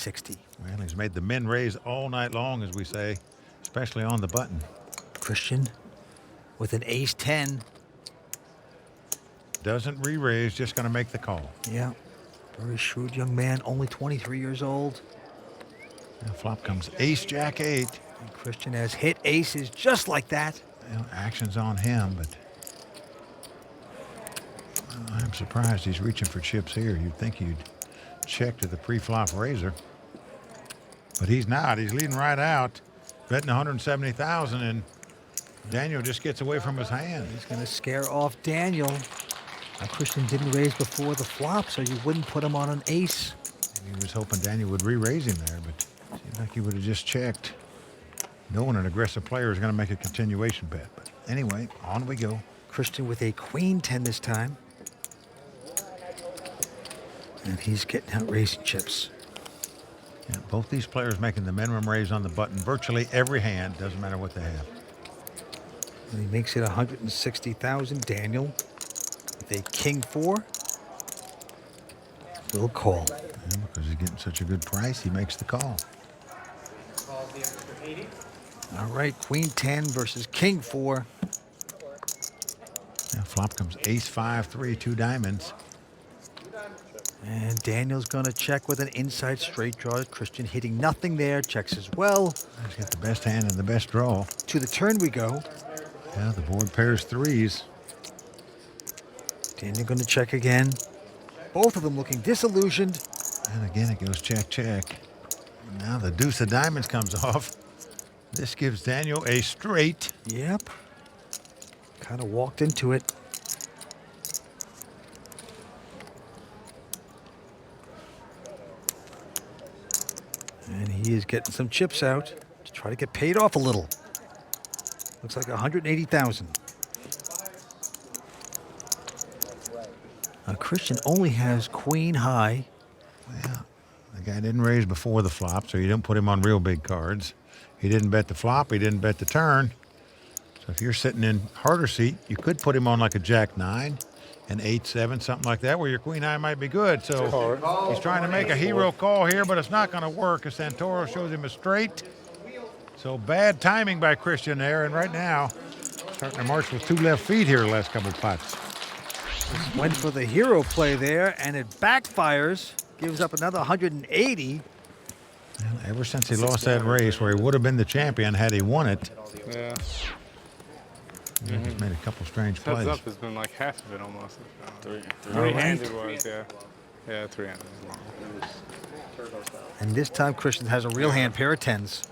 160. Well, he's made the men raise all night long, as we say, especially on the button. Christian with an ace-10. Doesn't re-raise, just going to make the call. Yeah, very shrewd young man, only 23 years old. Now flop comes ace-jack-8. And Christian has hit aces just like that. Well, action's on him, but I'm surprised he's reaching for chips here. You'd think he'd check to the pre-flop raiser, but he's not. He's leading right out, betting 170,000, and Daniel just gets away from his hand. He's going to scare off Daniel. Now, Christian didn't raise before the flop, so you wouldn't put him on an ace. He was hoping Daniel would re-raise him there, but it seemed like he would have just checked, knowing an aggressive player is going to make a continuation bet. But anyway, on we go. Christian with a queen-10 this time. And he's getting out raising chips. Yeah, both these players making the minimum raise on the button virtually every hand, doesn't matter what they have. And he makes it 160,000. Daniel with a king-4. Will call. Yeah, because he's getting such a good price, he makes the call. All right, queen-10 versus king-4. Now flop comes ace-5-3, 2 diamonds. And Daniel's going to check with an inside straight draw. Christian hitting nothing there. Checks as well. He's got the best hand and the best draw. To the turn we go. Yeah, the board pairs 3s. Daniel going to check again. Both of them looking disillusioned. And again, it goes check, check. Now the deuce of diamonds comes off. This gives Daniel a straight. Yep. Kind of walked into it. And he is getting some chips out to try to get paid off a little. Looks like 180,000. Christian only has queen high. Well, the guy didn't raise before the flop, so you didn't put him on real big cards. He didn't bet the flop. He didn't bet the turn. So if you're sitting in harder seat, you could put him on like a jack-9, an 8-7, something like that, where your queen high might be good. So he's trying to make a hero call here, but it's not going to work as Santoro shows him a straight. So bad timing by Christian there, and right now, starting to march with 2 left feet here the last couple of pots. Went for the hero play there, and it backfires. Gives up another 180. Well, ever since he lost that race where he would have been the champion had he won it, Yeah. he's made a couple strange plays. Heads up has been like half of it almost. All Three-handed right. was, yeah. Yeah, three-handed. And this time Christian has a real hand, pair of 10s.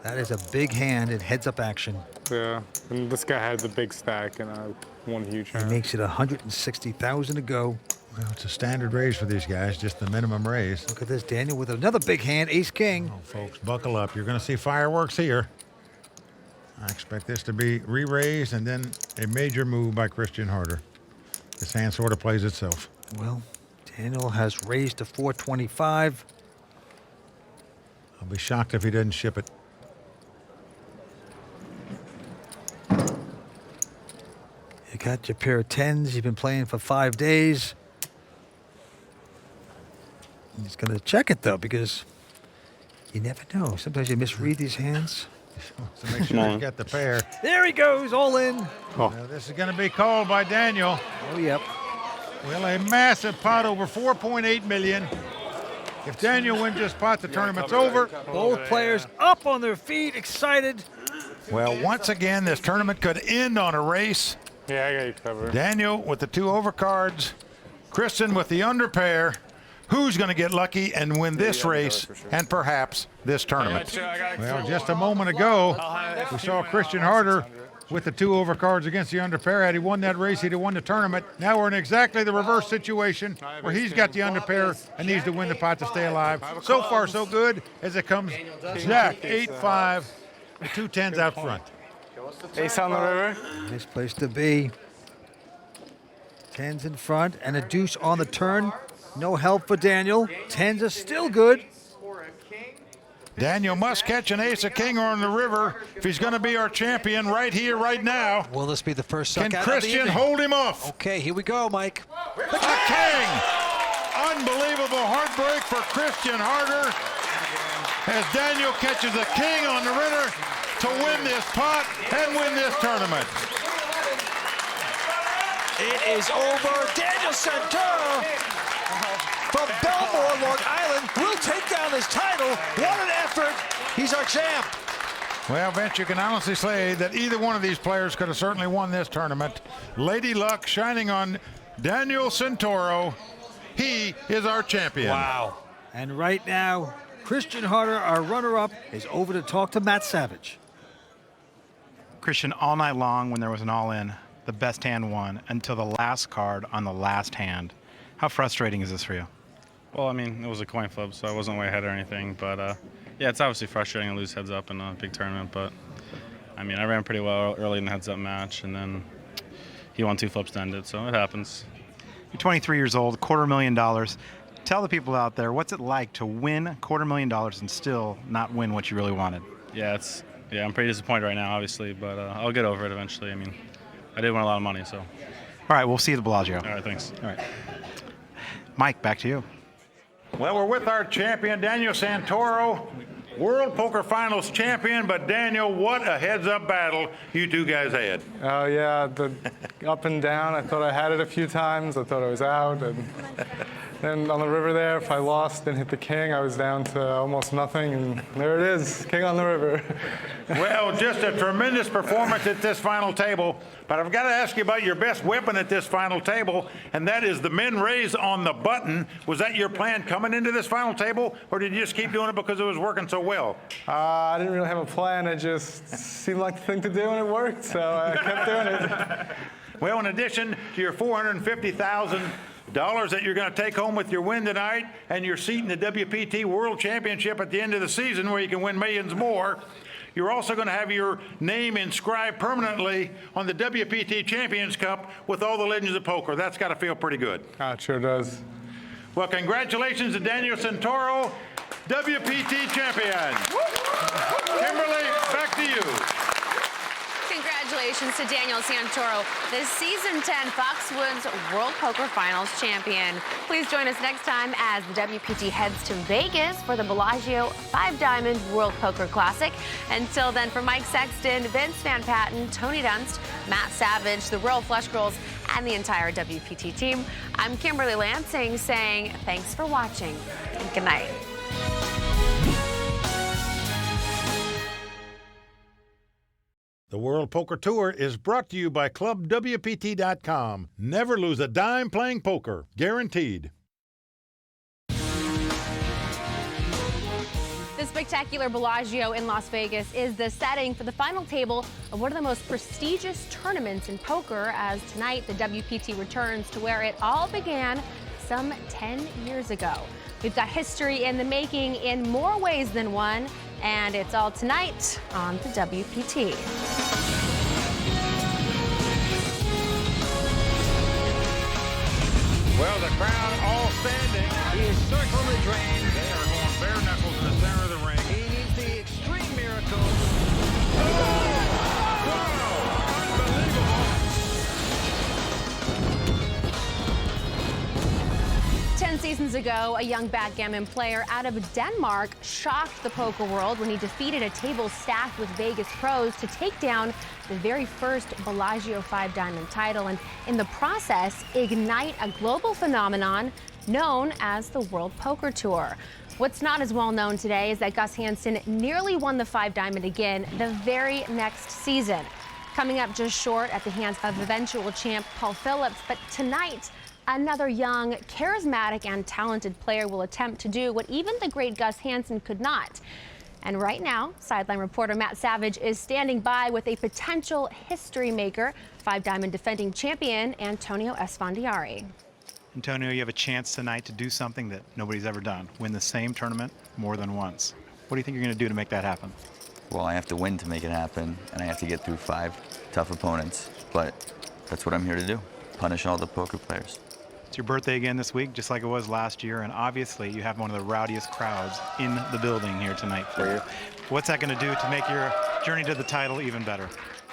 That is a big hand in heads-up action. Yeah, and this guy had the big stack and one huge He hand. makes it 160,000 to go. Well, it's a standard raise for these guys, just the minimum raise. Look at this, Daniel with another big hand, ace-king. Oh, folks, buckle up. You're going to see fireworks here. I expect this to be re-raised and then a major move by Christian Harder. This hand sort of plays itself. Well, Daniel has raised to 425. I'll be shocked if he doesn't ship it. You got your pair of 10s. You've been playing for 5 days. He's going to check it, though, because you never know. Sometimes you misread these hands. So make sure he's got the pair. There he goes, all in. Now, this is going to be called by Daniel. Oh, yep. Well, a massive pot over 4.8 million. If Daniel wins this pot, the tournament's over. Both players up on their feet, excited. Well, once again, this tournament could end on a race. Yeah, I got you covered. Daniel with the 2 overcards, Kristen with the underpair. Who's going to get lucky and win this race and perhaps this tournament? Well, just a moment ago, we saw Christian Harder with the 2 overcards against the underpair. Had he won that race, he'd have won the tournament. Now we're in exactly the reverse situation where he's got the underpair and needs to win the pot to stay alive. So far, so good as it comes. Jack, 8-5, 2 10s out front. Ace on the river. Nice place to be. 10s in front and a deuce on the turn. No help for Daniel. 10s are still good. Daniel must catch an ace, a king, or on the river if he's going to be our champion right here, right now. Will this be the first suck Can out of the Christian evening? hold him off? Okay, here we go, Mike. A king! unbelievable heartbreak for Christian Harder as Daniel catches a king on the river to win this pot and win this tournament. It is over. Daniel Santoro from Belmore, Long Island, will take down his title. What an effort. He's our champ. Well, Vince, you can honestly say that either one of these players could have certainly won this tournament. Lady Luck shining on Daniel Santoro. He is our champion. Wow. And right now, Christian Harder, our runner-up, is over to talk to Matt Savage. Christian, all night long when there was an all-in, the best hand won until the last card on the last hand. How frustrating is this for you? Well, I mean, it was a coin flip, so I wasn't way ahead or anything. But, yeah, it's obviously frustrating to lose heads up in a big tournament. But, I mean, I ran pretty well early in the heads up match, and then he won 2 flips to end it, so it happens. You're 23 years old, $250,000. Tell the people out there, what's it like to win $250,000 and still not win what you really wanted? Yeah, I'm pretty disappointed right now, obviously, but I'll get over it eventually. I mean, I did win a lot of money, so. All right, we'll see you at the Bellagio. All right, thanks. All right. Mike, back to you. Well, we're with our champion, Daniel Santoro, World Poker Finals champion. But, Daniel, what a heads-up battle you two guys had. Oh, yeah, the up and down. I thought I had it a few times. I thought I was out. And then on the river there, if I lost and hit the king, I was down to almost nothing. And there it is, king on the river. Well, just a tremendous performance at this final table. But I've got to ask you about your best weapon at this final table, and that is the men raise on the button. Was that your plan coming into this final table, or did you just keep doing it because it was working so well? I didn't really have a plan. It just seemed like the thing to do, and it worked, so I kept doing it. Well, in addition to your $450,000 that you're going to take home with your win tonight and your seat in the WPT World Championship at the end of the season where you can win millions more, you're also going to have your name inscribed permanently on the WPT Champions Cup with all the legends of poker. That's got to feel pretty good. It sure does. Well, congratulations to Daniel Santoro, WPT champion. Kimberly, back to you. Congratulations to Daniel Santoro, the Season 10 Foxwoods World Poker Finals champion. Please join us next time as the WPT heads to Vegas for the Bellagio 5-Diamond World Poker Classic. Until then, for Mike Sexton, Vince Van Patten, Tony Dunst, Matt Savage, the Royal Flush Girls, and the entire WPT team, I'm Kimberly Lansing saying thanks for watching and good night. The World Poker Tour is brought to you by ClubWPT.com. Never lose a dime playing poker. Guaranteed. The spectacular Bellagio in Las Vegas is the setting for the final table of one of the most prestigious tournaments in poker, as tonight the WPT returns to where it all began some 10 years ago. We've got history in the making in more ways than one, and it's all tonight on the WPT. Well, the crowd all standing. He is circling the drain. They are going bare knuckles in the center of the ring. He needs the extreme miracle. Unbelievable. 10 seasons ago, a young backgammon player out of Denmark shocked the poker world when he defeated a table stacked with Vegas pros to take down the very first Bellagio 5-Diamond title, and in the process, ignite a global phenomenon known as the World Poker Tour. What's not as well known today is that Gus Hansen nearly won the 5-Diamond again the very next season, coming up just short at the hands of eventual champ Paul Phillips. But tonight, another young, charismatic, and talented player will attempt to do what even the great Gus Hansen could not. And right now, sideline reporter Matt Savage is standing by with a potential history maker, 5-Diamond defending champion Antonio Esfandiari. Antonio, you have a chance tonight to do something that nobody's ever done, win the same tournament more than once. What do you think you're going to do to make that happen? Well, I have to win to make it happen, and I have to get through 5 tough opponents. But that's what I'm here to do, punish all the poker players. It's your birthday again this week, just like it was last year, and obviously you have one of the rowdiest crowds in the building here tonight for you. What's that going to do to make your journey to the title even better?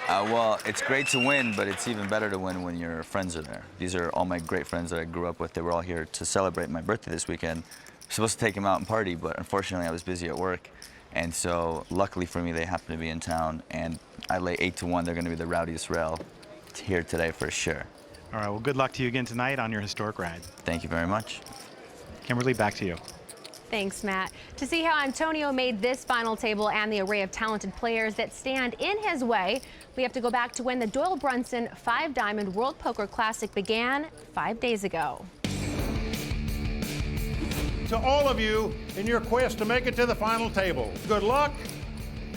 Well, it's great to win, but it's even better to win when your friends are there. These are all my great friends that I grew up with. They were all here to celebrate my birthday this weekend. I was supposed to take them out and party, but unfortunately I was busy at work. And so luckily for me, they happen to be in town, and I lay 8-1. They're going to be the rowdiest rail here today for sure. All right, well, good luck to you again tonight on your historic ride. Thank you very much. Kimberly, back to you. Thanks, Matt. To see how Antonio made this final table and the array of talented players that stand in his way, we have to go back to when the Doyle Brunson 5-Diamond World Poker Classic began 5 days ago. To all of you in your quest to make it to the final table, good luck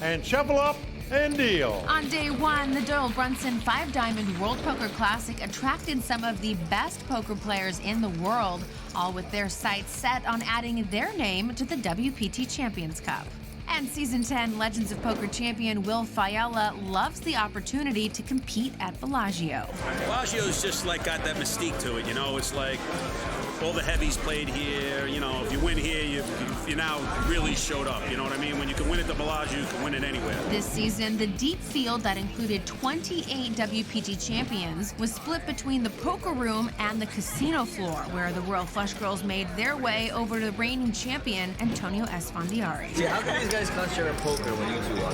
and shuffle up and deal. On day one, the Doyle Brunson 5-Diamond World Poker Classic attracted some of the best poker players in the world, all with their sights set on adding their name to the WPT Champions Cup. And Season 10 Legends of Poker champion Will Fiala loves the opportunity to compete at Bellagio. Bellagio's just like got that mystique to it, you know. It's like all the heavies played here. You know, if you win here, you now really showed up. You know what I mean? When you can win at the Bellagio, you can win it anywhere. This season, the deep field that included 28 WPT champions was split between the poker room and the casino floor, where the Royal Flush Girls made their way over to the reigning champion, Antonio Esfandiari. See, how can these guys concentrate on poker when you two are?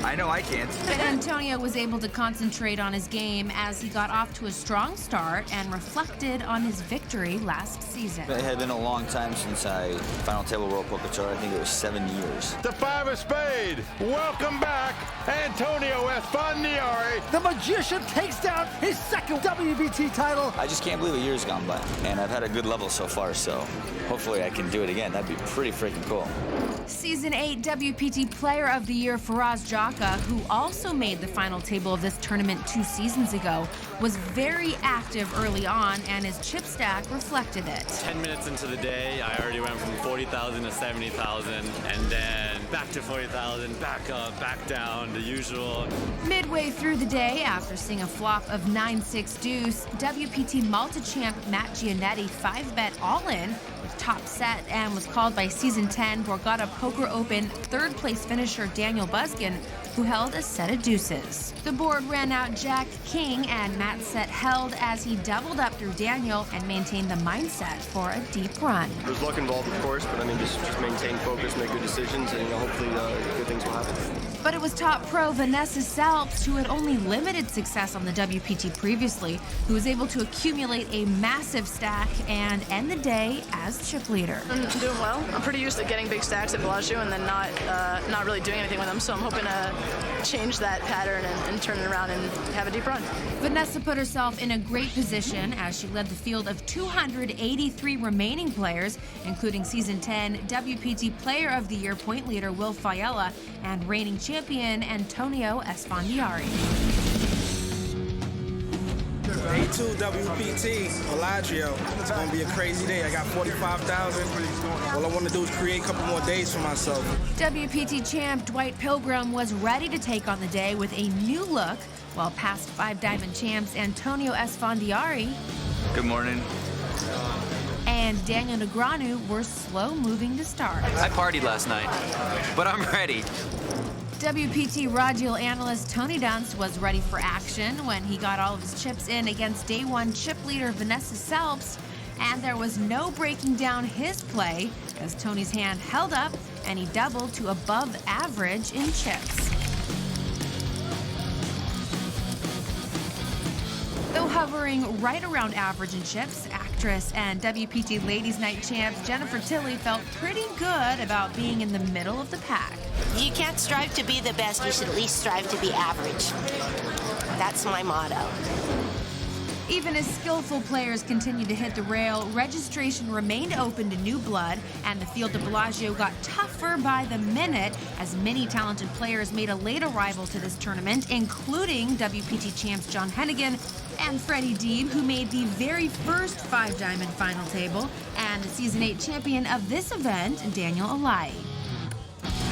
I know I can't. But Antonio was able to concentrate on his game as he got off to a strong start and reflected on his victory last season. It had been a long time since I final table World Poker Tour. I think it was 7 years. The 5 of spade. Welcome back, Antonio Esfandiari. The magician takes down his second WPT title. I just can't believe a year's gone by, and I've had a good level so far, so hopefully I can do it again. That'd be pretty freaking cool. Season 8 WPT Player of the Year Faraz Jaka, who also made the final table of this tournament 2 seasons ago, was very active early on, and his chip stack reflected it. 10 minutes into the day, I already went from 40,000 to 70,000, and then back to 40,000, back up, back down, the usual. Midway through the day, after seeing a flop of 9-6 deuce, WPT multi-champ Matt Giannetti 5-bet all-in with top set and was called by Season 10 Borgata Poker Open third-place finisher Daniel Buskin, who held a set of deuces. The board ran out Jack King, and Matt's set held as he doubled up through Daniel and maintained the mindset for a deep run. There's luck involved, of course, but I mean, just maintain focus, make good decisions, and hopefully good things will happen. But it was top pro Vanessa Salps, who had only limited success on the WPT previously, who was able to accumulate a massive stack and end the day as chip leader. I'm doing well. I'm pretty used to getting big stacks at Bellagio and then not really doing anything with them, so I'm hoping to change that pattern and turn it around and have a deep run. Vanessa put herself in a great position as she led the field of 283 remaining players, including Season 10 WPT Player of the Year point leader Will Fiala and reigning champion Antonio Esfandiari. Day 2 WPT Bellagio. It's going to be a crazy day. I got 45,000. All I want to do is create a couple more days for myself. WPT champ Dwight Pilgrim was ready to take on the day with a new look, while past 5-Diamond champs Antonio Esfandiari Good morning. and Daniel Negreanu were slow moving to start. I partied last night, but I'm ready. WPT Ragil analyst Tony Dunst was ready for action when he got all of his chips in against day 1 chip leader Vanessa Salps, and there was no breaking down his play as Tony's hand held up and he doubled to above average in chips. Though hovering right around average in chips, actress and WPT Ladies Night champ Jennifer Tilley felt pretty good about being in the middle of the pack. You can't strive to be the best, you should at least strive to be average. That's my motto. Even as skillful players continued to hit the rail, registration remained open to new blood, and the field of Bellagio got tougher by the minute as many talented players made a late arrival to this tournament, including WPT champs John Hennigan and Freddie Deeb, who made the very first 5-Diamond final table, and the Season 8 champion of this event, Daniel Alai.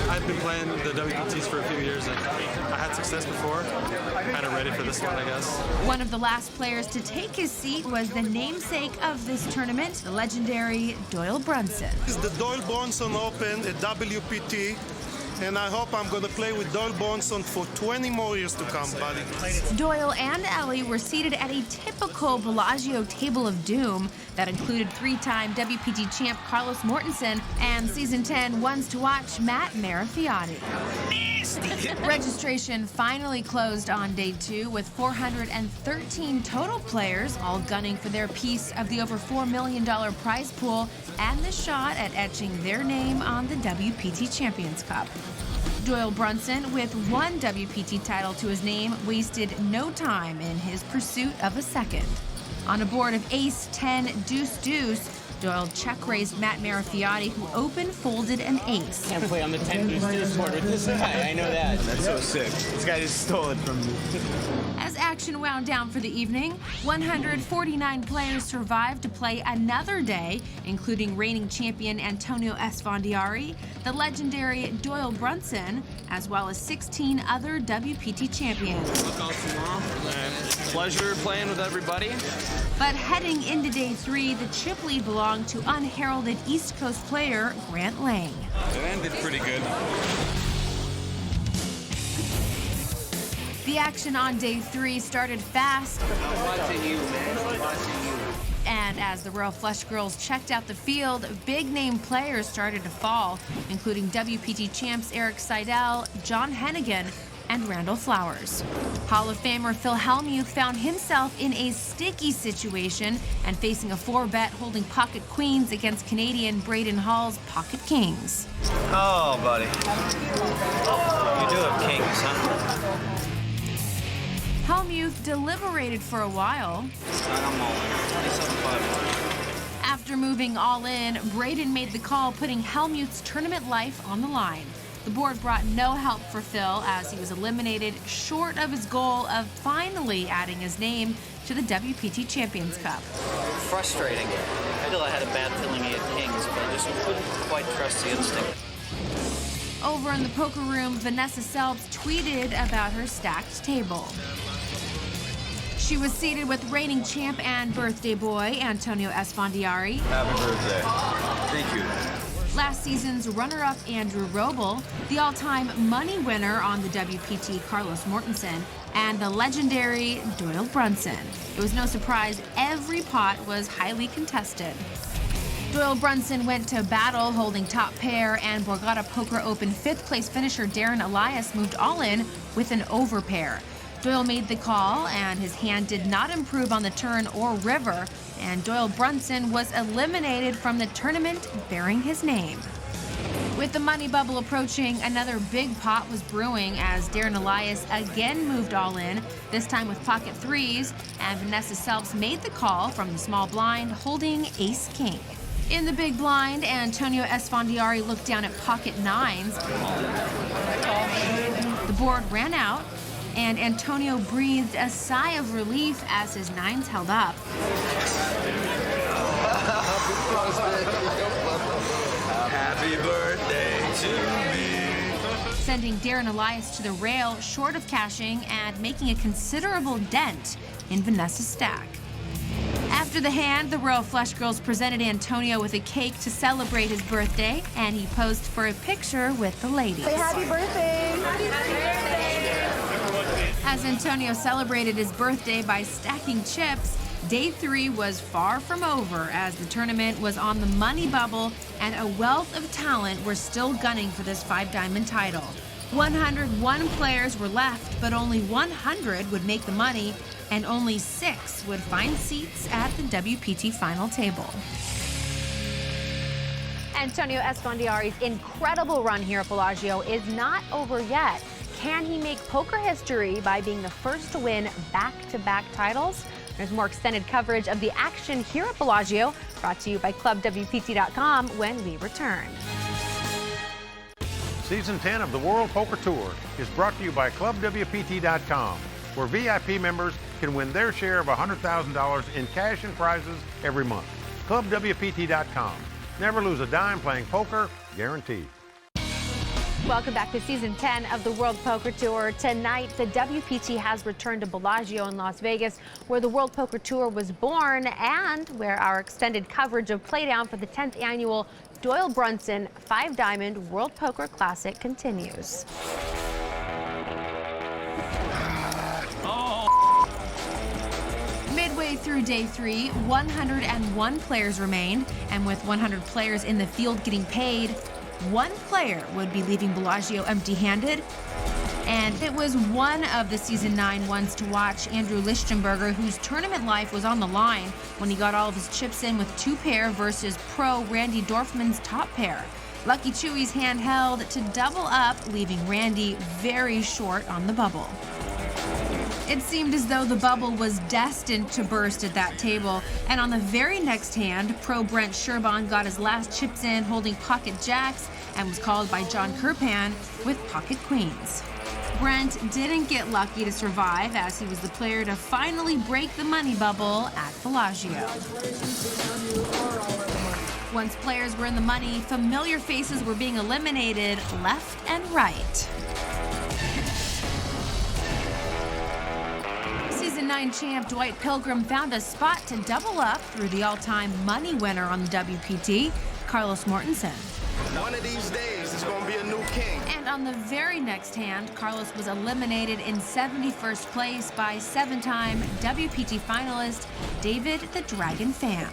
I've been playing the WPTs for a few years, and I had success before. Kind of ready for this one, I guess. One of the last players to take his seat was the namesake of this tournament, the legendary Doyle Brunson. It's the Doyle Brunson Open at WPT. and I hope I'm going to play with Doyle Bronson for 20 more years to come, buddy. Doyle and Ellie were seated at a typical Bellagio table of doom that included three-time WPT champ Carlos Mortensen and Season 10 ones to watch Matt Marafiotti. Registration finally closed on day 2 with 413 total players, all gunning for their piece of the over $4 million prize pool and the shot at etching their name on the WPT Champions Cup. Doyle Brunson, with one WPT title to his name, wasted no time in his pursuit of a second. On a board of ace, 10, deuce, deuce, Doyle check-raised Matt Marafiotti, who open-folded an ace. Can't play on the 10 deuce board with this guy, I know that. That's so sick. This guy just stole it from me. As action wound down for the evening, 149 players survived to play another day, including reigning champion Antonio Esfandiari, the legendary Doyle Brunson, as well as 16 other WPT champions. Look out tomorrow. Pleasure playing with everybody. But heading into day 3, the chip lead belonged to unheralded East Coast player Grant Lang. It ended pretty good. The action on day 3 started fast. I'm watching you, man. I'm watching you. And as the Royal Flush girls checked out the field, big-name players started to fall, including WPT champs Eric Seidel, John Hennigan, and Randall Flowers. Hall of Famer Phil Hellmuth found himself in a sticky situation and facing a 4-bet holding pocket queens against Canadian Braden Hall's pocket kings. Oh, buddy. You do have kings, huh? Hellmuth deliberated for a while. I'm all in. 27-5. After moving all in, Braden made the call, putting Hellmuth's tournament life on the line. The board brought no help for Phil as he was eliminated short of his goal of finally adding his name to the WPT Champions Cup. Frustrating. I feel I had a bad feeling he had kings, but I just couldn't quite trust the instinct. Over in the poker room, Vanessa Selbst tweeted about her stacked table. She was seated with reigning champ and birthday boy Antonio Esfandiari. Happy birthday. Thank you. Last season's runner-up Andrew Roble, the all-time money winner on the WPT Carlos Mortensen, and the legendary Doyle Brunson. It was no surprise every pot was highly contested. Doyle Brunson went to battle holding top pair, and Borgata Poker Open 5th place finisher Darren Elias moved all in with an overpair. Doyle made the call, and his hand did not improve on the turn or river, and Doyle Brunson was eliminated from the tournament bearing his name. With the money bubble approaching, another big pot was brewing as Darren Elias again moved all in, this time with pocket threes, and Vanessa Selbst made the call from the small blind, holding ace-king. In the big blind, Antonio Esfandiari looked down at pocket nines. The board ran out, and Antonio breathed a sigh of relief as his nines held up. Happy birthday to me. Sending Darren Elias to the rail short of cashing and making a considerable dent in Vanessa's stack. After the hand, the Royal Flush girls presented Antonio with a cake to celebrate his birthday, and he posed for a picture with the ladies. Say happy birthday! Happy birthday! As Antonio celebrated his birthday by stacking chips, day 3 was far from over as the tournament was on the money bubble and a wealth of talent were still gunning for this 5-diamond title. 101 players were left, but only 100 would make the money, and only 6 would find seats at the WPT final table. Antonio Esfandiari's incredible run here at Bellagio is not over yet. Can he make poker history by being the first to win back-to-back titles? There's more extended coverage of the action here at Bellagio, brought to you by ClubWPT.com when we return. Season 10 of the World Poker Tour is brought to you by ClubWPT.com, where VIP members can win their share of $100,000 in cash and prizes every month. ClubWPT.com. Never lose a dime playing poker, guaranteed. Welcome back to Season 10 of the World Poker Tour. Tonight, the WPT has returned to Bellagio in Las Vegas, where the World Poker Tour was born and where our extended coverage of Playdown for the 10th annual Doyle Brunson 5-Diamond World Poker Classic continues. Midway through day 3, 101 players remained, and with 100 players in the field getting paid, one player would be leaving Bellagio empty-handed. And it was one of the Season 9 ones to watch, Andrew Lichtenberger, whose tournament life was on the line when he got all of his chips in with 2 pair versus pro Randy Dorfman's top pair. Lucky Chewy's hand held to double up, leaving Randy very short on the bubble. It seemed as though the bubble was destined to burst at that table, and on the very next hand, pro Brent Sherban got his last chips in holding pocket jacks and was called by John Kirpan with pocket queens. Brent didn't get lucky to survive, as he was the player to finally break the money bubble at Bellagio. Once players were in the money, familiar faces were being eliminated left and right. Season 9 champ Dwight Pilgrim found a spot to double up through the all-time money winner on the WPT, Carlos Mortensen. One of these days, there's going to be a new king. And on the very next hand, Carlos was eliminated in 71st place by 7-time WPT finalist David the Dragon Pham.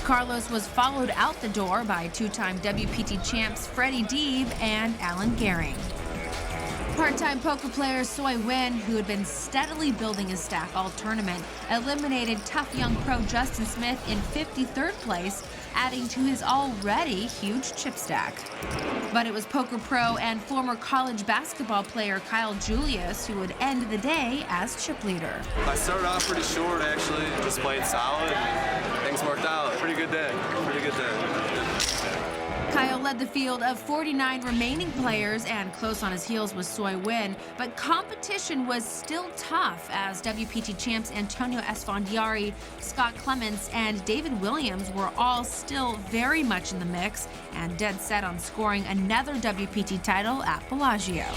Carlos was followed out the door by 2-time WPT champs Freddie Deeb and Alan Gehring. Part-time poker player Soy Win, who had been steadily building his stack all tournament, eliminated tough young pro Justin Smith in 53rd place, adding to his already huge chip stack. But it was poker pro and former college basketball player Kyle Julius who would end the day as chip leader. I started off pretty short, actually. Just played solid, and things worked out. Pretty good day. Pretty good day. Kyle led the field of 49 remaining players, and close on his heels was Soy Win, but competition was still tough as WPT champs Antonio Esfandiari, Scott Clements, and David Williams were all still very much in the mix and dead set on scoring another WPT title at Bellagio.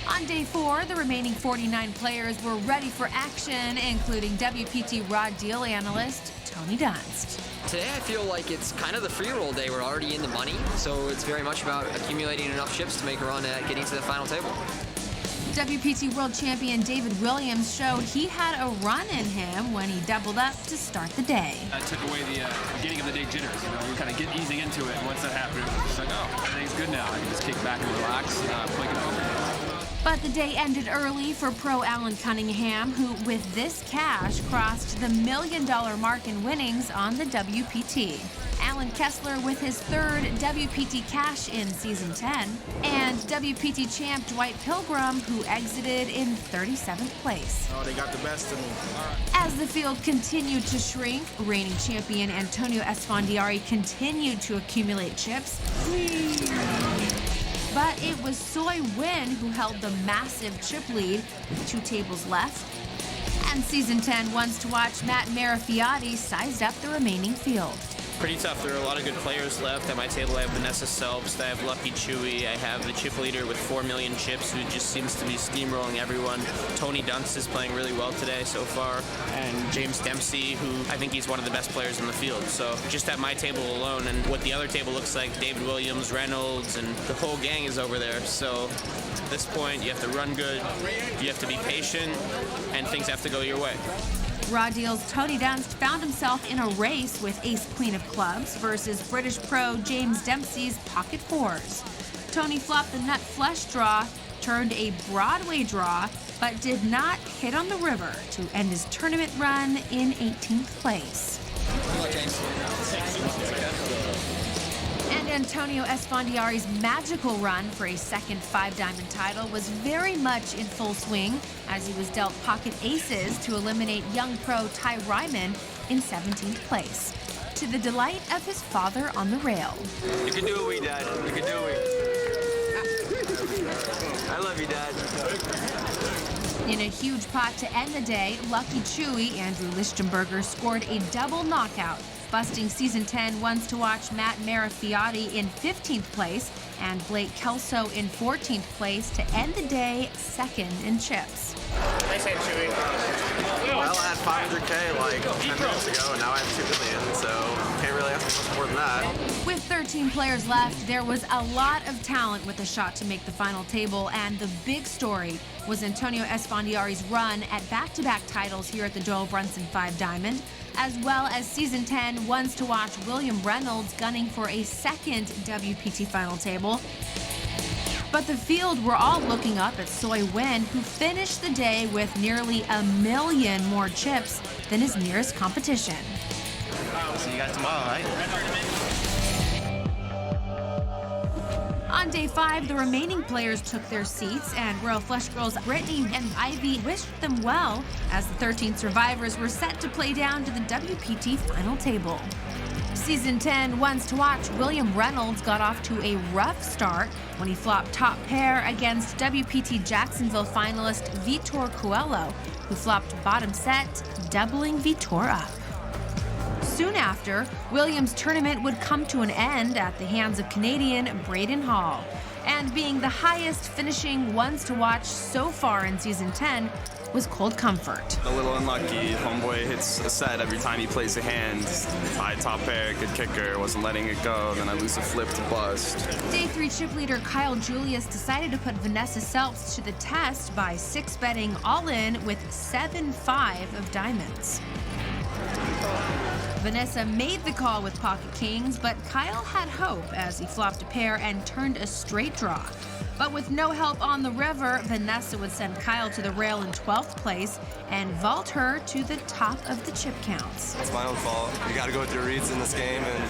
On day 4, the remaining 49 players were ready for action, including WPT raw deal analyst Tony Dunst. Today I feel like it's kind of the free roll day. We're already in the money, so it's very much about accumulating enough chips to make a run at getting to the final table. WPT world champion David Williams showed he had a run in him when he doubled up to start the day. I took away the beginning of the day jitters. You know, we kind of get easing into it. And once that happened, it's like, oh, everything's good now. I can just kick back and relax, play good poker. But the day ended early for pro Alan Cunningham, who with this cash crossed the $1 million mark in winnings on the WPT. Alan Kessler with his 3rd WPT cash in Season 10, and WPT champ Dwight Pilgrim, who exited in 37th place. Oh, they got the best of me. As the field continued to shrink, reigning champion Antonio Esfandiari continued to accumulate chips. But it was Soy Win who held the massive chip lead with 2 tables left. And Season 10 ones to watch Matt Marafiati sized up the remaining field. Pretty tough. There are a lot of good players left. At my table, I have Vanessa Selbst, I have Lucky Chewy, I have the chip leader with 4 million chips who just seems to be steamrolling everyone. Tony Dunst is playing really well today so far, and James Dempsey, who I think he's one of the best players in the field. So just at my table alone, and what the other table looks like, David Williams, Reynolds, and the whole gang is over there. So at this point, you have to run good, you have to be patient, and things have to go your way. Raw Deal's Tony Dunst found himself in a race with Ace-Queen of Clubs versus British pro James Dempsey's Pocket Fours. Tony flopped the nut flush draw, turned a Broadway draw, but did not hit on the river to end his tournament run in 18th place. And Antonio Esfandiari's magical run for a second 5-diamond title was very much in full swing as he was dealt pocket aces to eliminate young pro Ty Ryman in 17th place, to the delight of his father on the rail. You can do it, we, Dad. You can do it. I love you, Dad. In a huge pot to end the day, Lucky Chewy, Andrew Lichtenberger, scored a double knockout, busting season 10 ones to watch Matt Marafiotti in 15th place and Blake Kelso in 14th place to end the day second in chips. Nice hand, Chewy. Well, I had 500K like 10 minutes ago, and now I have 2 million, so can't really ask for much more than that. With 13 players left, there was a lot of talent with a shot to make the final table, and the big story was Antonio Esfandiari's run at back-to-back titles here at the Doyle Brunson 5 Diamond, as well as season 10 ones to watch William Reynolds gunning for a second WPT final table. But the field were all looking up at Soy Win, who finished the day with nearly 1 million more chips than his nearest competition. See you guys tomorrow, right? On day 5, the remaining players took their seats, and Royal Flush Girls Brittany and Ivy wished them well as the 13 survivors were set to play down to the WPT final table. Season 10 ones to watch William Reynolds got off to a rough start when he flopped top pair against WPT Jacksonville finalist Vitor Coelho, who flopped bottom set, doubling Vitor up. Soon after, Williams' tournament would come to an end at the hands of Canadian Braden Hall. And being the highest finishing ones to watch so far in season 10 was Cold Comfort. A little unlucky. Homeboy hits a set every time he plays a hand. High top pair, good kicker, wasn't letting it go, then I lose a flip to bust. Day 3 chip leader Kyle Julius decided to put Vanessa Selps to the test by 6-betting all in with 7-5 of diamonds. Vanessa made the call with pocket kings, but Kyle had hope as he flopped a pair and turned a straight draw. But with no help on the river, Vanessa would send Kyle to the rail in 12th place and vault her to the top of the chip counts. It's my own fault. You got to go with your reads in this game, and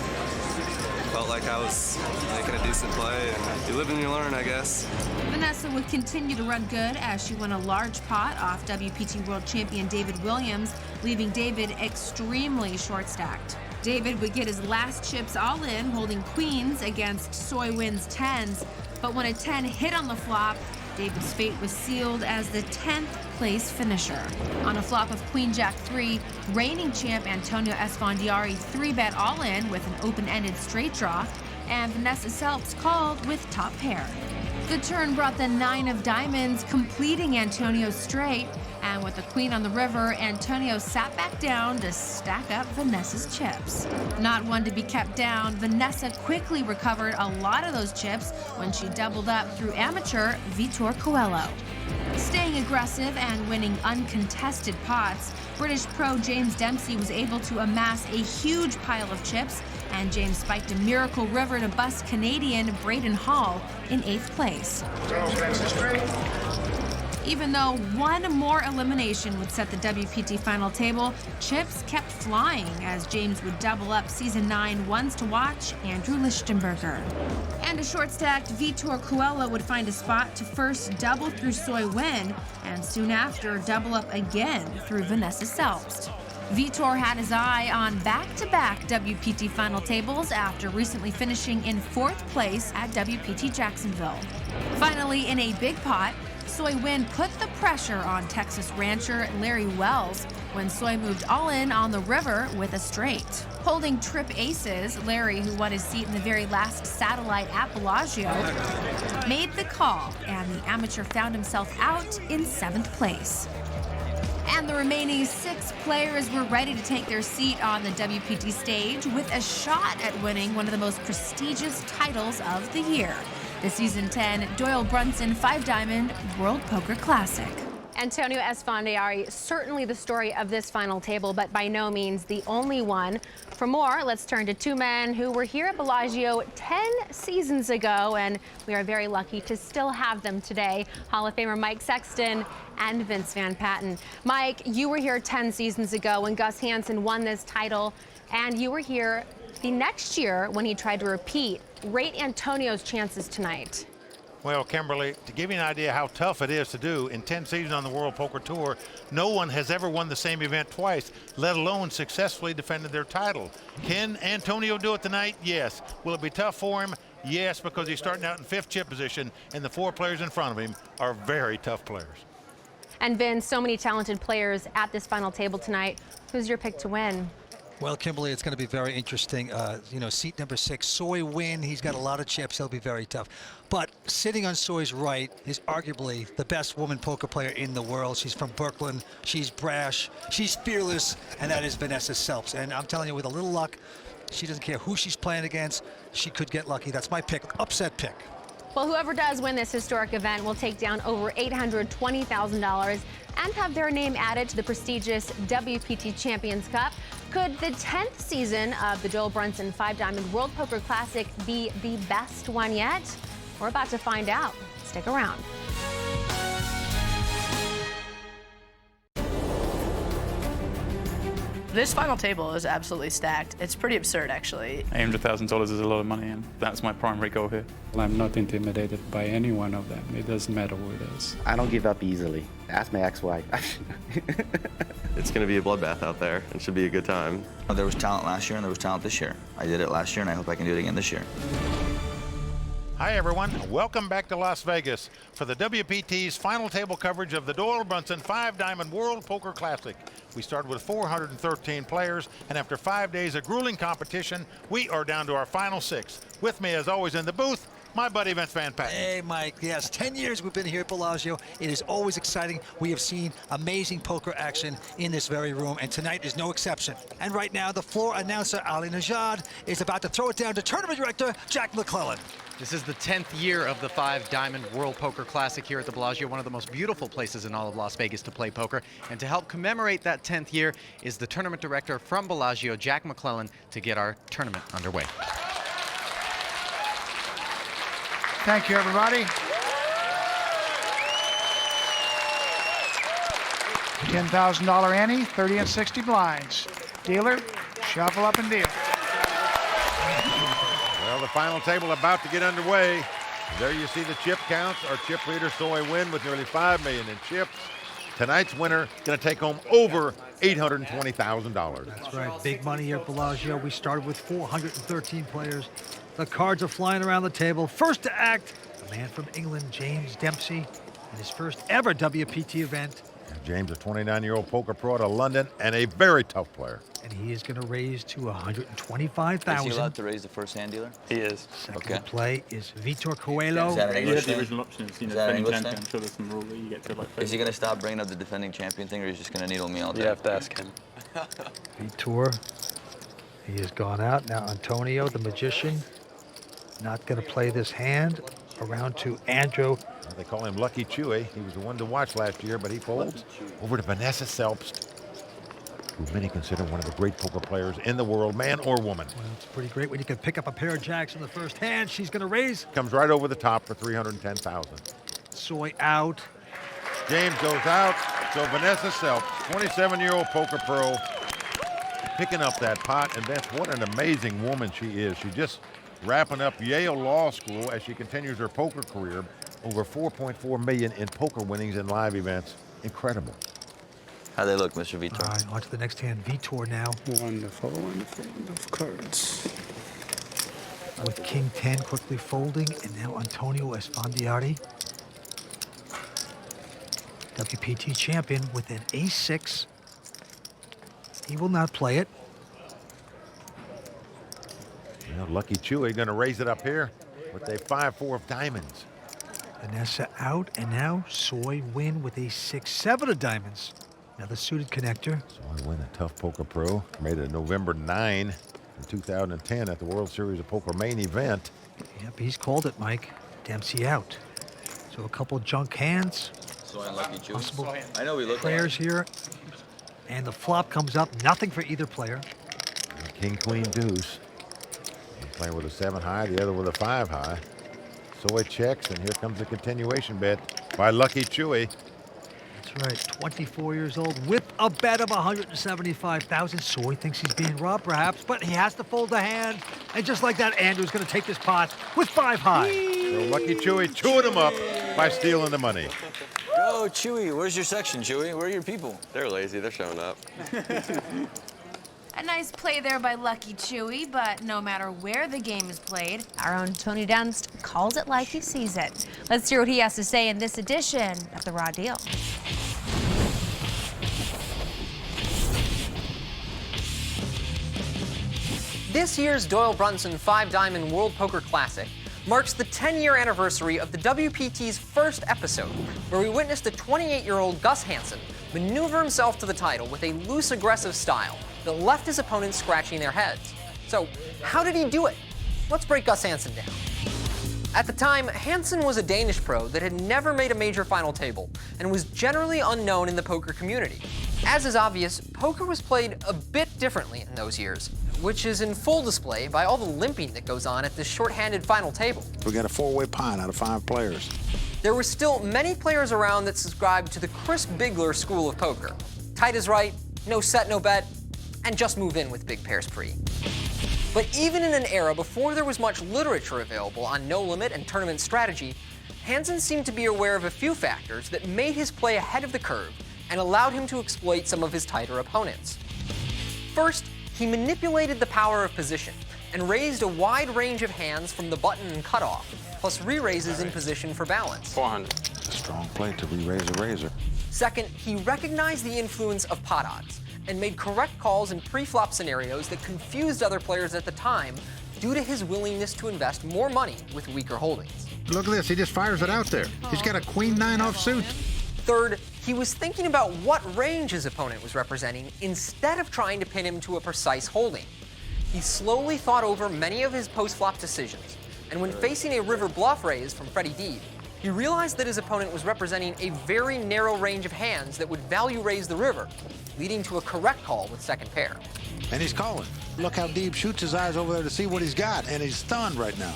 felt like I was making a decent play, and you live and you learn, I guess. Vanessa would continue to run good as she won a large pot off WPT World Champion David Williams, leaving David extremely short-stacked. David would get his last chips all in, holding queens against Soy Win's 10s, but when a 10 hit on the flop, David's fate was sealed as the 10th place finisher. On a flop of Queen Jack 3, reigning champ Antonio Esfandiari 3-bet all in with an open-ended straight draw, and Vanessa Selps called with top pair. The turn brought the 9 of diamonds, completing Antonio's straight, and with the queen on the river, Antonio sat back down to stack up Vanessa's chips. Not one to be kept down, Vanessa quickly recovered a lot of those chips when she doubled up through amateur Vitor Coelho. Staying aggressive and winning uncontested pots, British pro James Dempsey was able to amass a huge pile of chips, and James spiked a miracle river to bust Canadian Braden Hall in 8th place. Even though one more elimination would set the WPT final table, chips kept flying as James would double up season 9 ones to watch Andrew Lichtenberger. And a short-stacked Vitor Coelho would find a spot to first double through Soy Win, and soon after double up again through Vanessa Selps. Vitor had his eye on back-to-back WPT final tables after recently finishing in 4th place at WPT Jacksonville. Finally, in a big pot, Soy Win put the pressure on Texas rancher Larry Wells when Soy moved all in on the river with a straight. Holding trip aces, Larry, who won his seat in the very last satellite at Bellagio, made the call, and the amateur found himself out in 7th place. And the remaining 6 players were ready to take their seat on the WPT stage with a shot at winning one of the most prestigious titles of the year, the Season 10 Doyle Brunson 5 Diamond World Poker Classic. Antonio Esfandiari, certainly the story of this final table, but by no means the only one. For more, let's turn to 2 men who were here at Bellagio 10 seasons ago, and we are very lucky to still have them today. Hall of Famer Mike Sexton and Vince Van Patten. Mike, you were here 10 seasons ago when Gus Hansen won this title, and you were here the next year when he tried to repeat. Rate Antonio's chances tonight. Well, Kimberly, to give you an idea how tough it is to do, in 10 seasons on the World Poker Tour, no one has ever won the same event twice, let alone successfully defended their title. Can Antonio do it tonight? Yes. Will it be tough for him? Yes, because he's starting out in 5th chip position, and the 4 players in front of him are very tough players. And Vince, so many talented players at this final table tonight. Who's your pick to win? Well, Kimberly, it's going to be very interesting. You know, seat number 6, Soy Win. He's got a lot of chips. He'll be very tough. But sitting on Soy's right is arguably the best woman poker player in the world. She's from Brooklyn. She's brash. She's fearless. And that is Vanessa Selps. And I'm telling you, with a little luck, she doesn't care who she's playing against. She could get lucky. That's my pick. Upset pick. Well, whoever does win this historic event will take down over $820,000 and have their name added to the prestigious WPT Champions Cup. Could the 10th season of the Joel Brunson 5-Diamond World Poker Classic be the best one yet? We're about to find out. Stick around. This final table is absolutely stacked. It's pretty absurd, actually. $800,000 is a lot of money, and that's my primary goal here. I'm not intimidated by any one of them. It doesn't matter who it is. I don't give up easily. Ask my ex-wife. It's going to be a bloodbath out there. It should be a good time. There was talent last year and there was talent this year. I did it last year and I hope I can do it again this year. Hi, everyone. Welcome back to Las Vegas for the WPT's final table coverage of the Doyle Brunson 5-Diamond World Poker Classic. We started with 413 players, and after 5 days of grueling competition, we are down to our final 6. With me, as always, in the booth, my buddy Vince Van Patten. Hey, Mike. Yes, 10 years we've been here at Bellagio. It is always exciting. We have seen amazing poker action in this very room, and tonight is no exception. And right now, the floor announcer, Ali Najad, is about to throw it down to tournament director, Jack McClellan. This is the 10th year of the 5-Diamond World Poker Classic here at the Bellagio, one of the most beautiful places in all of Las Vegas to play poker. And to help commemorate that 10th year is the tournament director from Bellagio, Jack McClellan, to get our tournament underway. Thank you, everybody. $10,000 ante, 30 and 60 blinds. Dealer, shuffle up and deal. Well, the final table about to get underway. There you see the chip counts. Our chip leader, Soy Win, with nearly $5 million in chips. Tonight's winner going to take home over $820,000. That's right. Big money here at Bellagio. We started with 413 players. The cards are flying around the table. First to act, a man from England, James Dempsey, in his first ever WPT event. James, a 29-year-old poker pro out of London and a very tough player. And he is going to raise to $125,000. Is he allowed to raise the first hand dealer? He is. Second play is Vitor Coelho. Is that an English thing? The original option is, you know, Is that an defending English champion. thing? I'm sure there's some rule that you get to like. Is he going to stop bringing up the defending champion thing, or is he just going to needle me all day? You have to ask him. Vitor, he has gone out. Now Antonio, the magician, not going to play this hand. Around to Andrew. They call him Lucky Chewy. He was the one to watch last year, but he folds. Over to Vanessa Selps, who many consider one of the great poker players in the world, man or woman. Well, it's pretty great when you can pick up a pair of jacks in the first hand. She's going to raise. Comes right over the top for $310,000. Soy out. James goes out. So Vanessa Selps, 27-year-old poker pro, picking up that pot. And that's what an amazing woman she is. She just wrapping up Yale Law School as she continues her poker career. Over $4.4 million in poker winnings in live events. Incredible. How they look, Mr. Vitor? All right, on to the next hand. Vitor now. Wonderful, wonderful. Of cards. With King 10 quickly folding, and now Antonio Esfandiari. WPT champion with an ace-6. He will not play it. Well, Lucky Chewy going to raise it up here with a 5-4 of diamonds. Vanessa out, and now Soy Win with a 6-7 of diamonds. Another suited connector. Soy Win, a tough poker pro, made it November 9 in 2010 at the World Series of Poker main event. Yep, he's called it, Mike. Dempsey out. So a couple junk hands. Soy and Lucky Chewy. Possible I know we look players here. And the flop comes up. Nothing for either player. King, Queen, Deuce. One player with a 7 high, the other with a 5 high. Soy checks, and here comes the continuation bet by Lucky Chewy. That's right, 24 years old with a bet of $175,000. Soy thinks he's being robbed, perhaps, but he has to fold the hand. And just like that, Andrew's going to take this pot with 5 high. So Lucky Chewy chewing him up by stealing the money. Go, Chewy. Where's your section, Chewy? Where are your people? They're lazy. They're showing up. A nice play there by Lucky Chewy, but no matter where the game is played, Our own Tony Dunst calls it like he sees it. Let's hear what he has to say in this edition of The Raw Deal. This year's Doyle Brunson 5-Diamond World Poker Classic marks the 10-year anniversary of the WPT's first episode, where we witnessed a 28-year-old Gus Hansen maneuver himself to the title with a loose, aggressive style that left his opponents scratching their heads. So, how did he do it? Let's break Gus Hansen down. At the time, Hansen was a Danish pro that had never made a major final table and was generally unknown in the poker community. As is obvious, poker was played a bit differently in those years, which is in full display by all the limping that goes on at this short-handed final table. We got a 4-way pot out of 5 players. There were still many players around that subscribed to the Chris Bigler school of poker. Tight is right, no set, no bet, and just move in with big pairs pre. But even in an era before there was much literature available on no limit and tournament strategy, Hansen seemed to be aware of a few factors that made his play ahead of the curve and allowed him to exploit some of his tighter opponents. First, he manipulated the power of position and raised a wide range of hands from the button and cutoff, plus re-raises in position for balance. 400. A strong play to re-raise a razor. Second, he recognized the influence of pot odds and made correct calls in pre-flop scenarios that confused other players at the time due to his willingness to invest more money with weaker holdings. Look at this, he just fires it out there. He's got a queen-9 offsuit. Third, he was thinking about what range his opponent was representing instead of trying to pin him to a precise holding. He slowly thought over many of his post-flop decisions, and when facing a river bluff raise from Freddie Deeb, he realized that his opponent was representing a very narrow range of hands that would value raise the river, leading to a correct call with second pair. And he's calling. Look how Deeb shoots his eyes over there to see what he's got, and he's stunned right now.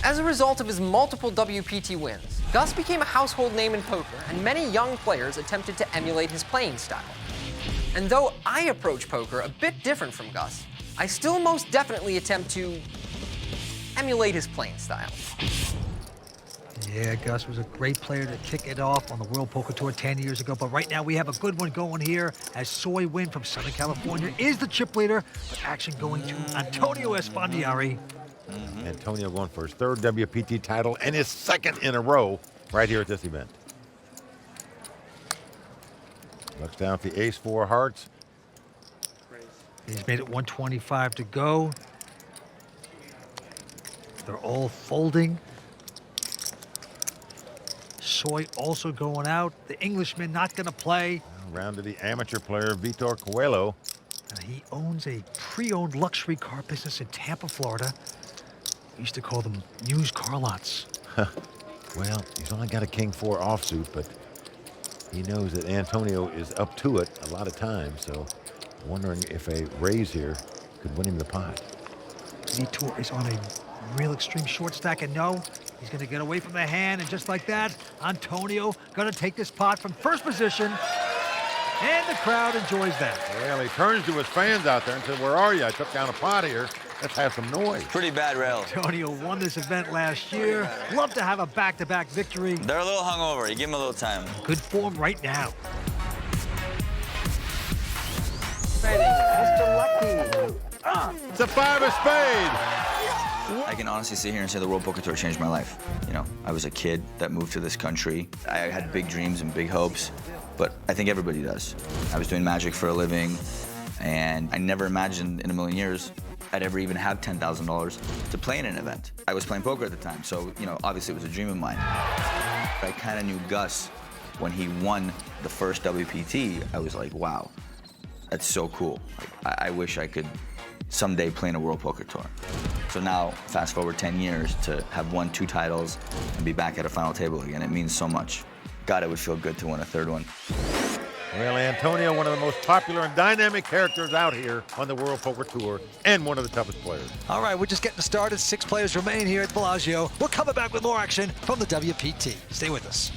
As a result of his multiple WPT wins, Gus became a household name in poker, and many young players attempted to emulate his playing style. And though I approach poker a bit different from Gus, I still most definitely attempt to emulate his playing style. Yeah, Gus was a great player to kick it off on the World Poker Tour 10 years ago, but right now we have a good one going here as Soy Win from Southern California is the chip leader, with action going to Antonio Esfandiari. Antonio going for his 3rd WPT title and his 2nd in a row right here at this event. Looks down at the ace-4 of hearts. He's made it 125 to go. They're all folding. Soy also going out. The Englishman not going to play. Round to the amateur player, Vitor Coelho. He owns a pre-owned luxury car business in Tampa, Florida. We used to call them used car lots. Well, he's only got a king-4 offsuit, but he knows that Antonio is up to it a lot of times, so wondering if a raise here could win him the pot. Vitor is on a real extreme short stack, and no, he's going to get away from the hand, and just like that, Antonio going to take this pot from first position, and the crowd enjoys that. Well, he turns to his fans out there and says, "Where are you? I took down a pot here. Let's have some noise." Pretty bad rail. Antonio won this event last year. Love to have a back-to-back victory. They're a little hungover. You give them a little time. Good form right now. Mr. Lucky. It's a 5 of spades. I can honestly sit here and say the World Poker Tour changed my life. You know, I was a kid that moved to this country. I had big dreams and big hopes, but I think everybody does. I was doing magic for a living, and I never imagined in a million years I'd ever even have $10,000 to play in an event. I was playing poker at the time, so, you know, obviously it was a dream of mine. I kind of knew Gus when he won the first WPT. I was like, wow, that's so cool. Like, I wish I could someday play in a World Poker Tour. So now, fast forward 10 years to have won 2 titles and be back at a final table again, it means so much. God, it would feel good to win a 3rd one. Well, Antonio, one of the most popular and dynamic characters out here on the World Poker Tour, and one of the toughest players. All right, we're just getting started. 6 players remain here at Bellagio. We're coming back with more action from the WPT. Stay with us.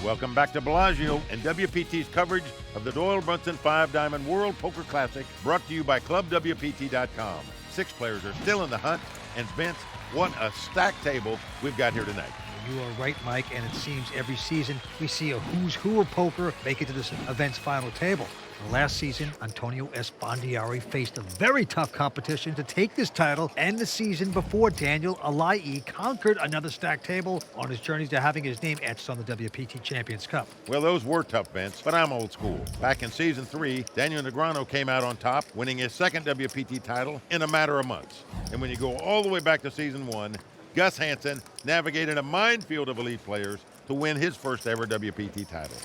Welcome back to Bellagio and WPT's coverage of the Doyle Brunson 5-Diamond World Poker Classic, brought to you by ClubWPT.com. 6 players are still in the hunt, and Vince, what a stacked table we've got here tonight. You are right, Mike, and it seems every season we see a who's who of poker make it to this event's final table. Last season, Antonio Esfandiari faced a very tough competition to take this title, and the season before, Daniel Alaei conquered another stacked table on his journey to having his name etched on the WPT Champions Cup. Well, those were tough, Vince, but I'm old school. Back in season 3, Daniel Negreanu came out on top, winning his second WPT title in a matter of months. And when you go all the way back to season 1, Gus Hansen navigated a minefield of elite players to win his first ever WPT title.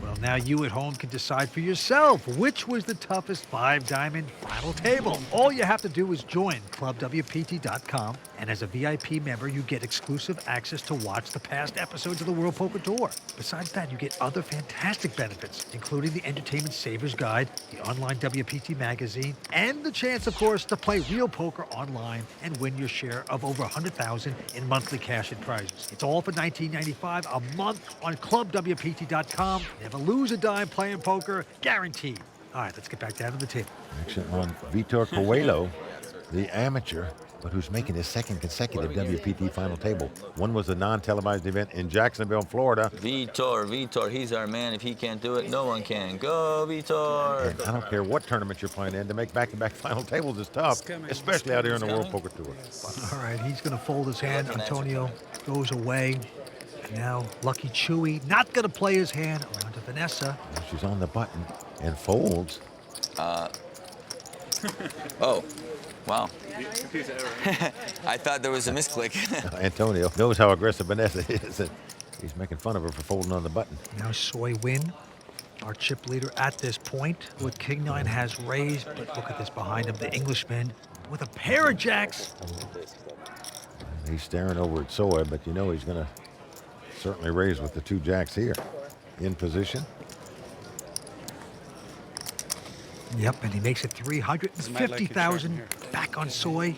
Well, now you at home can decide for yourself which was the toughest 5-diamond final table. All you have to do is join clubwpt.com, and as a VIP member, you get exclusive access to watch the past episodes of the World Poker Tour. Besides that, you get other fantastic benefits, including the Entertainment Savers Guide, the online WPT magazine, and the chance, of course, to play real poker online and win your share of over $100,000 in monthly cash and prizes. It's all for $19.95 a month on clubwpt.com. Never lose a dime playing poker, guaranteed. All right, let's get back down to the table. Action on Vitor Coelho, the amateur, but who's making his second consecutive WPT final table. One was a non-televised event in Jacksonville, Florida. Vitor, he's our man. If he can't do it, no one can. Go, Vitor! And I don't care what tournament you're playing in, to make back-to-back final tables is tough, especially out here in the World Poker Tour. All right, he's going to fold his hand. Antonio goes away. Now, Lucky Chewy not going to play his hand. Around to Vanessa. She's on the button and folds. Oh, wow. I thought there was a misclick. Antonio knows how aggressive Vanessa is, and he's making fun of her for folding on the button. Now Soy Win, our chip leader at this point, with King 9 has raised, but look at this behind him, the Englishman with a pair of jacks. He's staring over at Soy, but you know he's going to certainly raise with the 2 jacks here. In position. Yep, and he makes it 350,000 back on Soy.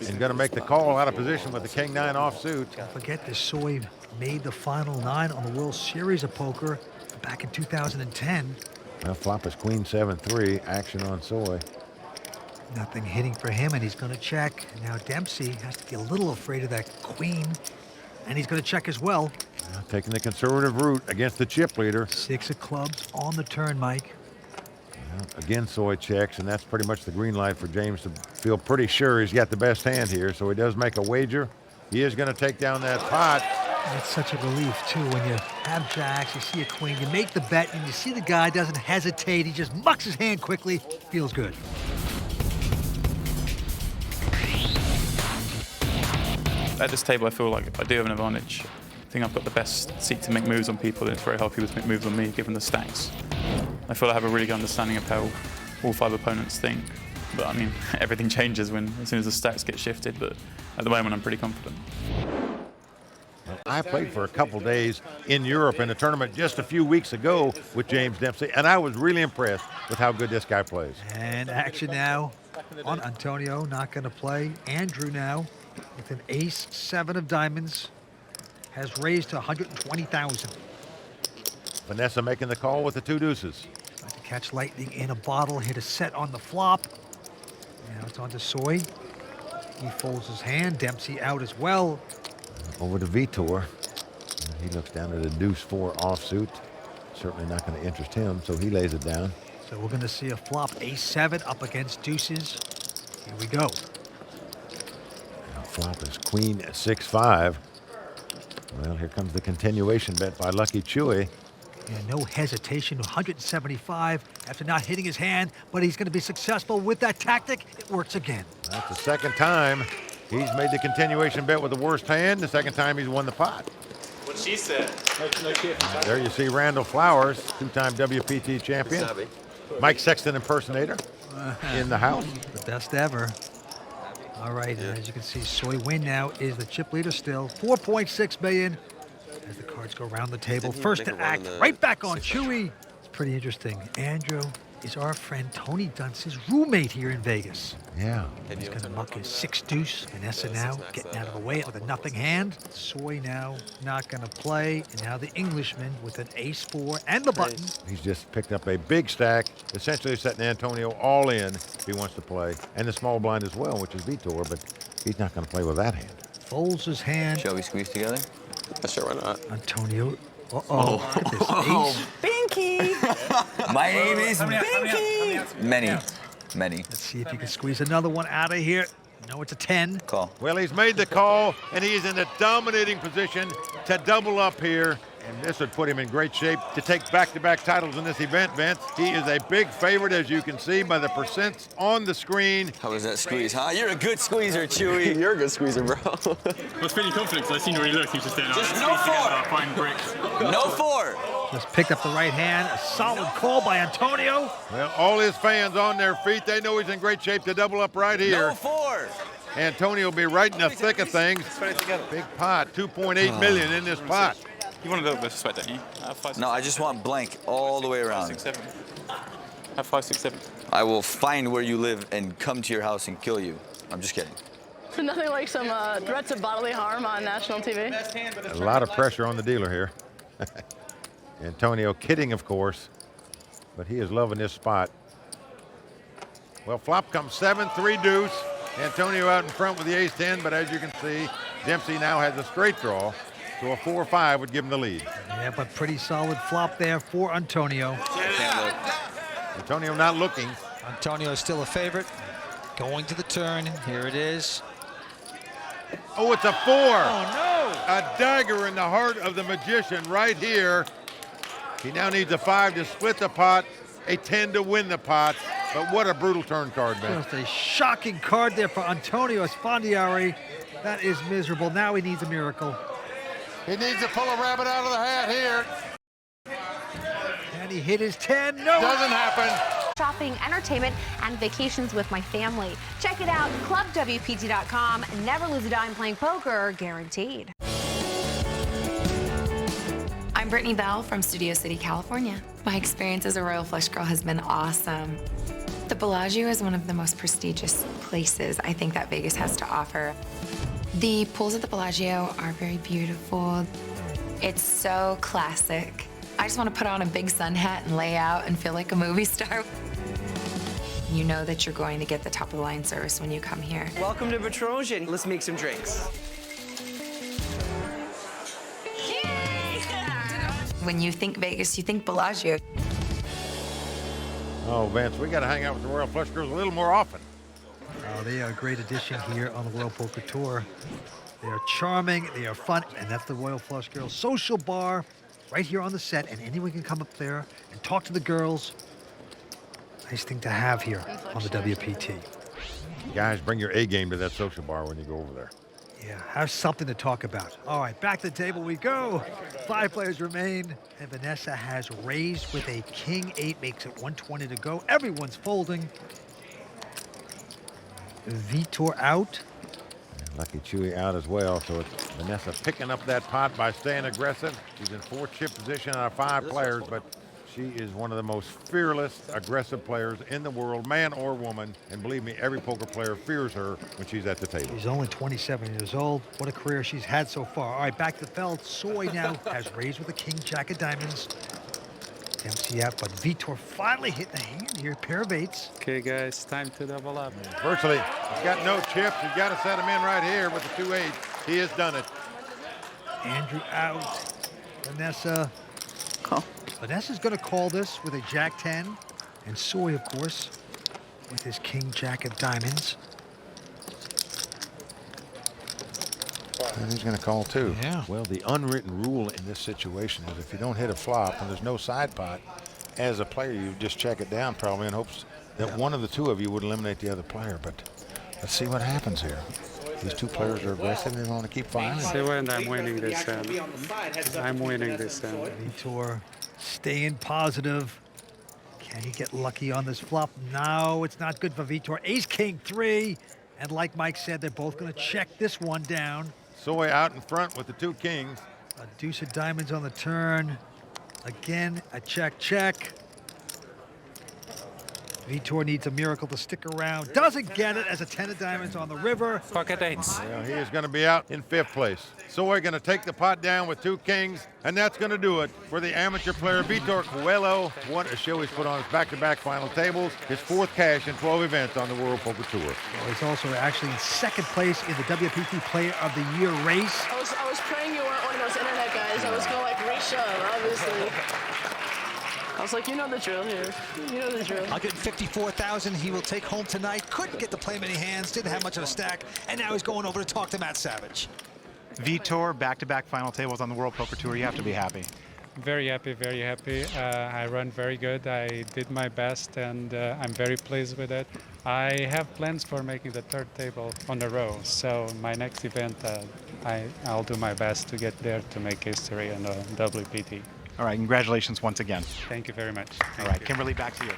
And going to make the call out of position with the King 9 offsuit. Don't forget this Soy made the final 9 on the World Series of Poker back in 2010. Well, flop is Queen 7-3, action on Soy. Nothing hitting for him, and he's going to check. Now Dempsey has to be a little afraid of that queen, and he's going to check as well. Taking the conservative route against the chip leader. 6 of clubs on the turn, Mike. Again, Soy checks, and that's pretty much the green light for James to feel pretty sure he's got the best hand here, so he does make a wager. He is going to take down that pot. It's such a relief, too, when you have jacks, you see a queen, you make the bet, and you see the guy doesn't hesitate. He just mucks his hand quickly. Feels good. At this table, I feel like I do have an advantage. I think I've got the best seat to make moves on people, and it's very hard for people to make moves on me, given the stacks. I feel I have a really good understanding of how all 5 opponents think. But I mean, everything changes as soon as the stacks get shifted, but at the moment I'm pretty confident. I played for a couple days in Europe in a tournament just a few weeks ago with James Dempsey, and I was really impressed with how good this guy plays. And action now on Antonio, not going to play. Andrew now with an ace-7 of diamonds has raised to 120,000. Vanessa making the call with the 2 deuces. Tried to catch lightning in a bottle, hit a set on the flop. Now it's on to Soy. He folds his hand. Dempsey out as well. Over to Vitor. He looks down at a deuce-4 offsuit. Certainly not going to interest him, so he lays it down. So we're going to see a flop ace-7 up against deuces. Here we go. Now flop is Queen 6-5. Well, here comes the continuation bet by Lucky Chewy. Yeah, no hesitation, 175 after not hitting his hand, but he's going to be successful with that tactic. It works again. That's the second time he's made the continuation bet with the worst hand. The second time he's won the pot. What she said. There you see Randall Flowers, 2-time WPT champion. Mike Sexton impersonator in the house. The best ever. All right, and as you can see, Soy Win now is the chip leader still. 4.6 million as the cards go around the table. First to act, right back on Chewy. It's pretty interesting. Andrew is our friend Tony Dunce's roommate here in Vegas. Yeah. He's going to muck his 6 deuce. Vanessa now getting out of the way with a nothing hand. Soy now not going to play. And now the Englishman with an ace-4 and the button. He's just picked up a big stack, essentially setting Antonio all in if he wants to play. And the small blind as well, which is Vitor, but he's not going to play with that hand. folds his hand. Shall we squeeze together? Sure, why not? Antonio. Uh-oh. Look at this ace. Binky! My name is Binky! Many. Let's see if you can squeeze another one out of here. No, it's a 10. Call. Well, he's made the call, and he is in a dominating position to double up here. And this would put him in great shape to take back-to-back titles in this event, Vince. He is a big favorite, as you can see by the percents on the screen. How was that squeeze, huh? You're a good squeezer, Chewy. You're a good squeezer, bro. I was feeling confident because I seen where he looked. He was just saying, Just no four. Fine bricks. No four. Just picked up the right hand. A solid call by Antonio. Well, all his fans on their feet. They know he's in great shape to double up right here. No four. Antonio will be right in the thick of things. Big pot, 2.8 million in this pot. You want a little bit of sweat, don't you? No, I just want blank all the way around. 5, 6, 7. Have 5, 6, 7. I will find where you live and come to your house and kill you. I'm just kidding. Nothing like some threats of bodily harm on national TV. A lot of pressure on the dealer here. Antonio kidding, of course, but he is loving this spot. Well, flop comes 7-3 deuce. Antonio out in front with the ace-10, but as you can see, Dempsey now has a straight draw, so a 4-5 would give him the lead. Yeah, but pretty solid flop there for Antonio. Antonio not looking. Antonio is still a favorite. Going to the turn. Here it is. Oh, it's a 4. Oh, no. A dagger in the heart of the magician right here. He now needs a 5 to split the pot, a 10 to win the pot. But what a brutal turn card, man. Just a shocking card there for Antonio Esfandiari. That is miserable. Now he needs a miracle. He needs to pull a rabbit out of the hat here. And he hit his 10. No. Doesn't happen. Shopping, entertainment, and vacations with my family. Check it out, clubwpt.com. Never lose a dime playing poker, guaranteed. I'm Brittany Bell from Studio City, California. My experience as a Royal Flush Girl has been awesome. The Bellagio is one of the most prestigious places I think that Vegas has to offer. The pools at the Bellagio are very beautiful. It's so classic. I just want to put on a big sun hat and lay out and feel like a movie star. You know that you're going to get the top-of-the-line service when you come here. Welcome to Petrosian. Let's make some drinks. When you think Vegas, you think Bellagio. Oh, Vince, we got to hang out with the Royal Flush Girls a little more often. Oh, they are a great addition here on the Royal Poker Tour. They are charming, they are fun, and that's the Royal Flush Girls social bar right here on the set, and anyone can come up there and talk to the girls. Nice thing to have here on the WPT. Guys, bring your A game to that social bar when you go over there. Yeah, have something to talk about. All right, back to the table we go. 5 players remain, and Vanessa has raised with a king-8, makes it 120 to go. Everyone's folding. Vitor out. And Lucky Chewy out as well, so it's Vanessa picking up that pot by staying aggressive. She's in 4-chip position out of 5 players, but she is one of the most fearless, aggressive players in the world, man or woman. And believe me, every poker player fears her when she's at the table. She's only 27 years old. What a career she's had so far. All right, back to the feld. Soy now has raised with a king jack of diamonds. Dempsey out, but Vitor finally hit the hand here. Pair of 8s. Okay, guys, time to double up. Virtually, he's got no chips. He's got to set him in right here with the 2 8s. He has done it. Andrew out. Vanessa. Call. Vanessa's going to call this with a jack 10. And Soy, of course, with his king jack of diamonds. And he's going to call too. Yeah. Well, the unwritten rule in this situation is if you don't hit a flop and there's no side pot, as a player, you just check it down probably in hopes that one of the 2 of you would eliminate the other player. But let's see what happens here. These 2 players are aggressive and they want to keep firing. See when I'm winning this hand. I'm winning this hand. Vitor staying positive. Can he get lucky on this flop? No, it's not good for Vitor. Ace, king, 3. And like Mike said, they're both going to check this one down. Soy out in front with the 2 kings. A deuce of diamonds on the turn. Again, a check, check. Vitor needs a miracle to stick around. Doesn't get it as a 10 of diamonds on the river. Pocket eights. Well, he is going to be out in 5th place. Soy going to take the pot down with 2 kings, and that's going to do it for the amateur player Vitor Coelho. What a show he's put on his back-to-back final tables. His 4th cash in 12 events on the World Poker Tour. Well, he's also actually in 2nd place in the WPT Player of the Year race. I was praying you weren't one of those internet guys. I was going to like reshove, obviously. I was like, you know the drill here. You know the drill. I'll get 54,000 he will take home tonight. Couldn't get to play many hands, didn't have much of a stack, and now he's going over to talk to Matt Savage. Vitor, back-to-back final tables on the World Poker Tour. You have to be happy. Very happy, very happy. I run very good. I did my best, and I'm very pleased with it. I have plans for making the 3rd table on the row, so my next event, I'll do my best to get there to make history on the WPT. All right, congratulations once again. Thank you very much. All right, Kimberly, back to you.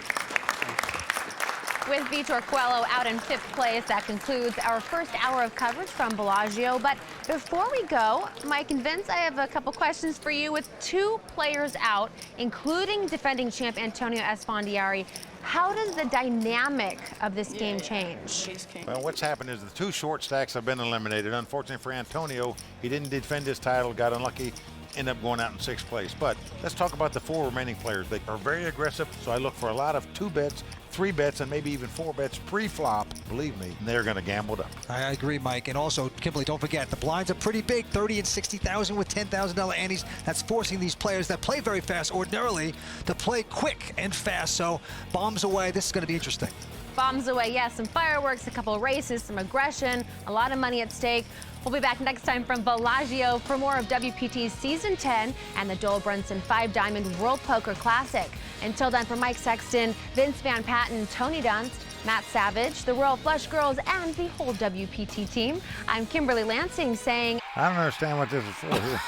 With Vitor Coelho out in 5th place, that concludes our first hour of coverage from Bellagio. But before we go, Mike and Vince, I have a couple questions for you. With 2 players out, including defending champ Antonio Esfandiari, how does the dynamic of this game change? Well, what's happened is the 2 short stacks have been eliminated. Unfortunately for Antonio, he didn't defend his title, got unlucky, ended up going out in 6th place. But let's talk about the 4 remaining players. They are very aggressive, so I look for a lot of 2 bets, 3 bets, and maybe even 4 bets pre-flop. Believe me, they're going to gamble it up. I agree, Mike. And also, Kimberly, don't forget, the blinds are pretty big, 30 and 60,000 with $10,000 antes. That's forcing these players that play very fast ordinarily to play quick and fast. So bombs away. This is going to be interesting. Bombs away, yes, some fireworks, a couple of races, some aggression, a lot of money at stake. We'll be back next time from Bellagio for more of WPT's Season 10 and the Joel Brunson 5-Diamond World Poker Classic. Until then, for Mike Sexton, Vince Van Patten, Tony Dunst, Matt Savage, the Royal Flush Girls, and the whole WPT team, I'm Kimberly Lansing saying, I don't understand what this is for here.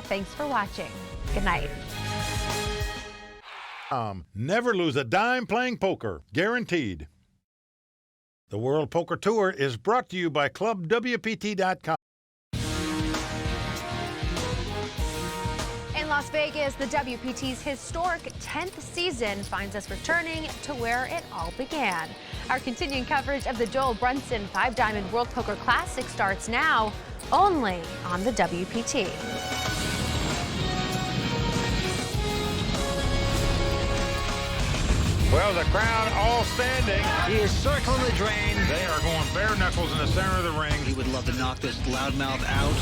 Thanks for watching. Good night. Never lose a dime playing poker, guaranteed. The World Poker Tour is brought to you by ClubWPT.com. In Las Vegas, the WPT's historic 10th season finds us returning to where it all began. Our continuing coverage of the Joel Brunson 5-Diamond World Poker Classic starts now, only on the WPT. Well, the crowd all standing. He is circling the drain. They are going bare knuckles in the center of the ring. He would love to knock this loudmouth out.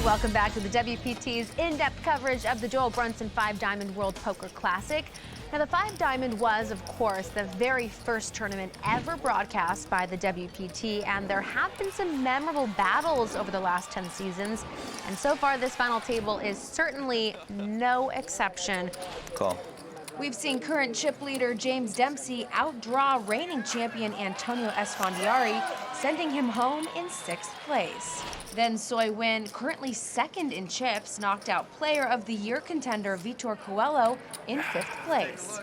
Welcome back to the WPT's in-depth coverage of the Joel Brunson 5-Diamond World Poker Classic. Now, the 5-Diamond was, of course, the very first tournament ever broadcast by the WPT, and there have been some memorable battles over the last 10 seasons, and so far this final table is certainly no exception. Cool. We've seen current chip leader James Dempsey outdraw reigning champion Antonio Esfandiari, sending him home in 6th place. Then Soy Win, currently 2nd in chips, knocked out Player of the Year contender Vitor Coelho in 5th place.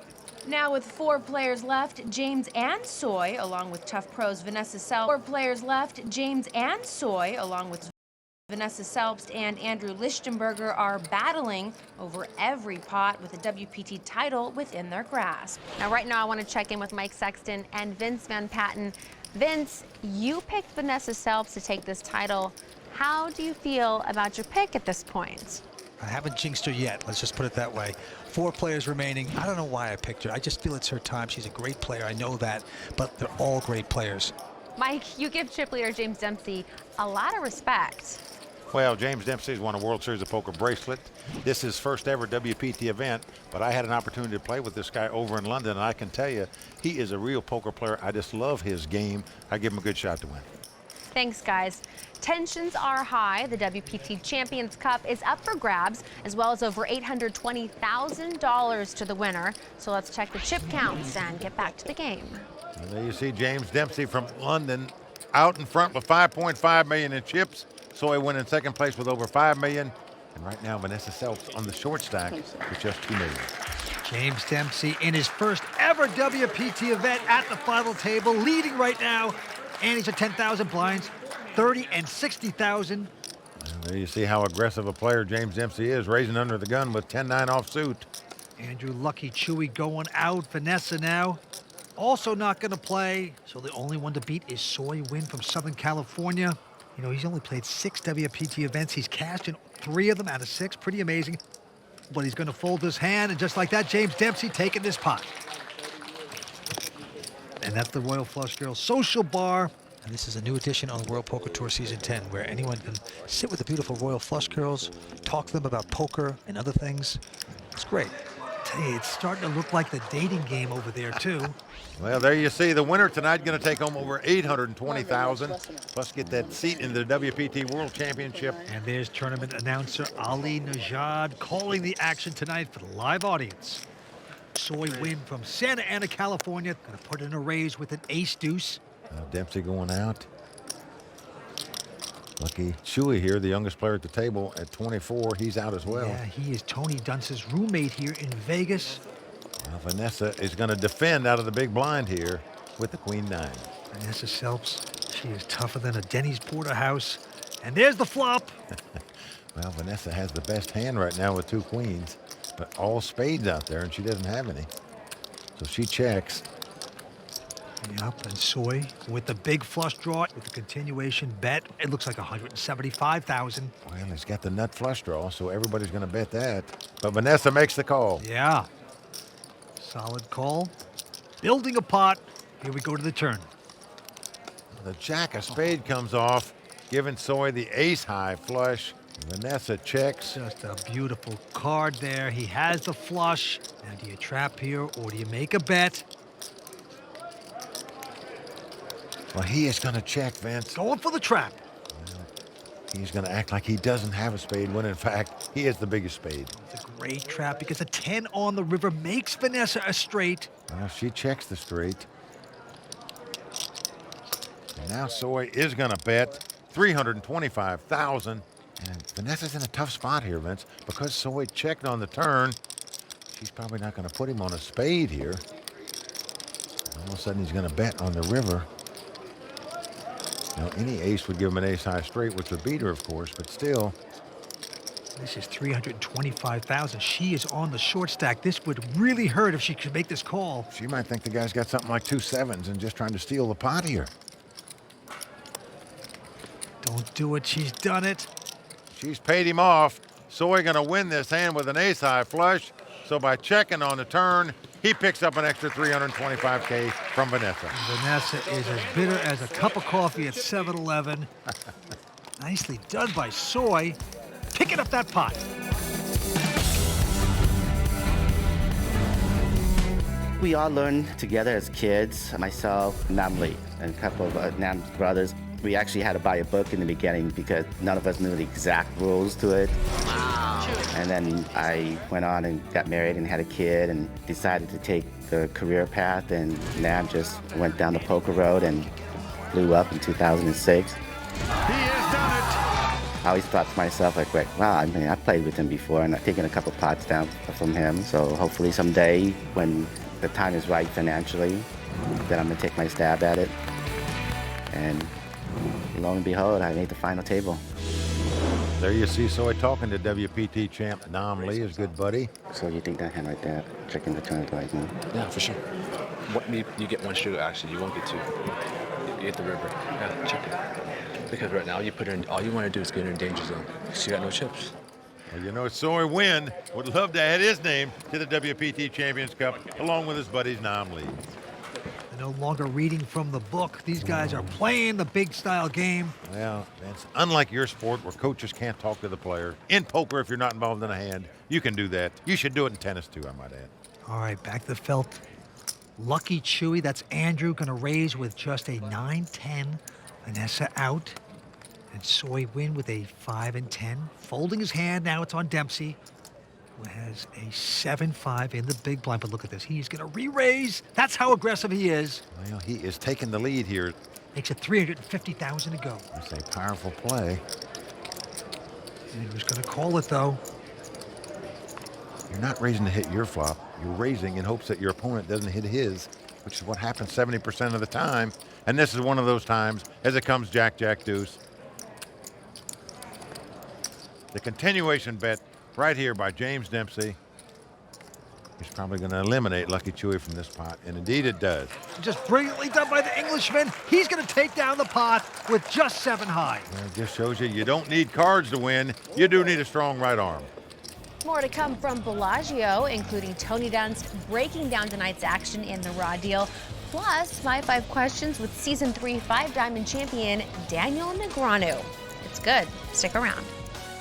Now with 4 players left, James and Soy, along with tough pros Vanessa Selbst. 4 players left, James and Soy, along with Vanessa Selbst and Andrew Lichtenberger, are battling over every pot with a WPT title within their grasp. Now, right now, I want to check in with Mike Sexton and Vince Van Patten. Vince, you picked Vanessa Selbst to take this title. How do you feel about your pick at this point? I haven't jinxed her yet. Let's just put it that way. 4 players remaining. I don't know why I picked her. I just feel it's her time. She's a great player. I know that, but they're all great players. Mike, you give chip leader James Dempsey a lot of respect. Well, James Dempsey's won a World Series of Poker bracelet. This is his first ever WPT event, but I had an opportunity to play with this guy over in London, and I can tell you, he is a real poker player. I just love his game. I give him a good shot to win. Thanks, guys. Tensions are high. The WPT Champions Cup is up for grabs, as well as over $820,000 to the winner. So let's check the chip counts and get back to the game. And there you see James Dempsey from London out in front with $5.5 million in chips. Soy went in 2nd place with over $5 million. And right now, Vanessa Selbst on the short stack with just $2 million. James Dempsey in his first ever WPT event at the final table, leading right now. And he's at 10,000 blinds. 30 and 60,000. There you see how aggressive a player James Dempsey is, raising under the gun with 10-9 off suit. Andrew Lucky Chewy going out. Vanessa now also not going to play. So the only one to beat is Soy Win from Southern California. You know, he's only played 6 WPT events. He's cashed in 3 of them out of 6. Pretty amazing. But he's going to fold his hand, and just like that, James Dempsey taking this pot. And that's the Royal Flush Girls Social Bar. And this is a new addition on the World Poker Tour Season 10, where anyone can sit with the beautiful Royal Flush Girls, talk to them about poker and other things. It's great. I tell you, it's starting to look like the dating game over there, too. Well, there you see the winner tonight going to take home over $820,000, plus get that seat in the WPT World Championship. And there's tournament announcer Ali Najad calling the action tonight for the live audience. Soy Win from Santa Ana, California. Going to put in a raise with an ace-deuce. Dempsey going out. Lucky Chewy here, the youngest player at the table at 24. He's out as well. Yeah, he is Tony Dunce's roommate here in Vegas. Now Vanessa is going to defend out of the big blind here with the Queen 9. Vanessa Selps, she is tougher than a Denny's porterhouse. And there's the flop. Well, Vanessa has the best hand right now with 2 queens, but all spades out there, and she doesn't have any. So she checks. Yep, and Soy with the big flush draw with the continuation bet. It looks like 175,000. Well, he's got the nut flush draw, so everybody's going to bet that. But Vanessa makes the call. Yeah. Solid call. Building a pot. Here we go to the turn. The jack of spade comes off, giving Soy the ace-high flush. Vanessa checks. Just a beautiful card there. He has the flush. Now, do you trap here or do you make a bet? Well, he is going to check, Vince. Going for the trap. Well, he's going to act like he doesn't have a spade when, in fact, he has the biggest spade. It's a great trap because a 10 on the river makes Vanessa a straight. Well, she checks the straight. And now Soy is going to bet $325,000. And Vanessa's in a tough spot here, Vince. Because Soy checked on the turn, she's probably not going to put him on a spade here. All of a sudden, he's going to bet on the river. Now, any ace would give him an ace-high straight, which would beat her, of course, but still. This is $325,000. She is on the short stack. This would really hurt if she could make this call. She might think the guy's got something like 2 7s and just trying to steal the pot here. Don't do it. She's done it. She's paid him off. Soy going to win this hand with an ace-high flush. So by checking on the turn, he picks up an extra $325K from Vanessa. And Vanessa is as bitter as a cup of coffee at 7-Eleven. Nicely done by Soy. Picking up that pot. We all learned together as kids, myself, Nam Lee, and a couple of Nam's brothers. We actually had to buy a book in the beginning because none of us knew the exact rules to it. Wow. And then I went on and got married and had a kid and decided to take the career path, and Nam just went down the poker road and blew up in 2006. He has done it. I always thought to myself, like, wow, I mean, I played with him before and I've taken a couple pots down from him. So hopefully someday when the time is right financially, then I'm gonna take my stab at it. And lo and behold, I made the final table. There you see Soy talking to WPT champ Nam Lee, his good buddy. So you think that hand right there, checking the turn right now? Yeah, for sure. You get 1 sugar, actually. You won't get 2. You get the river. Yeah, check it. Because right now, you put in, all you want to do is get in a danger zone. So you got no chips. Well, you know, Soy Win would love to add his name to the WPT Champions Cup, along with his buddies Nam Lee. No longer reading from the book. These guys are playing the big style game. Well, Vince, unlike your sport where coaches can't talk to the player, in poker, if you're not involved in a hand, you can do that. You should do it in tennis too, I might add. All right, back to the felt. Lucky Chewy, that's Andrew, going to raise with just a 9-10. Vanessa out. And Soy Win with a 5 and 10. Folding his hand, now it's on Dempsey, who has a 7-5 in the big blind. But look at this, he's going to re-raise. That's how aggressive he is. Well, he is taking the lead here. Makes it $350,000 to go. That's a powerful play. Andrew's going to call it, though. You're not raising to hit your flop. You're raising in hopes that your opponent doesn't hit his, which is what happens 70% of the time. And this is one of those times as it comes jack, jack, deuce. The continuation bet right here by James Dempsey. He's probably going to eliminate Lucky Chewy from this pot, and indeed it does. Just brilliantly done by the Englishman. He's going to take down the pot with just 7 high. Well, it just shows you don't need cards to win. You do need a strong right arm. More to come from Bellagio, including Tony Dunst breaking down tonight's action in the Raw Deal. Plus, my 5 questions with Season 3 5-diamond champion Daniel Negreanu. It's good. Stick around.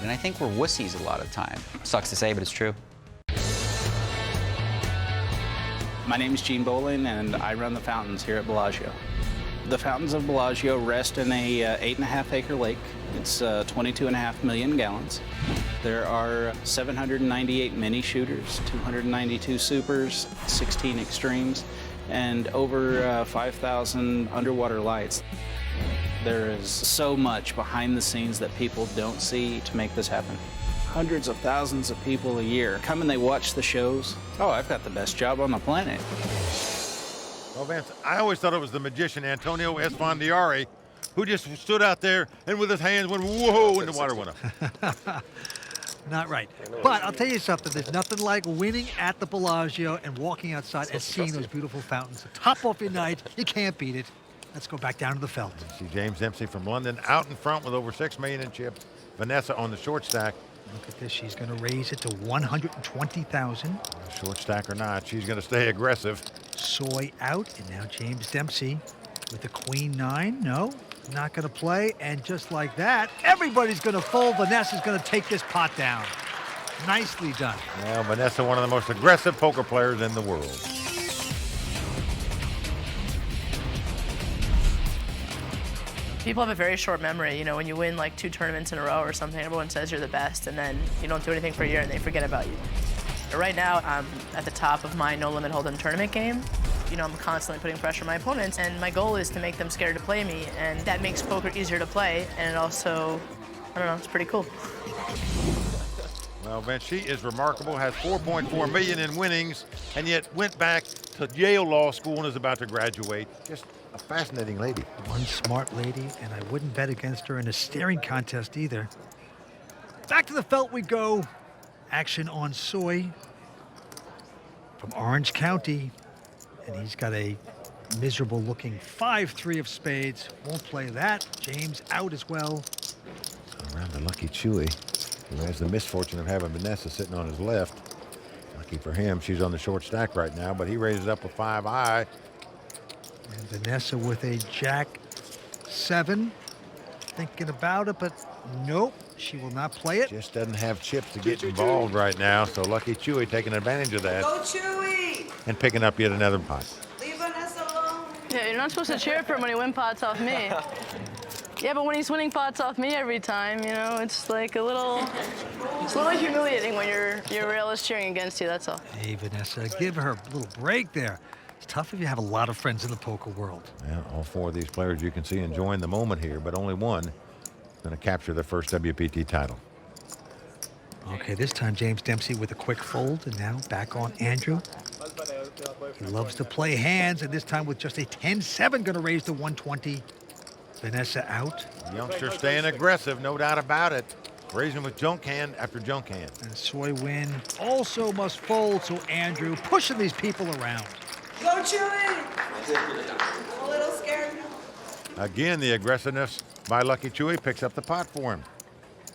And I think we're wussies a lot of time. Sucks to say, but it's true. My name is Gene Bolin, and I run the fountains here at Bellagio. The fountains of Bellagio rest in a 8.5-acre lake. It's 22.5 million gallons. There are 798 mini shooters, 292 supers, 16 extremes, and over 5,000 underwater lights. There is so much behind the scenes that people don't see to make this happen. Hundreds of thousands of people a year come and they watch the shows. Oh, I've got the best job on the planet. Well, Vance, I always thought it was the magician Antonio Esfandiari who just stood out there and with his hands went, whoa, and the water went up. Not right. But I'll tell you something. There's nothing like winning at the Bellagio and walking outside and seeing those beautiful fountains. Top off your night. You can't beat it. Let's go back down to the felt. See James Dempsey from London out in front with over $6 million in chips. Vanessa on the short stack. Look at this. She's going to raise it to 120,000. Short stack or not, she's going to stay aggressive. Soy out, and now James Dempsey with the queen 9. No, not going to play. And just like that, everybody's going to fold. Vanessa's going to take this pot down. Nicely done. Well, Vanessa, one of the most aggressive poker players in the world. People have a very short memory. You know, when you win like 2 tournaments in a row or something, everyone says you're the best, and then you don't do anything for a year and they forget about you. But right now, I'm at the top of my no limit hold'em tournament game. You know, I'm constantly putting pressure on my opponents, and my goal is to make them scared to play me, and that makes poker easier to play, and it also, I don't know, it's pretty cool. Well, Vince, she is remarkable, has 4.4 million in winnings, and yet went back to Yale Law School and is about to graduate. Just a fascinating lady. One smart lady, and I wouldn't bet against her in a staring contest either. Back to the felt we go. Action on Soy from Orange County, and he's got a miserable looking 5-3 of spades. Won't play that. James out as well. Around the Lucky Chewy, who has the misfortune of having Vanessa sitting on his left. Lucky for him, she's on the short stack right now, but he raises up with 5 high. And Vanessa with a Jack 7. Thinking about it, but nope, she will not play it. Just doesn't have chips to get involved right now, so Lucky Chewy taking advantage of that. Go Chewy! And picking up yet another pot. Leave Vanessa alone. Yeah, you're not supposed to cheer for him when he wins pots off me. Yeah, but when he's winning pots off me every time, you know, it's like it's a little humiliating when your rail is cheering against you, that's all. Hey, Vanessa, give her a little break there. It's tough if you have a lot of friends in the poker world. Yeah, all 4 of these players you can see enjoying the moment here, but only one going to capture their first WPT title. Okay, this time James Dempsey with a quick fold, and now back on Andrew. He loves to play hands, and this time with just a 10-7 going to raise to 120. Vanessa out. The youngster staying aggressive, no doubt about it. Raising with junk hand after junk hand. And Soy win also must fold, so Andrew pushing these people around. Go Chewy! A little scared. Again, the aggressiveness by Lucky Chewy picks up the pot for him.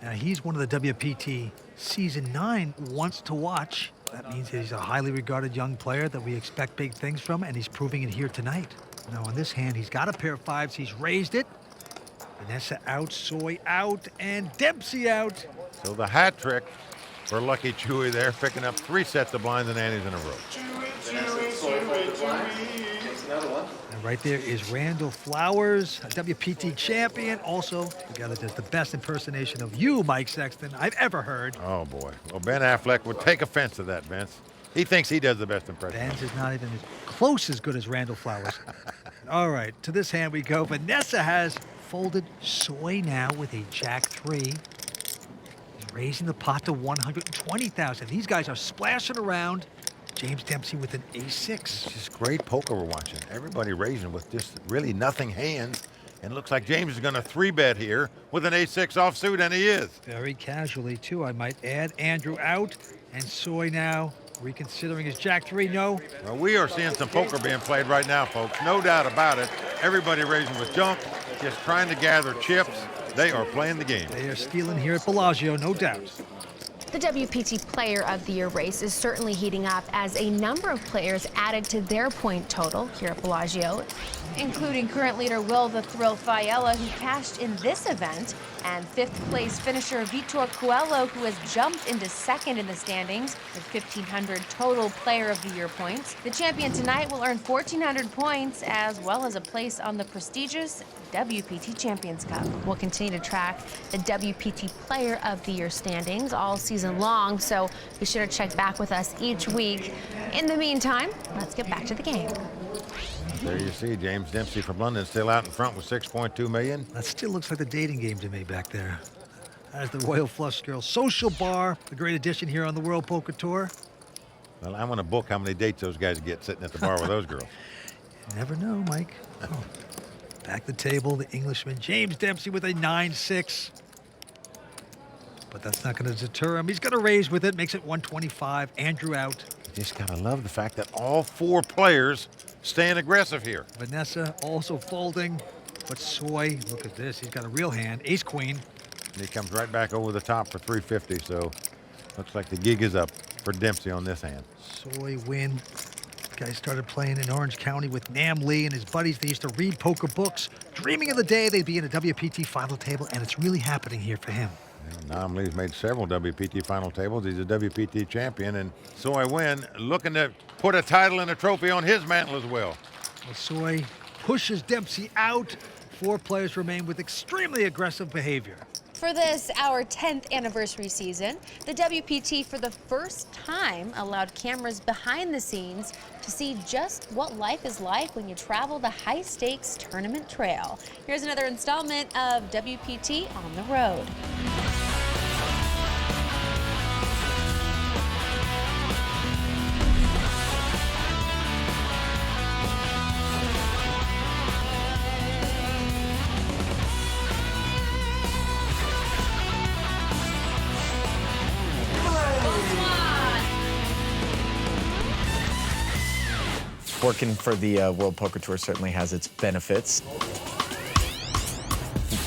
Now, he's one of the WPT Season 9 wants to watch. That means he's a highly regarded young player that we expect big things from, and he's proving it here tonight. Now, on this hand, he's got a pair of 5s. He's raised it. Vanessa out, Soy out, and Dempsey out. So the hat trick for Lucky Chewy there, picking up 3 sets of blinds and antes in a row. And right there is Randall Flowers, a WPT champion. Also, together does the best impersonation of you, Mike Sexton, I've ever heard. Oh, boy. Well, Ben Affleck would take offense to that, Vince. He thinks he does the best impression. Ben's is not even as close as good as Randall Flowers. All right, to this hand we go. Vanessa has folded Soy now with a Jack 3. He's raising the pot to 120,000. These guys are splashing around. James Dempsey with an A6. It's just great poker we're watching. Everybody raising with just really nothing hands. And looks like James is going to 3-bet here with an ace-6 offsuit, and he is. Very casually, too, I might add. Andrew out, and Soy now reconsidering his jack-3, no. Well, we are seeing some poker being played right now, folks. No doubt about it. Everybody raising with junk, just trying to gather chips. They are playing the game. They are stealing here at Bellagio, no doubt. The WPT Player of the Year race is certainly heating up as a number of players added to their point total here at Bellagio, including current leader Will the Thrill Fiella, who cashed in this event, and fifth-place finisher Vitor Coelho, who has jumped into second in the standings with 1,500 total Player of the Year points. The champion tonight will earn 1,400 points, as well as a place on the prestigious WPT Champions Cup. We'll continue to track the WPT Player of the Year standings all season long, so be sure to check back with us each week. In the meantime, let's get back to the game. There you see James Dempsey from London still out in front with 6.2 million. That still looks like the dating game to me back there. As the Royal Flush Girls Social Bar, a great addition here on the World Poker Tour. Well, I want to book how many dates those guys get sitting at the bar with those girls. You never know, Mike. Oh. Back the table, the Englishman, James Dempsey with a 9-6. But that's not going to deter him. He's going to raise with it, makes it 125. Andrew out. Just kind of love the fact that all 4 players staying aggressive here. Vanessa also folding, but Soy, look at this. He's got a real hand, ace-queen. And he comes right back over the top for 350, so looks like the gig is up for Dempsey on this hand. Soy win. Guy started playing in Orange County with Nam Lee and his buddies. They used to read poker books, dreaming of the day they'd be in a WPT final table, and it's really happening here for him. Nam Lee's made several WPT final tables. He's a WPT champion, and Soy Win looking to put a title and a trophy on his mantle as well. Well, Soy pushes Dempsey out. 4 players remain with extremely aggressive behavior. For this, our 10th anniversary season, the WPT for the first time allowed cameras behind the scenes to see just what life is like when you travel the high-stakes tournament trail. Here's another installment of WPT on the road. Working for the World Poker Tour certainly has its benefits.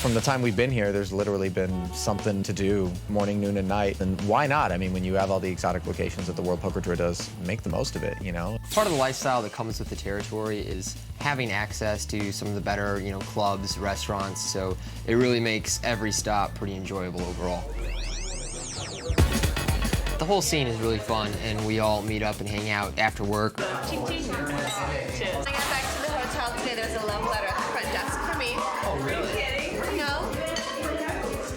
From the time we've been here, there's literally been something to do morning, noon, and night. And why not? I mean, when you have all the exotic locations that the World Poker Tour does, make the most of it, you know? Part of the lifestyle that comes with the territory is having access to some of the better, clubs, restaurants. So it really makes every stop pretty enjoyable overall. The whole scene is really fun, and we all meet up and hang out after work. Cheers. Cheers. I got back to the hotel today. There's a love letter at the front desk for me. Oh, really? Are you kidding? No.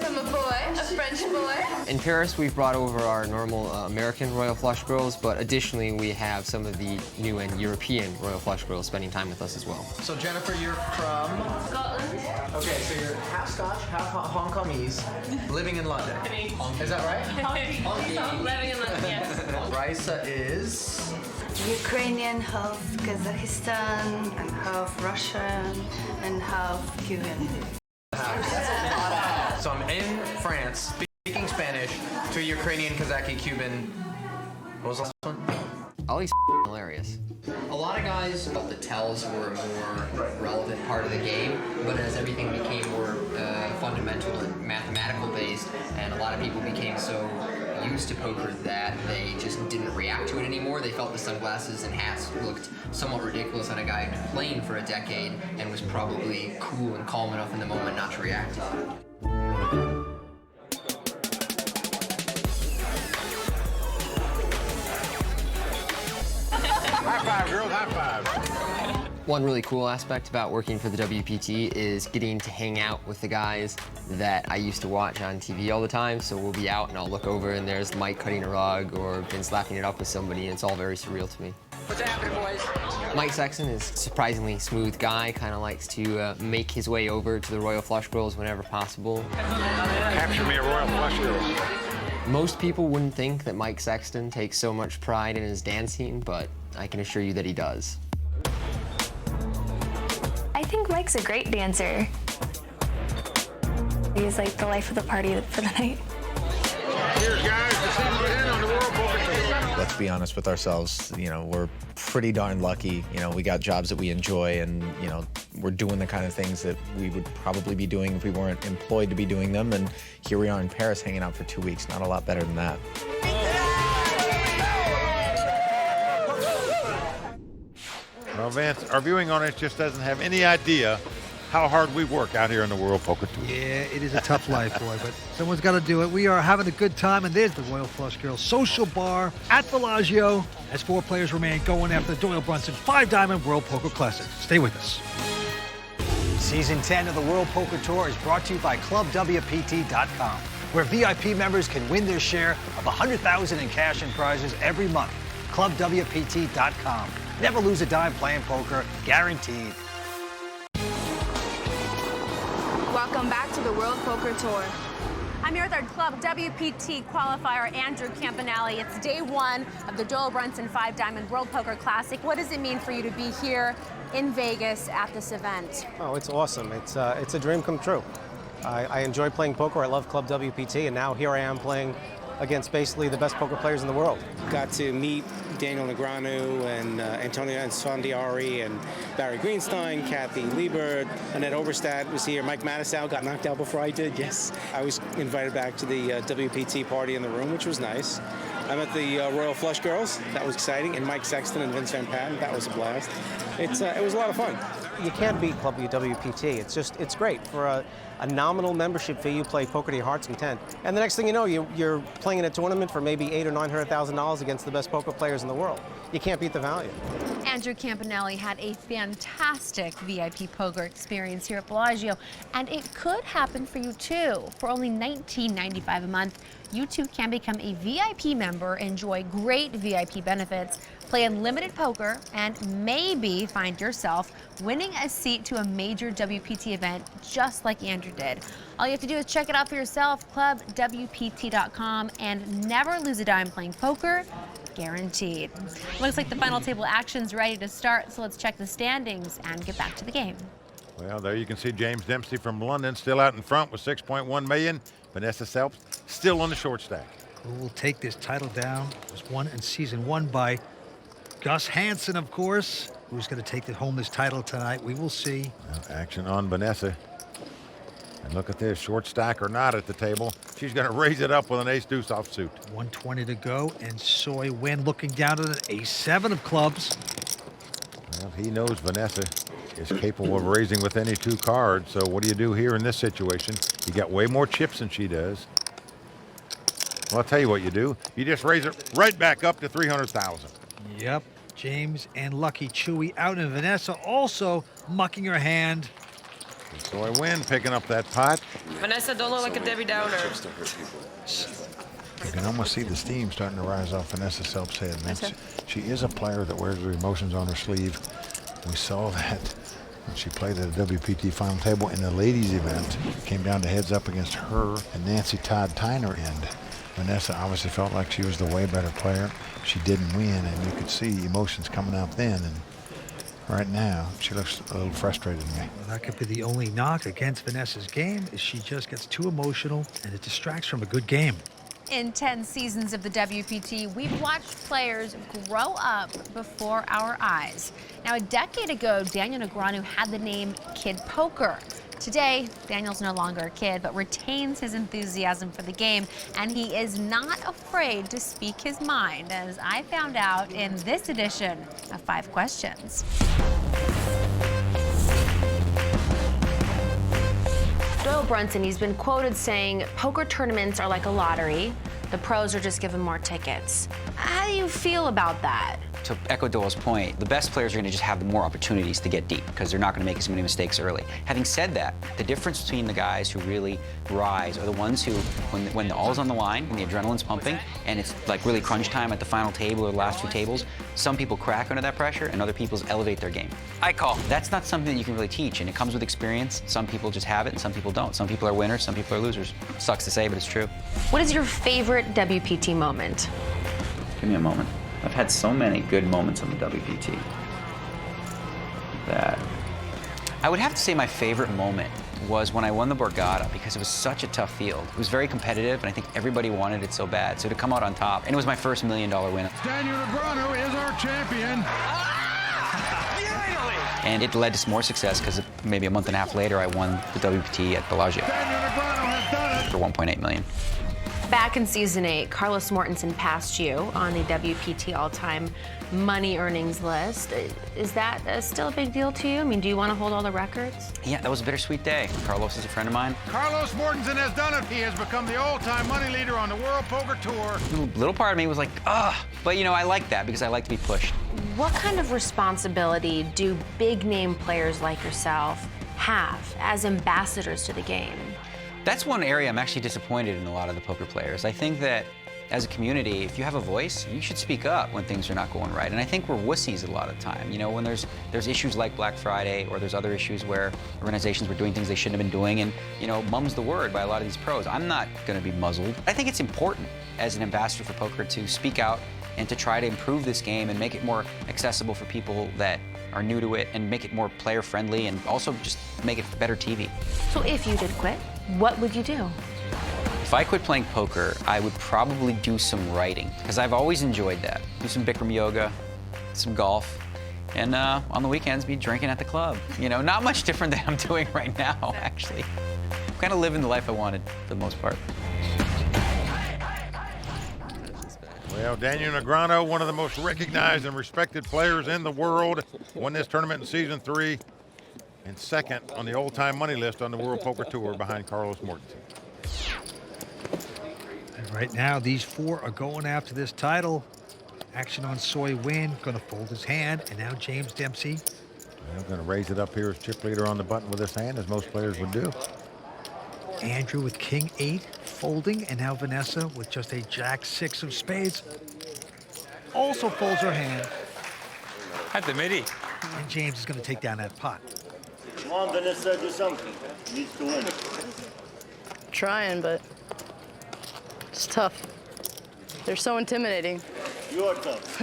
From a boy, a French boy. In Paris, we've brought over our normal American Royal Flush girls, but additionally, we have some of the new and European Royal Flush girls spending time with us as well. So Jennifer, you're from? Scotland. Okay, so you're half Scotch, half Hong Kongese, living in London. Is that right? Living in London, yes. Raisa is? Ukrainian, half Kazakhstan, and half Russian, and half Cuban. So I'm in France, speaking Spanish, to a Ukrainian, Kazakh, Cuban. What was the last one? Ollie's hilarious. A lot of guys felt the tells were a more relevant part of the game, but as everything became more fundamental and mathematical based, and a lot of people became so used to poker that they just didn't react to it anymore. They felt the sunglasses and hats looked somewhat ridiculous on a guy who'd been playing for a decade and was probably cool and calm enough in the moment not to react to it. High five, girls, high five. One really cool aspect about working for the WPT is getting to hang out with the guys that I used to watch on TV all the time. So we'll be out and I'll look over and there's Mike cutting a rug or Vince laughing it up with somebody, and it's all very surreal to me. What's happening, boys? Mike Sexton is a surprisingly smooth guy, kind of likes to make his way over to the Royal Flush Girls whenever possible. Capture me a Royal Flush Girl. Most people wouldn't think that Mike Sexton takes so much pride in his dancing, but I can assure you that he does. I think Mike's a great dancer. He's like the life of the party for the night. Cheers, guys. The season end on the World Poker Tour. Let's be honest with ourselves. You know, we're pretty darn lucky. You know, we got jobs that we enjoy, and you know, we're doing the kind of things that we would probably be doing if we weren't employed to be doing them. And here we are in Paris, hanging out for 2 weeks. Not a lot better than that. Well, Vance, our viewing audience just doesn't have any idea how hard we work out here in the World Poker Tour. Yeah, it is a tough life, boy, but someone's got to do it. We are having a good time, and there's the Royal Flush Girls Social Bar at Bellagio as 4 players remain going after the Doyle Brunson 5-Diamond World Poker Classic. Stay with us. Season 10 of the World Poker Tour is brought to you by ClubWPT.com, where VIP members can win their share of $100,000 in cash and prizes every month. ClubWPT.com. Never lose a dime playing poker, guaranteed. Welcome back to the World Poker Tour. I'm here with our Club WPT qualifier, Andrew Campanelli. It's day 1 of the Doyle Brunson 5-Diamond World Poker Classic. What does it mean for you to be here in Vegas at this event? Oh, it's awesome. It's a dream come true. I enjoy playing poker. I love Club WPT, and now here I am playing against basically the best poker players in the world. Got to meet Daniel Negreanu and Antonio Esfandiari and Barry Greenstein, Kathy Liebert, Annette Oberstadt was here. Mike Matisow got knocked out before I did, yes. I was invited back to the WPT party in the room, which was nice. I met the Royal Flush Girls. That was exciting. And Mike Sexton and Vince Van Patten. That was a blast. It was a lot of fun. You can't beat Club WPT. It's great. For a nominal membership fee, you play poker to your heart's content. And the next thing you know, you're playing in a tournament for maybe $800,000 or $900,000 against the best poker players in the world. You can't beat the value. Andrew Campanelli had a fantastic VIP poker experience here at Bellagio, and it could happen for you too. For only $19.95 a month, you too can become a VIP member, enjoy great VIP benefits, play unlimited poker, and maybe find yourself winning a seat to a major WPT event just like Andrew did. All you have to do is check it out for yourself, clubwpt.com, and never lose a dime playing poker, guaranteed. Looks like the final table action's ready to start, so let's check the standings and get back to the game. Well, there you can see James Dempsey from London still out in front with 6.1 million. Vanessa Selps still on the short stack. Who will take this title down? It was won in season 1 by Gus Hansen, of course. Who's going to take home this title tonight? We will see. Well, action on Vanessa. And look at this, short stack or not at the table. She's going to raise it up with an ace-deuce offsuit. 120 to go, and Soy Win looking down at an ace-7 of clubs. Well, he knows Vanessa is capable of raising with any 2 cards, so what do you do here in this situation? You got way more chips than she does. Well, I'll tell you what you do. You just raise it right back up to 300,000. Yep. James and Lucky Chewy out, and Vanessa also mucking her hand. So I win picking up that pot. Vanessa, don't look like a Debbie Downer. You can almost see the steam starting to rise off Vanessa Selp's head. She is a player that wears her emotions on her sleeve. We saw that when she played at a WPT final table in the ladies event. It came down to heads up against her and Nancy Todd Tyner, and Vanessa obviously felt like she was the way better player. She didn't win, and you could see emotions coming out then. And right now, she looks a little frustrated to me. Well, that could be the only knock against Vanessa's game, is she just gets too emotional, and it distracts from a good game. In 10 seasons of the WPT, we've watched players grow up before our eyes. Now, a decade ago, Daniel Negreanu had the name Kid Poker. Today, Daniel's no longer a kid, but retains his enthusiasm for the game, and he is not afraid to speak his mind, as I found out in this edition of 5 Questions. Doyle Brunson, he's been quoted saying, poker tournaments are like a lottery. The pros are just given more tickets. How do you feel about that? To echo Doyle's point, the best players are going to just have more opportunities to get deep because they're not going to make as many mistakes early. Having said that, the difference between the guys who really rise are the ones who, when the all's on the line and the adrenaline's pumping and it's like really crunch time at the final table or the last 2 tables, some people crack under that pressure and other people elevate their game. I call. That's not something that you can really teach, and it comes with experience. Some people just have it and some people don't. Some people are winners, some people are losers. Sucks to say, but it's true. What is your favorite WPT moment? Give me a moment. I've had so many good moments on the WPT that I would have to say my favorite moment was when I won the Borgata, because it was such a tough field. It was very competitive, and I think everybody wanted it so bad. So to come out on top, and it was my first $1 million win. Daniel Negreanu is our champion. And it led to some more success, because maybe a month and a half later, I won the WPT at Bellagio Daniel Negreanu has done it. for $1.8 million. Back in season 8, Carlos Mortensen passed you on the WPT all-time money earnings list. Is that still a big deal to you? I mean, do you want to hold all the records? Yeah, that was a bittersweet day. Carlos is a friend of mine. Carlos Mortensen has done it. He has become the all-time money leader on the World Poker Tour. Little part of me was like, ugh. But, you know, I like that because I like to be pushed. What kind of responsibility do big-name players like yourself have as ambassadors to the game? That's one area I'm actually disappointed in a lot of the poker players. I think that as a community, if you have a voice, you should speak up when things are not going right. And I think we're wussies a lot of the time. You know, when there's issues like Black Friday, or there's other issues where organizations were doing things they shouldn't have been doing, and, you know, mum's the word by a lot of these pros. I'm not going to be muzzled. I think it's important as an ambassador for poker to speak out and to try to improve this game and make it more accessible for people that are new to it, and make it more player friendly, and also just make it better TV. So if you did quit, what would you do? If I quit playing poker, I would probably do some writing, because I've always enjoyed that. Do some Bikram yoga, some golf, and on the weekends be drinking at the club. You know, not much different than I'm doing right now, actually. I'm kind of living the life I wanted for the most part. Well, Daniel Negreanu, one of the most recognized and respected players in the world, won this tournament in season 3, and second on the all-time money list on the World Poker Tour behind Carlos Mortensen. And right now, these 4 are going after this title. Action on Soy Win, going to fold his hand, and now James Dempsey. Well, going to raise it up here as chip leader on the button with his hand, as most players would do. Andrew with King 8 folding, and now Vanessa with just a Jack 6 of spades also folds her hand. At the midi. And James is going to take down that pot. Come on, Vanessa, do something. Needs to win. Trying, but it's tough. They're so intimidating. You're tough.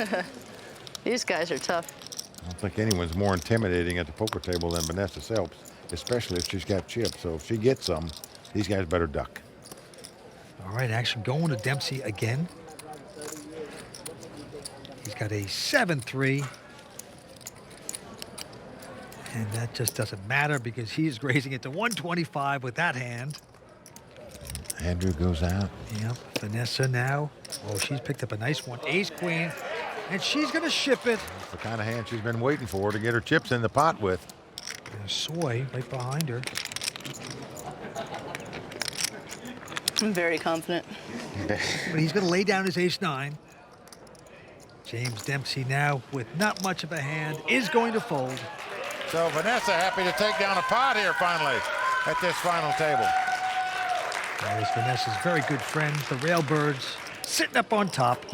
These guys are tough. I don't think anyone's more intimidating at the poker table than Vanessa Selps, especially if she's got chips. So if she gets some, these guys better duck. All right, Action going to Dempsey again. He's got a 7-3. And that just doesn't matter because he's raising it to 125 with that hand. Andrew goes out. Yep, Vanessa now. Oh, she's picked up a nice one. Ace-queen, and she's going to ship it. That's the kind of hand she's been waiting for to get her chips in the pot with. There's Soy right behind her. I'm very confident. But he's going to lay down his ace-9. James Dempsey now, with not much of a hand, is going to fold. So Vanessa happy to take down a pot here finally at this final table. There's Vanessa's very good friend, the Railbirds, sitting up on top.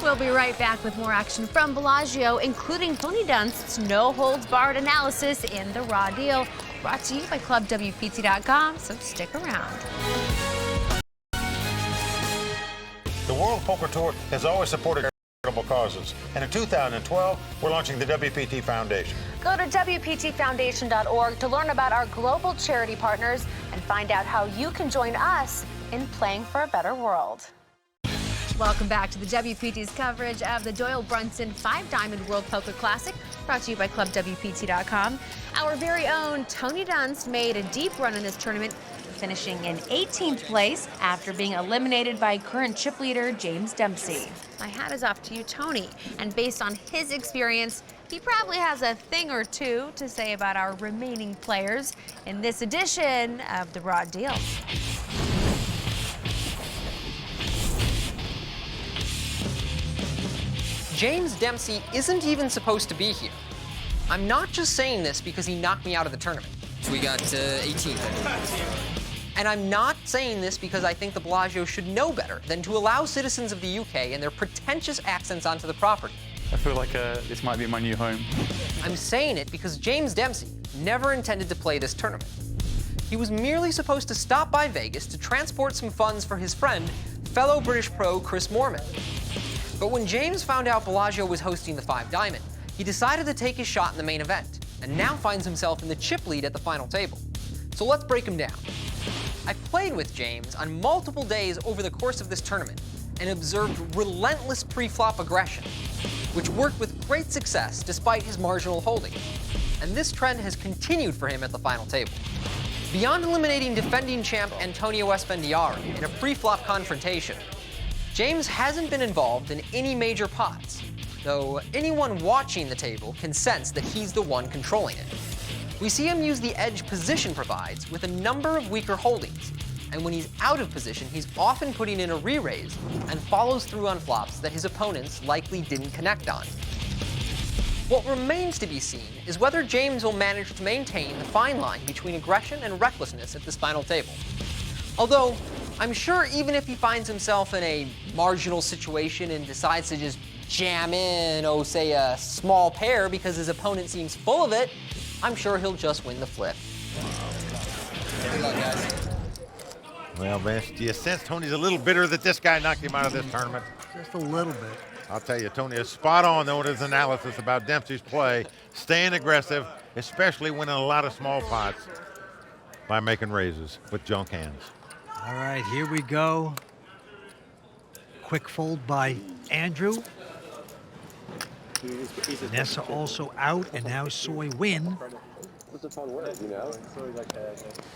We'll be right back with more action from Bellagio, including Tony Dunst's no-holds-barred analysis in The Raw Deal, brought to you by ClubWPT.com, so stick around. The World Poker Tour has always supported charitable causes, and in 2012, we're launching the WPT Foundation. Go to WPTFoundation.org to learn about our global charity partners and find out how you can join us in playing for a better world. Welcome back to the WPT's coverage of the Doyle Brunson 5-Diamond World Poker Classic, brought to you by ClubWPT.com. Our very own Tony Dunst made a deep run in this tournament, finishing in 18th place after being eliminated by current chip leader James Dempsey. My hat is off to you, Tony, and based on his experience, he probably has a thing or two to say about our remaining players in this edition of The Raw Deal. James Dempsey isn't even supposed to be here. I'm not just saying this because he knocked me out of the tournament. We got 18. And I'm not saying this because I think the Bellagio should know better than to allow citizens of the UK and their pretentious accents onto the property. I feel like this might be my new home. I'm saying it because James Dempsey never intended to play this tournament. He was merely supposed to stop by Vegas to transport some funds for his friend, fellow British pro Chris Moorman. But when James found out Bellagio was hosting the 5-Diamond, he decided to take his shot in the main event and now finds himself in the chip lead at the final table. So let's break him down. I've played with James on multiple days over the course of this tournament and observed relentless pre-flop aggression, which worked with great success despite his marginal holdings. And this trend has continued for him at the final table. Beyond eliminating defending champ Antonio Esfandiari in a pre-flop confrontation, James hasn't been involved in any major pots, though anyone watching the table can sense that he's the one controlling it. We see him use the edge position provides with a number of weaker holdings, and when he's out of position, he's often putting in a re-raise and follows through on flops that his opponents likely didn't connect on. What remains to be seen is whether James will manage to maintain the fine line between aggression and recklessness at this final table. Although, I'm sure even if he finds himself in a marginal situation and decides to just jam in, oh, say a small pair because his opponent seems full of it, I'm sure he'll just win the flip. Good luck, guys. Well, Vince, do you sense Tony's a little bitter that this guy knocked him out of this tournament? Just a little bit. I'll tell you, Tony is spot on, though, in his analysis about Dempsey's play, staying aggressive, especially winning a lot of small pots by making raises with junk hands. All right, here we go. Quick fold by Andrew. Vanessa also out, and now Soy win.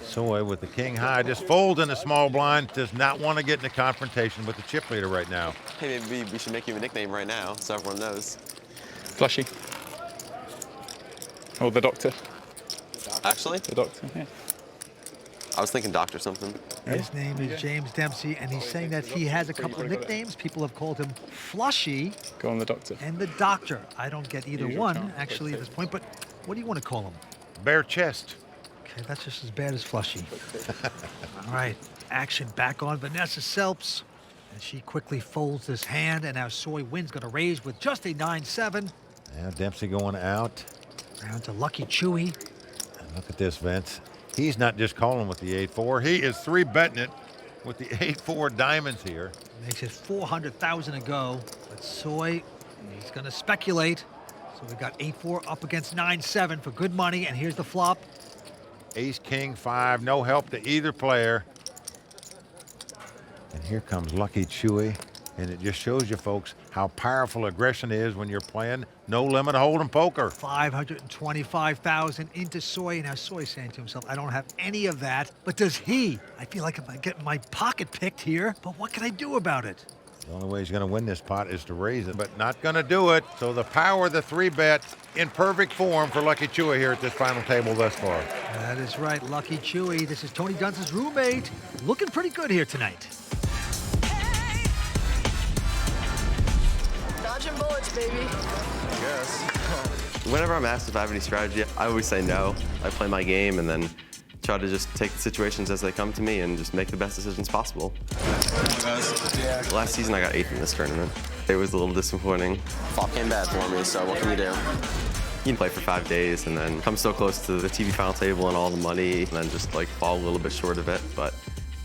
Soy with the king high, just folds in a small blind, does not want to get in a confrontation with the chip leader right now. Hey, maybe we should make you a nickname right now so everyone knows. Flushy. Or the doctor. Actually? The doctor, yeah. I was thinking doctor something. His name is James Dempsey, and he's saying that he has a couple of nicknames. People have called him Flushy. Go on the doctor. And the doctor. I don't get either one, actually, at this point, but what do you want to call him? Bare chest. Okay, that's just as bad as Flushy. All right, action back on Vanessa Selps. And she quickly folds this hand, and now Soy wins, going to raise with just a 9-7. Now Dempsey going out. Down to Lucky Chewy. And look at this, Vince. He's not just calling with the 8-4. He is 3-betting it with the 8-4 diamonds here. Makes it 400,000 to go. But Soy, he's going to speculate. So we got 8-4 up against 9-7 for good money. And here's the flop. Ace, king, 5. No help to either player. And here comes Lucky Chewy. And it just shows you, folks, how powerful aggression is when you're playing no limit hold'em poker. 525,000 into Soy. Now Soy's saying to himself, I don't have any of that. But does he? I feel like I'm getting my pocket picked here, but what can I do about it? The only way he's going to win this pot is to raise it, but not going to do it. So the power of the 3-bet in perfect form for Lucky Chewy here at this final table thus far. That is right, Lucky Chewy. This is Tony Dunst's roommate. Looking pretty good here tonight. Dodging bullets, baby. Yes. Whenever I'm asked if I have any strategy, I always say no. I play my game and then try to just take the situations as they come to me and just make the best decisions possible. Last season I got 8th in this tournament. It was a little disappointing. Flop came bad for me, so what can you do? You can play for 5 days and then come so close to the TV final table and all the money and then just like fall a little bit short of it. But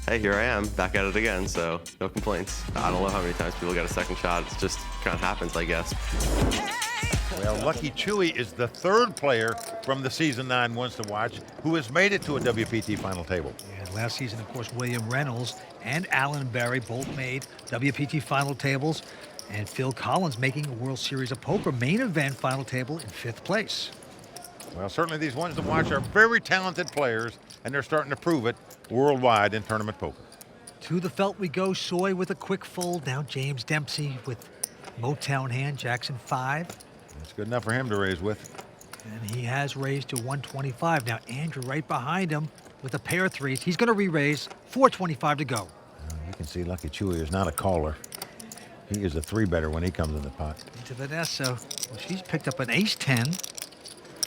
hey, here I am, back at it again, so no complaints. I don't know how many times people get a second shot. It just kind of happens, I guess. Well, Lucky Chewy is the 3rd player from the Season 9 Ones to Watch who has made it to a WPT final table. And last season, of course, William Reynolds and Alan Berry both made WPT final tables. And Phil Collins making a World Series of Poker main event final table in 5th place. Well, certainly these Ones to Watch are very talented players, and they're starting to prove it worldwide in tournament poker. To the felt we go. Soy with a quick fold. Now James Dempsey with Motown hand, Jackson 5. That's good enough for him to raise with. And he has raised to 125. Now Andrew right behind him with a pair of 3s. He's going to re-raise, 425 to go. You can see Lucky Chewy is not a caller. He is a 3-better when he comes in the pot. Into Vanessa. Well, she's picked up an ace-10.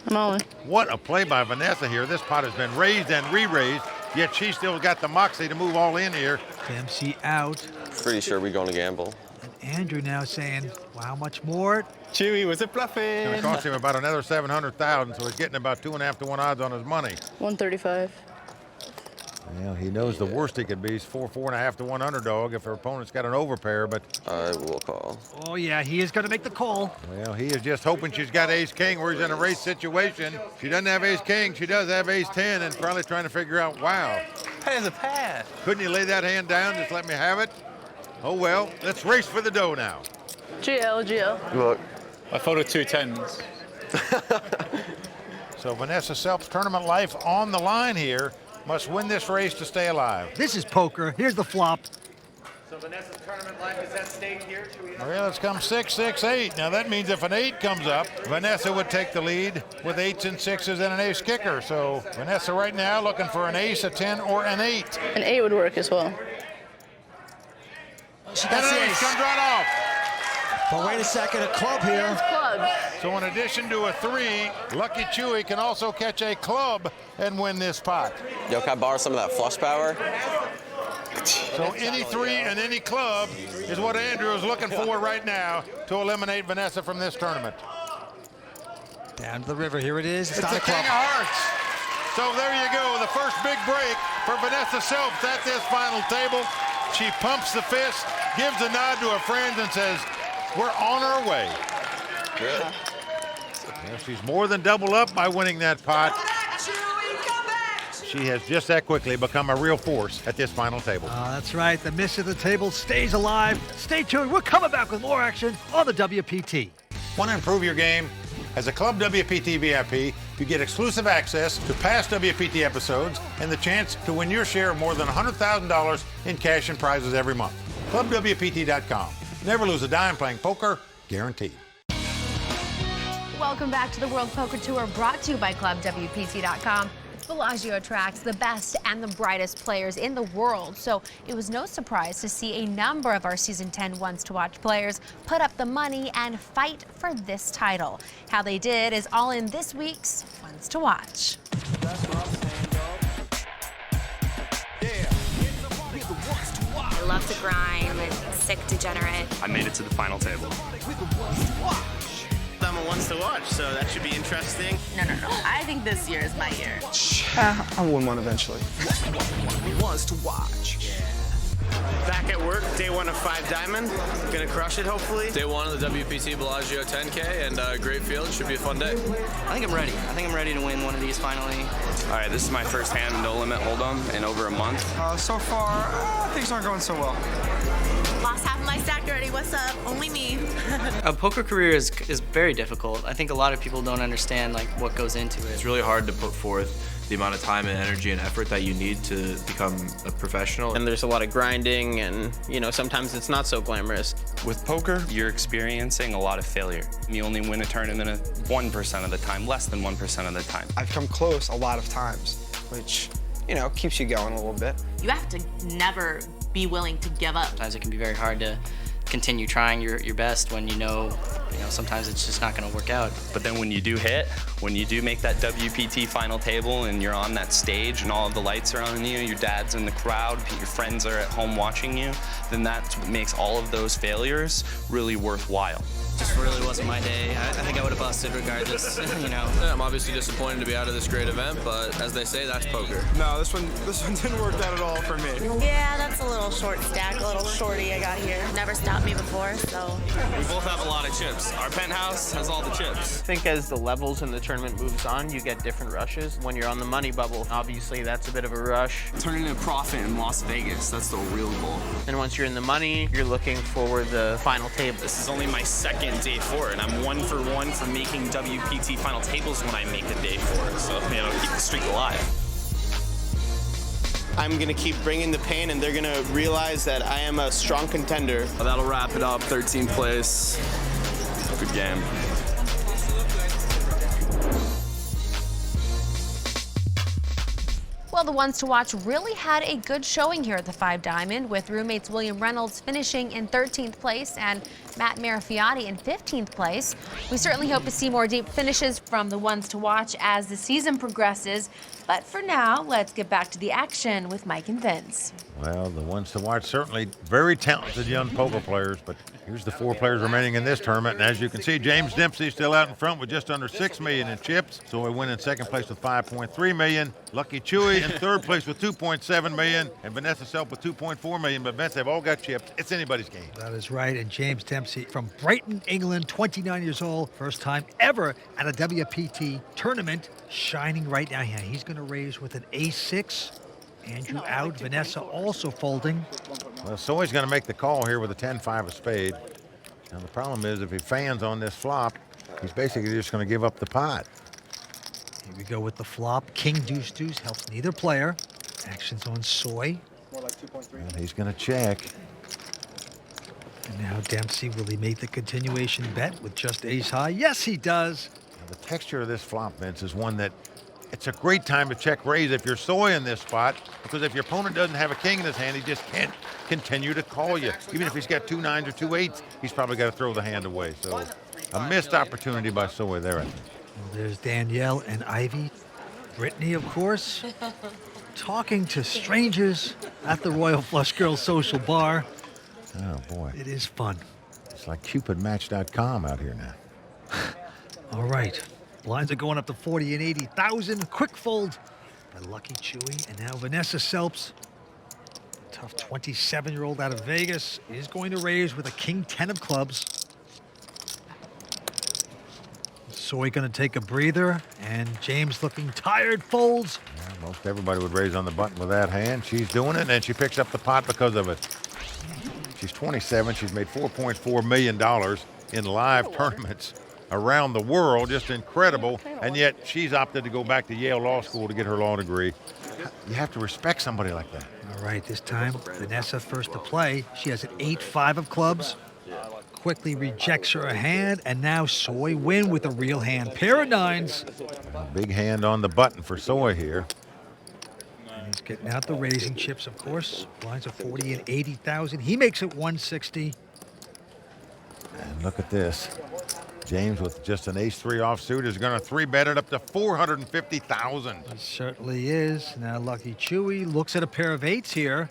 I'm all in. What a play by Vanessa here. This pot has been raised and re-raised, yet she's still got the moxie to move all in here. Dempsey out. Pretty sure we're going to gamble. And Andrew now saying, well, how much more? Chewy was a bluffing. It's going to cost him about another 700,000, so he's getting about 2.5 to 1 odds on his money. 135. Well, he knows the worst he could be is 4.5 to 1 underdog if her opponent's got an overpair, but I will call. Oh, yeah, he is going to make the call. well, he is just hoping she's got ace-king where he's in a race situation. She doesn't have ace-king, she does have ace-10, and probably trying to figure out, wow. There's a pad. Couldn't you lay that hand down, just let me have it? Oh, well, let's race for the dough now. Jill. Look. I folded 2 10s. So Vanessa Self's tournament life on the line here. Must win this race to stay alive. This is poker. Here's the flop. So Vanessa's tournament life is at stake here. Well, it's come 6, 6, 8. Now that means if an 8 comes up, Vanessa would take the lead with 8s and 6s and an ace kicker. So Vanessa right now looking for an ace, a 10, or an 8. An 8 would work as well. She And got an the ace ace. comes right off. But wait a second, a club here. Club. So in addition to a 3, Lucky Chewy can also catch a club and win this pot. Yo, can I borrow some of that flush power? So any 3 and any club is what Andrew is looking for right now to eliminate Vanessa from this tournament. Down to the river. Here it is. It's not the a club. king of hearts. So there you go, the first big break for Vanessa Selfs at this final table. She pumps the fist, gives a nod to her friends, and says, we're on our way. Good. Well, she's more than doubled up by winning that pot. She has just that quickly become a real force at this final table. That's right. The miss of the table stays alive. Stay tuned. We're coming back with more action on the WPT. Want to improve your game? As a Club WPT VIP, you get exclusive access to past WPT episodes and the chance to win your share of more than $100,000 in cash and prizes every month. ClubWPT.com. Never lose a dime playing poker, guaranteed. Welcome back to the World Poker Tour, brought to you by ClubWPT.com. Bellagio attracts the best and the brightest players in the world, so it was no surprise to see a number of our Season 10 Ones to Watch players put up the money and fight for this title. How they did is all in this week's Ones to Watch. I love to grind, sick degenerate. I made it to the final table. I'm a ones to watch, so that should be interesting. No. I think this year is my year. I'll win one eventually. Ones to watch. Back at work, day 1 of 5 Diamond. Gonna crush it, hopefully. Day 1 of the WPT Bellagio 10K, and great field. Should be a fun day. I think I'm ready. I think I'm ready to win one of these finally. All right, this is my first hand no limit hold'em in over a month. So far, things aren't going so well. Lost half of my stack already. What's up? Only me. A poker career is very difficult. I think a lot of people don't understand like what goes into it. It's really hard to put forth the amount of time and energy and effort that you need to become a professional. And there's a lot of grinding, and sometimes it's not so glamorous. With poker, you're experiencing a lot of failure. You only win a tournament 1% of the time, less than 1% of the time. I've come close a lot of times, which, keeps you going a little bit. You have to never be willing to give up. Sometimes it can be very hard to continue trying your best when you know sometimes it's just not going to work out. But then when you do hit, when you do make that WPT final table and you're on that stage and all of the lights are on you, your dad's in the crowd, your friends are at home watching you, then that's what makes all of those failures really worthwhile. Just really wasn't my day. I think I would have busted regardless, Yeah, I'm obviously disappointed to be out of this great event, but as they say, that's poker. No, this one didn't work out at all for me. Yeah, that's a little short stack, a little shorty I got here. Never stopped me before, so. We both have a lot of chips. Our penthouse has all the chips. I think as the levels in the tournament moves on, you get different rushes. When you're on the money bubble, obviously that's a bit of a rush. Turning a profit in Las Vegas, that's the real goal. And once you're in the money, you're looking for the final table. This is only my second day 4, and I'm 1 for 1 for making WPT final tables when I make a day 4. So, keep the streak alive. I'm gonna keep bringing the pain, and they're gonna realize that I am a strong contender. That'll wrap it up, 13th place. Good game. Well, the Ones to Watch really had a good showing here at the 5 Diamond, with roommates William Reynolds finishing in 13th place and Matt Marifiati in 15th place. We certainly hope to see more deep finishes from the Ones to Watch as the season progresses. But for now, let's get back to the action with Mike and Vince. Well, the Ones to Watch, certainly very talented young poker players, but here's the 4 players remaining in this tournament. And as you can see, James Dempsey still out in front with just under $6 million in chips. So we win in second place with $5.3 million. Lucky Chewy in third place with $2.7 million, and Vanessa Self with $2.4 million. But Vince, they've all got chips. It's anybody's game. That is right. And James Dempsey from Brighton, England, 29 years old, first time ever at a WPT tournament, shining right now. Yeah, he's going to raise with an ace-6. Andrew out. Vanessa also folding. Well, Soy's going to make the call here with a 10-5 of spade. Now the problem is if he fans on this flop, he's basically just going to give up the pot. Here we go with the flop. King deuce deuce helps neither player. Action's on Soy. And he's going to check. And now Dempsey, will he make the continuation bet with just ace high? Yes, he does. Now the texture of this flop, Vince, is one that it's a great time to check raise if you're Soy in this spot, because if your opponent doesn't have a king in his hand, he just can't continue to call you. Even if he's got 2 9s or 2 8s, he's probably got to throw the hand away. So a missed opportunity by Soy there, I think. Well, there's Danielle and Ivy. Brittany, of course, talking to strangers at the Royal Flush Girls social bar. Oh, boy. It is fun. It's like CupidMatch.com out here now. All right. Blinds are going up to 40 and 80,000. Quick fold by Lucky Chewy. And now Vanessa Selps, tough 27-year-old out of Vegas, is going to raise with a king 10 of clubs. Soy going to take a breather, and James looking tired, folds. Yeah, most everybody would raise on the button with that hand. She's doing it, and she picks up the pot because of it. She's 27. She's made $4.4 million in live tournaments around the world. Just incredible. And yet she's opted to go back to Yale Law School to get her law degree. You have to respect somebody like that. All right, this time Vanessa first to play. She has an 8-5 of clubs. Quickly rejects her hand, and now Soy win with a real hand. Pair of 9s. Big hand on the button for Soy here. And he's getting out the raising chips, of course. Blinds are 40 and 80,000. He makes it 160. And look at this. James with just an ace-3 offsuit is going to 3-bet it up to 450,000. He certainly is. Now Lucky Chewy looks at a pair of 8s here.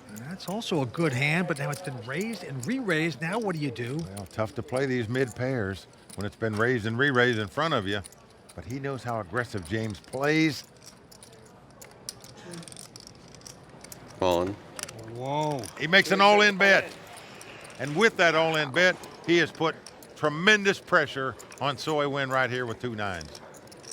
And that's also a good hand, but now it's been raised and re-raised. Now what do you do? Well, tough to play these mid pairs when it's been raised and re-raised in front of you. But he knows how aggressive James plays. Falling. Whoa. He makes an all-in bet. And with that all-in bet, he has put tremendous pressure on Soy Win right here with 2 9s.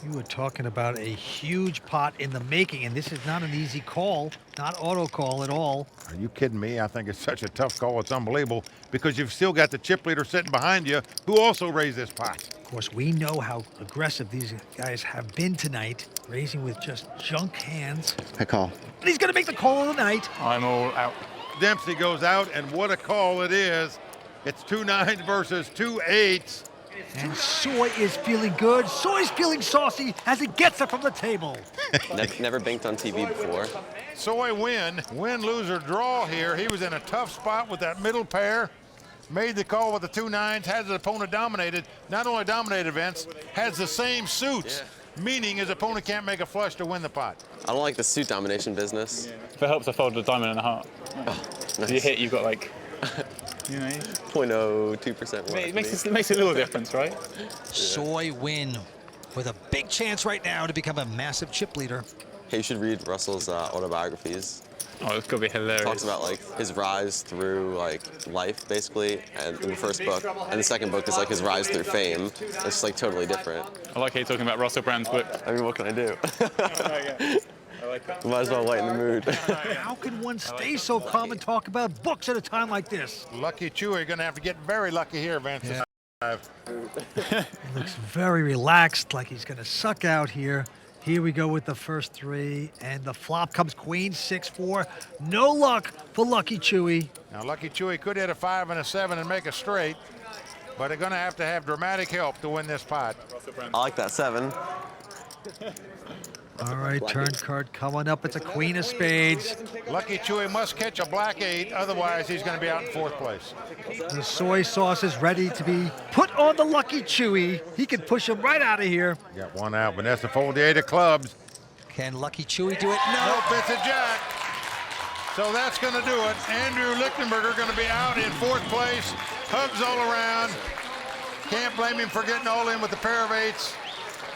You were talking about a huge pot in the making, and this is not an easy call, not auto call at all. Are you kidding me? I think it's such a tough call. It's unbelievable because you've still got the chip leader sitting behind you who also raised this pot. Of course, we know how aggressive these guys have been tonight, raising with just junk hands. I call. And he's going to make the call of the night. I'm all out. Dempsey goes out, and what a call it is. It's 2 9s versus 2 8s. And Soy is feeling good. Soy's feeling saucy as he gets it from the table. Never banked on TV before. Soy Win, lose, or draw here. He was in a tough spot with that middle pair. Made the call with the 2 9s, has his opponent dominated. Not only dominated, Vince, has the same suits, meaning his opponent can't make a flush to win the pot. I don't like the suit domination business. If it helps, I fold the diamond and a heart. Oh, nice. If you hit, you've got like, you know, 0.02% it makes a little difference, right? Soy Win with a big chance right now to become a massive chip leader. Hey, you should read Russell's autobiographies. Oh, it's gonna be hilarious. Talks about like his rise through like life, basically, and in the first book, and the second book is like his rise through fame. It's like totally different. I like how you're talking about Russell Brand's book. I mean, what can I do? Might as well lighten the mood. How can one stay so calm and talk about books at a time like this? Lucky Chewy going to have to get very lucky here, Vince. Yeah. He looks very relaxed, like he's going to suck out here. Here we go with the first 3, and the flop comes queen, 6-4. No luck for Lucky Chewy. Now, Lucky Chewy could hit a 5 and a 7 and make a straight, but they're going to have dramatic help to win this pot. I like that 7. All right, turn card coming up. It's a queen of spades. Lucky Chewy must catch a black 8, otherwise he's going to be out in 4th place. The soy sauce is ready to be put on the Lucky Chewy. He can push him right out of here. Got one out. Vanessa fold the 8 of clubs. Can Lucky Chewy do it? No. Nope, it's a jack. So that's going to do it. Andrew Lichtenberger going to be out in 4th place. Hugs all around. Can't blame him for getting all in with the pair of 8s.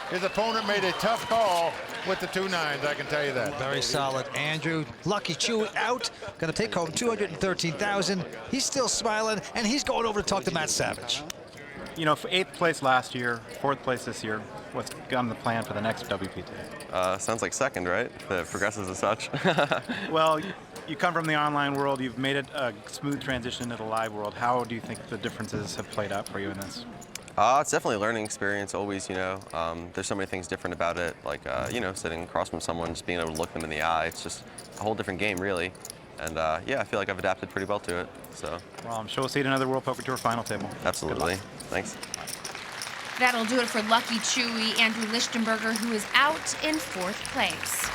His opponent made a tough call. with the 2 9s, I can tell you that. Very solid. Andrew, Lucky Chewy out. Going to take home $213,000. He's still smiling, and he's going over to talk to Matt Savage. You know, for 8th place last year, 4th place this year. What's on the plan for the next WPT? Sounds like 2nd, right? If it progresses as such. Well, you come from the online world. You've made it a smooth transition to the live world. How do you think the differences have played out for you in this? It's definitely a learning experience always, you know. There's so many things different about it, like, you know, sitting across from someone, just being able to look them in the eye. It's just a whole different game, really. And yeah, I feel like I've adapted pretty well to it, so. Well, I'm sure we'll see you at another World Poker Tour final table. Absolutely. Thanks. That'll do it for Lucky Chewy, Andrew Lichtenberger, who is out in 4th place.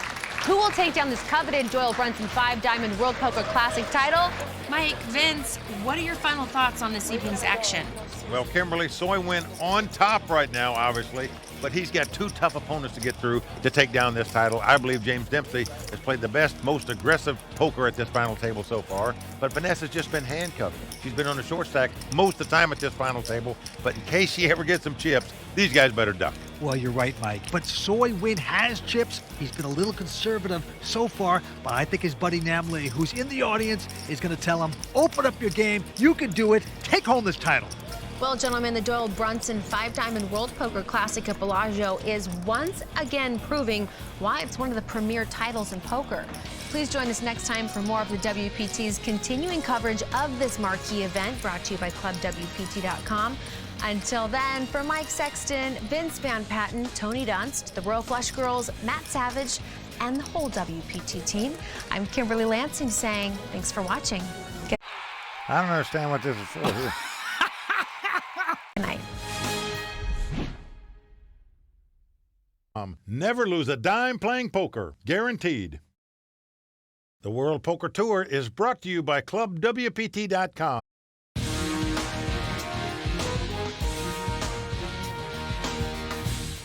Who will take down this coveted Doyle Brunson 5-Diamond World Poker Classic title? Mike, Vince, what are your final thoughts on this evening's action? Well, Kimberly, Soy Win on top right now, obviously, but he's got 2 tough opponents to get through to take down this title. I believe James Dempsey has played the best, most aggressive poker at this final table so far, but Vanessa's just been handcuffed. She's been on the short stack most of the time at this final table, but in case she ever gets some chips, these guys better duck. Well, you're right, Mike. But Soy Win has chips. He's been a little conservative so far, but I think his buddy Namley, who's in the audience, is going to tell him, open up your game, you can do it, take home this title. Well, gentlemen, the Doyle Brunson 5-Diamond World Poker Classic at Bellagio is once again proving why it's one of the premier titles in poker. Please join us next time for more of the WPT's continuing coverage of this marquee event, brought to you by ClubWPT.com. Until then, for Mike Sexton, Vince Van Patten, Tony Dunst, the Royal Flush Girls, Matt Savage, and the whole WPT team, I'm Kimberly Lansing saying thanks for watching. I don't understand what this is for here. Good night. Never lose a dime playing poker, guaranteed. The World Poker Tour is brought to you by ClubWPT.com.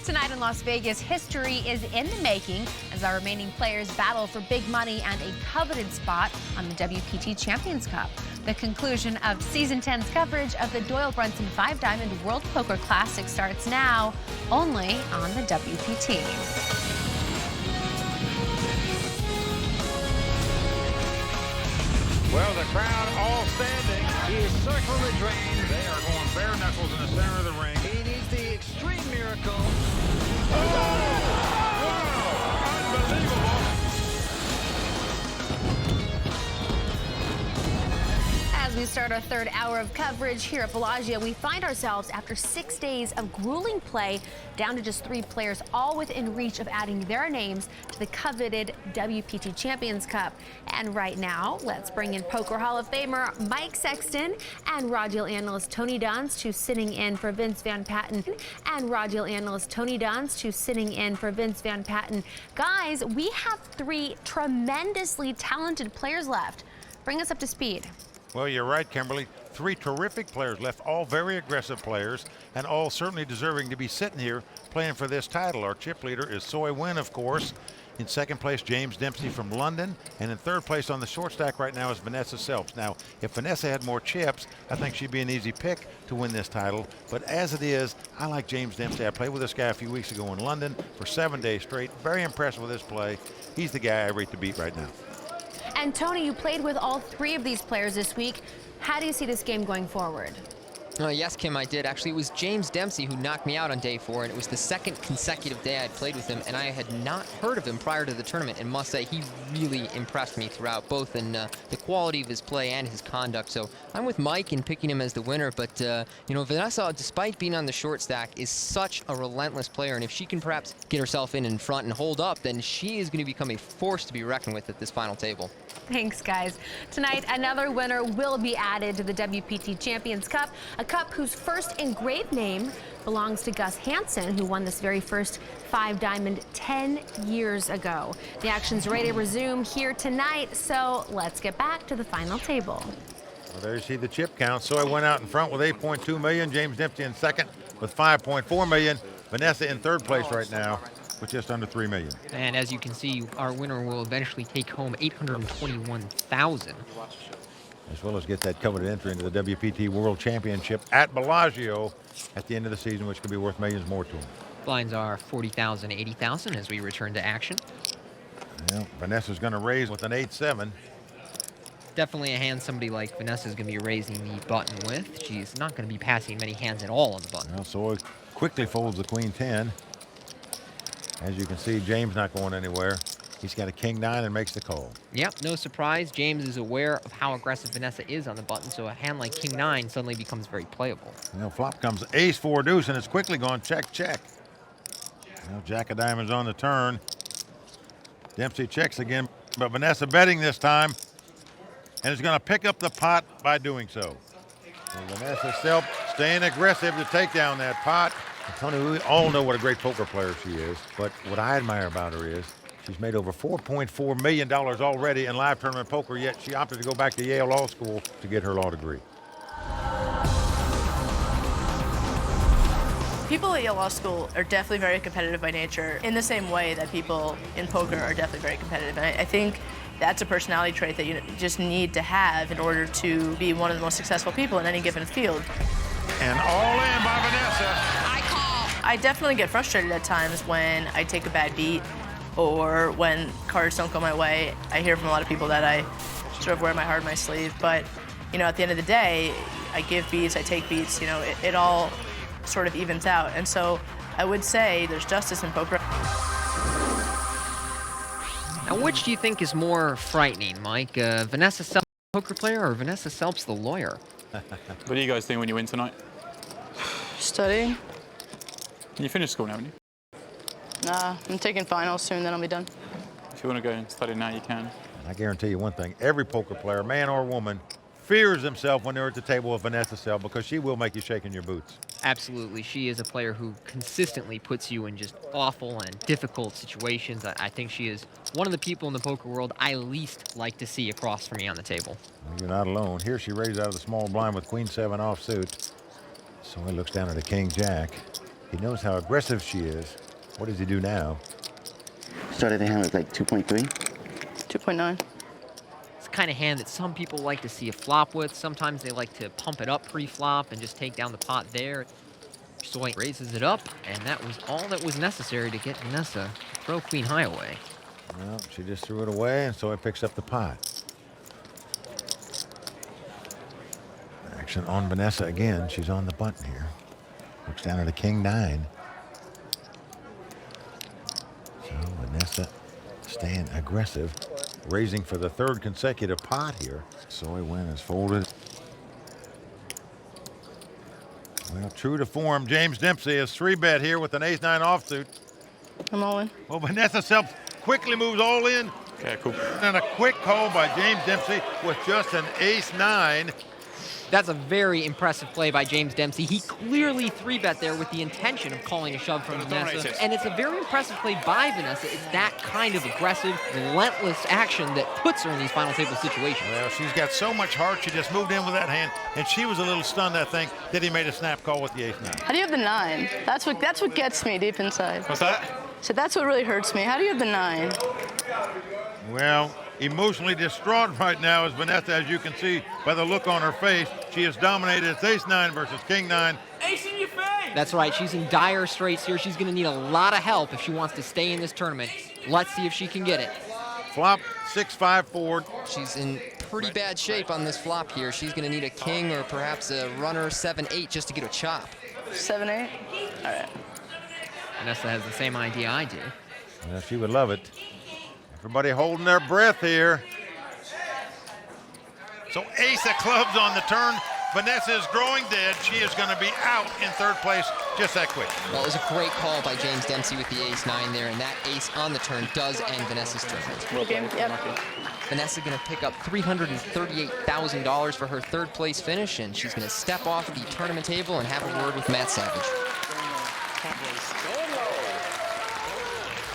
Tonight in Las Vegas, history is in the making as our remaining players battle for big money and a coveted spot on the WPT Champions Cup. The conclusion of Season 10's coverage of the Doyle Brunson 5-Diamond World Poker Classic starts now, only on the WPT. Well, the crowd all standing. He is circling the drain. They are going bare knuckles in the center of the ring. He needs the extreme miracle. As we start our 3rd hour of coverage here at Bellagio, we find ourselves after 6 days of grueling play down to just 3 players, all within reach of adding their names to the coveted WPT Champions Cup. And right now, let's bring in Poker Hall of Famer Mike Sexton and Raw Deal analyst Tony Dunst, who's sitting in for Vince Van Patten. Guys, we have 3 tremendously talented players left. Bring us up to speed. Well, you're right, Kimberly. 3 terrific players left, all very aggressive players, and all certainly deserving to be sitting here playing for this title. Our chip leader is Soy Win, of course. In 2nd place, James Dempsey from London. And in 3rd place on the short stack right now is Vanessa Selps. Now, if Vanessa had more chips, I think she'd be an easy pick to win this title. But as it is, I like James Dempsey. I played with this guy a few weeks ago in London for 7 days straight. Very impressed with his play. He's the guy I rate to beat right now. And Tony, you played with all 3 of these players this week. How do you see this game going forward? Yes, Kim, I did. Actually, it was James Dempsey who knocked me out on day 4, and it was the 2nd consecutive day I'd played with him, and I had not heard of him prior to the tournament, and must say he really impressed me throughout, both in the quality of his play and his conduct. So I'm with Mike in picking him as the winner, but you know, Vanessa, despite being on the short stack, is such a relentless player, and if she can perhaps get herself in front and hold up, then she is going to become a force to be reckoned with at this final table. Thanks, guys. Tonight, another winner will be added to the WPT Champions Cup, a cup whose first engraved name belongs to Gus Hansen, who won this very first 5-Diamond 10 years ago. The action's ready to resume here tonight, so let's get back to the final table. Well, there you see the chip count. So I went out in front with 8.2 million. James Dempsey in 2nd with 5.4 million. Vanessa in 3rd place right now with just under 3 million. And as you can see, our winner will eventually take home $821,000. As well as get that coveted entry into the WPT World Championship at Bellagio at the end of the season, which could be worth millions more to him. Blinds are 40,000, 80,000 as we return to action. Well, Vanessa's going to raise with an 8-7. Definitely a hand somebody like Vanessa is going to be raising the button with. She's not going to be passing many hands at all on the button. Well, so it quickly folds the queen 10. As you can see, James not going anywhere. He's got a king 9 and makes the call. Yep, no surprise. James is aware of how aggressive Vanessa is on the button, so a hand like king 9 suddenly becomes very playable. Now flop comes ace 4 deuce, and it's quickly gone check, check. Now jack of diamonds on the turn. Dempsey checks again, but Vanessa betting this time, and is going to pick up the pot by doing so. And Vanessa Selp staying aggressive to take down that pot. Tony, we all know what a great poker player she is, but what I admire about her is she's made over $4.4 million already in live tournament poker, yet she opted to go back to Yale Law School to get her law degree. People at Yale Law School are definitely very competitive by nature, in the same way that people in poker are definitely very competitive. And I think that's a personality trait that you just need to have in order to be one of the most successful people in any given field. And all in by Vanessa. I definitely get frustrated at times when I take a bad beat or when cards don't go my way. I hear from a lot of people that I sort of wear my heart on my sleeve, but you know, at the end of the day, I give beats, I take beats, you know, it all sort of evens out. And so I would say there's justice in poker. Now, which do you think is more frightening, Mike? Vanessa Selp, poker player, or Vanessa Selp's the lawyer? What do you guys do when you win tonight? Studying. You finished school now, haven't you? Nah, I'm taking finals soon, then I'll be done. If you want to go and study now, you can. I guarantee you one thing, every poker player, man or woman, fears himself when they're at the table with Vanessa Selp because she will make you shake in your boots. Absolutely. She is a player who consistently puts you in just awful and difficult situations. I think she is one of the people in the poker world I least like to see across from me on the table. Well, you're not alone. Here she raises out of the small blind with queen 7 offsuit. So he looks down at a king jack. He knows how aggressive she is. What does he do now? Started the hand with like 2.3. 2.9. It's the kind of hand that some people like to see a flop with. Sometimes they like to pump it up pre-flop and just take down the pot there. Soy raises it up, and that was all that was necessary to get Vanessa to throw queen high away. Well, she just threw it away, and so he picks up the pot. Action on Vanessa again. She's on the button here. Looks down at a king 9. So Vanessa staying aggressive, raising for the 3rd consecutive pot here. Soy win is folded. Well, true to form, James Dempsey is 3-bet here with an ace-9 offsuit. I'm all in. Well, Vanessa Selp quickly moves all in. Okay, cool. And a quick call by James Dempsey with just an ace-9. That's a very impressive play by James Dempsey. He clearly 3-bet there with the intention of calling a shove from Vanessa. And it's a very impressive play by Vanessa. It's that kind of aggressive, relentless action that puts her in these final table situations. Well, she's got so much heart, she just moved in with that hand, and she was a little stunned, I think, that he made a snap call with the ace-9. How do you have the 9? That's what gets me deep inside. What's that? So that's what really hurts me. How do you have the 9? Well, emotionally distraught right now is Vanessa, as you can see by the look on her face. She has dominated. It's ace-9 versus king-9. Ace in your face! That's right. She's in dire straits here. She's going to need a lot of help if she wants to stay in this tournament. Let's see if she can get it. Flop 6-5 forward. She's in pretty bad shape on this flop here. She's going to need a king or perhaps a runner 7-8 just to get a chop. 7-8? All right. Vanessa has the same idea I do. Well, she would love it. Everybody holding their breath here. So ace of clubs on the turn. Vanessa is growing dead. She is going to be out in 3rd place just that quick. Well, it was a great call by James Dempsey with the ace-9 there, and that ace on the turn does end Vanessa's tournament. Okay, yep. Vanessa going to pick up $338,000 for her 3rd place finish, and she's going to step off the tournament table and have a word with Matt Savage.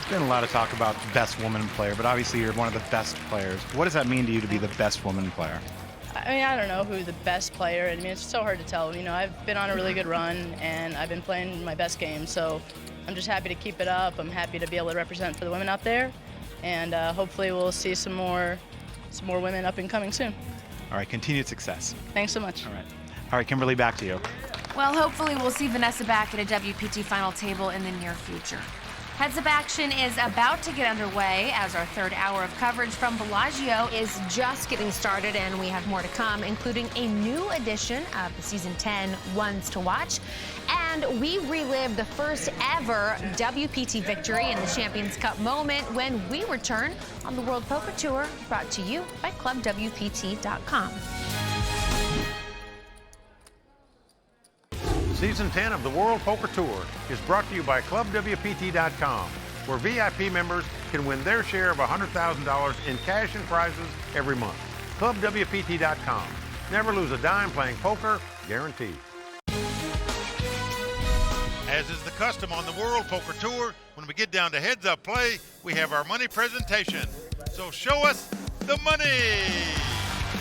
There's been a lot of talk about best woman player, but obviously you're one of the best players. What does that mean to you to be the best woman player? I mean, I don't know who the best player. I mean, it's so hard to tell. You know, I've been on a really good run, and I've been playing my best game. So I'm just happy to keep it up. I'm happy to be able to represent for the women out there, and hopefully we'll see some more women up and coming soon. All right, continued success. Thanks so much. All right, Kimberly, back to you. Well, hopefully we'll see Vanessa back at a WPT final table in the near future. Heads Up Action is about to get underway as our third hour of coverage from Bellagio Is just getting started, and we have more to come, including a new edition of the Season 10 Ones to Watch. And we relive the first ever WPT victory in the Champions Cup moment when we return on the World Poker Tour, brought to you by ClubWPT.com. Season 10 of the World Poker Tour is brought to you by ClubWPT.com, where VIP members can win their share of $100,000 in cash and prizes every month. ClubWPT.com. Never lose a dime playing poker, guaranteed. As is the custom on the World Poker Tour, when we get down to Heads Up Play, we have our money presentation. So show us the money!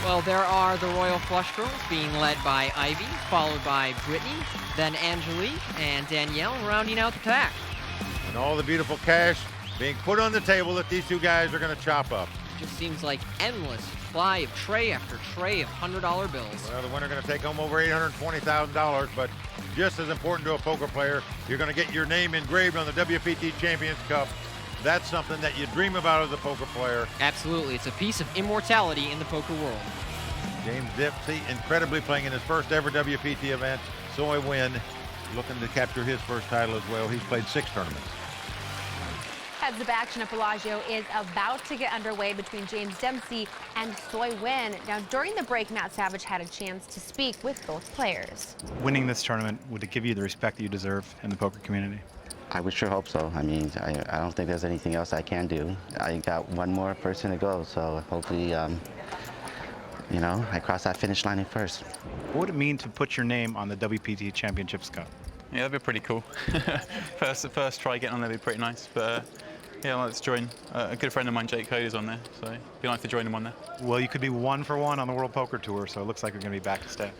Well, there are the Royal Flush Girls being led by Ivy, followed by Brittany, then Angelique and Danielle rounding out the pack. And all the beautiful cash being put on the table that these two guys are going to chop up. It just seems like endless supply of tray after tray of $100 bills. Well, the winner going to take home over $820,000, but just as important to a poker player, you're going to get your name engraved on the WPT Champions Cup. That's something that you dream about as a poker player. Absolutely. It's a piece of immortality in the poker world. James Dempsey incredibly playing in his first ever WPT event. Soy Win looking to capture his first title as well. He's played 6 tournaments. Heads Up Action at Bellagio is about to get underway between James Dempsey and Soy Win. Now, during the break, Matt Savage had a chance to speak with both players. Winning this tournament, would it give you the respect that you deserve in the poker community? I would sure hope so. I mean, I don't think there's anything else I can do. I got one more person to go, so hopefully, you know, I cross that finish line in first. What would it mean to put your name on the WPT Championships Cup? Yeah, that'd be pretty cool. first try getting on there would be pretty nice. But yeah, let's join. A good friend of mine, Jake Cody's on there, so it'd be nice to join him on there. Well, you could be 1 for 1 on the World Poker Tour, so it looks like you're going to be back to stay.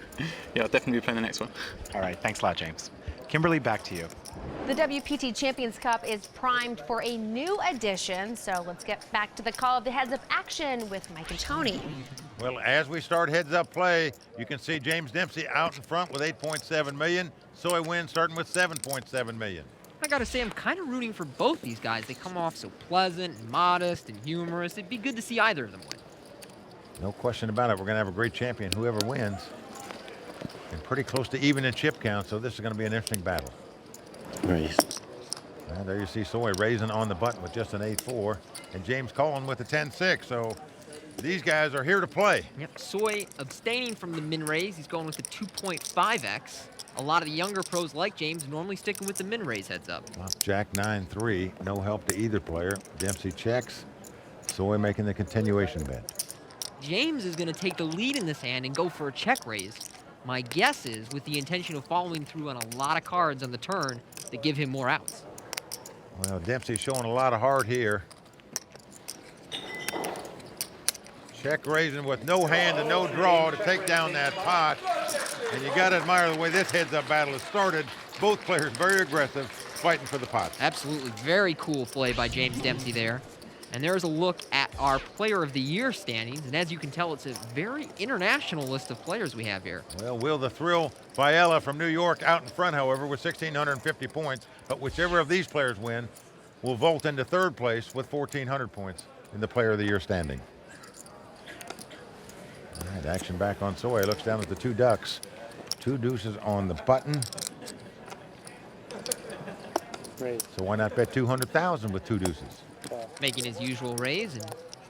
Yeah, I'll definitely be playing the next one. All right, thanks a lot, James. Kimberly, back to you. The WPT Champions Cup is primed for a new edition, so let's get back to the call of the Heads Up Action with Mike and Tony. Well, as we start Heads Up Play, you can see James Dempsey out in front with 8.7 million. Soy Win starting with 7.7 million. I gotta say, I'm kind of rooting for both these guys. They come off so pleasant and modest and humorous. It'd be good to see either of them win. No question about it. We're going to have a great champion, whoever wins. And pretty close to even in chip count, so this is going to be an interesting battle. Raise. And there you see Soy raising on the button with just an 8-4, and James calling with a 10-6. So these guys are here to play. Yep, Soy abstaining from the min raise. He's going with the 2.5x. A lot of the younger pros like James normally sticking with the min raise heads up. Jack 9-3, no help to either player. Dempsey checks. Soy making the continuation bet. James is going to take the lead in this hand and go for a check raise. My guess is with the intention of following through on a lot of cards on the turn to give him more outs. Well, Dempsey's showing a lot of heart here. Check raising with no hand and no draw to take down that pot. And you got to admire the way this heads-up battle has started. Both players very aggressive, fighting for the pot. Absolutely. Very cool play by James Dempsey there. And there's a look at our Player of the Year standings. And as you can tell, it's a very international list of players we have here. Well, Will the Thrill Viella from New York out in front, however, with 1,650 points. But whichever of these players win will vault into third place with 1,400 points in the Player of the Year standing. All right, action back on Soy. Looks down at the 2 ducks. 2 deuces on the button. Great. So why not bet 200,000 with 2 deuces? Making his usual raise, and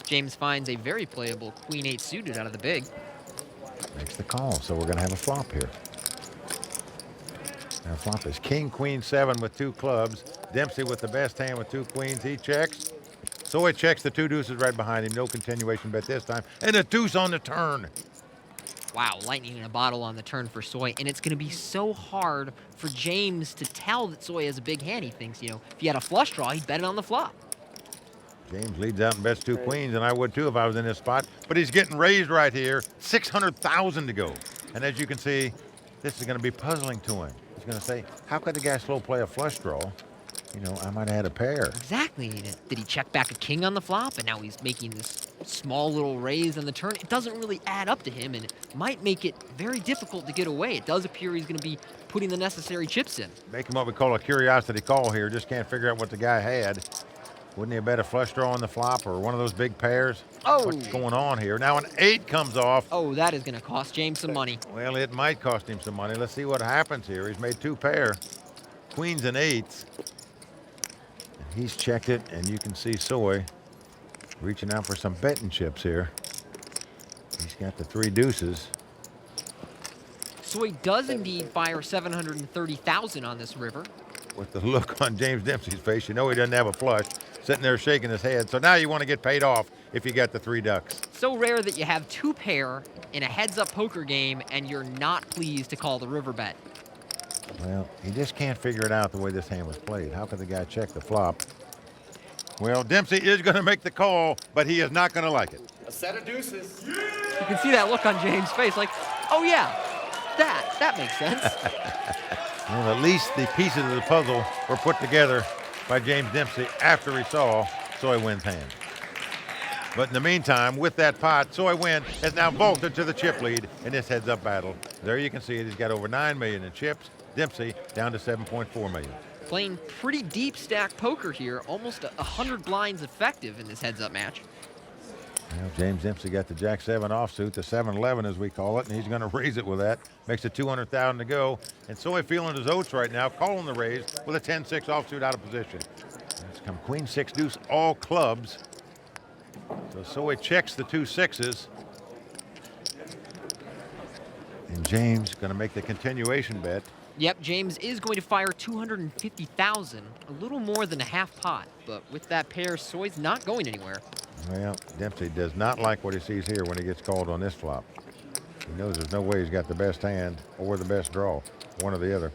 James finds a very playable Queen 8 suited out of the big. Makes the call, so we're going to have a flop here. Now flop is King, Queen 7 with 2 clubs. Dempsey with the best hand with 2 queens. He checks. Soy checks the 2 deuces right behind him. No continuation bet this time. And a deuce on the turn. Wow, lightning in a bottle on the turn for Soy, and it's going to be so hard for James to tell that Soy has a big hand. He thinks, you know, if he had a flush draw, he'd bet it on the flop. James leads out and bets 2 queens, and I would too if I was in this spot. But he's getting raised right here. 600,000 to go. And as you can see, this is going to be puzzling to him. He's going to say, how could the guy slow play a flush draw? You know, I might have had a pair. Exactly. Did he check back a king on the flop, and now he's making this small little raise on the turn, it doesn't really add up to him and it might make it very difficult to get away. It does appear he's going to be putting the necessary chips in. Making what we call a curiosity call here. Just can't figure out what the guy had. Wouldn't he have bet a flush draw on the flop or one of those big pairs? Oh. What's going on here? Now an 8 comes off. Oh, that is going to cost James some money. Well, it might cost him some money. Let's see what happens here. He's made 2 pair, queens and 8s. And he's checked it, and you can see Soy reaching out for some betting chips here. He's got the 3 deuces. Soy does indeed fire 730,000 on this river. With the look on James Dempsey's face, you know he doesn't have a flush, sitting there shaking his head. So now you want to get paid off if you got the 3 ducks. So rare that you have 2 pair in a heads-up poker game and you're not pleased to call the river bet. Well, he just can't figure it out the way this hand was played. How could the guy check the flop? Well, Dempsey is going to make the call, but he is not going to like it. A set of deuces. You can see that look on James' face, like, oh yeah, that makes sense. Well, at least the pieces of the puzzle were put together by James Dempsey after he saw Soy Wynn's hand. But in the meantime, with that pot, Soy Wynn has now vaulted to the chip lead in this heads-up battle. There you can see it. He's got over 9 million in chips. Dempsey down to 7.4 million. Playing pretty deep stack poker here, almost 100 blinds effective in this heads-up match. Well, James Dempsey got the Jack-7 offsuit, the 7-11 as we call it, and he's going to raise it with that. Makes it 200,000 to go. And Soy feeling his oats right now, calling the raise with a 10-6 offsuit out of position. It's come Queen 6 deuce, all clubs. So Soy checks the 2 6s. And James going to make the continuation bet. Yep, James is going to fire 250,000, a little more than a half pot. But with that pair, Soy's not going anywhere. Well, Dempsey does not like what he sees here when he gets called on this flop. He knows there's no way he's got the best hand or the best draw, one or the other.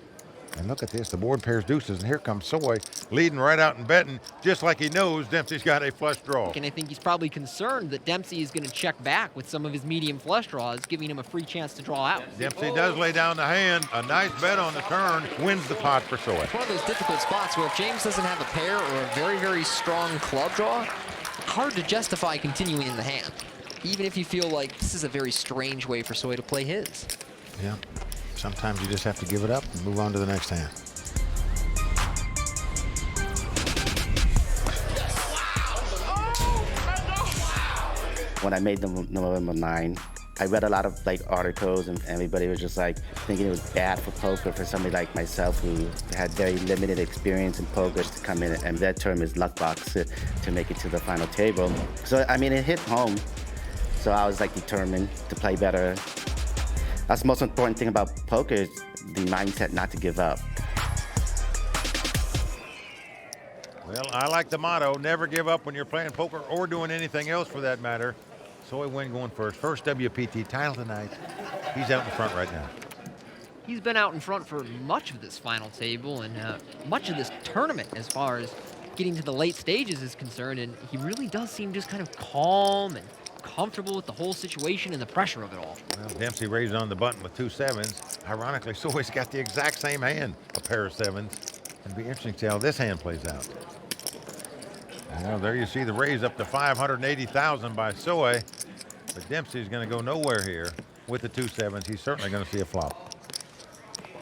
And look at this, the board pairs deuces, and here comes Soy leading right out and betting, just like he knows Dempsey's got a flush draw. And I think he's probably concerned that Dempsey is going to check back with some of his medium flush draws, giving him a free chance to draw out. Dempsey does lay down the hand. A nice bet on the turn wins the pot for Soy. It's one of those difficult spots where if James doesn't have a pair or a very, very strong club draw, hard to justify continuing in the hand, even if you feel like this is a very strange way for Soy to play his. Yeah, sometimes you just have to give it up and move on to the next hand. When I made the November 9, I read a lot of articles, and everybody was just thinking it was bad for poker for somebody like myself who had very limited experience in poker to come in, and that term is luck box to make it to the final table. So I mean, it hit home. So I was determined to play better. That's the most important thing about poker is the mindset not to give up. Well, I like the motto, never give up when you're playing poker or doing anything else for that matter. Soy Wynn going for his first WPT title tonight. He's out in front right now. He's been out in front for much of this final table and much of this tournament as far as getting to the late stages is concerned, and he really does seem just kind of calm and comfortable with the whole situation and the pressure of it all. Well, Dempsey raised on the button with 2 7s. Ironically, Soy's got the exact same hand, a pair of 7s. It'll be interesting to see how this hand plays out. Well, there you see the raise up to 580,000 by Soy, but Dempsey's going to go nowhere here with the 2 7s. He's certainly going to see a flop.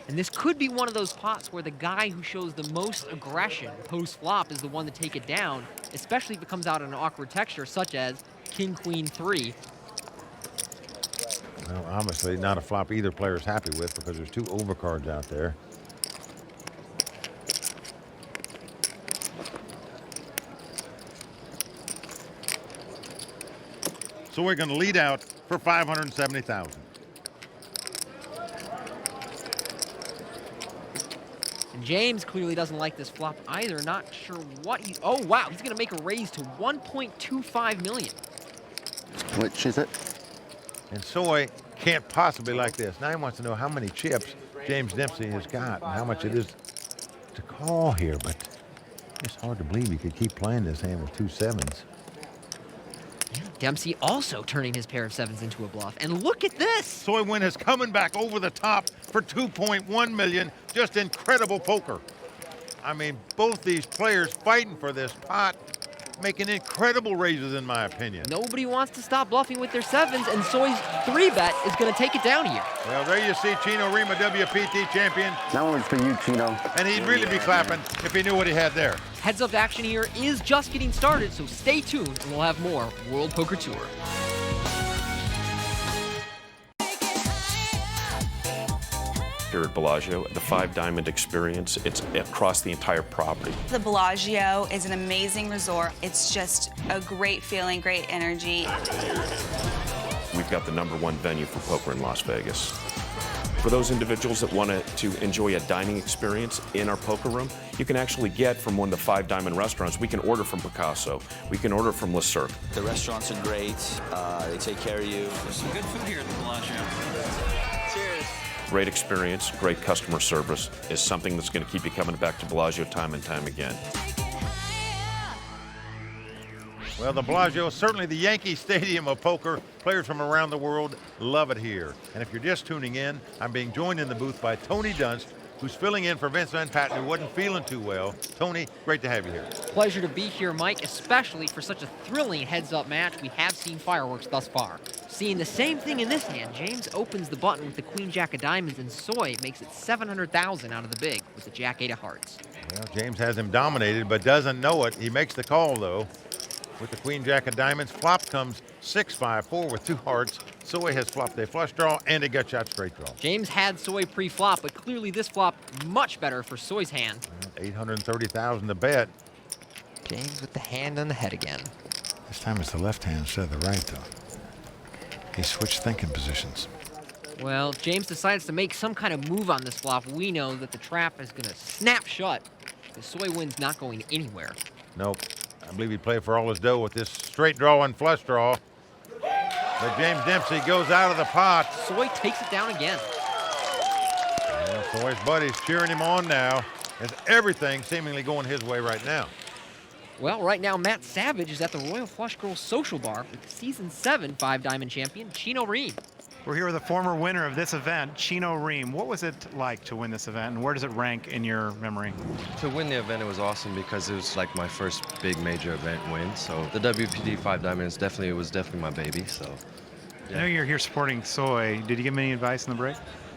And this could be one of those pots where the guy who shows the most aggression post-flop is the one to take it down, especially if it comes out in an awkward texture such as King Queen 3. Well, obviously not a flop either player is happy with because there's 2 overcards out there. So we're going to lead out for 570,000. And James clearly doesn't like this flop either. Not sure what he... Oh, wow. He's going to make a raise to 1.25 million. Which is it? And Soy can't possibly like this. Now he wants to know how many chips James Dempsey has got and how much it is to call here. But it's hard to believe he could keep playing this hand with 2 7s. Dempsey also turning his pair of 7s into a bluff. And look at this! Soy Wynn is coming back over the top for 2.1 million. Just incredible poker. I mean, both these players fighting for this pot. making incredible raises, in my opinion. Nobody wants to stop bluffing with their 7s, and Soy's 3-bet is going to take it down here. Well, there you see Chino Reem, a WPT champion. That one was for you, Chino. And he'd really be clapping if he knew what he had there. Heads-up action here is just getting started, so stay tuned, and we'll have more World Poker Tour. Here at Bellagio, the 5-diamond experience, it's across the entire property. The Bellagio is an amazing resort. It's just a great feeling, great energy. We've got the #1 venue for poker in Las Vegas. For those individuals that want to enjoy a dining experience in our poker room, you can actually get from one of the 5-diamond restaurants. We can order from Picasso. We can order from Le Cirque. The restaurants are great. They take care of you. There's some good food here at the Bellagio. Cheers. Great experience, great customer service is something that's going to keep you coming back to Bellagio time and time again. Well, the Bellagio is certainly the Yankee Stadium of poker. Players from around the world love it here. And if you're just tuning in, I'm being joined in the booth by Tony Dunst, who's filling in for Vince Van Patten, who wasn't feeling too well. Tony, great to have you here. Pleasure to be here, Mike, especially for such a thrilling heads-up match. We have seen fireworks thus far. Seeing the same thing in this hand, James opens the button with the Queen Jack of Diamonds, and Soy makes it 700,000 out of the big with the Jack 8 of Hearts. Well, James has him dominated, but doesn't know it. He makes the call, though. With the Queen Jack of Diamonds, flop comes 6-5-4 with 2 hearts. Soy has flopped a flush draw and a gut shot straight draw. James had Soy pre-flop, but clearly this flop much better for Soy's hand. 830,000 to bet. James with the hand on the head again. This time it's the left hand instead of the right, though. He switched thinking positions. Well, if James decides to make some kind of move on this flop, we know that the trap is going to snap shut. The Soy win's not going anywhere. Nope. I believe he'd play for all his dough with this straight draw and flush draw. But James Dempsey goes out of the pot. Soy takes it down again. Well, Soy's buddies cheering him on now, as everything seemingly going his way right now. Well, right now, Matt Savage is at the Royal Flush Girls Social Bar with Season 7 5-diamond champion, Chino Reem. We're here with the former winner of this event, Chino Reem. What was it like to win this event, and where does it rank in your memory? To win the event, it was awesome because it was like my first big major event win. So the WPT 5-diamond was definitely my baby. So I know you're here supporting Soy. Did you give him any advice in the break?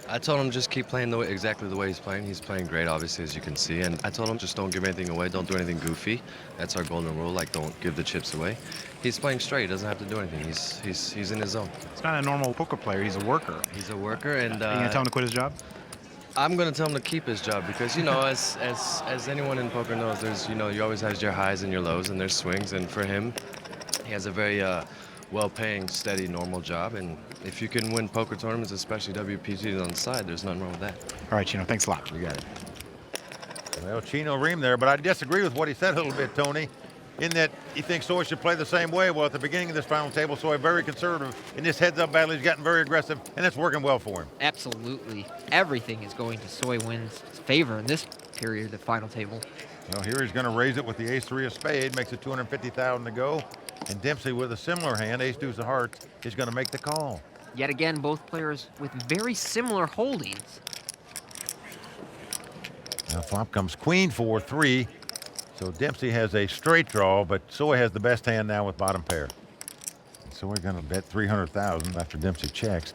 I told him just keep playing exactly the way he's playing. He's playing great, obviously, as you can see. And I told him just don't give anything away. Don't do anything goofy. That's our golden rule. Like, don't give the chips away. He's playing straight. He doesn't have to do anything. He's in his zone. He's not a normal poker player. He's a worker. He's a worker. And are you gonna tell him to quit his job? I'm gonna tell him to keep his job because, you know, as anyone in poker knows, there's, you know, you always have your highs and your lows, and there's swings. And for him, he has a very well-paying, steady, normal job, and if you can win poker tournaments, especially WPT on the side, there's nothing wrong with that. All right, Chino, thanks a lot. You got it. Well, Chino Reem there, but I disagree with what he said a little bit, Tony, in that he thinks Soy should play the same way. Well, at the beginning of this final table, Soy very conservative. In this heads-up battle, he's gotten very aggressive, and it's working well for him. Absolutely. Everything is going to Soy Win's favor in this period of the final table. Well, here he's going to raise it with the ace-3 of spade, makes it 250,000 to go. And Dempsey with a similar hand, ace-2 of hearts, is going to make the call. Yet again, both players with very similar holdings. Now flop comes queen 4-3. So Dempsey has a straight draw, but Soy has the best hand now with bottom pair. So we're going to bet 300,000 after Dempsey checks.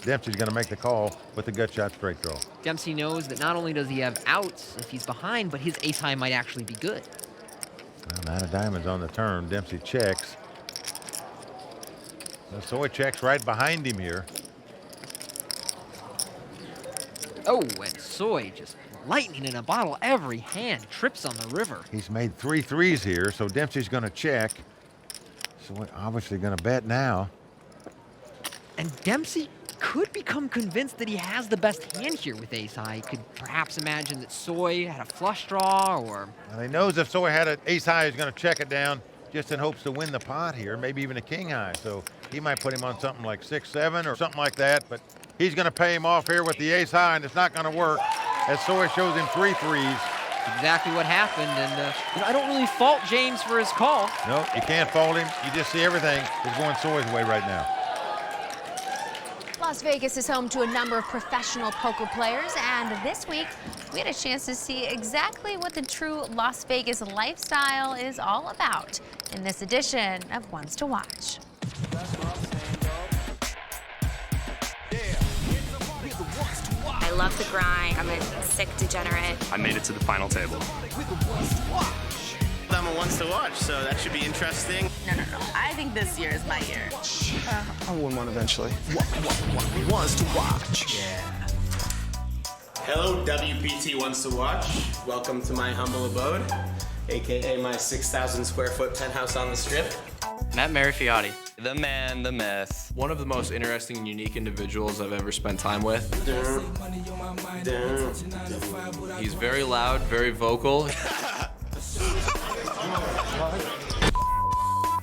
Dempsey's going to make the call with the gut shot straight draw. Dempsey knows that not only does he have outs if he's behind, but his ace high might actually be good. Well, 9 of diamonds on the turn. Dempsey checks. Well, Soy checks right behind him here. Oh, and Soy just lightning in a bottle every hand. Trips on the river. He's made 3 threes here, so Dempsey's going to check. Soy obviously going to bet now. And Dempsey could become convinced that he has the best hand here with ace high. Could perhaps imagine that Soy had a flush draw, or... Well, he knows if Soy had an ace high, he's going to check it down just in hopes to win the pot here, maybe even a king high. So he might put him on something like 6-7 or something like that, but he's going to pay him off here with the ace high, and it's not going to work as Soy shows him 3 threes. Exactly what happened, and I don't really fault James for his call. No, you can't fault him. You just see everything is going Soy's way right now. Las Vegas is home to a number of professional poker players, and this week we had a chance to see exactly what the true Las Vegas lifestyle is all about in this edition of Ones to Watch. I love the grind. I'm a sick degenerate. I made it to the final table. I'm a Ones to Watch, so that should be interesting. No. I think this year is my year. I'll win one eventually. Ones to Watch. Yeah. Hello, WPT Ones to Watch. Welcome to my humble abode, aka my 6,000 square foot penthouse on the Strip. Matt Marifiotti, the man, the myth. One of the most interesting and unique individuals I've ever spent time with. He's very loud, very vocal.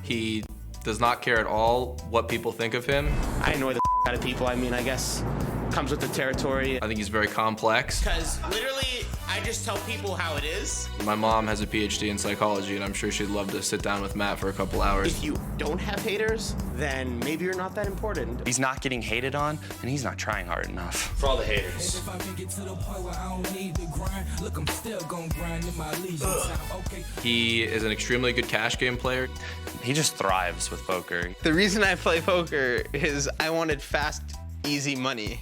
He does not care at all what people think of him. I annoy the out of people. I mean, I guess comes with the territory. I think he's very complex. Because literally, I just tell people how it is. My mom has a PhD in psychology, and I'm sure she'd love to sit down with Matt for a couple hours. If you don't have haters, then maybe you're not that important. He's not getting hated on, and he's not trying hard enough. For all the haters. He is an extremely good cash game player. He just thrives with poker. The reason I play poker is I wanted fast, easy money.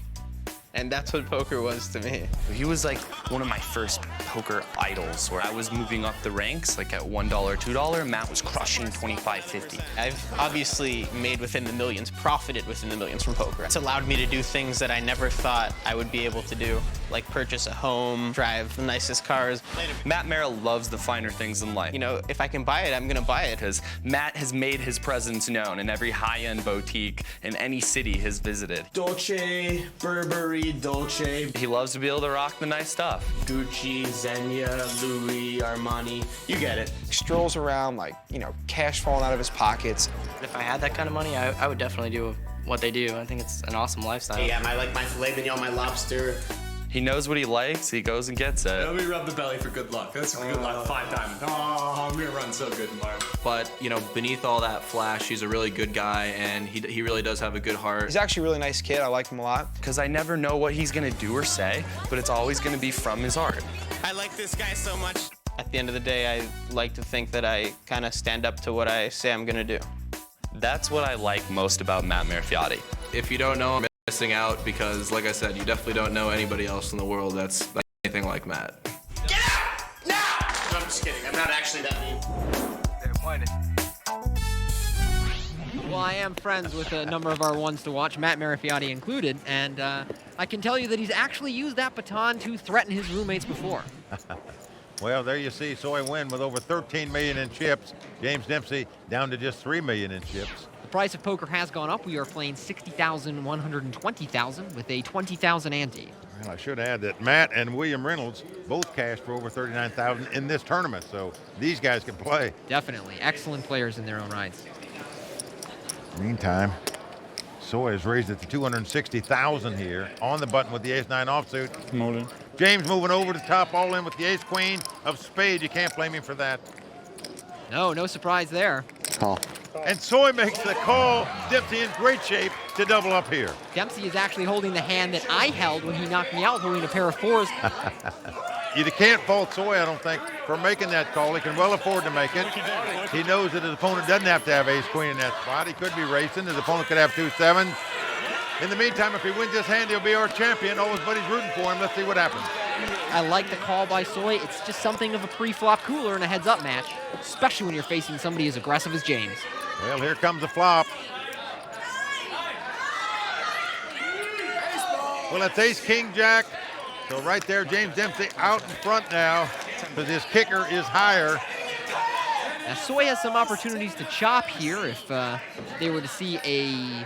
And that's what poker was to me. He was like one of my first poker idols, where I was moving up the ranks, like at $1, $2. Matt was crushing 25, 50. I've obviously made within the millions, profited within the millions from poker. It's allowed me to do things that I never thought I would be able to do, like purchase a home, drive the nicest cars. Matt Merrill loves the finer things in life. You know, if I can buy it, I'm gonna buy it. Because Matt has made his presence known in every high-end boutique in any city he's visited. Dolce, Burberry, Dolce. He loves to be able to rock the nice stuff. Gucci, Xenia, Louis, Armani. You get it. Strolls around like, you know, cash falling out of his pockets. If I had that kind of money, I would definitely do what they do. I think it's an awesome lifestyle. Hey, I like my filet mignon, my lobster. He knows what he likes, he goes and gets it. Let me rub the belly for good luck. That's for good luck, 5 diamond. Oh, I'm gonna run so good tomorrow. But, you know, beneath all that flash, he's a really good guy, and he really does have a good heart. He's actually a really nice kid. I like him a lot. Because I never know what he's gonna do or say, but it's always gonna be from his art. I like this guy so much. At the end of the day, I like to think that I kind of stand up to what I say I'm gonna do. That's what I like most about Matt Marifiotti. If you don't know him, missing out, because like I said, you definitely don't know anybody else in the world that's anything like Matt. Get out! Now! No, I'm just kidding. I'm not actually that mean. Well, I am friends with a number of our Ones to Watch, Matt Marifiotti included, and I can tell you that he's actually used that baton to threaten his roommates before. Well, there you see Soy win with over 13 million in chips. James Dempsey down to just 3 million in chips. The price of poker has gone up. We are playing 60,000, 120,000 with a 20,000 ante. Well, I should add that Matt and William Reynolds both cashed for over 39,000 in this tournament, so these guys can play. Definitely. Excellent players in their own rights. Meantime, Soy has raised it to 260,000 here on the button with the ace-9 offsuit. James moving over the top, all in with the ace-queen of spade. You can't blame him for that. No surprise there. Call. And Soy makes the call. Dempsey in great shape to double up here. Dempsey is actually holding the hand that I held when he knocked me out, holding a pair of 4s. You can't fault Soy, I don't think, for making that call. He can well afford to make it. He knows that his opponent doesn't have to have ace-queen in that spot. He could be racing. His opponent could have 2 7s. In the meantime, if he wins this hand, he'll be our champion. All his buddies rooting for him. Let's see what happens. I like the call by Soy. It's just something of a pre-flop cooler in a heads-up match, especially when you're facing somebody as aggressive as James. Well, here comes the flop. Well, it's ace-king-jack. So right there, James Dempsey out in front now because his kicker is higher. Now, Soy has some opportunities to chop here if they were to see a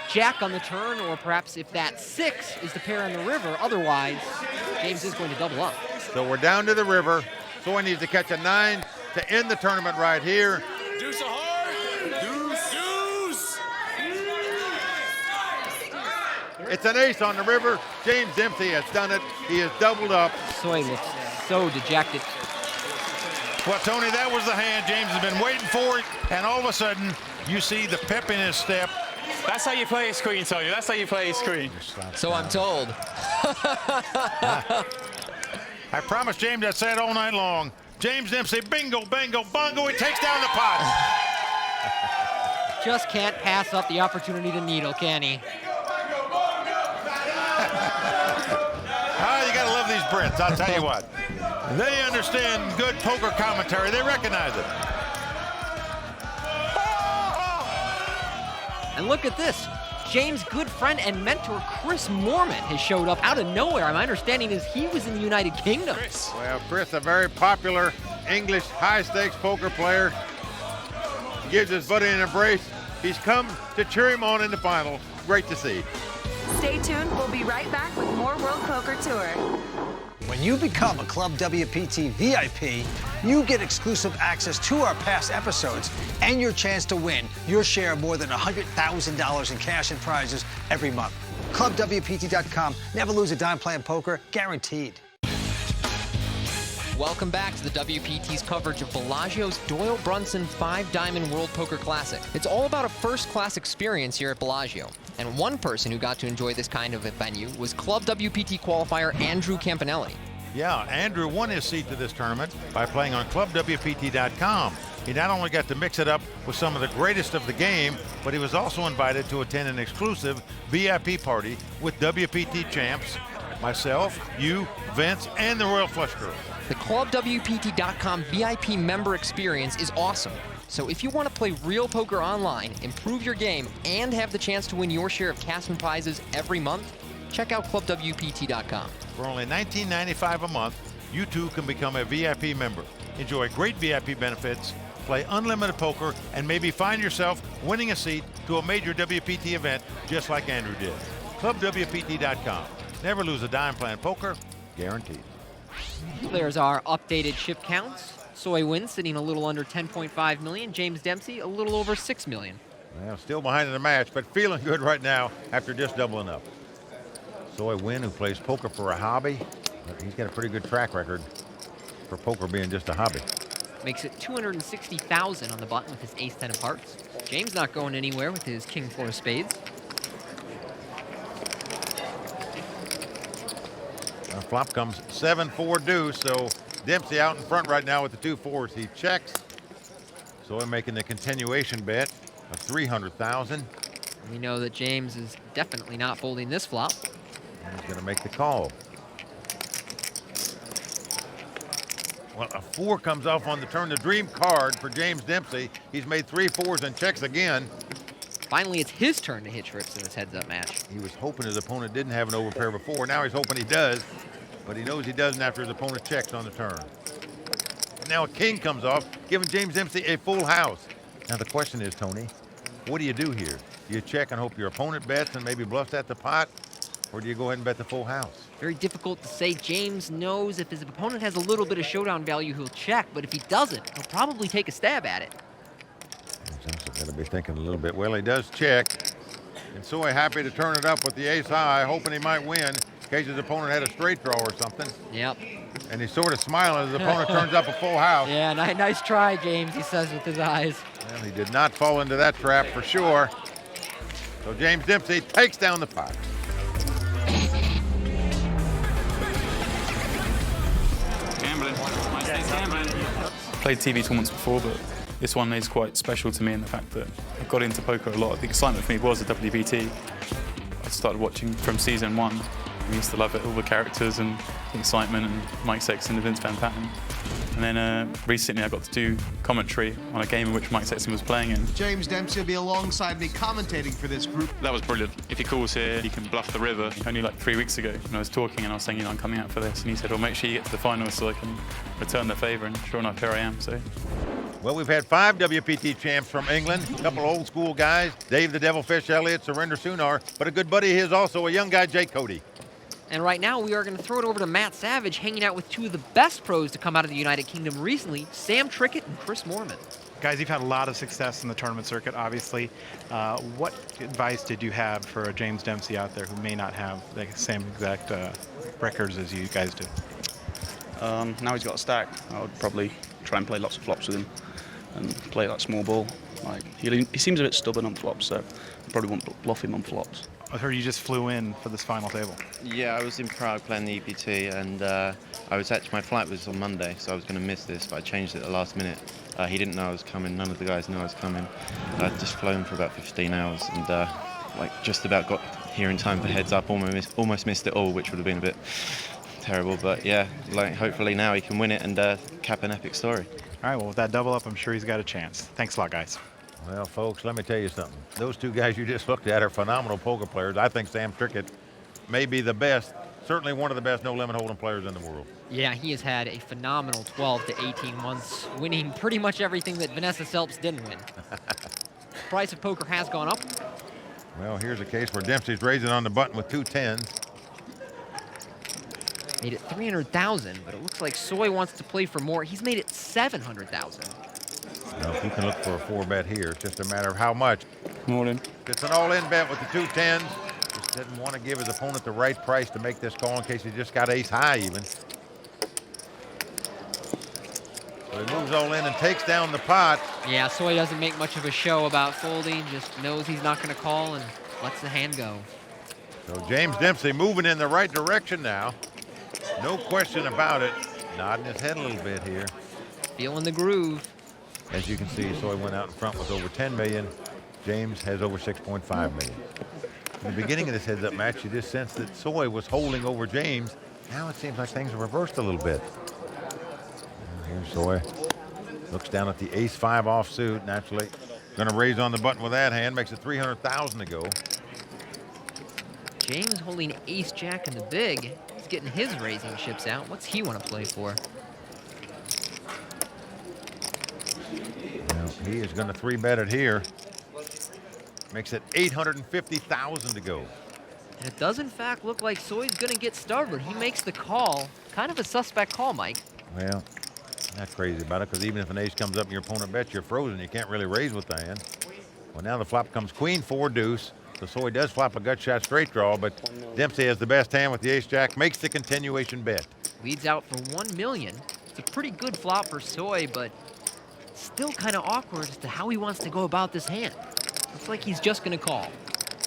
jack on the turn, or perhaps if that 6 is the pair on the river. Otherwise, James is going to double up. So we're down to the river. Soy needs to catch a 9 to end the tournament right here. Deuce a heart! Deuce! It's an ace on the river. James Dempsey has done it. He has doubled up. Soy looks so dejected. Well, Tony, that was the hand James has been waiting for, and all of a sudden, you see the pep in his step. That's how you play a screen, Tony. That's how you play a screen. So I'm told. I promised James I'd say it all night long. James Dempsey, bingo, bango, bongo, he takes down the pot. Just can't pass up the opportunity to needle, can he? Ah, you gotta love these Brits, I'll tell you what. They understand good poker commentary, they recognize it. And look at this. James' good friend and mentor Chris Moorman has showed up out of nowhere. My understanding is he was in the United Kingdom. Well, Chris, a very popular English high-stakes poker player, gives his buddy an embrace. He's come to cheer him on in the final. Great to see. Stay tuned. We'll be right back with more World Poker Tour. When you become a Club WPT VIP, you get exclusive access to our past episodes and your chance to win your share of more than $100,000 in cash and prizes every month. ClubWPT.com. Never lose a dime playing poker, guaranteed. Welcome back to the WPT's coverage of Bellagio's Doyle Brunson 5-Diamond World Poker Classic. It's all about a first-class experience here at Bellagio. And one person who got to enjoy this kind of a venue was Club WPT qualifier Andrew Campanelli. Yeah, Andrew won his seat to this tournament by playing on ClubWPT.com. He not only got to mix it up with some of the greatest of the game, but he was also invited to attend an exclusive VIP party with WPT champs, myself, you, Vince, and the Royal Flush Crew. The ClubWPT.com VIP member experience is awesome. So if you want to play real poker online, improve your game, and have the chance to win your share of cash and prizes every month, check out ClubWPT.com. For only $19.95 a month, you too can become a VIP member. Enjoy great VIP benefits, play unlimited poker, and maybe find yourself winning a seat to a major WPT event just like Andrew did. ClubWPT.com. Never lose a dime playing poker, guaranteed. There's our updated chip counts. Soy Win sitting a little under 10.5 million. James Dempsey a little over 6 million. Well, still behind in the match, but feeling good right now after just doubling up. Soy Win, who plays poker for a hobby, but he's got a pretty good track record for poker being just a hobby. Makes it 260,000 on the button with his ace-10 of hearts. James not going anywhere with his king-4 of spades. Flop comes 7-4 deuce, so Dempsey out in front right now with the 2 4s. He checks. So we're making the continuation bet of 300,000. We know that James is definitely not folding this flop. And he's going to make the call. Well, a 4 comes off on the turn. The dream card for James Dempsey. He's made 3 4s and checks again. Finally, it's his turn to hit trips in this heads-up match. He was hoping his opponent didn't have an overpair before. Now he's hoping he does, but he knows he doesn't after his opponent checks on the turn. And now a king comes off, giving James Dempsey a full house. Now the question is, Tony, what do you do here? Do you check and hope your opponent bets and maybe bluffs at the pot, or do you go ahead and bet the full house? Very difficult to say. James knows if his opponent has a little bit of showdown value, he'll check, but if he doesn't, he'll probably take a stab at it. He's also got to be thinking a little bit. Well, he does check. And Soy happy to turn it up with the ace high, hoping he might win in case his opponent had a straight draw or something. Yep. And he's sort of smiling as his opponent turns up a full house. Yeah, nice try, James, he says with his eyes. Well, he did not fall into that trap for sure. So James Dempsey takes down the pot. Gambling. Played TV tournaments before, but this one is quite special to me in the fact that I got into poker a lot. The excitement for me was the WPT. I started watching from season 1. I used to love it, all the characters and the excitement and Mike Sexton and Vince Van Patten. And then recently I got to do commentary on a game in which Mike Sexton was playing in. James Dempsey will be alongside me commentating for this group. That was brilliant. If he calls here, he can bluff the river. Only like 3 weeks ago when I was talking and I was saying, I'm coming out for this. And he said, well, make sure you get to the finals so I can return the favour. And sure enough, here I am. So. Well, we've had 5 WPT champs from England, a couple old school guys, Dave the Devilfish Elliott, Surinder Sunar, but a good buddy of his also, a young guy, Jake Cody. And right now, we are going to throw it over to Matt Savage, hanging out with 2 of the best pros to come out of the United Kingdom recently, Sam Trickett and Chris Moorman. Guys, you've had a lot of success in the tournament circuit, obviously. What advice did you have for a James Dempsey out there who may not have the same exact records as you guys do? Now he's got a stack. I would probably try and play lots of flops with him and play like small ball. Like he seems a bit stubborn on flops, so I probably won't bluff him on flops. I heard you just flew in for this final table. Yeah, I was in Prague playing the EPT, and my flight was on Monday, so I was going to miss this, but I changed it at the last minute. He didn't know I was coming. None of the guys knew I was coming. I'd just flown for about 15 hours, and just about got here in time for heads up. Almost missed it all, which would have been a bit terrible. But yeah, hopefully now he can win it and cap an epic story. All right, well, with that double up, I'm sure he's got a chance. Thanks a lot, guys. Well, folks, let me tell you something. Those two guys you just looked at are phenomenal poker players. I think Sam Trickett may be the best, certainly one of the best no-limit hold'em players in the world. Yeah, he has had a phenomenal 12 to 18 months, winning pretty much everything that Vanessa Selps didn't win. Price of poker has gone up. Well, here's a case where Dempsey's raising on the button with 2 10s. Made it 300,000, but it looks like Soy wants to play for more. He's made it 700,000. Well, you can look for a 4-bet here. It's just a matter of how much. All in. It's an all-in bet with the 2 10s. Just didn't want to give his opponent the right price to make this call in case he just got ace high even. So he moves all in and takes down the pot. Yeah, Soy doesn't make much of a show about folding, just knows he's not going to call and lets the hand go. So James Dempsey moving in the right direction now. No question about it. Nodding his head a little bit here. Feeling the groove. As you can see, Soy went out in front with over 10 million. James has over 6.5 million. In the beginning of this heads-up match, you just sensed that Soy was holding over James. Now it seems like things are reversed a little bit. Here's Soy. Looks down at the ace-5 offsuit, naturally. Going to raise on the button with that hand, makes it 300,000 to go. James holding ace-jack in the big. He's getting his raising chips out. What's he want to play for? Well, he is going to 3-bet it here. Makes it 850,000 to go. And it does, in fact, look like Soy's going to get stubborn. He makes the call. Kind of a suspect call, Mike. Well, not crazy about it, because even if an ace comes up and your opponent bets, you're frozen. You can't really raise with the hand. Well, now the flop comes queen 4 deuce. So Soy does flop a gut shot straight draw, but Dempsey has the best hand with the ace-jack, makes the continuation bet. Leads out for 1 million. It's a pretty good flop for Soy, but still kind of awkward as to how he wants to go about this hand. Looks like he's just going to call.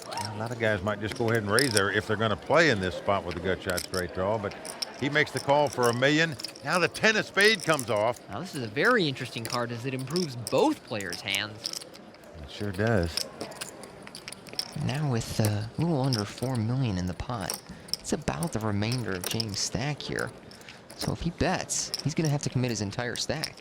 Well, a lot of guys might just go ahead and raise there if they're going to play in this spot with the gut shot straight draw, but he makes the call for $1 million. Now the 10 of spade comes off. Now this is a very interesting card as it improves both players' hands. It sure does. Now with a little under 4 million in the pot, it's about the remainder of James' stack here. So if he bets, he's going to have to commit his entire stack.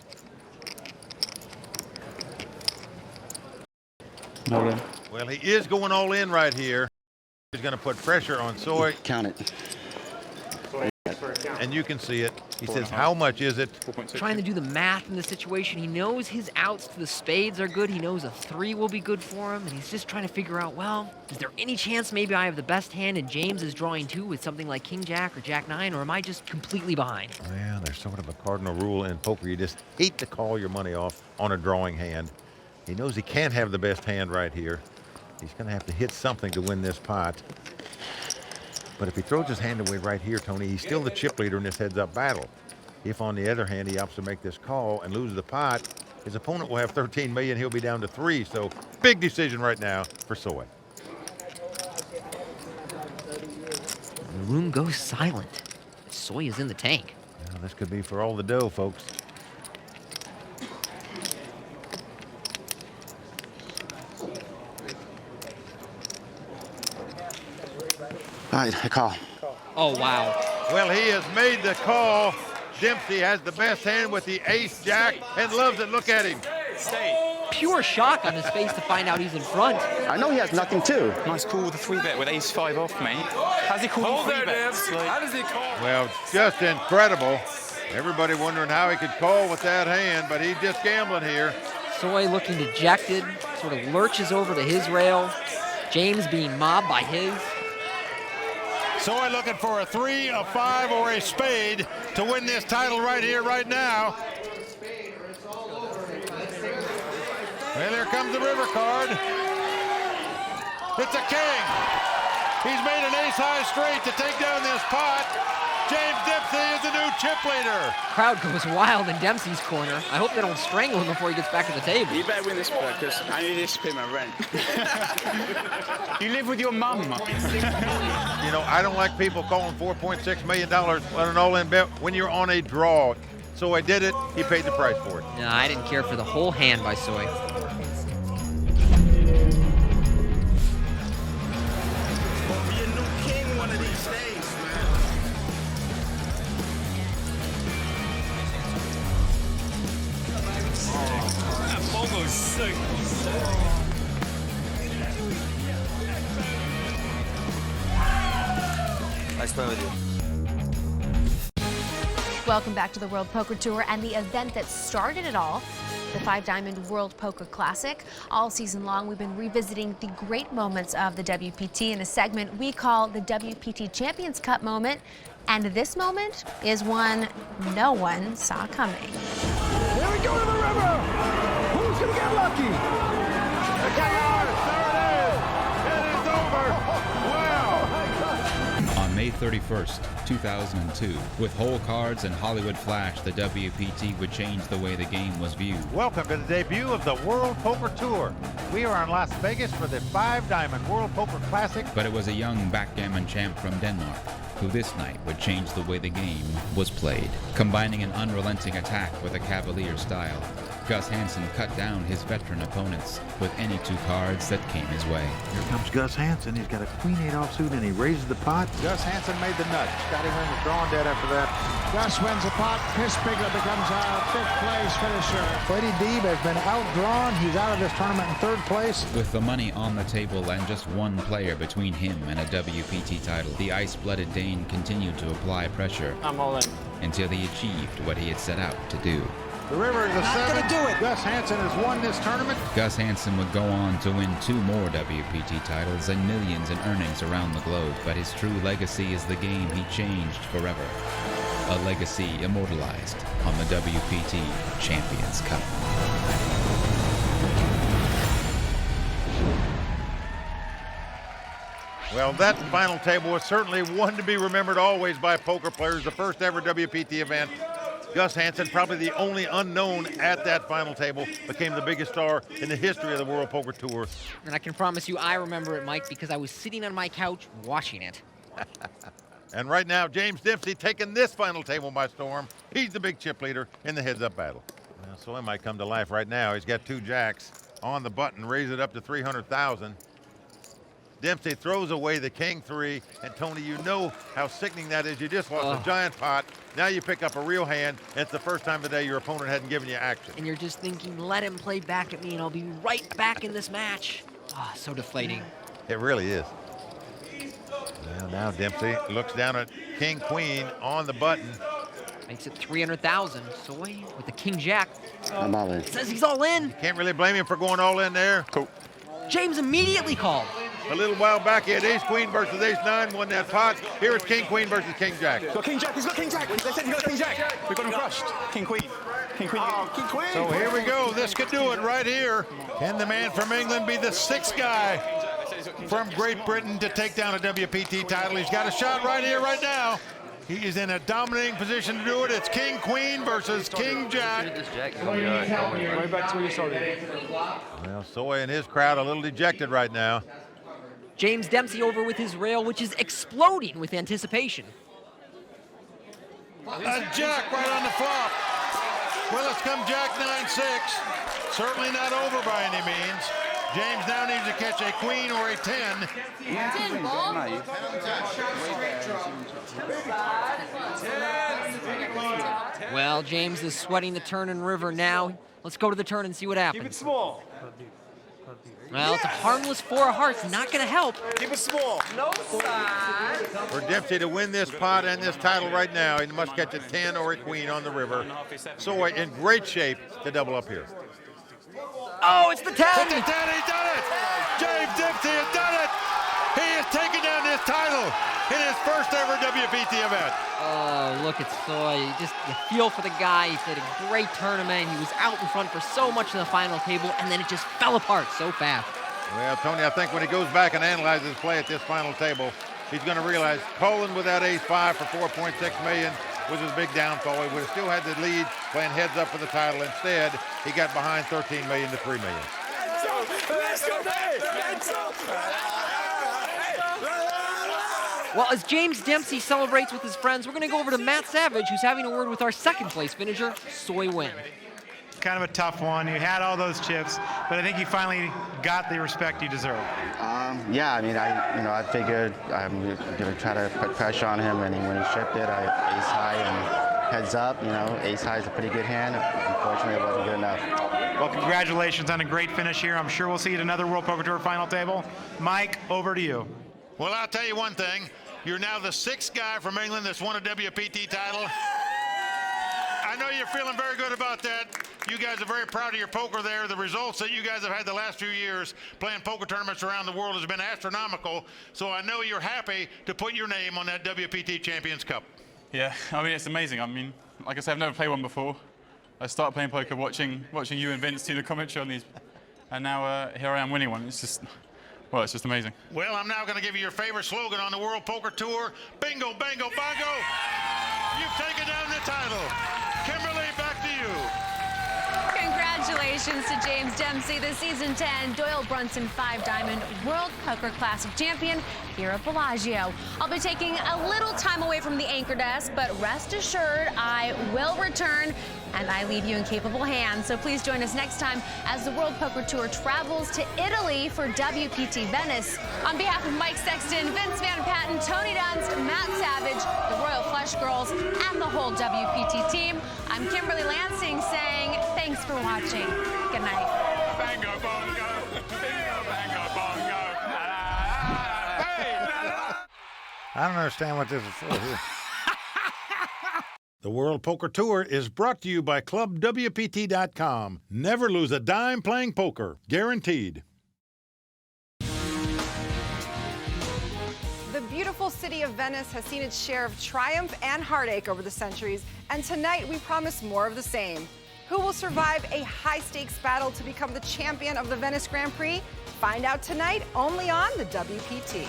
All in. Well, he is going all in right here. He's going to put pressure on Soy. Count it. And you can see it. He says, how much is it? Trying to do the math in the situation. He knows his outs to the spades are good. He knows a 3 will be good for him. And he's just trying to figure out, well, is there any chance maybe I have the best hand and James is drawing 2 with something like King Jack or Jack 9, or am I just completely behind? Well, there's sort of a cardinal rule in poker. You just hate to call your money off on a drawing hand. He knows he can't have the best hand right here. He's going to have to hit something to win this pot. But if he throws his hand away right here, Tony, he's still the chip leader in this heads-up battle. If, on the other hand, he opts to make this call and lose the pot, his opponent will have 13 million. He'll be down to 3. So big decision right now for Soy. The room goes silent. Soy is in the tank. Well, this could be for all the dough, folks. All right, I call. Oh, wow. Well, he has made the call. Dempsey has the best hand with the ace-jack and loves it. Look at him. Pure shock on his face to find out he's in front. I know he has nothing, too. Nice call with a 3-bet with ace-5 off, mate. How's he called 3-bets? How does he call? Well, just incredible. Everybody wondering how he could call with that hand, but he's just gambling here. Soy looking dejected, sort of lurches over to his rail. James being mobbed by his. Soy looking for a 3, a 5, or a spade to win this title right here, right now. Well, here comes the river card. It's a king. He's made an ace-high straight to take down this pot. James Dempsey is the new chip leader. Crowd goes wild in Dempsey's corner. I hope they don't strangle him before he gets back to the table. You better win this one because I need this to pay my rent. You live with your mum. You know, I don't like people calling $4.6 million on an all-in bet when you're on a draw. So I did it. He paid the price for it. No, I didn't care for the whole hand by Soy. Nice playing with you. Welcome back to the World Poker Tour and the event that started it all, the 5 Diamond World Poker Classic. All season long, we've been revisiting the great moments of the WPT in a segment we call the WPT Champions Cup moment. And this moment is one no one saw coming. Here we go to the river. Who's going to get lucky? On May 31st, 2002, with hole cards and Hollywood Flash, the WPT would change the way the game was viewed. Welcome to the debut of the World Poker Tour. We are in Las Vegas for the 5 Diamond World Poker Classic. But it was a young backgammon champ from Denmark who this night would change the way the game was played. Combining an unrelenting attack with a cavalier style, Gus Hansen cut down his veteran opponents with any 2 cards that came his way. Here comes Gus Hansen. He's got a queen-8 offsuit and he raises the pot. Gus Hansen made the nut. Scotty Wynn was drawing dead after that. Gus wins the pot. Chris Bigler becomes our 5th place finisher. Freddie Deeb has been outdrawn. He's out of this tournament in 3rd place. With the money on the table and just one player between him and a WPT title, the ice-blooded Dane continued to apply pressure. I'm all in. Until he achieved what he had set out to do. The river is a 7. Gus Hansen has won this tournament. Gus Hansen would go on to win 2 more WPT titles and millions in earnings around the globe, but his true legacy is the game he changed forever. A legacy immortalized on the WPT Champions Cup. Well, that final table was certainly one to be remembered always by poker players. The first ever WPT event. Gus Hansen, probably the only unknown at that final table, became the biggest star in the history of the World Poker Tour. And I can promise you I remember it, Mike, because I was sitting on my couch watching it. And right now, James Dempsey taking this final table by storm. He's the big chip leader in the heads-up battle. Well, so it might come to life right now. He's got 2 jacks on the button, raise it up to 300,000. Dempsey throws away the king 3, and Tony, you know how sickening that is. You just lost a giant pot. Now you pick up a real hand, and it's the first time today your opponent hadn't given you action. And you're just thinking, let him play back at me and I'll be right back in this match. Ah, so deflating. It really is. Well, now Dempsey looks down at king queen on the button. Makes it 300,000. Soy with the king jack. I'm all in. Says he's all in. Can't really blame him for going all in there. Cool. James immediately called. A little while back, he had ace queen versus ace 9, won that pot. Here it's king queen versus king jack. He's got king jack. He's got king jack. They said he got king jack. We've got him crushed. King queen. King queen. Oh, king queen. So here we go. This could do it right here. Can the man from England be the 6th guy from Great Britain to take down a WPT title? He's got a shot right here, right now. He is in a dominating position to do it. It's king queen versus king jack. Right back to where you started. Well, Soy and his crowd a little dejected right now. James Dempsey over with his rail, which is exploding with anticipation. A jack right on the flop. Well, it's come jack 9-6. Certainly not over by any means. James now needs to catch a queen or a 10. Well, James is sweating the turn and river now. Let's go to the turn and see what happens. Keep it small. Well, it's a harmless 4 of hearts, not going to help. Keep it small. No side. For Dempsey to win this pot and this title right now, he must catch a 10 or a queen on the river. Soy in great shape to double up here. Oh, it's the 10. It's the 10, he's done it. James Dempsey has done it. He has taken down this title in his first ever WPT event. Oh, look at Soy. You feel for the guy. He played a great tournament. He was out in front for so much of the final table, and then it just fell apart so fast. Well, Tony, I think when he goes back and analyzes his play at this final table, he's going to realize Poland without ace-5 for $4.6 million was his big downfall. He would have still had the lead playing heads up for the title. Instead, he got behind $13 million to $3 million. Well, as James Dempsey celebrates with his friends, we're going to go over to Matt Savage, who's having a word with our second place finisher, Soy Win. Kind of a tough one. You had all those chips, but I think you finally got the respect you deserve. Yeah, I mean, I figured I'm going to try to put pressure on him, and when he shipped it, I ace high and heads up. Ace high is a pretty good hand. Unfortunately, it wasn't good enough. Well, congratulations on a great finish here. I'm sure we'll see you at another World Poker Tour final table. Mike, over to you. Well, I'll tell you one thing. You're now the 6th guy from England that's won a WPT title. I know you're feeling very good about that. You guys are very proud of your poker there. The results that you guys have had the last few years playing poker tournaments around the world has been astronomical. So I know you're happy to put your name on that WPT Champions Cup. Yeah, I mean, it's amazing. I mean, like I said, I've never played one before. I started playing poker watching you and Vince do the commentary on these, and now here I am winning one. It's just, well, it's just amazing. Well, I'm now going to give you your favorite slogan on the World Poker Tour. Bingo, bango, bongo. You've taken down the title. Kimberly, back to you. Congratulations to James Dempsey, the Season 10 Doyle Brunson 5-Diamond World Poker Classic champion here at Bellagio. I'll be taking a little time away from the anchor desk, but rest assured I will return, and I leave you in capable hands. So please join us next time as the World Poker Tour travels to Italy for WPT Venice. On behalf of Mike Sexton, Vince Van Patten, Tony Dunst, Matt Savage, the Royal Flush Girls, and the whole WPT team, I'm Kimberly Lansing saying thanks for watching. Good night. Bango, bongo. Bingo, bango, bongo. I don't understand what this is for here. The World Poker Tour is brought to you by ClubWPT.com. Never lose a dime playing poker. Guaranteed. The beautiful city of Venice has seen its share of triumph and heartache over the centuries, and tonight we promise more of the same. Who will survive a high-stakes battle to become the champion of the Venice Grand Prix? Find out tonight only on the WPT.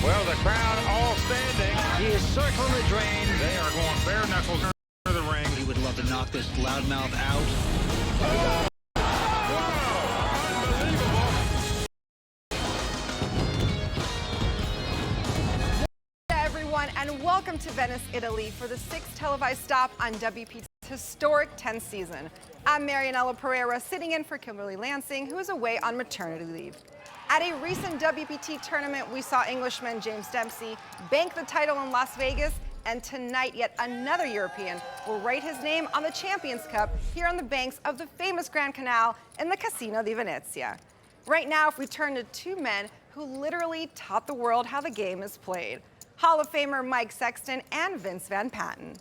Well, the crowd all standing. He is circling the drain. They are going bare knuckles into the ring. He would love to knock this loudmouth out. And welcome to Venice, Italy for the 6th televised stop on WPT's historic 10th season. I'm Marianella Pereira, sitting in for Kimberly Lansing, who is away on maternity leave. At a recent WPT tournament, we saw Englishman James Dempsey bank the title in Las Vegas, and tonight yet another European will write his name on the Champions Cup here on the banks of the famous Grand Canal in the Casino di Venezia. Right now, if we turn to two men who literally taught the world how the game is played. Hall of Famer Mike Sexton and Vince Van Patten.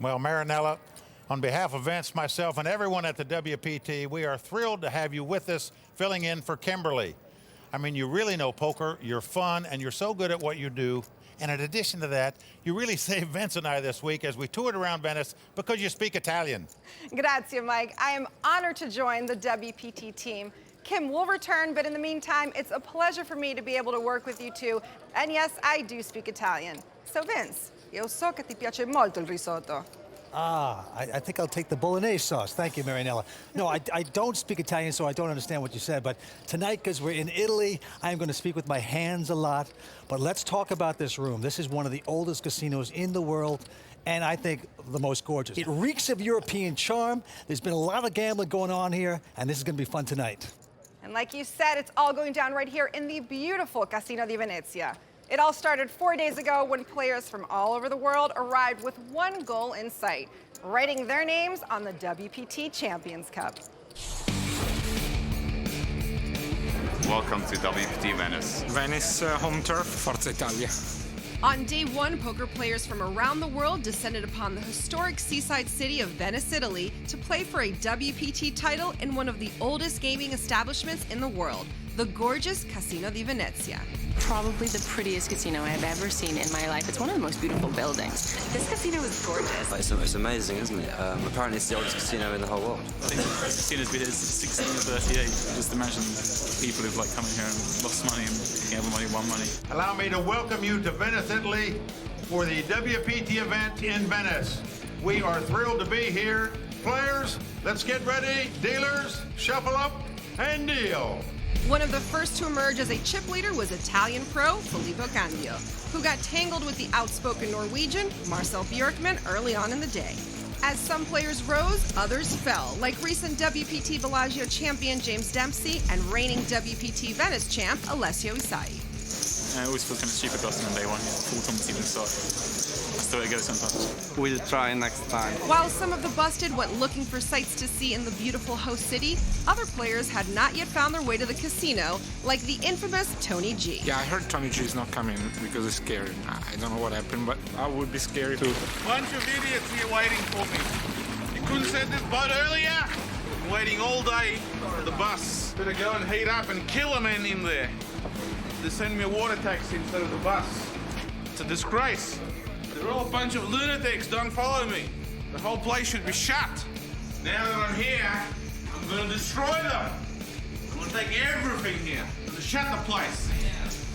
Well, Marinella, on behalf of Vince, myself, and everyone at the WPT, we are thrilled to have you with us, filling in for Kimberly. I mean, you really know poker, you're fun, and you're so good at what you do. And in addition to that, you really saved Vince and I this week as we toured around Venice because you speak Italian. Grazie, Mike. I am honored to join the WPT team. Kim will return, but in the meantime, it's a pleasure for me to be able to work with you two. And yes, I do speak Italian. So Vince, io so che ti piace molto il risotto. I think I'll take the bolognese sauce. Thank you, Marianella. No, I don't speak Italian, so I don't understand what you said. But tonight, because we're in Italy, I'm going to speak with my hands a lot. But let's talk about this room. This is one of the oldest casinos in the world, and I think the most gorgeous. It reeks of European charm. There's been a lot of gambling going on here, and this is going to be fun tonight. And like you said, it's all going down right here in the beautiful Casino di Venezia. It all started 4 days ago when players from all over the world arrived with one goal in sight, writing their names on the WPT Champions Cup. Welcome to WPT Venice. Venice, home turf, Forza Italia. On day one, poker players from around the world descended upon the historic seaside city of Venice, Italy, to play for a WPT title in one of the oldest gaming establishments in the world. the gorgeous Casino di Venezia. Probably the prettiest casino I've ever seen in my life. It's one of the most beautiful buildings. This casino is gorgeous. It's amazing, isn't it? Apparently it's the oldest casino in the whole world. I think this casino's been here since 1638. Just imagine people who've come in here and lost money and everybody won money. Allow me to welcome you to Venice, Italy for the WPT event in Venice. We are thrilled to be here. Players, let's get ready. Dealers, shuffle up and deal. One of the first to emerge as a chip leader was Italian pro Filippo Candio, who got tangled with the outspoken Norwegian Marcel Björkman early on in the day. As some players rose, others fell, like recent WPT Bellagio champion James Dempsey and reigning WPT Venice champ Alessio Isai. I always feel kind of stupid lost on day one. Full tournament even started. That's the way it goes sometimes. We'll try next time. While some of the busted went looking for sights to see in the beautiful host city, other players had not yet found their way to the casino, like the infamous Tony G. Yeah, I heard Tony G is not coming because it's scary. I don't know what happened, but I would be scared too. Bunch of idiots here waiting for me. You couldn't send this boat earlier? Been waiting all day for the bus. Better go and heat up and kill a man in there. They send me a water taxi instead of the bus. It's a disgrace. They're all a bunch of lunatics, don't follow me. The whole place should be shut. Now that I'm here, I'm gonna destroy them. I'm gonna take everything here. I'm gonna shut the place.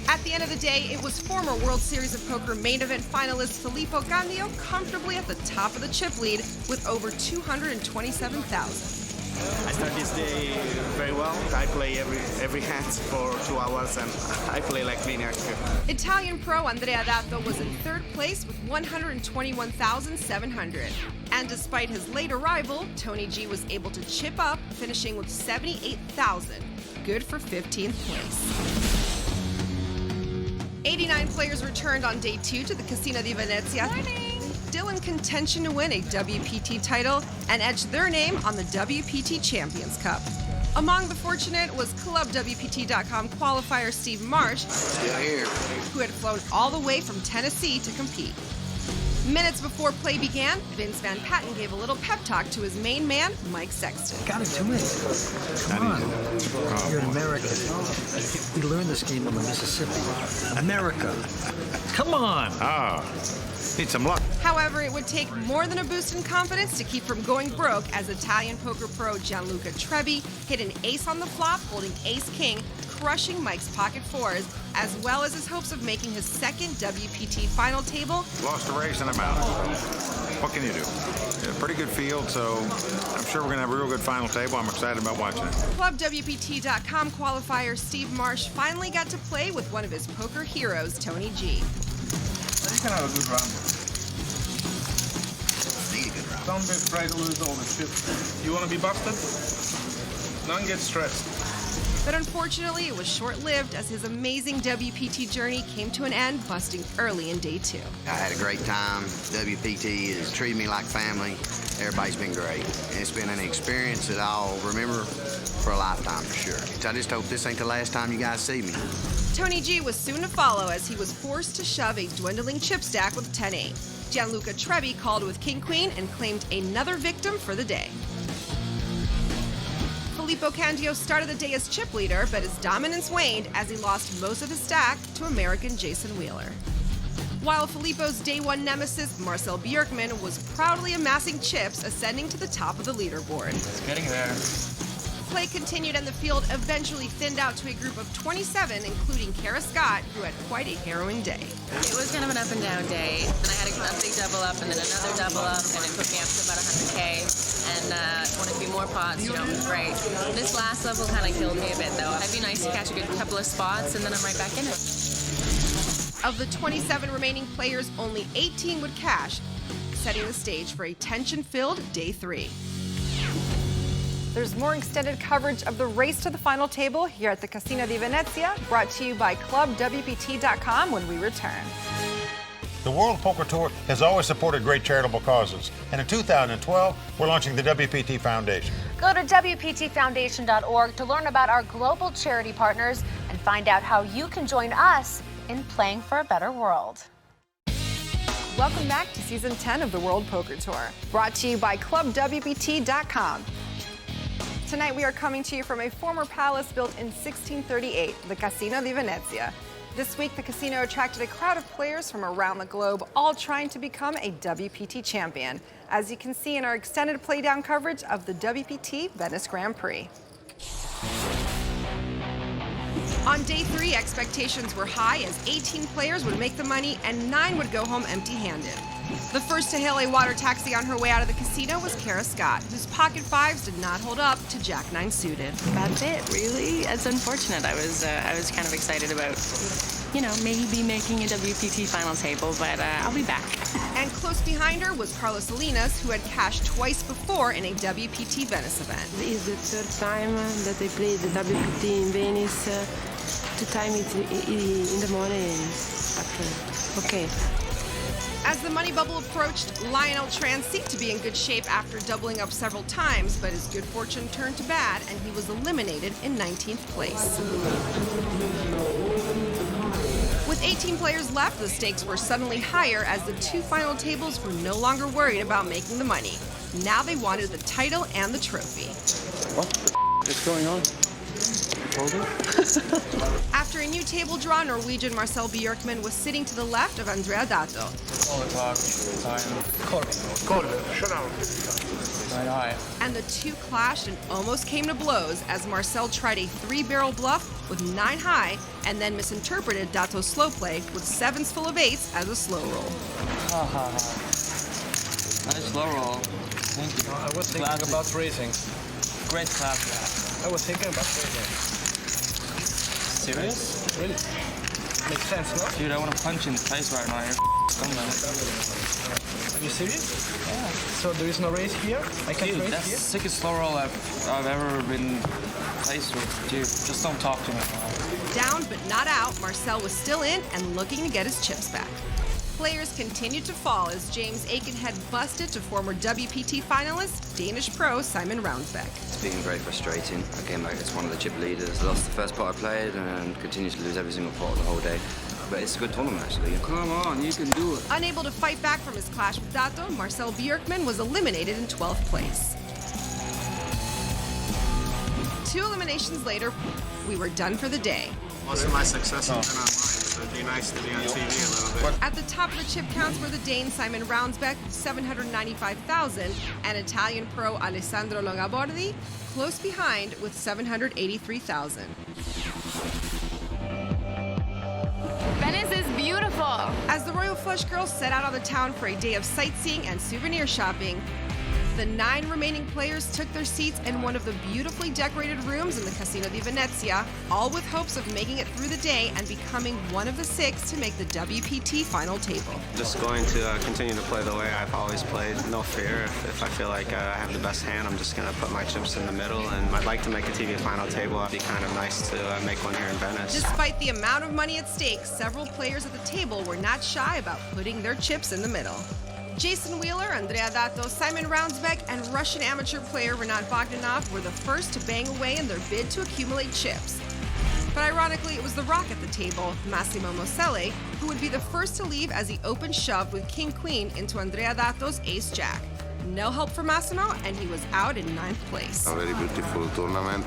At the end of the day, it was former World Series of Poker main event finalist Filippo Candio comfortably at the top of the chip lead with over 227,000. I start this day very well. I play every hand for 2 hours and I play like maniac. Italian pro Andrea Dato was in third place with 121,700. And despite his late arrival, Tony G was able to chip up, finishing with 78,000. Good for 15th place. 89 players returned on day 2 to the Casino di Venezia. Still in contention to win a WPT title and etch their name on the WPT Champions Cup. Among the fortunate was ClubWPT.com qualifier Steve Marsh, who had flown all the way from Tennessee to compete. Minutes before play began, Vince Van Patten gave a little pep talk to his main man, Mike Sexton. Got it to me. Come on. You're an American. We learned this game on the Mississippi. America. Come on. Need some luck. However, it would take more than a boost in confidence to keep from going broke as Italian poker pro Gianluca Trebbi hit an ace on the flop, holding ace-king, crushing Mike's pocket fours, as well as his hopes of making his second WPT final table. Lost a race and I'm out. What can you do? Yeah, pretty good field, so I'm sure we're going to have a real good final table. I'm excited about watching it. ClubWPT.com qualifier Steve Marsh finally got to play with one of his poker heroes, Tony G. You can have a good round. Don't be afraid to lose all the chips. You want to be busted? Don't get stressed. But unfortunately, it was short-lived as his amazing WPT journey came to an end, busting early in day 2. I had a great time. WPT has treated me like family. Everybody's been great. And it's been an experience that I'll remember for a lifetime for sure. So I just hope this ain't the last time you guys see me. Tony G was soon to follow as he was forced to shove a dwindling chip stack with 10-8. Gianluca Trebbi called with King-Queen and claimed another victim for the day. Filippo Candio started the day as chip leader, but his dominance waned as he lost most of his stack to American Jason Wheeler. While Filippo's day 1 nemesis, Marcel Björkman, was proudly amassing chips, ascending to the top of the leaderboard. It's getting there. Play continued and the field eventually thinned out to a group of 27, including Kara Scott, who had quite a harrowing day. It was kind of an up and down day. And I had a big double up and then another double up, and it put me up to about 100K. And wanted to be more pots, it was great. This last level kind of killed me a bit, though. It'd be nice to catch a good couple of spots, and then I'm right back in it. Of the 27 remaining players, only 18 would cash, setting the stage for a tension-filled day 3. There's more extended coverage of the race to the final table here at the Casino di Venezia, brought to you by ClubWPT.com when we return. The World Poker Tour has always supported great charitable causes, and in 2012, we're launching the WPT Foundation. Go to WPTFoundation.org to learn about our global charity partners and find out how you can join us in playing for a better world. Welcome back to Season 10 of the World Poker Tour, brought to you by ClubWPT.com. Tonight we are coming to you from a former palace built in 1638, the Casino di Venezia. This week, the casino attracted a crowd of players from around the globe, all trying to become a WPT champion, as you can see in our extended playdown coverage of the WPT Venice Grand Prix. On day 3, expectations were high as 18 players would make the money and 9 would go home empty-handed. The first to hail a water taxi on her way out of the casino was Kara Scott, whose pocket fives did not hold up to Jack 9 suited. That's it, really. It's unfortunate. I was kind of excited about, you know, maybe making a WPT final table, but I'll be back. And close behind her was Carlos Salinas, who had cashed twice before in a WPT Venice event. It's the third time that I played the WPT in Venice. 2 times in the morning, but okay. As the money bubble approached, Lionel Tran seemed to be in good shape after doubling up several times, but his good fortune turned to bad and he was eliminated in 19th place. With 18 players left, the stakes were suddenly higher as the 2 final tables were no longer worried about making the money. Now they wanted the title and the trophy. What the is going on? After a new table draw, Norwegian Marcel Björkman was sitting to the left of Andrea Dato. And the two clashed and almost came to blows as Marcel tried a 3-barrel bluff with 9 high and then misinterpreted Dato's slow play with 7s full of 8s as a slow roll. Nice slow roll. Thank you. I was thinking about raising. Great class. I was thinking about raising. Serious? Really? Makes sense, no? Dude, I want to punch you in the face right now. You're Are you serious? Yeah. So there is no raise here? I can't Dude, raise that's here? the sickest slow roll I've ever been faced with. Dude, just don't talk to me. Down but not out, Marcel was still in and looking to get his chips back. Players continued to fall as James Aikenhead busted to former WPT finalist, Danish pro Simon Rounsbeck. It's been very frustrating. I came back as one of the chip leaders, lost the first pot I played and continued to lose every single pot the whole day. But it's a good tournament, actually. Come on, you can do it. Unable to fight back from his clash with Dato, Marcel Björkman was eliminated in 12th place. 2 eliminations later, we were done for the day. Most of my success has been online, so it'd be nice to be on TV a little bit. At the top of the chip counts were the Dane Simon Rounsbeck, 795,000, and Italian pro Alessandro Longabordi, close behind with 783,000. Venice is beautiful. As the Royal Flush girls set out on the town for a day of sightseeing and souvenir shopping, the 9 remaining players took their seats in one of the beautifully decorated rooms in the Casino di Venezia, all with hopes of making it through the day and becoming one of the 6 to make the WPT final table. Just going to continue to play the way I've always played, no fear. If I feel like I have the best hand, I'm just going to put my chips in the middle, and I'd like to make a TV final table. It'd be kind of nice to make one here in Venice. Despite the amount of money at stake, several players at the table were not shy about putting their chips in the middle. Jason Wheeler, Andrea Dato, Simon Rounsbeck, and Russian amateur player Renat Bogdanov were the first to bang away in their bid to accumulate chips. But ironically, it was the rock at the table, Massimo Moselle, who would be the first to leave as he opened shove with King-Queen into Andrea Dato's Ace-Jack. No help for Massimo, and he was out in 9th place. A very beautiful tournament.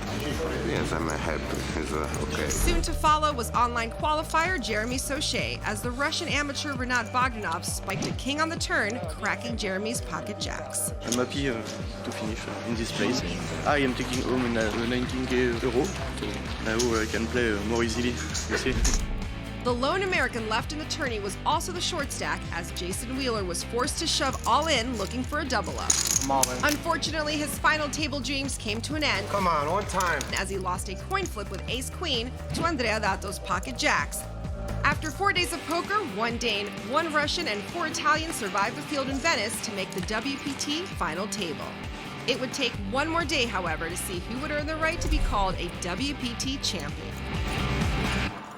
Yes, I'm happy. It's okay. Soon to follow was online qualifier Jeremy Sauché, as the Russian amateur Renat Bogdanov spiked a king on the turn, cracking Jeremy's pocket jacks. I'm happy to finish in this place. I am taking home 19k euro, so now I can play more easily, you see. The lone American left in the tourney was also the short stack, as Jason Wheeler was forced to shove all in looking for a double up. Come on, man. Unfortunately, his final table dreams came to an end. Come on, one time. As he lost a coin flip with Ace-Queen to Andrea Dato's pocket jacks. After 4 days of poker, 1 Dane, 1 Russian, and 4 Italians survived the field in Venice to make the WPT final table. It would take 1 more day, however, to see who would earn the right to be called a WPT champion.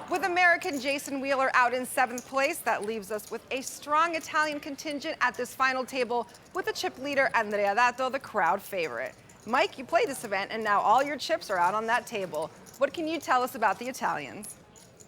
With American Jason Wheeler out in 7th place, that leaves us with a strong Italian contingent at this final table with the chip leader Andrea Dato, the crowd favorite. Mike, you played this event and now all your chips are out on that table. What can you tell us about the Italians?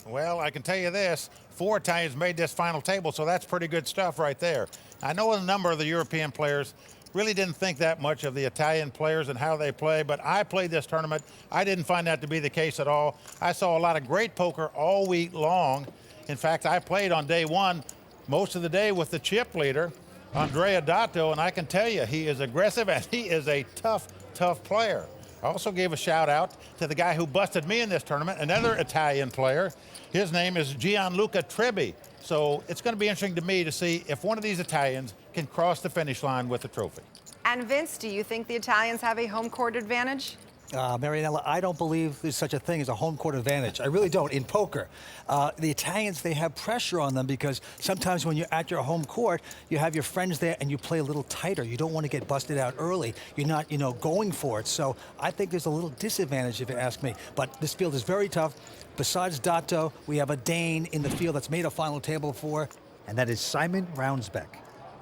Well, I can tell you this, 4 Italians made this final table, so that's pretty good stuff right there. I know a number of the European players really didn't think that much of the Italian players and how they play, but I played this tournament. I didn't find that to be the case at all. I saw a lot of great poker all week long. In fact, I played on day one most of the day with the chip leader, Andrea Dato, and I can tell you, he is aggressive and he is a tough, tough player. I also gave a shout out to the guy who busted me in this tournament, another Italian player. His name is Gianluca Trebbi. So it's going to be interesting to me to see if one of these Italians can cross the finish line with the trophy. And Vince, do you think the Italians have a home court advantage? Marianella, I don't believe there's such a thing as a home court advantage. I really don't. In poker, the Italians, they have pressure on them because sometimes when you're at your home court, you have your friends there and you play a little tighter. You don't want to get busted out early. You're not, going for it. So I think there's a little disadvantage if you ask me. But this field is very tough. Besides Dato, we have a Dane in the field that's made a final table before, and that is Simon Rounsbeck.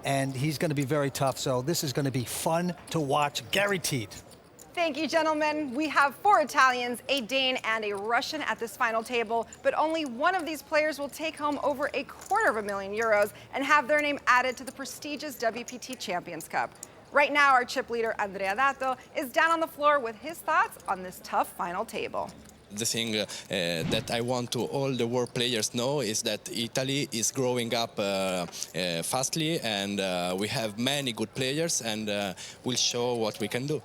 And he's going to be very tough, so this is going to be fun to watch, guaranteed. Thank you, gentlemen. We have 4 Italians, a Dane, and a Russian at this final table, but only one of these players will take home over €250,000 and have their name added to the prestigious WPT Champions Cup. Right now, our chip leader, Andrea Dato, is down on the floor with his thoughts on this tough final table. The thing that I want to all the world players know is that Italy is growing up fastly, and we have many good players, and we'll show what we can do.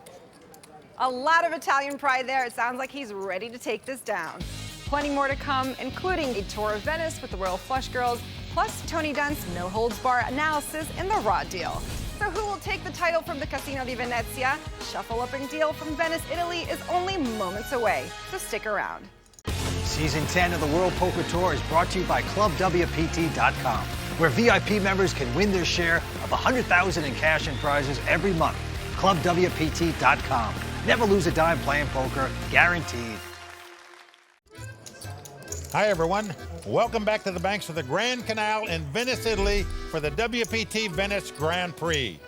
A lot of Italian pride there. It sounds like he's ready to take this down. Plenty more to come, including a tour of Venice with the Royal Flush Girls, plus Tony Dunn's no-holds-bar analysis in the Raw Deal. So who will take the title from the Casino di Venezia? Shuffle Up and Deal from Venice, Italy is only moments away, so stick around. Season 10 of the World Poker Tour is brought to you by ClubWPT.com, where VIP members can win their share of $100,000 in cash and prizes every month. ClubWPT.com. Never lose a dime playing poker, guaranteed. Hi, everyone. Welcome back to the banks of the Grand Canal in Venice, Italy for the WPT Venice Grand Prix.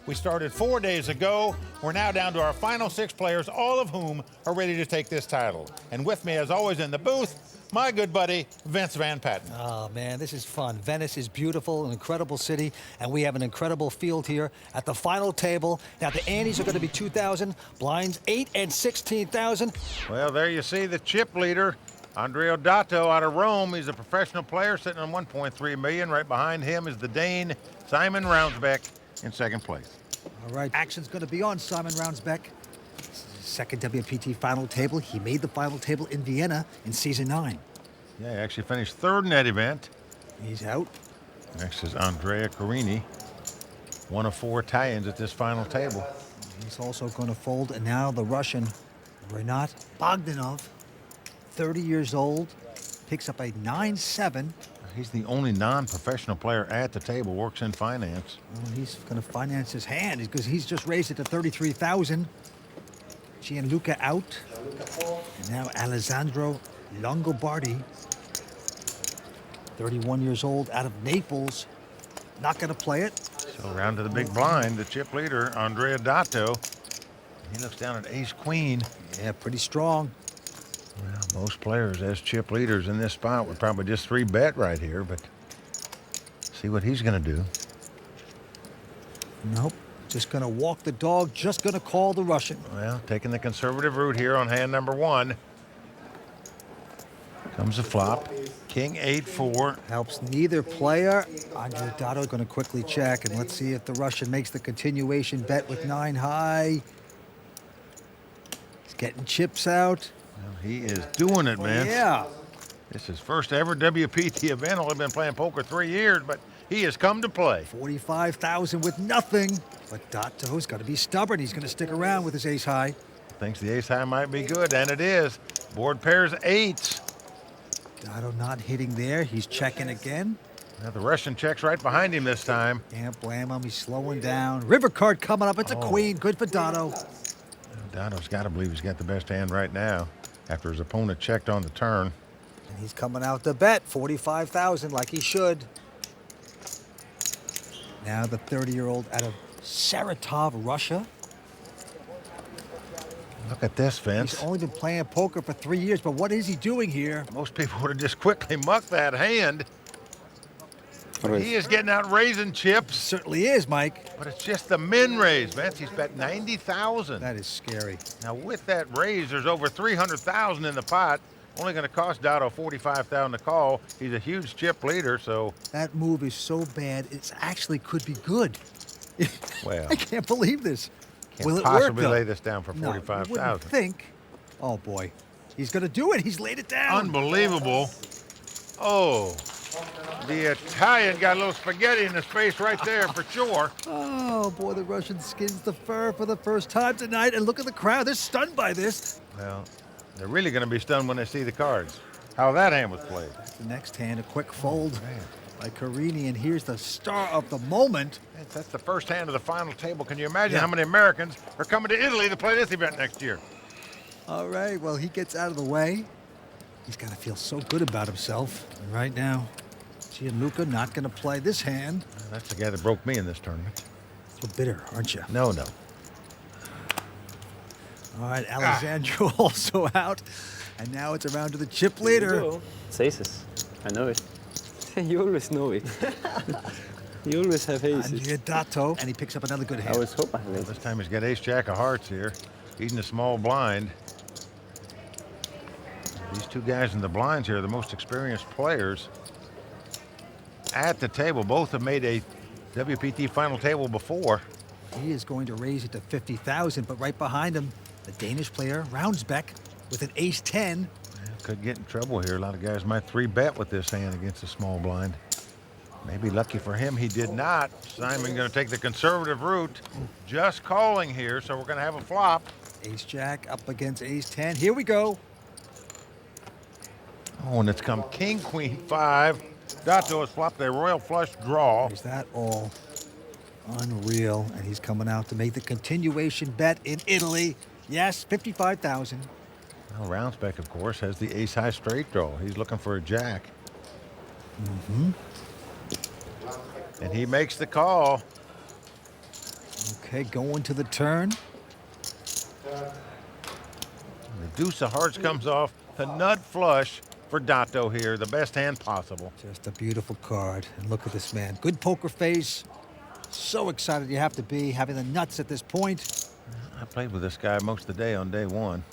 We started 4 days ago. We're now down to our final 6 players, all of whom are ready to take this title. And with me, as always, in the booth, my good buddy, Vince Van Patten. Oh, man, this is fun. Venice is beautiful, an incredible city, and we have an incredible field here at the final table. Now, the antes are going to be 2,000, blinds 8 and 16,000. Well, there you see the chip leader, Andrea Dato out of Rome. He's a professional player sitting on $1.3 million. Right behind him is the Dane, Simon Rounsbeck, in second place. All right, action's going to be on Simon Rounsbeck. Second WPT final table. He made the final table in Vienna in season 9. Yeah, he actually finished third in that event. He's out. Next is Andrea Carini, one of 4 Italians at this final table. He's also going to fold, and now the Russian, Renat Bogdanov, 30 years old, picks up a 9-7. He's the only non-professional player at the table, works in finance. Well, he's going to finance his hand because he's just raised it to 33,000. Gianluca out. And now Alessandro Longobardi, 31 years old, out of Naples. Not going to play it. So round to the big blind, the chip leader, Andrea Dato. He looks down at ace-queen. Yeah, pretty strong. Well, most players as chip leaders in this spot would probably just 3-bet right here, but see what he's going to do. Nope. Just going to walk the dog, just going to call the Russian. Well, taking the conservative route here on hand number 1. Comes a flop. King 8-4. Helps neither player. Andrea Dato going to quickly check, and let's see if the Russian makes the continuation bet with 9 high. He's getting chips out. Well, he is doing it, man. Yeah. This is first ever WPT event. Only been playing poker 3 years, but he has come to play. 45,000 with nothing. But Dato's got to be stubborn. He's going to stick around with his ace high. Thinks the ace high might be good, and it is. Board pairs 8s. Dato not hitting there. He's checking again. Now the Russian checks right behind him this time. Can't blame him. He's slowing down. River card coming up. It's a queen. Good for Dato. Dato's got to believe he's got the best hand right now after his opponent checked on the turn. And he's coming out to bet 45,000 like he should. Now the 30-year-old out of Saratov, Russia. Look at this, Vince. He's only been playing poker for 3 years, but what is he doing here? Most people would have just quickly mucked that hand. But he is getting out raising chips. Certainly is, Mike. But it's just the min raise, Vince. He's bet 90,000. That is scary. Now with that raise, there's over 300,000 in the pot. Only going to cost Dotto 45,000 to call. He's a huge chip leader, so. That move is so bad, it actually could be good. Well, I can't believe this. Can't Will it work, possibly though? lay this down for No, you 45,000. wouldn't think. Oh boy, he's going to do it. He's laid it down. Unbelievable. Oh, the Italian got a little spaghetti in his face right there for sure. Oh boy, the Russian skins the fur for the first time tonight, and look at the crowd. They're stunned by this. Well, they're really going to be stunned when they see the cards. How that hand was played. The next hand, a quick fold by Carini, and here's the star of the moment. That's the first hand of the final table. Can you imagine how many Americans are coming to Italy to play this event next year? All right, well, he gets out of the way. He's got to feel so good about himself. And right now, Gianluca not going to play this hand. That's the guy that broke me in this tournament. So bitter, aren't you? No. All right, Alessandro also out. And now it's around to the chip leader. It's aces. I know it. You always know it. You always have aces. Andrea Dato, and he picks up another good hand. I always hope I have aces. This time he's got ace-jack of hearts here. He's in the small blind. These two guys in the blinds here are the most experienced players at the table. Both have made a WPT final table before. He is going to raise it to 50,000, but right behind him, the Danish player, Roundsbeck, with an ace-10. Could get in trouble here. A lot of guys might 3-bet with this hand against a small blind. Maybe lucky for him, he did not. Simon going to take the conservative route. Just calling here, so we're going to have a flop. Ace-jack up against ace-10. Here we go. Oh, and it's come king, queen, 5. Dato has flopped a royal flush draw. Is that all? Unreal. And he's coming out to make the continuation bet in Italy. Yes, 55,000. Well, Roundsbeck, of course, has the ace-high straight draw. He's looking for a jack. And he makes the call. Okay, going to the turn. The deuce of hearts comes off. The nut flush for Dato here. The best hand possible. Just a beautiful card. And look at this man. Good poker face. So excited you have to be, having the nuts at this point. I played with this guy most of the day on day one.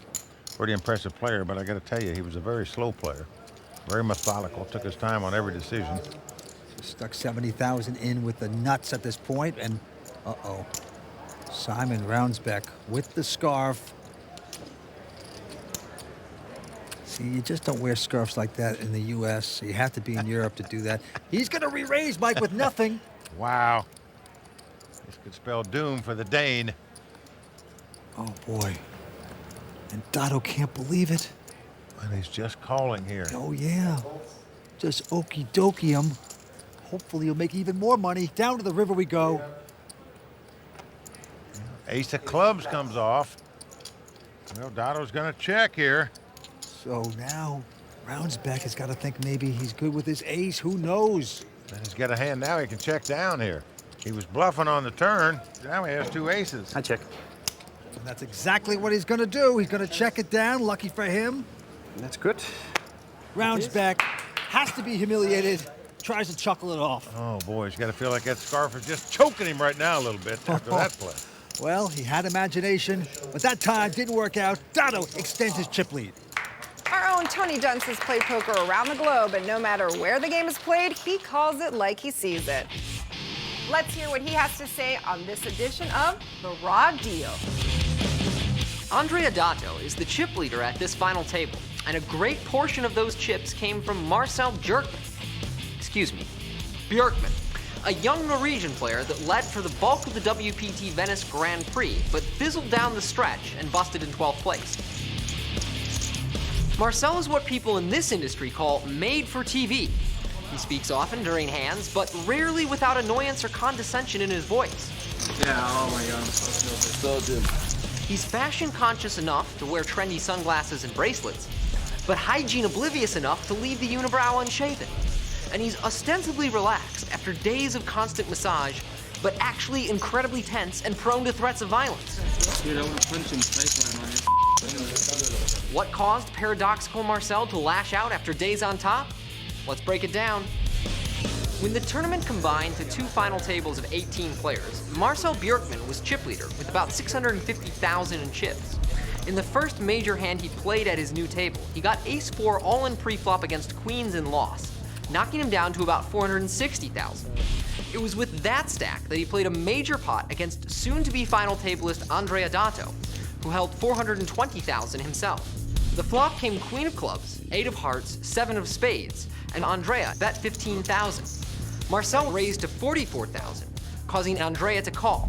Pretty impressive player, but I got to tell you, he was a very slow player. Very methodical. Took his time on every decision. Just stuck 70,000 in with the nuts at this point, and Simon Roundsbeck with the scarf. See, you just don't wear scarves like that in the U.S. So you have to be in Europe to do that. He's going to re-raise, Mike, with nothing. Wow. This could spell doom for the Dane. Oh, boy. And Dato can't believe it. And he's just calling here. Oh, yeah. Just okie dokie him. Hopefully he'll make even more money. Down to the river we go. Ace of clubs comes off. Well, Dato's going to check here. So now Roundsbeck has got to think maybe he's good with his ace. Who knows? And he's got a hand now he can check down here. He was bluffing on the turn. Now he has 2 aces. I check. And that's exactly what he's going to do. He's going to check it down. Lucky for him. That's good. Roundsbeck has to be humiliated. Tries to chuckle it off. Oh, boy, he's got to feel like that scarf is just choking him right now a little bit after that play. Well, he had imagination, but that time didn't work out. Dato extends his chip lead. Our own Tony Dunst has played poker around the globe, and no matter where the game is played, he calls it like he sees it. Let's hear what he has to say on this edition of The Raw Deal. Andrea Dato is the chip leader at this final table, and a great portion of those chips came from Marcel Björkman, a young Norwegian player that led for the bulk of the WPT Venice Grand Prix, but fizzled down the stretch and busted in 12th place. Marcel is what people in this industry call made for TV. He speaks often during hands, but rarely without annoyance or condescension in his voice. Yeah, oh my god, so good. He's fashion conscious enough to wear trendy sunglasses and bracelets, but hygiene oblivious enough to leave the unibrow unshaven. And he's ostensibly relaxed after days of constant massage, but actually incredibly tense and prone to threats of violence. Dude, I want to punch him in the face right now. What caused paradoxical Marcel to lash out after days on top? Let's break it down. When the tournament combined to two final tables of 18 players, Marcel Björkman was chip leader with about 650,000 in chips. In the first major hand he played at his new table, he got ace-4 all-in pre-flop against queens and lost, knocking him down to about 460,000. It was with that stack that he played a major pot against soon-to-be final tableist Andrea Dato, who held 420,000 himself. The flop came queen of clubs, 8 of hearts, 7 of spades, and Andrea bet 15,000. Marcel raised to 44,000, causing Andrea to call.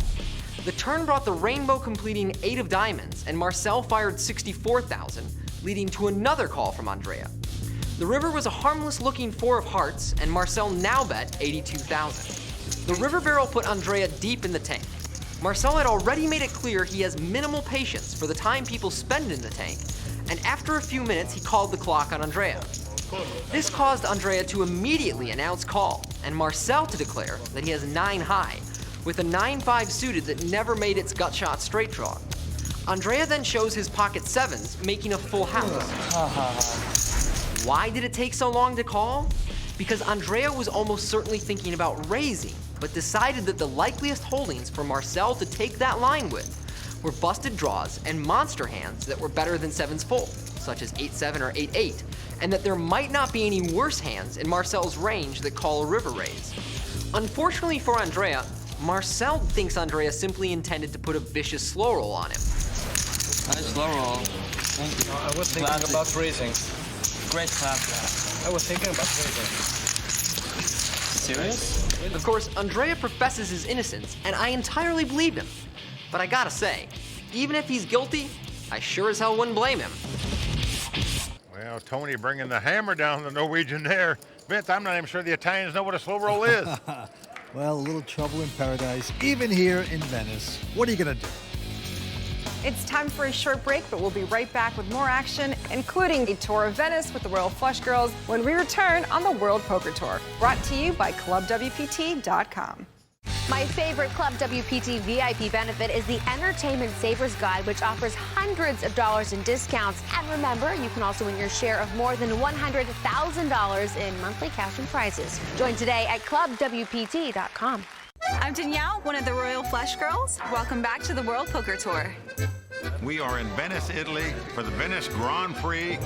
The turn brought the rainbow completing 8 of diamonds, and Marcel fired 64,000, leading to another call from Andrea. The river was a harmless-looking 4 of hearts, and Marcel now bet 82,000. The river barrel put Andrea deep in the tank. Marcel had already made it clear he has minimal patience for the time people spend in the tank, and after a few minutes, he called the clock on Andrea. This caused Andrea to immediately announce call, and Marcel to declare that he has 9 high, with a 9-5 suited that never made its gut shot straight draw. Andrea then shows his pocket 7s, making a full house. Why did it take so long to call? Because Andrea was almost certainly thinking about raising, but decided that the likeliest holdings for Marcel to take that line with were busted draws and monster hands that were better than 7s full, such as 8-7 or 8-8, and that there might not be any worse hands in Marcel's range that call a river raise. Unfortunately for Andrea, Marcel thinks Andrea simply intended to put a vicious slow roll on him. Nice slow roll. Thank you. I was thinking about raising. Great clap. I was thinking about raising. Serious? Of course, Andrea professes his innocence, and I entirely believe him. But I gotta say, even if he's guilty, I sure as hell wouldn't blame him. Well, Tony bringing the hammer down the Norwegian there. Vince, I'm not even sure the Italians know what a slow roll is. Well, a little trouble in paradise, even here in Venice. What are you going to do? It's time for a short break, but we'll be right back with more action, including a tour of Venice with the Royal Flush Girls when we return on the World Poker Tour. Brought to you by ClubWPT.com. My favorite Club WPT VIP benefit is the Entertainment Savers Guide, which offers hundreds of dollars in discounts. And remember, you can also win your share of more than $100,000 in monthly cash and prizes. Join today at ClubWPT.com. I'm Danielle, one of the Royal Flush Girls. Welcome back to the World Poker Tour. We are in Venice, Italy for the Venice Grand Prix.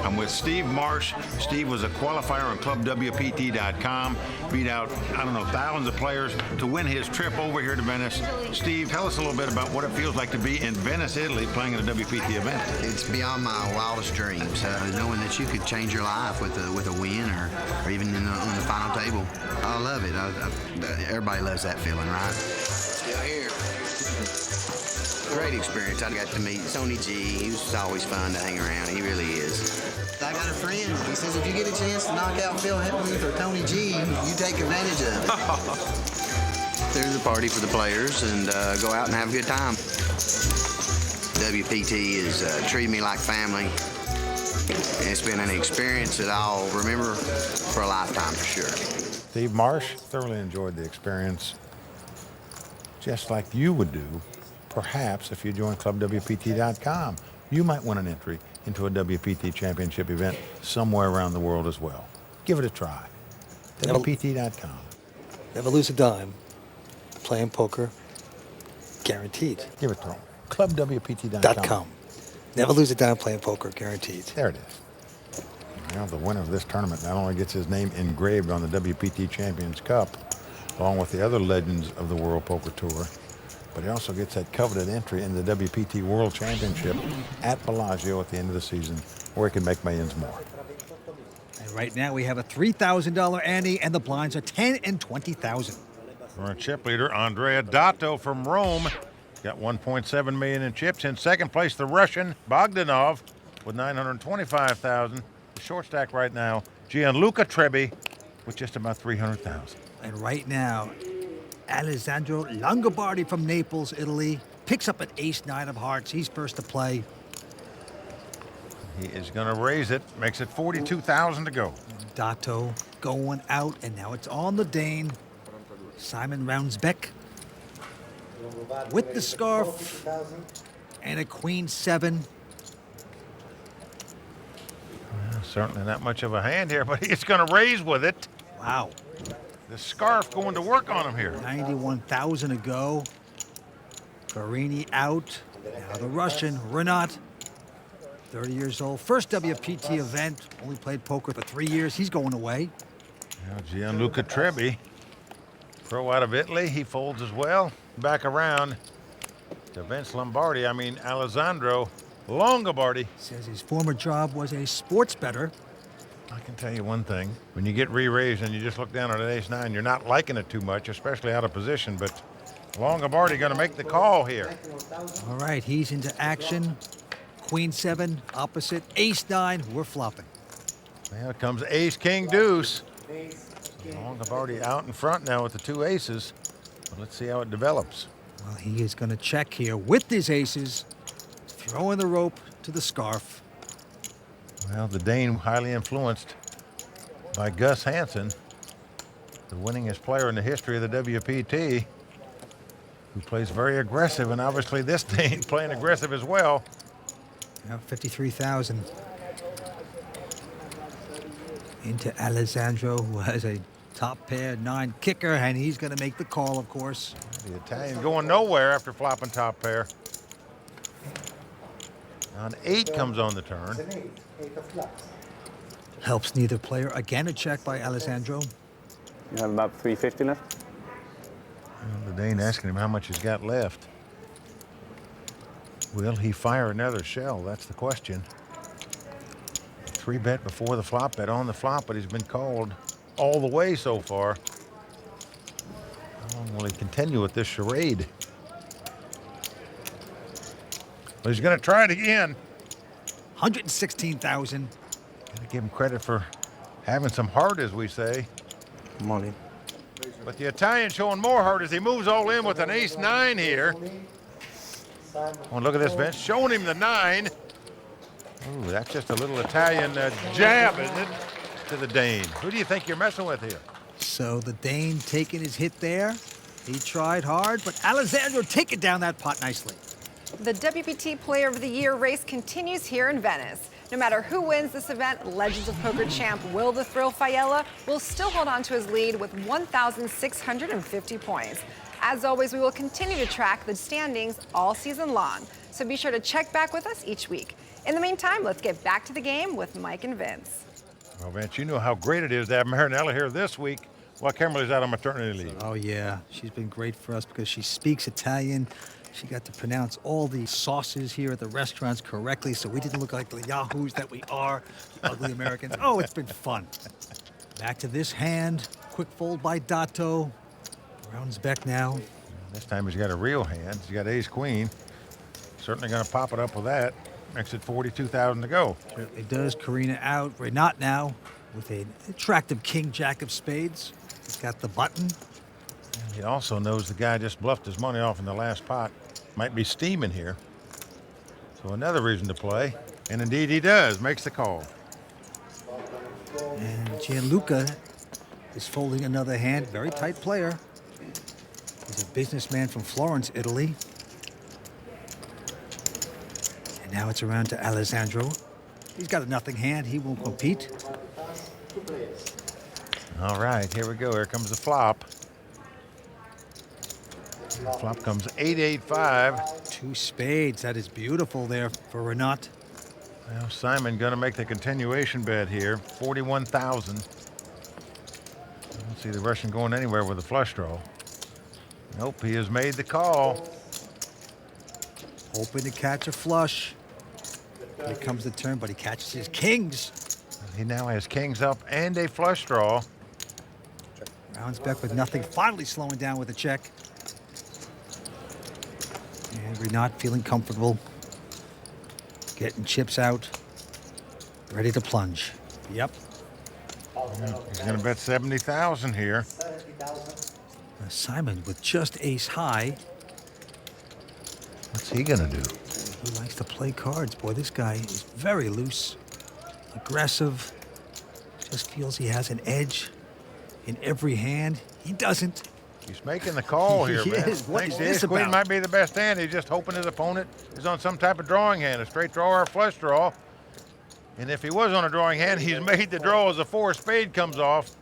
I'm with Steve Marsh. Steve was a qualifier on ClubWPT.com. Beat out, I don't know, thousands of players to win his trip over here to Venice. Steve, tell us a little bit about what it feels like to be in Venice, Italy, playing at a WPT event. It's beyond my wildest dreams, knowing that you could change your life with a win or even on the final table. I love it. Everybody loves that feeling, right? Still here. Great experience. I got to meet Tony G. He was always fun to hang around. He really is. I got a friend. He says if you get a chance to knock out Phil Hellmuth or Tony G, you take advantage of it. There's a party for the players and go out and have a good time. WPT is treated me like family. And it's been an experience that I'll remember for a lifetime for sure. Steve Marsh thoroughly enjoyed the experience, just like you would do. Perhaps if you join ClubWPT.com, you might win an entry into a WPT championship event somewhere around the world as well. Give it a try. WPT.com. Never lose a dime. Playing poker, guaranteed. Give it to them. ClubWPT.com. Never lose a dime playing poker, guaranteed. There it is. Well, the winner of this tournament not only gets his name engraved on the WPT Champions Cup, along with the other legends of the World Poker Tour, but he also gets that coveted entry in the WPT World Championship at Bellagio at the end of the season, where he can make millions more. And right now we have a $3,000 ante, and the blinds are 10 and 20,000. Our chip leader, Andrea Dato from Rome, got 1.7 million in chips. In second place, the Russian Bogdanov with 925,000. The short stack right now, Gianluca Trebbi with just about 300,000. And right now, Alessandro Longobardi from Naples, Italy, picks up an ace-9 of hearts. He's first to play. He is going to raise it, makes it 42,000 to go. Dato going out, and now it's on the Dane. Simon Roundsbeck with the scarf and a queen-7. Well, certainly not much of a hand here, but he's going to raise with it. Wow. The scarf going to work on him here. 91,000 to go. Carini out. Now the Russian, Renat, 30 years old. First WPT event. Only played poker for 3 years. He's going away. Now Gianluca Trebbi, pro out of Italy. He folds as well. Back around to Vince Lombardi. Alessandro Longobardi. Says his former job was a sports bettor. I can tell you one thing. When you get re-raised and you just look down at an ace-9, you're not liking it too much, especially out of position. But Longobardi going to make the call here. All right, he's into action. Queen 7, opposite. Ace 9, we're flopping. Now comes ace, king, deuce. Longobardi out in front now with the 2 aces. But let's see how it develops. Well, he is going to check here with his aces, throwing the rope to the scarf. Well, the Dane highly influenced by Gus Hansen, the winningest player in the history of the WPT, who plays very aggressive, and obviously this Dane playing aggressive as well. Now 53,000. Into Alessandro, who has a top pair 9 kicker, and he's going to make the call, of course. The Italian going nowhere after flopping top pair. Now an 8 comes on the turn. Helps neither player. Again, a check by Alessandro. You have about 350 left. Well, the Dane asking him how much he's got left. Will he fire another shell? That's the question. 3-bet before the flop bet on the flop, but he's been called all the way so far. How long will he continue with this charade? Well, he's going to try it again. 116,000. Got to give him credit for having some heart, as we say. Money. But the Italian showing more heart as he moves all in with an ace-9 here. Oh, look at this, Vince. Showing him the 9. Ooh, that's just a little Italian jab, isn't it, to the Dane. Who do you think you're messing with here? So the Dane taking his hit there. He tried hard, but Alessandro taking down that pot nicely. The WPT Player of the Year race continues here in Venice. No matter who wins this event, Legends of Poker champ Will the Thrill Fiella will still hold on to his lead with 1,650 points. As always, we will continue to track the standings all season long, so be sure to check back with us each week. In the meantime, let's get back to the game with Mike and Vince. Well, Vince, you know how great it is to have Marinella here this week while Kimberly's out on maternity leave. Oh, yeah. She's been great for us because she speaks Italian. She got to pronounce all the sauces here at the restaurants correctly, so we didn't look like the yahoos that we are, ugly Americans. Oh, it's been fun. Back to this hand. Quick fold by Dato. Brownsbeck now. This time he's got a real hand. He's got ace-queen. Certainly going to pop it up with that. Makes it 42,000 to go. Certainly does. Karina out. Renat now with an attractive king-jack of spades. He's got the button. He also knows the guy just bluffed his money off in the last pot. Might be steaming here. So another reason to play. And indeed he does. Makes the call. And Gianluca is folding another hand. Very tight player. He's a businessman from Florence, Italy. And now it's around to Alessandro. He's got a nothing hand. He won't compete. All right, here we go. Here comes the flop. Flop comes 8-8-5. 2 spades. That is beautiful there for Renat. Well, Simon going to make the continuation bet here. 41,000. I don't see the Russian going anywhere with a flush draw. Nope, he has made the call. Hoping to catch a flush. Here comes the turn, but he catches his kings. He now has kings up and a flush draw. Brownsbeck with nothing, finally slowing down with a check. And Renat feeling comfortable. Getting chips out. Ready to plunge. Yep. He's going to bet 70,000 here. Simon with just ace high. What's he going to do? He likes to play cards. Boy, this guy is very loose, aggressive. Just feels he has an edge in every hand. He doesn't. He's making the call here, He man. is. What Thinks is the this ace-queen about? might be the best hand. He's just hoping his opponent is on some type of drawing hand, a straight draw or a flush draw. And if he was on a drawing hand, he's made the draw as a 4 spade comes off.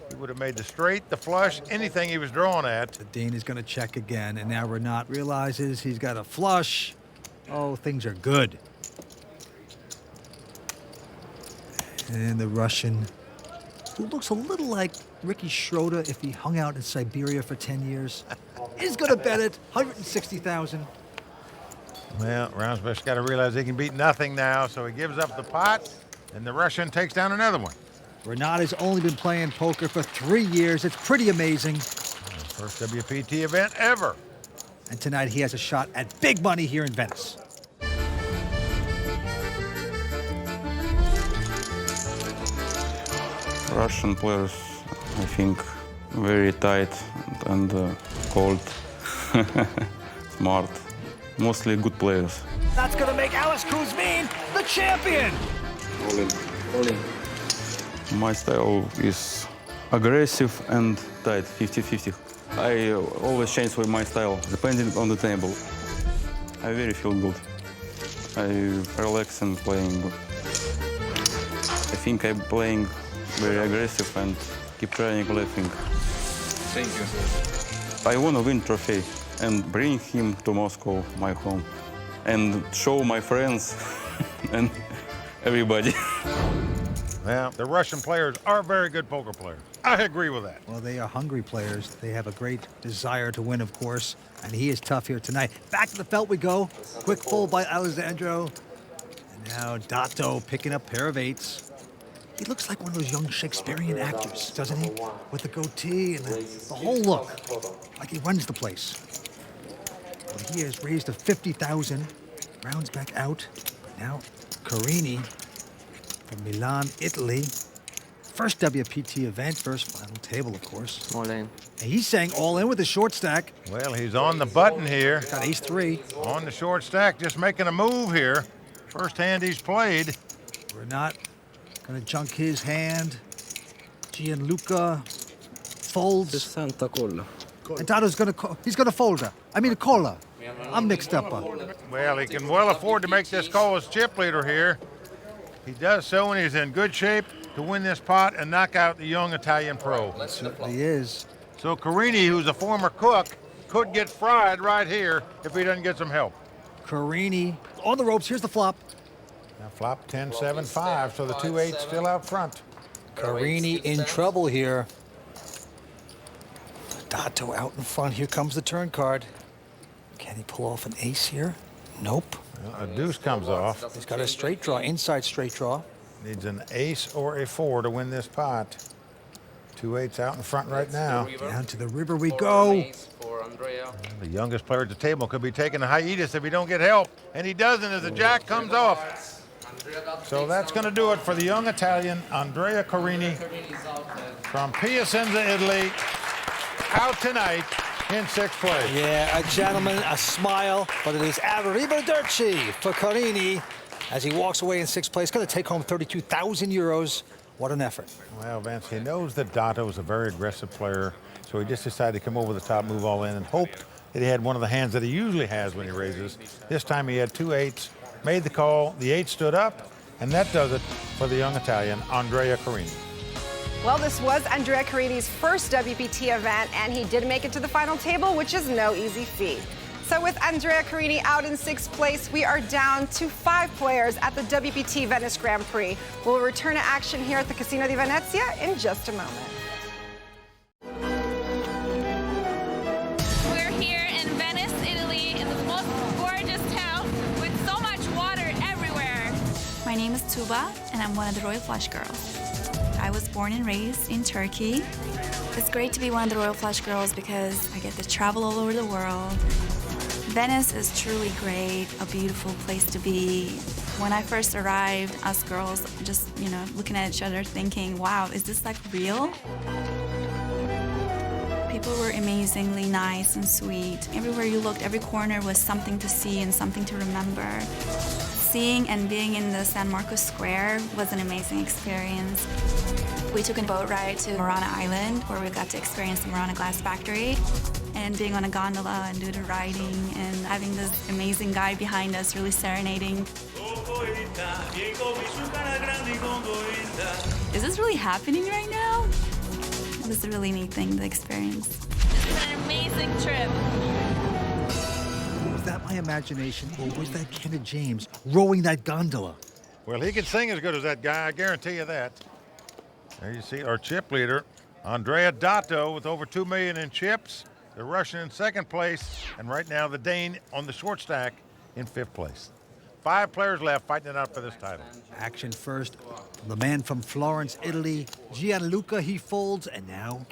He would have made the straight, the flush, anything he was drawing at. The Dane is going to check again, and now Renat realizes he's got a flush. Oh, things are good. And the Russian, who looks a little like Ricky Schroeder if he hung out in Siberia for 10 years, is going to bet it, 160,000. Well, Rausbush got to realize he can beat nothing now, so he gives up the pot, and the Russian takes down another one. Renat has only been playing poker for 3 years. It's pretty amazing. First WPT event ever. And tonight he has a shot at big money here in Venice. Russian players, I think, very tight and cold, smart, mostly good players. That's going to make Alex Kuzmin the champion. All in. All in. My style is aggressive and tight, 50-50. I always change with my style, depending on the table. I very feel good. I relax and playing good. I think I'm playing very aggressive and keep trying laughing. Thank you. I want to win trophy and bring him to Moscow, my home, and show my friends and everybody. Well, the Russian players are very good poker players. I agree with that. Well, they are hungry players. They have a great desire to win, of course, and he is tough here tonight. Back to the felt we go. Quick fold by Alessandro. And now Dato picking up pair of eights. He looks like one of those young Shakespearean actors, doesn't he? With the goatee and the whole look, like he runs the place. Well, he has raised to 50,000. Rounds back out. Now, Carini from Milan, Italy. First WPT event, first final table, of course. All in. And he's saying all in with the short stack. Well, he's on the button here. Got ace-3. On the short stack, just making a move here. First hand he's played. We're not gonna junk his hand. Gianluca folds. 60 colla. And Dato's he's gonna fold her. I mean a colla. I'm mixed up. Well, he can well afford to make this call as chip leader here. He does so, and he's in good shape to win this pot and knock out the young Italian pro. It certainly is. So Carini, who's a former cook, could get fried right here if he doesn't get some help. Carini on the ropes. Here's the flop. Now flop 10-7-5, so the 2-8 still out front. Carini in trouble here. Dato out in front. Here comes the turn card. Can he pull off an ace here? Nope. Well, a deuce comes off. He's got a straight draw, inside straight draw. Needs an ace or a 4 to win this pot. 2-8s out in front right now. Down to the river we go. The youngest player at the table could be taking a hiatus if he don't get help. And he doesn't as the jack comes off. So that's going to do it for the young Italian, Andrea Carini, from Piacenza, Italy, out tonight in sixth place. Yeah, a gentleman, a smile, but it is arrivederci for Carini as he walks away in sixth place. Going to take home 32,000 euros. What an effort. Well, Vince, he knows that Dato is a very aggressive player, so he just decided to come over the top, move all in, and hoped that he had one of the hands that he usually has when he raises. This time he had 2 8s, made the call, the 8 stood up, and that does it for the young Italian, Andrea Carini. Well, this was Andrea Carini's first WPT event, and he did make it to the final table, which is no easy feat. So with Andrea Carini out in sixth place, we are down to 5 players at the WPT Venice Grand Prix. We'll return to action here at the Casino di Venezia in just a moment. We're here in Venice, Italy, in the most gorgeous town with so much water everywhere. My name is Tuba, and I'm one of the Royal Flush Girls. I was born and raised in Turkey. It's great to be one of the Royal Flush Girls because I get to travel all over the world. Venice is truly great, a beautiful place to be. When I first arrived, us girls just, looking at each other thinking, wow, is this like real? People were amazingly nice and sweet. Everywhere you looked, every corner was something to see and something to remember. Seeing and being in the San Marcos Square was an amazing experience. We took a boat ride to Murana Island, where we got to experience the Murana Glass Factory, and being on a gondola and do the riding, and having this amazing guy behind us really serenading. Is this really happening right now? It was a really neat thing to experience. It's an amazing trip. Was that my imagination, or was that Kenneth James rowing that gondola? Well, he can sing as good as that guy, I guarantee you that. There you see our chip leader, Andrea Dato, with over 2 million in chips. The Russian in second place, and right now the Dane on the short stack in 5th place. 5 players left fighting it out for this title. Action first. The man from Florence, Italy, Gianluca, he folds, and now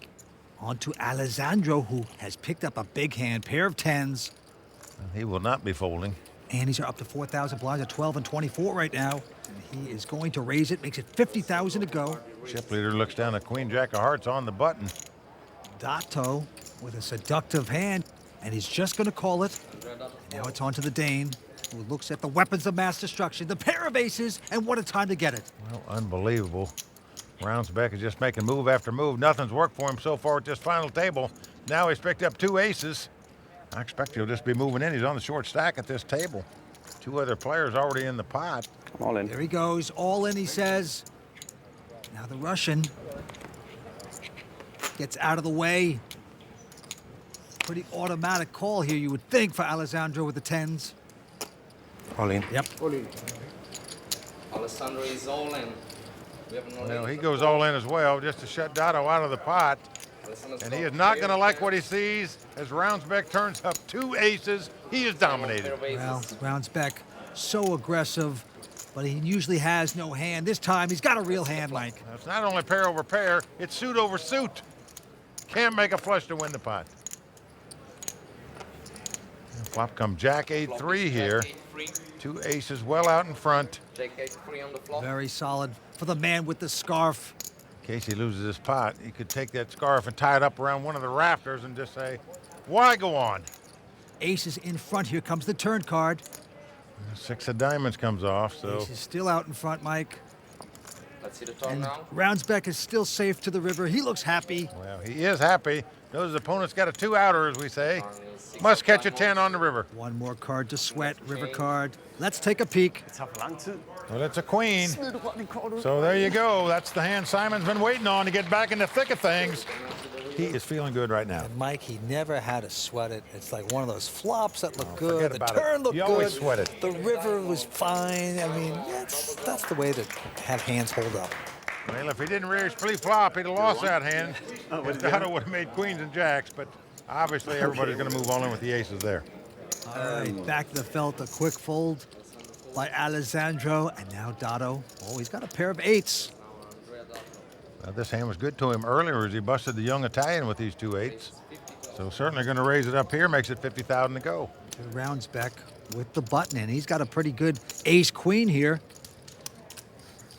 on to Alessandro, who has picked up a big hand, pair of 10s. He will not be folding. Andes are up to 4,000 blinds at 12 and 24 right now. And he is going to raise it, makes it 50,000 to go. Chip leader looks down at Queen Jack of Hearts on the button. Dato with a seductive hand, and he's just going to call it. Now it's on to the Dane, who looks at the weapons of mass destruction, the pair of aces, and what a time to get it. Well, unbelievable. Roundsbeck is just making move after move. Nothing's worked for him so far at this final table. Now he's picked up 2 aces. I expect he'll just be moving in. He's on the short stack at this table. 2 other players already in the pot. All in. There he goes, all in, he says. Now the Russian gets out of the way. Pretty automatic call here, you would think, for Alessandro with the 10s. All in. Yep. All in. Alessandro is all in. Well, he goes all in as well, just to shut Dato out of the pot. And he is not going to like what he sees as Roundsbeck turns up 2 aces. He is dominated. Well, Roundsbeck, so aggressive, but he usually has no hand. This time, he's got a real hand, Mike. Now, it's not only pair over pair, it's suit over suit. Can't make a flush to win the pot. And flop come Jack 8-3 here. 2 aces well out in front. Very solid for the man with the scarf. In case he loses his pot, he could take that scarf and tie it up around one of the rafters and just say, why go on? Aces in front. Here comes the turn card. 6 of diamonds comes off, so. Ace is still out in front, Mike. Let's see the turn And now. Roundsbeck is still safe to the river. He looks happy. Well, he is happy. Knows his opponent's got a 2-outer, as we say. Must catch a 10 on the river. One more card to sweat, river card. Let's take a peek. Well, it's a queen. So there you go. That's the hand Simon's been waiting on to get back in the thick of things. He is feeling good right now. And Mike, he never had to sweat it. It's like one of those flops that look good. Forget The about turn it. looked You good. always sweat it. The river was fine. I mean, that's the way to have hands hold up. Well, if he didn't raise flop, he'd have lost that hand. Dato would have made queens and jacks, but obviously everybody's going to move all in with the aces there. All right, back to the felt, a quick fold by Alessandro, and now Dato. Oh, he's got a pair of 8s. This hand was good to him earlier as he busted the young Italian with these 2 8s. So certainly going to raise it up here, makes it 50,000 to go. Roundsbeck with the button, and he's got a pretty good ace-queen here.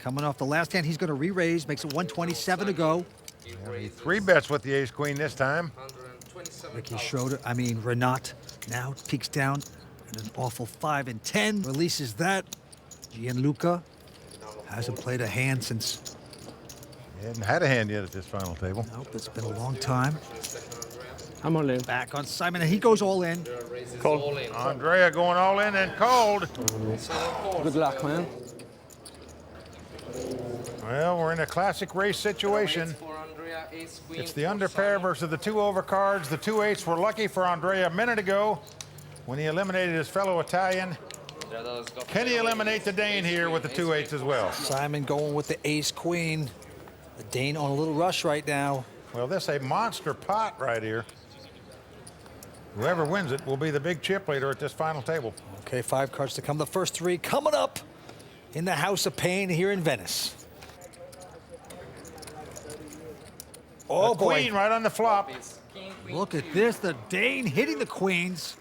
Coming off the last hand, he's going to re-raise, makes it 127 to go. Yeah, he 3-bets with the ace-queen this time. Ricky Schroeder, Renat, now peeks down at an awful 5 and 10. Releases that. Gianluca hasn't played a hand since. He hadn't had a hand yet at this final table. Nope, it's been a long time. I'm all in. Back on Simon, and he goes all in. Cold. Andrea going all in and cold. Good luck, man. Well, we're in a classic race situation. It's the under pair versus the 2 overcards. The 2 8s were lucky for Andrea a minute ago when he eliminated his fellow Italian. Can he eliminate the Dane here with the 2 8s as well? Simon going with the ace-queen. The Dane on a little rush right now. Well, this is a monster pot right here. Whoever wins it will be the big chip leader at this final table. Okay, 5 cards to come. The first 3 coming up in the House of Pain here in Venice. Oh, boy. Queen right on the flop. Look at this, the Dane hitting the queens.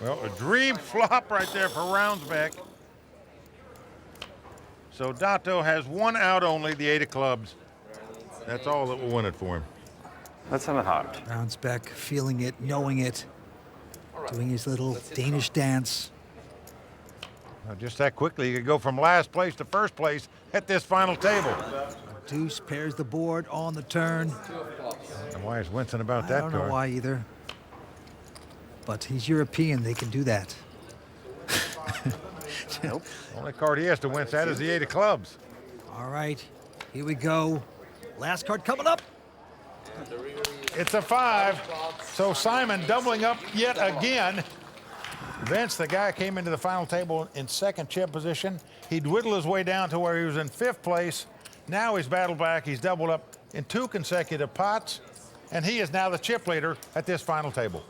Well, a dream flop right there for Roundsbeck. So Dato has 1 out only, the 8 of clubs. That's all that will win it for him. Let's have a heart. Roundsbeck feeling it, knowing it, doing his little Danish dance. Now, just that quickly, you could go from last place to first place at this final table. Deuce pairs the board on the turn. I don't know why he's wincing about that I don't know card. why either. But he's European, they can do that. Nope. Only card he has to wince at is the 8 of clubs. All right, here we go. Last card coming up. It's a 5. So Simon doubling up yet again. Vince, the guy came into the final table in second chip position. He'd whittle his way down to where he was in 5th place. Now he's battled back. He's doubled up in 2 consecutive pots. And he is now the chip leader at this final table.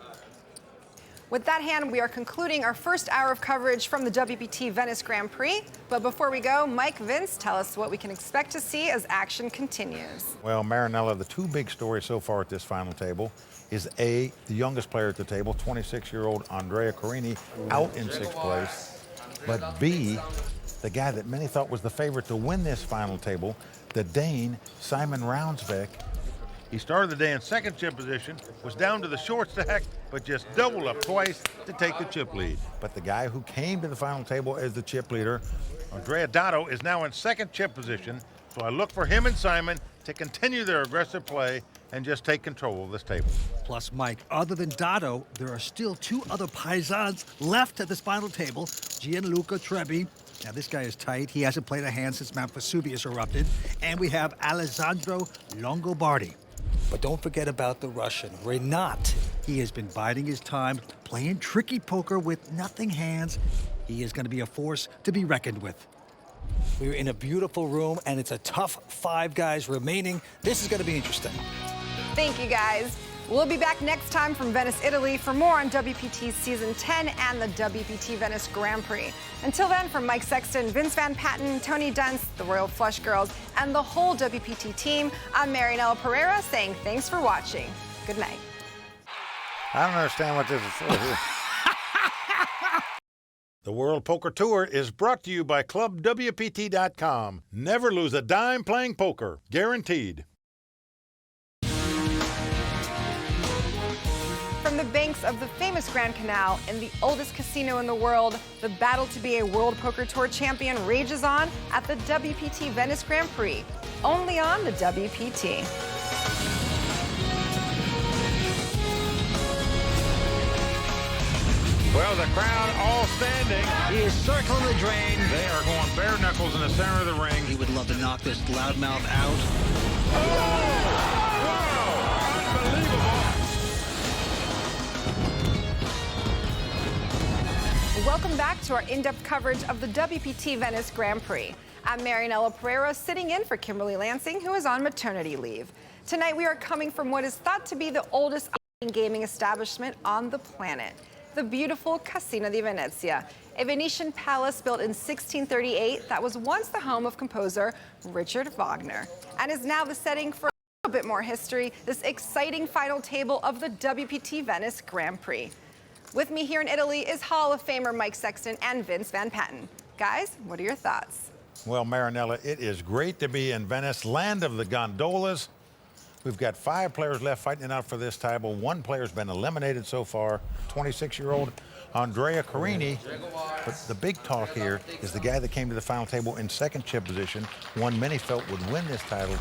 With that hand, we are concluding our first hour of coverage from the WPT Venice Grand Prix. But before we go, Mike, Vince, tell us what we can expect to see as action continues. Well, Marinella, the 2 big stories so far at this final table is A, the youngest player at the table, 26-year-old Andrea Carini, out in 6th place. But B, the guy that many thought was the favorite to win this final table, the Dane, Simon Rounsbeck. He started the day in 2nd chip position, was down to the short stack, but just doubled up twice to take the chip lead. But the guy who came to the final table as the chip leader, Andrea Dato, is now in 2nd chip position. So I look for him and Simon to continue their aggressive play and just take control of this table. Plus, Mike, other than Dato, there are still 2 other paisans left at this final table. Gianluca Trebbi. Now, this guy is tight. He hasn't played a hand since Mount Vesuvius erupted. And we have Alessandro Longobardi. But don't forget about the Russian, Renat. He has been biding his time, playing tricky poker with nothing hands. He is going to be a force to be reckoned with. We're in a beautiful room, and it's a tough 5 guys remaining. This is going to be interesting. Thank you, guys. We'll be back next time from Venice, Italy for more on WPT Season 10 and the WPT Venice Grand Prix. Until then, from Mike Sexton, Vince Van Patten, Tony Dunst, the Royal Flush Girls, and the whole WPT team, I'm Marianella Pereira saying thanks for watching. Good night. I don't understand what this is for here. The World Poker Tour is brought to you by ClubWPT.com. Never lose a dime playing poker. Guaranteed. From the banks of the famous Grand Canal in the oldest casino in the world, the battle to be a World Poker Tour champion rages on at the WPT Venice Grand Prix, only on the WPT. Well, the crowd all standing. He is circling the drain. They are going bare knuckles in the center of the ring. He would love to knock this loudmouth out. Wow! Unbelievable! Welcome back to our in-depth coverage of the WPT Venice Grand Prix. I'm Marianella Pereira, sitting in for Kimberly Lansing, who is on maternity leave. Tonight, we are coming from what is thought to be the oldest gaming establishment on the planet, the beautiful Casino di Venezia, a Venetian palace built in 1638 that was once the home of composer Richard Wagner, and is now the setting for a little bit more history, this exciting final table of the WPT Venice Grand Prix. With me here in Italy is Hall of Famer Mike Sexton and Vince Van Patten. Guys, what are your thoughts? Well, Marinella, it is great to be in Venice, land of the gondolas. We've got 5 players left fighting it out for this table. 1 player's been eliminated so far, 26-year-old Andrea Carini. But the big talk here is the guy that came to the final table in 2nd chip position, one many felt would win this title,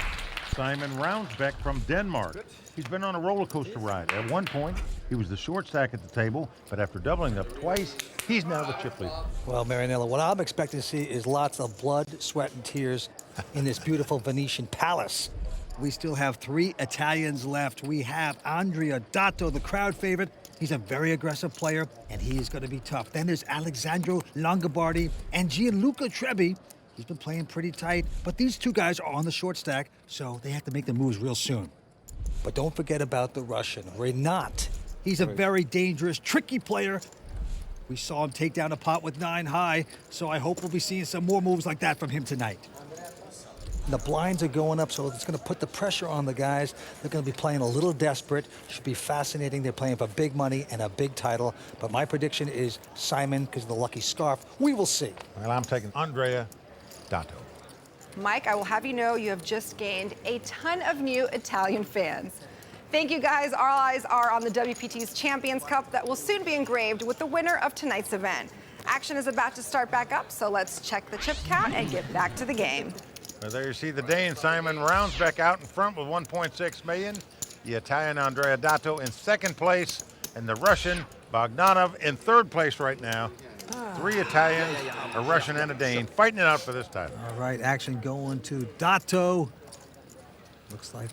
Simon Rounsbeck from Denmark. He's been on a roller coaster ride. At one point, he was the short stack at the table, but after doubling up twice, he's now the chip leader. Well, Marinella, what I'm expecting to see is lots of blood, sweat, and tears in this beautiful Venetian palace. We still have 3 Italians left. We have Andrea Dato, the crowd favorite. He's a very aggressive player, and he is going to be tough. Then there's Alessandro Longobardi and Gianluca Trebbi. He's been playing pretty tight, but these 2 guys are on the short stack, so they have to make the moves real soon. But don't forget about the Russian, Renat. He's a very dangerous, tricky player. We saw him take down a pot with 9 high, so I hope we'll be seeing some more moves like that from him tonight. The blinds are going up, so it's going to put the pressure on the guys. They're going to be playing a little desperate. Should be fascinating. They're playing for big money and a big title. But my prediction is Simon, because of the lucky scarf. We will see. Well, I'm taking Andrea Dato. Mike, I will have you know you have just gained a ton of new Italian fans. Thank you, guys. Our eyes are on the WPT's Champions Cup that will soon be engraved with the winner of tonight's event. Action is about to start back up, so let's check the chip count and get back to the game. Well, there you see the Dane Simon Rounsbeck out in front with 1.6 million. The Italian Andrea Dato in 2nd place, and the Russian Bogdanov in 3rd place right now. 3 Italians, a Russian, and a Dane fighting it out for this title. All right, action going to Dato. Looks like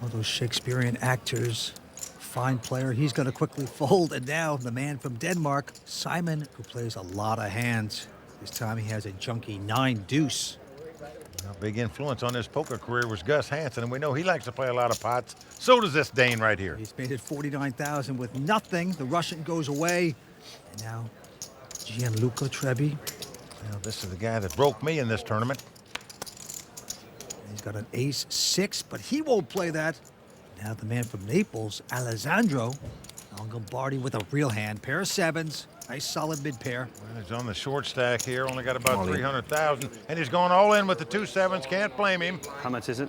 one of those Shakespearean actors. Fine player. He's going to quickly fold. And now the man from Denmark, Simon, who plays a lot of hands. This time he has a junky 9-deuce. A big influence on his poker career was Gus Hansen, and we know he likes to play a lot of pots. So does this Dane right here. He's made it 49,000 with nothing. The Russian goes away. And now Gianluca Trebbi. Well, this is the guy that broke me in this tournament. He's got an ace-6, but he won't play that. Now the man from Naples, Alessandro Longobardi with a real hand. Pair of 7s. Nice solid mid-pair. Well, he's on the short stack here. Only got about 300,000. And he's going all in with the 2 7s. Can't blame him. How much is it?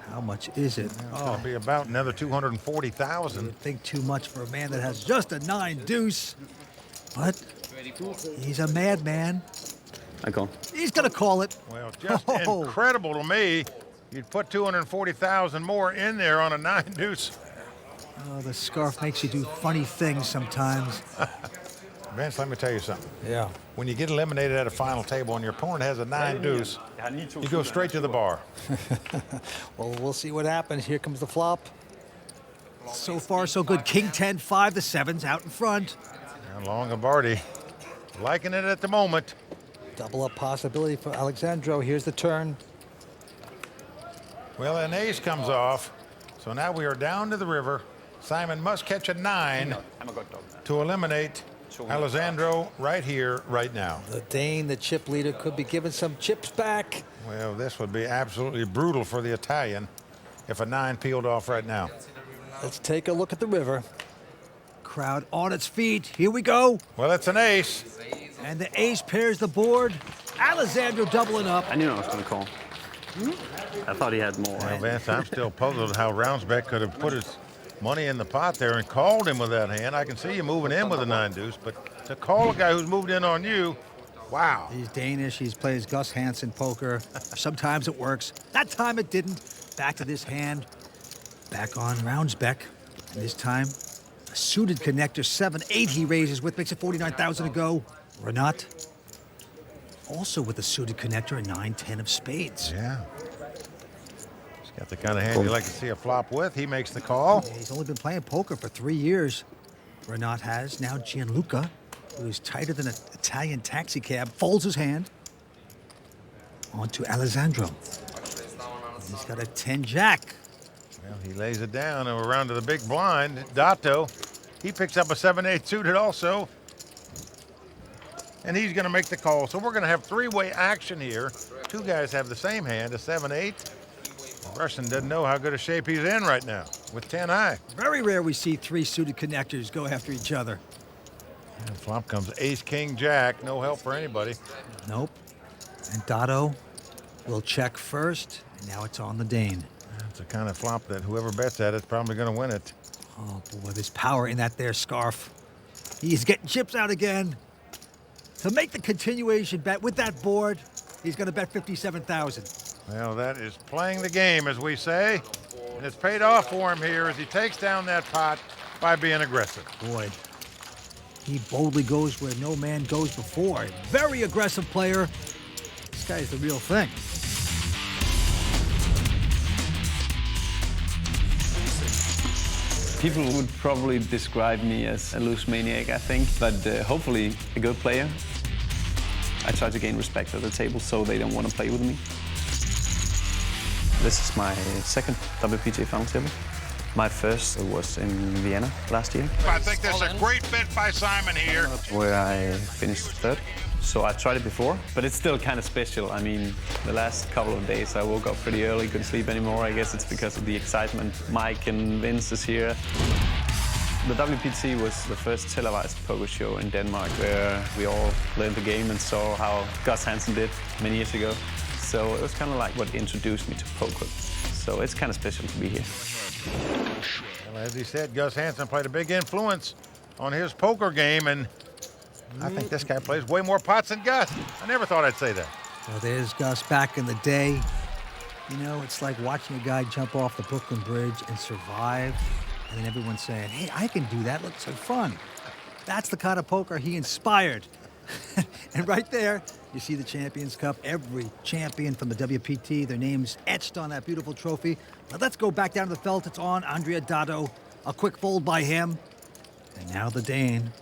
How much is it? It's going to be about another 240,000. You think too much for a man that has just a 9-deuce. But he's a madman. I call. He's going to call it. Well, just incredible to me. You'd put 240,000 more in there on a 9-deuce. Oh, the scarf makes you do funny things sometimes. Vince, let me tell you something. Yeah. When you get eliminated at a final table and your opponent has a 9-deuce, you go straight to the bar. Well, we'll see what happens. Here comes the flop. So far, so good. King 10, 5, the 7s out in front. And Longobardi liking it at the moment. Double up possibility for Alessandro. Here's the turn. Well, an ace comes off. So now we are down to the river. Simon must catch a 9 to eliminate Alessandro right here, right now. The Dane, the chip leader, could be giving some chips back. Well, this would be absolutely brutal for the Italian if a 9 peeled off right now. Let's take a look at the river. Crowd on its feet. Here we go. Well, it's an ace. And the ace pairs the board. Alessandro doubling up. I knew I was going to call. I thought he had more. Well, Vance, I'm still puzzled how Roundsbeck could have put his money in the pot there and called him with that hand. I can see you moving in with a 9-deuce, but to call a guy who's moved in on you, wow. He's Danish. He plays Gus Hansen poker. Sometimes it works. That time it didn't. Back to this hand. Back on Roundsbeck. And this time, a suited connector, 7-8 he raises with, makes it 49,000 to go. Renat. Also with a suited connector, a 9-10 of spades. Yeah. He's got the kind of hand you like to see a flop with. He makes the call. Yeah, he's only been playing poker for 3 years. Renat has. Now Gianluca, who is tighter than an Italian taxi cab, folds his hand. On to Alessandro. He's got a 10-jack. Well, he lays it down and we're around to the big blind. Dato, he picks up a 7-8 suited also. And he's going to make the call. So we're going to have 3-way action here. 2 guys have the same hand, a 7-8. The Russian doesn't know how good a shape he's in right now with 10 high. Very rare we see 3 suited connectors go after each other. And flop comes ace, king, jack. No help for anybody. Nope. And Dato will check first. And now it's on the Dane. It's the kind of flop that whoever bets at it's probably going to win it. Oh, boy, there's power in that there scarf. He's getting chips out again. To make the continuation bet with that board, he's going to bet 57,000. Well, that is playing the game, as we say. And it's paid off for him here as he takes down that pot by being aggressive. Boy, he boldly goes where no man goes before. A very aggressive player. This guy's the real thing. People would probably describe me as a loose maniac, I think, but hopefully a good player. I try to gain respect at the table so they don't want to play with me. This is my second WPT final table. My first was in Vienna last year. I think that's a great bet by Simon here. Where I finished third. So I tried it before, but it's still kind of special. I mean, the last couple of days I woke up pretty early, couldn't sleep anymore. I guess it's because of the excitement. Mike and Vince is here. The WPT was the first televised poker show in Denmark where we all learned the game and saw how Gus Hansen did many years ago. So it was kind of like what introduced me to poker. So it's kind of special to be here. Well, as he said, Gus Hansen played a big influence on his poker game, and I think this guy plays way more pots than Gus. I never thought I'd say that. Well, there's Gus back in the day. You know, it's like watching a guy jump off the Brooklyn Bridge and survive, and then everyone's saying, hey, I can do that. Looks like fun. That's the kind of poker he inspired. And right there, You see the Champions Cup, every champion from the WPT, their names etched on that beautiful trophy. Now let's go back down to the felt. It's on Andrea Dotto. A quick fold by him. And now the Dane,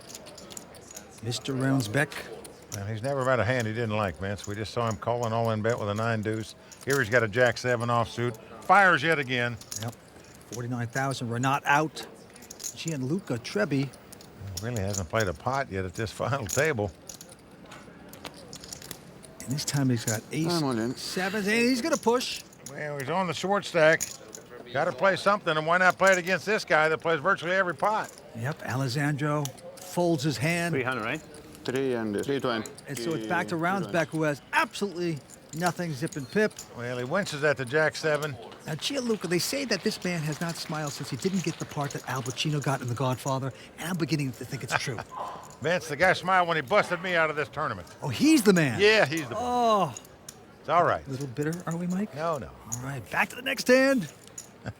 Mr. Roundsbeck. And he's never met a hand he didn't like, Vince. We just saw him calling all in bet with a 9 deuce. Here he's got a Jack 7 offsuit. Fires yet again. Yep. 49,000. Renat out. Gianluca Trebi. Really hasn't played a pot yet at this final table. And this time he's got ace, 7s, and he's going to push. Well, he's on the short stack. Got to play something, and why not play it against this guy that plays virtually every pot? Yep, Alessandro folds his hand. 300, right? 3 and 320. And so it's back to Roundsbeck, who has absolutely nothing, zip and pip. Well, he winces at the Jack 7. Now, Gianluca, they say that this man has not smiled since he didn't get the part that Al Pacino got in The Godfather, and I'm beginning to think it's true. Vince, the guy smiled when he busted me out of this tournament. Oh, he's the man. Yeah, he's the man. Oh. It's all right. A little bitter, are we, Mike? No, no. All right, back to the next hand.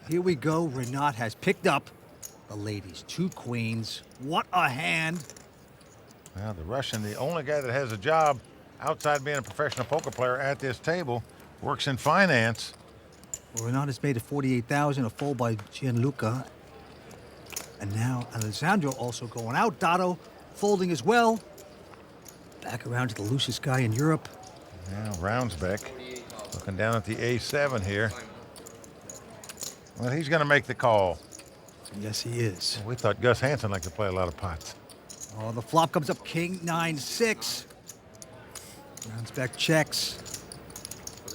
Here we go. Renat has picked up the ladies. 2 queens. What a hand. Well, the Russian, the only guy that has a job outside being a professional poker player at this table, works in finance. Well, Renat has made it 48,000, a fold by Gianluca. And now Alessandro also going out. Dotto folding as well. Back around to the loosest guy in Europe. Now Roundsbeck looking down at the A7 here. Well, he's going to make the call. Yes, he is. We thought Gus Hansen liked to play a lot of pots. Oh, the flop comes up king 9-6. Roundsbeck checks.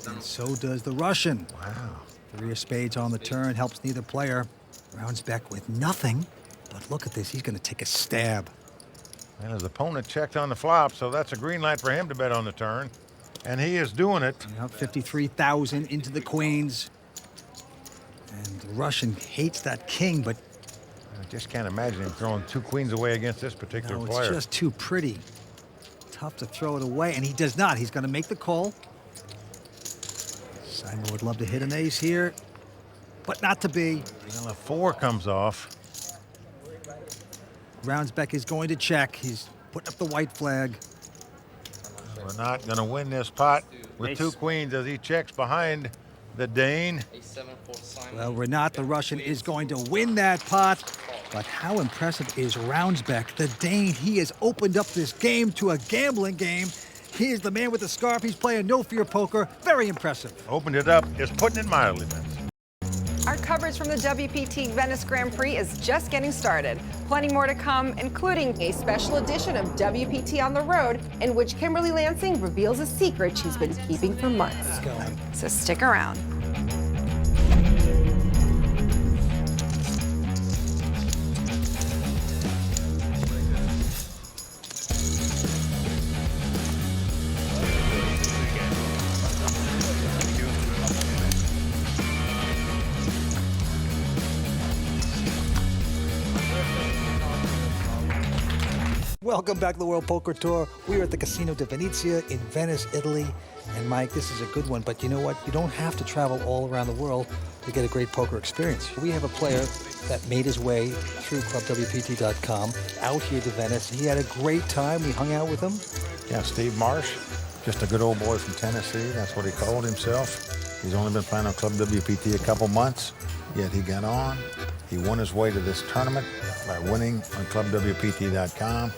And so does the Russian. Wow. 3 of spades on the turn, helps neither player. Roundsbeck with nothing. But look at this, he's going to take a stab. And his opponent checked on the flop, so that's a green light for him to bet on the turn. And he is doing it. Yep, 53,000 into the queens. And the Russian hates that king, but I just can't imagine him throwing 2 queens away against this particular player. It's just too pretty. Tough to throw it away, and he does not. He's going to make the call. Simon would love to hit an ace here, but not to be. Well, a 4 comes off. Roundsbeck is going to check. He's putting up the white flag. We're not going to win this pot with 2 queens as he checks behind the Dane. Well, Renat, the Russian, is going to win that pot. But how impressive is Roundsbeck, the Dane? He has opened up this game to a gambling game. He is the man with the scarf. He's playing no-fear poker. Very impressive. Opened it up, is putting it mildly, Vince. Our coverage from the WPT Venice Grand Prix is just getting started. Plenty more to come, including a special edition of WPT on the Road, in which Kimberly Lansing reveals a secret she's been keeping for months. So stick around. Welcome back to the World Poker Tour. We are at the Casino di Venezia in Venice, Italy. And Mike, this is a good one, but you know what? You don't have to travel all around the world to get a great poker experience. We have a player that made his way through ClubWPT.com out here to Venice. He had a great time. We hung out with him. Yeah, Steve Marsh, just a good old boy from Tennessee. That's what he called himself. He's only been playing on Club WPT a couple months, yet he got on. He won his way to this tournament by winning on ClubWPT.com.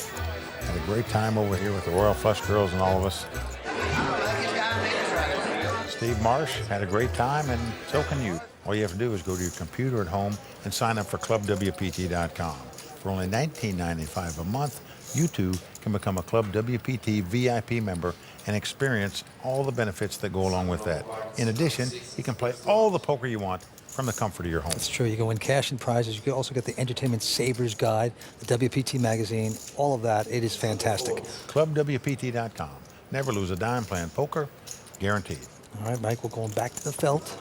Had a great time over here with the Royal Flush Girls and all of us. Steve Marsh had a great time, and so can you. All you have to do is go to your computer at home and sign up for ClubWPT.com. For only $19.95 a month, you too can become a Club WPT VIP member and experience all the benefits that go along with that. In addition, you can play all the poker you want from the comfort of your home. That's true. You can win cash and prizes. You can also get the Entertainment Savers Guide, the WPT magazine, all of that. It is fantastic. ClubWPT.com. Never lose a dime playing poker, guaranteed. All right, Mike, we're going back to the felt.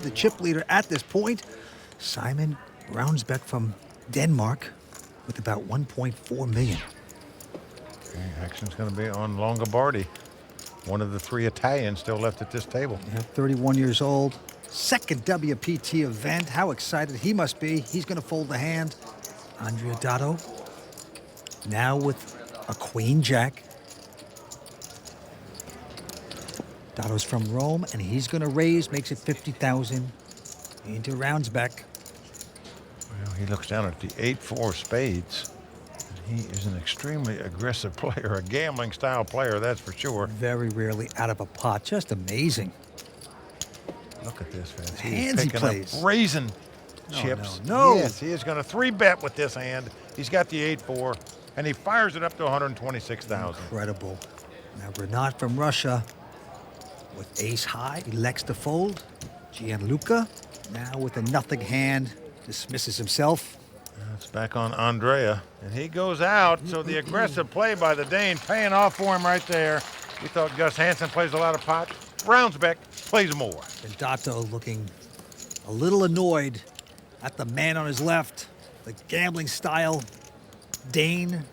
The chip leader at this point, Simon Roundsbeck from Denmark, with about 1.4 million. Okay, action's going to be on Longobardi, one of the 3 Italians still left at this table. Yeah, 31 years old. Second WPT event. How excited he must be. He's going to fold the hand. Andrea Dotto, now with a queen jack. Dotto's from Rome, and he's going to raise, makes it 50,000 into Roundsbeck. Well, he looks down at the 8-4 spades. He is an extremely aggressive player, a gambling style player, that's for sure. Very rarely out of a pot, just amazing. Look at this, Vince. Hands he plays. Up raising chips. No. Yes, he is going to 3-bet with this hand. He's got the 8-4, and he fires it up to 126,000. Incredible. Now Renat from Russia with ace high, elects to fold. Gianluca now with a nothing hand, dismisses himself. It's back on Andrea, and he goes out, so the aggressive play by the Dane paying off for him right there. We thought Gus Hansen plays a lot of pots. Roundsbeck plays more. And Dotto looking a little annoyed at the man on his left, the gambling style Dane.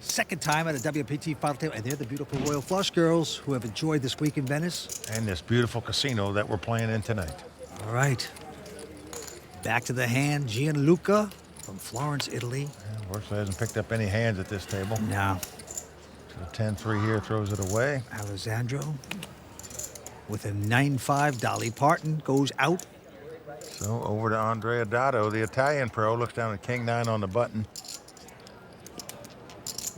Second time at a WPT final table, and they're the beautiful Royal Flush girls who have enjoyed this week in Venice. And this beautiful casino that we're playing in tonight. All right. Back to the hand, Gianluca from Florence, Italy. Yeah, Worsley hasn't picked up any hands at this table. No. So 10-3 here throws it away. Alessandro with a 9-5. Dolly Parton goes out. So over to Andrea Dotto, the Italian pro, looks down at King-9 on the button.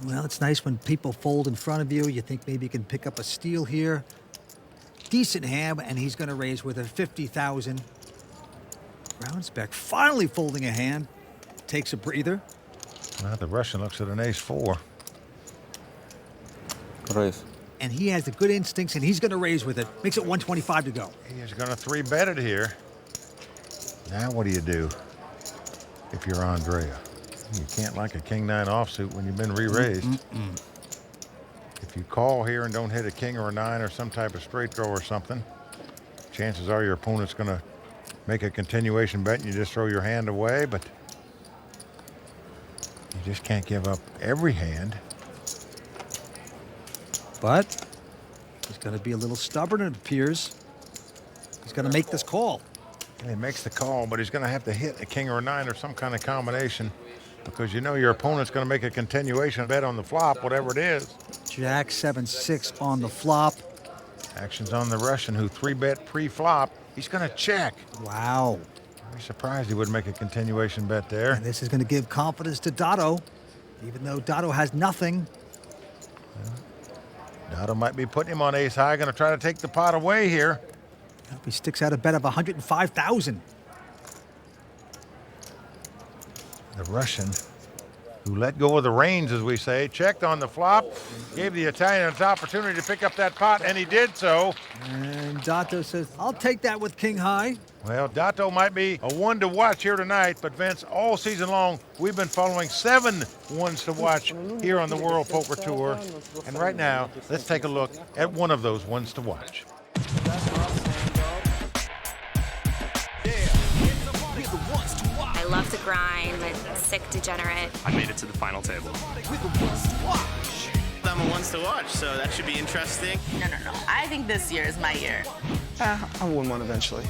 Well, it's nice when people fold in front of you. You think maybe you can pick up a steal here. Decent hand, and he's going to raise with a 50,000. Roundsbeck finally folding a hand. Takes a breather. Well, the Russian looks at an ace-4. Raise. And he has the good instincts, and he's going to raise with it. Makes it 125 to go. He is going to 3-bet it here. Now what do you do if you're Andrea? You can't like a King-9 offsuit when you've been re-raised. If you call here and don't hit a king or a 9 or some type of straight throw or something, chances are your opponent's going to make a continuation bet and you just throw your hand away, but you just can't give up every hand. But he's going to be a little stubborn, it appears. He's going to make this call. And he makes the call, but he's going to have to hit a king or a 9 or some kind of combination, because you know your opponent's going to make a continuation bet on the flop, whatever it is. Jack 7-6 on the flop. Action's on the Russian, who 3-bet pre-flop. He's going to check. Wow. I'm surprised he wouldn't make a continuation bet there. And this is going to give confidence to Dotto, even though Dotto has nothing. Dotto might be putting him on ace high, going to try to take the pot away here. He sticks out a bet of 105,000. The Russian, who let go of the reins, as we say, checked on the flop, gave the Italian an opportunity to pick up that pot, and he did so. And Dotto says, I'll take that with king high. Well, Dotto might be a one to watch here tonight, but Vince, all season long, we've been following 7 ones to watch here on the World Poker Tour. And right now, let's take a look at one of those ones to watch. I love to grind, but sick degenerate. I made it to the final table. I'm a ones to watch, so that should be interesting. No. I think this year is my year. I'll win one eventually.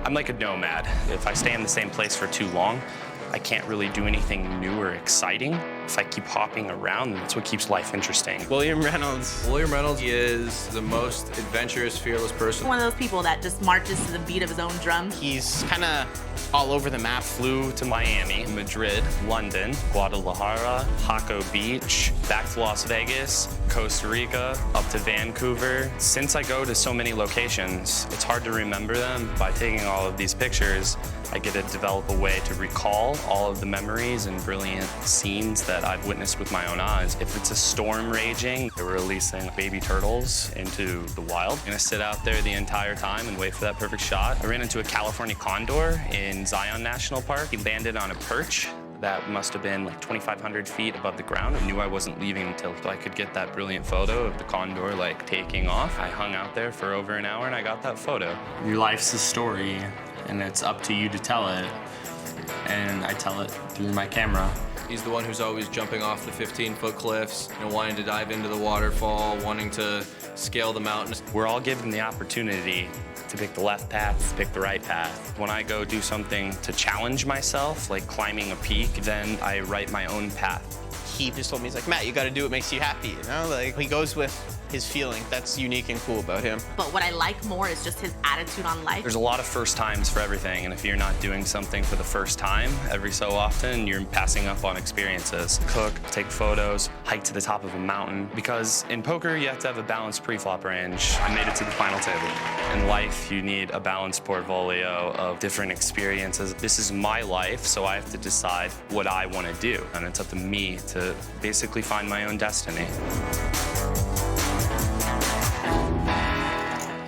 I'm like a nomad. If I stay in the same place for too long, I can't really do anything new or exciting. If I keep hopping around, that's what keeps life interesting. William Reynolds. William Reynolds is the most adventurous, fearless person. One of those people that just marches to the beat of his own drum. He's kind of all over the map. Flew to Miami, Madrid, London, Guadalajara, Jaco Beach, back to Las Vegas, Costa Rica, up to Vancouver. Since I go to so many locations, it's hard to remember them. By taking all of these pictures, I get to develop a way to recall all of the memories and brilliant scenes that I've witnessed with my own eyes. If it's a storm raging, they're releasing baby turtles into the wild. I'm gonna sit out there the entire time and wait for that perfect shot. I ran into a California condor in Zion National Park. He landed on a perch that must have been like 2,500 feet above the ground. I knew I wasn't leaving until I could get that brilliant photo of the condor like taking off. I hung out there for over an hour and I got that photo. Your life's a story and it's up to you to tell it. And I tell it through my camera. He's the one who's always jumping off the 15-foot cliffs, wanting to dive into the waterfall, wanting to scale the mountains. We're all given the opportunity to pick the left path, to pick the right path. When I go do something to challenge myself, like climbing a peak, then I write my own path. he just told me, he's like, Matt, you got to do what makes you happy, you know? Like, he goes with his feeling. That's unique and cool about him. But what I like more is just his attitude on life. There's a lot of first times for everything, and if you're not doing something for the first time, every so often, you're passing up on experiences. Cook, take photos, hike to the top of a mountain, because in poker, you have to have a balanced pre-flop range. I made it to the final table. In life, you need a balanced portfolio of different experiences. This is my life, so I have to decide what I want to do, and it's up to me to basically find my own destiny.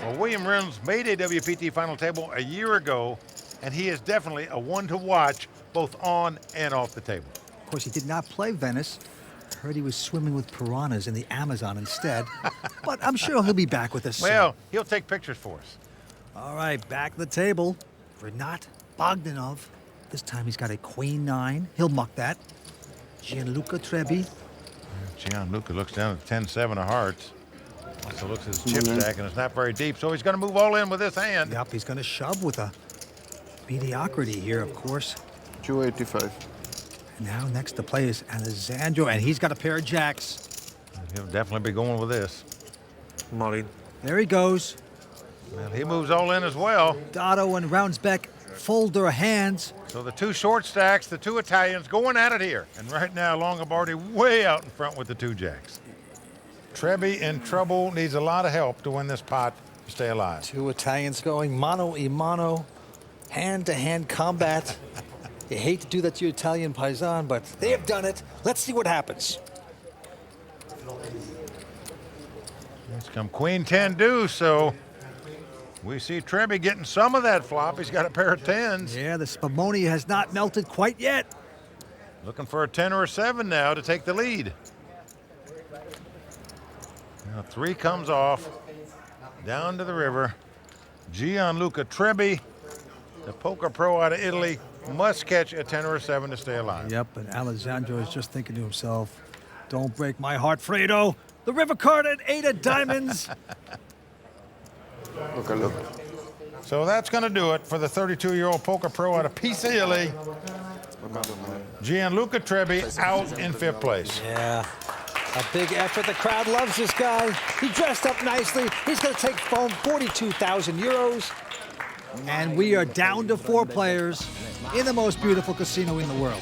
Well, William Reynolds made a WPT final table a year ago, and he is definitely a one to watch both on and off the table. Of course, he did not play Venice. Heard he was swimming with piranhas in the Amazon instead. But I'm sure he'll be back with us soon. Well, he'll take pictures for us. All right, back at the table. Renat Bogdanov. This time he's got a queen 9. He'll muck that. Gianluca Trebi. Gianluca looks down at 10-7 of hearts. Also looks at his chip stack, and it's not very deep, so he's going to move all in with this hand. Yep, he's going to shove with a mediocrity here, of course. 285. And now next to play is Alessandro, and he's got a pair of jacks. He'll definitely be going with this. Molly. There he goes. Well, he moves all in as well. Dotto and Roundsbeck fold their hands. So the two short stacks, the two Italians going at it here. And right now, Longobardi way out in front with the two jacks. Trebi in trouble, needs a lot of help to win this pot to stay alive. Two Italians going mano a mano, hand-to-hand combat. You hate to do that to your Italian paisan, but they have done it. Let's see what happens. It's come Queen 10 deuce, so we see Trebi getting some of that flop. He's got a pair of 10s. Yeah, the Spumoni has not melted quite yet. Looking for a 10 or a 7 now to take the lead. Now 3 comes off, down to the river. Gianluca Trebi, the poker pro out of Italy, must catch a 10 or a 7 to stay alive. Yep, and Alessandro is just thinking to himself, don't break my heart, Fredo. The river card at 8 of diamonds. Look. So that's going to do it for the 32-year-old poker pro out of Pisa, Italy. Gianluca Trebi out in 5th place. Yeah, a big effort. The crowd loves this guy. He dressed up nicely. He's going to take home 42,000 euros. And we are down to 4 players in the most beautiful casino in the world.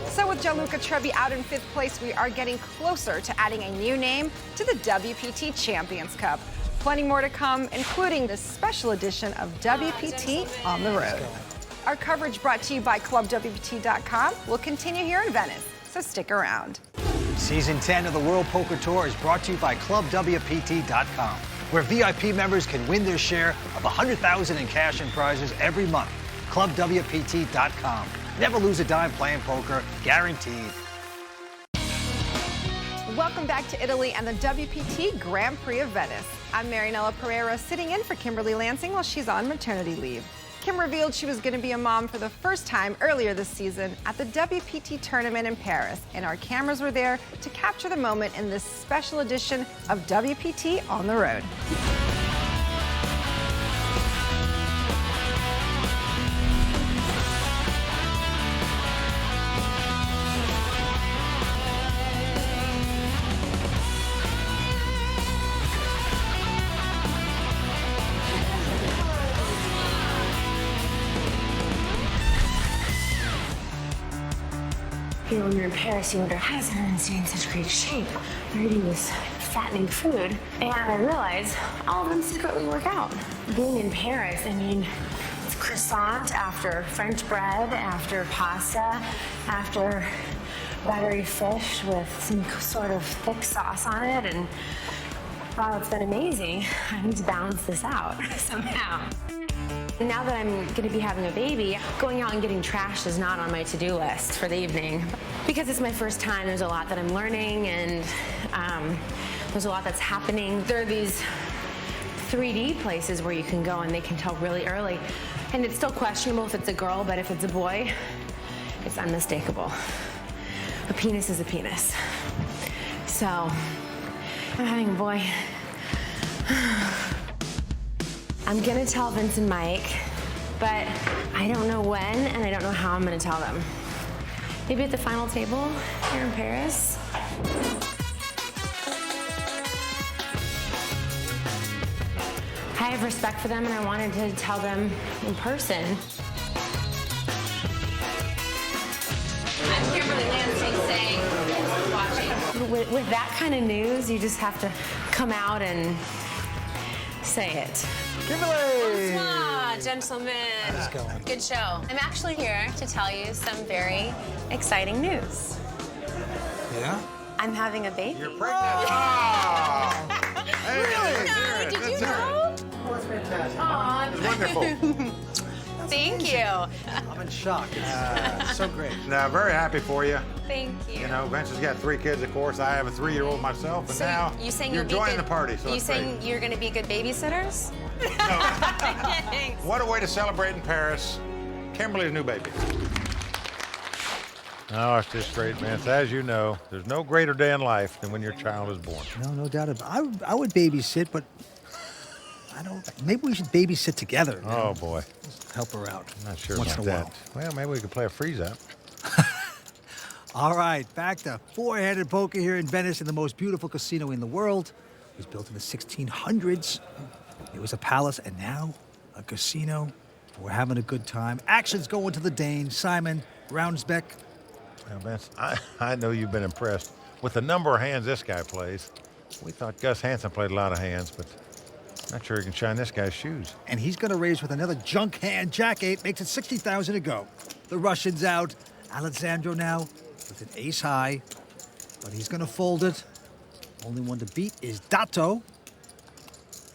So with Gianluca Trebi out in 5th place, we are getting closer to adding a new name to the WPT Champions Cup. Plenty more to come, including this special edition of WPT on the road. Our coverage brought to you by ClubWPT.com will continue here in Venice, so stick around. Season 10 of the World Poker Tour is brought to you by ClubWPT.com, where VIP members can win their share of $100,000 in cash and prizes every month. ClubWPT.com. Never lose a dime playing poker, guaranteed. Welcome back to Italy and the WPT Grand Prix of Venice. I'm Marianella Pereira, sitting in for Kimberly Lansing while she's on maternity leave. Kim revealed she was going to be a mom for the first time earlier this season at the WPT tournament in Paris, and our cameras were there to capture the moment in this special edition of WPT on the road. You know, when you're in Paris, you wonder, how does everyone stay in such great shape? They're eating this fattening food. And I realized all of them secretly work out. Being in Paris, I mean, it's croissant after French bread, after pasta, after buttery fish with some sort of thick sauce on it. And wow, it's been amazing. I need to balance this out somehow. Now that I'm going to be having a baby, going out and getting trashed is not on my to-do list for the evening. Because it's my first time, there's a lot that I'm learning, and there's a lot that's happening. There are these 3D places where you can go and they can tell really early. And it's still questionable if it's a girl, but if it's a boy, it's unmistakable. A penis is a penis. So, I'm having a boy. I'm gonna tell Vince and Mike, but I don't know when and I don't know how I'm gonna tell them. Maybe at the final table here in Paris. I have respect for them, and I wanted to tell them in person. I'm Kimberly Lansing saying, watching. With that kind of news, you just have to come out and say it. Kimberly! Bonsoir, gentlemen. How's it going? Good show. I'm actually here to tell you some very exciting news. Yeah? I'm having a baby. You're pregnant. Oh! Hey, Really? hey, Did you that's know? That's fantastic. Aw. Wonderful. Thank you. I'm in shock. It's so great. Now, very happy for you. Thank you. You know, Vince has got 3 kids, of course. I have a 3-year-old myself, and So now you saying you're you'll be joining good, the party. So you it's saying great. you're going to be good babysitters? What a way to celebrate in Paris. Kimberly's new baby. Oh, it's just great, man. So as you know, there's no greater day in life than when your child is born. No doubt about it. I would babysit, but I don't. Maybe we should babysit together. you know? Oh, boy. Just help her out. I'm not sure once about in a that. while. Well, maybe we could play a freeze-up. All right, back to four-handed poker here in Venice in the most beautiful casino in the world. It was built in the 1600s. It was a palace, and now a casino. We're having a good time. Action's going to the Dane, Simon Roundsbeck. Well, Vince, I know you've been impressed with the number of hands this guy plays. We thought Gus Hansen played a lot of hands, but not sure he can shine this guy's shoes. And he's going to raise with another junk hand. Jack-8 makes it 60,000 to go. The Russian's out. Alessandro now with an ace high, but he's going to fold it. Only one to beat is Dato.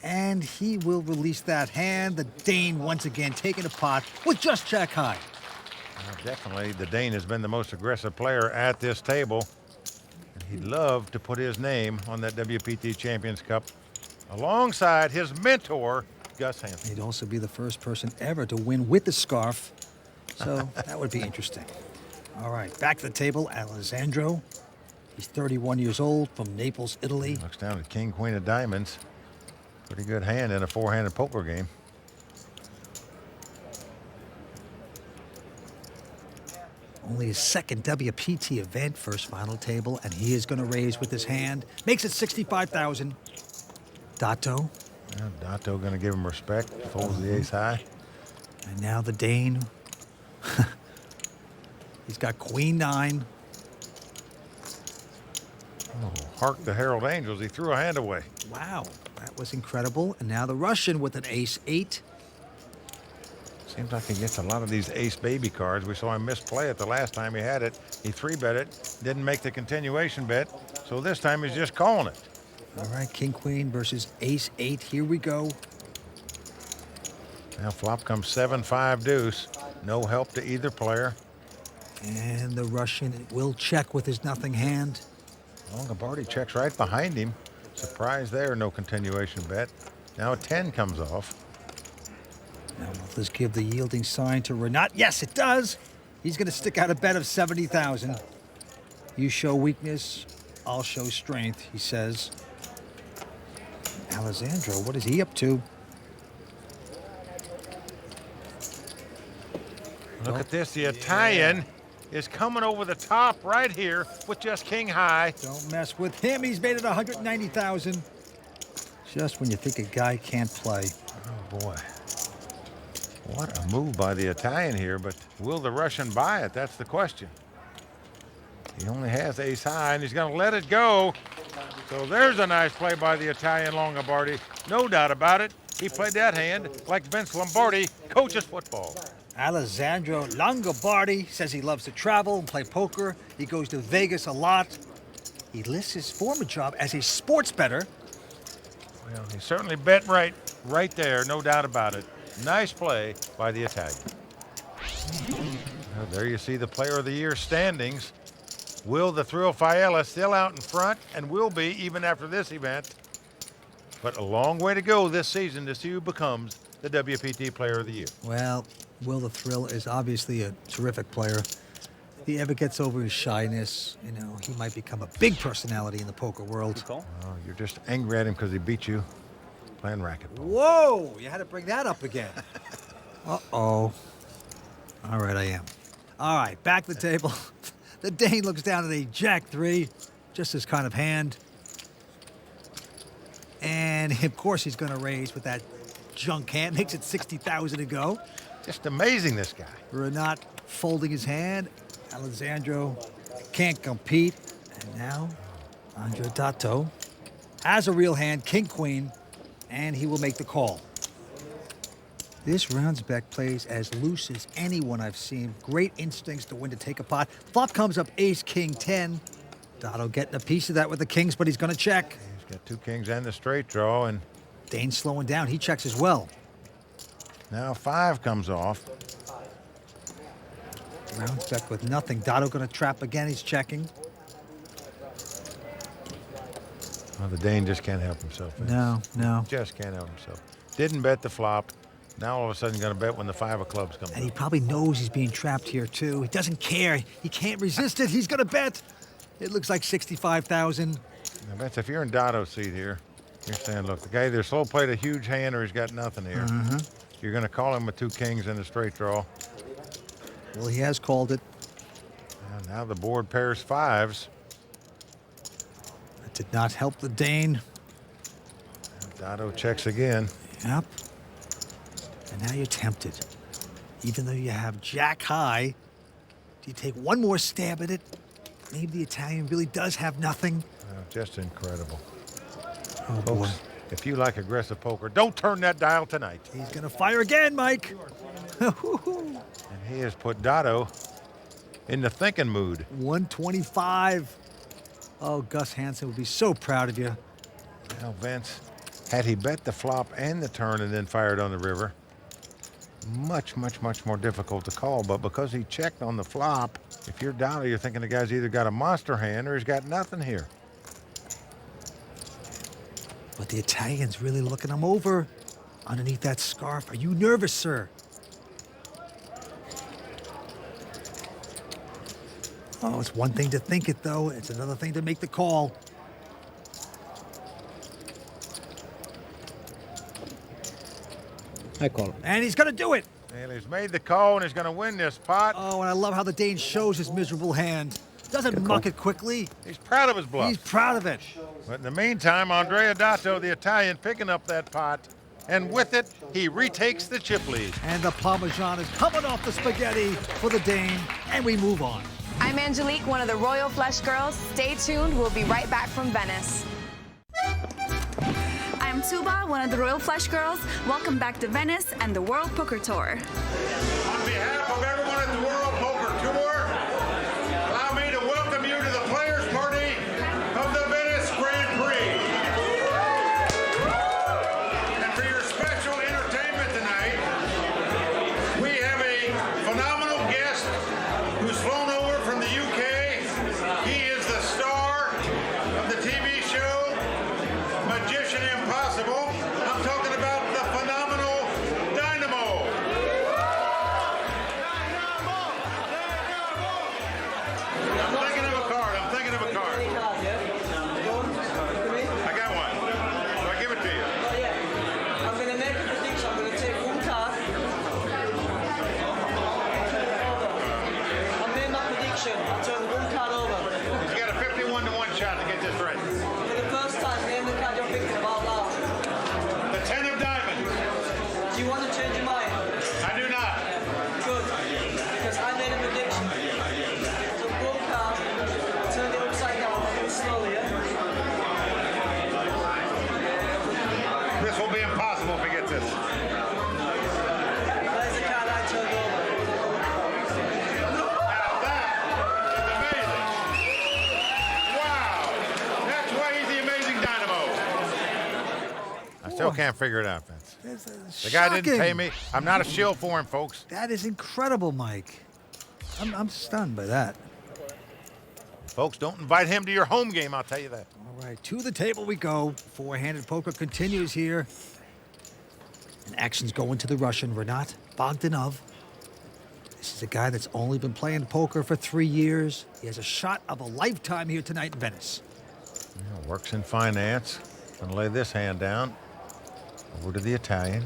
And he will release that hand. The Dane once again taking a pot with just Jack high. Well, definitely, the Dane has been the most aggressive player at this table. And he'd love to put his name on that WPT Champions Cup alongside his mentor, Gus Hansen. He'd also be the first person ever to win with the scarf. So that would be interesting. All right, back to the table, Alessandro. He's 31 years old from Naples, Italy. Looks down at King, Queen of Diamonds. Pretty good hand in a four-handed poker game. Only his second WPT event, first final table, and he is going to raise with his hand. Makes it 65,000. Dato. Well, Dato going to give him respect. Folds the ace high. And now the Dane. He's got Queen 9. Oh, hark the Herald Angels. He threw a hand away. Wow, that was incredible. And now the Russian with an ace 8. Seems like he gets a lot of these ace baby cards. We saw him misplay it the last time he had it. He 3-bet it, didn't make the continuation bet. So this time he's just calling it. All right, King Queen versus ace 8. Here we go. Now flop comes 7-5 deuce. No help to either player. And the Russian will check with his nothing hand. Longobardi checks right behind him. Surprise there, no continuation bet. Now a 10 comes off. Now will this give the yielding sign to Renat? Yes, it does. He's going to stick out a bet of 70,000. You show weakness, I'll show strength, he says. Alessandro, what is he up to? Look at this, the Italian is coming over the top right here with just king high. Don't mess with him. He's made it 190,000. Just when you think a guy can't play. Oh, boy. What a move by the Italian here, but will the Russian buy it? That's the question. He only has ace high, and he's going to let it go. So there's a nice play by the Italian Longobardi. No doubt about it. He played that hand like Vince Lombardi coaches football. Alessandro Longobardi says he loves to travel and play poker. He goes to Vegas a lot. He lists his former job as a sports bettor. Well, he certainly bet right there, no doubt about it. Nice play by the Italian. Well, there you see the Player of the Year standings. Will the Thrill Fiella still out in front, and will be even after this event. But a long way to go this season to see who becomes the WPT Player of the Year. Well, Will the Thrill is obviously a terrific player. If he ever gets over his shyness, you know, he might become a big personality in the poker world. Oh, you're just angry at him because he beat you playing racquetball. Whoa, you had to bring that up again. Uh-oh. All right, I am. All right, back to the table. The Dane looks down at a Jack-3, just his kind of hand. And, of course, he's going to raise with that junk hand. Makes it 60,000 to go. Just amazing, this guy. Renat folding his hand. Alessandro can't compete. And now, Andrea Dato has a real hand, king-queen, and he will make the call. This Roundsbeck plays as loose as anyone I've seen. Great instincts to win to take a pot. Flop comes up ace, king, 10. Dato getting a piece of that with the kings, but he's going to check. He's got 2 kings and the straight draw, and Dane's slowing down. He checks as well. now 5 comes off. Roundsbeck with nothing. Dato going to trap again. He's checking. Well, the Dane just can't help himself. No. Just can't help himself. Didn't bet the flop. Now all of a sudden going to bet when the 5 of clubs comes And he up. probably knows he's being trapped here, too. He doesn't care. He can't resist it. He's going to bet. It looks like 65,000. Now, Vince, if you're in Dotto's seat here, you're saying, look, the guy either slow played a huge hand or he's got nothing here. You're going to call him with 2 kings and a straight draw. Well, he has called it. And now the board pairs 5s. That did not help the Dane. And Dotto checks again. Yep. And now you're tempted. Even though you have Jack high, do you take one more stab at it? Maybe the Italian really does have nothing. Just incredible. Oh, boy. Folks, if you like aggressive poker, don't turn that dial tonight. He's going to fire again, Mike. And he has put Dotto in the thinking mood. 125. Oh, Gus Hansen would be so proud of you. Now, Vince, had he bet the flop and the turn and then fired on the river, much more difficult to call. But because he checked on the flop, if you're Dotto, you're thinking the guy's either got a monster hand or he's got nothing here. But the Italian's really looking him over underneath that scarf. Are you nervous, sir? Oh, it's one thing to think it, though. It's another thing to make the call. I call him. And he's going to do it. And he's made the call and he's going to win this pot. Oh, and I love how the Dane shows his miserable hand. Doesn't muck it quickly. He's proud of his bluff. He's proud of it. But in the meantime, Andrea Dato, the Italian, picking up that pot. And with it, he retakes the chip lead. And the Parmesan is coming off the spaghetti for the Dane. And we move on. I'm Angelique, one of the Royal Flush Girls. Stay tuned. We'll be right back from Venice. I'm Tuba, one of the Royal Flush Girls. Welcome back to Venice and the World Poker Tour. On behalf of everyone at the World Poker Tour, allow me to welcome you to the Players' Party of the Venice Grand Prix. And for your special entertainment tonight, we have a phenomenal guest who's flown over from the UK. He is the star of the TV show Magician Impossible. I'm talking about the phenomenal Dynamo. I'm thinking of a card. I got one. So I give it to you. I'm going to make a prediction. I'm going to take one card. I made my prediction. I turned one card over. You got a 51-to-1 shot to get this right. For the first time, name the card you're thinking about now. The 10 of diamonds. Do you want to change your mind? I do not. Good. Because I made a prediction. Took one card, turned it upside down, slowly, yeah? This will be impossible if he gets this. There's the card I turned over. Now that is amazing. Wow. That's why he's the amazing Dynamo. I still can't figure it out, Vince. The guy didn't pay me. I'm not a shill for him, folks. That is incredible, Mike. I'm stunned by that. Folks, don't invite him to your home game, I'll tell you that. All right, to the table we go. Four-handed poker continues here. And action's going to the Russian, Renat Bogdanov. This is a guy that's only been playing poker for 3 years. He has a shot of a lifetime here tonight in Venice. Yeah, works in finance. Gonna lay this hand down. Over to the Italian.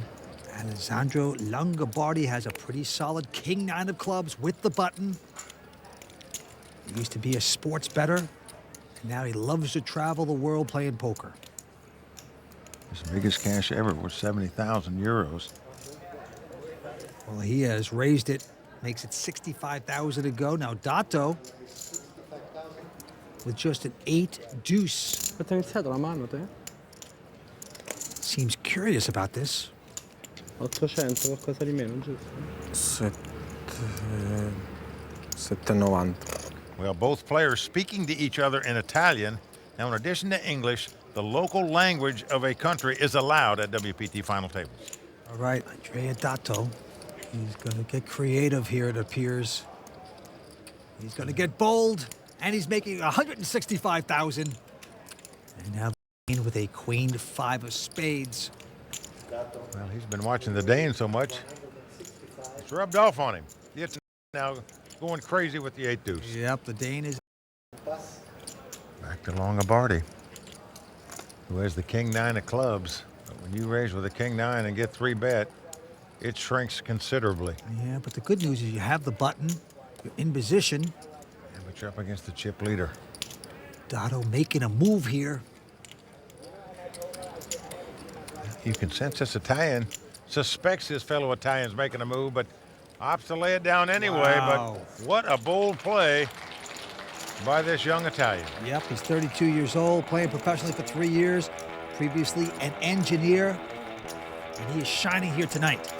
Alessandro Longobardi has a pretty solid king-9 of clubs with the button. He used to be a sports bettor, and now he loves to travel the world playing poker. His biggest cash ever was 70,000 euros. Well, he has raised it, makes it 65,000 to go. Now Dato with just an 8 deuce. Seems curious about this. 800, qualcosa di meno, giusto? 790. Well, both players speaking to each other in Italian. Now, in addition to English, the local language of a country is allowed at WPT final tables. All right, Andrea Dato. He's going to get creative here, it appears. He's going to get bold, and he's making 165,000. And now in with a queen 5 of spades. Well, he's been watching the Dane so much, it's rubbed off on him. It's now going crazy with the 8 deuce. Yep, the Dane is back to Longobardi, who has the king 9 of clubs. But when you raise with a king 9 and get 3-bet, it shrinks considerably. Yeah, but the good news is you have the button, you're in position. Yeah, but you're up against the chip leader. Dato making a move here. You can sense this Italian suspects his fellow Italian's making a move, but opts to lay it down anyway. Wow. But what a bold play by this young Italian. Yep, he's 32 years old, playing professionally for 3 years, previously an engineer, and he is shining here tonight.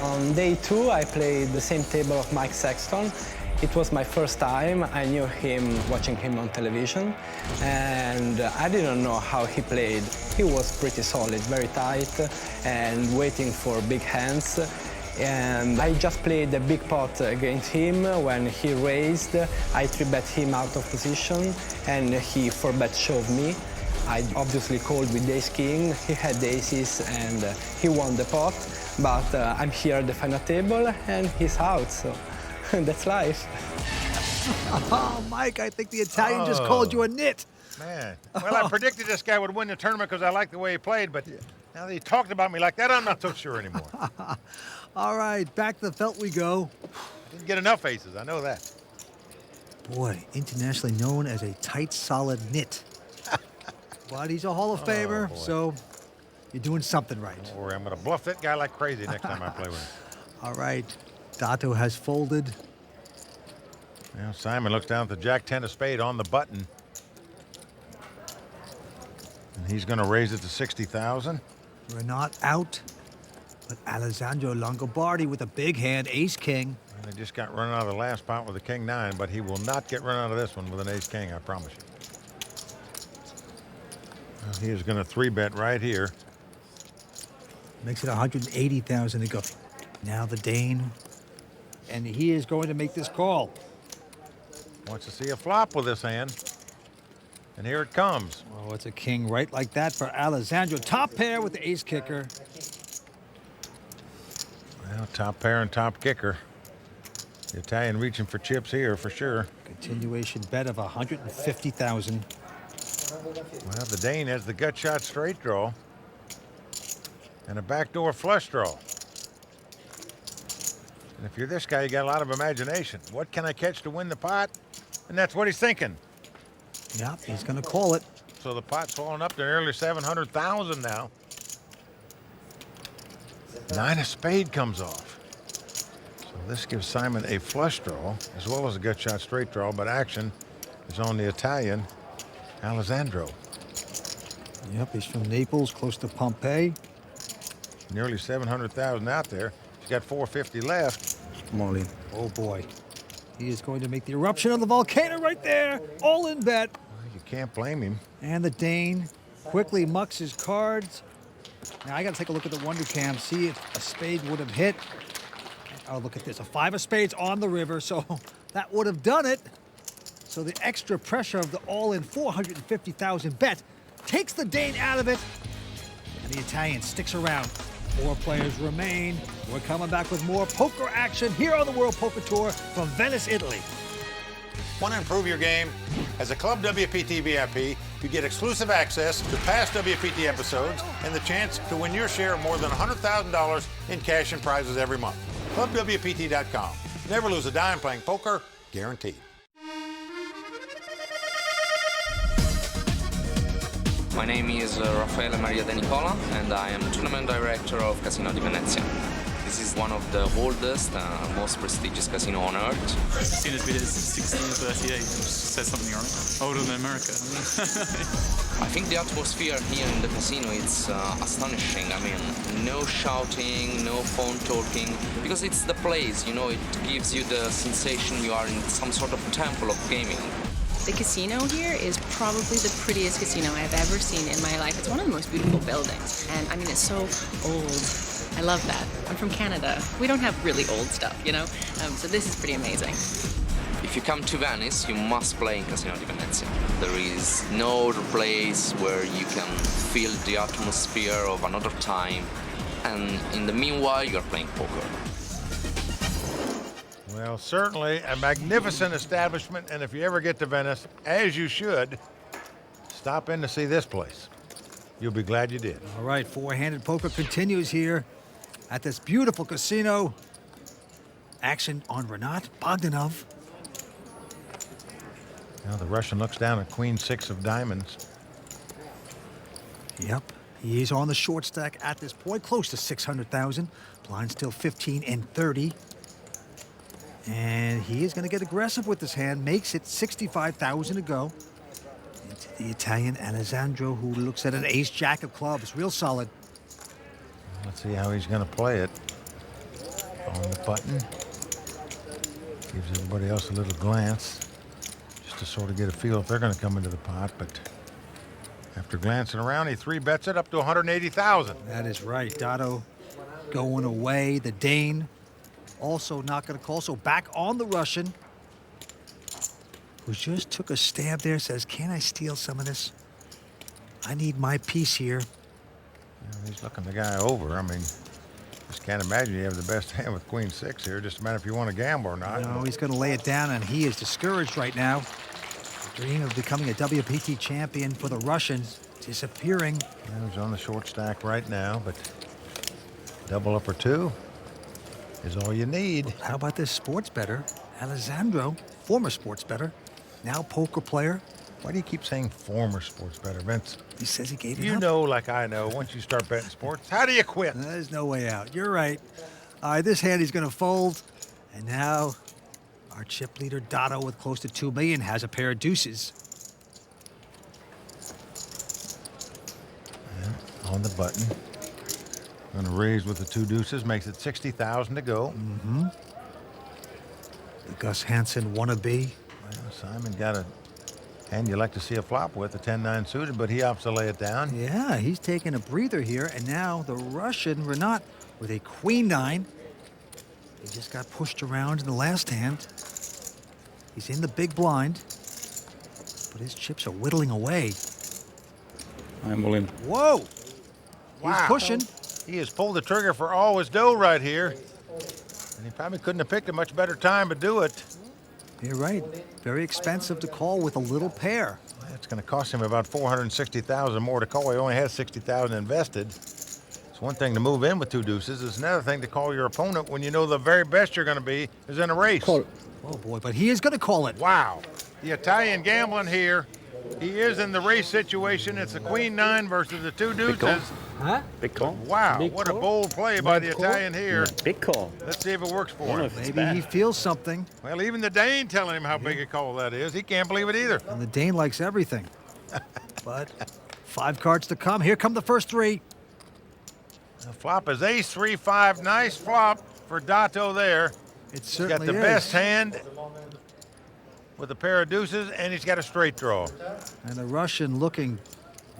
On day 2, I played the same table of Mike Sexton. It was my first time. I knew him watching him on television, and I didn't know how he played. He was pretty solid, very tight, and waiting for big hands. And I just played a big pot against him. When he raised, I 3-bet him out of position, and he 4-bet shoved me. I obviously called with ace-king. He had the aces, and he won the pot. But I'm here at the final table, and he's out, so that's life. Oh, Mike, I think the Italian just called you a nit. Man, well, I predicted this guy would win the tournament because I liked the way he played, but now that he talked about me like that, I'm not so sure anymore. All right, back to the felt we go. Didn't get enough aces, I know that. Boy, internationally known as a tight, solid nit. But he's a Hall of Famer, so you're doing something right. Don't worry, I'm going to bluff that guy like crazy next time I play with him. All right, Dato has folded. Now Simon looks down at the Jack 10 of spade on the button. And he's going to raise it to 60,000. We're not out, but Alessandro Longobardi with a big hand, ace-king. Well, they just got run out of the last pot with a king 9, but he will not get run out of this one with an ace-king, I promise you. Well, he is going to 3-bet right here. Makes it 180,000 to go. Now the Dane, and he is going to make this call. Wants to see a flop with this hand. And here it comes. Oh, it's a king right like that for Alessandro. Top pair with the ace kicker. Well, top pair and top kicker. The Italian reaching for chips here for sure. Continuation bet of 150,000. Well, the Dane has the gut shot straight draw and a backdoor flush draw. And if you're this guy, you got a lot of imagination. What can I catch to win the pot? And that's what he's thinking. Yep, he's going to call it. So the pot's falling up to nearly 700,000 now. 9 of spade comes off. So this gives Simon a flush draw as well as a gut shot straight draw, but action is on the Italian, Alessandro. Yep, he's from Naples, close to Pompeii. Nearly 700,000 out there. He's got 450 left. Molly. Oh boy. He is going to make the eruption of the volcano right there. All in bet. Well, you can't blame him. And the Dane quickly mucks his cards. Now I got to take a look at the Wonder Cam, see if a spade would have hit. Oh, look at this. A 5 of spades on the river, so that would have done it. So the extra pressure of the all-in 450,000 bet takes the Dane out of it. And the Italian sticks around. 4 players remain. We're coming back with more poker action here on the World Poker Tour from Venice, Italy. Want to improve your game? As a Club WPT VIP, you get exclusive access to past WPT episodes and the chance to win your share of more than $100,000 in cash and prizes every month. ClubWPT.com. Never lose a dime playing poker, guaranteed. My name is Raffaele Maria De Nicola, and I am Tournament Director of Casino di Venezia. This is one of the oldest, most prestigious casino on earth. Casino's been 1638, which says something wrong. Older than America. I think the atmosphere here in the casino is astonishing. I mean, no shouting, no phone talking, because it's the place, you know, it gives you the sensation you are in some sort of temple of gaming. The casino here is probably the prettiest casino I've ever seen in my life. It's one of the most beautiful buildings. And I mean, it's so old. I love that. I'm from Canada. We don't have really old stuff, you know? So this is pretty amazing. If you come to Venice, you must play in Casino di Venezia. There is no other place where you can feel the atmosphere of another time. And in the meanwhile, you're playing poker. Well, certainly a magnificent establishment, and if you ever get to Venice, as you should, stop in to see this place. You'll be glad you did. All right, four-handed poker continues here at this beautiful casino. Action on Renat Bogdanov. Now the Russian looks down at Queen 6 of diamonds. Yep, he's on the short stack at this point, close to 600,000. Blind still 15 and 30. And he is going to get aggressive with this hand, makes it 65,000 to go. Into the Italian Alessandro, who looks at an ace-jack of clubs, real solid. Let's see how he's going to play it. On the button. Gives everybody else a little glance, just to sort of get a feel if they're going to come into the pot. But after glancing around, he 3-bets it up to 180,000. That is right. Dotto going away. The Dane also not going to call. So back on the Russian, who just took a stab there, says, can I steal some of this? I need my piece here. Yeah, he's looking the guy over. I mean, just can't imagine you have the best hand with Queen 6 here. Just a matter if you want to gamble or not. No, he's going to lay it down, and he is discouraged right now. The dream of becoming a WPT champion for the Russians disappearing. He's on the short stack right now, but double up or two is all you need. How about this sports bettor, Alessandro, former sports bettor, now poker player. Why do you keep saying former sports bettor, Vince? He says he gave it up. You know, like I know, once you start betting sports, how do you quit? There's no way out. You're right. All right, this hand he's going to fold. And now our chip leader, Dotto, with close to 2 million, has a pair of deuces. Yeah, on the button. Going to raise with the 2 deuces, makes it 60,000 to go. Mm-hmm. The Gus Hansen wannabe. Well, Simon got a hand you like to see a flop with, a 10-9 suited, but he opts to lay it down. Yeah, he's taking a breather here. And now the Russian, Renat, with a Queen 9. He just got pushed around in the last hand. He's in the big blind, but his chips are whittling away. I'm all in. Whoa! Wow. He's pushing. He has pulled the trigger for all his dough right here. And he probably couldn't have picked a much better time to do it. You're right. Very expensive to call with a little pair. It's going to cost him about 460,000 more to call. He only has 60,000 invested. It's one thing to move in with 2 deuces. It's another thing to call your opponent when you know the very best you're going to be is in a race. Call. Oh boy, but he is going to call it. Wow. The Italian gambling here. He is in the race situation. It's a Queen 9 versus the 2 deuces. Huh? Big call. Wow, Big what call. a bold play by the Italian here. Yeah, big call. Let's see if it works for him. Maybe he feels something. Well, even the Dane telling him how big a call that is. He can't believe it either. And the Dane likes everything. But 5 cards to come. Here come the first 3. The flop is ace 3-5. Nice flop for Dotto there. It certainly He's got the is. best hand with a pair of deuces, and he's got a straight draw. And the Russian looking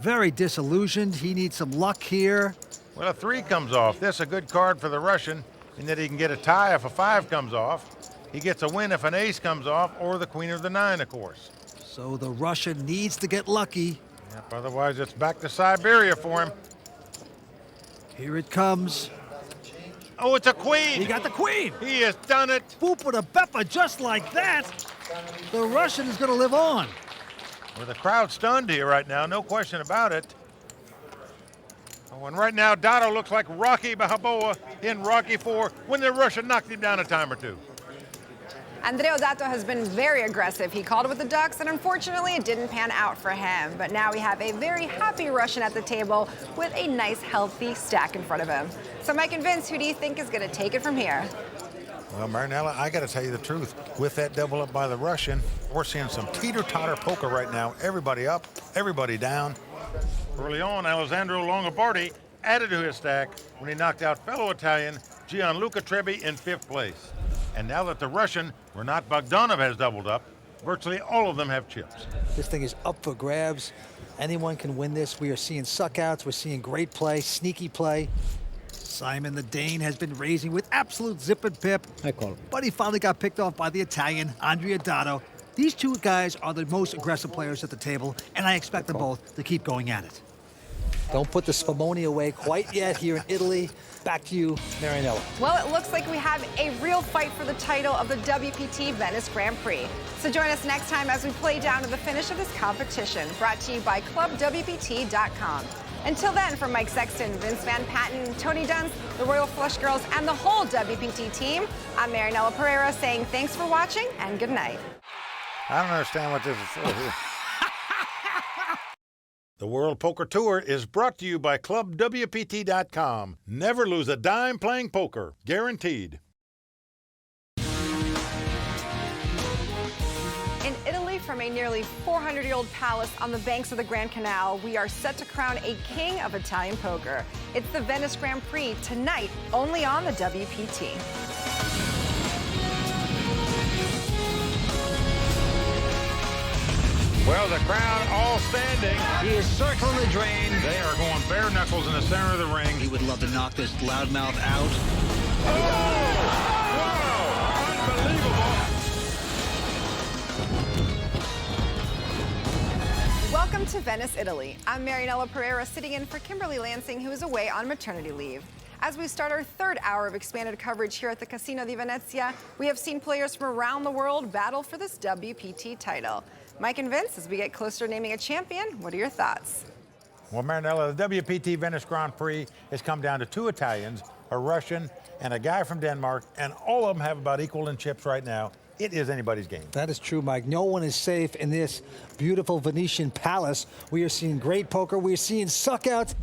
very disillusioned. He needs some luck here. Well, a 3 comes off. This is a good card for the Russian in that he can get a tie if a 5 comes off. He gets a win if an ace comes off, or the queen of the 9, of course. So the Russian needs to get lucky. Yep, otherwise it's back to Siberia for him. Here it comes. Oh, it's a queen. He got the queen. He has done it. Boopa da Beppa, just like that. The Russian is going to live on. Well, the crowd stunned here right now, no question about it. Oh, And right now, Dotto looks like Rocky Balboa in Rocky IV when the Russian knocked him down a time or two. Andrea Dotto has been very aggressive. He called it with the Ducks, and unfortunately, it didn't pan out for him. But now we have a very happy Russian at the table with a nice, healthy stack in front of him. So, Mike and Vince, who do you think is going to take it from here? Well, Marinella, I got to tell you the truth. With that double up by the Russian, we're seeing some teeter-totter poker right now. Everybody up, everybody down. Early on, Alessandro Longobardi added to his stack when he knocked out fellow Italian Gianluca Trebbi in 5th place. And now that the Russian, Renat Bogdanov, has doubled up, virtually all of them have chips. This thing is up for grabs. Anyone can win this. We are seeing suckouts. We're seeing great play, sneaky play. Simon the Dane has been raising with absolute zip and pip. I call it. But he finally got picked off by the Italian, Andrea Dotto. These two guys are the most aggressive players at the table, and I expect them both to keep going at it. Don't put the Spumoni away quite yet here in Italy. Back to you, Marinella. Well, it looks like we have a real fight for the title of the WPT Venice Grand Prix. So join us next time as we play down to the finish of this competition, brought to you by ClubWPT.com. Until then, from Mike Sexton, Vince Van Patten, Tony Dunst, the Royal Flush Girls, and the whole WPT team, I'm Marinella Pereira saying thanks for watching and good night. I don't understand what this is for here. The World Poker Tour is brought to you by ClubWPT.com. Never lose a dime playing poker. Guaranteed. In Italy, from a nearly 400-year-old palace on the banks of the Grand Canal, we are set to crown a king of Italian poker. It's the Venice Grand Prix tonight, only on the WPT. Well, the crowd all standing. He is circling the drain. They are going bare knuckles in the center of the ring. He would love to knock this loudmouth out. Wow! Unbelievable! Welcome to Venice, Italy. I'm Marinella Pereira, sitting in for Kimberly Lansing, who is away on maternity leave. As we start our third hour of expanded coverage here at the Casino di Venezia, we have seen players from around the world battle for this WPT title. Mike and Vince, as we get closer to naming a champion, what are your thoughts? Well, Marinella, the WPT Venice Grand Prix has come down to 2 Italians, a Russian, and a guy from Denmark, and all of them have about equal in chips right now. It is anybody's game. That is true, Mike. No one is safe in this beautiful Venetian palace. We are seeing great poker. We are seeing suckouts.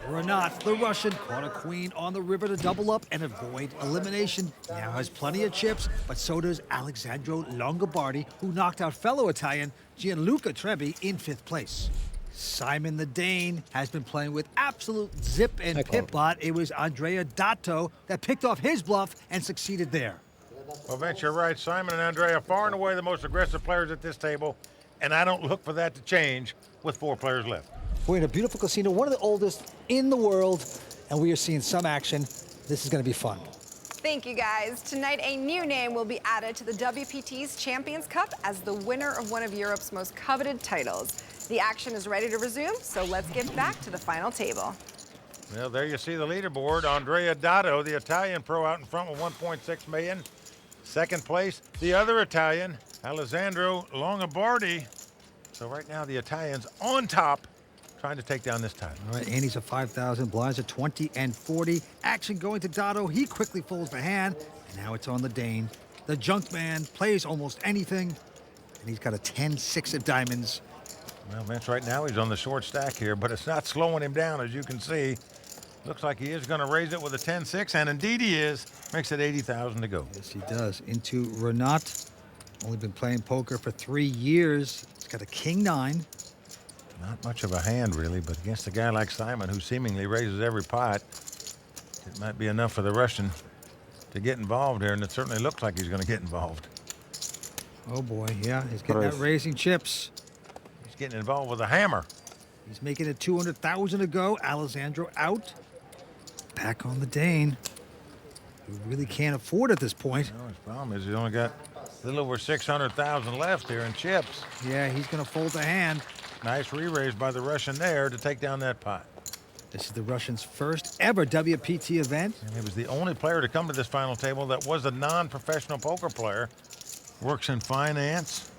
Renat, the Russian, caught a queen on the river to double up and avoid elimination. Now has plenty of chips, but so does Alessandro Longobardi, who knocked out fellow Italian Gianluca Trebbi in 5th place. Simon the Dane has been playing with absolute zip and pip, but it was Andrea Dotto that picked off his bluff and succeeded there. Well, Vince, you're right. Simon and Andrea, far and away the most aggressive players at this table, and I don't look for that to change with 4 players left. We're in a beautiful casino, one of the oldest in the world, and we are seeing some action. This is going to be fun. Thank you, guys. Tonight, a new name will be added to the WPT's Champions Cup as the winner of one of Europe's most coveted titles. The action is ready to resume, so let's get back to the final table. Well, there you see the leaderboard. Andrea Dotto, the Italian pro, out in front with 1.6 million. Second place, the other Italian, Alessandro Longobardi. So right now, the Italians on top, trying to take down this title. All right, Annie's at 5,000, blinds at 20 and 40. Action going to Dotto. He quickly folds the hand, and now it's on the Dane. The junk man plays almost anything, and he's got a 10-6 of diamonds. Well, Vince, right now he's on the short stack here, but it's not slowing him down, as you can see. Looks like he is going to raise it with a 10-6, and indeed he is. Makes it 80,000 to go. Yes, he does. Into Renat. Only been playing poker for 3 years. He's got a king-9. Not much of a hand, really, but against a guy like Simon, who seemingly raises every pot, it might be enough for the Russian to get involved here, and it certainly looks like he's going to get involved. Oh, boy, yeah, he's getting that raising chips. He's getting involved with a hammer. He's making it 200,000 to go. Alessandro out. Back on the Dane. He really can't afford at this point. No, his problem is he's only got a little over 600,000 left here in chips. Yeah, he's going to fold the hand. Nice re-raise by the Russian there to take down that pot. This is the Russians' first ever WPT event. And he was the only player to come to this final table that was a non-professional poker player. Works in finance.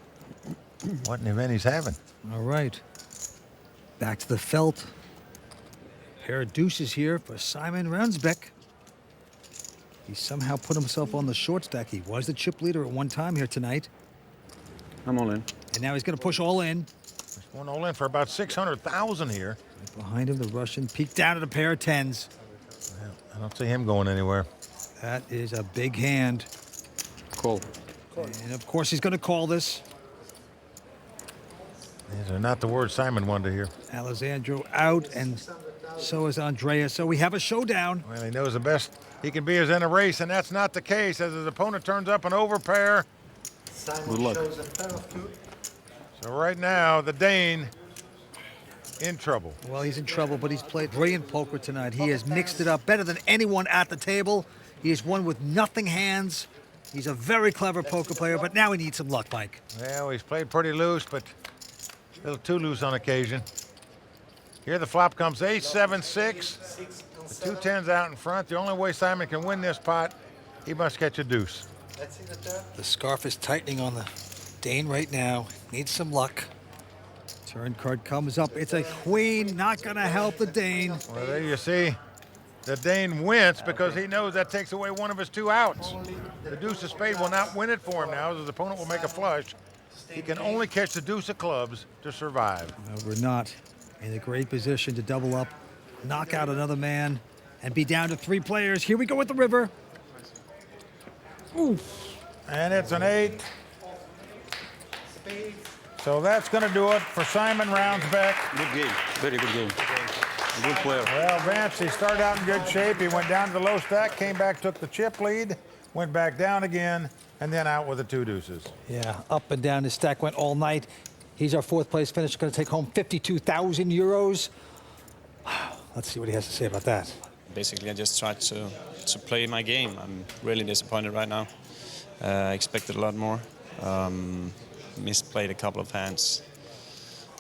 What an event he's having. All right. Back to the felt. Pair of deuces here for Simon Ransbeck. He somehow put himself on the short stack. He was the chip leader at one time here tonight. I'm all in. And now he's going to push all in. He's going all in for about 600,000 here. Right behind him, the Russian peeked down at a pair of tens. Well, I don't see him going anywhere. That is a big hand. Call. And of course he's going to call this. These are not the words Simon wanted to hear. Alessandro out, and so is Andrea. So we have a showdown. Well, he knows the best he can be is in a race, and that's not the case as his opponent turns up an overpair. Good luck. So right now, the Dane in trouble. Well, he's in trouble, but he's played brilliant poker tonight. He has mixed it up better than anyone at the table. He has won with nothing hands. He's a very clever poker player, but now he needs some luck, Mike. Well, he's played pretty loose, but a little too loose on occasion. Here the flop comes ace, 7, 6. The 2 tens out in front. The only way Simon can win this pot, he must catch a deuce. The scarf is tightening on the Dane right now. Needs some luck. Turn card comes up. It's a queen. Not going to help the Dane. Well, there you see. The Dane wins because he knows that takes away one of his 2 outs. The deuce of spade will not win it for him now as his opponent will make a flush. He can only catch the deuce of clubs to survive. We're not in a great position to double up, knock out another man, and be down to 3 players. Here we go with the river. Ooh. And it's an 8. So that's going to do it for Simon Ransbeck. Good game. Very good game. Good player. Well, Vance, he started out in good shape. He went down to the low stack, came back, took the chip lead, went back down again, and then out with the 2 deuces. Yeah, up and down. His stack went all night. He's our 4th place finisher, going to take home 52,000 euros. Let's see what he has to say about that. Basically, I just tried to play my game. I'm really disappointed right now. I expected a lot more. Misplayed a couple of hands.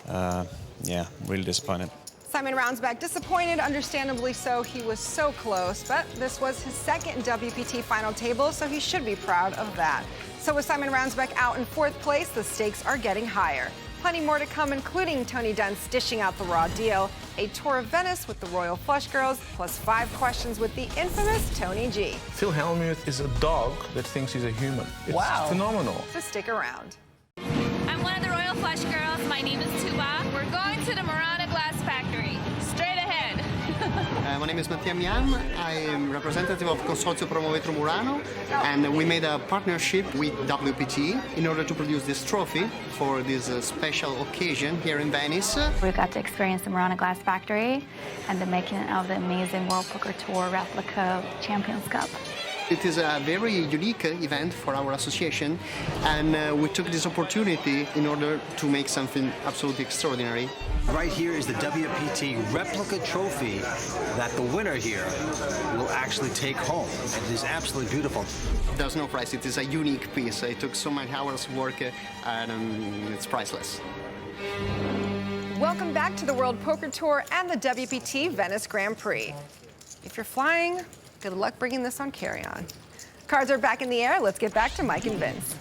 Yeah, really disappointed. Simon Ransbeck disappointed, understandably so. He was so close, but this was his 2nd WPT final table, so he should be proud of that. So with Simon Ransbeck out in 4th place, the stakes are getting higher. Plenty more to come, including Tony Duntz dishing out the raw deal, a tour of Venice with the Royal Flush Girls, plus 5 questions with the infamous Tony G. Phil Hellmuth is a dog that thinks he's a human. It's phenomenal. So stick around. I'm one of the Royal Flush Girls. My name is Tuba. We're going to the Murano Glass Factory. Straight ahead. My name is Mattia Mian. I am representative of Consorzio Promovetro Murano, and we made a partnership with WPT in order to produce this trophy for this special occasion here in Venice. We got to experience the Murano Glass Factory and the making of the amazing World Poker Tour replica Champions Cup. It is a very unique event for our association, and we took this opportunity in order to make something absolutely extraordinary. Right here is the WPT replica trophy that the winner here will actually take home. It is absolutely beautiful. There's no price. It is a unique piece. It took so many hours of work, and it's priceless. Welcome back to the World Poker Tour and the WPT Venice Grand Prix. If you're flying, good luck bringing this on carry-on. Cards are back in the air. Let's get back to Mike and Vince.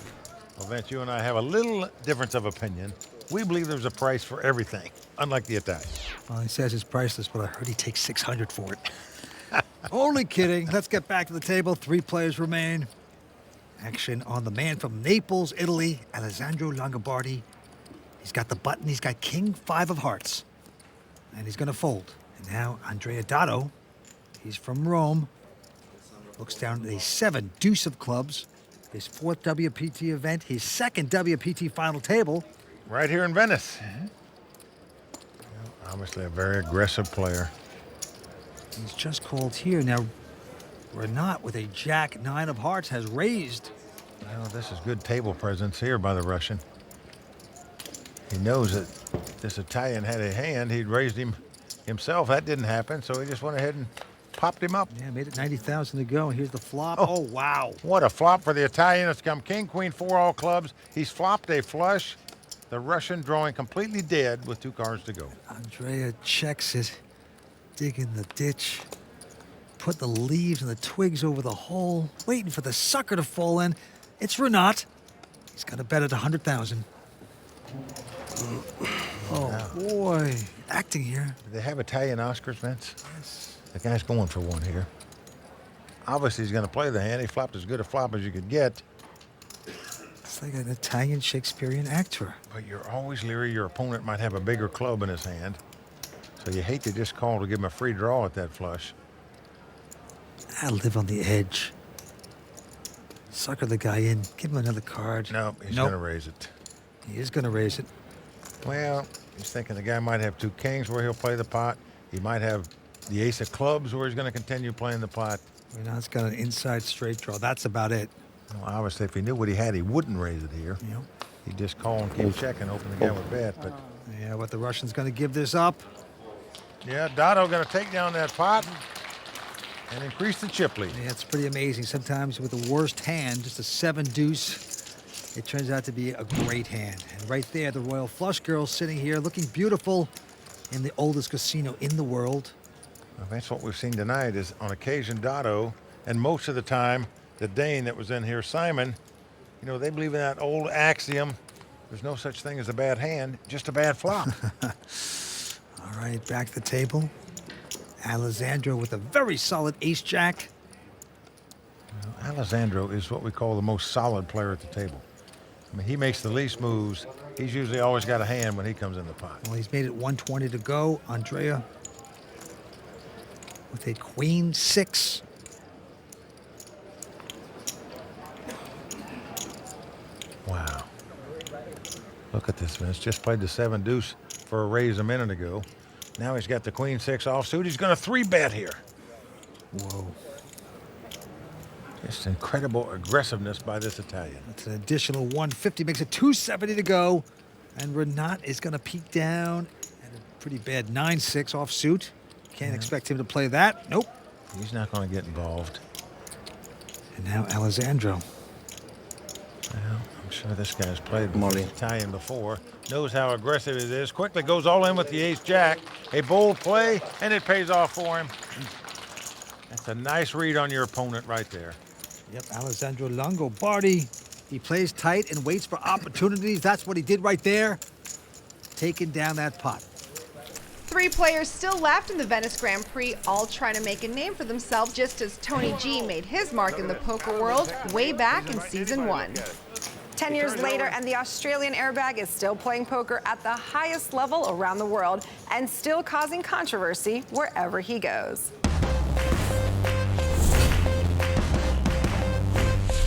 Well, Vince, you and I have a little difference of opinion. We believe there's a price for everything, unlike the Italian. Well, he says it's priceless, but I heard he takes 600 for it. Only kidding. Let's get back to the table. 3 players remain. Action on the man from Naples, Italy, Alessandro Longobardi. He's got the button. He's got King 5 of hearts. And he's going to fold. And now Andrea Dotto. He's from Rome. Looks down at a 7 deuce of clubs. His 4th WPT event, his 2nd WPT final table. Right here in Venice. Well, obviously a very aggressive player. He's just called here. Now, Renat with a Jack 9 of hearts has raised. Well, this is good table presence here by the Russian. He knows that this Italian had a hand. He'd raised him himself. That didn't happen, so he just went ahead and popped him up. Yeah, made it 90,000 to go. Here's the flop. Oh, wow. What a flop for the Italian. It's come King, Queen, 4 all clubs. He's flopped a flush. The Russian drawing completely dead with 2 cards to go. Andrea checks it, digging the ditch, put the leaves and the twigs over the hole, waiting for the sucker to fall in. It's Renat. He's got a bet at 100,000. Oh, boy, acting here. Do they have Italian Oscars, Vince? Yes. The guy's going for one here. Obviously, he's going to play the hand. He flopped as good a flop as you could get. It's like an Italian Shakespearean actor. But you're always leery your opponent might have a bigger club in his hand. So you hate to just call to give him a free draw at that flush. I live on the edge. Sucker the guy in. Give him another card. No, he's going to raise it. He is going to raise it. Well, he's thinking the guy might have two kings where he'll play the pot. He might have the ace of clubs where he's going to continue playing the pot. Right now it's got an inside straight draw. That's about it. Well, obviously, if he knew what he had, he wouldn't raise it here. Yep. He'd just call and keep checking, hoping the guy would bet. But yeah, but the Russian's going to give this up. Yeah, Dotto going to take down that pot and increase the chip lead. Yeah, it's pretty amazing. Sometimes with the worst hand, just a 7-deuce, it turns out to be a great hand. And right there, the Royal Flush girl sitting here looking beautiful in the oldest casino in the world. Well, that's what we've seen tonight is on occasion Dotto, and most of the time the Dane that was in here, Simon, you know, they believe in that old axiom, there's no such thing as a bad hand, just a bad flop. All right, back to the table. Alessandro with a very solid ace-jack. Well, Alessandro is what we call the most solid player at the table. I mean, he makes the least moves. He's usually always got a hand when he comes in the pot. Well, he's made it 120 to go. Andrea with a queen 6. Wow. Look at this, Vince. Just played the 7-deuce for a raise a minute ago. Now he's got the queen 6 offsuit. He's going to 3-bet here. Whoa. Just incredible aggressiveness by this Italian. That's an additional 150, makes it 270 to go. And Renat is going to peek down at a pretty bad 9-6 offsuit. Can't expect him to play that. Nope. He's not going to get involved. And now Alessandro. Well, I'm sure this guy's played with the Italian before. Knows how aggressive it is. Quickly goes all in with the ace-jack. A bold play, and it pays off for him. That's a nice read on your opponent right there. Yep, Alessandro Longobardi. He plays tight and waits for opportunities. That's what he did right there. Taking down that pot. 3 players still left in the Venice Grand Prix, all trying to make a name for themselves, just as Tony G made his mark in the poker world way back in season 1. 10 years later, and the Australian airbag is still playing poker at the highest level around the world and still causing controversy wherever he goes.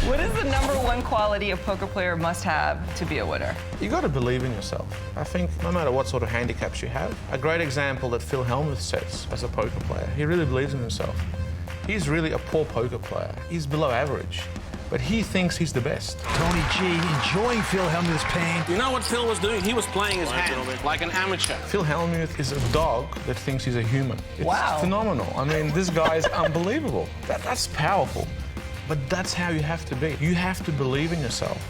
What is the #1 quality a poker player must have to be a winner? You got to believe in yourself. I think no matter what sort of handicaps you have, a great example that Phil Hellmuth sets as a poker player, he really believes in himself. He's really a poor poker player. He's below average, but he thinks he's the best. Tony G enjoying Phil Hellmuth's pain. You know what Phil was doing? He was playing his hand like an amateur. Phil Hellmuth is a dog that thinks he's a human. It's Wow. phenomenal. I mean, this guy is unbelievable. That's powerful. But that's how you have to be. You have to believe in yourself.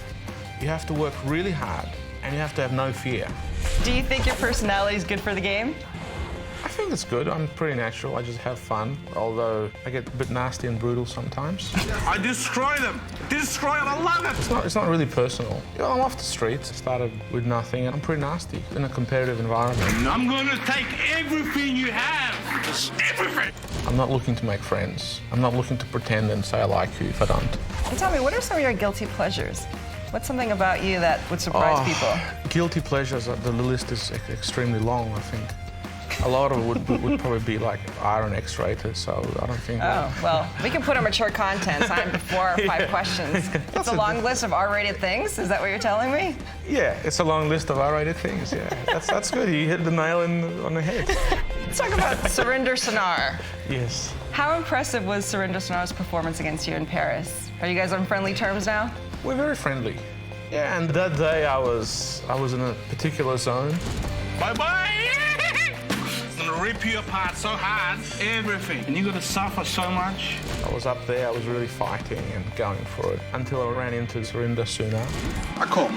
You have to work really hard, and you have to have no fear. Do you think your personality is good for the game? I think it's good. I'm pretty natural. I just have fun, although I get a bit nasty and brutal sometimes. I destroy them. Destroy them. I love it. It's not really personal. You know, I'm off the streets. I started with nothing, and I'm pretty nasty in a competitive environment. I'm going to take everything you have. Just everything. I'm not looking to make friends. I'm not looking to pretend and say I like you if I don't. And tell me, what are some of your guilty pleasures? What's something about you that would surprise people? Guilty pleasures, the list is extremely long, I think. A lot of it would probably be like Iron X-rated, so I don't think... Oh, well, we can put our mature content on 4 or 5 questions. It's a long list of R-rated things, is that what you're telling me? Yeah, it's a long list of R-rated things, yeah. That's good, you hit the nail on the head. Let's talk about Surinder Sanar. Yes. How impressive was Surinder Sanar's performance against you in Paris? Are you guys on friendly terms now? We're very friendly. Yeah, and that day I was in a particular zone. Bye-bye. I'm gonna rip you apart so hard, everything. And you're gonna suffer so much. I was up there, I was really fighting and going for it until I ran into Surinder Sanar. I call.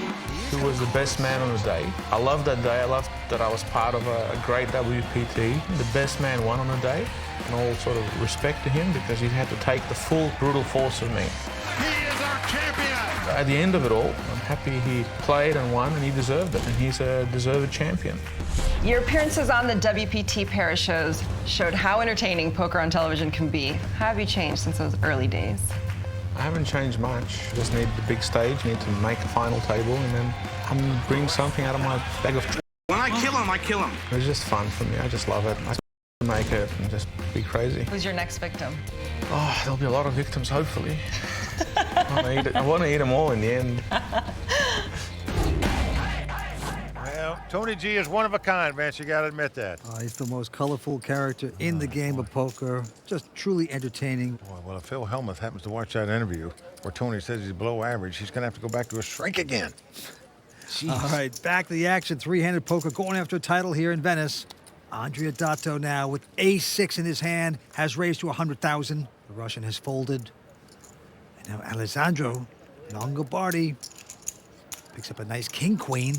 He was the best man on the day. I loved that day. I loved that I was part of a great WPT. The best man won on the day. And all sort of respect to him because he had to take the full brutal force of me. He is our champion. At the end of it all, I'm happy he played and won, and he deserved it, and he's a deserved champion. Your appearances on the WPT Paris shows showed how entertaining poker on television can be. How have you changed since those early days? I haven't changed much. I just need the big stage, need to make a final table, and then bring something out of my bag of tricks. When I kill him, I kill him. It was just fun for me. I just love it. I make it and just be crazy. Who's your next victim? Oh, there'll be a lot of victims, hopefully. I want to eat them all in the end. Well, Tony G is one of a kind, Vince. You got to admit that. He's the most colorful character in the game of poker. Just truly entertaining. Boy, well, if Phil Hellmuth happens to watch that interview where Tony says he's below average, he's going to have to go back to his shrink again. Jeez. All right, back to the action. Three-handed poker going after a title here in Venice. Andrea Dato now with ace-6 in his hand has raised to 100,000. The Russian has folded. And now Alessandro Longobardi picks up a nice king-queen.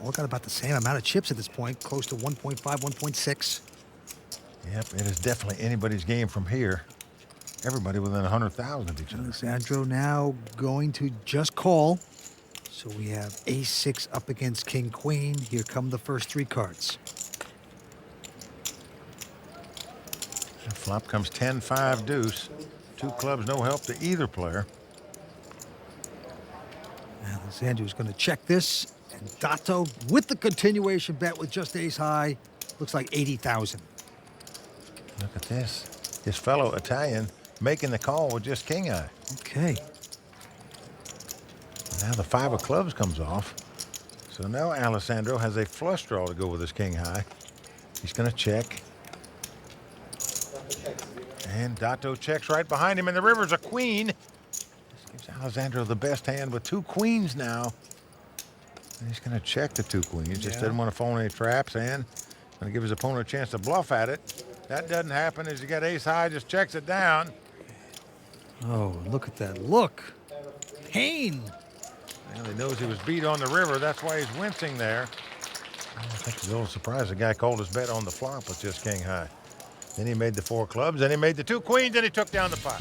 All got about the same amount of chips at this point, close to 1.5, 1.6. Yep, it is definitely anybody's game from here. Everybody within 100,000 of each other. Alessandro now going to just call. So we have ace-6 up against king-queen. Here come the first three cards. And flop comes 10-5 deuce. Two clubs, no help to either player. Alessandro's going to check this. And Dato with the continuation bet with just ace high. Looks like 80,000. Look at this. His fellow Italian making the call with just king high. Okay. Now the 5 of clubs comes off. So now Alessandro has a flush draw to go with his king high. He's going to check. And Dato checks right behind him, and the river's a queen. This gives Alessandro the best hand with 2 queens now. And he's going to check the 2 queens. Just didn't want to phone any traps, and going to give his opponent a chance to bluff at it. That doesn't happen as you get ace high, just checks it down. Oh, look at that look. Pain. Well, he knows he was beat on the river. That's why he's wincing there. I think he's a little surprised the guy called his bet on the flop with just king high. Then he made the 4 clubs, then he made the 2 queens, and he took down the pot.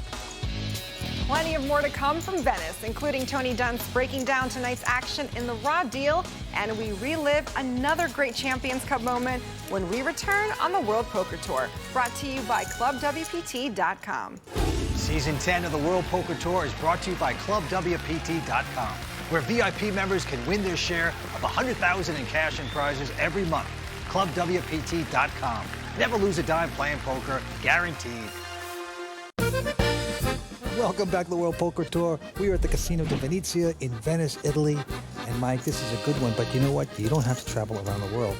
Plenty of more to come from Venice, including Tony Dunst breaking down tonight's action in the Raw Deal, and we relive another great Champions Cup moment when we return on the World Poker Tour. Brought to you by ClubWPT.com. Season 10 of the World Poker Tour is brought to you by ClubWPT.com, where VIP members can win their share of $100,000 in cash and prizes every month. ClubWPT.com. Never lose a dime playing poker, guaranteed. Welcome back to the World Poker Tour. We are at the Casino di Venezia in Venice, Italy. And Mike, this is a good one, but you know what? You don't have to travel around the world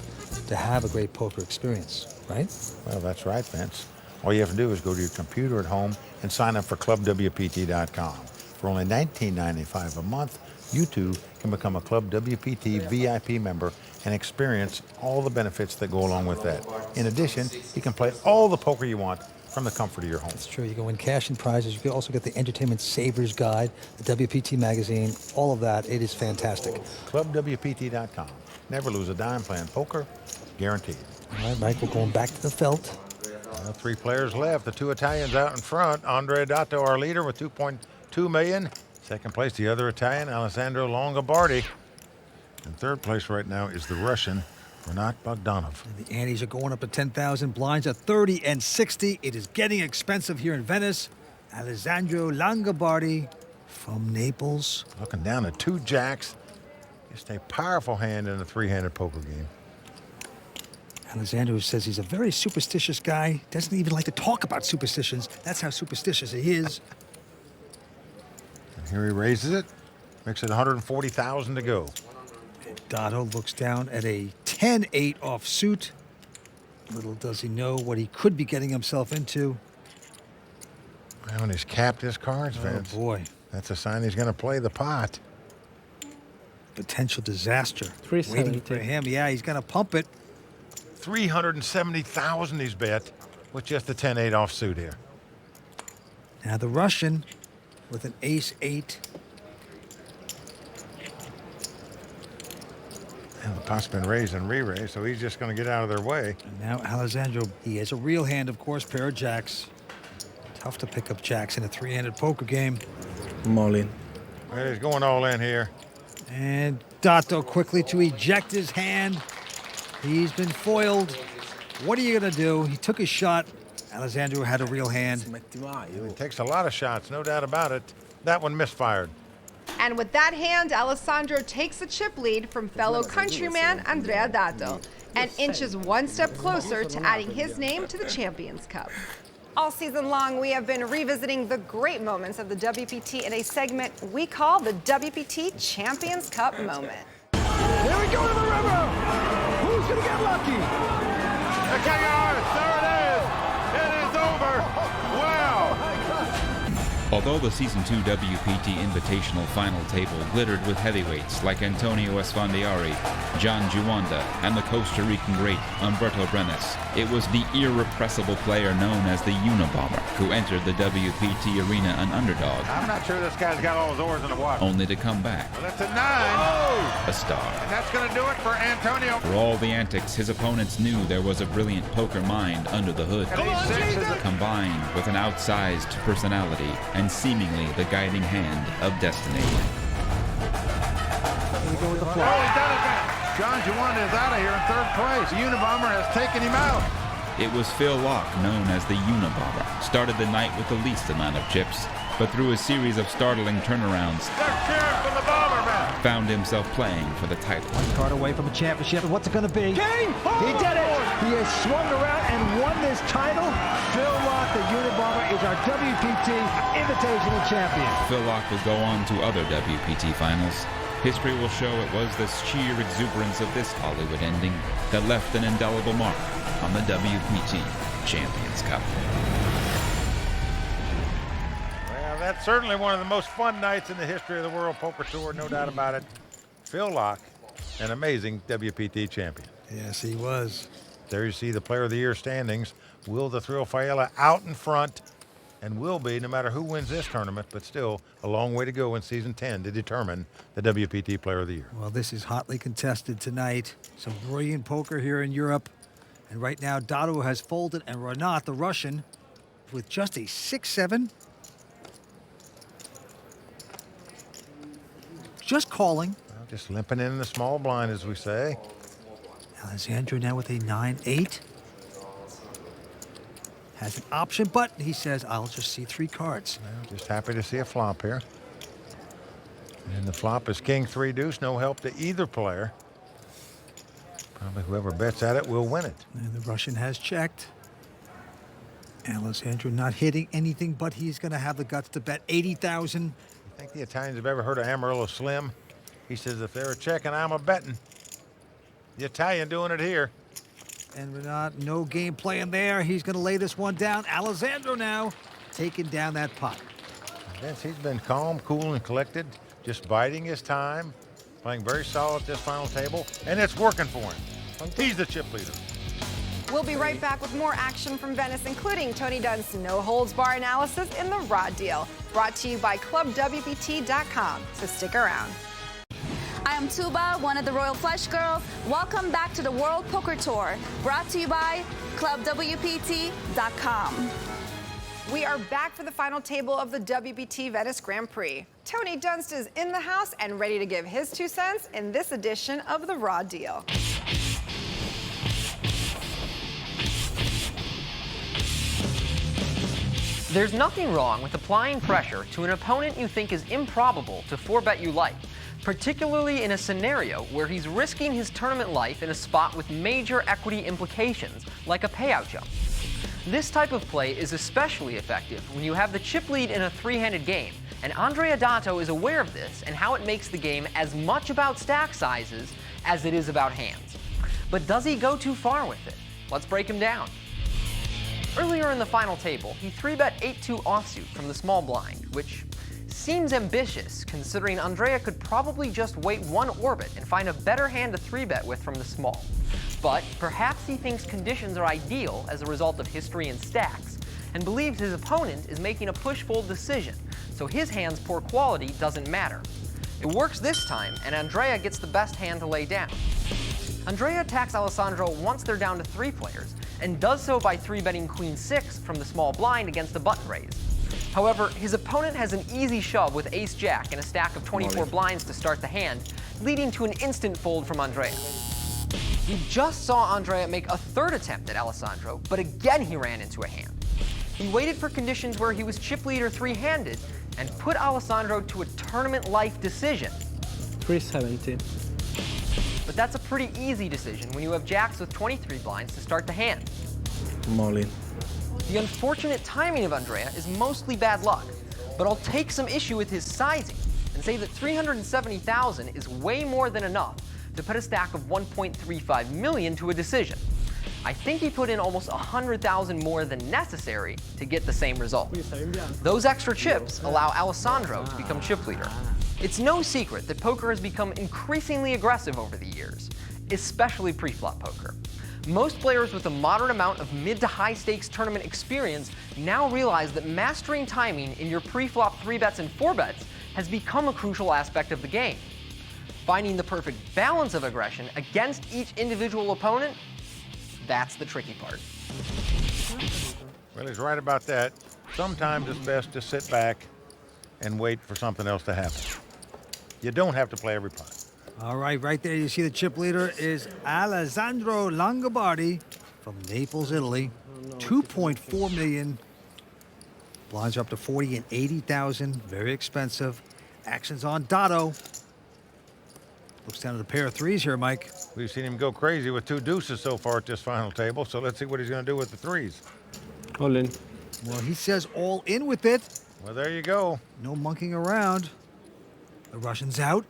to have a great poker experience, right? Well, that's right, Vince. All you have to do is go to your computer at home and sign up for ClubWPT.com. For only $19.95 a month, you too can become a Club WPT VIP member and experience all the benefits that go along with that. In addition, you can play all the poker you want from the comfort of your home. That's true. You can win cash and prizes. You can also get the Entertainment Savers Guide, the WPT magazine, all of that. It is fantastic. ClubWPT.com. Never lose a dime playing poker, guaranteed. All right, Mike, we're going back to the felt. 3 players left. The 2 Italians out in front. Andrea Dato, our leader, with 2.2 million. Second place, the other Italian, Alessandro Longobardi. And third place right now is the Russian, Renat Bogdanov. And the antes are going up to 10,000. Blinds at 30 and 60. It is getting expensive here in Venice. Alessandro Longobardi from Naples. Looking down at 2 jacks. Just a powerful hand in a 3-handed poker game. Alessandro says he's a very superstitious guy. Doesn't even like to talk about superstitions. That's how superstitious he is. And here he raises it. Makes it 140,000 to go. Dato looks down at a 10-8 offsuit. Little does he know what he could be getting himself into. Well, and he's capped his cards, Vince. Oh, boy. That's a sign he's going to play the pot. Potential disaster. 370. Waiting for him. Yeah, he's going to pump it. 370,000 he's bet with just the 10-8 offsuit here. Now the Russian with an ace-8. And the pot's been raised and re-raised, so he's just going to get out of their way. And now Alessandro, he has a real hand, of course, pair of jacks. Tough to pick up jacks in a 3-handed poker game. I'm all in. Well, he's going all in here. And Dato quickly to eject his hand. He's been foiled. What are you going to do? He took his shot. Alessandro had a real hand. He takes a lot of shots, no doubt about it. That one misfired. And with that hand, Alessandro takes the chip lead from fellow countryman Andrea Dato and inches one step closer to adding his name to the Champions Cup. All season long, we have been revisiting the great moments of the WPT in a segment we call the WPT Champions Cup moment. Here we go to the river. Who's going to get lucky? There it is. It is over. Wow. Although the Season 2 WPT Invitational final table glittered with heavyweights like Antonio Esfandiari, John Juanda, and the Costa Rican great Humberto Brenes, it was the irrepressible player known as the Unabomber who entered the WPT arena an underdog. I'm not sure this guy's got all his oars in the water. Only to come back Well, that's a 9. Oh! a star. And that's going to do it for Antonio. For all the antics, his opponents knew there was a brilliant poker mind under the hood, combined with an outsized personality and seemingly the guiding hand of destiny. He's done it back. John Juanda is out of here in 3rd place. The Unabomber has taken him out. It was Phil Locke, known as the Unabomber, started the night with the least amount of chips, but through a series of startling turnarounds, They're cheering for the Bomberman. found himself playing for the title. One card away from a championship. What's it going to be? King! He did it! He has swung around and won this title. Phil Locke, the Unabomber, is our WPT Invitational Champion. Phil Locke will go on to other WPT finals. History will show it was the sheer exuberance of this Hollywood ending that left an indelible mark on the WPT Champions Cup. Well, that's certainly one of the most fun nights in the history of the World Poker Tour, no doubt about it. Phil Locke, an amazing WPT champion. Yes, he was. There you see the Player of the Year standings. Will the Thrill Faella out in front, and will be no matter who wins this tournament, but still a long way to go in Season 10 to determine the WPT Player of the Year. Well, this is hotly contested tonight. Some brilliant poker here in Europe. And right now, Dato has folded, and Renat, the Russian, with just a 6-7. Just calling. Well, just limping in the small blind, as we say. Alessandro now with a 9-8. Has an option, but he says, I'll just see 3 cards. Well, just happy to see a flop here. And the flop is King 3 deuce. No help to either player. Probably whoever bets at it will win it. And the Russian has checked. Alessandro not hitting anything, but he's going to have the guts to bet 80,000. You think the Italians have ever heard of Amarillo Slim? He says, if they're checking, I'm a betting. The Italian doing it here. And Renat, no game playing there. He's going to lay this one down. Alessandro now taking down that pot. Vince, he's been calm, cool, and collected, just biding his time, playing very solid at this final table, and it's working for him. He's the chip leader. We'll be right back with more action from Venice, including Tony Dunn's no-holds-bar analysis in the Raw Deal, brought to you by ClubWPT.com, so stick around. I am Tuba, one of the Royal Flush Girls. Welcome back to the World Poker Tour, brought to you by ClubWPT.com. We are back for the final table of the WPT Venice Grand Prix. Tony Dunst is in the house and ready to give his 2 cents in this edition of the Raw Deal. There's nothing wrong with applying pressure to an opponent you think is improbable to 4-bet you like, particularly in a scenario where he's risking his tournament life in a spot with major equity implications, like a payout jump. This type of play is especially effective when you have the chip lead in a 3-handed game, and Andrea Dato is aware of this and how it makes the game as much about stack sizes as it is about hands. But does he go too far with it? Let's break him down. Earlier in the final table, he 3-bet 8-2 offsuit from the small blind, which seems ambitious considering Andrea could probably just wait 1 orbit and find a better hand to 3-bet with from the small. But perhaps he thinks conditions are ideal as a result of history and stacks, and believes his opponent is making a push-fold decision, so his hand's poor quality doesn't matter. It works this time, and Andrea gets the best hand to lay down. Andrea attacks Alessandro once they're down to 3 players, and does so by 3-betting Queen 6 from the small blind against a button raise. However, his opponent has an easy shove with ace-jack and a stack of 24 blinds to start the hand, leading to an instant fold from Andrea. We just saw Andrea make a third attempt at Alessandro, but again he ran into a hand. He waited for conditions where he was chip leader three-handed and put Alessandro to a tournament-life decision. 370. But that's a pretty easy decision when you have jacks with 23 blinds to start the hand. Molly. The unfortunate timing of Andrea is mostly bad luck, but I'll take some issue with his sizing and say that 370,000 is way more than enough to put a stack of 1.35 million to a decision. I think he put in almost 100,000 more than necessary to get the same result. Those extra chips allow Alessandro to become chip leader. It's no secret that poker has become increasingly aggressive over the years, especially pre-flop poker. Most players with a moderate amount of mid to high stakes tournament experience now realize that mastering timing in your pre-flop 3-bets and 4-bets has become a crucial aspect of the game. Finding the perfect balance of aggression against each individual opponent, that's the tricky part. Well, he's right about that. Sometimes it's best to sit back and wait for something else to happen. You don't have to play every pot. All right, right there you see the chip leader is Alessandro Longobardi from Naples, Italy. 2.4 million. Blinds are up to 40 and 80,000. Very expensive. Action's on Dotto. Looks down to the pair of threes here, Mike. We've seen him go crazy with 2 deuces so far at this final table, so let's see what he's going to do with the threes. All in. Well, he says all in with it. Well, there you go. No monkeying around. The Russian's out.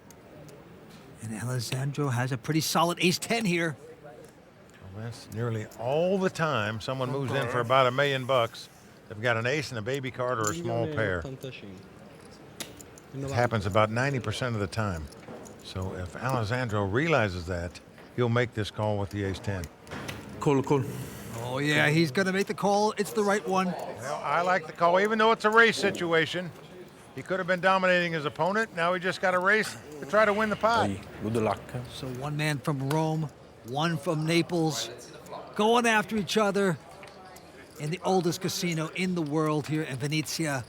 And Alessandro has a pretty solid ace-10 here. Well, that's nearly all the time someone moves in for about $1 million. They've got an ace and a baby card or a small pair. It happens about 90% of the time. So if Alessandro realizes that, he'll make this call with the ace-10. Call. Oh, yeah, he's going to make the call. It's the right one. Well, I like the call, even though it's a race situation. He could have been dominating his opponent. Now he just got a race to try to win the pot. Good luck. So one man from Rome, one from Naples, going after each other in the oldest casino in the world here in Venezia.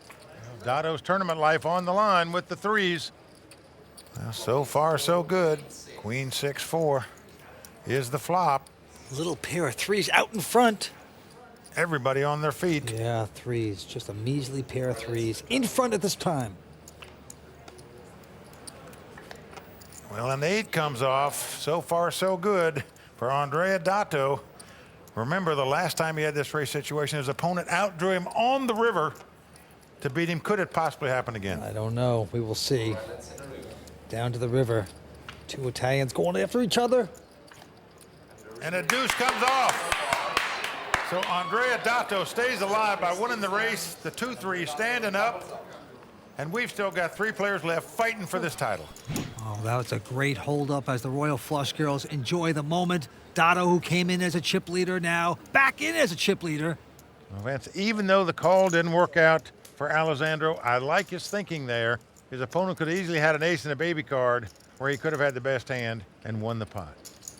Dotto's tournament life on the line with the threes. Well, so far, so good. Queen 6-4 is the flop. Little pair of threes out in front. Everybody on their feet. Yeah, threes. Just a measly pair of threes in front at this time. Well, an 8 comes off. So far, so good for Andrea Dotto. Remember, the last time he had this race situation, his opponent outdrew him on the river to beat him. Could it possibly happen again? I don't know. We will see. Down to the river. 2 Italians going after each other. And a deuce comes off. So Andrea Dotto stays alive by winning the race. The 2-3 standing up. And we've still got 3 players left fighting for this title. Oh, that was a great hold-up as the Royal Flush girls enjoy the moment. Dotto, who came in as a chip leader, now back in as a chip leader. Well, Vance, even though the call didn't work out for Alessandro, I like his thinking there. His opponent could have easily had an ace and a baby card where he could have had the best hand and won the pot.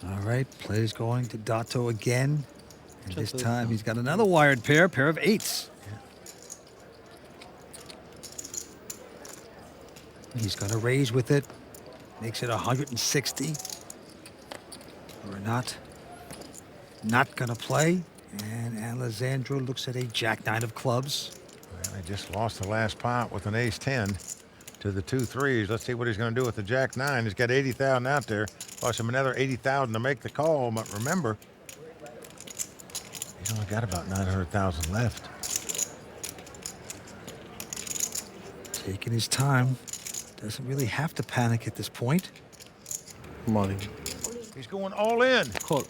All right, plays going to Dotto again. And this time he's got another wired pair of 8s. He's going to raise with it. Makes it 160. We're not going to play. And Alessandro looks at a jack-9 of clubs. Well, he just lost the last pot with an ace-10 to the 2 threes. Let's see what he's going to do with the jack-9. He's got 80,000 out there. Lost him another 80,000 to make the call. But remember, he's only got about 900,000 left. Taking his time. Doesn't really have to panic at this point. Money. He's going all in. Call.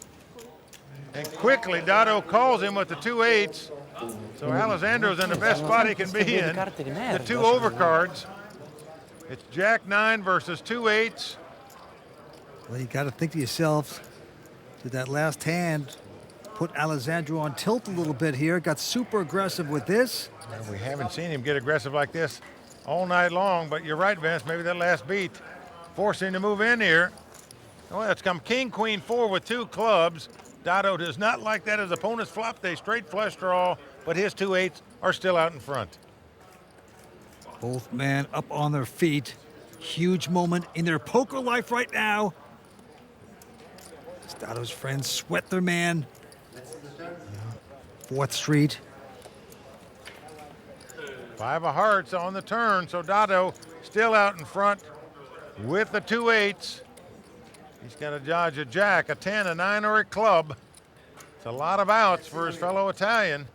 And quickly, Dotto calls him with the 2 8s. So Alessandro's in the best spot he can be in. The 2 overcards. It's jack-9 versus 2 8s. Well, you got to think to yourself, did that last hand put Alessandro on tilt a little bit here? Got super aggressive with this. We haven't seen him get aggressive like this all night long, but you're right, Vince. Maybe that last beat forced him to move in here. Well, it's come king, queen, 4 with 2 clubs. Dotto does not like that. His opponent's flopped a straight flush draw, but his 2 8s are still out in front. Both men up on their feet. Huge moment in their poker life right now. Dato's friends sweat their man. 4th Street. 5 of hearts on the turn, so Dato still out in front with the 2 8s. He's got to dodge a jack, a 10, a 9, or a club. It's a lot of outs for his fellow Italian.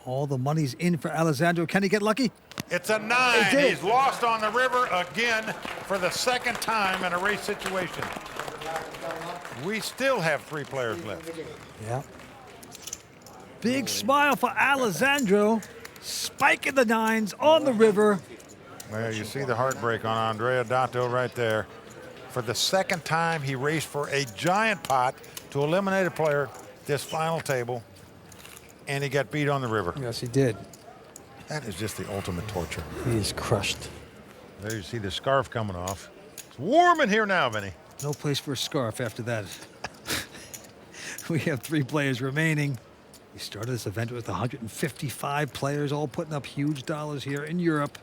All the money's in for Alessandro. Can he get lucky? It's a 9. He's lost on the river again for the 2nd time in a race situation. We still have 3 players left. Yeah. Big smile for Alessandro. Spiking the 9s on the river. Well, you see the heartbreak on Andrea Dato right there. For the 2nd time, he raced for a giant pot to eliminate a player at this final table, and he got beat on the river. Yes, he did. That is just the ultimate torture. He is crushed. There you see the scarf coming off. It's warm in here now, Vinny. No place for a scarf after that. We have 3 players remaining. We started this event with 155 players, all putting up huge dollars here in Europe.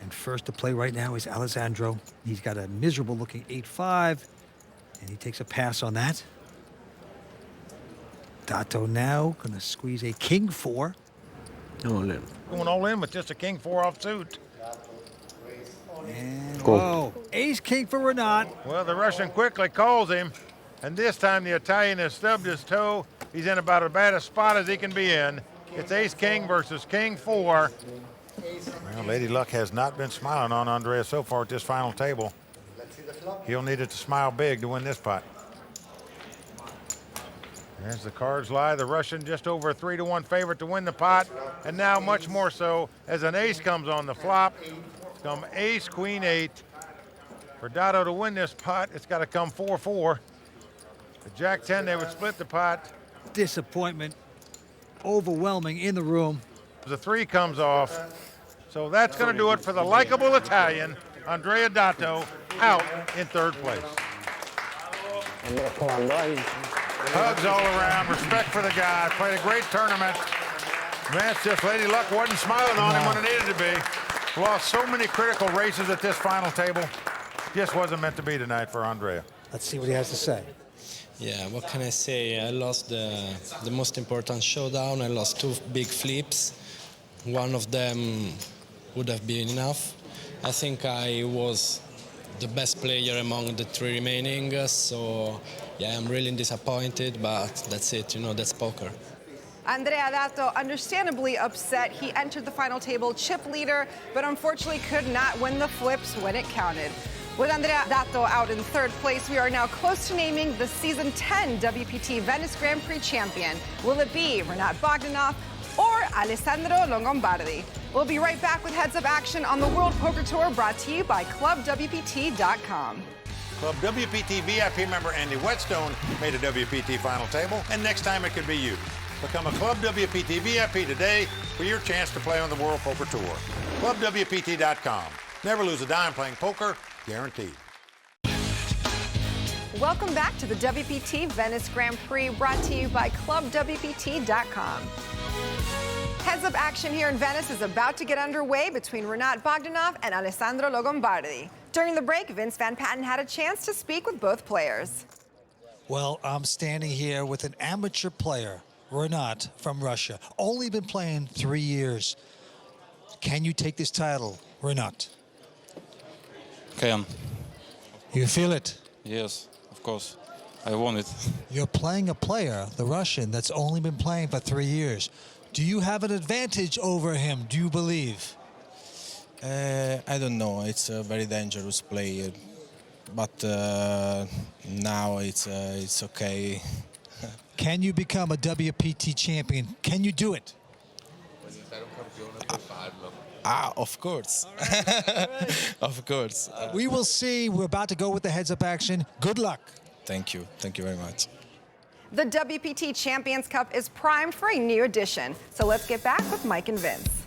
And first to play right now is Alessandro. He's got a miserable-looking 8-5, and he takes a pass on that. Dato now going to squeeze a king 4. All in. Going all in with just a king 4 offsuit. And whoa, ace king for Renat. Well, the Russian quickly calls him, and this time the Italian has stubbed his toe. He's in about as bad a spot as he can be in. It's ace king versus king 4. Well, Lady Luck has not been smiling on Andrea so far at this final table. He'll need it to smile big to win this pot. As the cards lie, the Russian just over a 3-1 favorite to win the pot, and now much more so as an ace comes on the flop. It's come ace, queen 8. For Dato to win this pot, it's got to come 4-4. The jack 10, they would split the pot. Disappointment overwhelming in the room. The 3 comes off. So that's going to do it for the likable Italian, Andrea Dato, out in 3rd place. Hugs all around, respect for the guy, played a great tournament. Man, it's just Lady Luck wasn't smiling on him when it needed to be. Lost so many critical races at this final table. Just wasn't meant to be tonight for Andrea. Let's see what he has to say. Yeah, what can I say? I lost the most important showdown. I lost 2 big flips. One of them would have been enough. I think I was the best player among the 3 remaining, so yeah, I'm really disappointed, but that's it, you know, that's poker. Andrea Dato, understandably upset. He entered the final table chip leader, but unfortunately could not win the flips when it counted. With Andrea Dato out in 3rd place, we are now close to naming the Season 10 WPT Venice Grand Prix champion. Will it be Renat Bogdanov or Alessandro Longobardi? We'll be right back with Heads Up Action on the World Poker Tour, brought to you by ClubWPT.com. Club WPT VIP member Andy Whetstone made a WPT final table, and next time it could be you. Become a Club WPT VIP today for your chance to play on the World Poker Tour. ClubWPT.com. Never lose a dime playing poker, guaranteed. Welcome back to the WPT Venice Grand Prix, brought to you by ClubWPT.com. Heads Up Action here in Venice is about to get underway between Renat Bogdanov and Alessandro Longobardi. During the break, Vince Van Patten had a chance to speak with both players. Well, I'm standing here with an amateur player, Renat from Russia. Only been playing 3 years. Can you take this title, Renat? Can. You feel it? Yes, of course. I want it. You're playing a player, the Russian, that's only been playing for 3 years. Do you have an advantage over him, do you believe? I don't know. It's a very dangerous player, but now it's okay. Can you become a WPT champion? Can you do it? Of course. Of course. We will see. We're about to go with the Heads Up Action. Good luck. Thank you. Thank you very much. The WPT Champions Cup is primed for a new edition. So let's get back with Mike and Vince.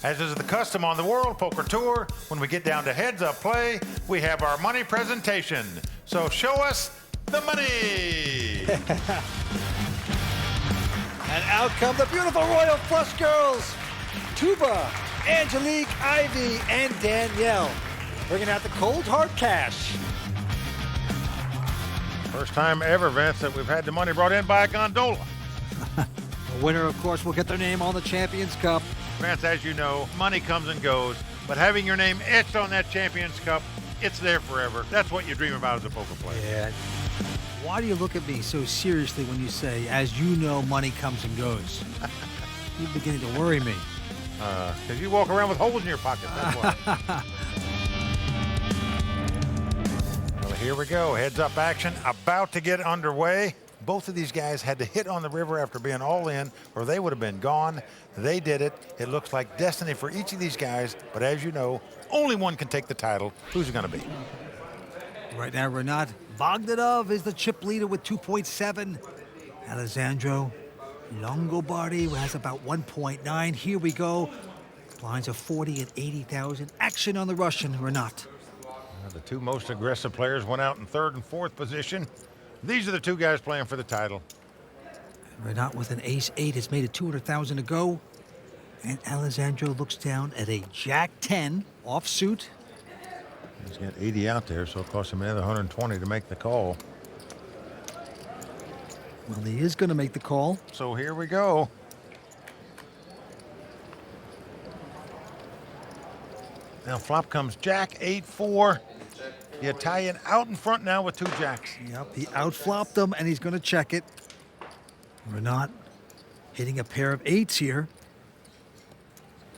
As is the custom on the World Poker Tour, when we get down to Heads Up Play, we have our money presentation. So show us the money. And out come the beautiful Royal Flush girls. Tuba Angelique, Ivy, and Danielle bringing out the cold hard cash. First time ever, Vince, that we've had the money brought in by a gondola. The winner, of course, will get their name on the Champions Cup. Vince, as you know, money comes and goes, but having your name etched on that Champions Cup, it's there forever. That's what you dream about as a poker player. Yeah. Why do you look at me so seriously when you say, as you know, money comes and goes? You're beginning to worry me. Because you walk around with holes in your pocket, that's why. Well, here we go. Heads up action about to get underway. Both of these guys had to hit on the river after being all in, or they would have been gone. They did it. It looks like destiny for each of these guys, but as you know, only one can take the title. Who's it going to be? Right now, Renat Bogdanov is the chip leader with 2.7. Alessandro Longobardi has about 1.9. Here we go. Blinds of 40 and 80,000. Action on the Russian, Renat. The two most aggressive players went out in third and fourth position. These are the two guys playing for the title. Renat with an ace-8 has made it 200,000 to go. And Alessandro looks down at a Jack-10 offsuit. He's got 80 out there, so it costs him another 120 to make the call. Well, he is going to make the call. So here we go. Now flop comes Jack, 8-4. The Italian out in front now with two jacks. Yep, he outflopped them, and he's going to check it. Renat hitting a pair of 8s here.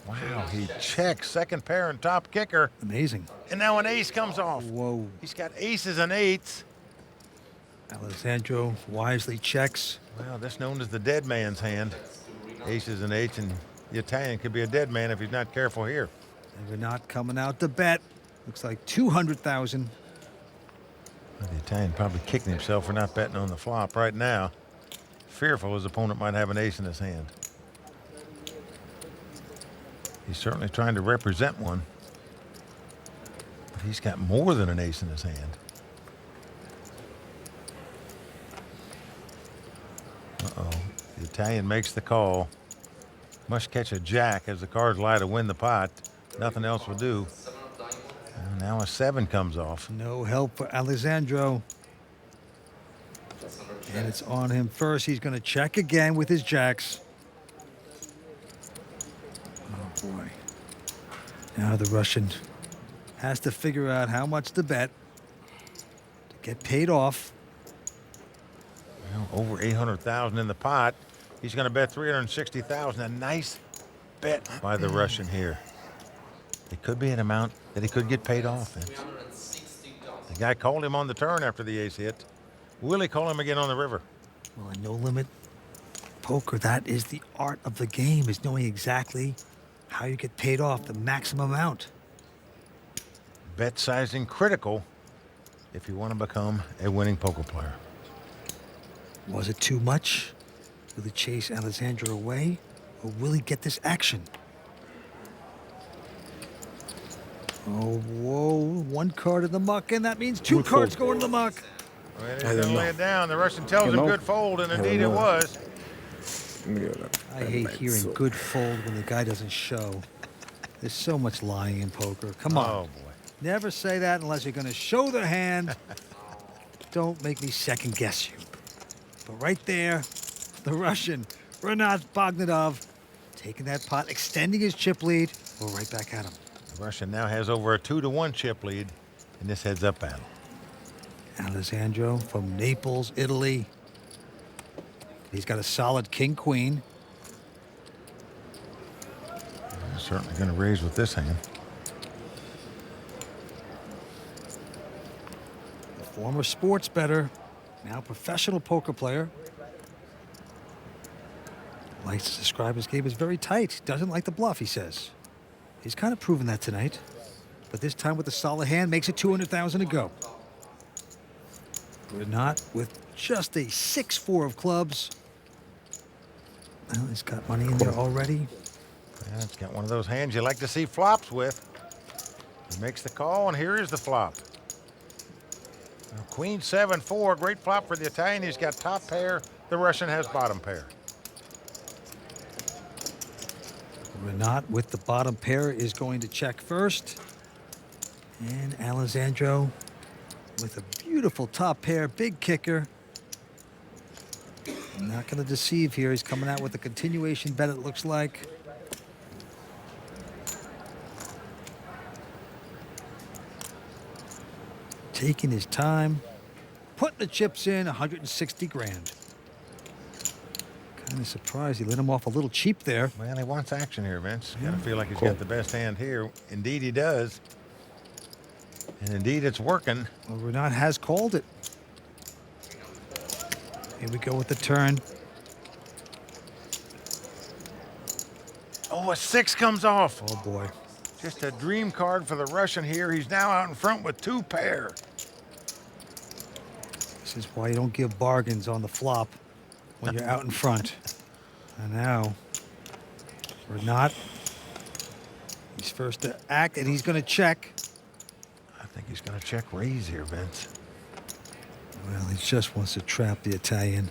Wow, he checks second pair and top kicker. Amazing. And now an ace comes off. Whoa. He's got aces and 8s. Alessandro wisely checks. Well, that's known as the dead man's hand. Aces and 8s, and the Italian could be a dead man if he's not careful here. And Renat coming out to bet. Looks like 200,000. Well, the Italian probably kicking himself for not betting on the flop right now. Fearful his opponent might have an ace in his hand. He's certainly trying to represent one. But he's got more than an ace in his hand. Uh-oh. The Italian makes the call. Must catch a jack as the cards lie to win the pot. Nothing else will do. And now a 7 comes off. No help for Alessandro. And it's on him first. He's going to check again with his jacks. Oh, boy. Now the Russian has to figure out how much to bet to get paid off. Well, over 800,000 in the pot. He's going to bet 360,000. A nice bet by the Russian here. It could be an amount that he could get paid off. The guy called him on the turn after the ace hit. Will he call him again on the river? Well, in no limit poker, that is the art of the game, is knowing exactly how you get paid off, the maximum amount. Bet sizing critical if you want to become a winning poker player. Was it too much? Will he chase Alessandro away, or will he get this action? Oh, whoa, one card in the muck, and that means two cards going to the muck. Well, he's going to lay it down. The Russian tells him good fold, and indeed it was. I hate hearing good fold when the guy doesn't show. There's so much lying in poker. Come on. Oh, boy. Never say that unless you're going to show the hand. Don't make me second guess you. But right there, the Russian, Renat Bogdanov, taking that pot, extending his chip lead. We're right back at him. The Russian now has over a 2-1 chip lead in this heads-up battle. Alessandro from Naples, Italy. He's got a solid king-queen. Certainly going to raise with this hand. The former sports bettor, now professional poker player. Likes to describe his game as very tight. Doesn't like the bluff, he says. He's kind of proven that tonight. But this time with a solid hand, makes it 200,000 to go. Renat with just a 6-4 of clubs. Well, he's got money in there already. Yeah, it's got one of those hands you like to see flops with. He makes the call, and here is the flop. Now, Queen 7-4, great flop for the Italian. He's got top pair. The Russian has bottom pair. Renat with the bottom pair is going to check first. And Alessandro with a beautiful top pair, big kicker. Not going to deceive here. He's coming out with a continuation bet, it looks like. Taking his time, putting the chips in, 160 grand. Kind of surprised he let him off a little cheap there. Well, he wants action here, Vince. Got to feel like he's got the best hand here. Indeed, he does. And indeed, it's working. Well, Renat has called it. Here we go with the turn. Oh, a 6 comes off. Oh, boy. Just a dream card for the Russian here. He's now out in front with 2 pair. This is why you don't give bargains on the flop when you're out in front. And now, Renat, he's first to act, and he's going to check. I think he's going to check raise here, Vince. Well, he just wants to trap the Italian.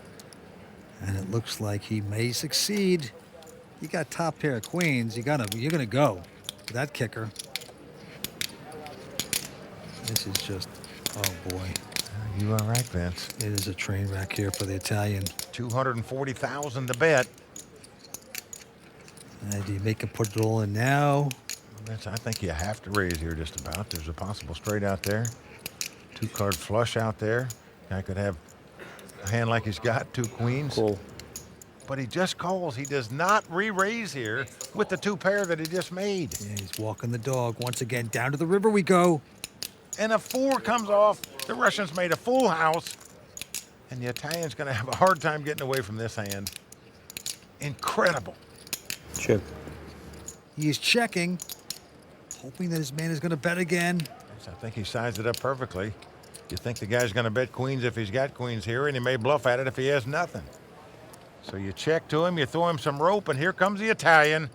And it looks like he may succeed. You got top pair of queens. You're gonna go with that kicker. This is just, oh boy. You are right, Vince. It is a train wreck here for the Italian. 240,000 to bet. Do you make him put it all in now? Vince, I think you have to raise here just about. There's a possible straight out there. 2-card flush out there. Guy could have a hand like he's got, 2 queens. Cool. But he just calls. He does not re-raise here with the 2 pair that he just made. Yeah, he's walking the dog. Once again, down to the river we go. And a 4 comes off. The Russians made a full house. And the Italian's going to have a hard time getting away from this hand. Incredible. Check. He is checking, hoping that his man is going to bet again. Yes, I think he sized it up perfectly. You think the guy's going to bet queens if he's got queens here, and he may bluff at it if he has nothing. So you check to him, you throw him some rope, and here comes the Italian.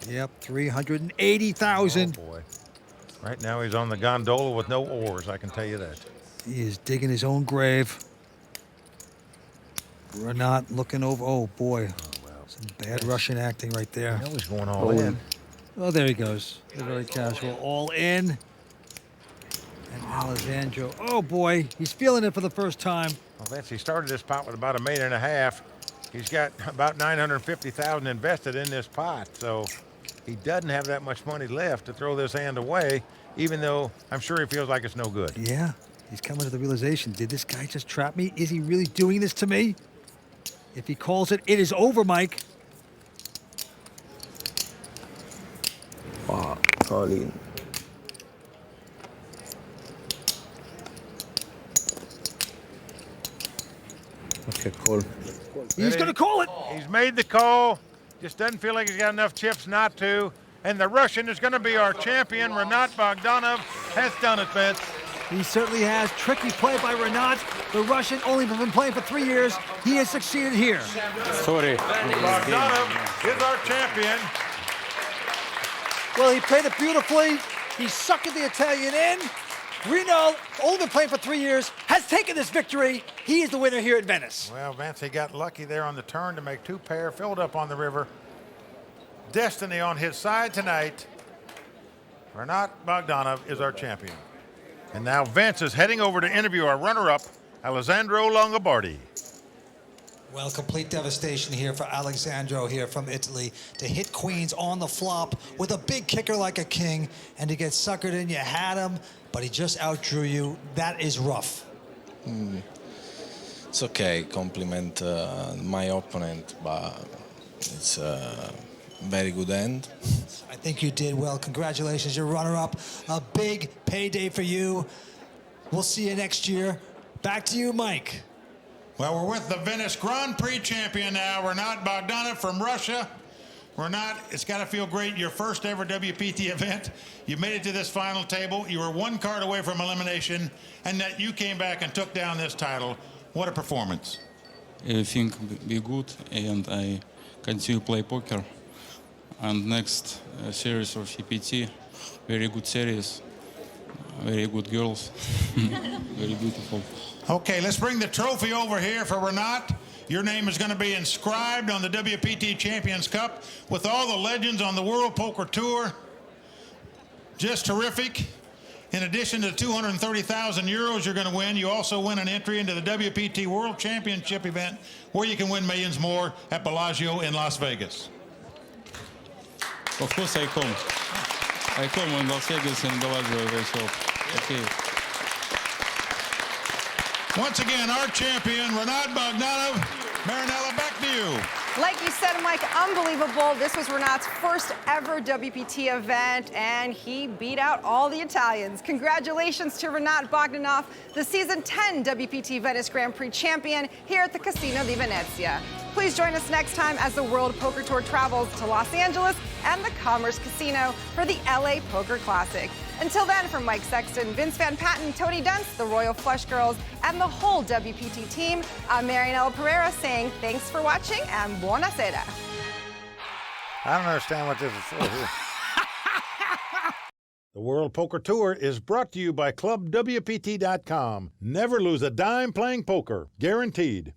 Yep, 380,000. Oh, boy. Right now he's on the gondola with no oars, I can tell you that. He is digging his own grave. Renat looking over. Oh, boy. Some bad Russian acting right there. I know he's going all in. Oh, there he goes. They're very casual. All in. And Alessandro. Oh, boy. He's feeling it for the first time. Well, Vince, he started this pot with about $1.5 million. He's got about 950,000 invested in this pot, so he doesn't have that much money left to throw this hand away, even though I'm sure he feels like it's no good. Yeah, he's coming to the realization, did this guy just trap me? Is he really doing this to me? If he calls it, it is over, Mike. Wow, Colin. Okay, cool. He's going to call it. He's made the call. Just doesn't feel like he's got enough chips not to. And the Russian is going to be our champion. Renat Bogdanov has done it, Vince. He certainly has. Tricky play by Renat. The Russian only been playing for 3 years. He has succeeded here. Sorry. Bogdanov is our champion. Well, he played it beautifully. He's sucking the Italian in. Reno, only been playing for 3 years, has taken this victory. He is the winner here at Venice. Well, Vince, he got lucky there on the turn to make 2 pair, filled up on the river. Destiny on his side tonight. Renat Bogdanov is our champion. And now Vince is heading over to interview our runner-up, Alessandro Longobardi. Well, complete devastation here for Alessandro here from Italy to hit queens on the flop with a big kicker like a king and to get suckered in. You had him, but he just outdrew you. That is rough. It's okay, compliment my opponent, but it's a very good end. I think you did well. Congratulations, you're runner-up. A big payday for you. We'll see you next year. Back to you, Mike. Well, we're with the Venice Grand Prix champion now, Renat Bogdanov from Russia. Renat, it's got to feel great. Your first ever WPT event. You made it to this final table. You were 1 card away from elimination, and that you came back and took down this title. What a performance. Everything be good, and I continue play poker. And next series of WPT, very good series, very good girls, very beautiful. Okay, let's bring the trophy over here for Renat. Your name is going to be inscribed on the WPT Champions Cup with all the legends on the World Poker Tour. Just terrific. In addition to the 230,000 euros you're going to win, you also win an entry into the WPT World Championship event where you can win millions more at Bellagio in Las Vegas. Of course I come. I come in Las Vegas and Bellagio very soon. Okay. Once again, our champion, Renat Bogdanov. Marinella, back to you. Like you said, Mike, unbelievable. This was Renat's first ever WPT event, and he beat out all the Italians. Congratulations to Renat Bogdanov, the Season 10 WPT Venice Grand Prix champion here at the Casino di Venezia. Please join us next time as the World Poker Tour travels to Los Angeles and the Commerce Casino for the LA Poker Classic. Until then, from Mike Sexton, Vince Van Patten, Tony Dunst, the Royal Flush Girls, and the whole WPT team, I'm Marianella Pereira saying thanks for watching and buonasera. I don't understand what this is for here. The World Poker Tour is brought to you by ClubWPT.com. Never lose a dime playing poker. Guaranteed.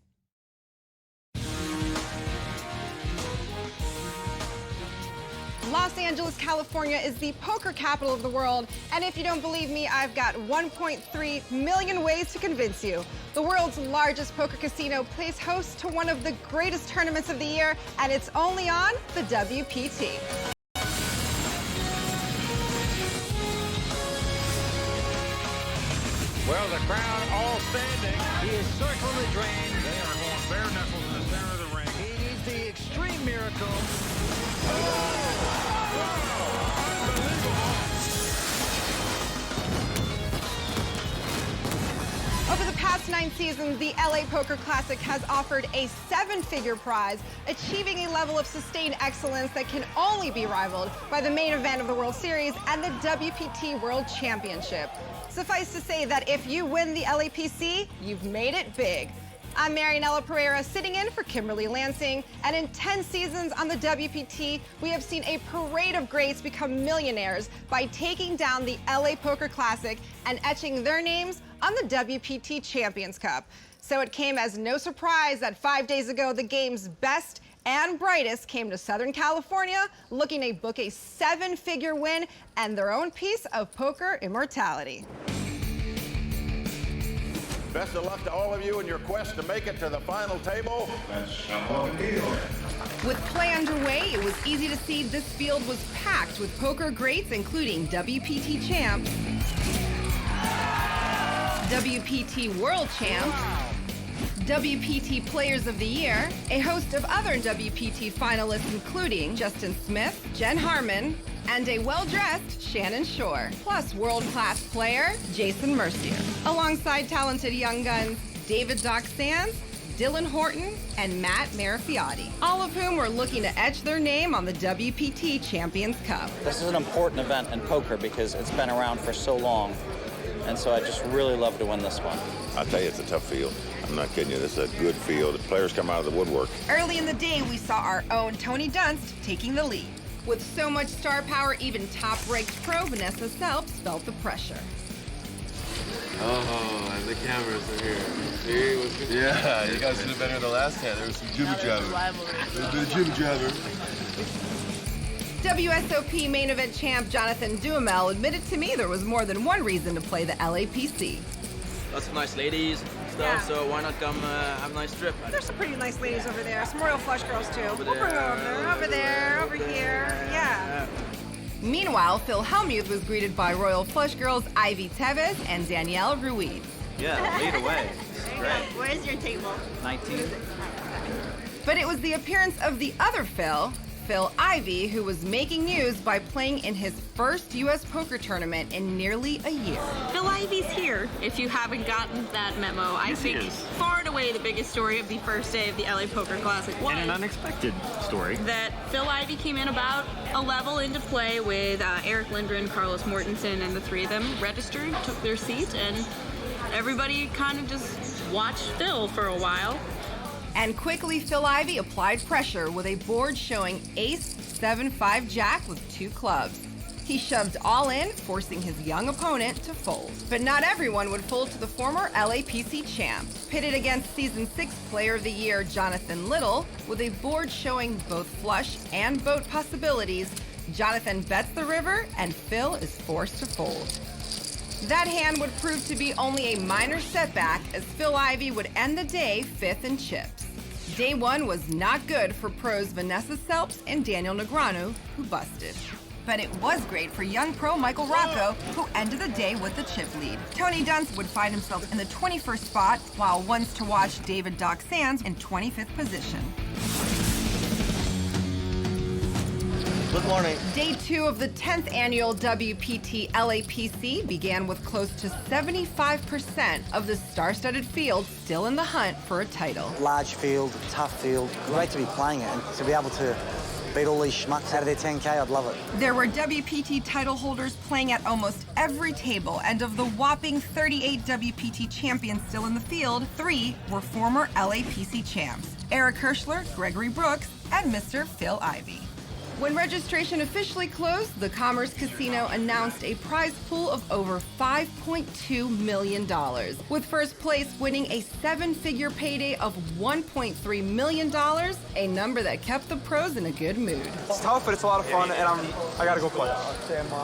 Los Angeles, California is the poker capital of the world, and if you don't believe me, I've got 1.3 million ways to convince you. The world's largest poker casino plays host to one of the greatest tournaments of the year, and it's only on the WPT. Well, the crowd all standing. He is circling the drain. They are going bare knuckles in the center of the ring. He needs the extreme miracle. Over the past 9 seasons, the LA Poker Classic has offered a 7-figure prize, achieving a level of sustained excellence that can only be rivaled by the main event of the World Series and the WPT World Championship. Suffice to say that if you win the LAPC, you've made it big. I'm Marianella Pereira, sitting in for Kimberly Lansing, and in 10 seasons on the WPT, we have seen a parade of greats become millionaires by taking down the LA Poker Classic and etching their names on the WPT Champions Cup. So it came as no surprise that 5 days ago, the game's best and brightest came to Southern California, looking to book a 7-figure win and their own piece of poker immortality. Best of luck to all of you in your quest to make it to the final table. With play underway, it was easy to see this field was packed with poker greats, including WPT champs, WPT World Champ, WPT Players of the Year, a host of other WPT finalists including Justin Smith, Jen Harmon, and a well-dressed Shannon Shore, plus world-class player Jason Mercier, alongside talented young guns David Doc Sands, Dylan Horton, and Matt Marifiotti, all of whom were looking to etch their name on the WPT Champions Cup. This is an important event in poker because it's been around for so long, and so I just really love to win this one. I'll tell you, it's a tough field. I'm not kidding you, this is a good field. The players come out of the woodwork. Early in the day, we saw our own Tony Dunst taking the lead. With so much star power, even top-ranked pro Vanessa Selps felt the pressure. Oh, and the cameras are here. See? Yeah, you guys did better the last hand. There was some jibber-jabber. A little bit of jibber-jabber. WSOP main event champ Jonathan Duhamel admitted to me there was more than one reason to play the LAPC. Lots of nice ladies stuff, so why not come have a nice trip? There's some pretty nice ladies over there, some Royal Flush Girls too. We'll bring them over there, over here, yeah. Meanwhile, Phil Hellmuth was greeted by Royal Flush Girls Ivy Tevez and Danielle Ruiz. Yeah, lead away. Great. Where's your table? 19. But it was the appearance of the other Phil, Phil Ivey, who was making news by playing in his first U.S. poker tournament in nearly a year. Phil Ivey's here, if you haven't gotten that memo. I think far and away the biggest story of the first day of the LA Poker Classic was... And an unexpected story. ...that Phil Ivey came in about a level into play with Eric Lindgren, Carlos Mortensen, and the three of them registered, took their seat, and everybody kind of just watched Phil for a while. And quickly, Phil Ivey applied pressure with a board showing ace, 7, 5, jack with 2 clubs. He shoved all in, forcing his young opponent to fold. But not everyone would fold to the former LAPC champ. Pitted against Season 6 Player of the Year Jonathan Little, with a board showing both flush and boat possibilities, Jonathan bets the river and Phil is forced to fold. That hand would prove to be only a minor setback, as Phil Ivey would end the day 5th in chips. Day 1 was not good for pros Vanessa Selps and Daniel Negreanu, who busted. But it was great for young pro Michael Rocco, who ended the day with the chip lead. Tony Dunst would find himself in the 21st spot, while ones to watch David Doc Sands in 25th position. Good morning. Day 2 of the 10th annual WPT LAPC began with close to 75% of the star-studded field still in the hunt for a title. Large field, tough field. Great to be playing it and to be able to beat all these schmucks out of their 10K, I'd love it. There were WPT title holders playing at almost every table, and of the whopping 38 WPT champions still in the field, 3 were former LAPC champs: Eric Hirschler, Gregory Brooks, and Mr. Phil Ivey. When registration officially closed, the Commerce Casino announced a prize pool of over $5.2 million, with first place winning a 7-figure payday of $1.3 million, a number that kept the pros in a good mood. It's tough, but it's a lot of fun, and I gotta go play.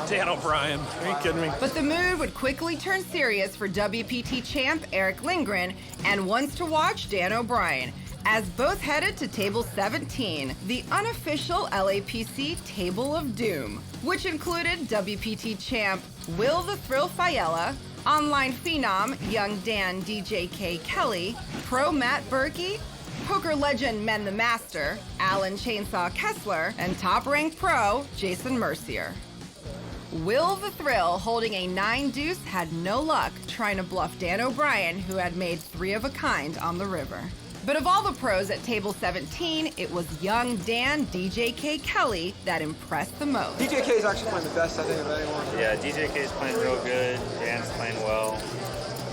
Dan O'Brien, are you kidding me? But the mood would quickly turn serious for WPT champ Eric Lindgren and ones to watch Dan O'Brien, as both headed to Table 17, the unofficial LAPC Table of Doom, which included WPT champ Will the Thrill Fiella, online phenom young Dan DJK Kelly, pro Matt Berkey, poker legend Men the Master, Alan Chainsaw Kessler, and top-ranked pro Jason Mercier. Will the Thrill, holding a 9-deuce, had no luck trying to bluff Dan O'Brien, who had made 3 of a kind on the river. But of all the pros at Table 17, it was young Dan DJK Kelly that impressed the most. DJK is actually playing the best, I think, of anyone. Yeah, DJK is playing real good. Dan's playing well.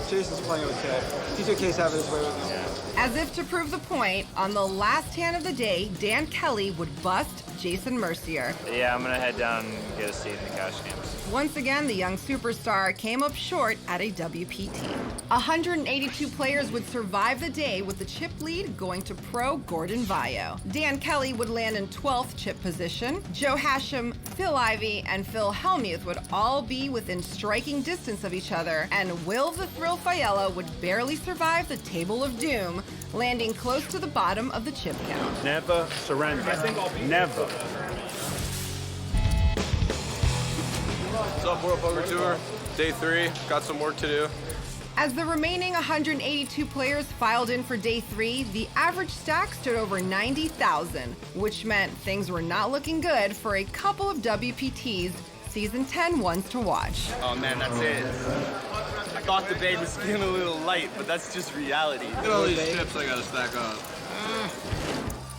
Jason's playing okay. DJK's having his way with him. Yeah. As if to prove the point, on the last hand of the day, Dan Kelly would bust Jason Mercier. Yeah, I'm going to head down and get a seat in the cash games. Once again, the young superstar came up short at a WPT. 182 players would survive the day, with the chip lead going to pro Gordon Vaio. Dan Kelly would land in 12th chip position. Joe Hashem, Phil Ivey, and Phil Hellmuth would all be within striking distance of each other, and Will the Thrill Fiella would barely survive the Table of Doom, landing close to the bottom of the chip count. Never surrender. Never. What's up, World Poker Tour? Day 3, got some work to do. As the remaining 182 players filed in for Day 3, the average stack stood over 90,000, which meant things were not looking good for a couple of WPT's Season 10 ones to watch. Oh man, that's it. I thought the bait was getting a little light, but that's just reality. Look at all these chips I gotta stack up.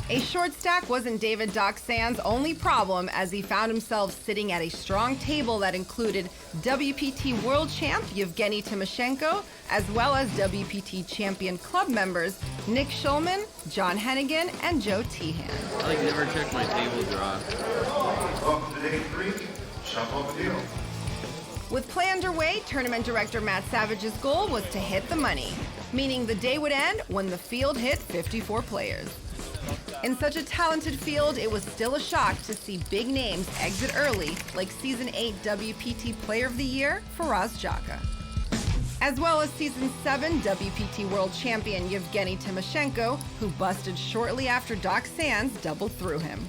A short stack wasn't David Doc Sands' only problem, as he found himself sitting at a strong table that included WPT World Champ Yevgeny Timoshenko, as well as WPT Champion Club members Nick Schulman, John Hennigan, and Joe Tehan. I never check my table draw. Welcome to Day 3. Shuffle the deal. With play underway, tournament director Matt Savage's goal was to hit the money, meaning the day would end when the field hit 54 players. In such a talented field, it was still a shock to see big names exit early, like Season 8 WPT Player of the Year, Faraz Jaka, as well as Season 7 WPT World Champion Yevgeny Timoshenko, who busted shortly after Doc Sands doubled through him.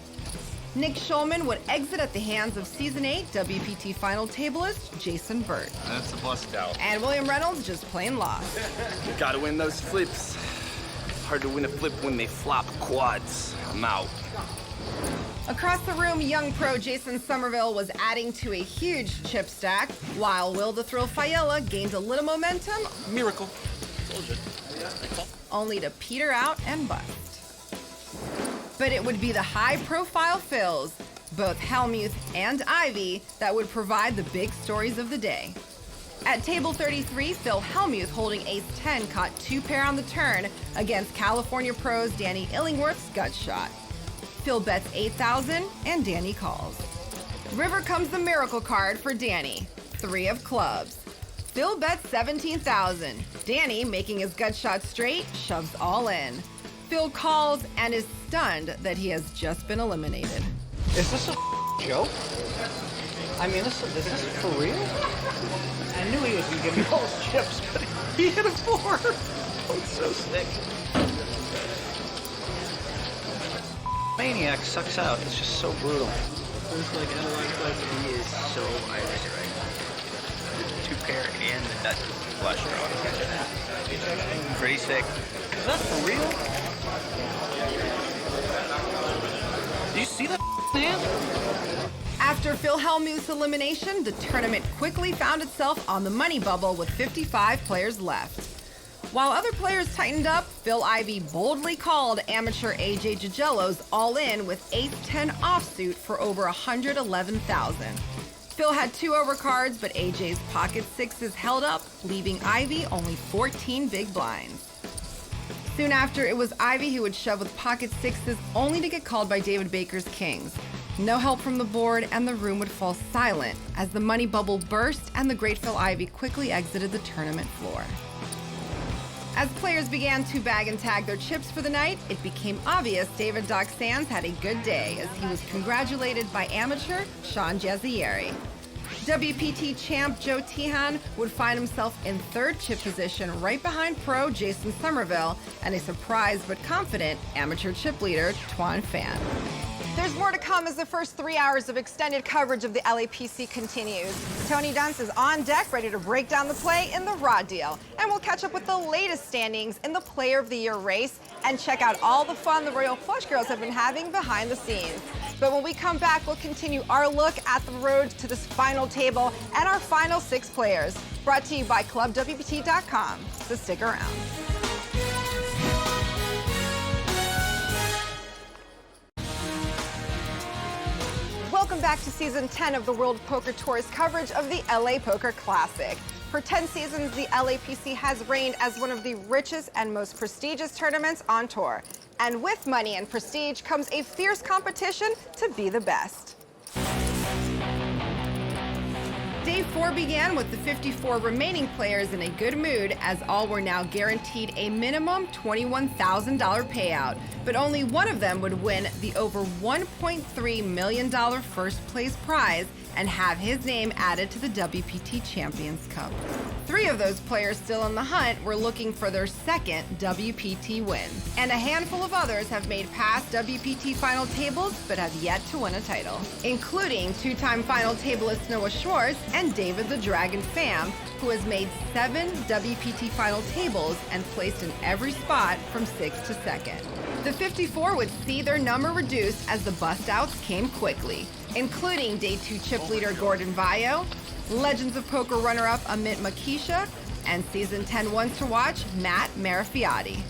Nick Schulman would exit at the hands of Season 8 WPT final tableist Jason Burt. That's a bust out. And William Reynolds just plain lost. Gotta win those flips. Hard to win a flip when they flop quads. I'm out. Across the room, young pro Jason Somerville was adding to a huge chip stack, while Will the Thrill Fiella gained a little momentum. Miracle. Only to peter out and bust. But it would be the high-profile fills, both Hellmuth and Ivey, that would provide the big stories of the day. At Table 33, Phil Hellmuth, holding Ace-10, caught 2-pair on the turn against California pros Danny Illingworth's gut shot. Phil bets 8,000 and Danny calls. River comes the miracle card for Danny. 3 of clubs. Phil bets 17,000. Danny, making his gut shot straight, shoves all in. Phil calls and is stunned that he has just been eliminated. Is this a joke? I mean, is this for real? I knew he was gonna give me all his chips, but he hit a 4. Oh, it's so sick. Maniac sucks out. It's just so brutal. Looks like he is so Irish right now. 2-pair and the Dutch flush draw. Pretty sick. Is that for real? Do you see that hand? After Phil Hellmuth's elimination, the tournament quickly found itself on the money bubble with 55 players left. While other players tightened up, Phil Ivey boldly called amateur AJ Gigello's all-in with ace-10 offsuit for over $111,000. Phil had 2 overcards, but AJ's pocket 6s held up, leaving Ivey only 14 big blinds. Soon after, it was Ivey who would shove with pocket 6s, only to get called by David Baker's kings. No help from the board, and the room would fall silent as the money bubble burst and the great Phil Ivey quickly exited the tournament floor. As players began to bag and tag their chips for the night, it became obvious David Doc Sands had a good day as he was congratulated by amateur Sean Jazzieri. WPT champ Joe Tehan would find himself in 3rd chip position right behind pro Jason Somerville and a surprised but confident amateur chip leader Tuan Phan. There's more to come as the first 3 hours of extended coverage of the LAPC continues. Tony Dunst is on deck, ready to break down the play in the raw deal. And we'll catch up with the latest standings in the Player of the Year race and check out all the fun the Royal Flush Girls have been having behind the scenes. But when we come back, we'll continue our look at the road to this final table and our final 6 players. Brought to you by ClubWPT.com. So stick around. Welcome back to Season 10 of the World Poker Tour's coverage of the LA Poker Classic. For 10 seasons, the LAPC has reigned as one of the richest and most prestigious tournaments on tour. And with money and prestige comes a fierce competition to be the best. Day 4 began with the 54 remaining players in a good mood, as all were now guaranteed a minimum $21,000 payout. But only one of them would win the over $1.3 million first place prize and have his name added to the WPT Champions Cup. 3 of those players still in the hunt were looking for their 2nd WPT win. And a handful of others have made past WPT final tables but have yet to win a title, including 2-time final tableist Noah Schwartz and David the Dragon Pham, who has made 7 WPT final tables and placed in every spot from 6th to 2nd. The 54 would see their number reduced as the bust-outs came quickly, including Day 2 chip leader Gordon Vaio, Legends of Poker runner-up Amit Makisha, and Season 10 ones to watch Matt Marafiati.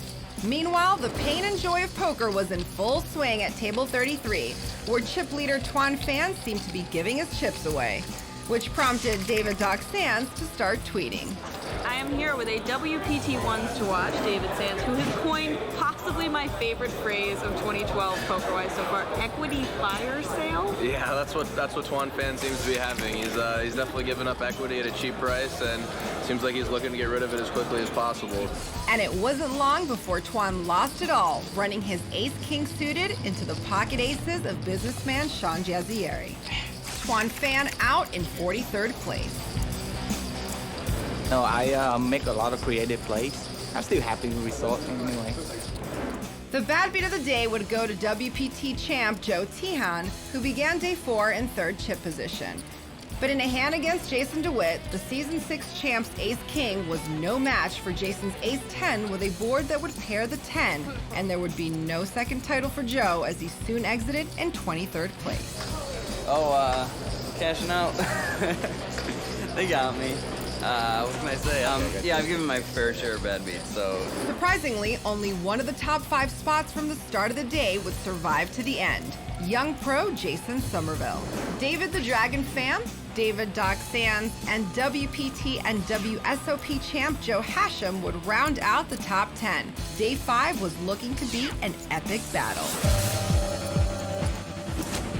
Meanwhile, the pain and joy of poker was in full swing at Table 33, where chip leader Tuan Phan seemed to be giving his chips away, which prompted David Doc Sands to start tweeting. I am here with a WPT ones to watch, David Sands, who has coined possibly my favorite phrase of 2012 poker-wise so far, equity fire sale. Yeah, that's what Tuan Phan seems to be having. He's definitely giving up equity at a cheap price, and seems like he's looking to get rid of it as quickly as possible. And it wasn't long before Tuan lost it all, running his ace-king suited into the pocket aces of businessman Sean Jazzieri. Tuan Phan out in 43rd place. No, I make a lot of creative plays. I'm still happy with the result anyway. The bad beat of the day would go to WPT champ Joe Tehan, who began Day 4 in 3rd chip position. But in a hand against Jason DeWitt, the Season 6 champ's ace-king was no match for Jason's ace-10 with a board that would pair the 10, and there would be no second title for Joe as he soon exited in 23rd place. Oh, cashing out. They got me. What can I say? Yeah, I've given my fair share of bad beats, so. Surprisingly, only one of the top 5 spots from the start of the day would survive to the end. Young pro Jason Somerville. David the Dragon Pham, David Doc Sands, and WPT and WSOP champ Joe Hashem would round out the top 10. Day 5 was looking to be an epic battle.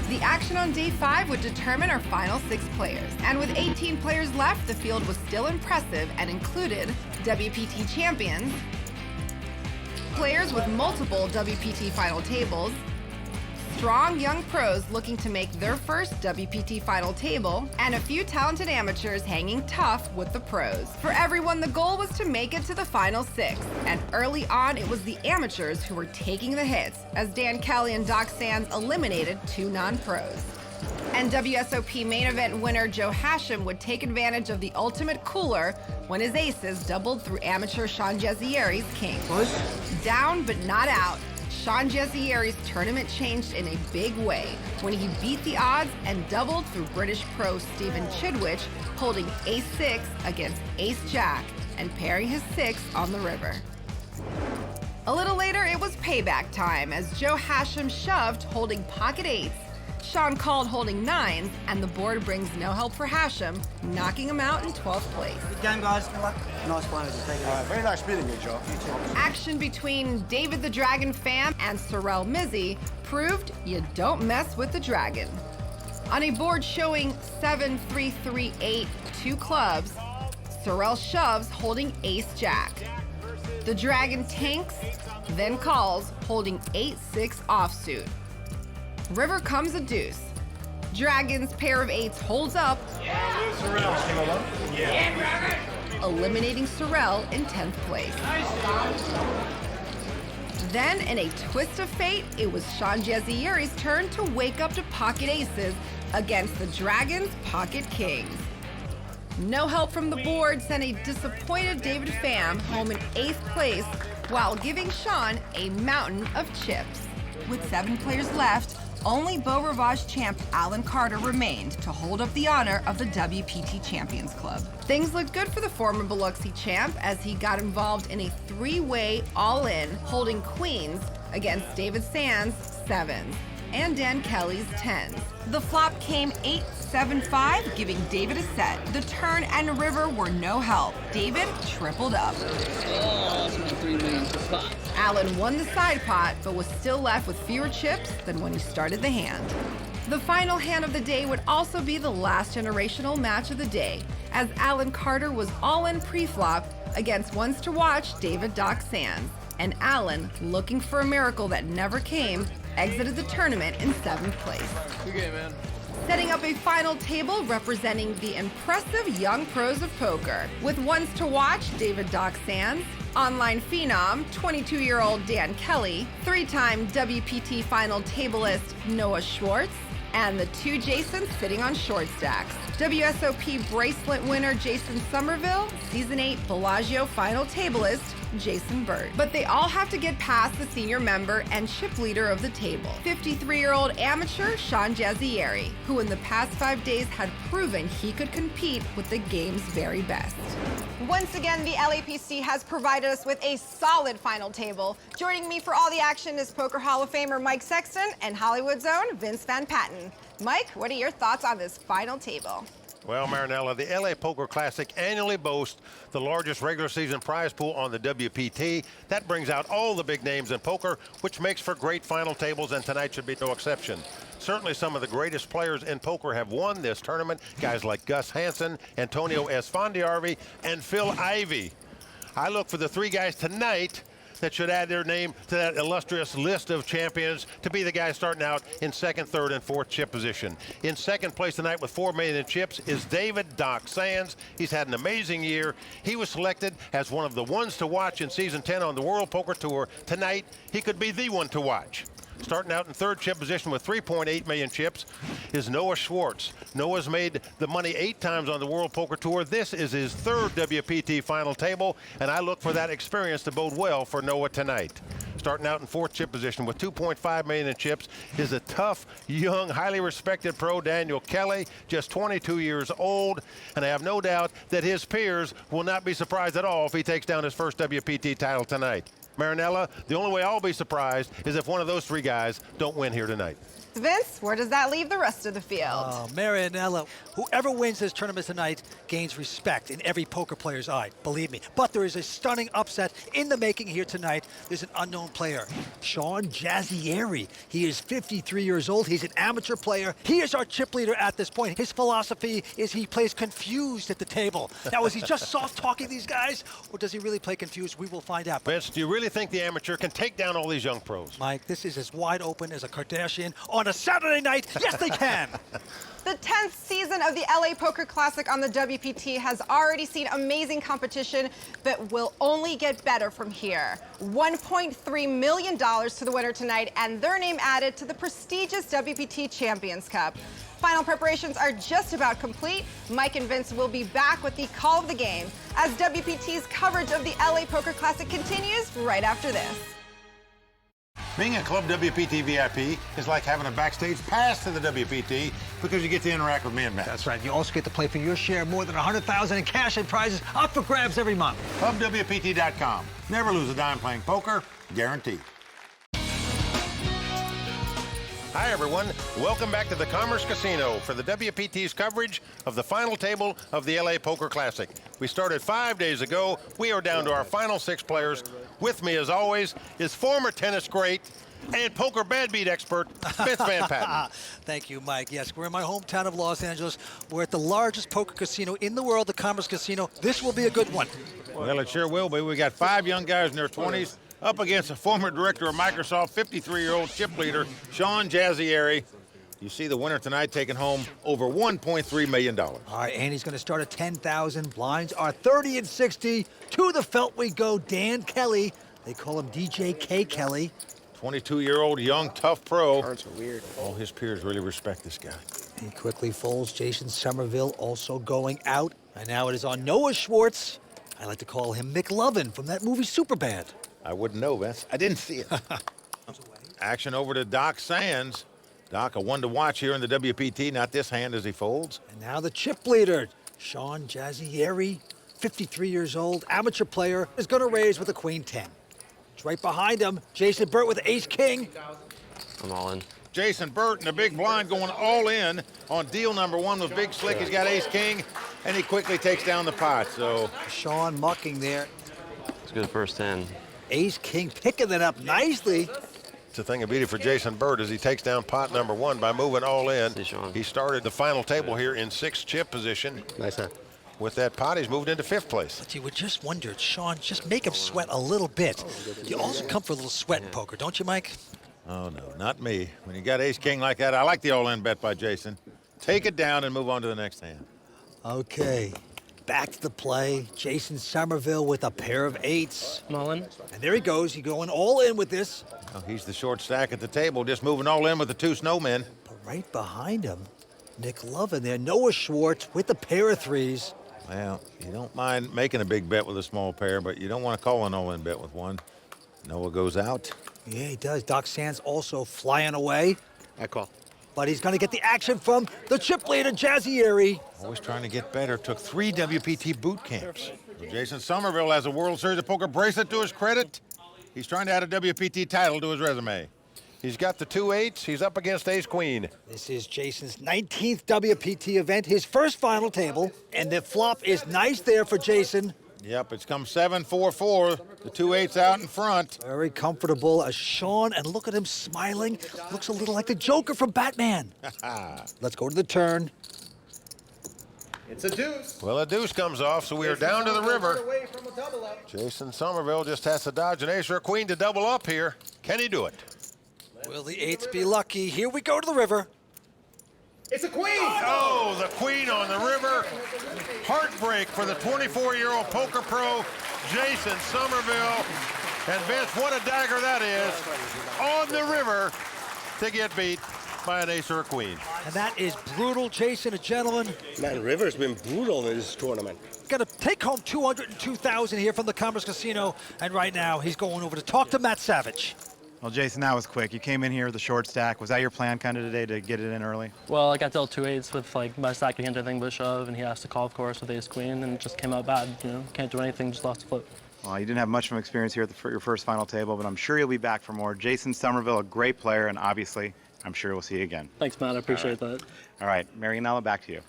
The action on day 5 would determine our final 6 players. And with 18 players left, the field was still impressive and included WPT champions, players with multiple WPT final tables, strong young pros looking to make their first WPT final table, and a few talented amateurs hanging tough with the pros. For everyone, the goal was to make it to the final 6, and early on it was the amateurs who were taking the hits, as Dan Kelly and Doc Sands eliminated 2 non-pros. And WSOP main event winner Joe Hashem would take advantage of the ultimate cooler when his aces doubled through amateur Sean Jezzieri's king. Down but not out, Sean Jezzieri's tournament changed in a big way when he beat the odds and doubled through British pro Stephen Chidwich, holding ace-6 against ace-jack and pairing his 6 on the river. A little later, it was payback time as Joe Hashem shoved holding pocket 8s. Sean called holding 9s, and the board brings no help for Hashem, knocking him out in 12th place. Good game, guys. Good luck. Nice playing to take it. All right, very nice meeting you, Joe. Action between David the Dragon Pham and Sorrel Mizzy proved you don't mess with the Dragon. On a board showing 7, 3, 3, 8, 2 clubs, Sorrel shoves holding ace-jack. The Dragon tanks, then calls holding 8-6 offsuit. River comes a deuce. Dragon's pair of 8s holds up, eliminating Sorrel in 10th place. Then, in a twist of fate, it was Sean Jezzieri's turn to wake up to pocket aces against the Dragon's pocket kings. No help from the board sent a disappointed David Pham home in 8th place while giving Sean a mountain of chips. With 7 players left, only Beau Rivage champ Alan Carter remained to hold up the honor of the WPT Champions Club. Things looked good for the former Biloxi champ as he got involved in a 3-way all-in, holding queens against David Sands' 7s and Dan Kelly's 10s. The flop came 8-7-5, giving David a set. The turn and river were no help. David tripled up. Alan won the side pot, but was still left with fewer chips than when he started the hand. The final hand of the day would also be the last generational match of the day, as Alan Carter was all in pre-flop against ones to watch David Doc Sands, and Alan, looking for a miracle that never came, exited the tournament in 7th place. Good game, man. Setting up a final table representing the impressive young pros of poker. With ones to watch, David Doc Sands, online phenom, 22-year-old Dan Kelly, 3-time WPT final tableist Noah Schwartz, and the 2 Jasons sitting on short stacks. WSOP bracelet winner Jason Somerville, Season 8 Bellagio final tableist Jason Bird. But they all have to get past the senior member and chip leader of the table, 53-year-old amateur Sean Jezzieri, who in the past 5 days had proven he could compete with the game's very best. Once again, the LAPC has provided us with a solid final table. Joining me for all the action is Poker Hall of Famer Mike Sexton and Hollywood's own Vince Van Patten. Mike, what are your thoughts on this final table? Well, Marinella, the LA Poker Classic annually boasts the largest regular season prize pool on the WPT. That brings out all the big names in poker, which makes for great final tables, and tonight should be no exception. Certainly some of the greatest players in poker have won this tournament, guys like Gus Hansen, Antonio Esfandiarvi, and Phil Ivey. I look for the 3 guys tonight that should add their name to that illustrious list of champions to be the guys starting out in 2nd, 3rd, and 4th chip position. In 2nd place tonight with 4 million in chips is David Doc Sands. He's had an amazing year. He was selected as one of the ones to watch in Season 10 on the World Poker Tour. Tonight, he could be the one to watch. Starting out in 3rd chip position with 3.8 million chips is Noah Schwartz. Noah's made the money 8 times on the World Poker Tour. This is his 3rd WPT final table, and I look for that experience to bode well for Noah tonight. Starting out in 4th chip position with 2.5 million in chips is a tough, young, highly respected pro, Daniel Kelly, just 22 years old, and I have no doubt that his peers will not be surprised at all if he takes down his first WPT title tonight. Marinella, the only way I'll be surprised is if one of those 3 guys don't win here tonight. Vince, where does that leave the rest of the field? Marianella, whoever wins this tournament tonight gains respect in every poker player's eye, believe me. But there is a stunning upset in the making here tonight. There's an unknown player, Sean Jazzieri. He is 53 years old. He's an amateur player. He is our chip leader at this point. His philosophy is he plays confused at the table. Now, is he just soft-talking these guys, or does he really play confused? We will find out. Vince, do you really think the amateur can take down all these young pros? Mike, this is as wide open as a Kardashian on a Saturday night. Yes, they can. The 10th season of the LA Poker Classic on the WPT has already seen amazing competition, but will only get better from here. $1.3 million to the winner tonight, and their name added to the prestigious WPT Champions Cup. Final preparations are just about complete. Mike and Vince will be back with the call of the game as WPT's coverage of the LA Poker Classic continues right after this. Being a Club WPT VIP is like having a backstage pass to the WPT because you get to interact with me and Matt. That's right. You also get to play for your share of more than $100,000 in cash and prizes up for grabs every month. ClubWPT.com. Never lose a dime playing poker, guaranteed. Hi, everyone. Welcome back to the Commerce Casino for the WPT's coverage of the final table of the LA Poker Classic. We started 5 days ago. We are down to our final 6 players. With me, as always, is former tennis great and poker bad beat expert, Vince Van Patten. Thank you, Mike. Yes, we're in my hometown of Los Angeles. We're at the largest poker casino in the world, the Commerce Casino. This will be a good one. Well, it sure will be. We got 5 young guys in their 20s up against a former director of Microsoft, 53-year-old chip leader, Sean Jazzieri. You see the winner tonight taking home over $1.3 million. All right, and he's going to start at 10,000. Blinds are 30 and 60. To the felt we go, Dan Kelly. They call him DJ K. Kelly. 22-year-old young, tough pro. Cards are weird. All his peers really respect this guy. He quickly folds. Jason Somerville also going out. And now it is on Noah Schwartz. I like to call him McLovin from that movie Superbad. I wouldn't know, Vince. I didn't see it. Action over to Doc Sands. Doc, a one to watch here in the WPT. Not this hand as he folds. And now the chip leader, Sean Jazzieri, 53 years old, amateur player, is going to raise with a queen 10. It's right behind him. Jason Burt with ace king. I'm all in. Jason Burt in the big blind going all in on deal number 1 with Big Slick. He's got ace king, and he quickly takes down the pot. So Sean mucking there. It's a good first 10. Ace king picking that up nicely. The thing of beauty for Jason Burt is he takes down pot number 1 by moving all in. He started the final table here in 6th chip position. Nice hand. With that pot, he's moved into 5th place. But you would just wonder, Sean, just make him sweat a little bit. You also come for a little sweat in poker, don't you, Mike? Oh, no, not me. When you got ace-king like that, I like the all-in bet by Jason. Take it down and move on to the next hand. Okay, back to the play. Jason Somerville with a pair of 8s. I'm all in. And there he goes. He's going all in with this. Oh, he's the short stack at the table, just moving all in with the 2 snowmen. But right behind him, McLovin there. Noah Schwartz with a pair of 3s. Well, you don't mind making a big bet with a small pair, but you don't want to call an all-in bet with one. Noah goes out. Yeah, he does. Doc Sands also flying away. I call. But he's going to get the action from the chip leader, Jazzieri. Always trying to get better. Took 3 WPT boot camps. So Jason Somerville has a World Series of Poker bracelet to his credit. He's trying to add a WPT title to his resume. He's got the 2 8s. He's up against ace queen. This is Jason's 19th WPT event, his first final table. And the flop is nice there for Jason. Yep, it's come 7-4-4. The 2 8s out in front. Very comfortable as Sean, and look at him smiling. Looks a little like the Joker from Batman. Let's go to the turn. It's a deuce. Well, a deuce comes off, so we are down to the river. Jason Somerville just has to dodge an ace or a queen to double up here. Can he do it? Will the 8s be lucky? Here we go to the river. It's a queen! Oh, the queen on the river. Heartbreak for the 24-year-old poker pro, Jason Somerville. And Vince, what a dagger that is. On the river to get beat by an ace or a queen. And that is brutal, Jason, a gentleman. Man, River's been brutal in this tournament. Got to take home $202,000 here from the Commerce Casino. And right now, he's going over to talk to Matt Savage. Well, Jason, that was quick. You came in here with a short stack. Was that your plan kind of today to get it in early? Well, I got dealt 2 8s with like my stack can't do anything but shove, and he asked to call, of course, with ace queen, and it just came out bad. You know, can't do anything, just lost the flip. Well, you didn't have much of an experience here at your first final table, but I'm sure you'll be back for more. Jason Somerville, a great player, and obviously I'm sure we'll see you again. Thanks, Matt. I appreciate that. All right, Marianella, back to you.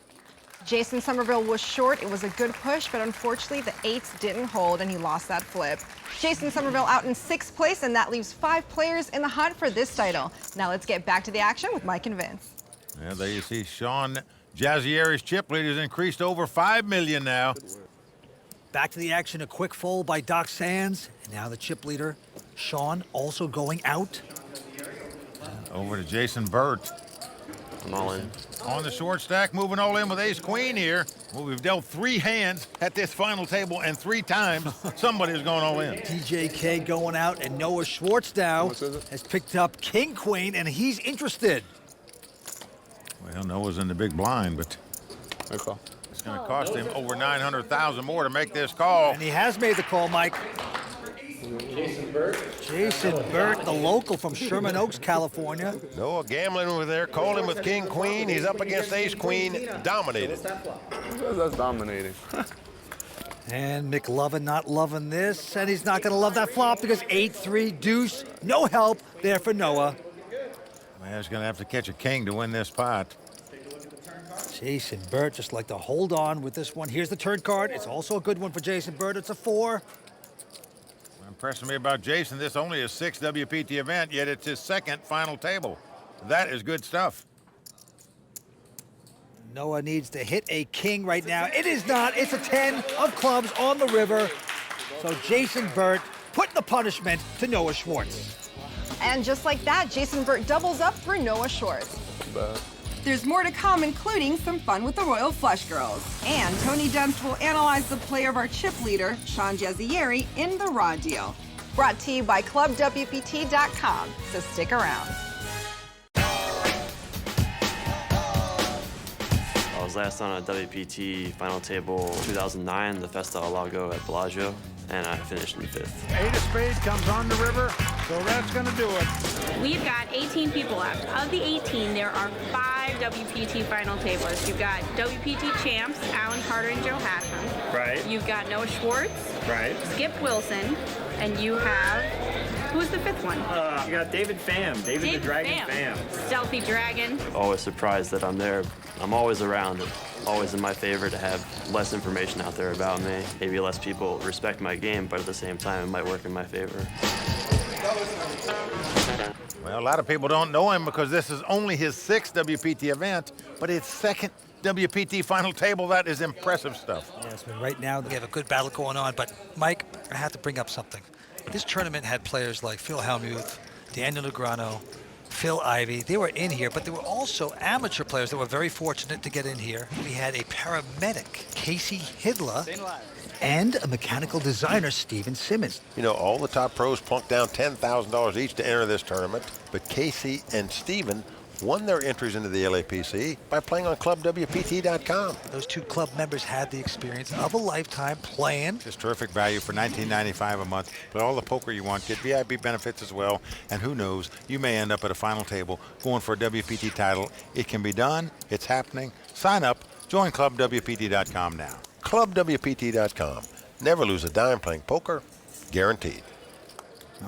Jason Somerville was short. It was a good push, but unfortunately the eights didn't hold and he lost that flip. Jason Somerville out in 6th place, and that leaves 5 players in the hunt for this title. Now let's get back to the action with Mike and Vince. Yeah, there you see Sean Jazzieri's chip lead has increased over $5 million now. Back to the action, a quick fold by Doc Sands. And now the chip leader, Sean, also going out. Over to Jason Burt. I'm all in. On the short stack, moving all in with ace-queen here. Well, we've dealt 3 hands at this final table, and 3 times somebody's going all in. DJK going out, and Noah Schwartz now has picked up king-queen, and he's interested. Well, Noah's in the big blind, but it's going to cost him over $900,000 more to make this call. And he has made the call, Mike. Jason Burt, the local from Sherman Oaks, California. Noah gambling with there, called him with king, queen. He's up against ace, queen, dominated. That's dominating. And McLovin not loving this, and he's not going to love that flop because 8-3 deuce. No help there for Noah. Man, he's going to have to catch a king to win this pot. Jason Burt just like to hold on with this one. Here's the turn card. It's also a good one for Jason Burt. It's a 4. Impressing me about Jason, this only his 6th WPT event, yet it's his 2nd final table. That is good stuff. Noah needs to hit a king right now. It is not. It's a 10 of clubs on the river. So Jason Burt putting the punishment to Noah Schwartz. And just like that, Jason Burt doubles up for Noah Schwartz. There's more to come, including some fun with the Royal Flush Girls. And Tony Dunst will analyze the play of our chip leader, Sean Jazzieri, in the Raw Deal. Brought to you by ClubWPT.com, so stick around. I was last on a WPT final table 2009, the Festa al Lago at Bellagio, and I finished in 5th. 8 of spades comes on the river, so that's going to do it. We've got 18 people left. Of the 18, there are 5 WPT final tablers. You've got WPT champs, Alan Carter and Joe Hashem. Right. You've got Noah Schwartz. Right. Skip Wilson. And you have, who's the 5th one? You got David Pham. David the Dragon Pham. Stealthy Dragon. Always surprised that I'm there. I'm always around. Always in my favor to have less information out there about me. Maybe less people respect my game, but at the same time, it might work in my favor. Well, a lot of people don't know him because this is only his 6th WPT event, but his 2nd WPT final table. That is impressive stuff. Yes, but right now we have a good battle going on. But Mike, I have to bring up something. This tournament had players like Phil Hellmuth, Daniel Negreanu, Phil Ivey. They were in here, but there were also amateur players that were very fortunate to get in here. We had a paramedic, Casey Hidla, and a mechanical designer, Steven Simmons. You know, all the top pros plunked down $10,000 each to enter this tournament, but Casey and Steven won their entries into the LAPC by playing on ClubWPT.com. Those 2 club members had the experience of a lifetime playing. It's terrific value for $19.95 a month. Play all the poker you want, get VIP benefits as well, and who knows, you may end up at a final table going for a WPT title. It can be done. It's happening. Sign up. Join ClubWPT.com now. ClubWPT.com. Never lose a dime playing poker. Guaranteed.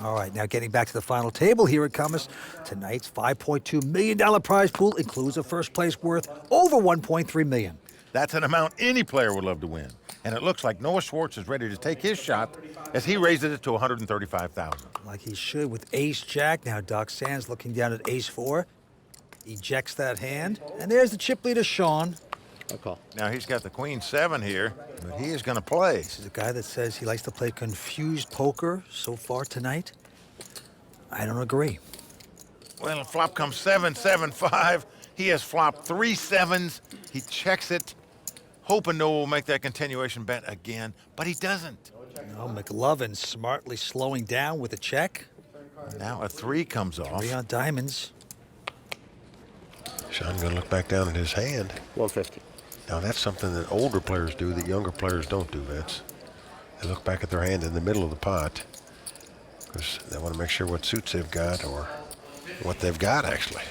All right, now getting back to the final table here at Commerce. Tonight's $5.2 million prize pool includes a first place worth over $1.3 million. That's an amount any player would love to win. And it looks like Noah Schwartz is ready to take his shot as he raises it to $135,000. Like he should with ace-jack. Now Doc Sands looking down at ace-4. Ejects that hand. And there's the chip leader, Sean. I'll call. Now he's got the queen-7 here, but he is going to play. This is a guy that says he likes to play confused poker so far tonight. I don't agree. Well, the flop comes 7-7-5. He has flopped 3 7s. He checks it, hoping Noah will make that continuation bet again, but he doesn't. No, McLovin smartly slowing down with a check. Now a 3 comes off. 3 on diamonds. Sean going to look back down at his hand. 150. Now, that's something that older players do that younger players don't do, Vince. They look back at their hand in the middle of the pot because they want to make sure what suits they've got or what they've got, actually.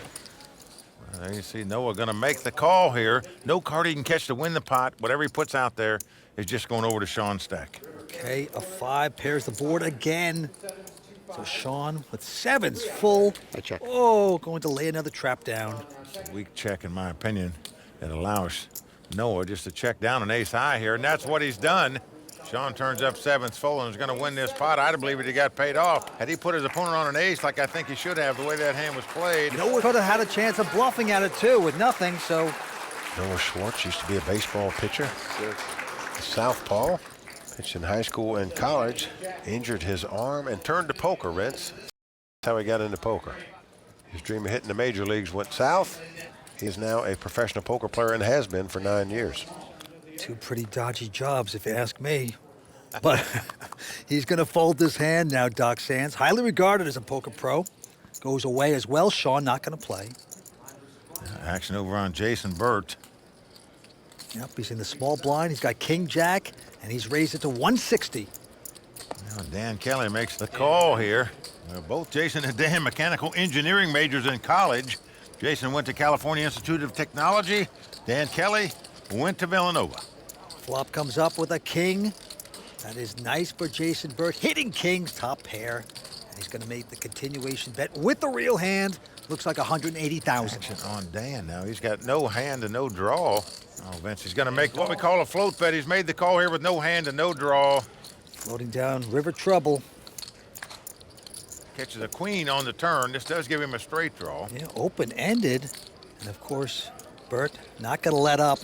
Well, there you see Noah going to make the call here. No card he can catch to win the pot. Whatever he puts out there is just going over to Sean's stack. Okay, a 5 pairs the board again. So Sean with sevens full. I check. Oh, going to lay another trap down. Weak check, in my opinion, that allows Noah just to check down an ace high here, and that's what he's done. Sean turns up sevens full and is going to win this pot. I believe he got paid off. Had he put his opponent on an ace like I think he should have, the way that hand was played. Noah could have had a chance of bluffing at it too with nothing, so. Noah Schwartz used to be a baseball pitcher. Southpaw, pitched in high school and college, injured his arm and turned to poker, Rents. That's how he got into poker. His dream of hitting the major leagues went south. He is now a professional poker player and has been for 9 years. Two pretty dodgy jobs, if you ask me. But he's going to fold this hand now, Doc Sands. Highly regarded as a poker pro. Goes away as well. Sean not going to play. Action over on Jason Burt. Yep, he's in the small blind. He's got King Jack, and he's raised it to 160. Now Dan Kelly makes the call here. Both Jason and Dan mechanical engineering majors in college. Jason went to California Institute of Technology. Dan Kelly went to Villanova. Flop comes up with a king. That is nice for Jason Burt. Hitting kings, top pair. And he's going to make the continuation bet with the real hand. Looks like 180,000. Action on Dan now. He's got no hand and no draw. Oh, Vince, he's going to make what we call a float bet. He's made the call here with no hand and no draw. Floating down river trouble. Catches a queen on the turn. This does give him a straight draw. Yeah, open-ended. And of course, Burt not going to let up.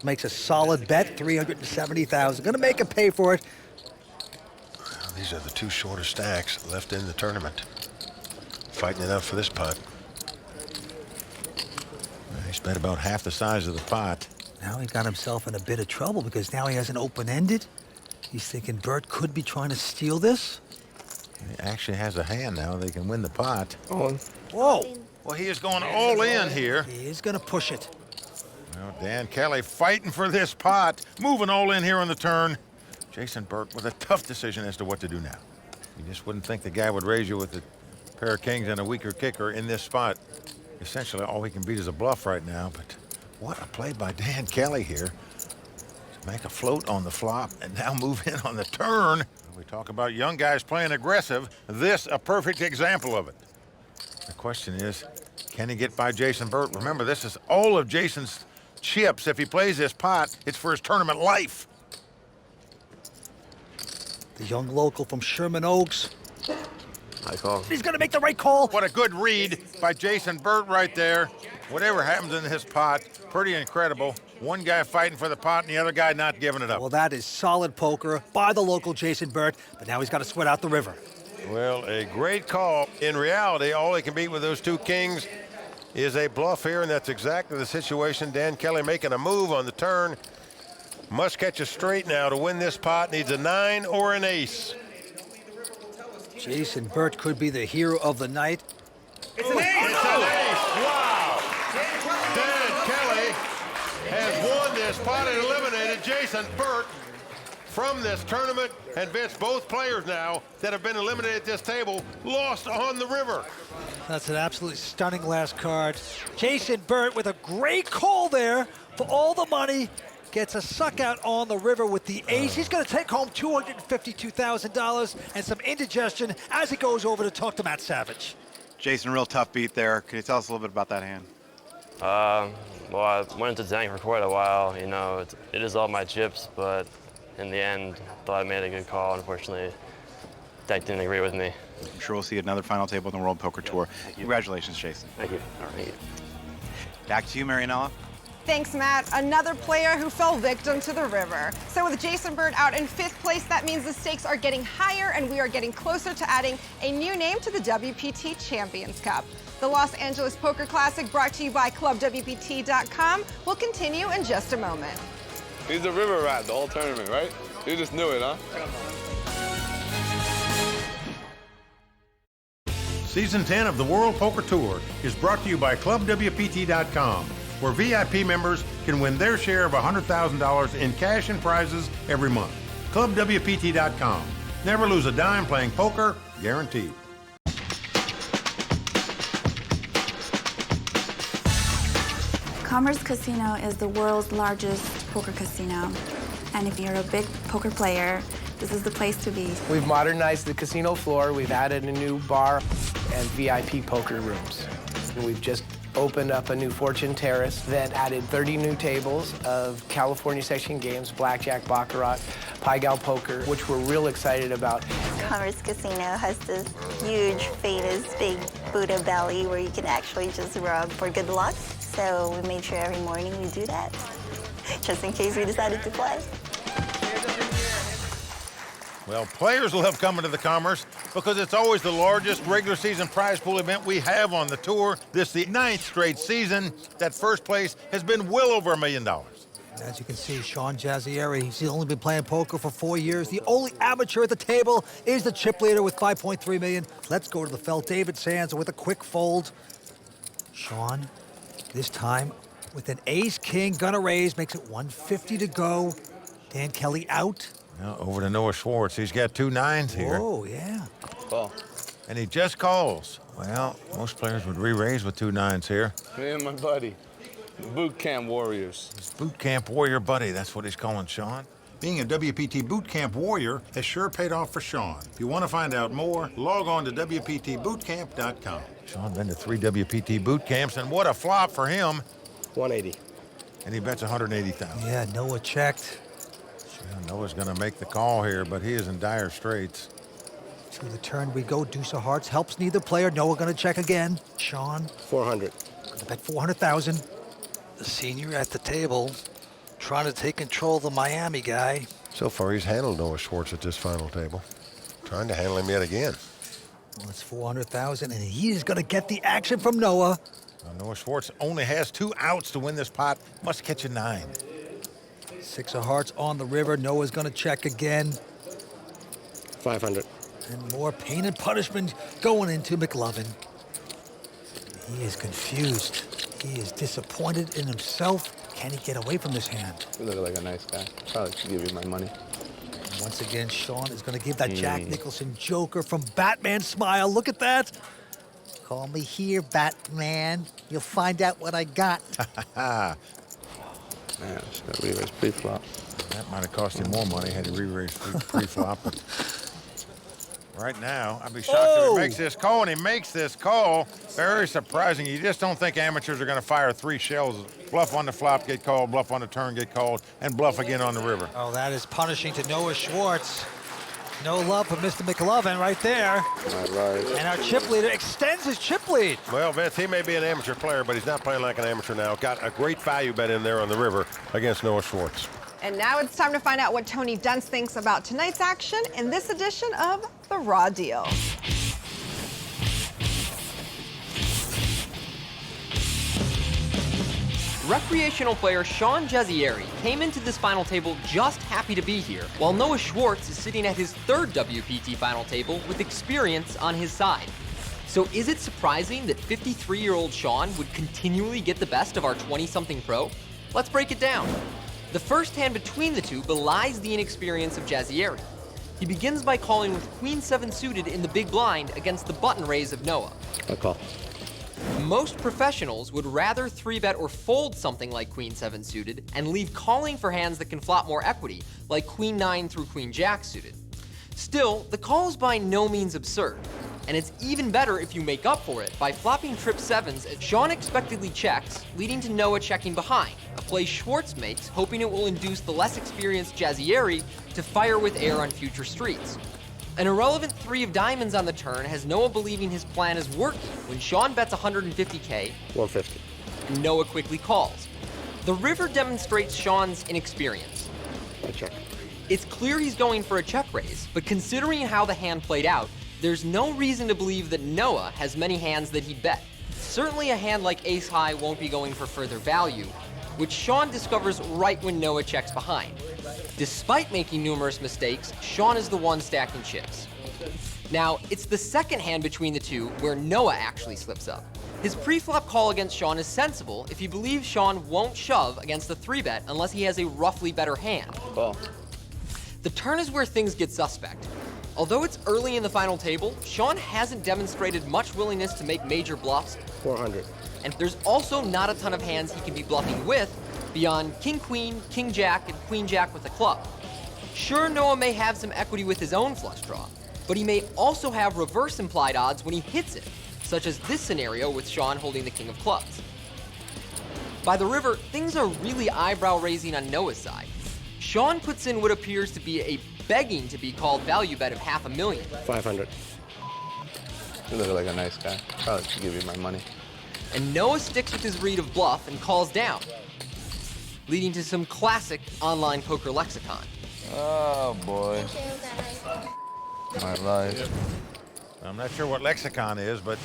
Makes a solid bet, 370,000. Going to make him pay for it. Well, these are the two shortest stacks left in the tournament. Fighting it out for this pot. He's bet about half the size of the pot. Now he got himself in a bit of trouble because now he has an open-ended. He's thinking Burt could be trying to steal this. He actually has a hand now. They can win the pot. Oh. Whoa. Well, he is going all in here. He is going to push it. Well, Dan Kelly fighting for this pot. Moving all in here on the turn. Jason Burt with a tough decision as to what to do now. You just wouldn't think the guy would raise you with a pair of kings and a weaker kicker in this spot. Essentially, all he can beat is a bluff right now, but what a play by Dan Kelly here. To make a float on the flop and now move in on the turn. We talk about young guys playing aggressive. This, a perfect example of it. The question is, can he get by Jason Burt? Remember, this is all of Jason's chips. If he plays this pot, it's for his tournament life. The young local from Sherman Oaks. I call. He's going to make the right call. What a good read by Jason Burt right there. Whatever happens in this pot, pretty incredible. One guy fighting for the pot and the other guy not giving it up. Well, that is solid poker by the local Jason Burt, but now he's got to sweat out the river. Well, a great call. In reality, all he can beat with those two kings is a bluff here, and that's exactly the situation. Dan Kelly making a move on the turn. Must catch a straight now to win this pot. Needs a 9 or an ace. Jason Burt could be the hero of the night. It's an ace! It's an ace! Wow! Dan Kelly has won this pot and eliminated Jason Burt from this tournament. And Vince, both players now that have been eliminated at this table lost on the river. That's an absolutely stunning last card. Jason Burt with a great call there for all the money. Gets a suck out on the river with the ace. He's going to take home $252,000 and some indigestion as he goes over to talk to Matt Savage. Jason, real tough beat there. Can you tell us a little bit about that hand? Well, I went into tank for quite a while. You know, it is all my chips, but in the end, thought I made a good call. Unfortunately, deck didn't agree with me. I'm sure we'll see another final table in the World Poker Tour. Congratulations, Jason. Thank you. All right. Thank you. Back to you, Marianella. Thanks, Matt. Another player who fell victim to the river. So with Jason Burt out in 5th place, that means the stakes are getting higher and we are getting closer to adding a new name to the WPT Champions Cup. The Los Angeles Poker Classic, brought to you by ClubWPT.com, will continue in just a moment. He's a river rat the whole tournament, right? You just knew it, huh? Season 10 of the World Poker Tour is brought to you by ClubWPT.com, where VIP members can win their share of $100,000 in cash and prizes every month. ClubWPT.com. Never lose a dime playing poker, guaranteed. Commerce Casino is the world's largest poker casino. And if you're a big poker player, This is the place to be. We've modernized the casino floor. We've added a new bar and VIP poker rooms. And we've just opened up a new Fortune Terrace that added 30 new tables of California section games, blackjack, baccarat, Pai Gow poker, which we're real excited about. Commerce Casino has this huge, famous, big Buddha belly where you can actually just rub for good luck. So we made sure every morning we do that, just in case we decided to play. Well, players love coming to the Commerce because it's always the largest regular season prize pool event we have on the tour. This is the 9th straight season that first place has been well over $1 million. As you can see, Sean Jazzieri, he's only been playing poker for 4 years. The only amateur at the table is the chip leader with $5.3 million. Let's go to the felt. David's hands with a quick fold. Sean, this time with an ace-king, gonna raise, makes it $150 to go. Dan Kelly out. Now over to Noah Schwartz. He's got 2 9s here. Oh, yeah. Call. And he just calls. Well, most players would re-raise with 2 9s here. Me and my buddy, the boot camp warriors. His boot camp warrior buddy, that's what he's calling Sean. Being a WPT boot camp warrior has sure paid off for Sean. If you want to find out more, log on to WPTbootcamp.com. Sean been to 3 WPT boot camps, and what a flop for him. 180. And he bets 180,000. Yeah, Noah checked. Noah's going to make the call here, but he is in dire straits. To the turn we go. Deuce of hearts helps neither player. Noah going to check again. Sean. 400. Gonna bet 400,000. The senior at the table, trying to take control of the Miami guy. So far, he's handled Noah Schwartz at this final table. Trying to handle him yet again. Well, it's 400,000, and he is going to get the action from Noah. Now, Noah Schwartz only has 2 outs to win this pot. Must catch a 9. 6 of hearts on the river. Noah's going to check again. 500. And more pain and punishment going into McLovin. He is confused. He is disappointed in himself. Can he get away from this hand? You look like a nice guy. Probably should give you my money. And once again, Sean is going to give that Jack Nicholson Joker from Batman smile. Look at that. Call me here, Batman. You'll find out what I got. Man, I should have re-raised pre-flop. That might have cost him more money had he re-raised pre-flop. Right now, I'd be shocked if he makes this call, and he makes this call. Very surprising. You just don't think amateurs are going to fire 3 shells. Bluff on the flop, get called, bluff on the turn, get called, and bluff again on the river. Oh, that is punishing to Noah Schwartz. No love for Mr. McLovin right there. Right. And our chip leader extends his chip lead. Well, Vince, he may be an amateur player, but he's not playing like an amateur now. Got a great value bet in there on the river against Noah Schwartz. And now it's time to find out what Tony Dentz thinks about tonight's action in this edition of The Raw Deal. Recreational player Sean Jazzieri came into this final table just happy to be here, while Noah Schwartz is sitting at his 3rd WPT final table with experience on his side. So is it surprising that 53-year-old Sean would continually get the best of our 20-something pro? Let's break it down. The first hand between the two belies the inexperience of Jazzieri. He begins by calling with Queen 7 suited in the big blind against the button raise of Noah. I call. Most professionals would rather 3-bet or fold something like Queen 7 suited and leave calling for hands that can flop more equity, like Queen 9 through Queen Jack suited. Still, the call is by no means absurd, and it's even better if you make up for it by flopping trip 7s. Sean expectedly checks, leading to Noah checking behind, a play Schwartz makes, hoping it will induce the less experienced Jazzieri to fire with air on future streets. An irrelevant 3 of diamonds on the turn has Noah believing his plan is working when Sean bets 150K. 150. And Noah quickly calls. The river demonstrates Sean's inexperience. I check. It's clear he's going for a check raise, but considering how the hand played out, there's no reason to believe that Noah has many hands that he'd bet. Certainly a hand like Ace High won't be going for further value, which Sean discovers right when Noah checks behind. Despite making numerous mistakes, Sean is the one stacking chips. Now, it's the second hand between the two where Noah actually slips up. His pre-flop call against Sean is sensible if he believes Sean won't shove against the 3-bet unless he has a roughly better hand. Call. The turn is where things get suspect. Although it's early in the final table, Sean hasn't demonstrated much willingness to make major bluffs. 400. And there's also not a ton of hands he can be bluffing with beyond King Queen, King Jack, and Queen Jack with a club. Sure, Noah may have some equity with his own flush draw, but he may also have reverse implied odds when he hits it, such as this scenario with Sean holding the king of clubs. By the river, things are really eyebrow-raising on Noah's side. Sean puts in what appears to be a begging to be called value bet of $500,000. 500. You look like a nice guy. Probably should give you my money. And Noah sticks with his read of bluff and calls down, leading to some classic online poker lexicon. Oh, boy. My life. I'm not sure what lexicon is, but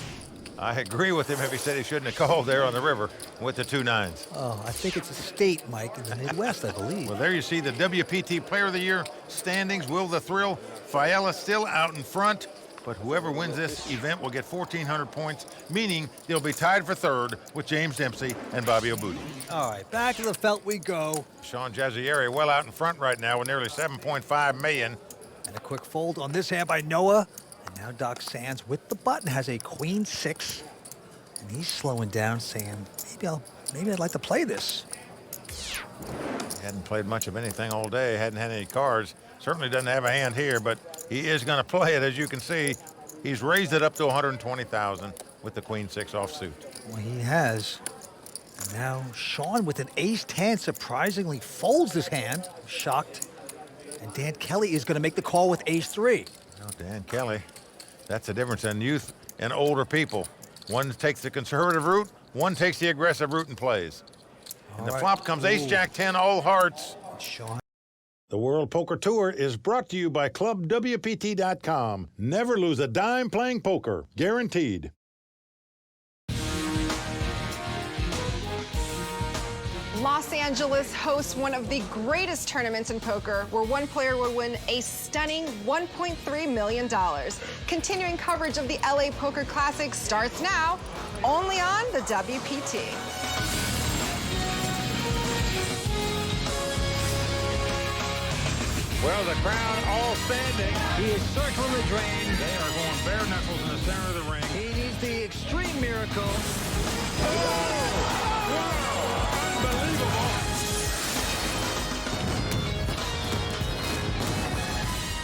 I agree with him if he said he shouldn't have called there on the river with the 2 9s. Oh, I think it's a state, Mike, in the Midwest, I believe. Well, there you see the WPT Player of the Year standings. Will the thrill? Fiala still out in front, but whoever wins this event will get 1,400 points, meaning they'll be tied for third with James Dempsey and Bobby Obuti. All right, back to the felt we go. Sean Jazzieri well out in front right now with nearly 7.5 million. And a quick fold on this hand by Noah. And now Doc Sands with the button has a queen 6. And he's slowing down, saying, maybe I'd like to play this. He hadn't played much of anything all day, hadn't had any cards. Certainly doesn't have a hand here, but he is going to play it. As you can see, he's raised it up to 120,000 with the queen 6 offsuit. Well, he has. And now Sean with an ace-10 surprisingly folds this hand. Shocked. And Dan Kelly is going to make the call with ace-3. Well, Dan Kelly, that's the difference in youth and older people. One takes the conservative route, one takes the aggressive route and plays. And the flop comes ace-jack-10, all hearts. Sean. The World Poker Tour is brought to you by ClubWPT.com. Never lose a dime playing poker, guaranteed. Los Angeles hosts one of the greatest tournaments in poker, where one player will win a stunning $1.3 million. Continuing coverage of the LA Poker Classic starts now, only on the WPT. Well, the crowd all standing. He is circling the drain. They are going bare knuckles in the center of the ring. He needs the extreme miracle.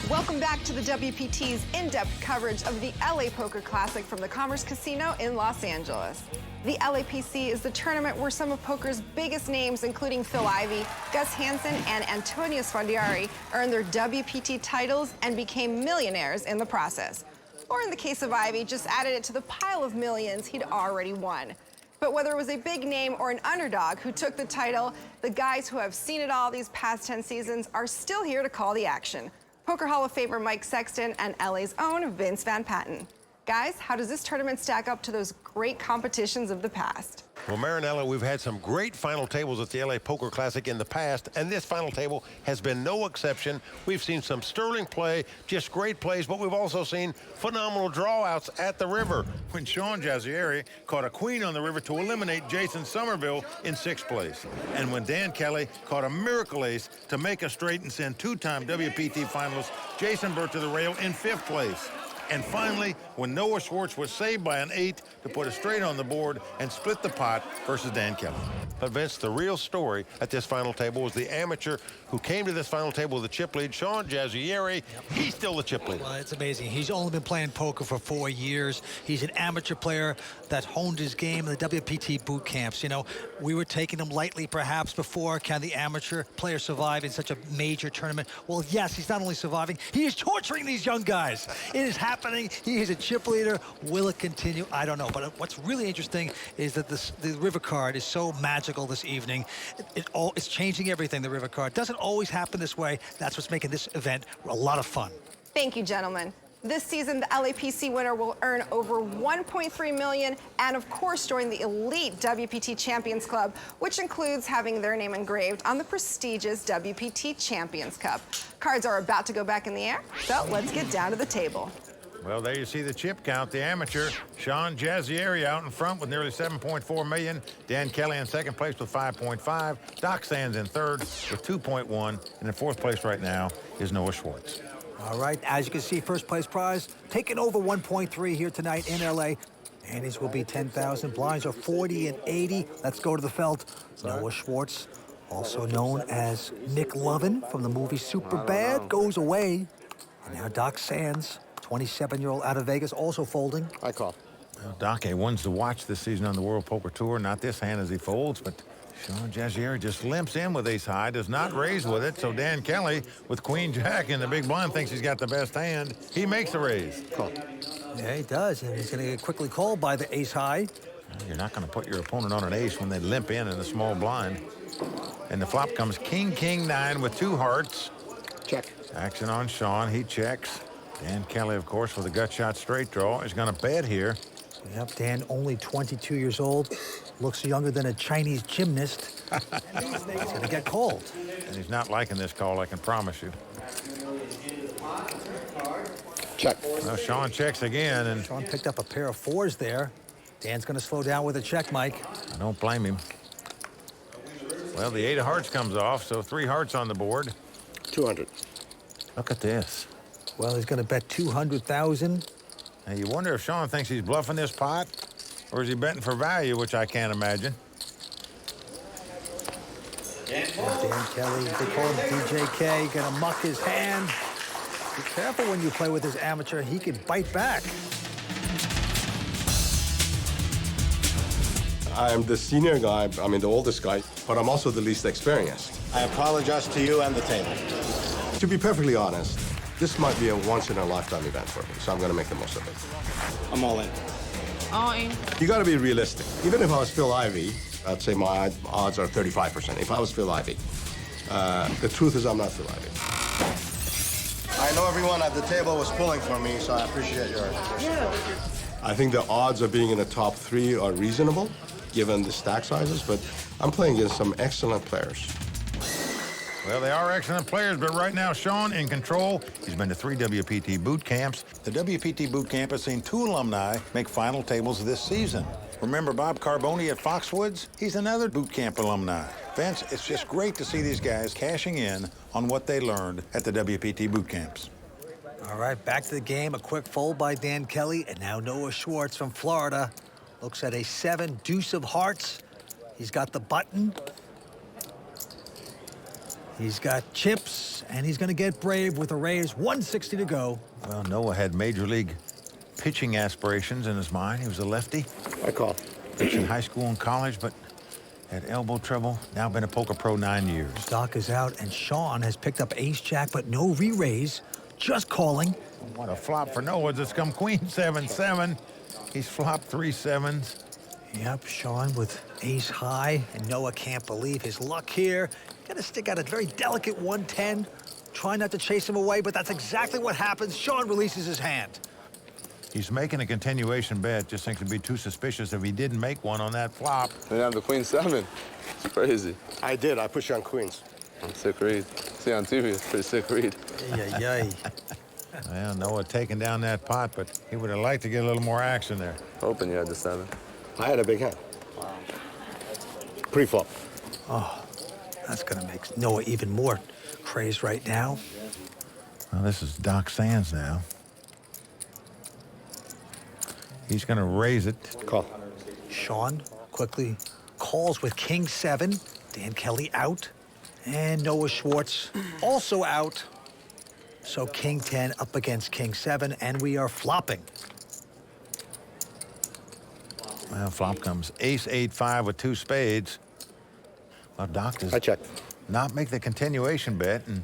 Welcome back to the WPT's in-depth coverage of the LA Poker Classic from the Commerce Casino in Los Angeles. The LAPC is the tournament where some of poker's biggest names, including Phil Ivey, Gus Hansen, and Antonio Sfondiari, earned their WPT titles and became millionaires in the process. Or in the case of Ivey, just added it to the pile of millions he'd already won. But whether it was a big name or an underdog who took the title, the guys who have seen it all these past 10 seasons are still here to call the action. Poker Hall of Famer Mike Sexton and LA's own Vince Van Patten. Guys, how does this tournament stack up to those great competitions of the past? Well, Marinella, we've had some great final tables at the LA Poker Classic in the past, and this final table has been no exception. We've seen some sterling play, just great plays, but we've also seen phenomenal drawouts at the river. When Sean Jazzieri caught a queen on the river to eliminate Jason Somerville in 6th place. And when Dan Kelly caught a miracle ace to make a straight and send 2-time WPT finalist Jason Burt to the rail in 5th place. And finally, when Noah Schwartz was saved by an 8 to put a straight on the board and split the pot versus Dan Kelly. But Vince, the real story at this final table was the amateur who came to this final table with a chip lead, Sean Jazzieri. He's still the chip lead. Well, it's amazing. He's only been playing poker for 4 years. He's an amateur player that honed his game in the WPT boot camps. You know, we were taking him lightly perhaps before. Can the amateur player survive in such a major tournament? Well, yes, he's not only surviving, he is torturing these young guys. It is happening. He is a chip leader. Will it continue? I don't know. But what's really interesting is that the river card is so magical this evening. It's changing everything, the river card. Doesn't always happen this way. That's what's making this event a lot of fun. Thank you, gentlemen. This season, the LAPC winner will earn over $1.3 million and, of course, join the elite WPT Champions Club, which includes having their name engraved on the prestigious WPT Champions Cup. Cards are about to go back in the air, so let's get down to the table. Well, there you see the chip count. The amateur, Sean Jazzieri, out in front with nearly 7.4 million. Dan Kelly in 2nd place with 5.5. Doc Sands in 3rd with 2.1. And in 4th place right now is Noah Schwartz. All right, as you can see, first place prize taking over 1.3 here tonight in LA. Antes will be 10,000. Blinds are 40 and 80. Let's go to the felt. Noah Schwartz also known as Nick Lovin from the movie Superbad, goes away. And now Doc Sands, 27-year-old out of Vegas, also folding. I call. Well, Doc, one's to watch this season on the World Poker Tour. Not this hand as he folds, but Sean Jazier just limps in with ace high, does not raise with it. So Dan Kelly, with queen jack in the big blind, thinks he's got the best hand. He makes the raise. Call. Yeah, he does, and he's going to get quickly called by the ace high. You're not going to put your opponent on an ace when they limp in the small blind. And the flop comes king, king, 9 with 2 hearts. Check. Action on Sean. He checks. Dan Kelly, of course, with a gut shot straight draw, is going to bet here. Yep, Dan, only 22 years old. Looks younger than a Chinese gymnast. He's going to get called. And he's not liking this call, I can promise you. Check. Well, Sean checks again, and Sean picked up a pair of 4s there. Dan's going to slow down with a check, Mike. I don't blame him. Well, the 8 of hearts comes off, so 3 hearts on the board. 200. Look at this. Well, he's going to bet 200,000. Now, you wonder if Sean thinks he's bluffing this pot, or is he betting for value, which I can't imagine. Dan Kelly, they call him DJK, going to muck his hand. Be careful when you play with this amateur. He could bite back. I'm the senior guy, I mean the oldest guy, but I'm also the least experienced. I apologize to you and the table. To be perfectly honest, this might be a once-in-a-lifetime event for me, so I'm going to make the most of it. I'm all in. All in. You got to be realistic. Even if I was Phil Ivey, I'd say my odds are 35%. If I was Phil Ivey. The truth is I'm not Phil Ivey. I know everyone at the table was pulling for me, so I appreciate your I think the odds of being in the top 3 are reasonable, given the stack sizes, but I'm playing against some excellent players. Well, they are excellent players, but right now, Sean in control. He's been to 3 WPT boot camps. The WPT boot camp has seen 2 alumni make final tables this season. Remember Bob Carboni at Foxwoods? He's another boot camp alumni. Vince, it's just great to see these guys cashing in on what they learned at the WPT boot camps. All right, back to the game. A quick fold by Dan Kelly, and now Noah Schwartz from Florida looks at a 7 deuce of hearts. He's got the button. He's got chips, and he's going to get brave with a raise. 160 to go. Well, Noah had major league pitching aspirations in his mind. He was a lefty. I call. Pitched in high school and college, but had elbow trouble. Now been a poker pro 9 years. Doc is out, and Sean has picked up ace-jack, but no re-raise. Just calling. What a flop for Noah. It's come queen 7-7. He's flopped 3 7s. Yep, Sean with ace high, and Noah can't believe his luck here. Got to stick out a very delicate 110. Try not to chase him away, but that's exactly what happens. Sean releases his hand. He's making a continuation bet. Just thinks it'd be too suspicious if he didn't make one on that flop. They have the queen 7. It's crazy. I did. I put you on queens. Sick read. See on TV, it's pretty sick read. Yay. Well, Noah taking down that pot, but he would have liked to get a little more action there. Hoping you had the 7. I had a big hand. Pre-flop. Oh, that's going to make Noah even more crazed right now. Well, this is Doc Sands now. He's going to raise it. Call. Sean quickly calls with king 7. Dan Kelly out. And Noah Schwartz also out. So king 10 up against king 7, and we are flopping. Well, flop comes ace 8-5 with 2 spades. Well, Doc does I check. not make the continuation bet, and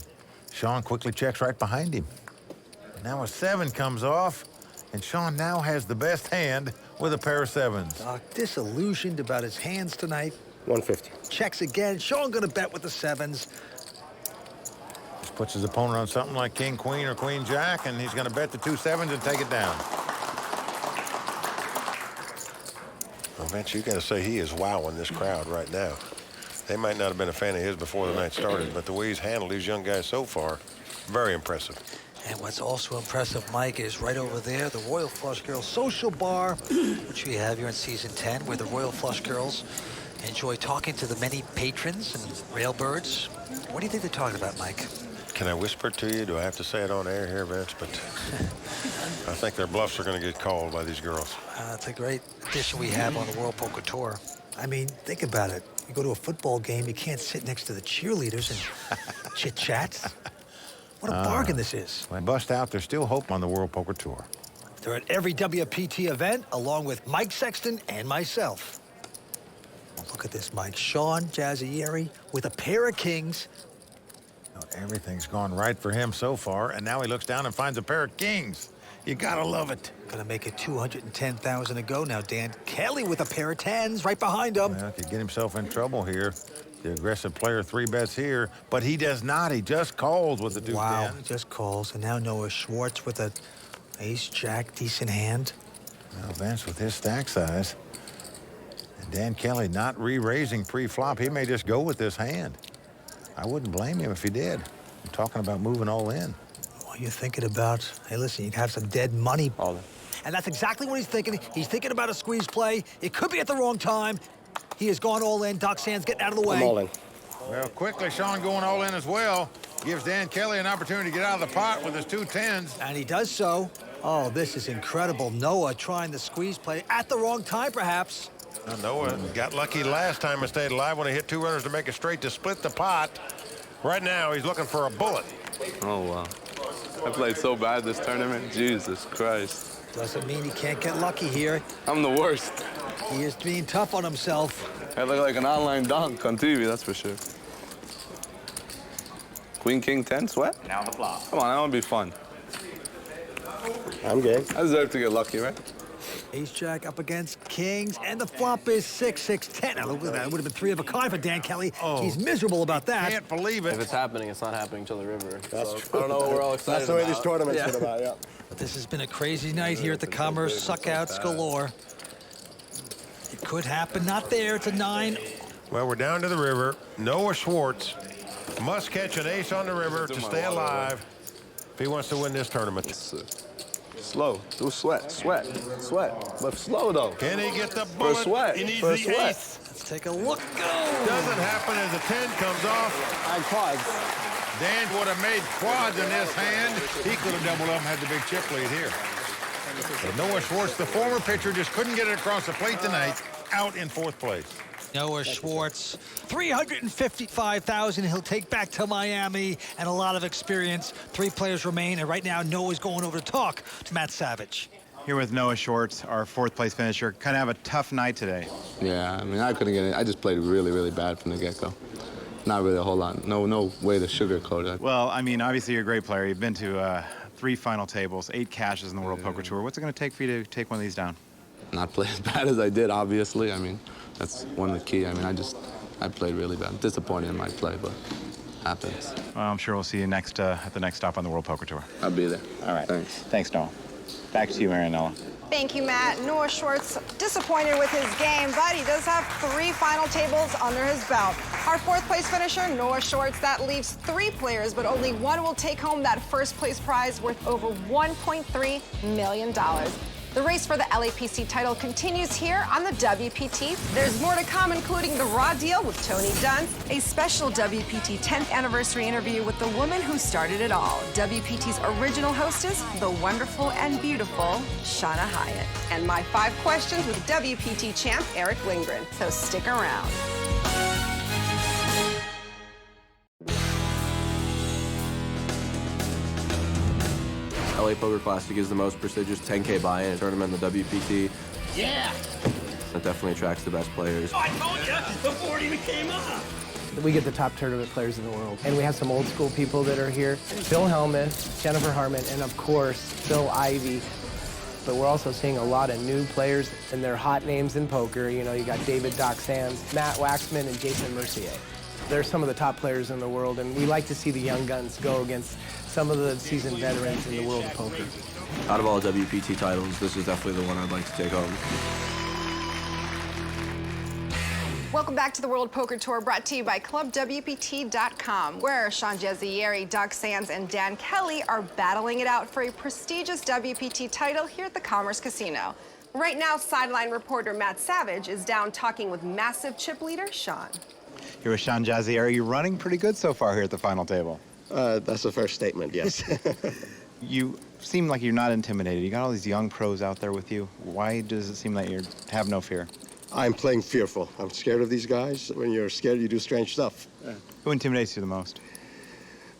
Sean quickly checks right behind him. Now a 7 comes off, and Sean now has the best hand with a pair of 7s. Doc disillusioned about his hands tonight. 150. Checks again. Sean gonna bet with the 7s. Just puts his opponent on something like king, queen, or queen, jack, and he's gonna bet the 2 7s and take it down. Well, Vince, you got to say he is wowing this crowd right now. They might not have been a fan of his before the night started, but the way he's handled these young guys so far, very impressive. And what's also impressive, Mike, is right over there, the Royal Flush Girls Social Bar, which we have here in Season 10, where the Royal Flush Girls enjoy talking to the many patrons and railbirds. What do you think they're talking about, Mike? Can I whisper it to you? Do I have to say it on air here, Vince? But I think their bluffs are going to get called by these girls. It's a great addition we have on the World Poker Tour. I mean, think about it. You go to a football game, you can't sit next to the cheerleaders and chit-chat. What a bargain this is. When bust out, there's still hope on the World Poker Tour. They're at every WPT event, along with Mike Sexton and myself. Look at this, Mike. Sean Jazzieri with a pair of kings. Everything's gone right for him so far, and now he looks down and finds a pair of kings. You gotta love it. Gonna make it 210,000 to go now, Dan. Kelly with a pair of tens right behind him. Well, could get himself in trouble here. The aggressive player 3-bets here, but he does not. He just calls with the 2-10. Wow, just calls. And now Noah Schwartz with a ace-jack, decent hand. Well, Vince with his stack size. And Dan Kelly not re-raising pre-flop. He may just go with this hand. I wouldn't blame him if he did. I'm talking about moving all in. What you're thinking about, hey, listen, you can have some dead money. All in. And that's exactly what he's thinking. He's thinking about a squeeze play. It could be at the wrong time. He has gone all in. Doc Sands getting out of the way. I'm all in. Well, quickly, Sean going all in as well. Gives Dan Kelly an opportunity to get out of the pot with his 2 10s. And he does so. Oh, this is incredible. Noah trying the squeeze play at the wrong time, perhaps. Now, Noah got lucky last time and stayed alive when he hit 2 runners to make it straight to split the pot. Right now, he's looking for a bullet. Oh, wow. I played so bad this tournament. Jesus Christ. Doesn't mean he can't get lucky here. I'm the worst. He is being tough on himself. I look like an online donk on TV, that's for sure. Queen, king, 10, sweat? Now the flop. Come on, that would be fun. I'm game. I deserve to get lucky, right? Ace-jack up against kings, and the flop is 6, 6, 10. Now, look at that. It would have been 3 of a kind for Dan Kelly. Oh. He's miserable about that. Can't believe it. If it's happening, it's not happening till the river. That's so true. I don't know what we're all excited That's the way about. these tournaments get about, yeah. This has been a crazy night here at the Commerce. Suckouts galore. It could happen. Not there. It's a 9. Well, we're down to the river. Noah Schwartz must catch an ace on the river to stay alive if he wants to win this tournament. Slow. Do sweat. Sweat. But slow, though. Can he get the bullet? For sweat. He needs For the sweat. ace. Let's take a look. Doesn't happen as the 10 comes off. I'm quads. Dan would have made quads in this hand. He could have doubled up and had the big chip lead here. But Noah Schwartz, the former pitcher, just couldn't get it across the plate tonight, out in 4th place. Noah Schwartz, 355,000 he'll take back to Miami, and a lot of experience. 3 players remain, and right now Noah's going over to talk to Matt Savage. Here with Noah Schwartz, our 4th place finisher. Kind of have a tough night today. Yeah, I mean, I couldn't get it. I just played really, really bad from the get-go. Not really a whole lot. No way to sugarcoat it. Well, I mean, obviously you're a great player. You've been to 3 final tables, 8 cashes in the World Poker Tour. What's it going to take for you to take one of these down? Not play as bad as I did, obviously. I mean, that's one of the key. I mean, I played really bad. I'm disappointed in my play, but happens. Well, I'm sure we'll see you next at the next stop on the World Poker Tour. I'll be there. All right. Thanks. Thanks, Noah. Back to you, Marianella. Thank you, Matt. Noah Schwartz disappointed with his game, but he does have 3 final tables under his belt. Our 4th place finisher, Noah Schwartz, that leaves 3 players, but only one will take home that 1st place prize worth over $1.3 million. The race for the LAPC title continues here on the WPT. There's more to come, including the raw deal with Tony Dunn, a special WPT 10th anniversary interview with the woman who started it all, WPT's original hostess, the wonderful and beautiful Shauna Hyatt, and my 5 questions with WPT champ Eric Lindgren. So stick around. LA Poker Classic is the most prestigious 10K buy-in tournament in the WPT. Yeah! It definitely attracts the best players. I told you before it even came up. We get the top tournament players in the world. And we have some old school people that are here. Bill Hellmuth, Jennifer Harmon, and of course, Phil Ivey. But we're also seeing a lot of new players, and they're hot names in poker. You know, you got David Doc Sands, Matt Waxman, and Jason Mercier. They're some of the top players in the world, and we like to see the young guns go against some of the seasoned veterans in the world of poker. Out of all WPT titles, this is definitely the one I'd like to take home. Welcome back to the World Poker Tour, brought to you by ClubWPT.com, where Sean Jazzieri, Doc Sands, and Dan Kelly are battling it out for a prestigious WPT title here at the Commerce Casino. Right now, sideline reporter Matt Savage is down talking with massive chip leader Sean. Here with Sean Jazzieri. You're running pretty good so far here at the final table. That's the first statement, yes. You seem like you're not intimidated. You got all these young pros out there with you. Why does it seem like you have no fear? I'm playing fearful. I'm scared of these guys. When you're scared, you do strange stuff. Who intimidates you the most?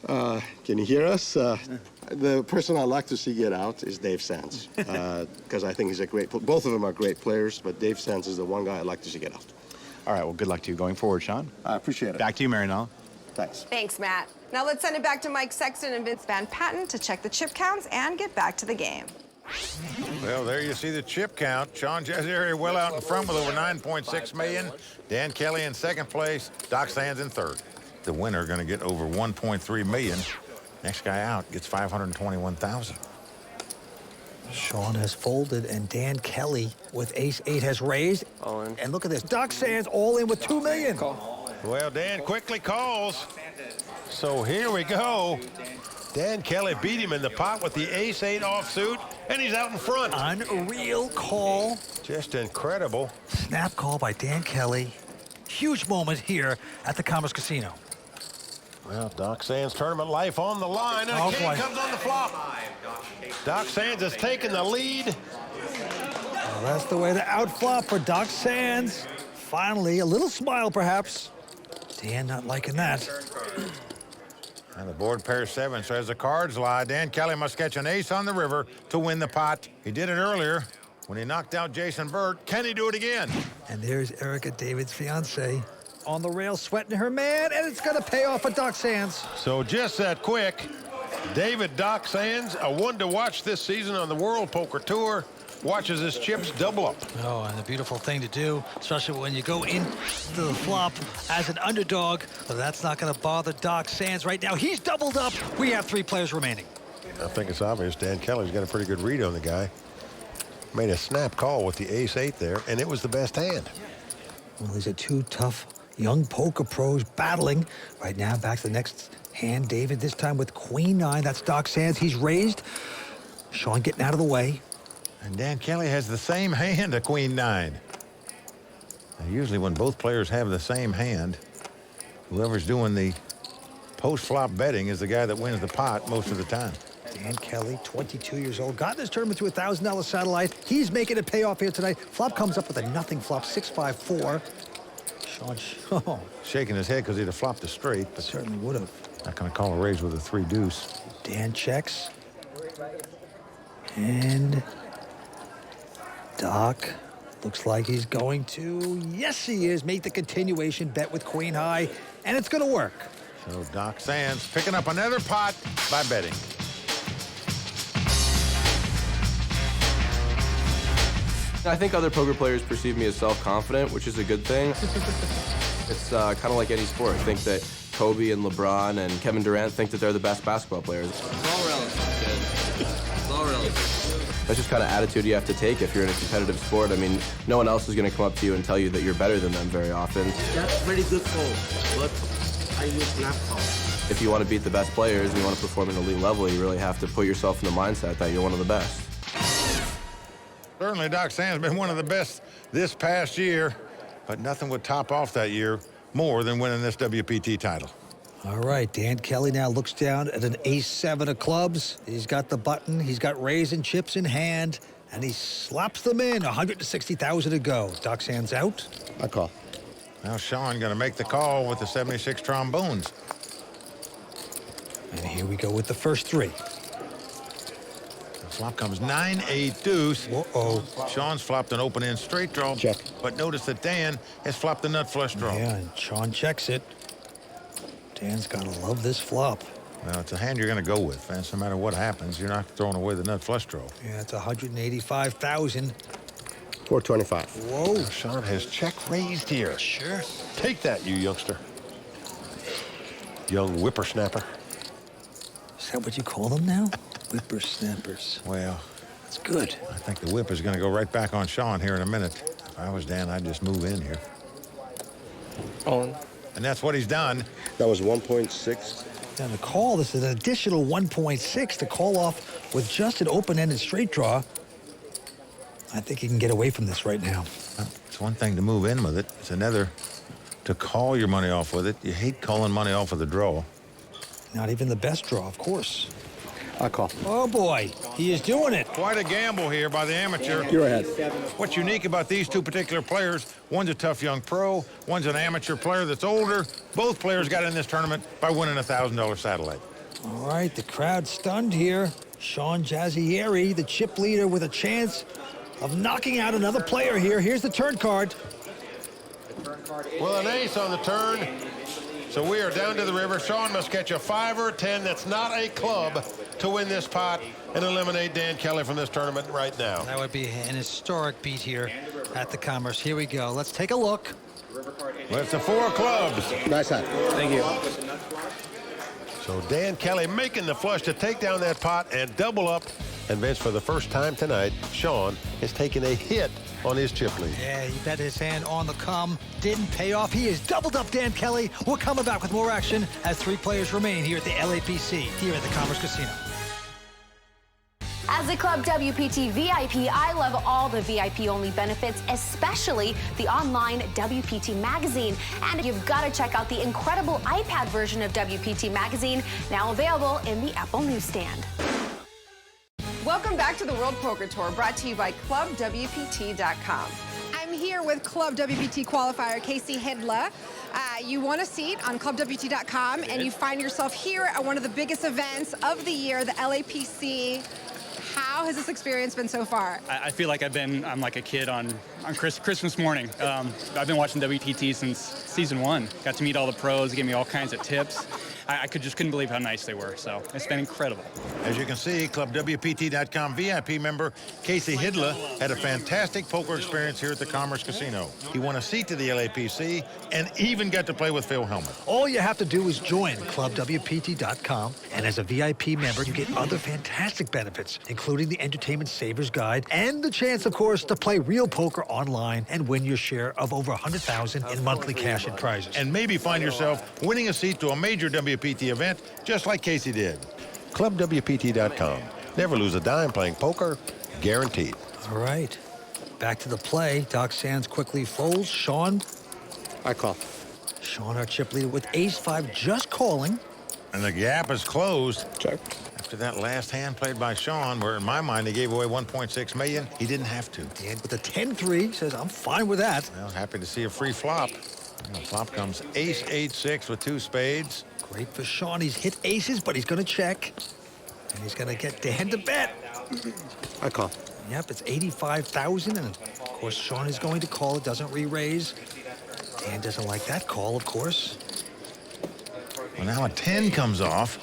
Can you hear us? The person I'd like to see get out is Dave Sands, because I think he's a great. Both of them are great players, but Dave Sands is the one guy I'd like to see get out. All right, well, good luck to you going forward, Sean. I appreciate it. Back to you, Marianella. Thanks. Thanks, Matt. Now let's send it back to Mike Sexton and Vince Van Patten to check the chip counts and get back to the game. Well, there you see the chip count. Sean Jazari well out in front with over 9.6 million. Dan Kelly in second place. Doc Sands in third. The winner going to get over 1.3 million. Next guy out gets 521,000. Sean has folded, and Dan Kelly with ace-8 has raised. All in. And look at this. Doc Sands all in with 2 million. Well, Dan quickly calls. So here we go. Dan Kelly beat him in the pot with the ace-8 offsuit, and he's out in front. Unreal call. Just incredible. Snap call by Dan Kelly. Huge moment here at the Commerce Casino. Well, Doc Sands tournament life on the line, and a king comes on the flop. Doc Sands has taken the lead. Well, that's the way to outflop for Doc Sands. Finally, a little smile, perhaps. Dan not liking that. And the board pair 7 says the cards lie. Dan Kelly must catch an ace on the river to win the pot. He did it earlier when he knocked out Jason Burt. Can he do it again? And there's Erica David's fiance on the rail sweating her man, and it's going to pay off for Doc Sands. So just that quick, David Doc Sands, a one to watch this season on the World Poker Tour, watches his chips double up. Oh, and a beautiful thing to do, especially when you go into the flop as an underdog. But that's not going to bother Doc Sands right now. He's doubled up. We have 3 players remaining. I think it's obvious Dan Kelly's got a pretty good read on the guy. Made a snap call with the ace-8 there, and it was the best hand. Well, these are 2 tough young poker pros battling. Right now, back to the next hand. David, this time with queen-9. That's Doc Sands. He's raised. Sean getting out of the way. And Dan Kelly has the same hand, a queen-9. Now, usually when both players have the same hand, whoever's doing the post-flop betting is the guy that wins the pot most of the time. Dan Kelly, 22 years old, got this tournament to a $1,000 satellite. He's making it pay off here tonight. Flop comes up with a nothing flop, 6-5-4. Sean, shaking his head because he'd have flopped a straight, but certainly would have. Not going to call a raise with a 3 deuce. Dan checks. And Doc looks like he's going to, yes he is, make the continuation bet with queen high, and it's going to work. So Doc Sands picking up another pot by betting. I think other poker players perceive me as self-confident, which is a good thing. It's kind of like any sport. I think that Kobe and LeBron and Kevin Durant think that they're the best basketball players. It's all relative, kid. It's all relative. That's just kind of attitude you have to take if you're in a competitive sport. I mean, no one else is going to come up to you and tell you that you're better than them very often. That's very good call, but I use not call. If you want to beat the best players and you want to perform at an elite level, you really have to put yourself in the mindset that you're one of the best. Certainly, Doc Sands has been one of the best this past year, but nothing would top off that year more than winning this WPT title. All right, Dan Kelly now looks down at an ace-7 of clubs. He's got the button, he's got raise and chips in hand, and he slaps them in, 160,000 to go. Doc Sands out. I call. Now Sean going to make the call with the 76 trombones. And here we go with the first 3. Flop comes 9-8 deuce. Uh-oh. Sean's flopped an open end straight draw. Check. But notice that Dan has flopped a nut flush draw. Yeah, and Sean checks it. Dan's got to love this flop. Well, it's a hand you're going to go with, Vince. No matter what happens, you're not throwing away the nut flush draw. Yeah, it's 185,000. 425. Whoa. Sean has check raised here. Sure. Take that, you youngster. Young whippersnapper. Is that what you call them now? Whippersnappers. Well, that's good. I think the whip is going to go right back on Sean here in a minute. If I was Dan, I'd just move in here. On. And that's what he's done. That was 1.6. Now the call, this is an additional 1.6 to call off with just an open-ended straight draw. I think he can get away from this right now. Well, it's one thing to move in with it. It's another to call your money off with it. You hate calling money off with a draw. Not even the best draw, of course. I call. Oh boy, he is doing it. Quite a gamble here by the amateur. You're ahead. What's unique about these two particular players, one's a tough young pro, one's an amateur player that's older. Both players got in this tournament by winning a $1,000 satellite. All right, the crowd stunned here. Sean Jazzieri, the chip leader, with a chance of knocking out another player here. Here's the turn card. Well, an ace on the turn. So we are down to the river. Sean must catch a 5 or a 10 that's not a club to win this pot and eliminate Dan Kelly from this tournament right now. That would be an historic beat here at the Commerce. Here we go. Let's take a look. Well, it's the 4 clubs. Nice hand. Thank you. So Dan Kelly making the flush to take down that pot and double up. And Vince, for the first time tonight, Sean is taking a hit on his chip lead. Yeah, he bet his hand on the come. Didn't pay off. He is doubled up Dan Kelly. We're coming back with more action as 3 players remain here at the LAPC, here at the Commerce Casino. As a Club WPT VIP, I love all the VIP-only benefits, especially the online WPT Magazine. And you've got to check out the incredible iPad version of WPT Magazine, now available in the Apple newsstand. Welcome back to the World Poker Tour, brought to you by ClubWPT.com. I'm here with Club WPT qualifier Casey Hidla. You won a seat on ClubWPT.com, and you find yourself here at one of the biggest events of the year, the LAPC. How has this experience been so far? I feel like I'm like a kid on Christmas morning. I've been watching WPT since season 1. Got to meet all the pros, gave me all kinds of tips. I just couldn't believe how nice they were, so it's been incredible. As you can see, ClubWPT.com VIP member Casey Hidla had a fantastic poker experience here at the Commerce Casino. He won a seat to the LAPC and even got to play with Phil Hellmuth. All you have to do is join ClubWPT.com, and as a VIP member, you get other fantastic benefits, including the Entertainment Savers Guide and the chance, of course, to play real poker online and win your share of over $100,000 in monthly cash and prizes. And maybe find yourself winning a seat to a major WPT event, just like Casey did. ClubWPT.com. Never lose a dime playing poker, guaranteed. All right, back to the play. Doc Sands quickly folds. Sean. I call. Sean, our chip leader, with ace-5 just calling. And the gap is closed. Check. After that last hand played by Sean, where in my mind he gave away $1.6 million, he didn't have to. And with a 10-3, says, I'm fine with that. Well, happy to see a free flop. And the flop comes ace 8-6 with 2 spades. Great for Sean. He's hit aces, but he's going to check. And he's going to get Dan to bet. I call. Yep, it's $85,000, and of course Sean is going to call. It doesn't re-raise. Dan doesn't like that call, of course. Well, now a 10 comes off.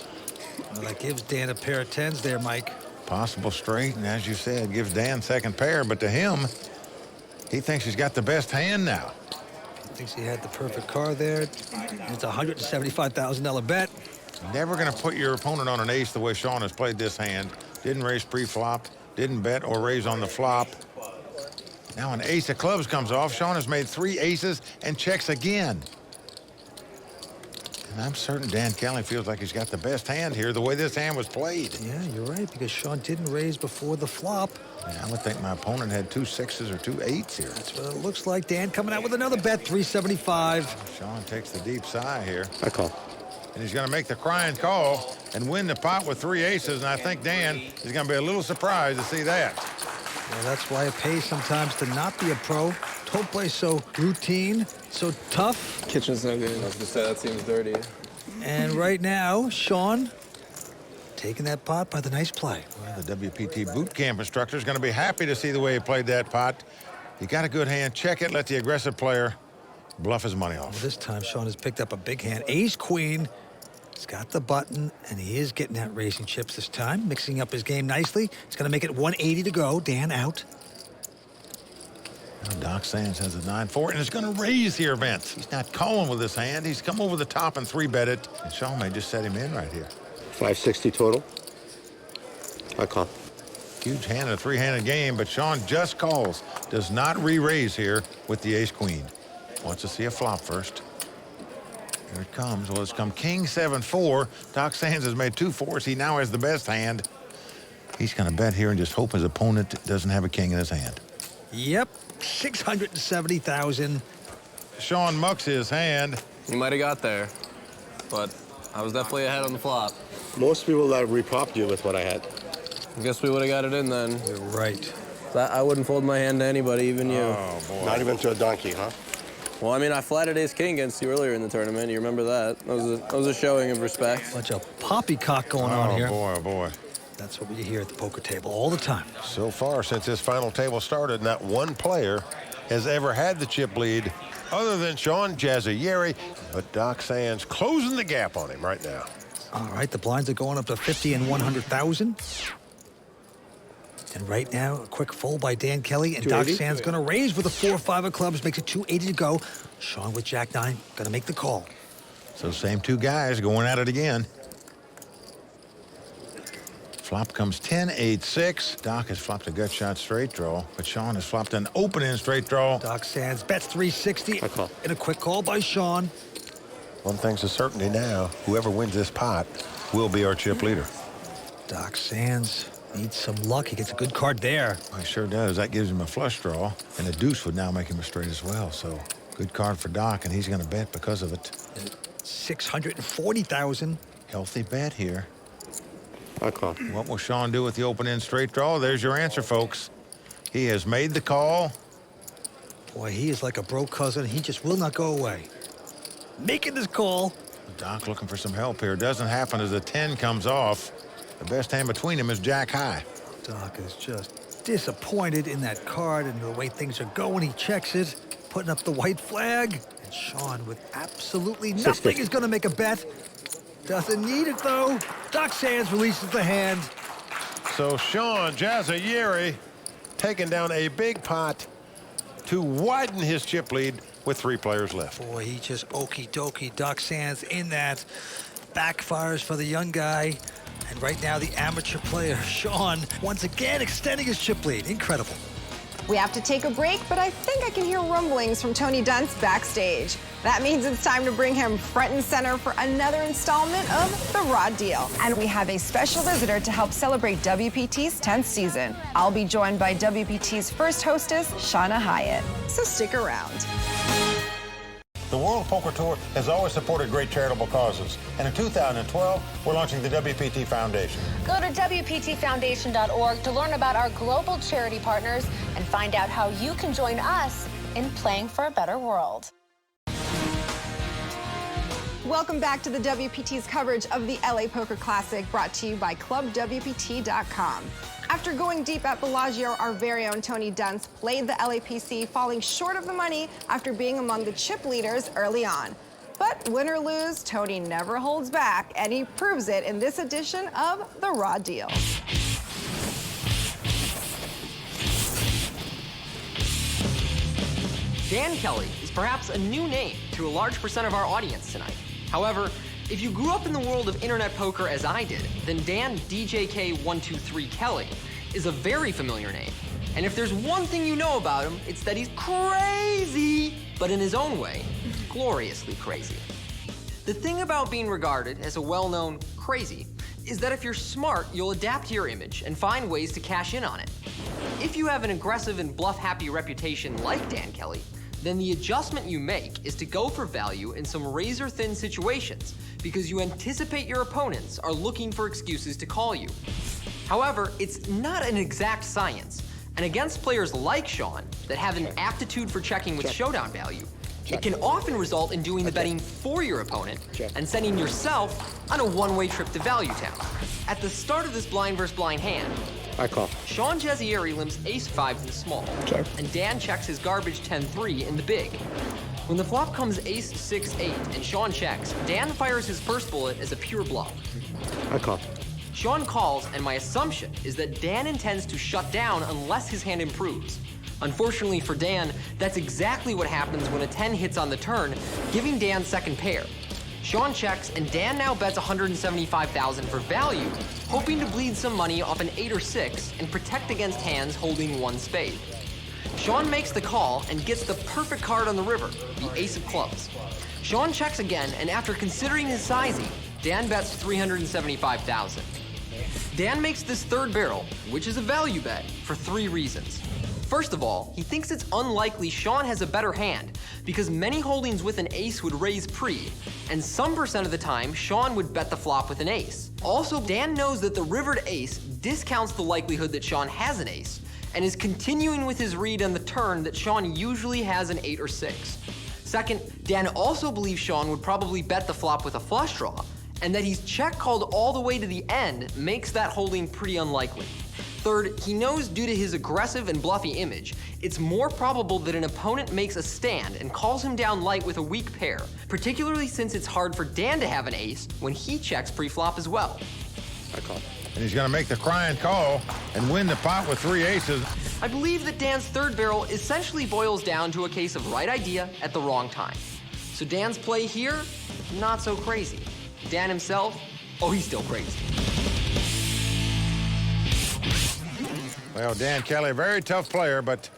Well, that gives Dan a pair of 10s there, Mike. Possible straight, and as you said, gives Dan second pair, but to him, he thinks he's got the best hand now. He thinks he had the perfect card there. It's a $175,000 bet. Never going to put your opponent on an ace the way Sean has played this hand. Didn't raise pre-flop, didn't bet or raise on the flop. Now an ace of clubs comes off. Sean has made 3 aces and checks again. And I'm certain Dan Kelly feels like he's got the best hand here, the way this hand was played. Yeah, you're right, because Sean didn't raise before the flop. Yeah, I would think my opponent had 2 6s or 2 8s here. That's what it looks like. Dan coming out with another bet, $375. Sean takes the deep sigh here. I call. And he's going to make the crying call and win the pot with 3 aces. And I think Dan is going to be a little surprised to see that. Well, that's why it pays sometimes to not be a pro. Don't play so routine, so tough. Kitchen's no good. I was going to say, that seems dirty. And right now, Sean taking that pot by the nice play. Well, the WPT boot camp instructor is going to be happy to see the way he played that pot. He got a good hand. Check it. Let the aggressive player bluff his money off. Well, this time, Sean has picked up a big hand. Ace-queen. He's got the button, and he is getting that raising chips this time, mixing up his game nicely. He's going to make it 180 to go. Dan out. Now Doc Sands has a 9-4, and it's going to raise here, Vince. He's not calling with his hand. He's come over the top and 3-bet it, and Sean may just set him in right here. 560 total. I call. Huge hand in a 3-handed game, but Sean just calls. Does not re-raise here with the ace-queen. Wants to see a flop first. Here it comes. Well, it's come king 7-4. Doc Sands has made 2 4s. He now has the best hand. He's going to bet here and just hope his opponent doesn't have a king in his hand. Yep, $670,000. Sean mucks his hand. You might have got there, but I was definitely ahead on the flop. Most people that repropped you with what I had. I guess we would have got it in then. You're right. I wouldn't fold my hand to anybody, even you. Oh, boy. Not even to a donkey, huh? Well, I mean, I flatted ace-king against you earlier in the tournament. You remember that? That was a showing of respect. Bunch of poppycock going on here. Oh, boy, oh, boy. That's what we hear at the poker table all the time. So far, since this final table started, not one player has ever had the chip lead other than Sean Jazayeri, but Doc Sands closing the gap on him right now. All right, the blinds are going up to 50 and 100,000. And right now, a quick fold by Dan Kelly, and Doc Sands going to raise with a 4-5 of clubs, makes it 280 to go. Sean with Jack-9, going to make the call. So same two guys going at it again. Flop comes 10-8-6. Doc has flopped a gut shot straight draw, but Sean has flopped an open-in straight draw. Doc Sands bets 360 and a quick call by Sean. One thing's a certainty now, whoever wins this pot will be our chip leader. Doc Sands needs some luck. He gets a good card there. He sure does. That gives him a flush draw, and a deuce would now make him a straight as well. So good card for Doc, and he's going to bet because of it. 640,000. Healthy bet here. I call. What will Sean do with the open-end straight draw? There's your answer, folks. He has made the call. Boy, he is like a broke cousin. He just will not go away. Making this call. Doc looking for some help here. Doesn't happen as the 10 comes off. The best hand between them is Jack High. Doc is just disappointed in that card and the way things are going. He checks it, putting up the white flag. And Sean, with absolutely nothing, is going to make a bet. Doesn't need it, though. Doc Sands releases the hand. So Sean Jazayeri taking down a big pot to widen his chip lead with 3 players left. Boy, he just okie dokie. Doc Sands in that. Backfires for the young guy. And right now, the amateur player, Sean, once again extending his chip lead. Incredible. We have to take a break, but I think I can hear rumblings from Tony Dunst backstage. That means it's time to bring him front and center for another installment of The Raw Deal. And we have a special visitor to help celebrate WPT's 10th season. I'll be joined by WPT's first hostess, Shauna Hyatt. So stick around. The World Poker Tour has always supported great charitable causes, and in 2012, we're launching the WPT Foundation. Go to WPTFoundation.org to learn about our global charity partners and find out how you can join us in playing for a better world. Welcome back to the WPT's coverage of the LA Poker Classic, brought to you by ClubWPT.com. After going deep at Bellagio, our very own Tony Dunst played the LAPC, falling short of the money after being among the chip leaders early on. But win or lose, Tony never holds back, and he proves it in this edition of The Raw Deal. Dan Kelly is perhaps a new name to a large percent of our audience tonight. However, if you grew up in the world of internet poker as I did, then Dan DJK123 Kelly is a very familiar name. And if there's one thing you know about him, it's that he's crazy, but in his own way, gloriously crazy. The thing about being regarded as a well-known crazy is that if you're smart, you'll adapt to your image and find ways to cash in on it. If you have an aggressive and bluff-happy reputation like Dan Kelly, then the adjustment you make is to go for value in some razor-thin situations because you anticipate your opponents are looking for excuses to call you. However, it's not an exact science, and against players like Sean that have an aptitude for checking with showdown value, it can often result in doing the betting for your opponent and sending yourself on a one-way trip to Value Town. At the start of this blind versus blind hand, I call. Sean Jazayeri limps ace-5 in the small, and Dan checks his garbage 10-3 in the big. When the flop comes ace-6-8 and Sean checks, Dan fires his first bullet as a pure bluff. I call. Sean calls, and my assumption is that Dan intends to shut down unless his hand improves. Unfortunately for Dan, that's exactly what happens when a 10 hits on the turn, giving Dan second pair. Sean checks, and Dan now bets $175,000 for value, hoping to bleed some money off an 8 or 6 and protect against hands holding one spade. Sean makes the call and gets the perfect card on the river, the ace of clubs. Sean checks again, and after considering his sizing, Dan bets $375,000. Dan makes this third barrel, which is a value bet, for 3 reasons. First of all, he thinks it's unlikely Sean has a better hand because many holdings with an ace would raise pre, and some percent of the time, Sean would bet the flop with an ace. Also, Dan knows that the rivered ace discounts the likelihood that Sean has an ace, and is continuing with his read on the turn that Sean usually has an 8 or 6. Second, Dan also believes Sean would probably bet the flop with a flush draw, and that he's check called all the way to the end makes that holding pretty unlikely. Third, he knows due to his aggressive and bluffy image, it's more probable that an opponent makes a stand and calls him down light with a weak pair, particularly since it's hard for Dan to have an ace when he checks pre-flop as well. I call. And he's going to make the crying call and win the pot with 3 aces. I believe that Dan's third barrel essentially boils down to a case of right idea at the wrong time. So Dan's play here, not so crazy. Dan himself, oh, he's still crazy. Well, Dan Kelly, a very tough player, but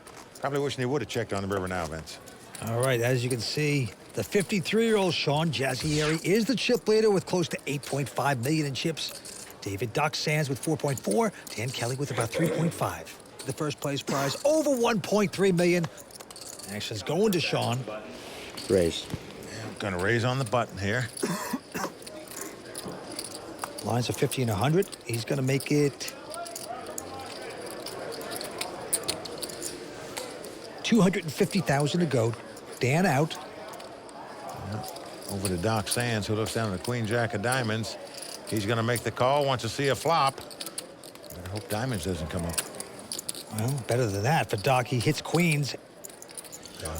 probably wishing he would have checked on the river now, Vince. All right, as you can see, the 53-year-old Sean Jazzieri is the chip leader with close to $8.5 million in chips. David Doc Sands with 4.4, Dan Kelly with about 3.5. The first place prize over 1.3 million. Action's going to Sean. Raise. I'm gonna raise on the button here. Lines are 50 and 100. He's gonna make it 250,000 to go. Dan out. Over to Doc Sands, who looks down at the Queen Jack of Diamonds. He's going to make the call, wants to see a flop. I hope Diamonds doesn't come up. Well, better than that for Doc. He hits queens.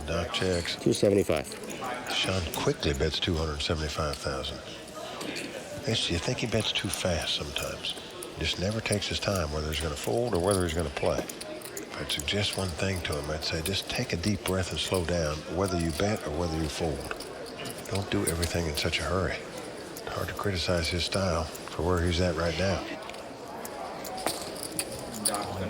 Doc checks. 275. Sean quickly bets 275,000. Yes, you think he bets too fast sometimes. He just never takes his time whether he's going to fold or whether he's going to play. If I'd suggest one thing to him, I'd say just take a deep breath and slow down, whether you bet or whether you fold. Don't do everything in such a hurry. It's hard to criticize his style for where he's at right now.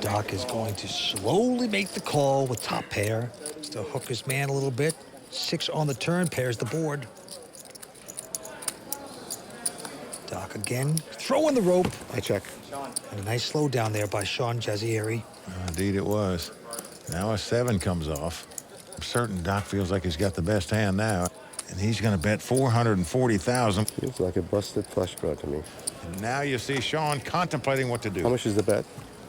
Doc is going to slowly make the call with top pair. Still hook his man a little bit. 6 on the turn, pairs the board. Doc again, throwing the rope. I check. And a nice slow down there by Sean Jazzieri. Indeed it was. Now a 7 comes off. I'm certain Doc feels like he's got the best hand now. And he's going to bet 440,000. Feels like a busted flush draw to me. And now you see Sean contemplating what to do. How much is the bet?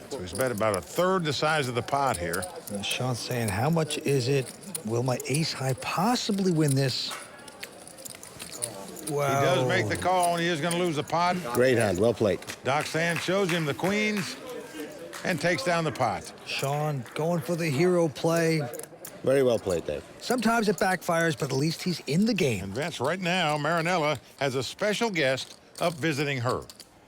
So he's bet about a third the size of the pot here. And Sean's saying, how much is it? Will my ace high possibly win this? Wow. He does make the call, and he is going to lose the pot. Great hand, well played. Doc Sands shows him the queens and takes down the pot. Sean going for the hero play. Very well played, Dave. Sometimes it backfires, but at least he's in the game. And Vince, right now, Marinella has a special guest up visiting her.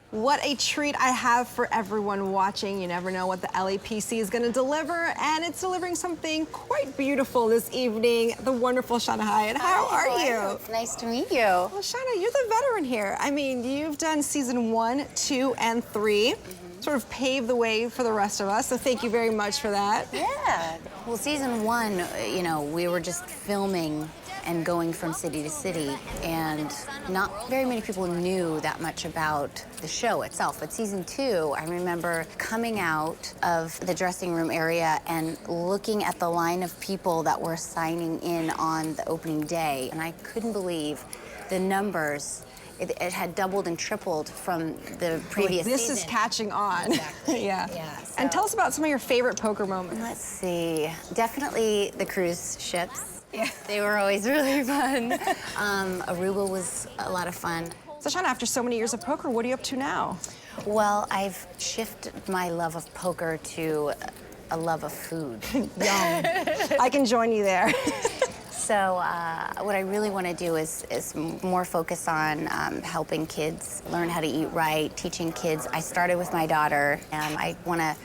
What a treat I have for everyone watching. You never know what the LAPC is going to deliver, and it's delivering something quite beautiful this evening. The wonderful Shauna Hyatt. How are you? It's nice to meet you. Well, Shauna, you're the veteran here. I mean, you've done season 1, 2, and 3. Sort of paved the way for the rest of us, so thank you very much for that. Yeah. Well, season 1, you know, we were just filming and going from city to city, and not very many people knew that much about the show itself. But season 2, I remember coming out of the dressing room area and looking at the line of people that were signing in on the opening day, and I couldn't believe the numbers. It had doubled and tripled from the previous This season. is catching on. Exactly. Yeah. So. And tell us about some of your favorite poker moments. Let's see. Definitely the cruise ships. Yeah. They were always really fun. Aruba was a lot of fun. So, Shauna, after so many years of poker, what are you up to now? Well, I've shifted my love of poker to a love of food. Yum. I can join you there. So what I really want to do is more focus on helping kids learn how to eat right, teaching kids. I started with my daughter, and I want to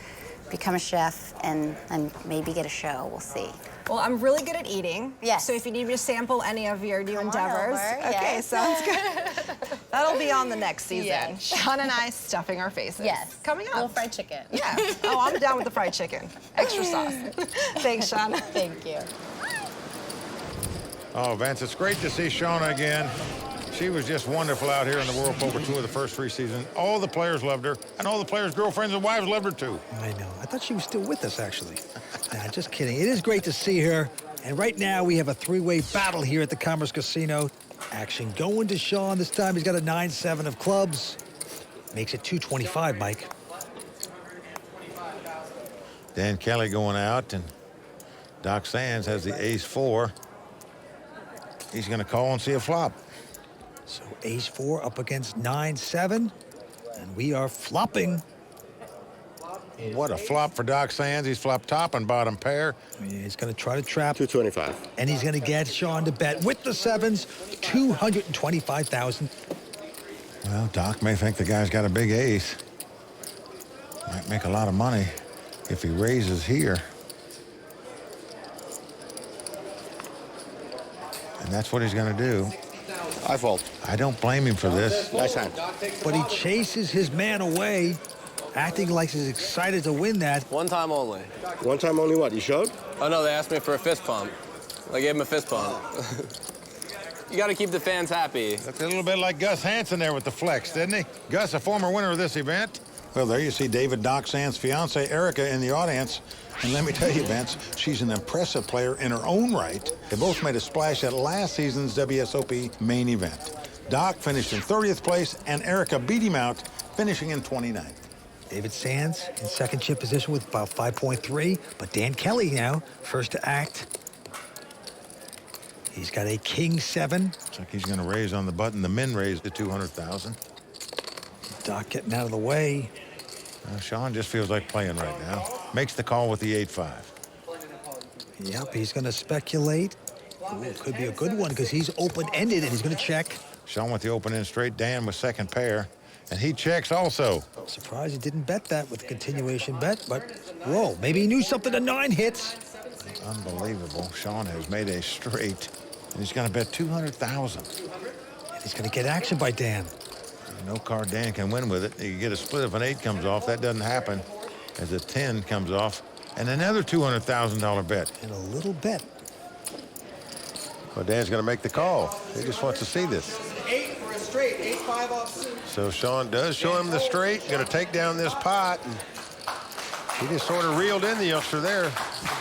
become a chef and maybe get a show. We'll see. Well, I'm really good at eating. Yes. So if you need me to sample any of your new endeavors. over, Okay, yes. sounds good. That'll be on the next season. Yes. Sean and I stuffing our faces. Yes. Coming up. Little fried chicken. Yeah. Oh, I'm down with the fried chicken. Extra sauce. Thanks, Shauna. Thank you. Oh, Vince, it's great to see Shauna again. She was just wonderful out here in the World Poker Tour the first 3 seasons. All the players loved her, and all the players' girlfriends and wives loved her too. I know. I thought she was still with us, actually. Nah, just kidding. It is great to see her. And right now, we have a 3-way battle here at the Commerce Casino. Action going to Sean. This time, he's got a 9-7 of clubs. Makes it 225, Mike. Dan Kelly going out, and Doc Sands has the ace-4. He's going to call and see a flop. So ace-4 up against 9-7, and we are flopping. What a flop for Doc Sands. He's flopped top and bottom pair. Yeah, he's going to try to trap. 225. And he's going to get Sean to bet with the 7s, 225,000. Well, Doc may think the guy's got a big ace. Might make a lot of money if he raises here. And that's what he's going to do. I fold. I don't blame him for this. Nice hand. But he chases his man away, acting like he's excited to win that. One time only. One time only what? You showed? Oh, no, they asked me for a fist pump. I gave him a fist pump. You got to keep the fans happy. That's a little bit like Gus Hansen there with the flex, didn't he? Gus, a former winner of this event. Well, there you see David Doc Sands' fiancée, Erica, in the audience. And let me tell you, Vince, she's an impressive player in her own right. They both made a splash at last season's WSOP main event. Doc finished in 30th place, and Erica beat him out, finishing in 29th. David Sands in second chip position with about 5.3, but Dan Kelly now, first to act. He's got a king-7. Looks like he's going to raise on the button. The min raised to 200,000. Doc getting out of the way. Sean just feels like playing right now. Makes the call with the 8-5. Yep, he's going to speculate. Ooh, could be a good one because he's open-ended and he's going to check. Sean with the open-end straight. Dan with second pair. And he checks also. Surprised he didn't bet that with the continuation bet, but whoa, maybe he knew something. The 9 hits. Unbelievable. Sean has made a straight, and he's going to bet 200,000. And he's going to get action by Dan. No card Dan can win with it. You can get a split if an 8 comes off. That doesn't happen as a 10 comes off. And another $200,000 bet. And a little bet. Well, Dan's going to make the call. He just wants to see this. 8 for a straight, 8-5 off. So Sean does show him the straight. Going to take down this pot. And he just sort of reeled in the youngster there.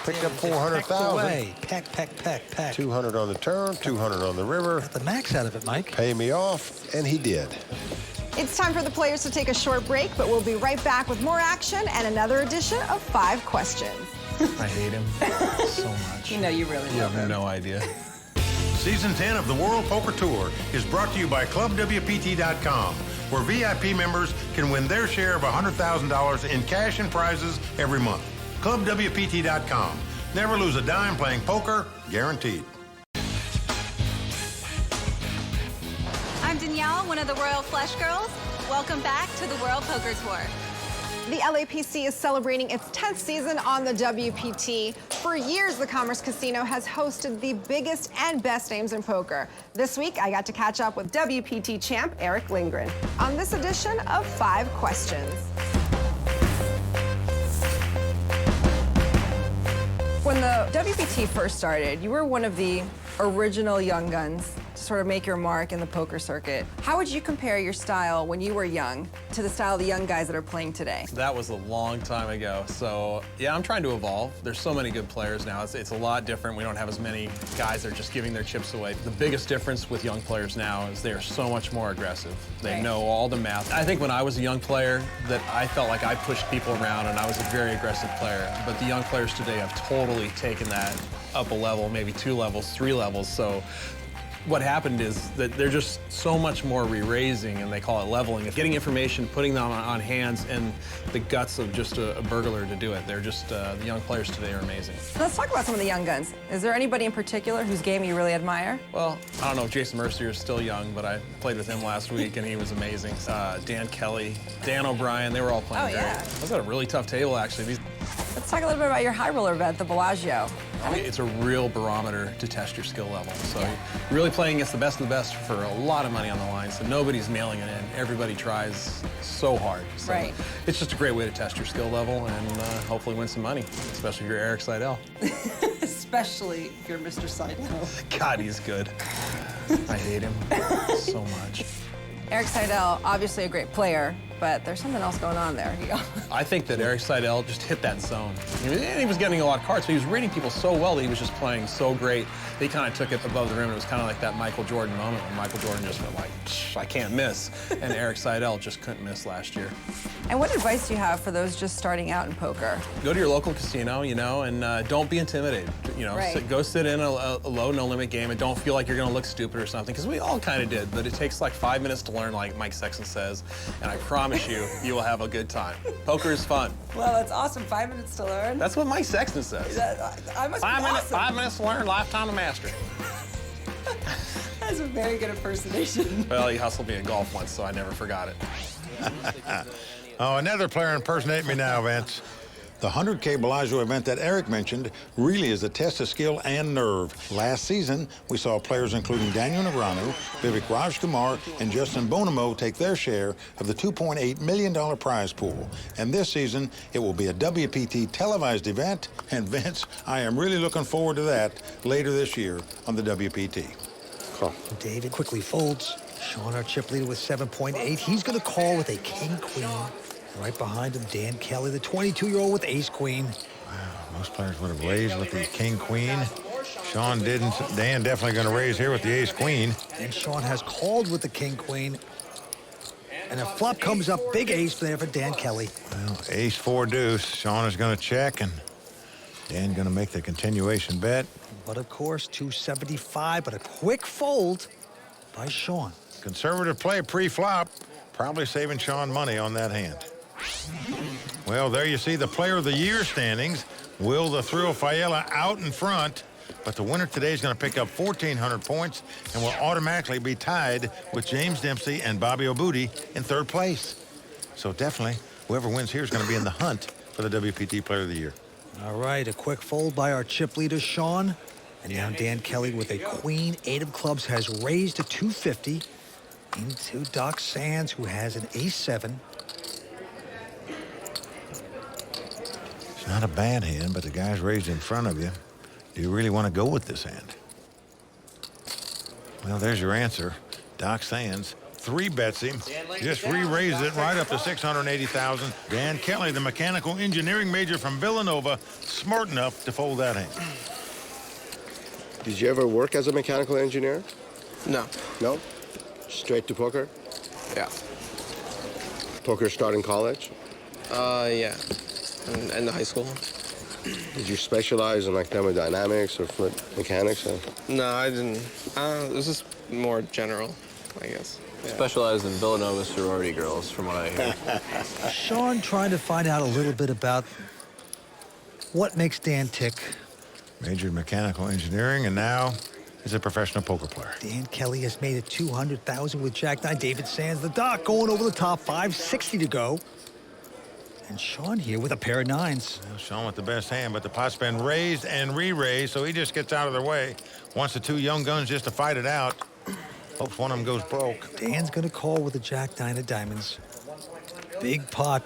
Picked up 400,000. Peck. 200 on the turn, 200 on the river. Got the max out of it, Mike. Pay me off, and he did. It's time for the players to take a short break, but we'll be right back with more action and another edition of 5 Questions. I hate him so much. You know you really You love have him. no idea. Season 10 of the World Poker Tour is brought to you by ClubWPT.com, where VIP members can win their share of $100,000 in cash and prizes every month. ClubWPT.com. Never lose a dime playing poker, guaranteed. I'm Danielle, one of the Royal Flush Girls. Welcome back to the World Poker Tour. The LAPC is celebrating its 10th season on the WPT. For years, the Commerce Casino has hosted the biggest and best names in poker. This week, I got to catch up with WPT champ Eric Lindgren on this edition of 5 Questions. When the WPT first started, you were one of the original young guns to sort of make your mark in the poker circuit. How would you compare your style when you were young to the style of the young guys that are playing today? That was a long time ago. So, yeah, I'm trying to evolve. There's so many good players now. It's a lot different. We don't have as many guys that are just giving their chips away. The biggest difference with young players now is they are so much more aggressive. They know all the math. I think when I was a young player that I felt like I pushed people around and I was a very aggressive player. But the young players today have totally taken that up a level, maybe 2 levels, 3 levels. So what happened is that they're just so much more re-raising, and they call it leveling. Getting information, putting them on hands, and the guts of just a burglar to do it. They're just, the young players today are amazing. Let's talk about some of the young guns. Is there anybody in particular whose game you really admire? Well, I don't know if Jason Mercier is still young, but I played with him last week, and he was amazing. Dan Kelly, Dan O'Brien, they were all playing great. Yeah. I was at a really tough table, actually. Let's talk a little bit about your high roller event, the Bellagio. It's a real barometer to test your skill level. So you're really playing against the best of the best for a lot of money on the line. So nobody's mailing it in. Everybody tries so hard. So Right. it's just a great way to test your skill level and hopefully win some money, especially if you're Eric Seidel. Especially if you're Mr. Seidel. God, he's good. I hate him so much. Eric Seidel, obviously a great player, but there's something else going on there. I think that Eric Seidel just hit that zone. And he was getting a lot of cards, so he was reading people so well that he was just playing so great. He kind of took it above the rim. It was kind of like that Michael Jordan moment when Michael Jordan just went like, I can't miss. And Eric Seidel just couldn't miss last year. And what advice do you have for those just starting out in poker? Go to your local casino, you know, and don't be intimidated. You know, Right. go sit in a low, no-limit game and don't feel like you're going to look stupid or something, because we all kind of did. But it takes like 5 minutes to learn, like Mike Sexton says, and I promise you, you will have a good time. Poker is fun. Well, that's awesome. 5 minutes to learn. That's what Mike Sexton says. I must be awesome. 5 minutes to learn, lifetime to master. That's a very good impersonation. Well, he hustled me in golf once, so I never forgot it. Oh, another player impersonating me now, Vince. The 100K Bellagio event that Eric mentioned really is a test of skill and nerve. Last season, we saw players including Daniel Negreanu, Vivek Rajkumar, and Justin Bonomo take their share of the $2.8 million prize pool. And this season, it will be a WPT televised event. And Vince, I am really looking forward to that later this year on the WPT. David quickly folds. Sean, our chip leader, with 7.8. He's going to call with a king-queen. Right behind him, Dan Kelly, the 22-year-old with ace-queen. Wow, most players would have raised with the king-queen. Sean didn't. Dan definitely going to raise here with the ace-queen. And Sean has called with the king-queen. And a flop comes up, big ace there for Dan Kelly. Well, ace-4 deuce. Sean is going to check, and Dan going to make the continuation bet. But of course, 275, but a quick fold by Sean. Conservative play pre-flop, probably saving Sean money on that hand. Well, there you see the Player of the Year standings. Will the Thrill Fiala out in front, but the winner today is going to pick up 1,400 points and will automatically be tied with James Dempsey and Bobby Obudi in third place. So definitely, whoever wins here is going to be in the hunt for the WPT Player of the Year. All right, a quick fold by our chip leader, Sean. And now Dan Kelly with a queen. 8 of clubs has raised to 250 into Doc Sands, who has an ace-7. It's not a bad hand, but the guy's raised in front of you. Do you really want to go with this hand? Well, there's your answer. Doc Sands 3-bets him, just re-raised it right up to 680,000. Dan Kelly, the mechanical engineering major from Villanova, smart enough to fold that hand. Did you ever work as a mechanical engineer? No. No? Straight to poker? Yeah. Poker start in college? Yeah. In the high school. Did you specialize in like thermodynamics or fluid mechanics? Or? No, I didn't. It was just more general, I guess. Yeah. Specialized in Villanova sorority girls, from what I hear. Sean trying to find out a little bit about what makes Dan tick. Majored mechanical engineering, and now is a professional poker player. Dan Kelly has made it 200,000 with Jack 9. David Sands, the Doc, going over the top. 560 to go. And Sean here with a pair of 9s. Well, Sean with the best hand, but the pot's been raised and re-raised, so he just gets out of their way. Wants the 2 young guns just to fight it out. Hopes one of them goes broke. Dan's going to call with a Jack 9 of diamonds. Big pot.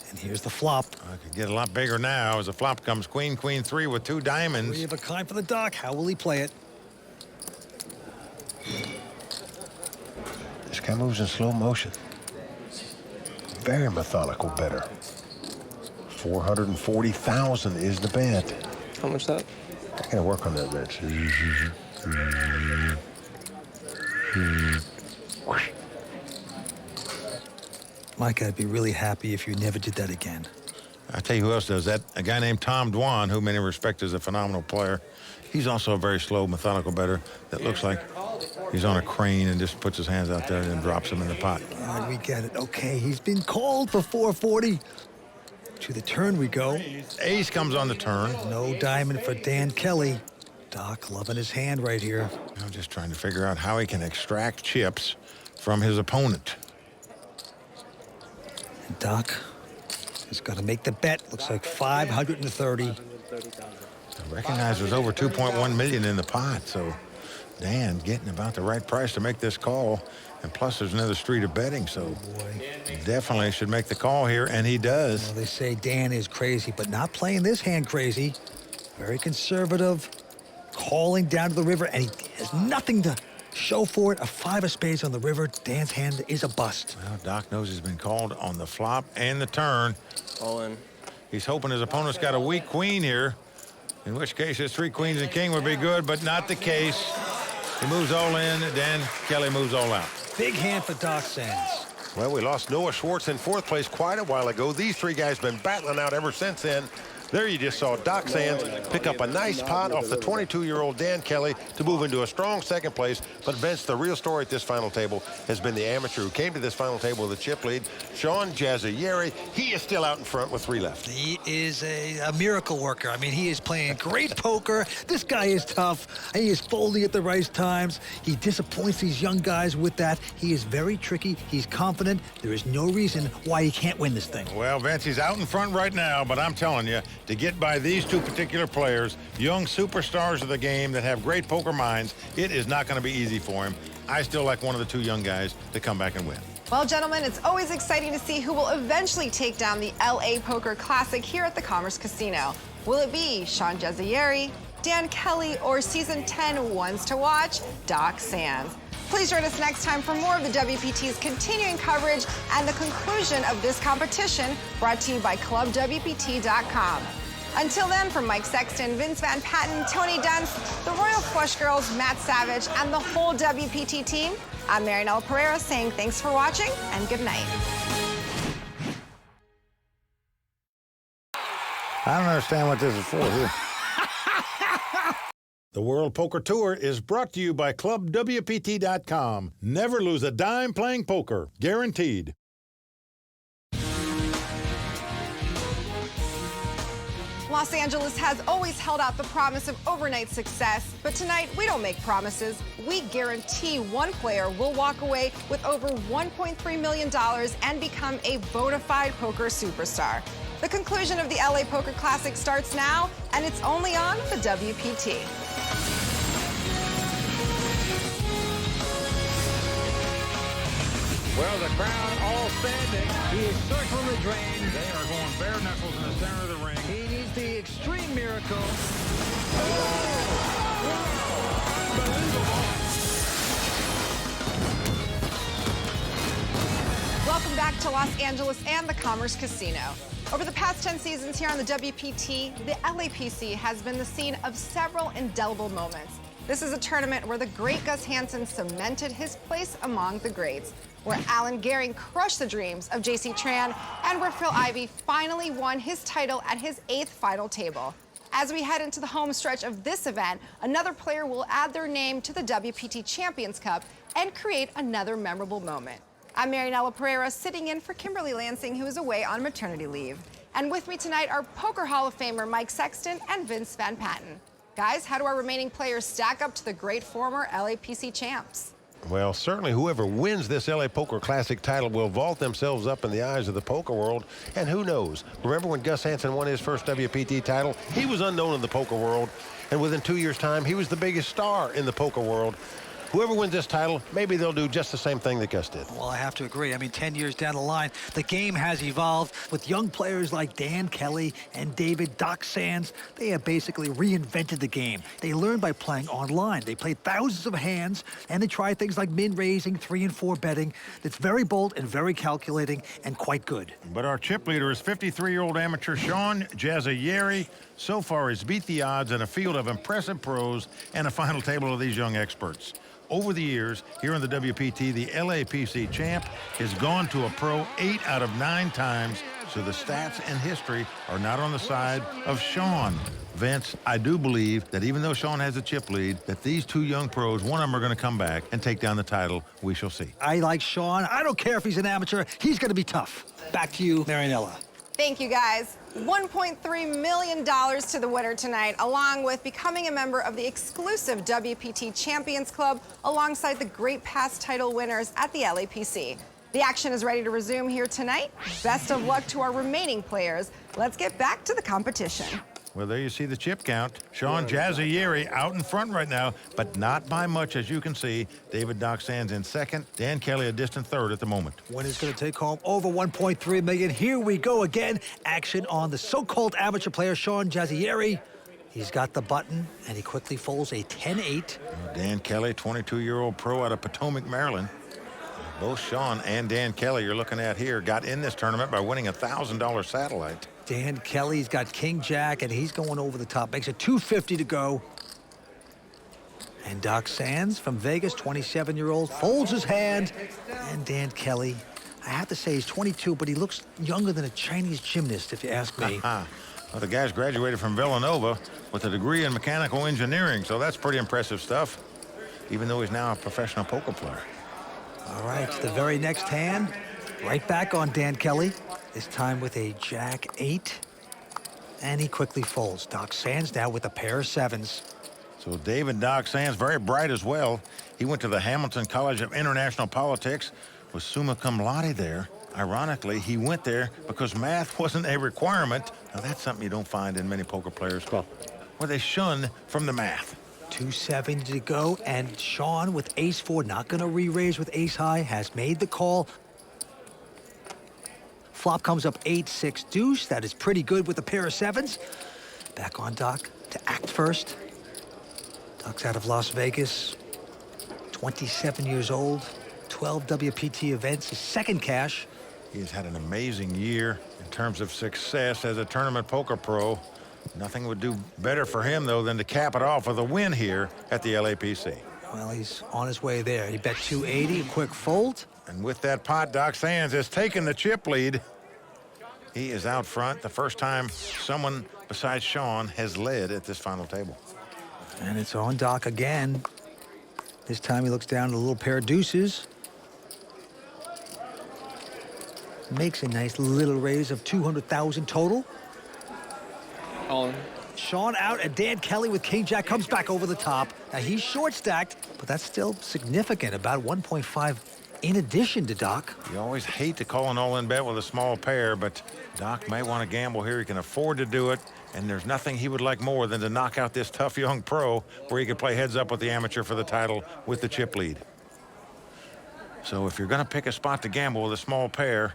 And here's the flop. I could get a lot bigger now as the flop comes queen, queen 3 with 2 diamonds. 3 of a kind for the Doc. How will he play it? This guy moves in slow motion. Very methodical bettor. 440,000 is the bet. How much that? I gotta work on that, Vince. Mike, I'd be really happy if you never did that again. I tell you who else does that. A guy named Tom Dwan, who many respect as a phenomenal player. He's also a very slow, methodical bettor that looks like he's on a crane and just puts his hands out there and then drops them in the pot. All right, we get it. Okay, he's been called for 440. To the turn we go. Ace comes on the turn. No diamond for Dan Kelly. Doc loving his hand right here. I'm just trying to figure out how he can extract chips from his opponent. And Doc He's going to make the bet. Looks like 530. I recognize there's over 2.1 million in the pot, so Dan getting about the right price to make this call. And plus, there's another street of betting, so definitely should make the call here, and he does. Well, they say Dan is crazy, but not playing this hand crazy. Very conservative, calling down to the river, and he has nothing to show for it. A 5 of spades on the river. Dan's hand is a bust. Well, Doc knows he's been called on the flop and the turn. All in. He's hoping his opponent's got a weak queen here, in which case his 3 queens and king would be good, but not the case. He moves all in. Dan Kelly moves all out. Big hand for Doc Sands. Well, we lost Noah Schwartz in 4th place quite a while ago. These 3 guys been battling out ever since then. There you just saw Doc Sands pick up a nice pot off the 22-year-old Dan Kelly to move into a strong 2nd place. But Vince, the real story at this final table has been the amateur who came to this final table with a chip lead, Sean Jazayeri. He is still out in front with 3 left. He is a miracle worker. I mean, he is playing great poker. This guy is tough. He is folding at the right times. He disappoints these young guys with that. He is very tricky. He's confident. There is no reason why he can't win this thing. Well, Vince, he's out in front right now, but I'm telling you, to get by these 2 particular players, young superstars of the game that have great poker minds, it is not going to be easy for him. I still like one of the 2 young guys to come back and win. Well, gentlemen, it's always exciting to see who will eventually take down the LA Poker Classic here at the Commerce Casino. Will it be Sean Jazayeri, Dan Kelly, or Season 10 ones to watch, Doc Sands? Please join us next time for more of the WPT's continuing coverage and the conclusion of this competition, brought to you by ClubWPT.com. Until then, from Mike Sexton, Vince Van Patten, Tony Dunst, the Royal Flush Girls, Matt Savage, and the whole WPT team, I'm Marianella Pereira saying thanks for watching and good night. I don't understand what this is for here. The World Poker Tour is brought to you by ClubWPT.com. Never lose a dime playing poker. Guaranteed. Los Angeles has always held out the promise of overnight success, but tonight we don't make promises. We guarantee one player will walk away with over $1.3 million and become a bona fide poker superstar. The conclusion of the LA Poker Classic starts now, and it's only on the WPT. Well, the crowd all standing. He is circling the drain. They are going bare knuckles in the center of the ring. He needs the extreme miracle. Welcome back to Los Angeles and the Commerce Casino. Over the past 10 seasons here on the WPT, the LAPC has been the scene of several indelible moments. This is a tournament where the great Gus Hansen cemented his place among the greats, where Alan Gehring crushed the dreams of J.C. Tran, and where Phil Ivey finally won his title at his 8th final table. As we head into the home stretch of this event, another player will add their name to the WPT Champions Cup and create another memorable moment. I'm Marianella Pereira, sitting in for Kimberly Lansing, who is away on maternity leave. And with me tonight are Poker Hall of Famer Mike Sexton and Vince Van Patten. Guys, how do our remaining players stack up to the great former LAPC champs? Well, certainly whoever wins this LA Poker Classic title will vault themselves up in the eyes of the poker world. And who knows? Remember when Gus Hansen won his first WPT title? He was unknown in the poker world. And within 2 years' time, he was the biggest star in the poker world. Whoever wins this title, maybe they'll do just the same thing that Gus did. Well, I have to agree. I mean, 10 years down the line, the game has evolved with young players like Dan Kelly and David Doc Sands. They have basically reinvented the game. They learned by playing online. They played thousands of hands, and they tried things like min-raising, 3 and 4 betting. That's very bold and very calculating and quite good. But our chip leader is 53-year-old amateur Sean Jazayeri. So far, he's beat the odds in a field of impressive pros and a final table of these young experts. Over the years, here in the WPT, the LAPC champ has gone to a pro 8 out of 9 times, so the stats and history are not on the side of Sean. Vince, I do believe that even though Sean has a chip lead, that these 2 young pros, one of them are going to come back and take down the title. We shall see. I like Sean. I don't care if he's an amateur. He's going to be tough. Back to you, Marianella. Thank you, guys. $1.3 million to the winner tonight, along with becoming a member of the exclusive WPT Champions Club alongside the great past title winners at the LAPC. The action is ready to resume here tonight. Best of luck to our remaining players. Let's get back to the competition. Well, there you see the chip count. Sean Jazzieri out in front right now, but not by much, as you can see. David Doc Sands in second. Dan Kelly a distant third at the moment. Winner's going to take home over $1.3 million. Here we go again. Action on the so-called amateur player, Sean Jazzieri. He's got the button, and he quickly folds a 10-8. Dan Kelly, 22-year-old pro out of Potomac, Maryland. Both Sean and Dan Kelly you're looking at here got in this tournament by winning a $1,000 satellite. Dan Kelly's got King Jack, and he's going over the top. Makes it $250 to go. And Doc Sands from Vegas, 27-year-old, folds his hand. And Dan Kelly, I have to say he's 22, but he looks younger than a Chinese gymnast, if you ask me. Well, the guy's graduated from Villanova with a degree in mechanical engineering, so that's pretty impressive stuff, even though he's now a professional poker player. All right, the very next hand, right back on Dan Kelly. This time with a Jack 8, and he quickly folds. Doc Sands now with a pair of 7s. So David Doc Sands, very bright as well. He went to the Hamilton College of International Politics, was summa cum laude there. Ironically, he went there because math wasn't a requirement. Now, that's something you don't find in many poker players, where they shun from the math. 270 to go, and Sean with ace-4, not going to re-raise with ace-high, has made the call. Flop comes up 8-6 deuce. That is pretty good with a pair of 7s. Back on Doc to act first. Doc's out of Las Vegas, 27 years old, 12 WPT events, his second cash. He has had an amazing year in terms of success as a tournament poker pro. Nothing would do better for him, though, than to cap it off with a win here at the LAPC. Well, he's on his way there. He bet 280, a quick fold. And with that pot, Doc Sands has taken the chip lead. He is out front, the first time someone besides Sean has led at this final table. And it's on Doc again. This time he looks down at a little pair of deuces. Makes a nice little raise of 200,000 total. On. Sean out, and Dan Kelly with King Jack comes back over the top. Now he's short stacked, but that's still significant, about 1.5 in addition to Doc. You always hate to call an all-in bet with a small pair, but Doc may want to gamble here. He can afford to do it, and there's nothing he would like more than to knock out this tough young pro where he could play heads up with the amateur for the title with the chip lead. So if you're going to pick a spot to gamble with a small pair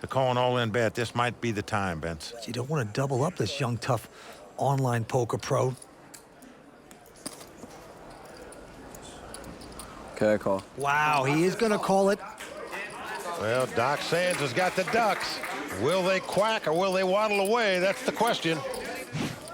to call an all-in bet, this might be the time, Vince. You don't want to double up this young, tough online poker pro. Okay, I call. Wow, he is going to call it. Well, Doc Sands has got the ducks. Will they quack or will they waddle away? That's the question.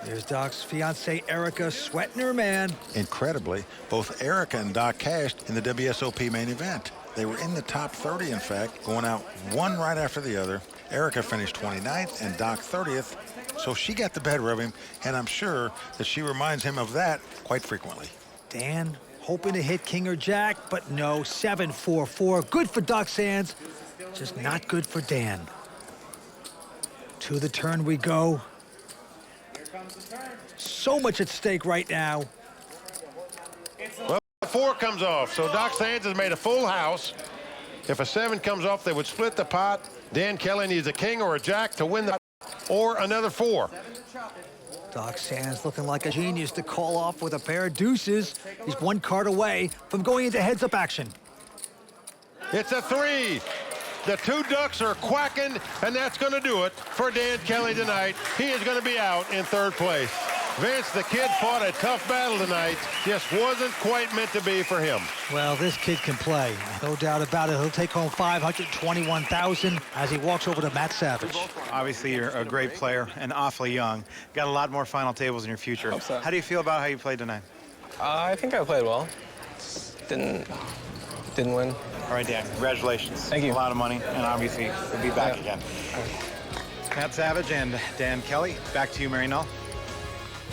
There's Doc's fiancée, Erica, sweating her man. Incredibly, both Erica and Doc cashed in the WSOP main event. They were in the top 30, in fact, going out one right after the other. Erica finished 29th and Doc 30th, so she got the better of him, and I'm sure that she reminds him of that quite frequently. Dan hoping to hit King or Jack, but no, 7-4-4. Good for Doc Sands, just not good for Dan. To the turn we go. So much at stake right now. Well, the 4 comes off, so Doc Sands has made a full house. If a 7 comes off, they would split the pot. Dan Kelly needs a king or a jack to win the pot, or another 4. Doc Sands looking like a genius to call off with a pair of deuces. He's one card away from going into heads-up action. It's a 3. The 2 ducks are quacking, and that's going to do it for Dan Kelly tonight. He is going to be out in 3rd place. Vince, the kid fought a tough battle tonight. Just wasn't quite meant to be for him. Well, this kid can play. No doubt about it. He'll take home $521,000 as he walks over to Matt Savage. Obviously, you're a great player and awfully young. Got a lot more final tables in your future. Hope so. How do you feel about how you played tonight? I think I played well. Didn't win. All right, Dan, congratulations. Thank you. A lot of money, and obviously we'll be back again. Matt Savage and Dan Kelly, back to you, Mary Null.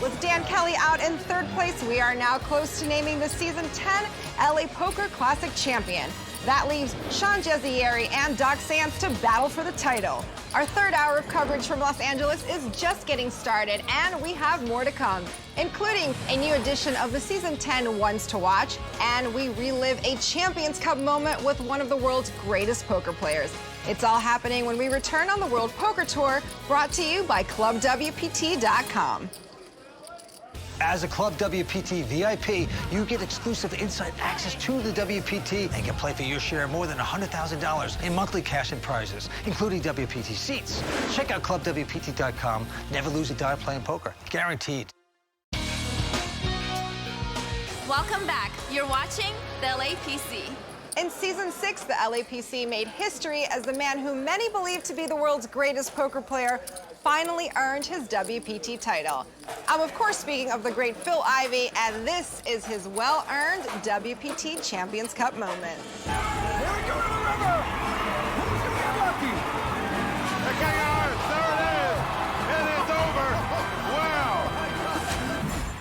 With Dan Kelly out in 3rd place, we are now close to naming the Season 10 LA Poker Classic champion. That leaves Sean Jazzieri and Doc Sands to battle for the title. Our 3rd hour of coverage from Los Angeles is just getting started, and we have more to come. including a new edition of the Season 10 Ones to Watch, and we relive a Champions Cup moment with one of the world's greatest poker players. It's all happening when we return on the World Poker Tour, brought to you by ClubWPT.com. As a Club WPT VIP, you get exclusive inside access to the WPT and can play for your share of more than $100,000 in monthly cash and prizes, including WPT seats. Check out ClubWPT.com. Never lose a dime playing poker. Guaranteed. Welcome back. You're watching the LAPC. In Season 6, the LAPC made history as the man who many believe to be the world's greatest poker player finally earned his WPT title. I'm of course speaking of the great Phil Ivey, and this is his well-earned WPT Champions Cup moment. Here we go to the river! Who's gonna get lucky? The King of Hearts, there it is! It is over! Wow!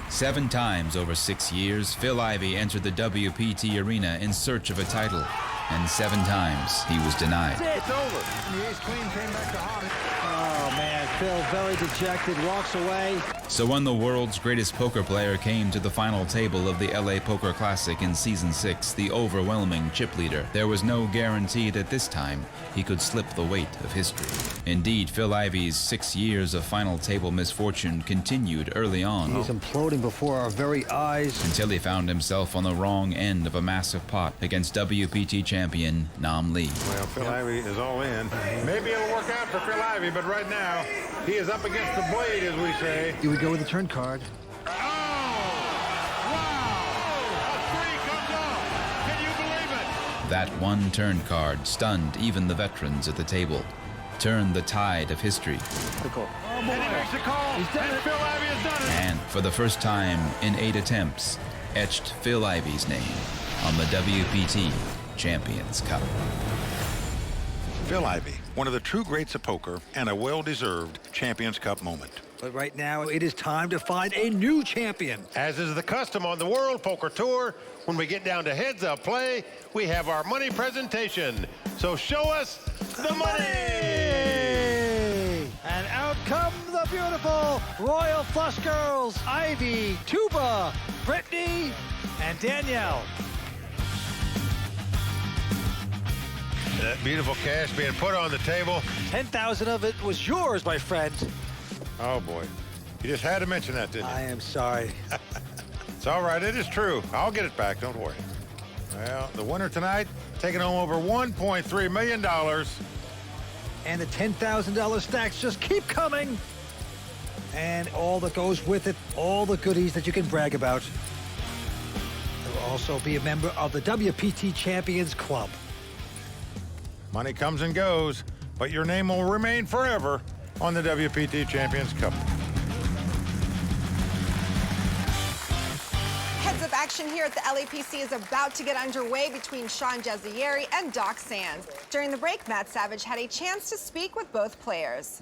7 times over 6 years, Phil Ivey entered the WPT arena in search of a title, and 7 times he was denied. It's over. And the ace-queen came back to haunt it. Oh, man, Phil very dejected, walks away. So when the world's greatest poker player came to the final table of the LA Poker Classic in Season 6, the overwhelming chip leader, there was no guarantee that this time he could slip the weight of history. Indeed, Phil Ivey's 6 years of final table misfortune continued early on. He's imploding before our very eyes. Until he found himself on the wrong end of a massive pot against WPT champion Nam Lee. Well, Phil Ivey is all in. Maybe it'll work out for Phil Ivey, but right now, he is up against the blade, as we say. Here we go with the turn card. That one turn card stunned even the veterans at the table, turned the tide of history. Oh, and he makes the call, and Phil Ivey has done it. And for the first time in 8 attempts, etched Phil Ivey's name on the WPT Champions Cup. Phil Ivey, one of the true greats of poker, and a well-deserved Champions Cup moment. But right now, it is time to find a new champion. As is the custom on the World Poker Tour, when we get down to heads-up play, we have our money presentation. So show us the money! And out come the beautiful Royal Flush Girls, Ivy, Tuba, Brittany, and Danielle. That beautiful cash being put on the table. 10,000 of it was yours, my friend. Oh, boy. You just had to mention that, didn't you? I am sorry. It's all right. It is true. I'll get it back. Don't worry. Well, the winner tonight taking home over $1.3 million. And the $10,000 stacks just keep coming. And all that goes with it, all the goodies that you can brag about. You'll also be a member of the WPT Champions Club. Money comes and goes, but your name will remain forever on the WPT Champions Cup. Heads-up action here at the LAPC is about to get underway between Sean Jazzieri and Doc Sands. During the break, Matt Savage had a chance to speak with both players.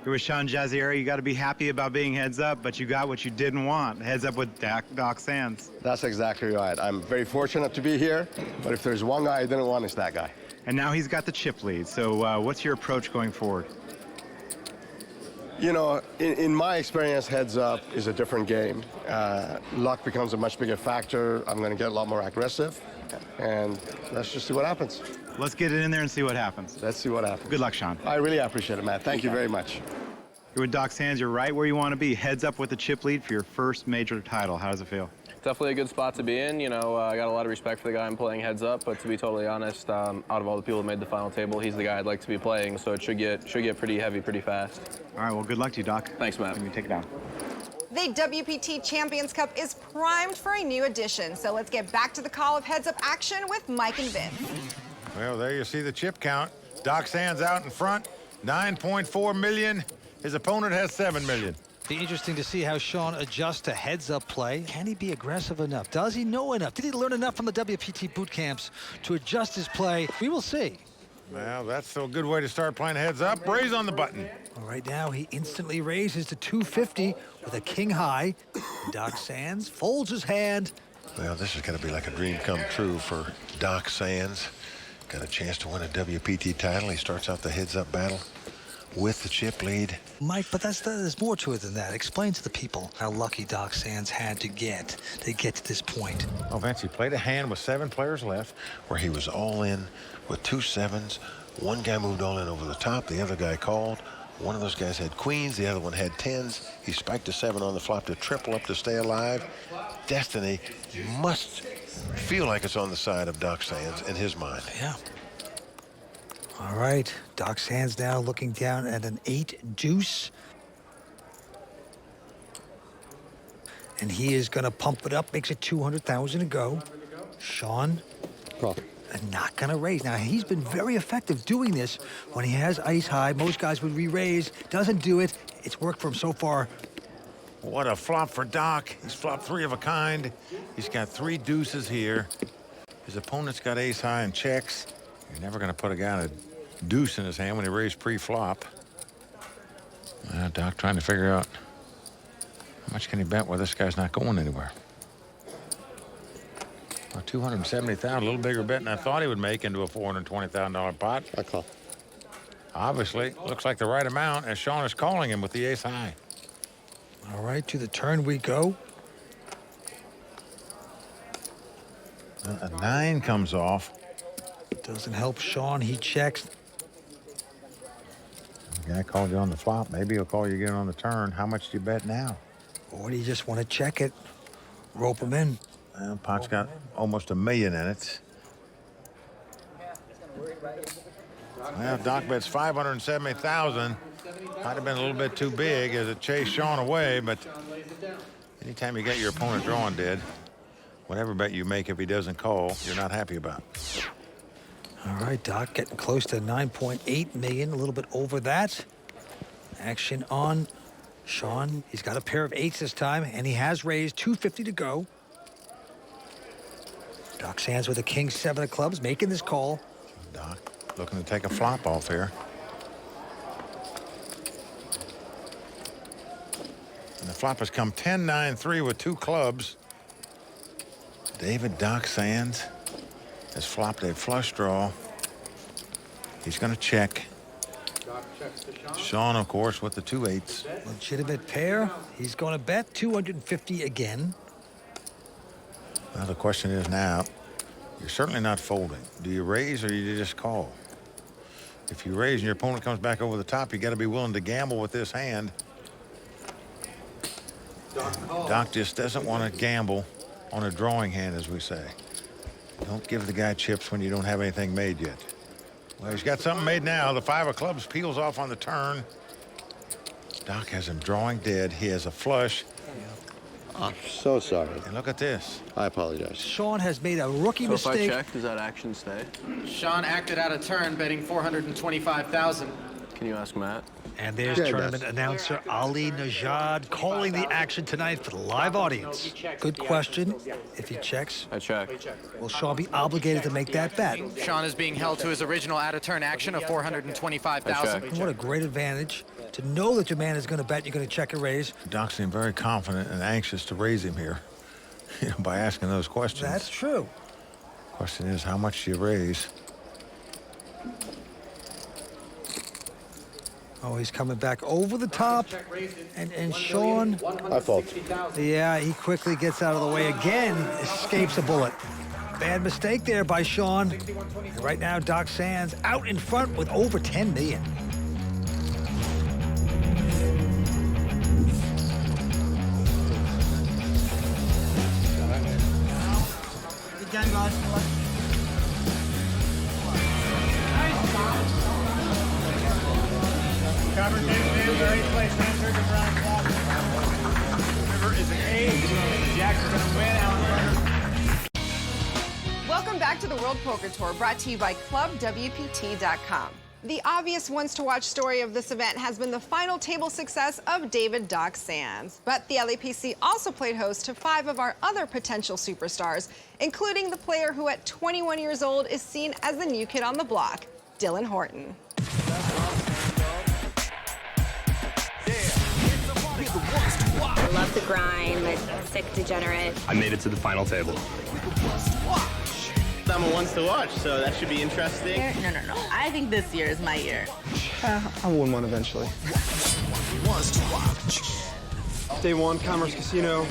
You're with Sean Jazzieri. You got to be happy about being heads up, but you got what you didn't want. Heads up with Doc Sands. That's exactly right. I'm very fortunate to be here, but if there's one guy I didn't want, it's that guy. And now he's got the chip lead. So what's your approach going forward? You know, in my experience, heads up is a different game. Luck becomes a much bigger factor. I'm going to get a lot more aggressive, and let's just see what happens. Let's get it in there and see what happens. Let's see what happens. Good luck, Sean. I really appreciate it, Matt. Thank you very much. You're with Doc Sands. You're right where you want to be. Heads up with the chip lead for your first major title. How does it feel? Definitely a good spot to be in. You know, I got a lot of respect for the guy I'm playing heads up, but to be totally honest, out of all the people who made the final table, he's the guy I'd like to be playing, so it should get pretty heavy pretty fast. All right, well, good luck to you, Doc. Thanks, Matt. Let me take it down. The WPT Champions Cup is primed for a new edition, so let's get back to the call of heads-up action with Mike and Vince. Well, there you see the chip count. Doc Sands out in front, 9.4 million. His opponent has 7 million. Be interesting to see how Sean adjusts to heads-up play. Can he be aggressive enough? Does he know enough? Did he learn enough from the WPT boot camps to adjust his play? We will see. Well, that's still a good way to start playing heads up. Raise on the button. Well, right now, he instantly raises to 250 with a king high. Doc Sands folds his hand. Well, this is going to be like a dream come true for Doc Sands. Got a chance to win a WPT title. He starts out the heads-up battle with the chip lead. Mike, but there's more to it than that. Explain to the people how lucky Doc Sands had to get to this point. Well, Vince, he played a hand with 7 players left Where he was all in with 2 sevens. One guy moved all in over the top. The other guy called. One of those guys had queens. The other one had 10s. He spiked a 7 on the flop to triple up to stay alive. Destiny must feel like it's on the side of Doc Sands in his mind. Yeah. All right, Doc Sands now looking down at an 8 deuce. And he is going to pump it up, makes it 200,000 to go. Sean, not going to raise. Now, he's been very effective doing this when he has ice high. Most guys would re-raise, doesn't do it. It's worked for him so far. What a flop for Doc. He's flopped 3 of a kind. He's got 3 deuces here. His opponent's got ace high and checks. You're never going to put a guy in a deuce in his hand when he raised pre-flop. Doc trying to figure out how much can he bet while this guy's not going anywhere. Well, 270,000, a little bigger bet than I thought he would make into a $420,000 pot. I call. Obviously, looks like the right amount as Sean is calling him with the ace high. All right, to the turn we go. A 9 comes off. Doesn't help Sean, he checks. The guy called you on the flop. Maybe he'll call you again on the turn. How much do you bet now? Or do you just want to check it? Rope him in. Well, pot's got almost $1 million in it. Well, Doc bets 570,000. Might have been a little bit too big as it chased Sean away, but anytime you get your opponent drawing dead, whatever bet you make, if he doesn't call, you're not happy about. All right, Doc getting close to 9.8 million, a little bit over that. Action on Sean. He's got a pair of 8s this time, and he has raised 250 to go. Doc Sands with a king 7 of clubs, making this call. Doc looking to take a flop off here. And the flop has come 10-9-3 with 2 clubs. David Doc Sands has flopped a flush draw. He's going to check. Sean, of course, with the 2 8s. Legitimate pair. He's going to bet 250 again. Well, the question is now, you're certainly not folding. Do you raise or do you just call? If you raise and your opponent comes back over the top, you got to be willing to gamble with this hand. Doc just doesn't want to gamble on a drawing hand, as we say. Don't give the guy chips when you don't have anything made yet. Well, he's got something made now. The 5 of clubs peels off on the turn. Doc has him drawing dead. He has a flush. I'm so sorry. And look at this. I apologize. Sean has made a rookie mistake. If I check, does that action stay? Sean acted out of turn, betting 425,000. Can you ask Matt? And there's tournament announcer Ali Najad calling the action tonight for the live audience. Good question. If he checks, I check. Will Sean be obligated to make that bet? Sean is being held to his original out-of-turn action of 425,000. What a great advantage to know that your man is going to bet you're going to check and raise. Doc seemed very confident and anxious to raise him here, by asking those questions. That's true. Question is, how much do you raise? Oh, he's coming back over the top. And Sean, I fault. Yeah, he quickly gets out of the way again, escapes a bullet. Bad mistake there by Sean. And right now, Doc Sands out in front with over 10 million. Again, guys. Cover David Davis, our 8th place answer to Brown Flop. River is an 8. Jack's going to win. Welcome back to the World Poker Tour, brought to you by ClubWPT.com. The obvious ones to watch story of this event has been the final table success of David Doc Sands. But the LAPC also played host to 5 of our other potential superstars, including the player who at 21 years old is seen as the new kid on the block, Dylan Horton. I love the grind, the sick degenerate. I made it to the final table. I'm a ones to watch, so that should be interesting. No. I think this year is my year. I'll win one eventually. Day one, Commerce Casino.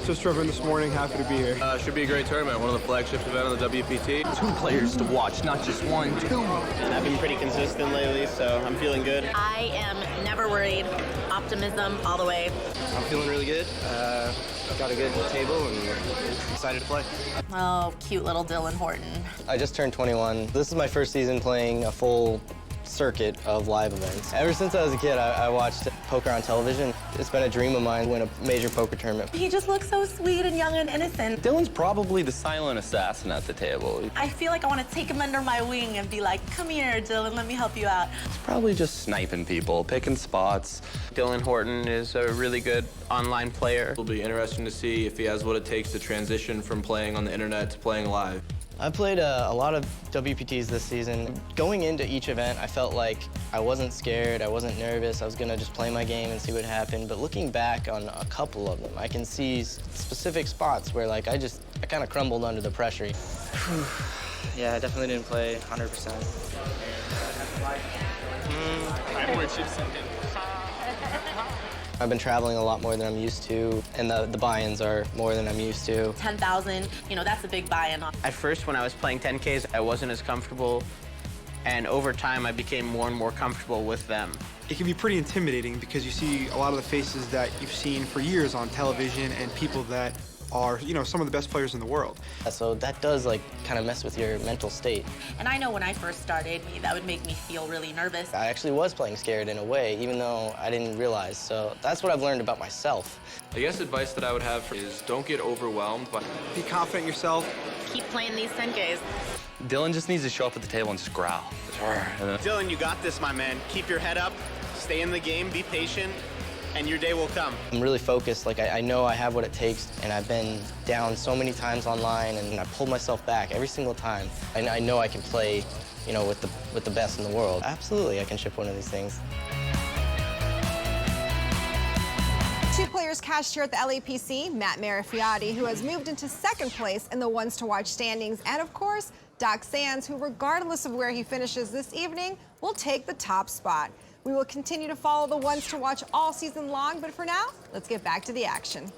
Just drove in this morning, happy to be here. Should be a great tournament, one of the flagship events of the WPT. 2 players to watch, not just 1, 2. And I've been pretty consistent lately, so I'm feeling good. I am never worried. Optimism all the way. I'm feeling really good. Got a good table and excited to play. Oh, cute little Dylan Horton. I just turned 21. This is my first season playing a full circuit of live events. Ever since I was a kid, I watched poker on television. It's been a dream of mine to win a major poker tournament. He just looks so sweet and young and innocent. Dylan's probably the silent assassin at the table. I feel like I want to take him under my wing and be like, come here, Dylan, let me help you out. He's probably just sniping people, picking spots. Dylan Horton is a really good online player. It'll be interesting to see if he has what it takes to transition from playing on the internet to playing live. I played a lot of WPTs this season. Going into each event, I felt like I wasn't scared, I wasn't nervous, I was gonna just play my game and see what happened. But looking back on a couple of them, I can see specific spots where like I kind of crumbled under the pressure. Yeah, I definitely didn't play 100%. I have more chips than him. I've been traveling a lot more than I'm used to, and the buy-ins are more than I'm used to. 10,000, that's a big buy-in. At first, when I was playing 10Ks, I wasn't as comfortable, and over time, I became more and more comfortable with them. It can be pretty intimidating because you see a lot of the faces that you've seen for years on television and people that are, some of the best players in the world. So that does kind of mess with your mental state. And I know when I first started, that would make me feel really nervous. I actually was playing scared in a way, even though I didn't realize. So that's what I've learned about myself. I guess advice that I would have is don't get overwhelmed. Be confident in yourself. Keep playing these 10Ks. Dylan just needs to show up at the table and just growl. Dylan, you got this, my man. Keep your head up, stay in the game, be patient, and your day will come. I'm really focused. I know I have what it takes, and I've been down so many times online, and I pulled myself back every single time. I know I can play, with the best in the world. Absolutely, I can ship one of these things. 2 players cashed here at the LAPC, Matt Marifiati, who has moved into 2nd place in the ones to watch standings, and of course, Doc Sands, who regardless of where he finishes this evening, will take the top spot. We will continue to follow the ones to watch all season long, but for now, let's get back to the action.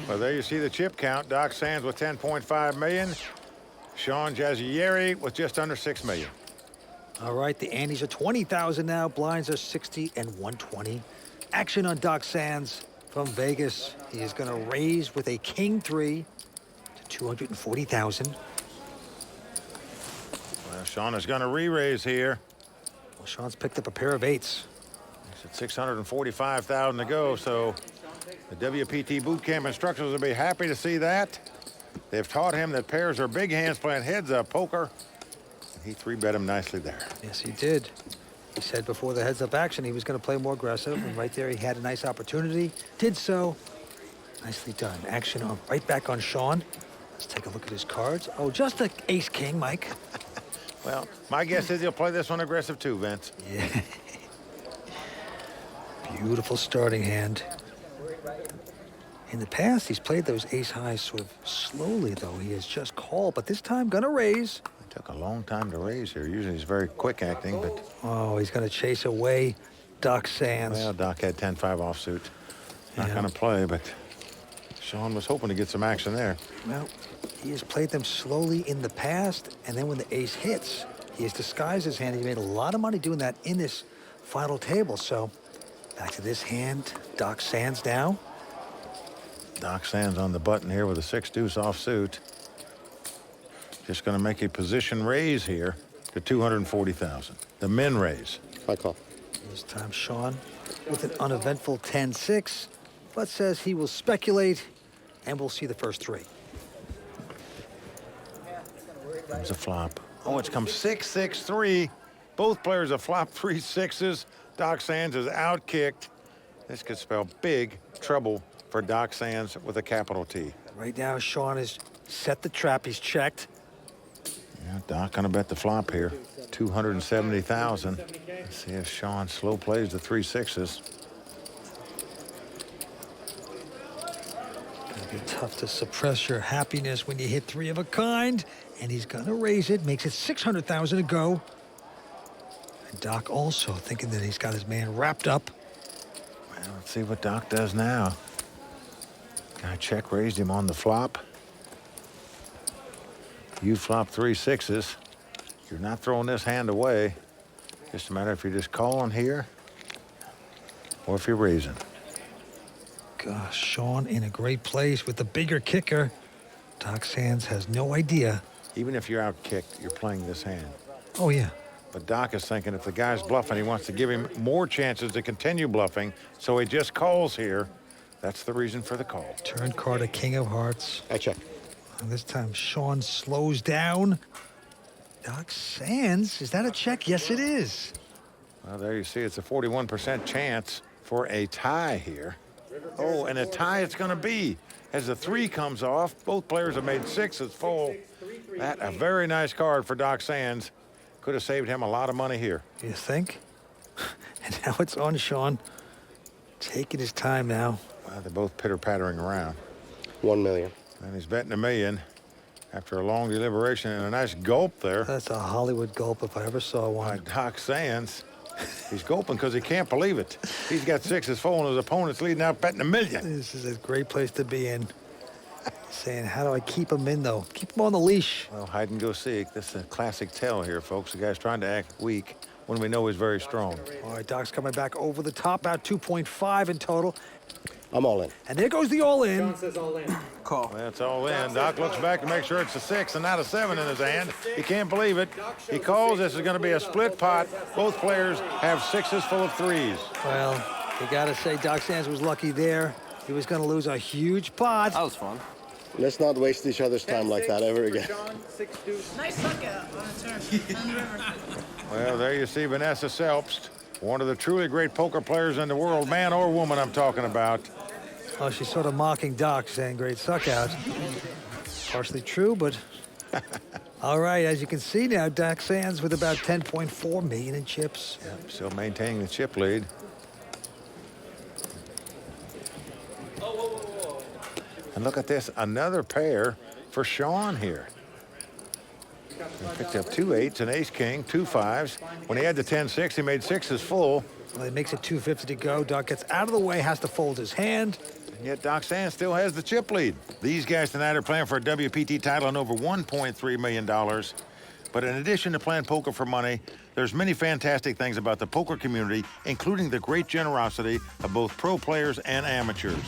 Well, there you see the chip count. Doc Sands with 10.5 million. Sean Jazzieri with just under 6 million. All right, the antes are 20,000 now. Blinds are 60 and 120. Action on Doc Sands from Vegas. He is going to raise with a king 3 to 240,000. Well, Sean is going to re-raise here. Well, Sean's picked up a pair of 8s. He's at 645,000 to go, so the WPT boot camp instructors will be happy to see that. They've taught him that pairs are big hands playing heads-up poker. He 3-bet him nicely there. Yes, he did. He said before the heads-up action he was going to play more aggressive, and right there he had a nice opportunity. Did so. Nicely done. Action on right back on Sean. Let's take a look at his cards. Oh, just an ace-king, Mike. Well, my guess is he'll play this one aggressive too, Vince. Yeah. Beautiful starting hand. In the past, he's played those ace-highs sort of slowly, though. He has just called, but this time gonna raise. It took a long time to raise here. Usually he's very quick acting, but... Oh, he's gonna chase away Doc Sands. Well, Doc had 10-5 offsuit. Not gonna play, but Sean was hoping to get some action there. Well, he has played them slowly in the past, and then when the ace hits, he has disguised his hand. He made a lot of money doing that in this final table. So back to this hand, Doc Sands now. Doc Sands on the button here with a 6-deuce offsuit. Just going to make a position raise here to 240,000. The min raise. I call. This time Sean with an uneventful 10-6, but says he will speculate, and we'll see the first 3. Comes a flop. Oh, it's come 6-6-3. Both players have flopped 3 6s. Doc Sands is outkicked. This could spell big trouble for Doc Sands with a capital T. Right now, Sean has set the trap. He's checked. Yeah, Doc gonna bet the flop here. 270,000. Let's see if Sean slow plays the 3 6s. Gonna be Tough to suppress your happiness when you hit 3 of a kind. And he's gonna raise it, makes it 600,000 to go. And Doc also thinking that he's got his man wrapped up. Well, let's see what Doc does now. Guy check raised him on the flop. You flop 3 6s. You're not throwing this hand away. Just a matter if you're just calling here or if you're raising. Gosh, Sean in a great place with the bigger kicker. Doc Sands has no idea. Even if you're out kicked, you're playing this hand. Oh, yeah. But Doc is thinking if the guy's bluffing, he wants to give him more chances to continue bluffing, so he just calls here. That's the reason for the call. Turn card a king of hearts. I check. And this time Sean slows down. Doc Sands, is that a check? Yes, it is. Well, there you see it's a 41% chance for a tie here. Oh, and a tie it's going to be. As the 3 comes off, both players have made 6s full. That a very nice card for Doc Sands. Could have saved him a lot of money here. You think? And now it's on Sean. Taking his time now. Well, they're both pitter-pattering around. 1 million. And he's betting $1 million after a long deliberation and a nice gulp there. That's a Hollywood gulp if I ever saw one. By Doc Sands. He's gulping because he can't believe it. He's got 6s full and his opponent's leading out betting $1 million. This is a great place to be in. Saying, how do I keep him in, though? Keep him on the leash. Well, hide and go seek. This is a classic tell here, folks. The guy's trying to act weak when we know he's very strong. All right, Doc's coming back over the top, about 2.5 in total. I'm all in. And there goes the all-in. John says all in. Call. That's all in. Doc looks back to make sure it's a 6 and not a 7 in his hand. He can't believe it. He calls. This is going to be a split pot. Both players have 6s full of 3s. Well, you got to say Doc Sands was lucky there. He was going to lose a huge pot. That was fun. Let's not waste each other's time like that ever again. Nice suck out on a turn on the river. Well, there you see Vanessa Selbst, one of the truly great poker players in the world, man or woman I'm talking about. Oh, she's sort of mocking Doc, saying great suck out. Partially true, but... All right, as you can see now, Doc Sands with about 10.4 million in chips. Yep, still maintaining the chip lead. And look at this, another pair for Sean here. He picked up 2 8s, an ace-king, 2 5s. When he had the 10-6, he made 6s full. Well, it makes it 250 to go. Doc gets out of the way, has to fold his hand. And yet Doc Sands still has the chip lead. These guys tonight are playing for a WPT title and over $1.3 million. But in addition to playing poker for money, there's many fantastic things about the poker community, including the great generosity of both pro players and amateurs.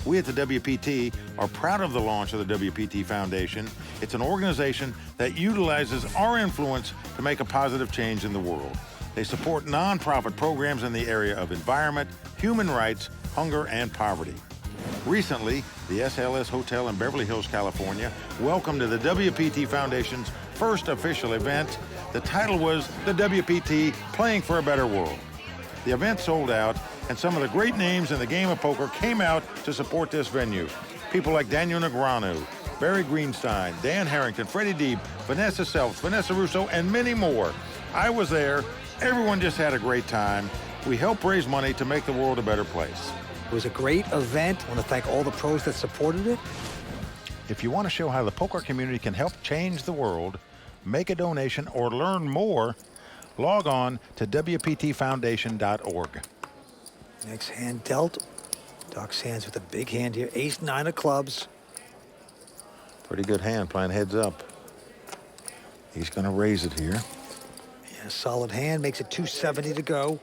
We at the WPT are proud of the launch of the WPT Foundation. It's an organization that utilizes our influence to make a positive change in the world. They support nonprofit programs in the area of environment, human rights, hunger, and poverty. Recently, the SLS Hotel in Beverly Hills, California, welcomed to the WPT Foundation's first official event. The title was the WPT Playing for a Better World. The event sold out, and some of the great names in the game of poker came out to support this venue. People like Daniel Negreanu, Barry Greenstein, Dan Harrington, Freddie Deeb, Vanessa Selbst, Vanessa Russo, and many more. I was there. Everyone just had a great time. We helped raise money to make the world a better place. It was a great event. I want to thank all the pros that supported it. If you want to show how the poker community can help change the world, make a donation, or learn more, log on to WPTFoundation.org. Next hand dealt. Doc Sands with a big hand here. Ace-9 of clubs. Pretty good hand, playing heads up. He's going to raise it here. Yeah, solid hand. Makes it 270 to go.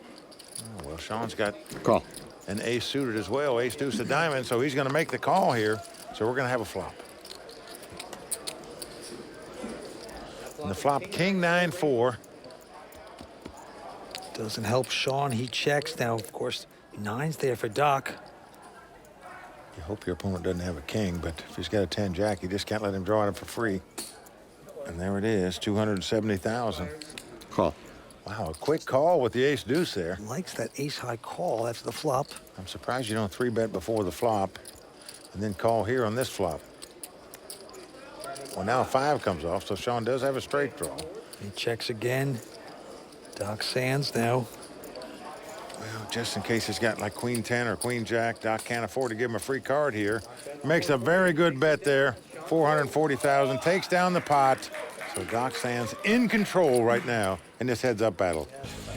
Oh, well, Sean's got call. An ace suited as well. Ace deuce of diamond, so he's going to make the call here. So we're going to have a flop. And the flop, king 9-4. Doesn't help Sean. He checks. Now, of course, 9's there for Doc. You hope your opponent doesn't have a king, but if he's got a 10 jack, you just can't let him draw it for free. And there it is, 270,000. Call. Wow, a quick call with the ace deuce there. Likes that ace high call after the flop. I'm surprised you don't 3-bet before the flop and then call here on this flop. Well, now a 5 comes off, so Sean does have a straight draw. He checks again. Doc Sands now. Well, just in case he's got like Queen 10 or Queen Jack, Doc can't afford to give him a free card here. Makes a very good bet there. 440,000, takes down the pot. So Doc Sands in control right now in this heads-up battle.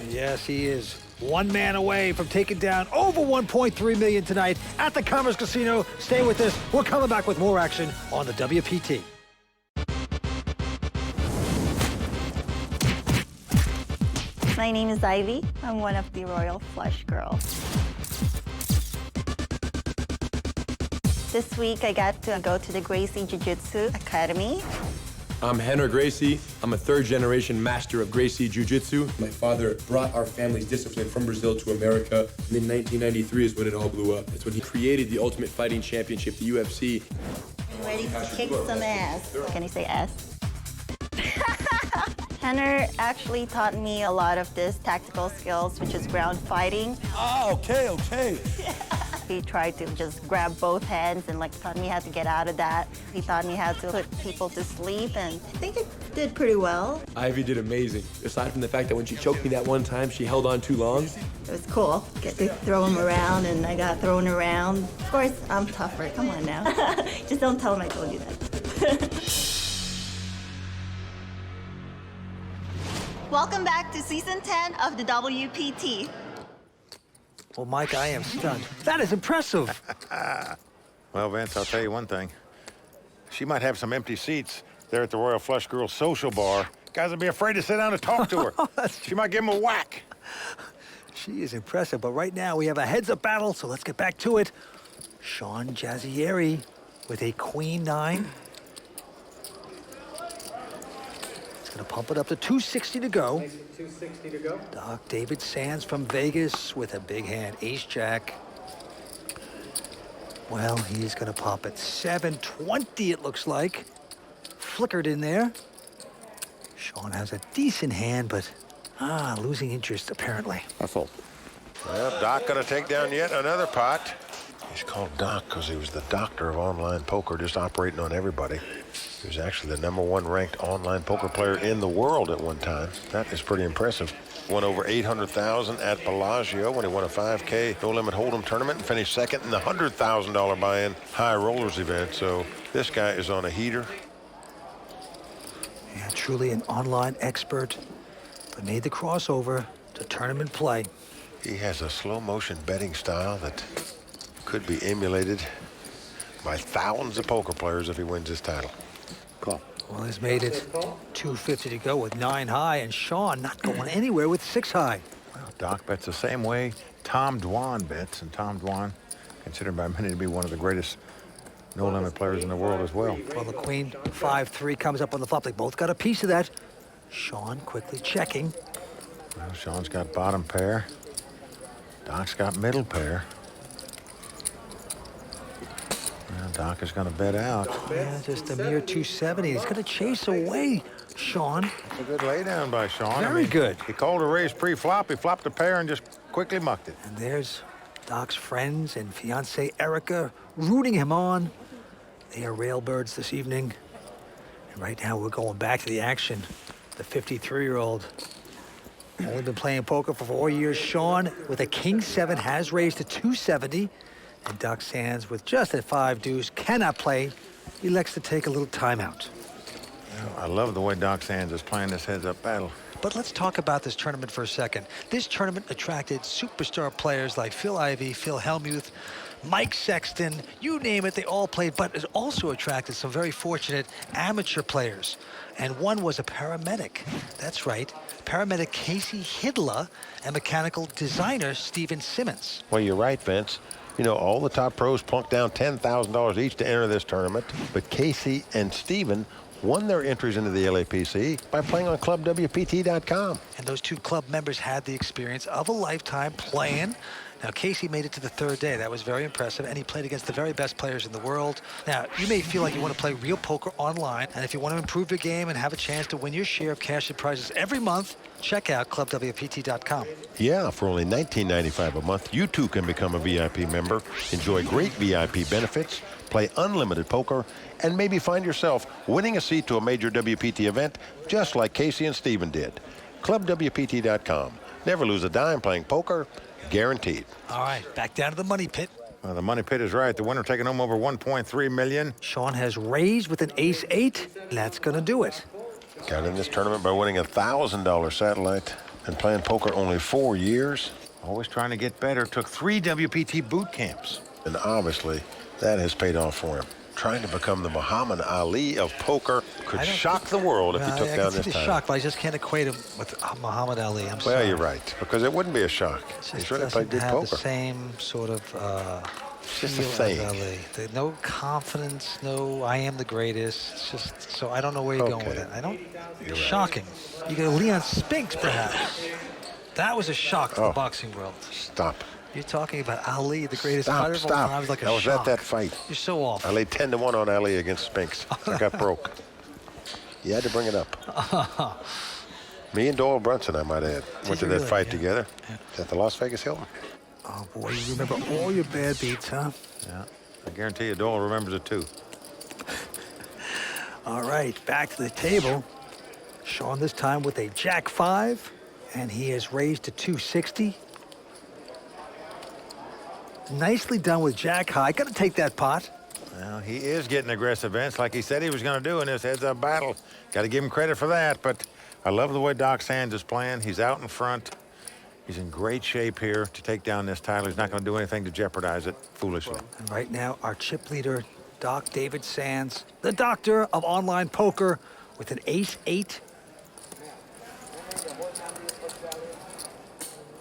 Yes, he is. One man away from taking down over $1.3 million tonight at the Commerce Casino. Stay with us. We're coming back with more action on the WPT. My name is Ivy. I'm one of the Royal Flush Girls. This week, I got to go to the Gracie Jiu-Jitsu Academy. I'm Henry Gracie. I'm a third-generation master of Gracie Jiu-Jitsu. My father brought our family's discipline from Brazil to America, and in 1993 is when it all blew up. That's when he created the Ultimate Fighting Championship, the UFC. I'm ready to kick some ass. Can you say ass? Henner actually taught me a lot of this tactical skills, which is ground fighting. Oh, okay. He tried to just grab both hands and taught me how to get out of that. He taught me how to put people to sleep, and I think it did pretty well. Ivy did amazing. Aside from the fact that when she choked me that one time, she held on too long. It was cool. Get to throw him around, and I got thrown around. Of course, I'm tougher. Come on now. Just don't tell him I told you that. Welcome back to Season 10 of the WPT. Well, Mike, I am stunned. That is impressive. Well, Vince, I'll tell you one thing. She might have some empty seats there at the Royal Flush Girls social bar. Guys will be afraid to sit down and talk to her. She might give them a whack. She is impressive, but right now we have a heads-up battle, so let's get back to it. Sean Jazzieri with a Queen 9. He's gonna pump it up to 260 to go. 260 to go. Doc David Sands from Vegas with a big hand, ace-jack. Well, he's gonna pop it. 720, it looks like. Flickered in there. Sean has a decent hand, but losing interest apparently. That's all. Well, Doc gonna take down yet another pot. He's called Doc because he was the doctor of online poker, just operating on everybody. He was actually the #1 ranked online poker player in the world at one time. That is pretty impressive. Won over 800,000 at Bellagio when he won a 5K no-limit hold'em tournament and finished second in the $100,000 buy-in high rollers event. So this guy is on a heater. Yeah, truly an online expert, but made the crossover to tournament play. He has a slow motion betting style that could be emulated by thousands of poker players if he wins this title. Call. Well, he's made it 250 to go with 9 high, and Sean not going anywhere with 6 high. Well, Doc bets the same way Tom Dwan bets, and Tom Dwan, considered by many to be one of the greatest no-limit players in the world as well. Well, the Queen 5-3 comes up on the flop. They both got a piece of that. Sean quickly checking. Well, Sean's got bottom pair. Doc's got middle pair. Well, Doc is going to bet out. Yeah, just a mere 270. He's going to chase away Sean. That's a good laydown by Sean. Very good. He called a raise pre-flop. He flopped a pair and just quickly mucked it. And there's Doc's friends and fiancée Erica rooting him on. They are railbirds this evening. And right now we're going back to the action. The 53-year-old. Only been playing poker for 4 years. Sean with a King 7 has raised to 270. And Doc Sands with just a 5 deuce cannot play. He elects to take a little timeout. I love the way Doc Sands is playing this heads-up battle. But let's talk about this tournament for a second. This tournament attracted superstar players like Phil Ivey, Phil Hellmuth, Mike Sexton, you name it, they all played, but it also attracted some very fortunate amateur players. And one was a paramedic. That's right, paramedic Casey Hidla and mechanical designer Steven Simmons. Well, you're right, Vince. You know, all the top pros plunked down $10,000 each to enter this tournament, but Casey and Steven won their entries into the LAPC by playing on ClubWPT.com. And those two club members had the experience of a lifetime playing. Now, Casey made it to the 3rd day. That was very impressive, and he played against the very best players in the world. Now, you may feel like you want to play real poker online, and if you want to improve your game and have a chance to win your share of cash and prizes every month, check out ClubWPT.com. Yeah, for only $19.95 a month, you too can become a VIP member, enjoy great VIP benefits, play unlimited poker, and maybe find yourself winning a seat to a major WPT event just like Casey and Steven did. ClubWPT.com. Never lose a dime playing poker. guaranteed. All right, back down to the money pit. Well, the money pit is right. The winner taking home over $1.3 million. Sean has raised with an ace-8. That's going to do it. Got in this tournament by winning a $1,000 satellite and playing poker only 4 years. Always trying to get better. Took 3 WPT boot camps. And obviously, that has paid off for him. Trying to become the Muhammad Ali of poker could shock the world if he took down this title. Shock, but I just can't equate him with Muhammad Ali. I'm sorry. Well, you're right, because it wouldn't be a shock. He's really played good poker. The same sort of just a thing. No confidence, no I am the greatest. It's just, so I don't know where you're going with it. You're shocking. You got Leon Spinks, perhaps. That was a shock to the boxing world. Stop. You're talking about Ali, the greatest fighter of all time. Like I was at that fight. You're so off. I laid 10-1 on Ali against Spinks. I got broke. You had to bring it up. Me and Doyle Brunson, I might add, went to that fight together at the Las Vegas Hilton. Oh, boy, you remember all your bad beats, huh? Yeah, I guarantee you Doyle remembers it, too. All right, back to the table. Sean this time with a Jack-5, and he has raised to 260. Nicely done with Jack High. Got to take that pot. Well, he is getting aggressive, Vince, like he said he was going to do in this heads-up battle. Got to give him credit for that, but I love the way Doc Sands is playing. He's out in front. He's in great shape here to take down this title. He's not going to do anything to jeopardize it foolishly. And right now, our chip leader, Doc David Sands, the doctor of online poker, with an ace-8.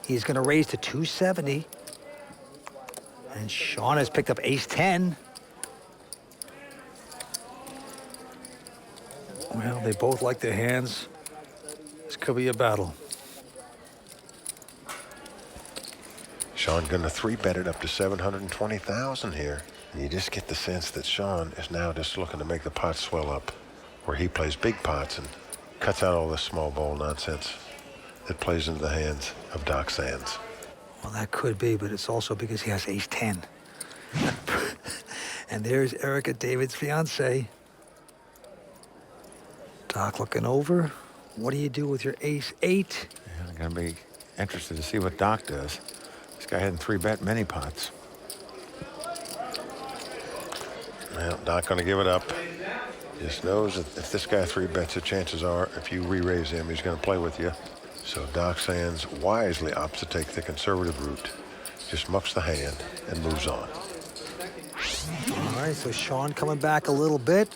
He's going to raise to 270. And Sean has picked up ace-10. Well, they both like their hands. This could be a battle. Sean going to 3-bet it up to $720,000 here. And you just get the sense that Sean is now just looking to make the pot swell up, where he plays big pots and cuts out all this small ball nonsense that plays into the hands of Doc Sands. Well, that could be, but it's also because he has ace-10. And there's Erica, David's fiance. Doc looking over. What do you do with your ace-8? Yeah, I'm going to be interested to see what Doc does. This guy hadn't 3-bet many pots. Well, Doc going to give it up. Just knows that if this guy 3-bets, the chances are if you re-raise him, he's going to play with you. So Doc Sands wisely opts to take the conservative route, just mucks the hand and moves on. All right, so Sean coming back a little bit,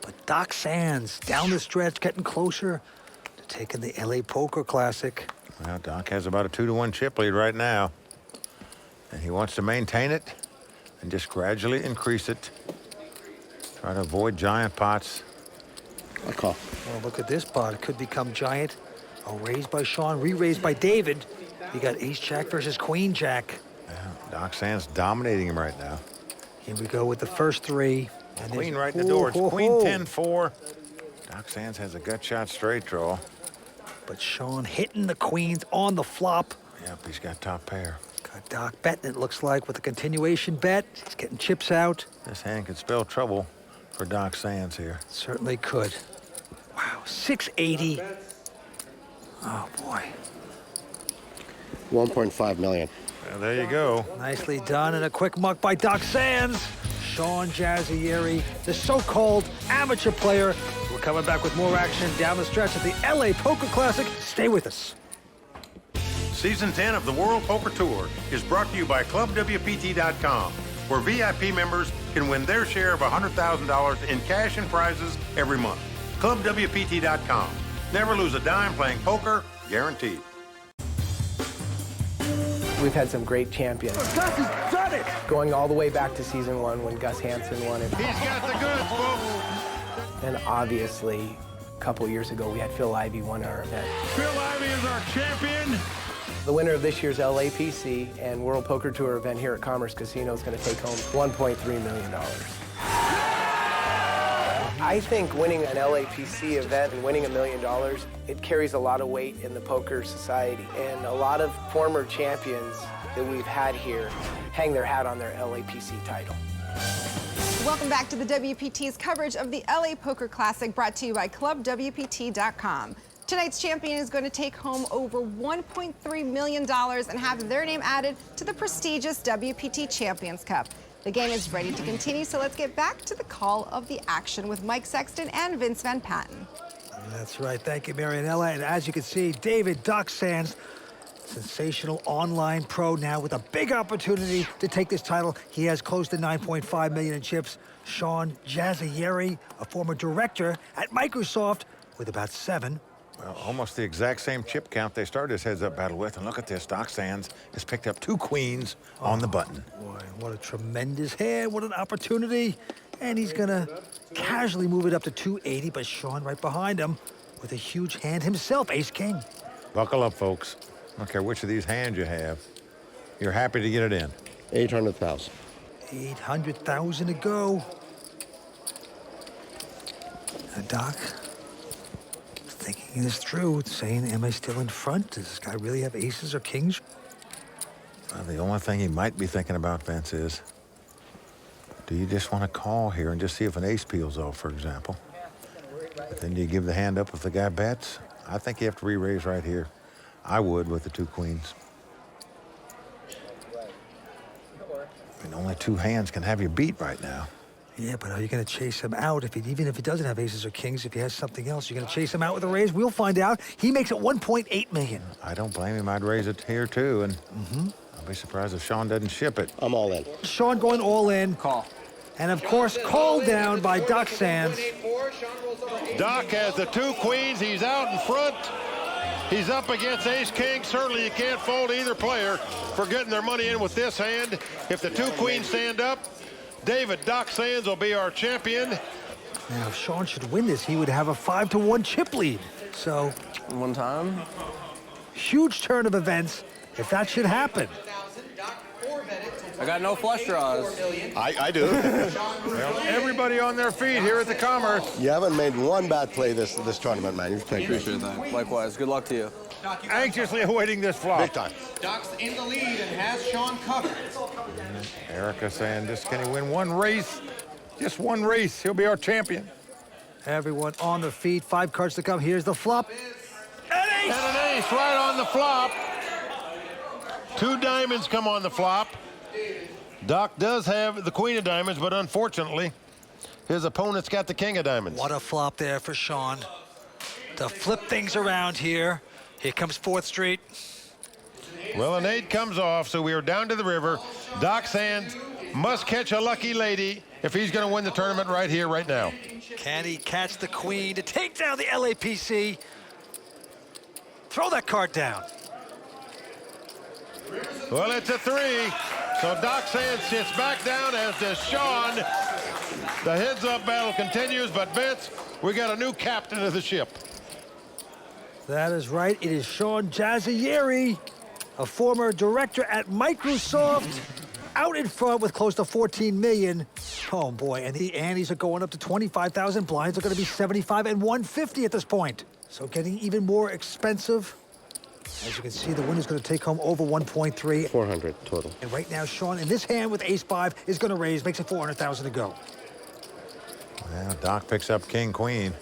but Doc Sands down the stretch, getting closer to taking the LA Poker Classic. Well, Doc has about a 2-1 chip lead right now, and he wants to maintain it and just gradually increase it. Try to avoid giant pots. I call. Well, look at this pot. It could become giant. A raise by Sean, re-raised by David. You got ace-jack versus queen-jack. Yeah, Doc Sands dominating him right now. Here we go with the first 3. And Queen right in the door. It's Queen 10-4. Doc Sands has a gut shot straight draw. But Sean hitting the queens on the flop. Yep, he's got top pair. Got Doc betting, it looks like, with a continuation bet. He's getting chips out. This hand could spell trouble for Doc Sands here. Certainly could. Wow, 680. Oh, boy. 1.5 million. Well, there you go. Nicely done, and a quick muck by Doc Sands. Sean Jazzieri, the so-called amateur player. We're coming back with more action down the stretch of the LA Poker Classic. Stay with us. Season 10 of the World Poker Tour is brought to you by ClubWPT.com, where VIP members can win their share of $100,000 in cash and prizes every month. ClubWPT.com. Never lose a dime playing poker, guaranteed. We've had some great champions. Gus has done it! Going all the way back to season 1 when Gus Hansen won it. He's got the goods, folks. And obviously, a couple years ago, we had Phil Ivey win our event. Phil Ivey is our champion. The winner of this year's LAPC and World Poker Tour event here at Commerce Casino is going to take home $1.3 million. I think winning an LAPC event and winning $1 million, it carries a lot of weight in the poker society. And a lot of former champions that we've had here hang their hat on their LAPC title. Welcome back to the WPT's coverage of the LA Poker Classic, brought to you by ClubWPT.com. Tonight's champion is going to take home over $1.3 million and have their name added to the prestigious WPT Champions Cup. The game is ready to continue, so let's get back to the call of the action with Mike Sexton and Vince Van Patten. That's right. Thank you, Marianella. And as you can see, David Doc Sands, sensational online pro now with a big opportunity to take this title. He has close to $9.5 million in chips. Sean Jazayeri, a former director at Microsoft, with about 7. Well, almost the exact same chip count they started his heads-up battle with. And look at this, Doc Sands has picked up 2 queens on the button. Boy, what a tremendous hand, what an opportunity. And he's gonna casually move it up to 280, but Sean right behind him with a huge hand himself, ace-king. Buckle up, folks. I don't care which of these hands you have. You're happy to get it in. 800,000. 800,000 to go. Now, Doc, thinking this through, saying, am I still in front? Does this guy really have aces or kings? Well, the only thing he might be thinking about, Vince, is do you just want to call here and just see if an ace peels off, for example? But then do you give the hand up if the guy bets? I think you have to re-raise right here. I would with the 2 queens. I mean, only 2 hands can have you beat right now. Yeah, but are you going to chase him out even if he doesn't have aces or kings? If he has something else, you're going to chase him out with a raise? We'll find out. He makes it $1.8 million. I don't blame him. I'd raise it here, too, and I'll be surprised if Sean doesn't ship it. I'm all in. Sean going all in. Call. And, of course, called down by Doc Sands. Doc has the 2 queens. He's out in front. He's up against ace-king. Certainly you can't fault either player for getting their money in with this hand. If the 2 queens stand up, David Doc Sands will be our champion. Now, if Sean should win this, he would have a 5-1 chip lead. So, one time, huge turn of events if that should happen. I got no flush draws. I do. Well, everybody on their feet here at the Commerce. You haven't made one bad play this tournament, man. You've played great. Appreciate that. Likewise. Good luck to you. Anxiously awaiting this flop. Big time. Doc's in the lead and has Sean covered. Erica saying, just can he win one race? Just one race. He'll be our champion. Everyone on their feet. 5 cards to come. Here's the flop. And an ace right on the flop. 2 diamonds come on the flop. Doc does have the queen of diamonds, but unfortunately, his opponent's got the king of diamonds. What a flop there for Sean. To flip things around here. Here comes 4th Street. Well, an 8 comes off, so we are down to the river. Doc Sands must catch a lucky lady if he's going to win the tournament right here, right now. Can he catch the queen to take down the LAPC? Throw that card down. Well, it's a 3. So Doc Sands sits back down, as does Sean. The heads-up battle continues, but Vince, we got a new captain of the ship. That is right. It is Sean Jazayeri, a former director at Microsoft, out in front with close to 14 million. Oh boy, and the antes are going up to 25,000. Blinds are going to be 75 and 150 at this point. So getting even more expensive. As you can see, the winner's going to take home over 1.3. 400 total. And right now, Sean, in this hand with ace-5, is going to raise, makes it 400,000 to go. Well, Doc picks up king, queen.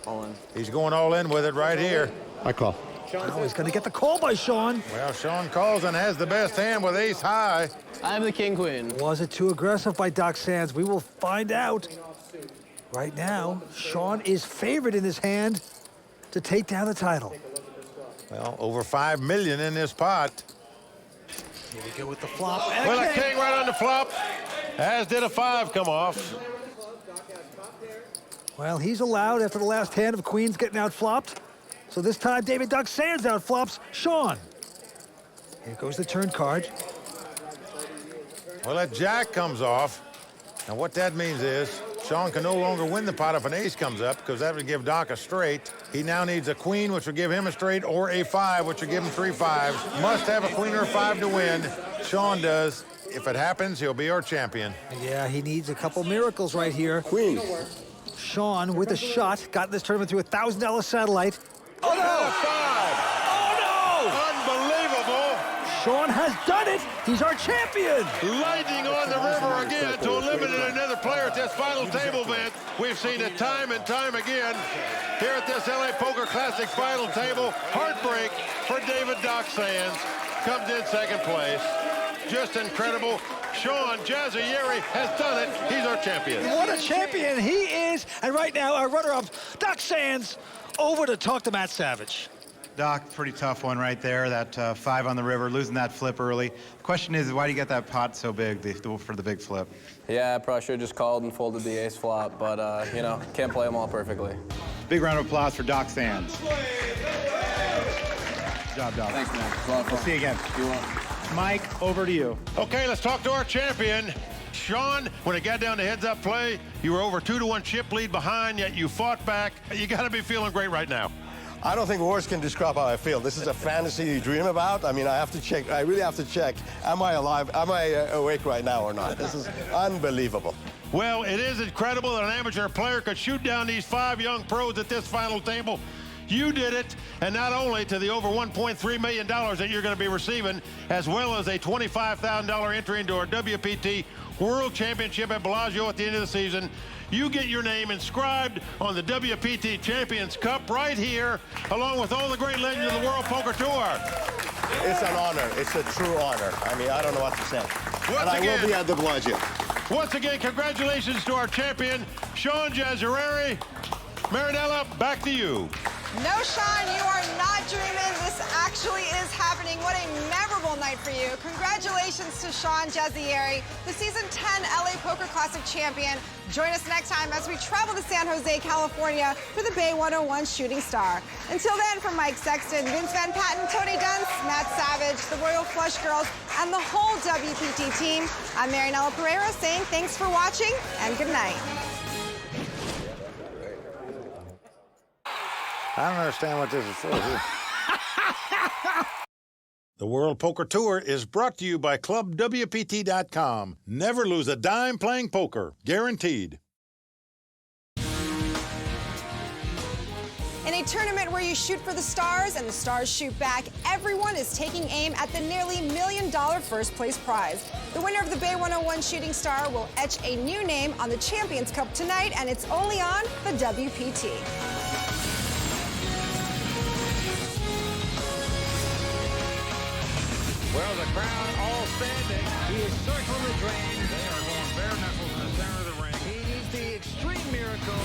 All in. He's going all in with it right here. I call. Oh, he's going to get the call by Sean. Well, Sean calls and has the best hand with ace high. I have the king, queen. Was it too aggressive by Doc Sands? We will find out. Right now, Sean is favored in this hand to take down the title. Well, over 5 million in this pot. Here we go with the flop. Well, a king right on the flop, as did a 5 come off. Well, he's allowed after the last hand of queens getting out flopped. So this time, David Doc Sands out flops Sean. Here goes the turn card. Well, that jack comes off. Now, what that means is Sean can no longer win the pot if an ace comes up, because that would give Doc a straight. He now needs a queen, which would give him a straight, or a 5, which would give him 3 5s. Must have a queen or a 5 to win. Sean does. If it happens, he'll be our champion. Yeah, he needs a couple miracles right here. Queen. Sean with a shot, got this tournament through a $1,000 satellite. Oh, no! 5! Oh, no! Unbelievable! Sean has done it. He's our champion. Lightning on the river again to eliminate another player at this final table, Vince. We've seen it time and time again here at this LA Poker Classic final table. Heartbreak for David Doc Sands. Comes in second place. Just incredible. Sean Jazzieri has done it. He's our champion. What a champion he is. And right now, our runner-up, Doc Sands, over to talk to Matt Savage. Doc, pretty tough one right there, that 5 on the river, losing that flip early. The question is, why do you get that pot so big for the big flip? Yeah, I probably should have just called and folded the ace flop, but, you know, can't play them all perfectly. Big round of applause for Doc Sands. Good job, Doc. Thanks, man. We'll see you again. Mike, over to you. Okay, let's talk to our champion. Sean, when it got down to heads-up play, you were over 2-1 chip lead behind, yet you fought back. You got to be feeling great right now. I don't think words can describe how I feel. This is a fantasy you dream about. I mean, I have to check. I really have to check. Am I alive? Am I awake right now or not? This is unbelievable. Well, it is incredible that an amateur player could shoot down these 5 young pros at this final table. You did it, and not only to the over $1.3 million that you're going to be receiving, as well as a $25,000 entry into our WPT World Championship at Bellagio at the end of the season. You get your name inscribed on the WPT Champions Cup right here, along with all the great legends of the World Poker Tour. It's an honor. It's a true honor. I mean, I don't know what to say. And I will be at the Bellagio. Once again, congratulations to our champion, Sean Jazzieri. Marinella, back to you. No, Sean, you are not dreaming. This actually is happening. What a memorable night for you. Congratulations to Sean Jazzieri, the Season 10 LA Poker Classic champion. Join us next time as we travel to San Jose, California for the Bay 101 Shooting Star. Until then, from Mike Sexton, Vince Van Patten, Tony Dunst, Matt Savage, the Royal Flush Girls, and the whole WPT team, I'm Marinella Pereira saying thanks for watching and good night. I don't understand what this is for. The World Poker Tour is brought to you by ClubWPT.com. Never lose a dime playing poker. Guaranteed. In a tournament where you shoot for the stars and the stars shoot back, everyone is taking aim at the nearly $1 million first place prize. The winner of the Bay 101 Shooting Star will etch a new name on the Champions Cup tonight, and it's only on the WPT. Well, the crowd all standing. He is circling the drain. They are going bare knuckles in the center of the ring. He needs the extreme miracle.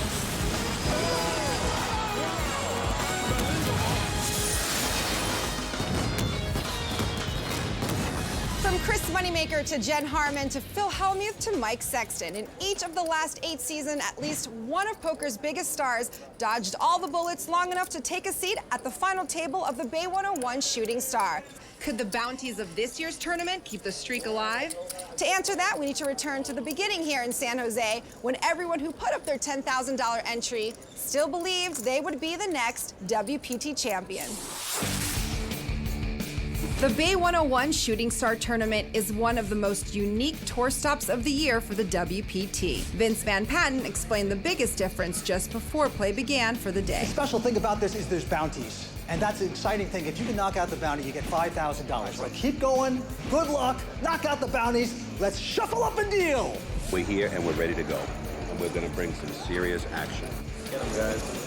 From Chris Moneymaker to Jen Harmon to Phil Hellmuth to Mike Sexton, in each of the last 8 seasons, at least one of poker's biggest stars dodged all the bullets long enough to take a seat at the final table of the Bay 101 Shooting Star. Could the bounties of this year's tournament keep the streak alive? To answer that, we need to return to the beginning here in San Jose, when everyone who put up their $10,000 entry still believed they would be the next WPT champion. The Bay 101 Shooting Star Tournament is one of the most unique tour stops of the year for the WPT. Vince Van Patten explained the biggest difference just before play began for the day. The special thing about this is there's bounties. And that's an exciting thing. If you can knock out the bounty, you get $5,000. So keep going, good luck, knock out the bounties, let's shuffle up and deal. We're here and we're ready to go. And we're gonna bring some serious action. Get them, guys.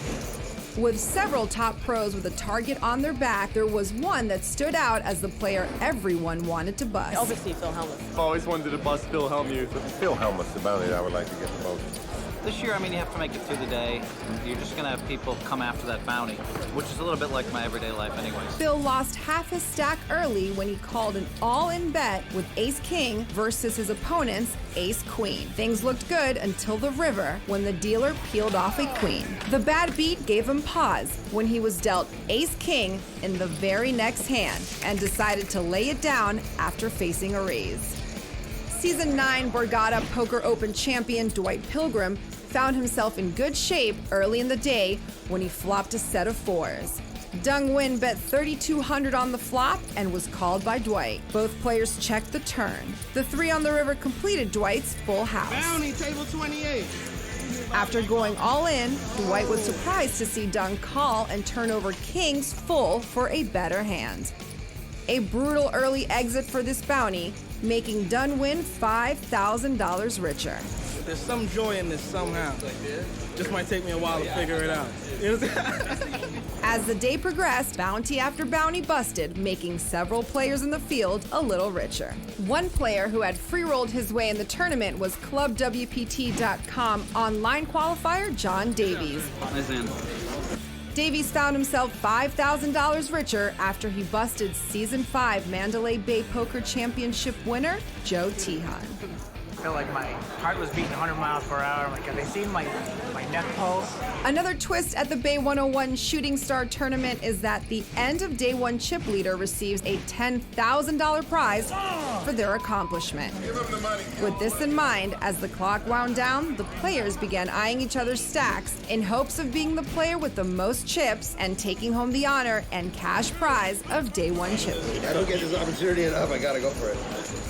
With several top pros with a target on their back, there was one that stood out as the player everyone wanted to bust. Obviously, Phil Hellmuth. I've always wanted to bust Phil Hellmuth. Phil Hellmuth's the bounty I would like to get the most. This year, I mean, you have to make it through the day. You're just going to have people come after that bounty, which is a little bit like my everyday life anyways. Phil lost half his stack early when he called an all-in bet with Ace-King versus his opponent's Ace-Queen. Things looked good until the river when the dealer peeled off a queen. The bad beat gave him pause when he was dealt Ace-King in the very next hand and decided to lay it down after facing a raise. Season 9 Borgata Poker Open champion Dwight Pilgrim found himself in good shape early in the day when he flopped a set of 4s. Dung Nguyen bet $3,200 on the flop and was called by Dwight. Both players checked the turn. The 3 on the river completed Dwight's full house. Bounty, table 28. After going all in, Dwight was surprised to see Dung call and turn over kings full for a better hand. A brutal early exit for this bounty, making Dunwin $5,000 richer. There's some joy in this somehow. Just might take me a while to figure it out. As the day progressed, bounty after bounty busted, making several players in the field a little richer. One player who had free-rolled his way in the tournament was ClubWPT.com online qualifier John Davies. Davies found himself $5,000 richer after he busted Season 5 Mandalay Bay Poker Championship winner Joe Tihan. I feel like my heart was beating 100 miles per hour. I'm like, have they seen my neck pulse? Another twist at the Bay 101 Shooting Star Tournament is that the end of day one chip leader receives a $10,000 prize for their accomplishment. With this in mind, as the clock wound down, the players began eyeing each other's stacks in hopes of being the player with the most chips and taking home the honor and cash prize of day one chip leader. I don't get this opportunity enough. I gotta go for it.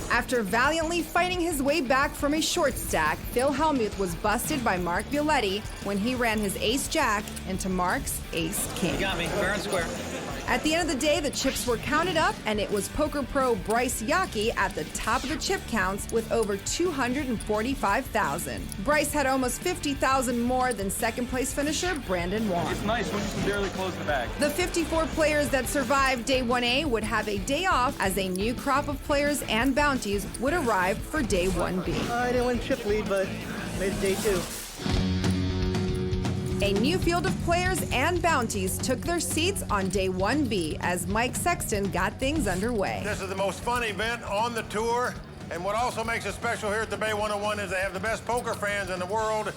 After valiantly fighting his way back from a short stack, Phil Hellmuth was busted by Mark Violetti when he ran his ace-jack into Mark's ace-king. You got me, fair and square. At the end of the day, the chips were counted up, and it was poker pro Bryce Yockey at the top of the chip counts with over $245,000. Bryce had almost $50,000 more than second-place finisher Brandon Wong. It's nice when you can barely close the bag. The 54 players that survived Day 1A would have a day off as a new crop of players and bounties would arrive for Day 1B. I didn't win chip lead, but made it Day 2. A new field of players and bounties took their seats on Day 1B as Mike Sexton got things underway. This is the most fun event on the tour, and what also makes it special here at the Bay 101 is they have the best poker fans in the world.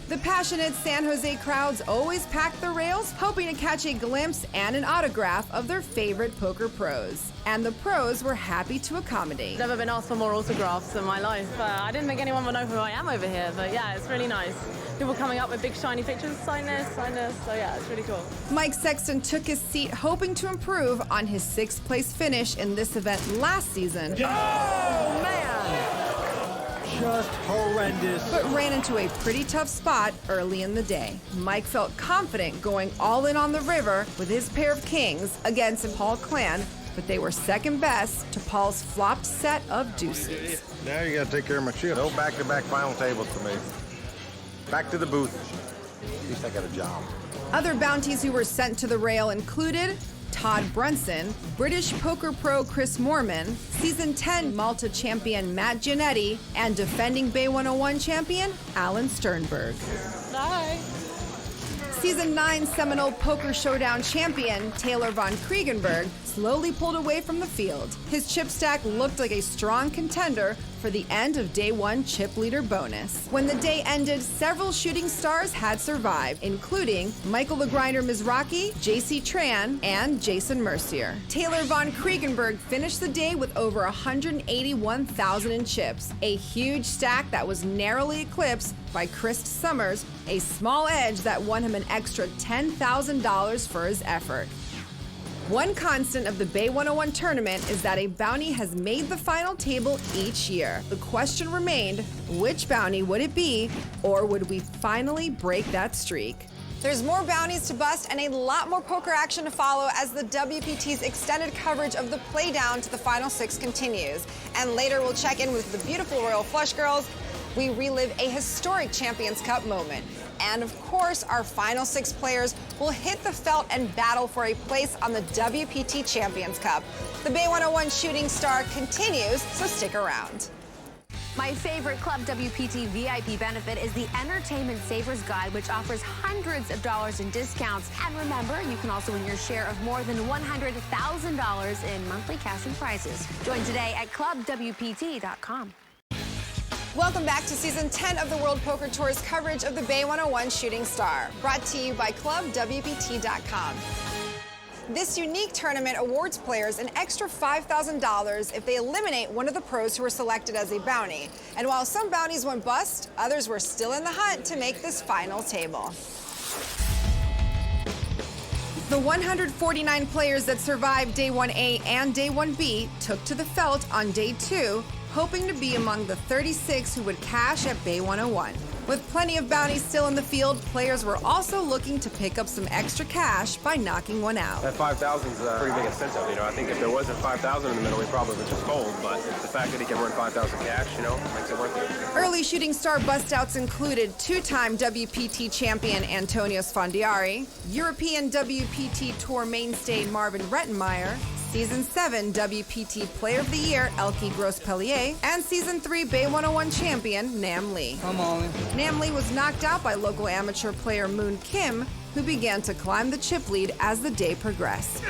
The passionate San Jose crowds always pack the rails, hoping to catch a glimpse and an autograph of their favorite poker pros. And the pros were happy to accommodate. Never been asked for more autographs in my life. I didn't think anyone would know who I am over here, but yeah, it's really nice. People coming up with big shiny pictures, sign this, so yeah, it's really cool. Mike Sexton took his seat hoping to improve on his 6th place finish in this event last season. Oh, man! Just horrendous. But ran into a pretty tough spot early in the day. Mike felt confident going all in on the river with his pair of kings against Paul Clan, but they were second best to Paul's flopped set of deuces. Now you gotta take care of my shit. No back-to-back final tables for me. Back to the booth. At least I got a job. Other bounties who were sent to the rail included Todd Brunson, British poker pro Chris Moorman, Season 10 Malta champion Matt Giannetti, and defending Bay 101 champion Alan Sternberg. Bye. Season 9 Seminole Poker Showdown champion Taylor von Kriegenberg slowly pulled away from the field. His chip stack looked like a strong contender for the end of Day 1 chip leader bonus. When the day ended, several shooting stars had survived, including Michael the Grinder Mizrachi, JC Tran, and Jason Mercier. Taylor von Kriegenberg finished the day with over $181,000 in chips, a huge stack that was narrowly eclipsed by Chris Summers, a small edge that won him an extra $10,000 for his effort. One constant of the Bay 101 tournament is that a bounty has made the final table each year. The question remained, which bounty would it be, or would we finally break that streak? There's more bounties to bust and a lot more poker action to follow as the WPT's extended coverage of the playdown to the Final 6 continues. And later we'll check in with the beautiful Royal Flush Girls. We relive a historic Champions Cup moment. And of course, our Final 6 players will hit the felt and battle for a place on the WPT Champions Cup. The Bay 101 Shooting Star continues, so stick around. My favorite Club WPT VIP benefit is the Entertainment Savers Guide, which offers hundreds of dollars in discounts. And remember, you can also win your share of more than $100,000 in monthly cash and prizes. Join today at ClubWPT.com. Welcome back to Season 10 of the World Poker Tour's coverage of the Bay 101 Shooting Star, brought to you by ClubWPT.com. This unique tournament awards players an extra $5,000 if they eliminate one of the pros who were selected as a bounty. And while some bounties went bust, others were still in the hunt to make this final table. The 149 players that survived Day 1A and Day 1B took to the felt on Day 2, hoping to be among the 36 who would cash at Bay 101. With plenty of bounties still in the field, players were also looking to pick up some extra cash by knocking one out. That 5,000 is a pretty big incentive. You know, I think if there wasn't 5,000 in the middle, we probably would just fold. But the fact that he can run 5,000 cash, you know, makes it worth it. Early shooting star bust-outs included two-time WPT champion Antonio Sfondiari, European WPT Tour mainstay Marvin Rettenmeyer, Season 7 WPT Player of the Year Elke Grospellier, and Season 3 Bay 101 champion Nam Lee. Come on. Nam Lee was knocked out by local amateur player Moon Kim, who began to climb the chip lead as the day progressed.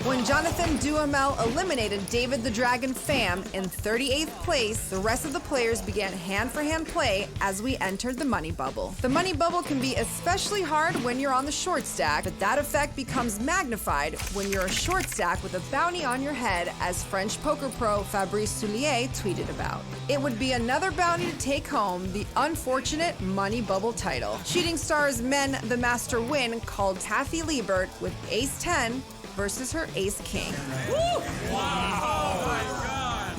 When Jonathan Duhamel eliminated David the Dragon Pham in 38th place, the rest of the players began hand-for-hand play as we entered the money bubble. The money bubble can be especially hard when you're on the short stack, but that effect becomes magnified when you're a short stack with a bounty on your head, as French poker pro Fabrice Soulier tweeted about. It would be another bounty to take home the unfortunate money bubble title. Shooting Stars Men the Master Win called Kathy Liebert with Ace-10 versus her Ace-King.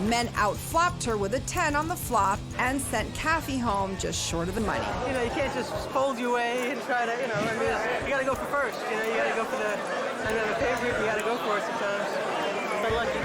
Men outflopped her with a 10 on the flop and sent Kathy home just short of the money. You know, you can't just fold your way and try to, you know, I mean, you gotta go for first. You know, you gotta go for the favorite, you gotta go for it sometimes. But lucky.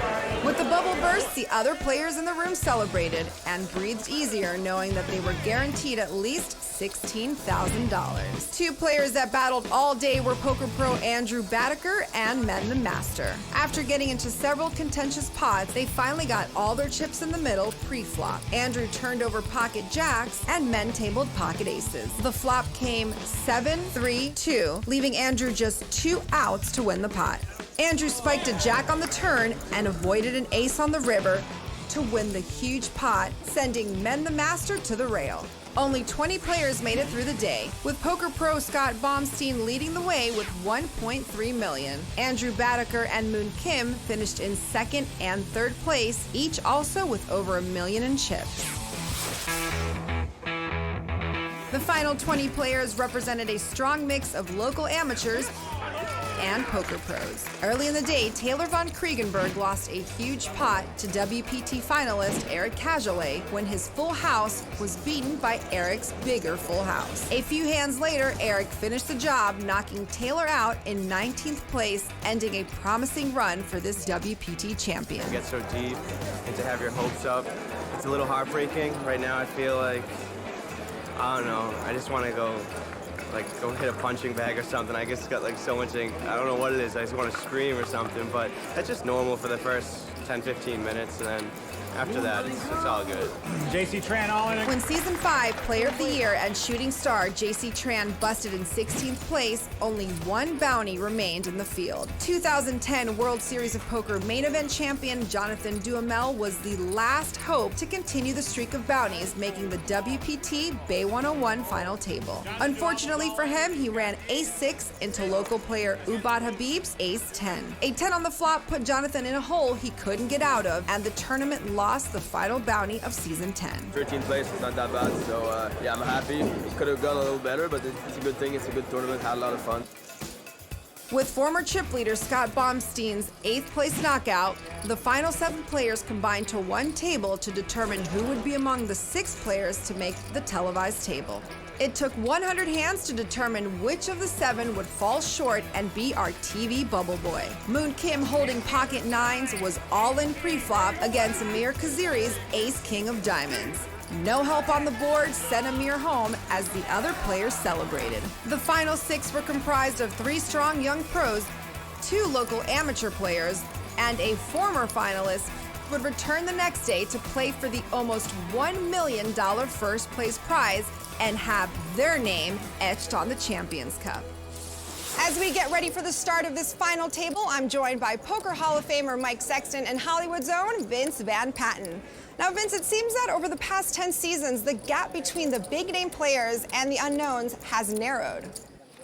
With the bubble burst, the other players in the room celebrated and breathed easier knowing that they were guaranteed at least $16,000. Two players that battled all day were poker pro Andrew Badaker and Men the Master. After getting into several contentious pots, they finally got all their chips in the middle pre-flop. Andrew turned over pocket jacks and Men tabled pocket aces. The flop came 7-3-2, leaving Andrew just 2 outs to win the pot. Andrew spiked a jack on the turn and avoided an ace on the river to win the huge pot, sending Men the Master to the rail. Only 20 players made it through the day, with poker pro Scott Baumstein leading the way with $1.3 million. Andrew Badaker and Moon Kim finished in second and third place, each also with over $1 million in chips. The final 20 players represented a strong mix of local amateurs and poker pros. Early in the day, Taylor von Kriegenberg lost a huge pot to WPT finalist Eric Cajolet when his full house was beaten by Eric's bigger full house. A few hands later, Eric finished the job, knocking Taylor out in 19th place, ending a promising run for this WPT champion. You get so deep and to have your hopes up, it's a little heartbreaking. Right now I feel like, I don't know, I just want to go hit a punching bag or something. I just got like so much ink. I don't know what it is. I just want to scream or something, but that's just normal for the first 10-15 minutes, and then after that, it's all good. JC Tran all in it. When Season 5 Player of the Year and Shooting Star JC Tran busted in 16th place, only one bounty remained in the field. 2010 World Series of Poker main event champion Jonathan Duhamel was the last hope to continue the streak of bounties, making the WPT Bay 101 final table. Unfortunately for him, he ran Ace-6 into local player Ubad Habib's Ace-10. A 10 on the flop put Jonathan in a hole he couldn't get out of, and the tournament lost the final bounty of Season 10. 13th place is not that bad, so yeah, I'm happy. It could have gone a little better, but it's a good thing. It's a good tournament. Had a lot of fun. With former chip leader Scott Baumstein's 8th place knockout, the final 7 players combined to one table to determine who would be among the 6 players to make the televised table. It took 100 hands to determine which of the 7 would fall short and be our TV bubble boy. Moon Kim, holding pocket 9s, was all in pre-flop against Amir Kaziri's Ace-King of Diamonds. No help on the board sent Amir home as the other players celebrated. The final 6 were comprised of 3 strong young pros, 2 local amateur players, and a former finalist would return the next day to play for the almost $1 million first place prize and have their name etched on the Champions Cup. As we get ready for the start of this final table, I'm joined by Poker Hall of Famer Mike Sexton and Hollywood's own Vince Van Patten. Now, Vince, it seems that over the past 10 seasons, the gap between the big-name players and the unknowns has narrowed.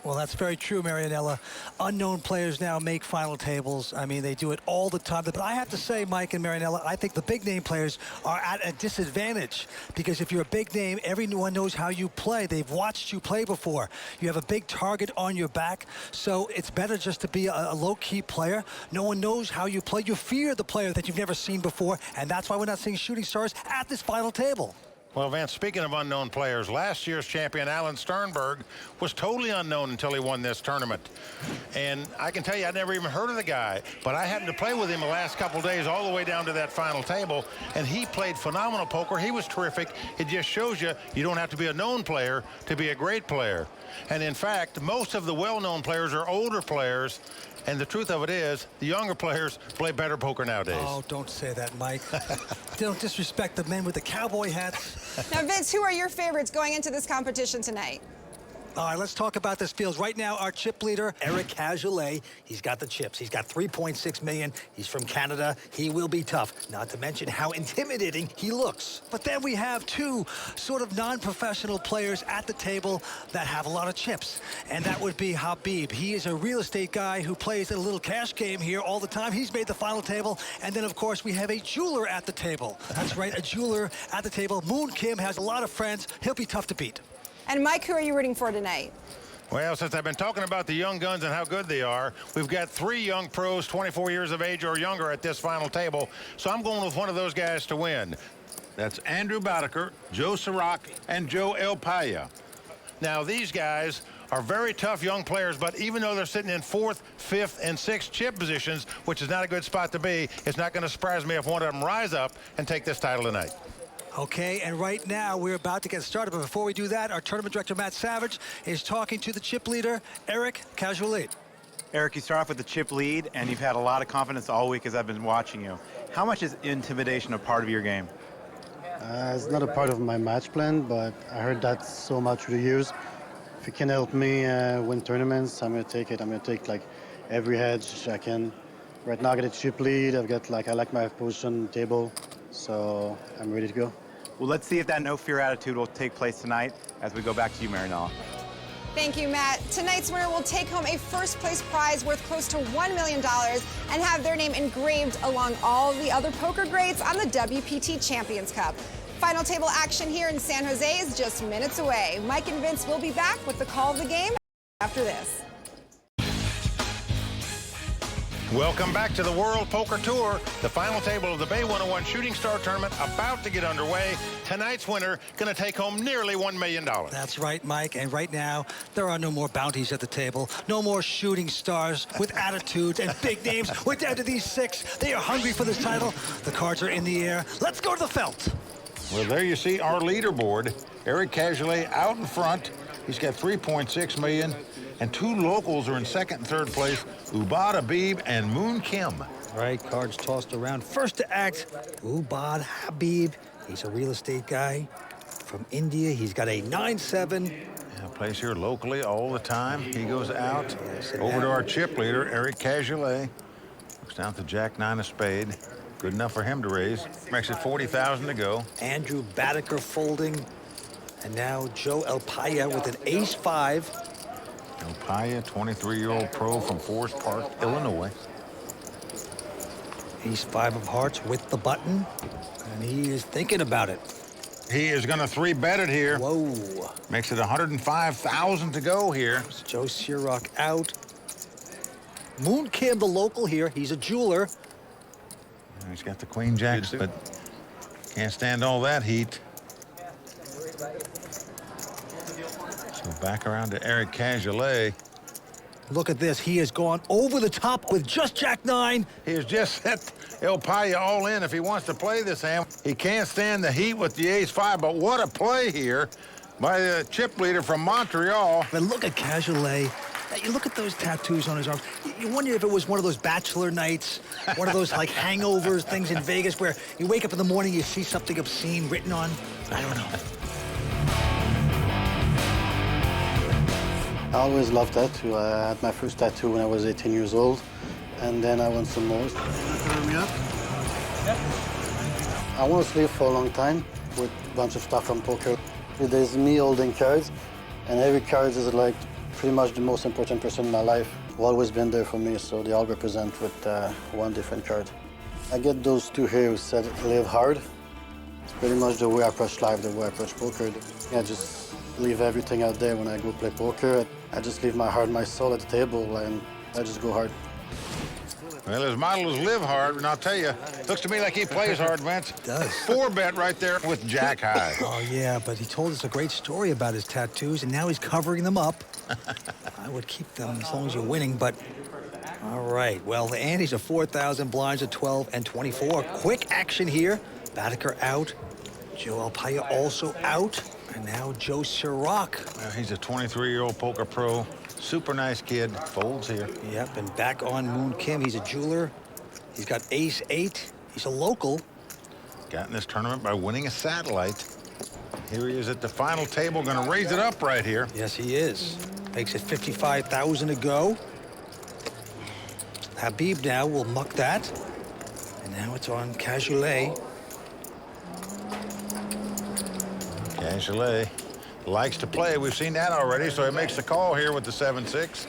Well, that's very true, Marianella. Unknown players now make final tables. I mean, they do it all the time. But I have to say, Mike and Marianella, I think the big name players are at a disadvantage, because if you're a big name, everyone knows how you play. They've watched you play before. You have a big target on your back, so it's better just to be a low-key player. No one knows how you play. You fear the player that you've never seen before, and that's why we're not seeing shooting stars at this final table. Well, Vance, speaking of unknown players, last year's champion Alan Sternberg was totally unknown until he won this tournament. And I can tell you, I'd never even heard of the guy, but I happened to play with him the last couple days all the way down to that final table, and he played phenomenal poker. He was terrific. It just shows you don't have to be a known player to be a great player. And in fact, most of the well-known players are older players, and the truth of it is, the younger players play better poker nowadays. Oh, don't say that, Mike. Don't disrespect the men with the cowboy hats. Now, Vince, who are your favorites going into this competition tonight? All right, let's talk about this field. Right now, our chip leader, Eric Cajolet, he's got the chips. He's got $3.6 million. He's from Canada. He will be tough, not to mention how intimidating he looks. But then we have two sort of non-professional players at the table that have a lot of chips, and that would be Habib. He is a real estate guy who plays a little cash game here all the time. He's made the final table. And then, of course, we have a jeweler at the table. That's right, a jeweler at the table. Moon Kim has a lot of friends. He'll be tough to beat. And Mike, who are you rooting for tonight? Well, since I've been talking about the young guns and how good they are, we've got 3 young pros, 24 years of age or younger at this final table. So I'm going with one of those guys to win. That's Andrew Badaker, Joe Sirac, and Joe Elpaya. Now, these guys are very tough young players, but even though they're sitting in 4th, 5th, and 6th chip positions, which is not a good spot to be, it's not going to surprise me if one of them rise up and take this title tonight. Okay, and right now we're about to get started, but before we do that, our tournament director, Matt Savage, is talking to the chip leader, Eric Cajolet. Eric, you start off with the chip lead, and you've had a lot of confidence all week as I've been watching you. How much is intimidation a part of your game? It's not a part of my match plan, but I heard that so much through the years. If it can help me win tournaments, I'm going to take it. I'm going to take like every hedge I can. Right now I got a chip lead. I like my position table, so I'm ready to go. Well, let's see if that no fear attitude will take place tonight as we go back to you, Marinella. Thank you, Matt. Tonight's winner will take home a first-place prize worth close to $1 million and have their name engraved along all the other poker greats on the WPT Champions Cup. Final table action here in San Jose is just minutes away. Mike and Vince will be back with the call of the game after this. Welcome back to the World Poker Tour. The final table of the Bay 101 Shooting Star Tournament about to get underway. Tonight's winner going to take home nearly $1 million. That's right, Mike. And right now, there are no more bounties at the table. No more shooting stars with attitudes and big names. We're down to these 6. They are hungry for this title. The cards are in the air. Let's go to the felt. Well, there you see our leaderboard. Eric Cajolet out in front. He's got $3.6 million. And 2 locals are in 2nd and 3rd place, Ubad Habib and Moon Kim. Right, cards tossed around. First to act, Ubad Habib. He's a real estate guy from India. He's got a 9-7. Yeah, plays here locally all the time. He goes out over to our chip leader, Eric Cajolet. Looks down at the Jack-9 of spade. Good enough for him to raise. Makes it $40,000 to go. Andrew Badaker folding. And now Joe Elpaya with an ace-5. Elpaya, 23-year-old pro from Forest Park, Illinois. Ace-5 of hearts with the button, and he is thinking about it. He is going to 3-bet it here. Whoa. Makes it $105,000 to go here. It's Joe Sirac out. Moon Kim, the local here, he's a jeweler. He's got the Queen Jacks, but can't stand all that heat. So back around to Eric Cajolet. Look at this. He has gone over the top with just Jack-9. He has just set Elpaya all in if he wants to play this hand. He can't stand the heat with the ace-5, but what a play here by the chip leader from Montreal. But look at Cajolet. You look at those tattoos on his arms. You wonder if it was one of those bachelor nights, one of those like hangovers things in Vegas where you wake up in the morning, you see something obscene written on. I don't know. I always loved tattoo. I had my first tattoo when I was 18 years old, and then I want some more. I want to live for a long time with a bunch of stuff from poker. There's me holding cards, and every card is like pretty much the most important person in my life. Always been there for me, so they all represent with one different card. I get those 2 here who said live hard. It's pretty much the way I approach life, the way I approach poker. I just leave everything out there when I go play poker. I just leave my heart, my soul at the table, and I just go hard. Well, his model is live hard, and I'll tell you, looks to me like he plays hard, Vince. It does. 4-bet right there with Jack High. Oh, yeah, but he told us a great story about his tattoos, and now he's covering them up. I would keep them as long as you're winning, but all right. Well, the antes are 4,000, blinds are 12 and 24. Quick action here. Badaker out. Joe Alpaya also out. And now Joe Sirac. Well, he's a 23-year-old poker pro. Super nice kid. Folds here. Yep, and back on Moon Kim. He's a jeweler. He's got ace-8. He's a local. Got in this tournament by winning a satellite. Here he is at the final table, going to raise it up right here. Yes, he is. Makes it 55,000 to go. Habib now will muck that. And now it's on Cajolet. Cajolet likes to play. We've seen that already, so he makes the call here with the 7-6.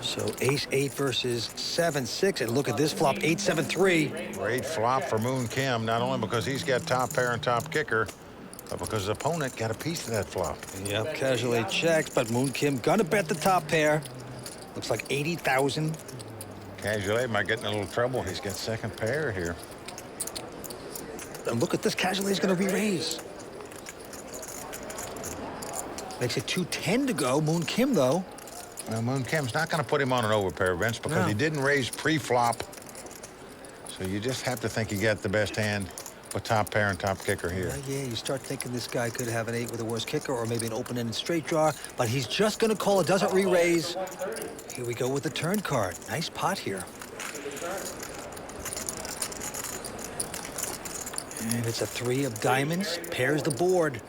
So ace-8 versus 7-6, and look at this flop, 8-7-3. Great flop for Moon Kim, not only because he's got top pair and top kicker, but because his opponent got a piece of that flop. Yep, Cajolet checks, but Moon Kim gonna bet the top pair. Looks like 80,000. Cajolet might get in a little trouble. He's got second pair here. And look at this, Cajolet's gonna re-raise. Makes it 2-10 to go. Moon Kim, though. Well, Moon Kim's not going to put him on an overpair, Vince, because he didn't raise pre-flop. So you just have to think he got the best hand with top pair and top kicker here. Yeah, you start thinking this guy could have an 8 with a worse kicker or maybe an open-ended straight draw, but he's just going to call it, doesn't re-raise. Here we go with the turn card. Nice pot here. And it's a 3 of diamonds, pairs the board.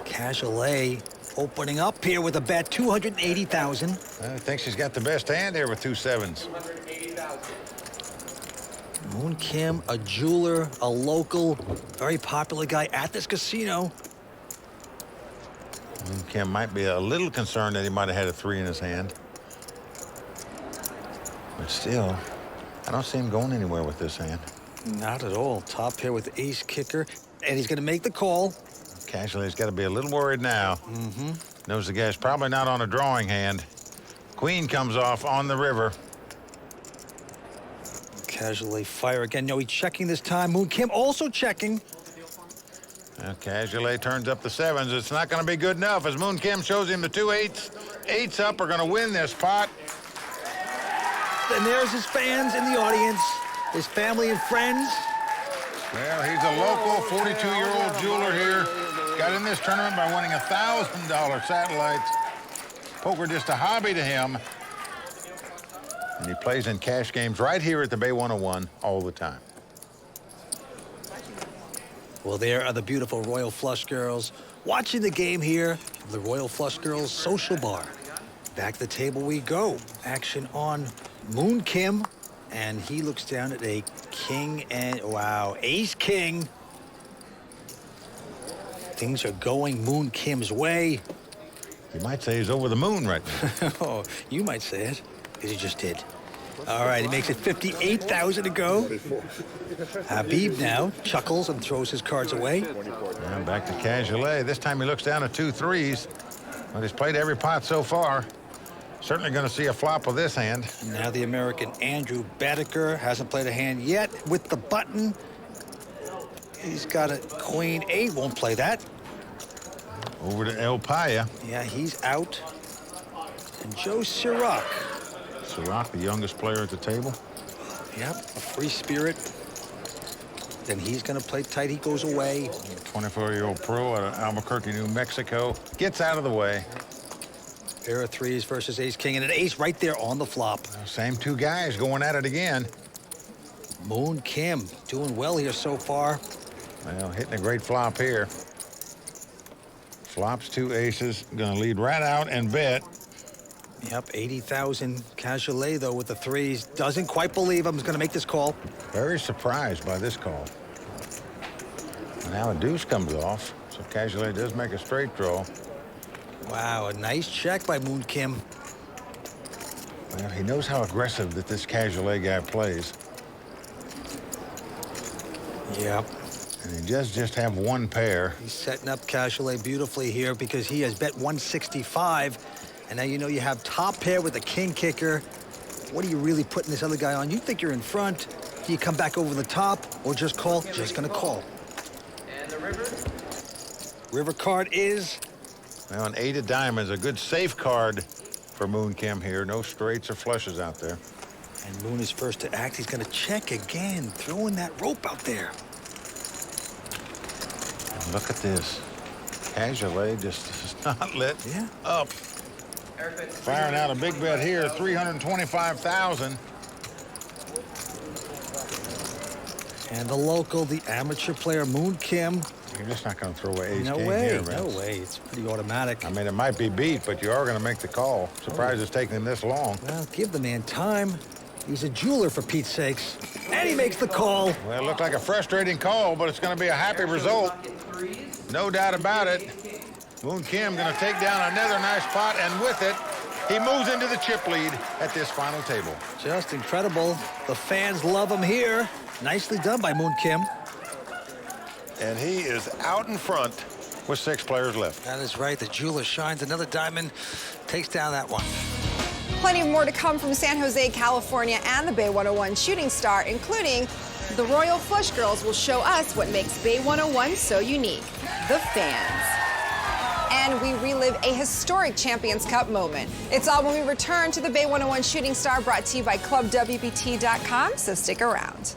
Cajolet opening up here with a bet, 280,000. I think she's got the best hand there with 2 7s. Moon Kim, a jeweler, a local, very popular guy at this casino. Moon Kim might be a little concerned that he might have had a 3 in his hand. But still, I don't see him going anywhere with this hand. Not at all. Top pair with ace kicker, and he's going to make the call. Cajolet's got to be a little worried now. Mm-hmm. Knows the guy's probably not on a drawing hand. Queen comes off on the river. Cajolet fire again. No, he's checking this time. Moon Kim also checking. Cajolet turns up the 7s. It's not going to be good enough as Moon Kim shows him the 2 8s. 8s up are going to win this pot. And there's his fans in the audience, his family and friends. Well, he's a local 42-year-old jeweler here. Got in this tournament by winning $1,000 satellites. Poker just a hobby to him. And he plays in cash games right here at the Bay 101 all the time. Well, there are the beautiful Royal Flush Girls watching the game here. The Royal Flush Girls Social Bar. Back to the table we go. Action on Moon Kim. And he looks down at a king and, wow, ace-king. Things are going Moon Kim's way. You might say he's over the moon right now. Oh, you might say it, because he just did. All right, he makes it 58,000 to go. Habib now chuckles and throws his cards away. And back to Cajolet. This time he looks down at 2 3s. But he's played every pot so far. Certainly going to see a flop with this hand. Now the American Andrew Badaker hasn't played a hand yet with the button. He's got a queen 8, won't play that. Over to Alpaya. Yeah, he's out. And Joe Sirac. Sirac, the youngest player at the table. Yep, a free spirit. Then he's going to play tight. He goes away. 24-year-old pro out of Albuquerque, New Mexico. Gets out of the way. Pair of 3s versus ace-king, and an ace right there on the flop. Same 2 guys going at it again. Moon Kim doing well here so far. Well, hitting a great flop here. Flops 2 aces. Going to lead right out and bet. Yep, 80,000. Cajolet, though, with the 3s. Doesn't quite believe I'm going to make this call. Very surprised by this call. Now a deuce comes off, so Cajolet does make a straight draw. Wow, a nice check by Moon Kim. Well, he knows how aggressive that this Cajolet guy plays. Yep. And he does just have 1 pair. He's setting up Cajolet beautifully here because he has bet 165. And now you know you have top pair with a king kicker. What are you really putting this other guy on? You think you're in front. Do you come back over the top or just call? Just gonna call. And the river? River card is? Well, an 8 of diamonds, a good safe card for Moon Kim here. No straights or flushes out there. And Moon is first to act. He's gonna check again, throwing that rope out there. And look at this. Casually just does not let up. Firing out a big bet here, 325,000. And the local, the amateur player, Moon Kim. You're just not going to throw away ace No king way, here, no Vince. way. It's pretty automatic. I mean, it might be beat, but you are going to make the call. Surprised it's taking him this long. Well, give the man time. He's a jeweler, for Pete's sakes. And he makes the call. Well, it looked like a frustrating call, but it's going to be a happy result. No doubt about it. Moon Kim going to take down another nice pot, and with it, he moves into the chip lead at this final table. Just incredible. The fans love him here. Nicely done by Moon Kim. And he is out in front with 6 players left. That is right. The jeweler shines another diamond, takes down that one. Plenty more to come from San Jose, California, and the Bay 101 Shooting Star, including the Royal Flush Girls will show us what makes Bay 101 so unique, the fans. And we relive a historic Champions Cup moment. It's all when we return to the Bay 101 Shooting Star, brought to you by ClubWPT.com, so stick around.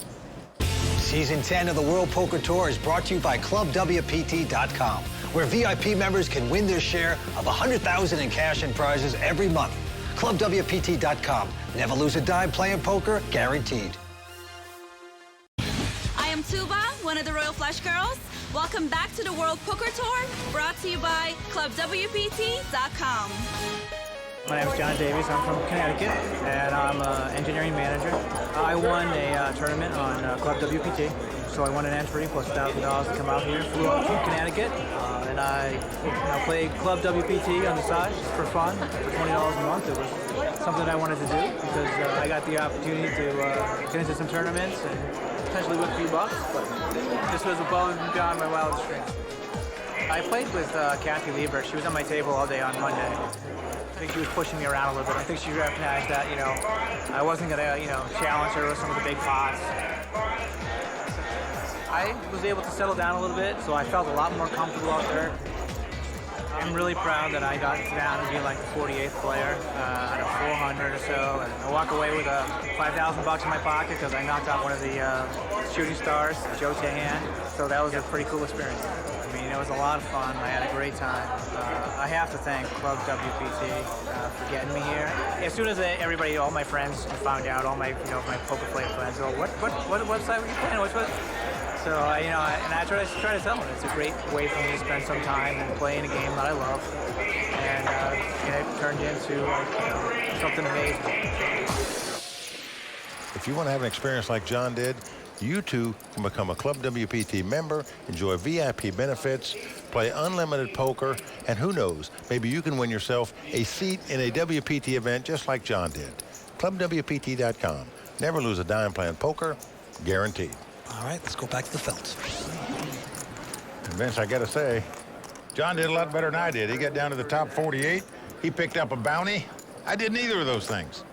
Season 10 of the World Poker Tour is brought to you by ClubWPT.com, where VIP members can win their share of $100,000 in cash and prizes every month. ClubWPT.com. Never lose a dime playing poker, guaranteed. I am Tuba, one of the Royal Flush Girls. Welcome back to the World Poker Tour, brought to you by ClubWPT.com. My name is John Davies. I'm from Connecticut, and I'm an engineering manager. I won a tournament on Club WPT, so I won an entry plus $1,000 to come out here. Flew up from Connecticut, and I played Club WPT on the side just for fun, for $20 a month. It was something that I wanted to do because I got the opportunity to get into some tournaments and potentially win a few bucks, but this was above and beyond my wildest dreams. I played with Kathy Lieber. She was on my table all day on Monday. I think she was pushing me around a little bit. I think she recognized that, I wasn't going to, challenge her with some of the big pots. I was able to settle down a little bit, so I felt a lot more comfortable out there. I'm really proud that I got down to be like the 48th player out of 400 or so, and I walk away with $5,000 in my pocket because I knocked out one of the shooting stars, Joe Tehan. So that was a pretty cool experience. I mean, it was a lot of fun. I had a great time. I have to thank Club WPT for getting me here. As soon as everybody, all my friends found out, all my, my poker player friends, oh, what website were you playing? So, and I try to tell them it's a great way for me to spend some time and playing a game that I love. And it turned into something amazing. If you want to have an experience like John did, you too can become a Club WPT member, enjoy VIP benefits, play unlimited poker, and who knows, maybe you can win yourself a seat in a WPT event just like John did. ClubWPT.com. Never lose a dime playing poker, guaranteed. All right, let's go back to the felt. And Vince, I got to say, John did a lot better than I did. He got down to the top 48. He picked up a bounty. I did neither of those things.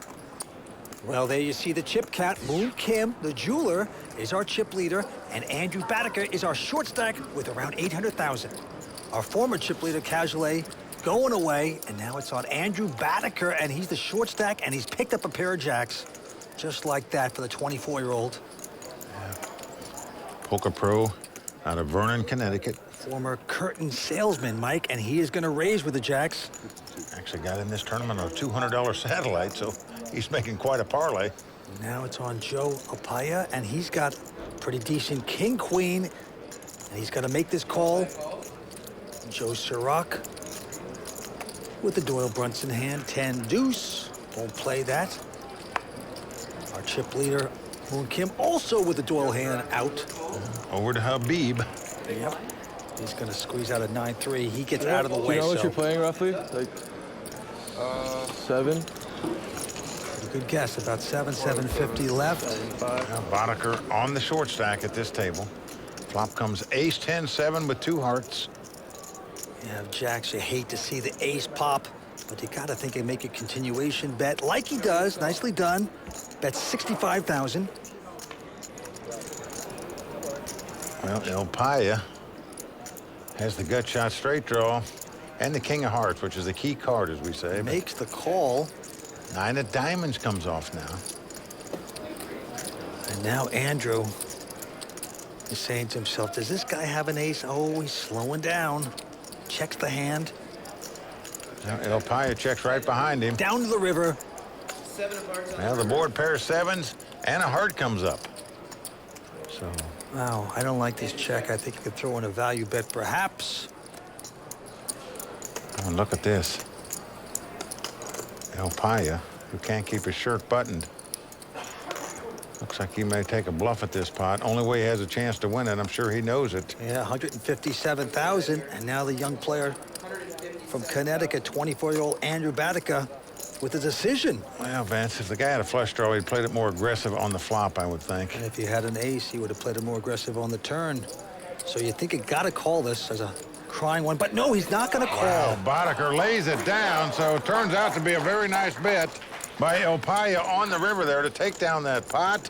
Well, there you see the chip cat. Moon Kim, the jeweler, is our chip leader, and Andrew Baddicker is our short stack with around 800,000. Our former chip leader, Casulet, going away, and now it's on Andrew Baddicker, and he's the short stack, and he's picked up a pair of jacks, just like that for the 24-year-old. Poker pro out of Vernon, Connecticut. Former curtain salesman, Mike, and he is going to raise with the jacks. Actually got in this tournament on a $200 satellite, so he's making quite a parlay. Now it's on Joe Apaya, and he's got pretty decent king-queen, and he's got to make this call. Joe Sirach with the Doyle Brunson hand, 10 deuce. Won't play that. Our chip leader, Moon Kim, also with the Doyle hand, out. Over to Habib. Yep. He's going to squeeze out a 9-3. He gets out of the way. You know what you're playing roughly? Like 7? Pretty good guess. About 750 left. Now Boddicker on the short stack at this table. Flop comes ace 10-7 with 2 hearts. Yeah, jacks, you hate to see the ace pop. But you got to think and make a continuation bet like he does. Nicely done. Bet 65,000. Well, El Paya has the gut shot straight draw and the king of hearts, which is the key card, as we say. Makes the call. 9 of diamonds comes off now. And now Andrew is saying to himself, does this guy have an ace? Oh, he's slowing down. Checks the hand. Now El Paya checks right behind him. Down to the river. Now the board pair of sevens and a heart comes up. So. Wow, I don't like this check. I think you could throw in a value bet, perhaps. Oh, look at this. El Paya, who can't keep his shirt buttoned. Looks like he may take a bluff at this pot. Only way he has a chance to win it, I'm sure he knows it. Yeah, 157,000. And now the young player from Connecticut, 24-year-old Andrew Batica, with a decision. Well, Vince, if the guy had a flush draw, he'd played it more aggressive on the flop, I would think. And if he had an ace, he would have played it more aggressive on the turn. So you think he got to call this as a crying one, but no, he's not going to call. Wow, Boddicker lays it down, so it turns out to be a very nice bet by El Paya on the river there to take down that pot.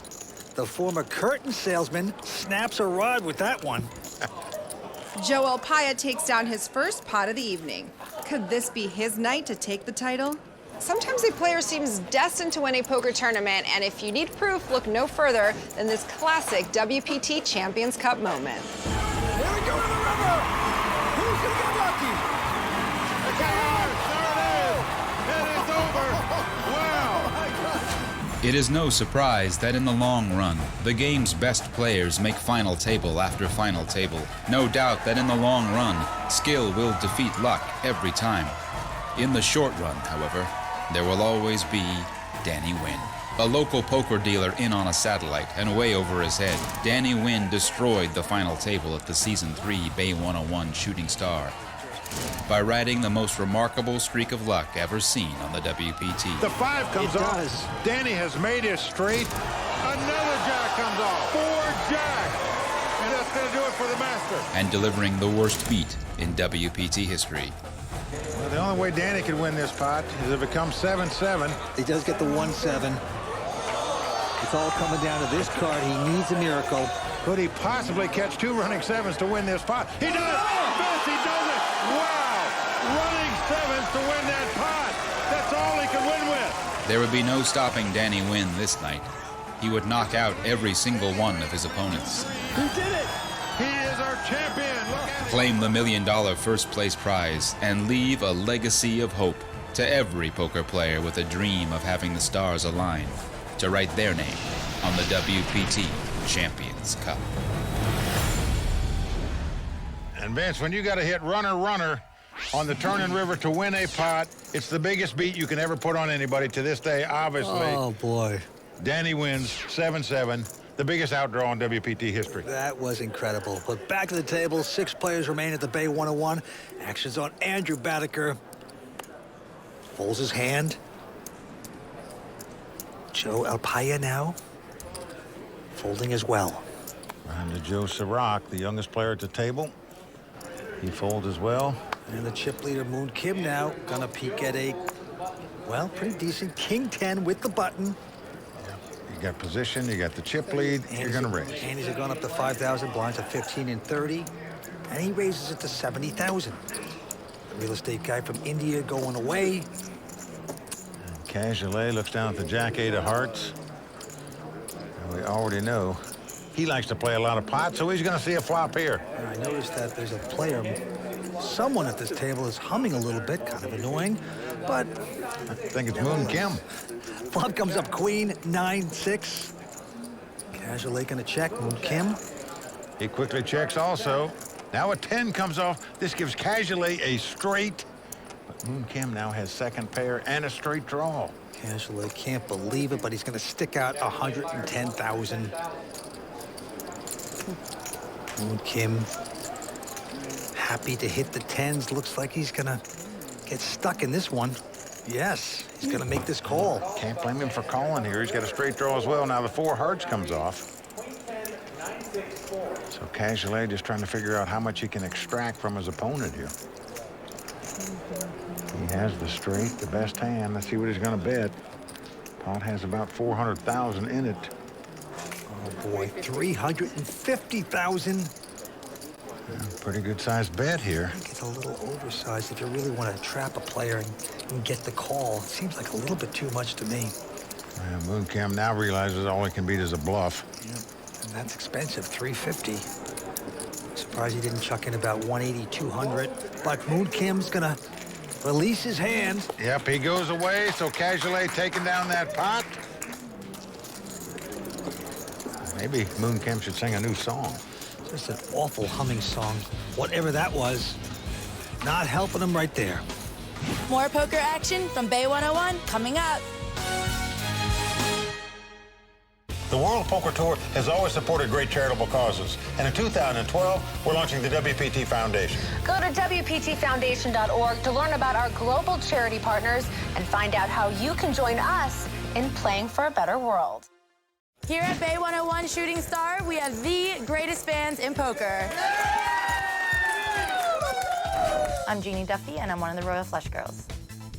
The former curtain salesman snaps a rod with that one. Joe El Paya takes down his first pot of the evening. Could this be his night to take the title? Sometimes a player seems destined to win a poker tournament, and if you need proof, look no further than this classic WPT Champions Cup moment. Here we go to the river. Who's going to get lucky? It is over. Wow. It is no surprise that in the long run, the game's best players make final table after final table. No doubt that in the long run, skill will defeat luck every time. In the short run, however, there will always be Danny Wynn. A local poker dealer in on a satellite and way over his head, Danny Wynn destroyed the final table at the Season 3 Bay 101 Shooting Star by riding the most remarkable streak of luck ever seen on the WPT. The 5 comes off. Danny has made his straight. Another jack comes off. 4 jack. And that's going to do it for the master. And delivering the worst beat in WPT history. Well, the only way Danny could win this pot is if it comes 7-7. He does get the 1-7. It's all coming down to this card. He needs a miracle. Could he possibly catch 2 running 7s to win this pot? He does! Vince, he does it! Wow! Running 7s to win that pot. That's all he could win with. There would be no stopping Danny Wynn this night. He would knock out every single one of his opponents. He did it! He is our champion. Look at him. Claim the $1 million first place prize and leave a legacy of hope to every poker player with a dream of having the stars align to write their name on the WPT Champions Cup. And Vince, when you got to hit runner on the turning river to win a pot, it's the biggest beat you can ever put on anybody to this day, obviously. Oh, boy. Danny wins 7-7, the biggest outdraw in WPT history. That was incredible. But back to the table, 6 players remain at the Bay 101. Action's on Andrew Batica. Folds his hand. Joe El Paya now folding as well. And to Joe Sirac, the youngest player at the table. He folds as well. And the chip leader, Moon Kim, now gonna peek at a, well, pretty decent King 10 with the button. You got position, you got the chip lead, you're gonna raise. Andy's have gone up to 5,000, blinds at 15 and 30, and he raises it to 70,000. The real estate guy from India going away. Cajolet looks down at the Jack-8 of hearts. And we already know he likes to play a lot of pots, so he's going to see a flop here. And I noticed that there's a player, someone at this table is humming a little bit, kind of annoying, but... I think it's Moon Kim. Flop comes up Queen, 9-6. Cajolet going to check, Moon Kim. He quickly checks also. Now a 10 comes off. This gives Cajolet a straight. But Moon Kim now has second pair and a straight draw. Cajolet can't believe it, but he's going to stick out 110,000. Moon Kim happy to hit the 10s. Looks like he's going to get stuck in this one. Yes, he's going to make this call. Can't blame him for calling here. He's got a straight draw as well. Now the 4 hearts comes off. So Cajolet just trying to figure out how much he can extract from his opponent here. He has the straight, the best hand. Let's see what he's going to bet. Pot has about 400,000 in it. Oh boy, 350,000. Pretty good sized bet here. I think it's a little oversized if you really want to trap a player and get the call. It seems like a little bit too much to me. Mooncam now realizes all he can beat is a bluff. Yeah, and that's expensive, 350. Surprised he didn't chuck in about 180, 200. But Mooncam's gonna release his hand. Yep, he goes away, so Cajolet taking down that pot. Maybe Mooncam should sing a new song. Just an awful humming song. Whatever that was, not helping him right there. More poker action from Bay 101 coming up. The World Poker Tour has always supported great charitable causes, and in 2012, we're launching the WPT Foundation. Go to WPTFoundation.org to learn about our global charity partners and find out how you can join us in playing for a better world. Here at Bay 101 Shooting Star, we have the greatest fans in poker. I'm Jeannie Duffy, and I'm one of the Royal Flush Girls.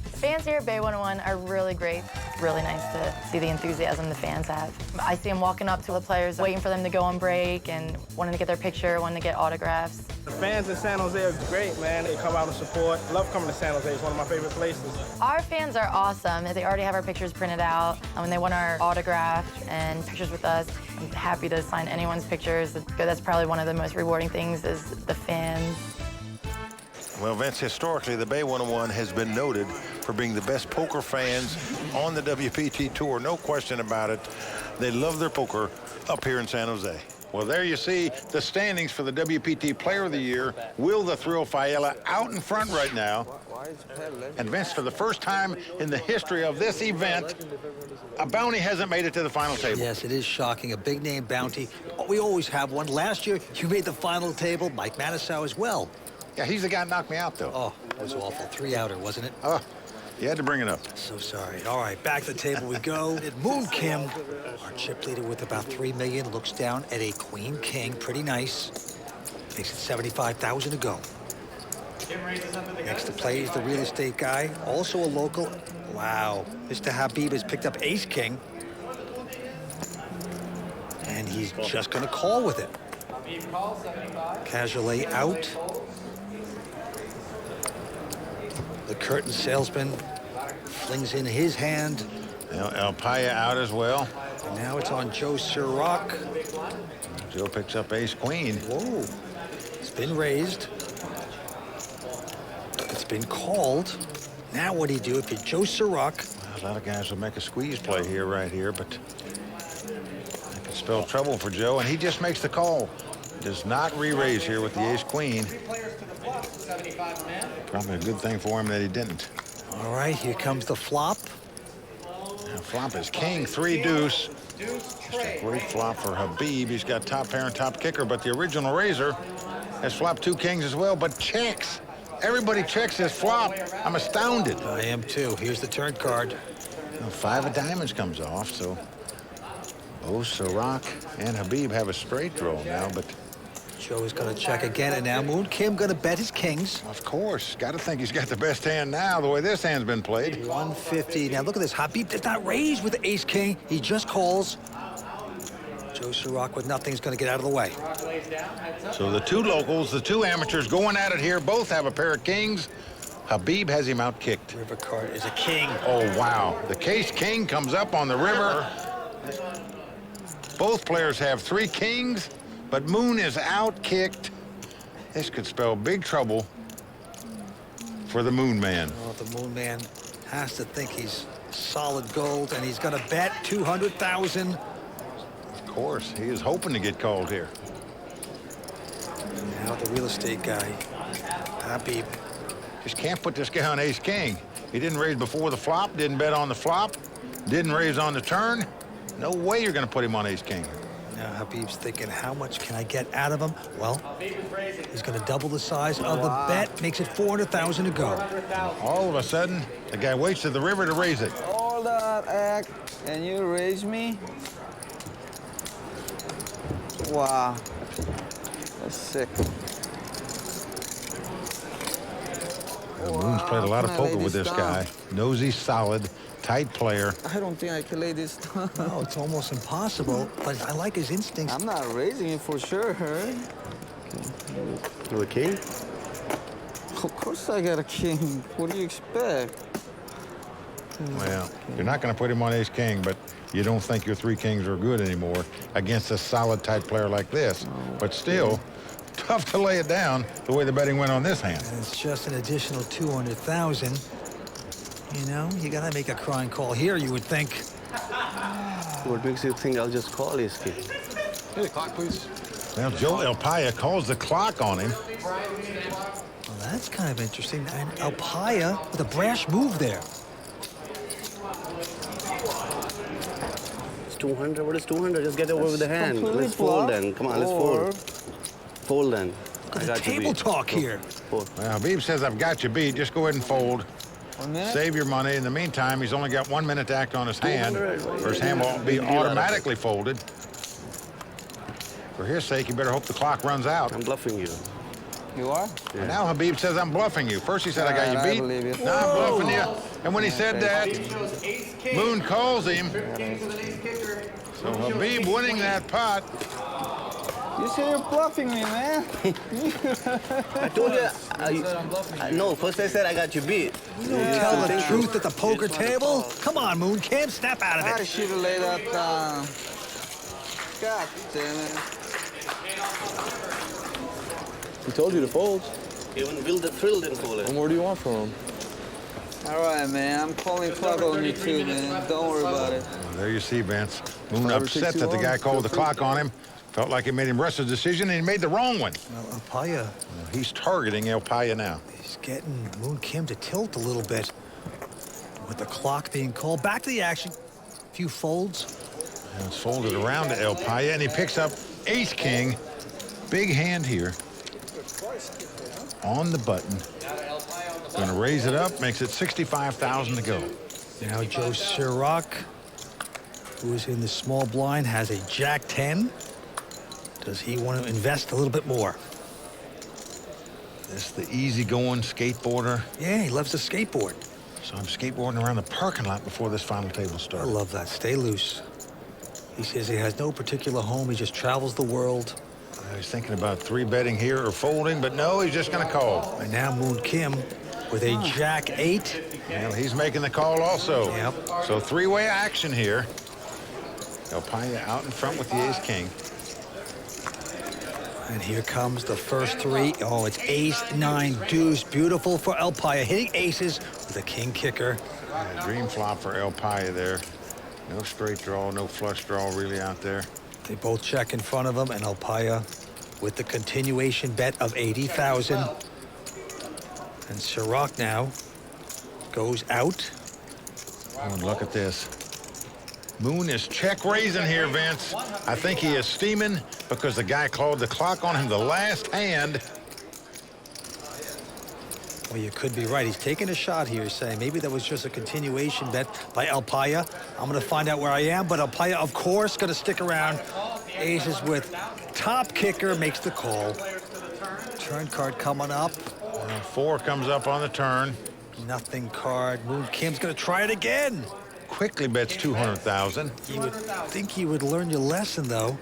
The fans here at Bay 101 are really great. Really nice to see the enthusiasm the fans have. I see them walking up to the players, waiting for them to go on break and wanting to get their picture, wanting to get autographs. The fans in San Jose are great, man. They come out and support. Love coming to San Jose. It's one of my favorite places. Our fans are awesome. They already have our pictures printed out. When they want our autograph and pictures with us, I'm happy to sign anyone's pictures. That's probably one of the most rewarding things is the fans. Well, Vince, historically, the Bay 101 has been noted for being the best poker fans on the WPT Tour. No question about it. They love their poker up here in San Jose. Well, there you see the standings for the WPT Player of the Year. Will the Thrill Failla out in front right now. And Vince, for the first time in the history of this event, a bounty hasn't made it to the final table. Yes, it is shocking. A big name bounty. We always have one. Last year, you made the final table. Mike Manasow as well. Yeah, he's the guy that knocked me out, though. Oh, that was awful. 3-outer, wasn't it? Oh, you had to bring it up. So sorry. All right, back to the table we go. And Mooncam, our chip leader with about $3 million, looks down at a Queen King. Pretty nice. Makes it 75,000 to go. Next to play is the real estate guy, also a local. Wow, Mr. Habib has picked up Ace King. And he's just going to call with it. Cajolet out. The curtain salesman flings in his hand. El Paya out as well. And now it's on Joe Sirach. Joe picks up ace queen. Whoa. It's been raised. It's been called. Now what do you do if you're Joe Sirach? Well, a lot of guys will make a squeeze play here, right here, but that could spell trouble for Joe, and he just makes the call. Does not re-raise here with the ace queen. Probably a good thing for him that he didn't. All right, here comes the flop. Now, flop is king, 3 deuce. Just a great flop for Habib. He's got top pair and top kicker, but the original raiser has flopped 2 kings as well, but checks. Everybody checks his flop. I'm astounded. I am too. Here's the turn card. Well, 5 of diamonds comes off, so Sirach and Habib have a straight draw now, but Joe is going to check again, and now Mooncam going to bet his kings. Of course. Got to think he's got the best hand now, the way this hand's been played. 150. Now, look at this. Habib does not raise with the ace-king. He just calls. Joe Sirach with nothing is going to get out of the way. So the 2 locals, the 2 amateurs going at it here, both have a pair of kings. Habib has him out-kicked. River card is a king. Oh, wow. The case king comes up on the river. Both players have 3 kings. But Moon is out-kicked. This could spell big trouble for the Moon Man. Oh, the Moon Man has to think he's solid gold, and he's going to bet 200,000. Of course, he is hoping to get called here. Now the real estate guy, Habib. Just can't put this guy on ace-king. He didn't raise before the flop, didn't bet on the flop, didn't raise on the turn. No way you're going to put him on ace-king. Now Habib's thinking, how much can I get out of him? Well, he's going to double the size of the bet, makes it 400,000 to go. All of a sudden, the guy waits to the river to raise it. All that act, and you raise me? Wow, that's sick. Moon's played a lot of poker with this guy. Knows he's solid, tight player. I don't think I can lay this down. No, it's almost impossible, but I like his instincts. I'm not raising it for sure. You a king? Of course I got a king. What do you expect? Well, you're not going to put him on ace-king, but you don't think your 3 kings are good anymore against a solid, tight player like this. But still, tough to lay it down the way the betting went on this hand. And it's just an additional 200,000. You know, you got to make a crying call here, you would think. What makes you think I'll just call ace king? Hey, the clock, please. Well, Joe Elpaya calls the clock on him. Well, that's kind of interesting. And Elpaya with a brash move there. It's 200. What is 200? Just get over with the hand. Let's fold then. Come on, let's fold. Fold then. Look at the table talk here. Well, Habib says, I've got you beat. Just go ahead and fold. 1 minute? Save your money. In the meantime, he's only got 1 minute to act on his hand, or his hand will be automatically folded. For his sake, you better hope the clock runs out. I'm bluffing you. You are? Yeah. And now Habib says, I'm bluffing you. First he said, I got you beat. I believe you. Now I'm bluffing you. And when he said that, Moon calls him. So Habib winning that pot. You say you're bluffing me, man. I told you. No, first I said I got you beat. You don't tell the truth at the poker table? Come on, Moon Kim, snap out of it. I should have laid that down. God damn it. He told you to fold. Even Will the Thrill didn't fold it. What more do you want from him? All right, man. I'm calling clock on you too, man. Don't worry about it. Well, there you see, Vince. Moon upset that the guy called the clock on him. Felt like it made him rush his decision, and he made the wrong one. Well, Elpaya. He's targeting Elpaya now. He's getting Moon Kim to tilt a little bit. With the clock being called. Back to the action. A few folds. And it's folded around to Elpaya, and he picks up ace-king. Big hand here. On the button. Going to raise it up, makes it 65,000 to go. Now Joe Sirach, who is in the small blind, has a Jack-10. Does he want to invest a little bit more? This is the easygoing skateboarder. Yeah, he loves to skateboard. So I'm skateboarding around the parking lot before this final table started. I love that. Stay loose. He says he has no particular home. He just travels the world. He's thinking about 3-betting here or folding, but no, he's just going to call. And now Moon Kim with a Jack-8. Well, he's making the call also. Yep. So 3-way action here. Elpaya out in front with the ace-king. And here comes the first 3. Oh, it's ace, 9, deuce. Beautiful for Elpaya. Hitting aces with a king kicker. Yeah, dream flop for Elpaya there. No straight draw, no flush draw really out there. They both check in front of him, and Elpaya with the continuation bet of 80,000. And Sirach now goes out. Oh, and look at this. Moon is check raising here, Vince. I think he is steaming because the guy called the clock on him the last hand. Well, you could be right. He's taking a shot here, saying maybe that was just a continuation bet by Elpaya. I'm going to find out where I am, but Elpaya, of course, going to stick around. Aces with top kicker makes the call. Turn card coming up. 4 comes up on the turn. Nothing card. Moon Kim's going to try it again. Quickly bets 200,000. You would think he would learn your lesson, though,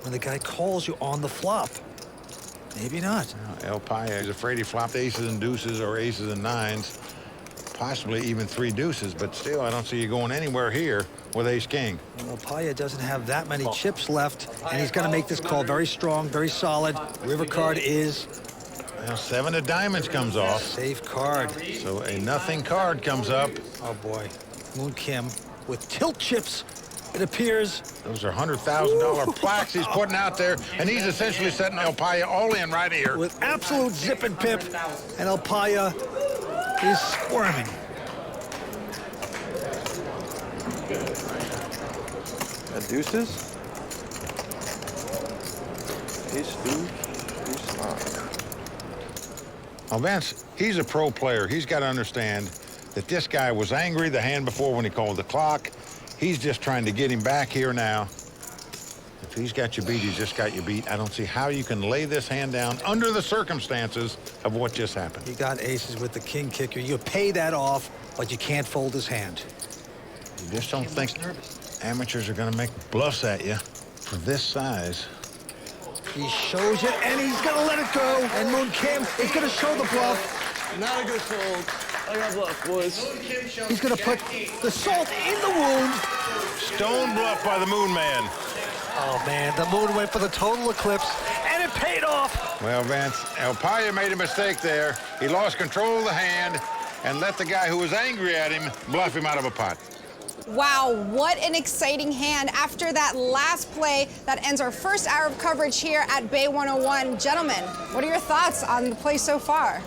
when the guy calls you on the flop. Maybe not. Elpaya is afraid he flopped aces and deuces or aces and 9s. Possibly even 3 deuces, but still, I don't see you going anywhere here with ace-king. Well, Elpaya doesn't have that many chips left, and he's going to make this call very strong, very solid. River card is... Well, 7 of diamonds comes off. Safe card. So a nothing card comes up. Oh, boy. Moon Kim with tilt chips, it appears. Those are $100,000 plaques he's putting out there, and he's essentially setting Elpaya all in right here. With absolute zip and pip, and Elpaya is squirming. Deuces? Ace, deuce, deuce, 9. Now, Vince, he's a pro player. He's got to understand that this guy was angry the hand before when he called the clock. He's just trying to get him back here now. If he's got you beat, he's just got you beat. I don't see how you can lay this hand down under the circumstances of what just happened. He got aces with the king kicker. You pay that off, but you can't fold his hand. You just don't think amateurs are going to make bluffs at you for this size. He shows it, and he's going to let it go. And Moon Kim is going to show the bluff. Not a good fold. I got bluff, boys. He's going to put the salt in the wound. Stone bluff by the Moon Man. Oh, man, the Moon went for the total eclipse, and it paid off. Well, Vince, Alpaya made a mistake there. He lost control of the hand and let the guy who was angry at him bluff him out of a pot. Wow, what an exciting hand after that last play that ends our first hour of coverage here at Bay 101. Gentlemen, what are your thoughts on the play so far?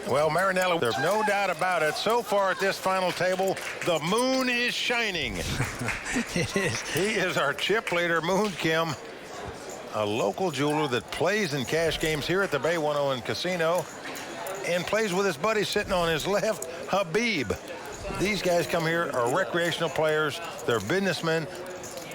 Well, Marinella, there's no doubt about it. So far at this final table, the moon is shining. It is. He is our chip leader, Moon Kim, a local jeweler that plays in cash games here at the Bay 101 Casino and plays with his buddy sitting on his left, Habib. These guys come here are recreational players. They're businessmen.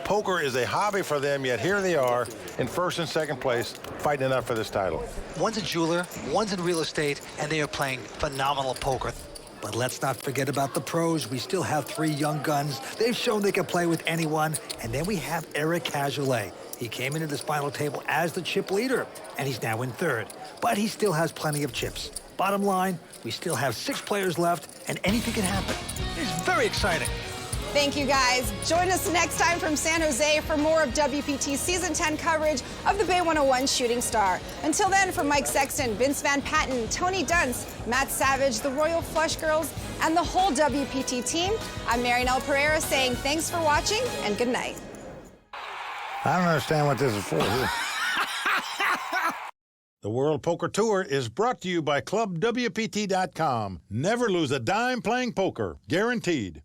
Poker is a hobby for them, yet here they are in first and second place fighting it out for this title. One's a jeweler, one's in real estate, and they are playing phenomenal poker. But let's not forget about the pros. We still have 3 young guns. They've shown they can play with anyone. And then we have Eric Cajolet. He came into this final table as the chip leader, and he's now in third. But he still has plenty of chips. Bottom line, we still have 6 players left, and anything can happen. It's very exciting. Thank you, guys. Join us next time from San Jose for more of WPT Season 10 coverage of the Bay 101 Shooting Star. Until then, for Mike Sexton, Vince Van Patten, Tony Dunce, Matt Savage, the Royal Flush Girls, and the whole WPT team, I'm Marinelle Pereira saying thanks for watching and good night. I don't understand what this is for. The World Poker Tour is brought to you by ClubWPT.com. Never lose a dime playing poker. Guaranteed.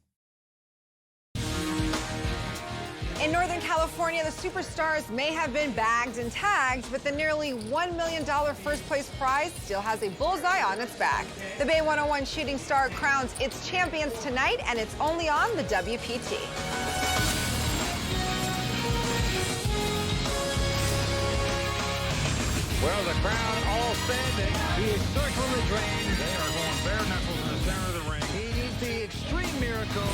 In Northern California, the superstars may have been bagged and tagged, but the nearly $1 million first place prize still has a bullseye on its back. The Bay 101 Shooting Star crowns its champions tonight, and it's only on the WPT. Well, the crowd all standing. He is circling the drain. They are going bare knuckles in the center of the ring. He needs the extreme miracle.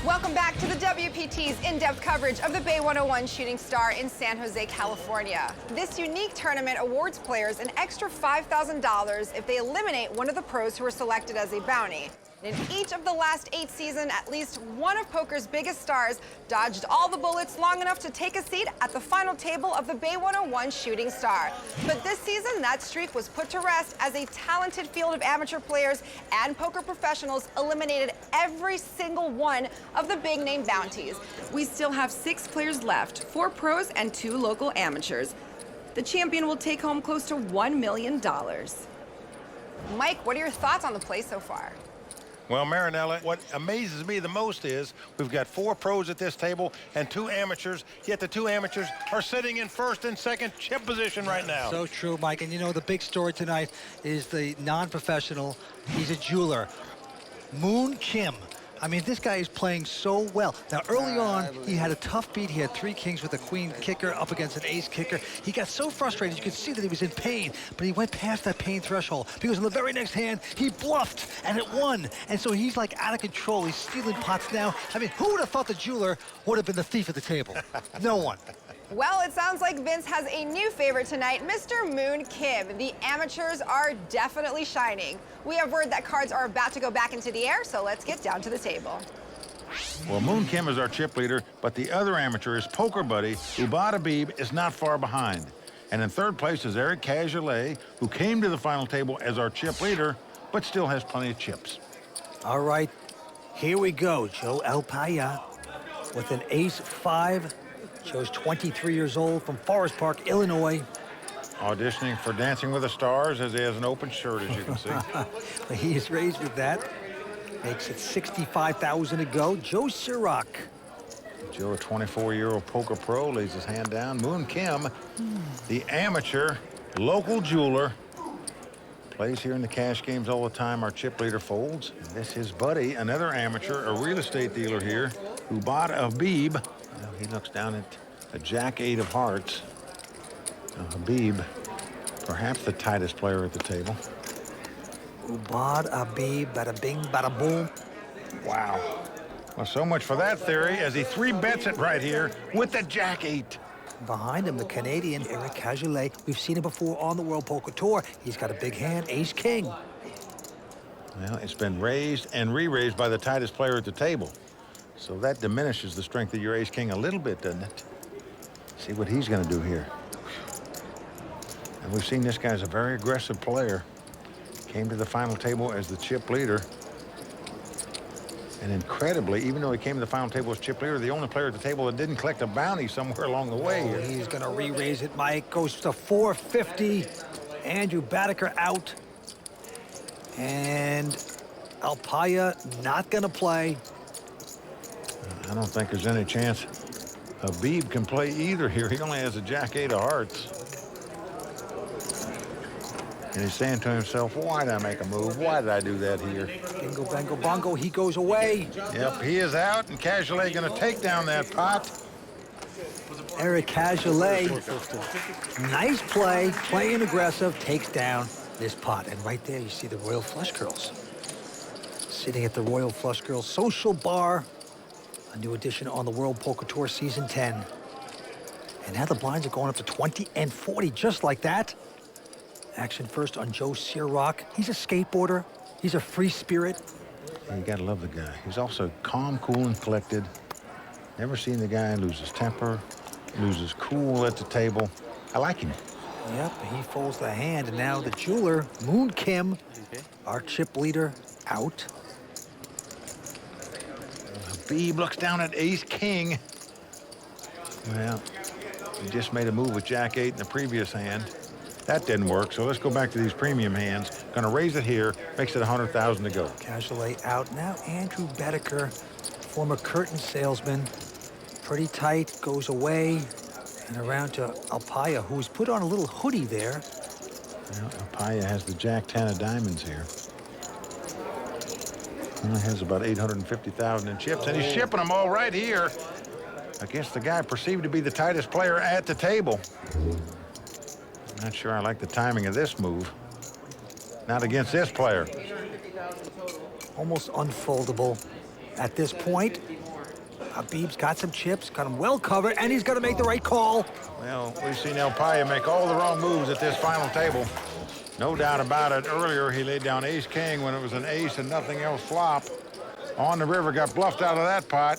Welcome back to the WPT's in-depth coverage of the Bay 101 Shooting Star in San Jose, California. This unique tournament awards players an extra $5,000 if they eliminate one of the pros who are selected as a bounty. In each of the last 8 seasons, at least one of poker's biggest stars dodged all the bullets long enough to take a seat at the final table of the Bay 101 Shooting Star. But this season, that streak was put to rest as a talented field of amateur players and poker professionals eliminated every single one of the big-name bounties. We still have 6 players left, 4 pros and 2 local amateurs. The champion will take home close to $1 million. Mike, what are your thoughts on the play so far? Well, Marinella, what amazes me the most is we've got 4 pros at this table and 2 amateurs, yet the 2 amateurs are sitting in first and second chip position right now. So true, Mike. And you know, the big story tonight is the non-professional. He's a jeweler, Moon Kim. I mean, this guy is playing so well. Now, early on, he had a tough beat. He had 3 kings with a queen kicker up against an ace kicker. He got so frustrated, you could see that he was in pain, but he went past that pain threshold because in the very next hand, he bluffed, and it won. And so he's like out of control. He's stealing pots now. I mean, who would have thought the jeweler would have been the thief at the table? No one. Well, it sounds like Vince has a new favorite tonight, Mr. Moon Kim. The amateurs are definitely shining. We have word that cards are about to go back into the air, so let's get down to the table. Well, Moon Kim is our chip leader, but the other amateur, his poker buddy, Ubad Habib, is not far behind. And in third place is Eric Cajolet, who came to the final table as our chip leader, but still has plenty of chips. All right, here we go. Joe Alpaya with an ace-5. Joe's 23 years old from Forest Park, Illinois. Auditioning for Dancing with the Stars as he has an open shirt, as you can see. He is raised with that. Makes it 65,000 to go. Joe Sirach. Joe, a 24-year-old poker pro, lays his hand down. Moon Kim, the amateur, local jeweler, Plays here in the cash games all the time. Our chip leader folds. And this his buddy, another amateur, a real estate dealer here, who bought a Habib. Well, he looks down at a Jack-8 of hearts. Now, Habib, perhaps the tightest player at the table. Ubad Habib, bada bing, bada boom. Wow. Well, so much for that theory as he 3-bets it right here with the Jack-8. Behind him, the Canadian Eric Cajolet. We've seen him before on the World Poker Tour. He's got a big hand, ace-king. Well, it's been raised and re-raised by the tightest player at the table. So that diminishes the strength of your ace-king a little bit, doesn't it? See what he's going to do here. And we've seen this guy's a very aggressive player. Came to the final table as the chip leader. And incredibly, even though he came to the final table as chip leader, the only player at the table that didn't collect a bounty somewhere along the way. Oh, he's going to re-raise it, Mike. Goes to 450. Andrew Badaker out. And Alpaya not going to play. I don't think there's any chance Habib can play either here. He only has a Jack-8 of hearts. And he's saying to himself, why did I make a move? Why did I do that here? Bingo, bango, bongo. He goes away. Yep, he is out, and Cajolet going to take down that pot. Eric Cajolet, nice play, playing aggressive, takes down this pot. And right there, you see the Royal Flush Girls. Sitting at the Royal Flush Girls Social Bar, a new addition on the World Poker Tour Season 10. And now the blinds are going up to 20 and 40, just like that. Action first on Joe Sirrock. He's a skateboarder. He's a free spirit. You gotta love the guy. He's also calm, cool, and collected. Never seen the guy lose his temper, lose his cool at the table. I like him. Yep, he folds the hand, and now the jeweler, Moon Kim, our chip leader, out. Habib looks down at ace-king. Well, he just made a move with Jack-8 in the previous hand. That didn't work, so let's go back to these premium hands. Gonna raise it here, makes it 100,000 to go. Cajolet out. Now Andrew Bedeker, former curtain salesman. Pretty tight, goes away. And around to Alpaya, who's put on a little hoodie there. Well, Alpaya has the Jack-10 of diamonds here. Only has about 850,000 in chips, and he's shipping them all right here against the guy perceived to be the tightest player at the table. Not sure I like the timing of this move. Not against this player. Almost unfoldable at this point. Habib's got some chips, got him well covered, and he's got to make the right call. Well, we've seen Alpaya make all the wrong moves at this final table. No doubt about it. Earlier, he laid down ace-king when it was an ace and nothing else flop. On the river, got bluffed out of that pot.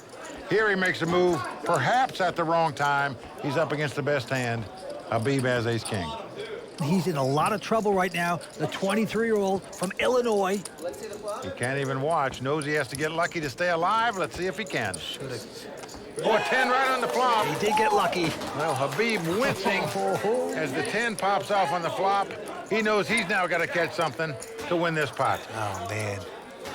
Here he makes a move, perhaps at the wrong time. He's up against the best hand. Habib has ace-king. He's in a lot of trouble right now. The 23-year-old from Illinois. He can't even watch. Knows he has to get lucky to stay alive. Let's see if he can. Oh, a 10 right on the flop. He did get lucky. Well, Habib wincing as the 10 pops off on the flop. He knows he's now got to catch something to win this pot. Oh, man.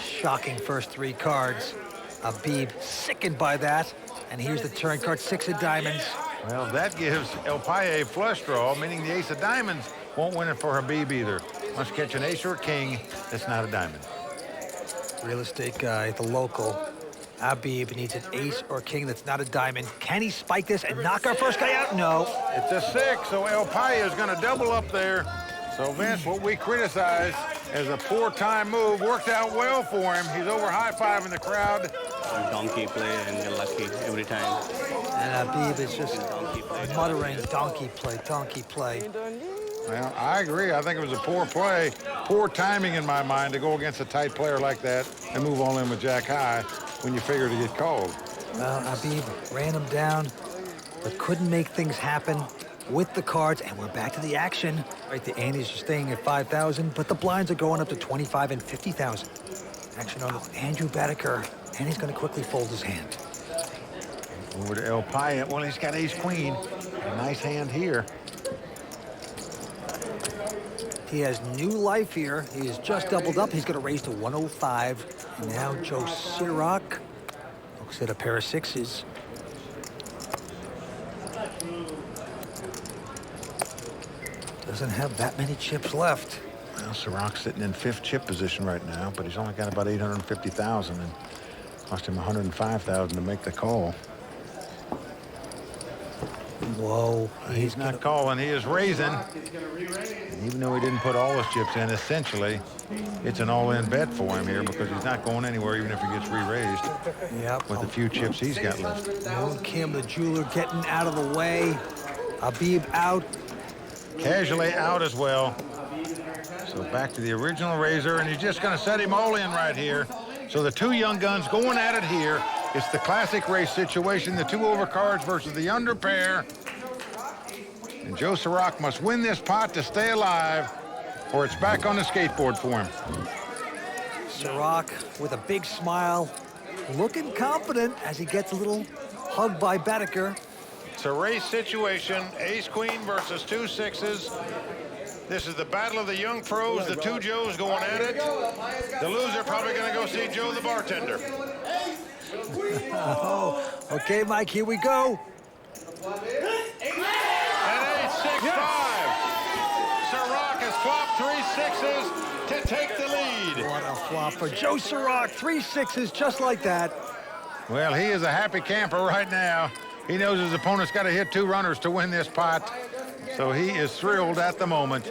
Shocking first 3 cards. Habib sickened by that. And here's the turn card, 6 of diamonds. Well, that gives Alpaya a flush draw, meaning the ace of diamonds won't win it for Habib either. Must catch an ace or a king that's not a diamond. Real estate guy, the local. Habib needs an ace or a king that's not a diamond. Can he spike this and knock our first guy out? No. It's a 6, so Alpaya is going to double up there. So, Vince, what we criticize as a poor time move worked out well for him. He's over high-fiving the crowd. Donkey play and get lucky every time. And Habib is just muttering, donkey play. Well, I agree. I think it was a poor play, poor timing in my mind to go against a tight player like that and move all in with Jack high when you figure to get called. Well, Habib ran him down, but couldn't make things happen with the cards, and we're back to the action. Right, the antes are staying at 5,000, but the blinds are going up to 25 and 50,000. Action on Andrew Badaker, and he's going to quickly fold his hand. Over to Alpaya. Well, he's got ace-queen. A nice hand here. He has new life here. He has just doubled up. He's going to raise to 105. And now Joe Sirrock looks at a pair of 6s. Doesn't have that many chips left. Well, Sirach's sitting in 5th chip position right now, but he's only got about 850,000 and cost him 105,000 to make the call. Whoa. He's not calling, he is raising. And even though he didn't put all his chips in, essentially, it's an all-in bet for him here because he's not going anywhere even if he gets re-raised. Yep. With the few chips he's got left. Now Kim, the jeweler, getting out of the way. Habib out. Casually out as well. So back to the original raiser, and he's just going to set him all in right here. So the two young guns going at it here. It's the classic race situation, the two overcards versus the under pair. And Joe Sirach must win this pot to stay alive, or it's back on the skateboard for him. Sirach with a big smile, looking confident as he gets a little hug by Bedeker. It's a race situation, ace-queen versus 2 6s. This is the battle of the young pros, the two Joes going at it. The loser probably going to go see Joe the bartender. Oh, okay, Mike, here we go. And 8-6-5. Sirach has flopped 3 6s to take the lead. What a flop for Joe Sirach. 3 6s just like that. Well, he is a happy camper right now. He knows his opponent's got to hit 2 runners to win this pot. So he is thrilled at the moment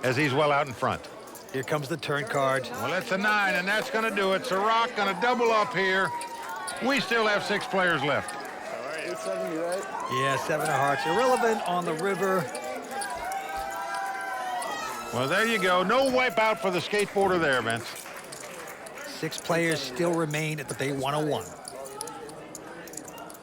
as he's well out in front. Here comes the turn card. Well, it's a 9, and that's going to do it. Sirach going to double up here. We still have 6 players left. Yeah, 7 of hearts. Irrelevant on the river. Well, there you go. No wipeout for the skateboarder there, Vince. 6 players still remain at the Bay 101.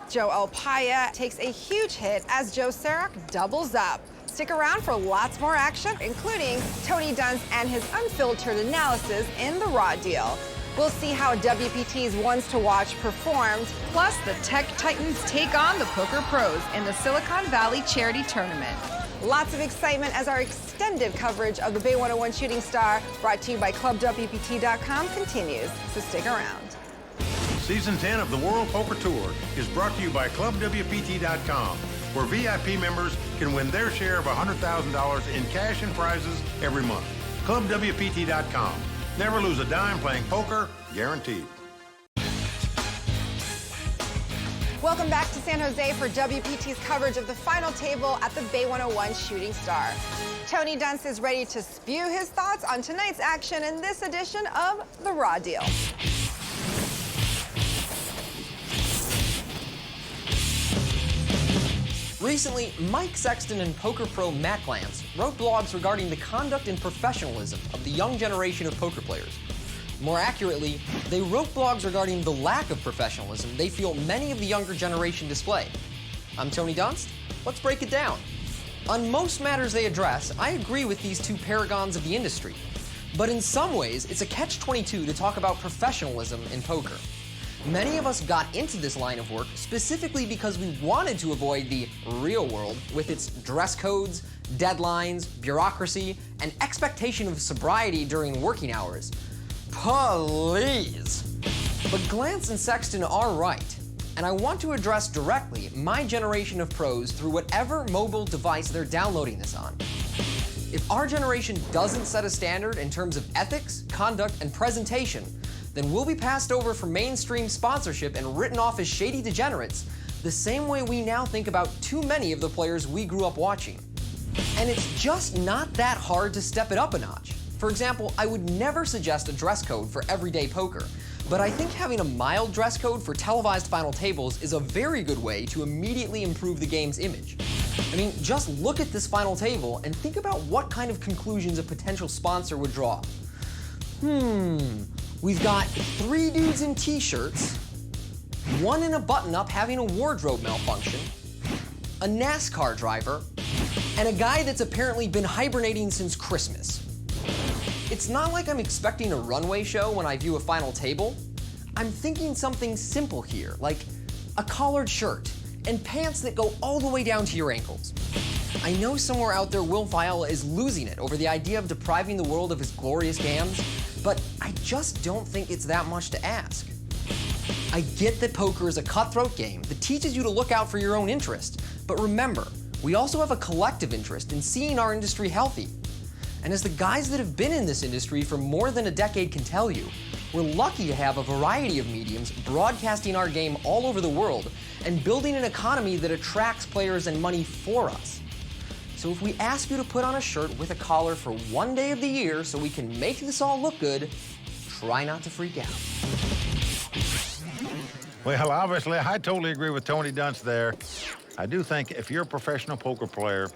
Joe Alpaya takes a huge hit as Joe Sirach doubles up. Stick around for lots more action, including Tony Dunst and his unfiltered analysis in the Raw Deal. We'll see how WPT's Ones to Watch performed. Plus, the Tech Titans take on the Poker Pros in the Silicon Valley Charity Tournament. Lots of excitement as our extended coverage of the Bay 101 Shooting Star, brought to you by ClubWPT.com, continues, so stick around. Season 10 of the World Poker Tour is brought to you by ClubWPT.com, where VIP members can win their share of $100,000 in cash and prizes every month. ClubWPT.com. Never lose a dime playing poker, guaranteed. Welcome back to San Jose for WPT's coverage of the final table at the Bay 101 Shooting Star. Tony Dunst is ready to spew his thoughts on tonight's action in this edition of The Raw Deal. Recently, Mike Sexton and poker pro Matt Glantz wrote blogs regarding the conduct and professionalism of the young generation of poker players. More accurately, they wrote blogs regarding the lack of professionalism they feel many of the younger generation display. I'm Tony Dunst. Let's break it down. On most matters they address, I agree with these two paragons of the industry. But in some ways, it's a catch-22 to talk about professionalism in poker. Many of us got into this line of work specifically because we wanted to avoid the real world with its dress codes, deadlines, bureaucracy, and expectation of sobriety during working hours. Please! But Glantz and Sexton are right, and I want to address directly my generation of pros through whatever mobile device they're downloading this on. If our generation doesn't set a standard in terms of ethics, conduct, and presentation, then we'll be passed over for mainstream sponsorship and written off as shady degenerates, the same way we now think about too many of the players we grew up watching. And it's just not that hard to step it up a notch. For example, I would never suggest a dress code for everyday poker, but I think having a mild dress code for televised final tables is a very good way to immediately improve the game's image. I mean, just look at this final table and think about what kind of conclusions a potential sponsor would draw. We've got 3 dudes in t-shirts, 1 in a button-up having a wardrobe malfunction, a NASCAR driver, and a guy that's apparently been hibernating since Christmas. It's not like I'm expecting a runway show when I view a final table. I'm thinking something simple here, like a collared shirt and pants that go all the way down to your ankles. I know somewhere out there Will Viola is losing it over the idea of depriving the world of his glorious gams, but I just don't think it's that much to ask. I get that poker is a cutthroat game that teaches you to look out for your own interest, but remember, we also have a collective interest in seeing our industry healthy. And as the guys that have been in this industry for more than a decade can tell you, we're lucky to have a variety of mediums broadcasting our game all over the world and building an economy that attracts players and money for us. So if we ask you to put on a shirt with a collar for one day of the year so we can make this all look good, try not to freak out. Well, obviously, I totally agree with Tony Dunst there. I do think if you're a professional poker player,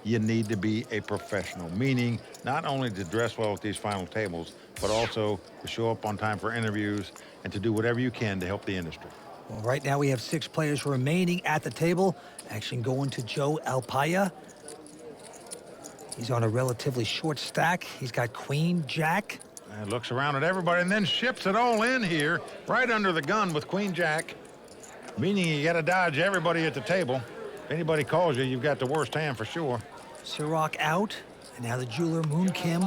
you need to be a professional, meaning not only to dress well at these final tables, but also to show up on time for interviews and to do whatever you can to help the industry. Well, right now we have 6 players remaining at the table. Action going to Joe Alpaya. He's on a relatively short stack. He's got Queen, Jack. And looks around at everybody and then ships it all in here, right under the gun with Queen, Jack, meaning you got to dodge everybody at the table. If anybody calls you, you've got the worst hand for sure. Ciroc out, and now the jeweler, Moon Kim,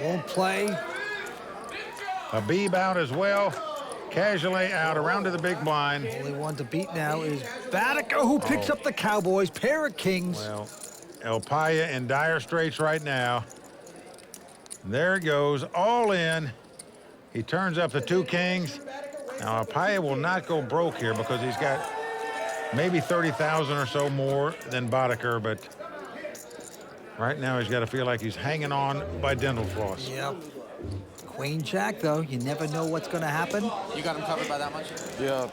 won't play. Habib out as well. Casually out, around to the big blind. Only one to beat now is Badiker, who picks up the Cowboys, pair of kings. Well, Alpaya in dire straits right now. There it goes, all in. He turns up the 2 kings. Now, Alpaya will not go broke here because he's got maybe 30,000 or so more than Badiker, but right now he's got to feel like he's hanging on by dental floss. Yep. Queen Jack, though, you never know what's going to happen. You got him covered by that much? Yeah.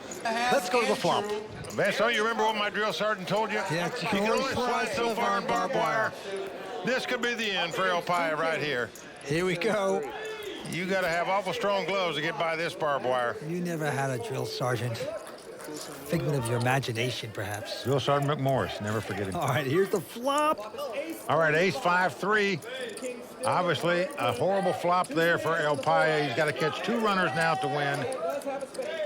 Let's go to the flop. Besso, you remember what my drill sergeant told you? Yeah, you can only slide so far in barbed wire. This could be the end for Alpaya right here. Here we go. You got to have awful strong gloves to get by this barbed wire. You never had a drill sergeant. Figment of your imagination, perhaps. Drill Sergeant McMorris, never forget him. All right, here's the flop. All right, ace 5-3. Obviously, a horrible flop there for Alpaya. He's got to catch 2 runners now to win.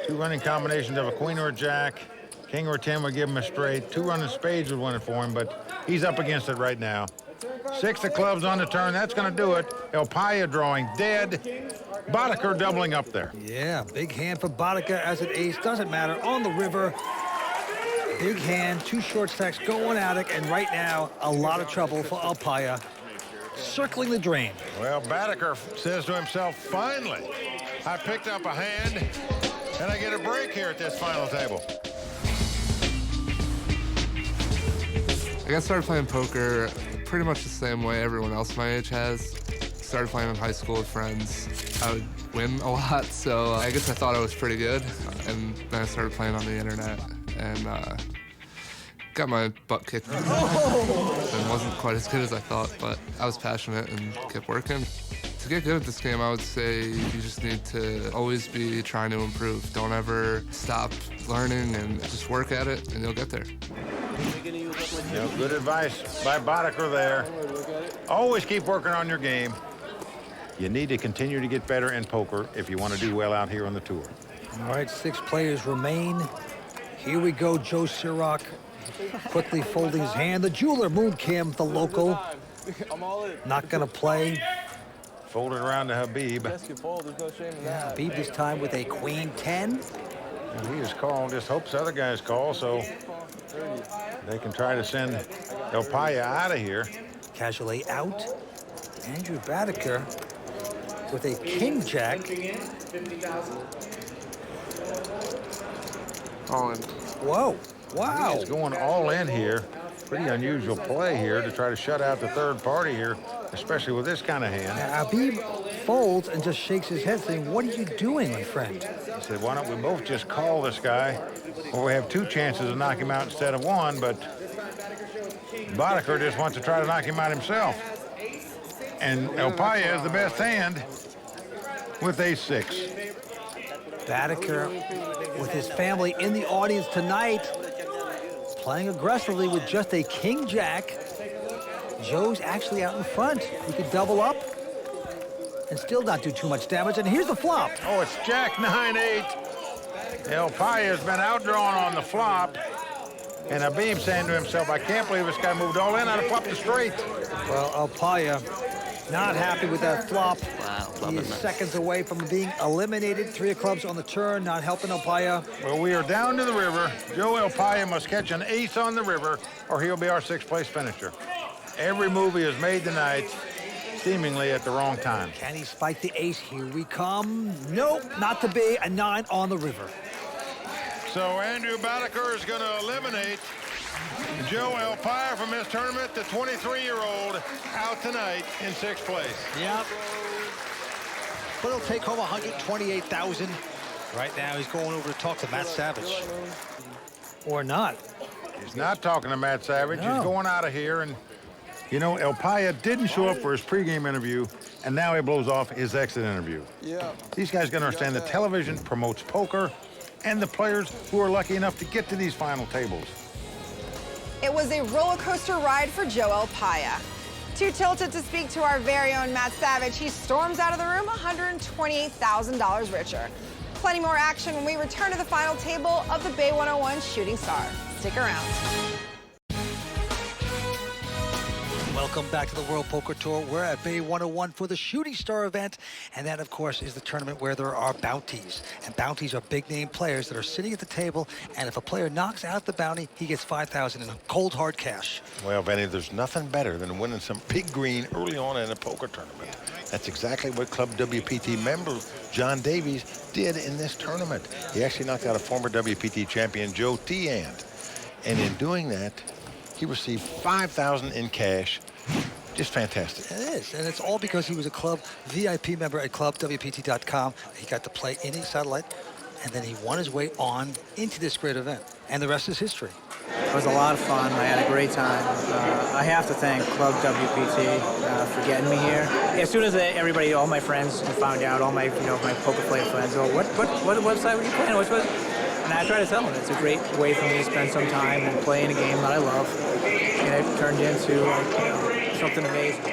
2 running combinations of a queen or a jack. King or a 10 would give him a straight. 2 running spades would win it for him, but he's up against it right now. 6 of clubs on the turn. That's going to do it. Alpaya drawing dead. Badiker doubling up there. Yeah, big hand for Badiker as an ace. Doesn't matter. On the river. Big hand, 2 short stacks going at it, and right now, a lot of trouble for Alpaya. Circling the drain. Well, Badiker says to himself, finally, I picked up a hand, and I get a break here at this final table. I got started playing poker pretty much the same way everyone else my age has. Started playing in high school with friends. I would win a lot, so I guess I thought I was pretty good. And then I started playing on the internet and got my butt kicked. And wasn't quite as good as I thought, but I was passionate and kept working. To get good at this game, I would say you just need to always be trying to improve. Don't ever stop learning and just work at it and you'll get there. Good advice by Badiker there. Always keep working on your game. You need to continue to get better in poker if you want to do well out here on the tour. All right, 6 players remain. Here we go, Joe Ciroc quickly folding his hand. The jeweler, Moon Kim, the local, not going to play. Folded around to Habib. Yeah, Habib this time with a queen 10. And he is called, just hopes other guys call, so they can try to send Alpaya out of here. Casually out. Andrew Badiker with a king jack. All in. Whoa, wow. He's going all in here. Pretty unusual play here to try to shut out the third party here, especially with this kind of hand. Habib folds and just shakes his head saying, what are you doing, my friend? He said, why don't we both just call this guy? Or we have 2 chances to knock him out instead of 1, but Badiker just wants to try to knock him out himself. And Alpaya is the best hand with ace-6. Badiker with his family in the audience tonight, playing aggressively with just a king jack. Joe's actually out in front. He could double up and still not do too much damage. And here's the flop. Oh, it's Jack 9-8. Alpaya has been outdrawn on the flop. And Habib saying to himself, I can't believe this guy moved all in on a flop to straight. Well, Alpaya not happy with that flop. Wow, he is seconds away from being eliminated. 3 of clubs on the turn, not helping Alpaya. Well, we are down to the river. Joe Alpaya must catch an ace on the river, or he'll be our 6th place finisher. Every movie is made tonight, seemingly at the wrong time. Can he spike the ace? Here we come. Nope, not to be. A 9 on the river. So Andrew Badaker is going to eliminate Joe Elpire from this tournament, the 23-year-old, out tonight in 6th place. Yep. But he'll take home $128,000. Right now, he's going over to talk to Matt Savage. Or not. He's not talking to Matt Savage. No. He's going out of here. And, you know, Elpire didn't show up for his pregame interview, and now he blows off his exit interview. Yeah. These guys got to understand that television promotes poker and the players who are lucky enough to get to these final tables. It was a roller coaster ride for Joe Elpire. Too tilted to speak to our very own Matt Savage, he storms out of the room $128,000 richer. Plenty more action when we return to the final table of the Bay 101 Shooting Star. Stick around. Welcome back to the World Poker Tour. We're at Bay 101 for the Shooting Star event. And that, of course, is the tournament where there are bounties. And bounties are big-name players that are sitting at the table. And if a player knocks out the bounty, he gets $5,000 in cold, hard cash. Well, Benny, there's nothing better than winning some big green early on in a poker tournament. That's exactly what Club WPT member John Davies did in this tournament. He actually knocked out a former WPT champion, Joe Tiand. And in doing that, he received $5,000 in cash. Just fantastic. It is, and it's all because he was a club VIP member at clubwpt.com. He got to play in his satellite, and then he won his way on into this great event. And the rest is history. It was a lot of fun. I had a great time. I have to thank Club WPT for getting me here. As soon as everybody, all my friends found out, all my, my poker player friends, what website were you playing? Which was? And I try to tell them it's a great way for me to spend some time and play in a game that I love. And it turned into something amazing.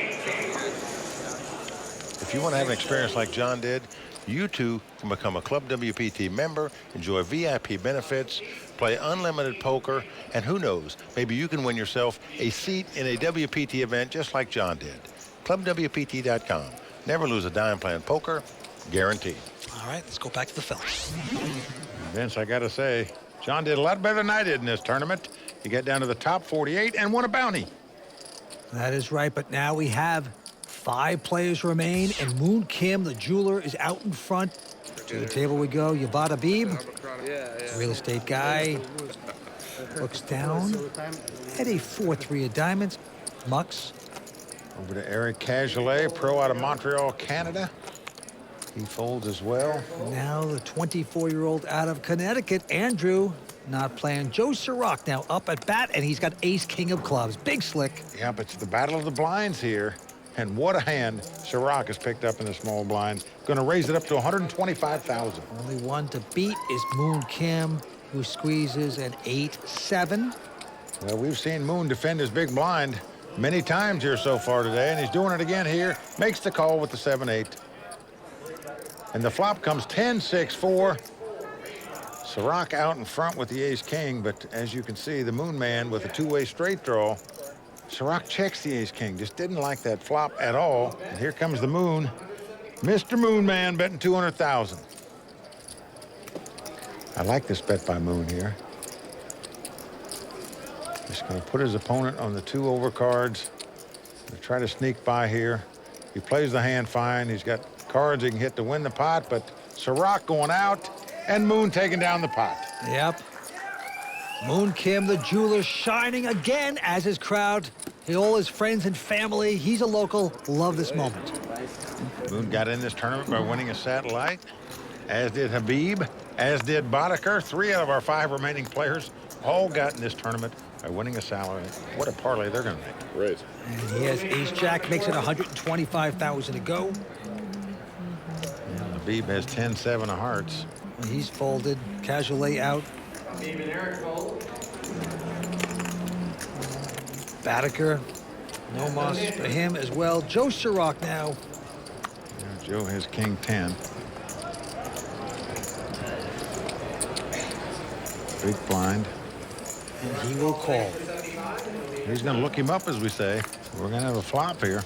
If you want to have an experience like John did, you too can become a Club WPT member, enjoy VIP benefits, play unlimited poker, and who knows, maybe you can win yourself a seat in a WPT event just like John did. ClubWPT.com. Never lose a dime playing poker, guaranteed. All right, let's go back to the fellas. Vince, I got to say, John did a lot better than I did in this tournament. He got down to the top 48 and won a bounty. That is right, but now we have 5 players remain, and Moon Kim, the jeweler, is out in front. To the table we go. Yavad Habib, real estate guy, looks down at a 4-3 of diamonds. Mux. Over to Eric Cajolet, pro out of Montreal, Canada. He folds as well. Now the 24-year-old out of Connecticut, Andrew, not playing. Joe Sirach now up at bat, and he's got ace-king of clubs. Big slick. Yeah, but it's the battle of the blinds here. And what a hand Sirach has picked up in the small blind. Going to raise it up to $125,000. Only one to beat is Moon Kim, who squeezes an 8-7. Well, we've seen Moon defend his big blind many times here so far today, and he's doing it again here. Makes the call with the 7-8. And the flop comes 10-6-4. Sirach out in front with the ace-king, but as you can see, the Moon man with a two-way straight draw. Sirach checks the ace-king, just didn't like that flop at all. And here comes the Moon. Mr. Moon man betting $200,000. I like this bet by Moon here. Just going to put his opponent on the 2 overcards. Try to sneak by here. He plays the hand fine. He's got cards he can hit to win the pot, but Sirach going out and Moon taking down the pot. Yep. Moon Kim, the jeweler, shining again as his crowd, all his friends and family. He's a local. Love this moment. Moon got in this tournament by winning a satellite, as did Habib, as did Boddicker. 3 out of our 5 remaining players all got in this tournament by winning a salary. What a parlay they're going to make. Right. And he has ace-jack, makes it $125,000 to go. Habib has 10-7 of hearts. He's folded. Cajolet out. Boddicker, no muss for him as well. Joe Sirach now. Yeah, Joe has king 10. Big blind. And he will call. He's going to look him up, as we say. We're going to have a flop here.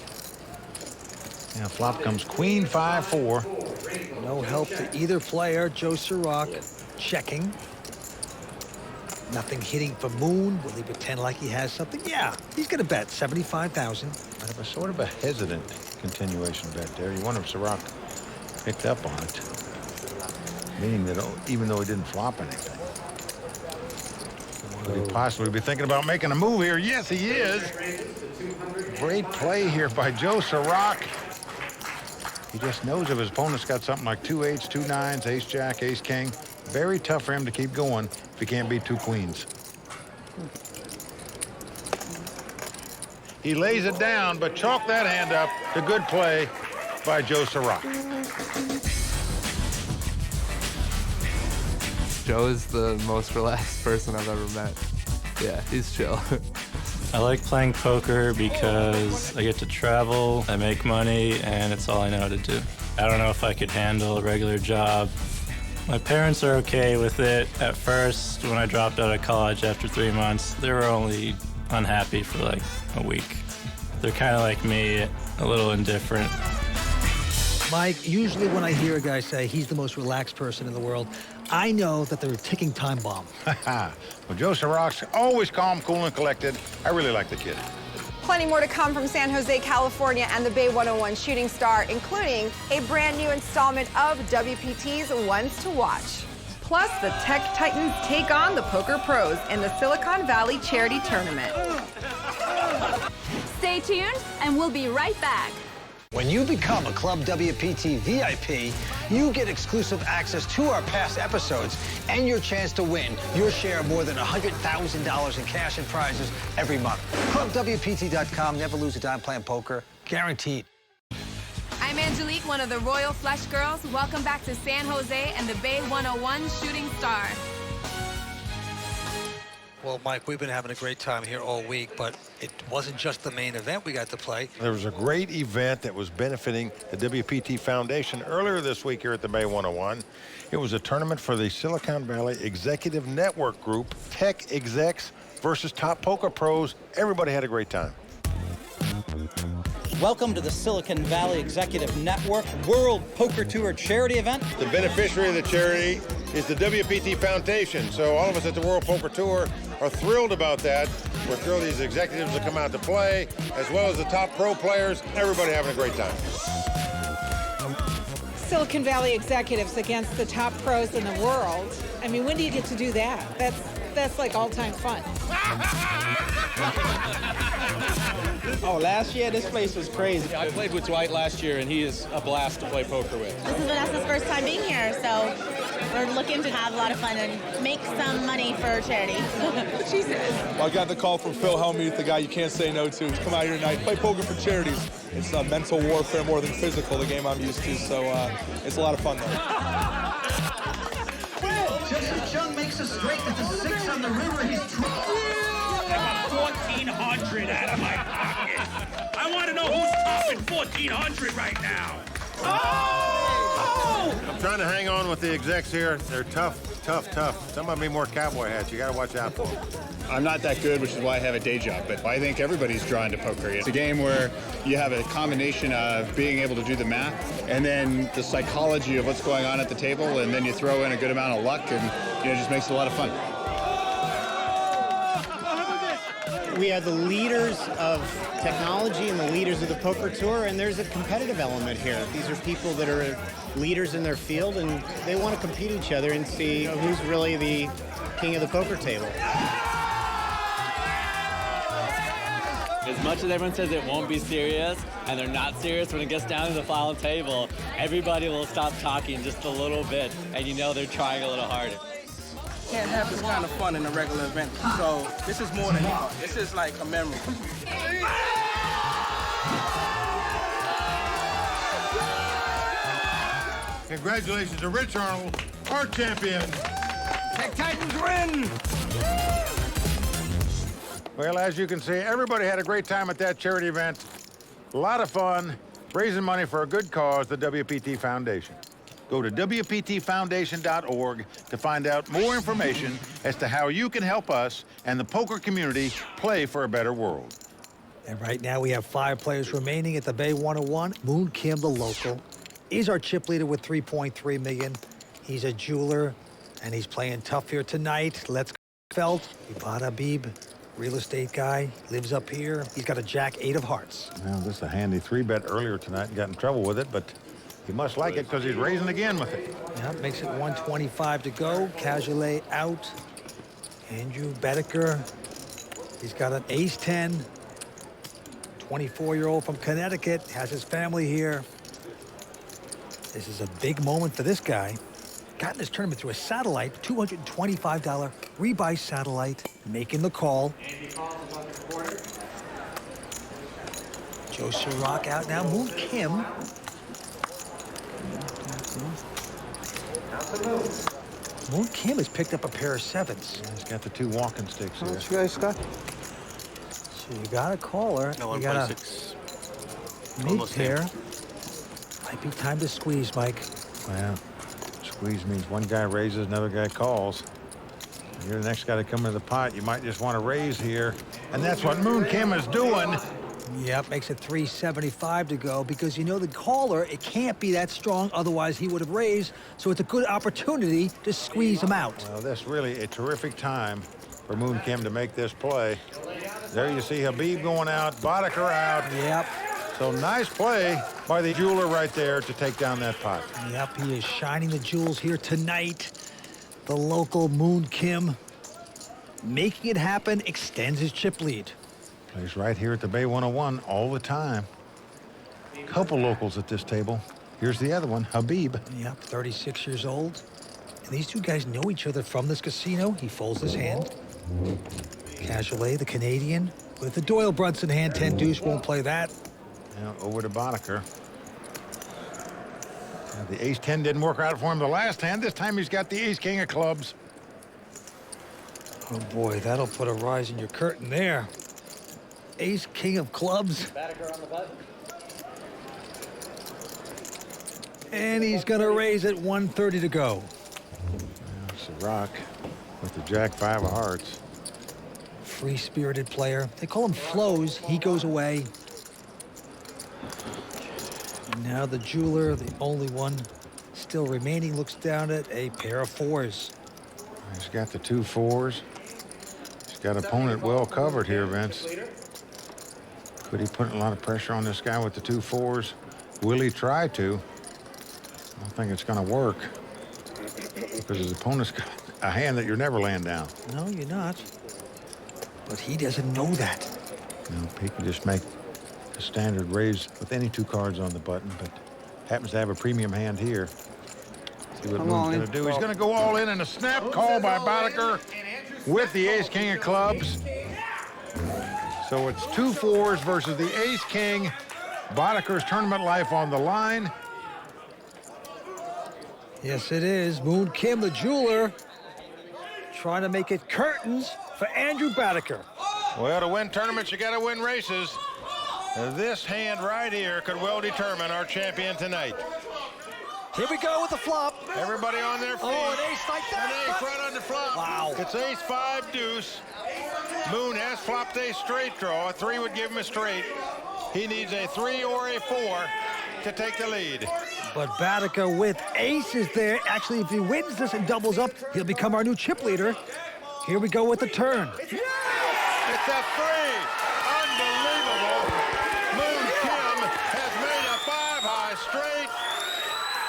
Yeah, flop comes queen 5-4. No help to either player. Joe Sirach checking. Nothing hitting for Moon. Will he pretend like he has something? Yeah, he's going to bet $75,000. Kind of a sort of a hesitant continuation bet there. You wonder if Ciroc picked up on it, meaning that even though he didn't flop anything, could he possibly be thinking about making a move here? Yes, he is. Great play here by Joe Ciroc. He just knows if his opponent's got something like 2 8s, 2 9s, ace jack, ace king. Very tough for him to keep going if he can't beat 2 queens. He lays it down, but chalk that hand up to good play by Joe Ciroc. Joe is the most relaxed person I've ever met. Yeah, he's chill. I like playing poker because I get to travel, I make money, and it's all I know how to do. I don't know if I could handle a regular job. My parents are okay with it. At first, when I dropped out of college after 3 months, they were only unhappy for like a week. They're kind of like me, a little indifferent. Mike, usually when I hear a guy say he's the most relaxed person in the world, I know that they're a ticking time bomb. Well, Joe Ciroc's always calm, cool, and collected. I really like the kid. Plenty more to come from San Jose, California and the Bay 101 Shooting Star, including a brand new installment of WPT's Ones to Watch. Plus, the Tech Titans take on the Poker Pros in the Silicon Valley Charity Tournament. Stay tuned, and we'll be right back. When you become a Club WPT VIP, you get exclusive access to our past episodes and your chance to win your share of more than $100,000 in cash and prizes every month. ClubWPT.com, never lose a dime playing poker, guaranteed. I'm Angelique, one of the Royal Flush Girls. Welcome back to San Jose and the Bay 101 Shooting Star. Well, Mike, we've been having a great time here all week, but it wasn't just the main event we got to play. There was a great event that was benefiting the WPT Foundation earlier this week here at the Bay 101. It was a tournament for the Silicon Valley Executive Network Group, tech execs versus top poker pros. Everybody had a great time. Welcome to the Silicon Valley Executive Network World Poker Tour charity event. The beneficiary of the charity is the WPT Foundation. So all of us at the World Poker Tour are thrilled about that. We're thrilled these executives will come out to play, as well as the top pro players. Everybody having a great time. Silicon Valley executives against the top pros in the world. I mean, when do you get to do that? That's like all-time fun. Oh, last year, this place was crazy. I played with Dwight last year, and he is a blast to play poker with. This is Vanessa's first time being here, so we're looking to have a lot of fun and make some money for charity. She says. I got the call from Phil Hellmuth, the guy you can't say no to. Come out here tonight, play poker for charities. It's mental warfare more than physical, the game I'm used to, so it's a lot of fun, though. Just as Chung makes a straight with the 6 on the river, he's I got 1,400 out of my pocket. I want to know who's topping 1,400 right now. Oh! I'm trying to hang on with the execs here. They're tough. Some of them be more cowboy hats. You got to watch out for them. I'm not that good, which is why I have a day job, but I think everybody's drawn to poker. It's a game where you have a combination of being able to do the math and then the psychology of what's going on at the table, and then you throw in a good amount of luck, and it just makes it a lot of fun. We are the leaders of technology and the leaders of the poker tour, and there's a competitive element here. These are people that are leaders in their field, and they want to compete each other and see who's really the king of the poker table. As much as everyone says it won't be serious, and they're not serious when it gets down to the final table, everybody will stop talking just a little bit, and you know they're trying a little harder. Can't have this kind of fun in a regular event. So this is more than fun. This is like a memory. Congratulations to Rich Arnold, our champion. Tech Titans win! Well, as you can see, everybody had a great time at that charity event. A lot of fun, raising money for a good cause, the WPT Foundation. Go to WPTFoundation.org to find out more information as to how you can help us and the poker community play for a better world. And right now we have 5 players remaining at the Bay 101. Moon Kim, the local. He's our chip leader with $3.3 million. He's a jeweler, and he's playing tough here tonight. Let's felt. Ivan Habib, real estate guy, lives up here. He's got a jack 8 of hearts. Well, this is a handy 3-bet earlier tonight and got in trouble with it, but he must like it because he's raising again with it. Yeah, makes it 125 to go. Cajolet out. Andrew Bedecker. He's got an ace-10. 24-year-old from Connecticut. Has his family here. This is a big moment for this guy. Got in this tournament through a satellite, $225 rebuy satellite, making the call. Joe Sirach out now. Moon Kim. Moon Kim has picked up a pair of 7s. He's got the 2 walking sticks here. What you guys got? So you got a caller. No, you got 1.6. a mid-pair. Might be time to squeeze, Mike. Well, squeeze means one guy raises, another guy calls. You're the next guy to come into the pot. You might just want to raise here. And that's what Moon Kim is doing. Yep, makes it 375 to go because you know the caller, it can't be that strong, otherwise he would have raised. So it's a good opportunity to squeeze him out. Well, that's really a terrific time for Moon Kim to make this play. There you see Habib going out, Boddicker out. Yep. So nice play by the jeweler right there to take down that pot. Yep, he is shining the jewels here tonight. The local Moon Kim making it happen, extends his chip lead. Plays right here at the Bay 101 all the time. Couple locals at this table. Here's the other one, Habib. Yep, 36 years old. And these two guys know each other from this casino. He folds his hand. Cajolet, the Canadian, with the Doyle Brunson hand, 10 deuce, won't play that. Now over to Boddicker. The ace-10 didn't work out for him the last hand. This time he's got the ace-king of clubs. Oh boy, that'll put a rise in your curtain there. Ace-king of clubs. And he's gonna raise it, 130 to go. Sirach with the jack 5 of hearts. Free-spirited player. They call him Flows. He goes away. And now the jeweler, the only one still remaining, looks down at a pair of 4s. He's got the 2 4s. He's got opponent well covered here, Vince. Could he put a lot of pressure on this guy with the 2 4s? Will he try to? I don't think it's going to work because his opponent's got a hand that you're never laying down. No, you're not. But he doesn't know that. No, he can just make a standard raise with any 2 cards on the button, but happens to have a premium hand here. See what Moon's going to do. He's going to go all in and a snap call by Boddicker with the ace-king of clubs. So it's 2 4s versus the ace-king. Boddicker's tournament life on the line. Yes, it is. Moon Kim, the jeweler, trying to make it curtains for Andrew Boddicker. Well, to win tournaments, you got to win races. This hand right here could well determine our champion tonight. Here we go with the flop. Everybody on their feet. Oh, an ace like that. An ace right on the flop. Wow. It's ace 5 deuce. Moon has flopped a straight draw. A 3 would give him a straight. He needs a 3 or a 4 to take the lead. But Boddicker with aces there. Actually, if he wins this and doubles up, he'll become our new chip leader. Here we go with the turn. It's a 3. Unbelievable. Moon Kim has made a 5-high straight.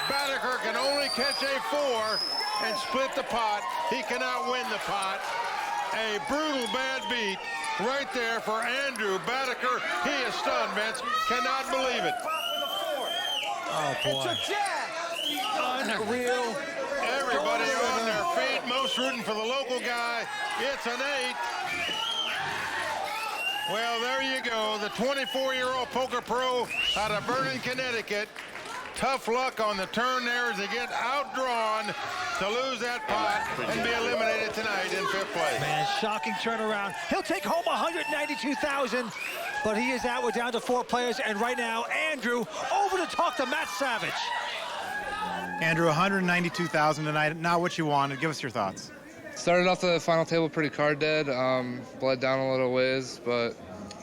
Boddicker can only catch a 4 and split the pot. He cannot win the pot. A brutal bad beat right there for Andrew Boddicker. He is stunned, Vince. Cannot believe it. Oh, boy. Unreal. Everybody on their feet. Most rooting for the local guy. It's an 8. Well, there you go. The 24-year-old poker pro out of Vernon, Connecticut. Tough luck on the turn there as they get outdrawn to lose that pot and be eliminated tonight in 5th place. Man, shocking turnaround. He'll take home $192,000, but he is out. We're down to 4 players, and right now, Andrew over to talk to Matt Savage. Andrew, $192,000 tonight. Not what you wanted. Give us your thoughts. Started off the final table pretty card dead. Bled down a little ways, but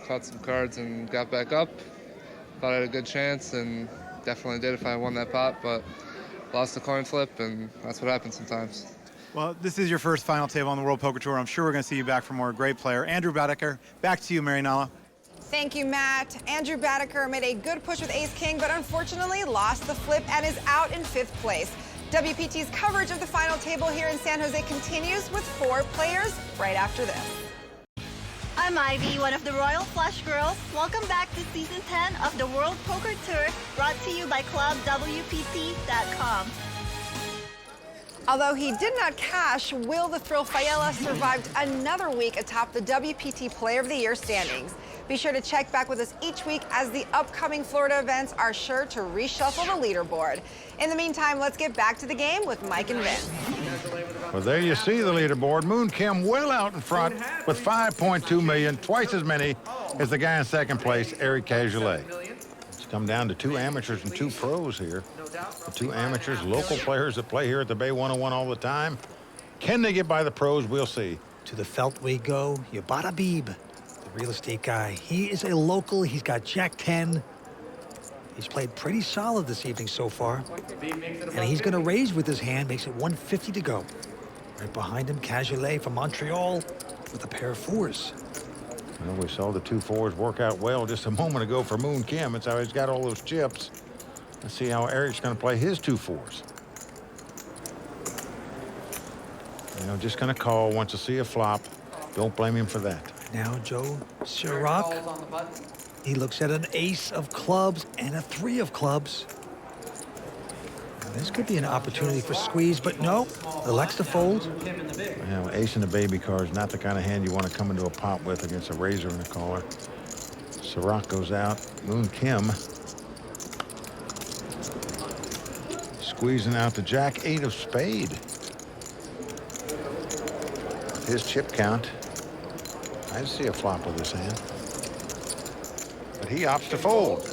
caught some cards and got back up. Thought I had a good chance, and definitely did if I won that pot, but lost the coin flip, and that's what happens sometimes. Well, this is your first final table on the World Poker Tour. I'm sure we're going to see you back for more. Great player. Andrew Badeker, back to you, Marianella. Thank you, Matt. Andrew Badeker made a good push with Ace-King, but unfortunately lost the flip and is out in 5th place. WPT's coverage of the final table here in San Jose continues with 4 players right after this. I'm Ivy, one of the Royal Flush Girls. Welcome back to Season 10 of the World Poker Tour, brought to you by ClubWPT.com. Although he did not cash, Will the Thrill Fiala survived another week atop the WPT Player of the Year standings. Be sure to check back with us each week as the upcoming Florida events are sure to reshuffle the leaderboard. In the meantime, let's get back to the game with Mike and Vince. Well, there you see the leaderboard. Moon Kim well out in front with 5.2 million, twice as many as the guy in second place, Eric Cajolet. It's come down to 2 amateurs and 2 pros here. The 2 amateurs, local players that play here at the Bay 101 all the time. Can they get by the pros? We'll see. To the felt we go, Yabata Beeb, the real estate guy. He is a local. He's got Jack 10. He's played pretty solid this evening so far. And he's going to raise with his hand, makes it 150 to go. Right behind him, Cajolet from Montreal with a pair of 4s. Well, we saw the 2 4s work out well just a moment ago for Moon Kim. That's how he's got all those chips. Let's see how Eric's going to play his 2 4s. You know, just going to call, wants to see a flop. Don't blame him for that. Now Joe Sirac. He looks at an ace of clubs and a 3 of clubs. Now, this could be an opportunity for squeeze, but no, elects to fold. Well, ace and the baby card is not the kind of hand you want to come into a pot with against a razor and a caller. Sirac goes out. Moon Kim squeezing out the Jack 8 of spade. His chip count. I see a flop with this hand. But he opts to fold.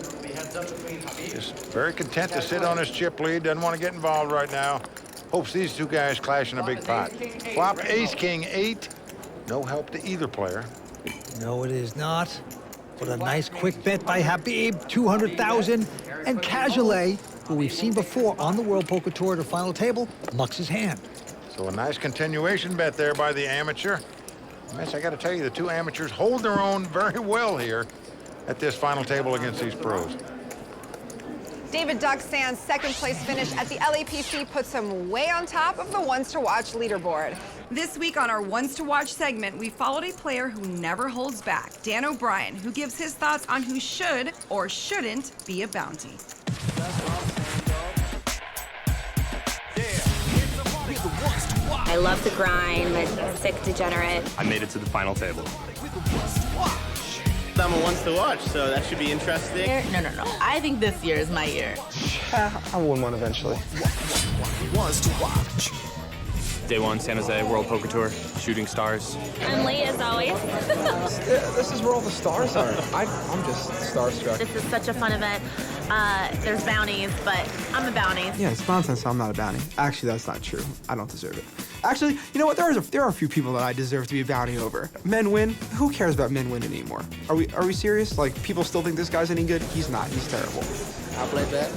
Just very content to sit on his chip lead. Doesn't want to get involved right now. Hopes these 2 guys clash in a big pot. Flop Ace-King 8. No help to either player. No, it is not. But a nice quick bet by Habib, 200,000. And Cajolet, who we've seen before on the World Poker Tour at the final table, mucks his hand. So a nice continuation bet there by the amateur. Mitch, I got to tell you, the 2 amateurs hold their own very well here at this final table against these pros. David Duckstand's second place finish at the LAPC puts him way on top of the ones to watch leaderboard. This week on our Ones to Watch segment, we followed a player who never holds back, Dan O'Brien, who gives his thoughts on who should or shouldn't be a bounty. I love to grind, I'm a sick degenerate. I made it to the final table. I'm a ones to watch, so that should be interesting. No. I think this year is my year. I'll win one eventually. Ones to watch. Day 1, San Jose World Poker Tour, Shooting Stars. I'm late as always. This is where all the stars are. I'm just starstruck. This is such a fun event. There's bounties, but I'm a bounty. Yeah, it's nonsense. I'm not a bounty. Actually, that's not true. I don't deserve it. Actually, you know what? There are a few people that I deserve to be a bounty over. Men win. Who cares about men win anymore? Are we serious? Like, people still think this guy's any good? He's not. He's terrible. I'll play that.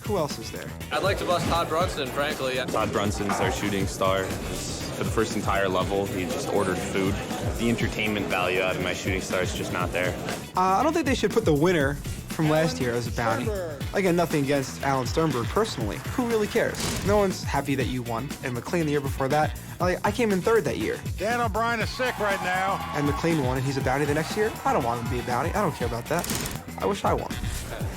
Who else is there? I'd like to bust Todd Brunson, frankly. Todd Brunson's our shooting star. For the first entire level, he just ordered food. The entertainment value out of my shooting star is just not there. I don't think they should put the winner from last year as a bounty. Again, nothing against Alan Sternberg personally. Who really cares? No one's happy that you won. And McLean the year before that, I came in 3rd that year. Dan O'Brien is sick right now. And McLean won and he's a bounty the next year? I don't want him to be a bounty. I don't care about that. I wish I won.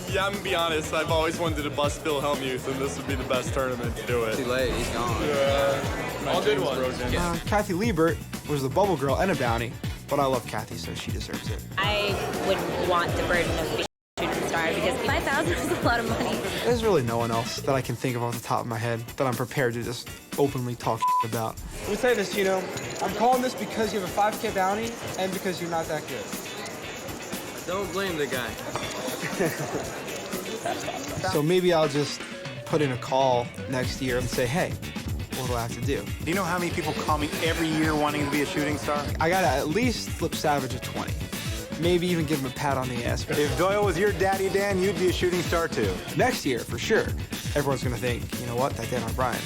Yeah, I'm gonna be honest, I've always wanted to bust Bill Hellmuth, and this would be the best tournament to do it. Too late, he's gone. Yeah. All good ones. Kathy Liebert was the bubble girl and a bounty, but I love Kathy, so she deserves it. I wouldn't want the burden of being a shooting star because 5,000 is a lot of money. There's really no one else that I can think of off the top of my head that I'm prepared to just openly talk about. Let me tell you this, I'm calling this because you have a 5K bounty and because you're not that good. Don't blame the guy. So maybe I'll just put in a call next year and say, hey, what do I have to do? Do you know how many people call me every year wanting to be a shooting star? I gotta at least flip Savage a 20. Maybe even give him a pat on the ass. If Doyle was your daddy, Dan, you'd be a shooting star too. Next year, for sure, everyone's gonna think, you know what, that Dan O'Brien,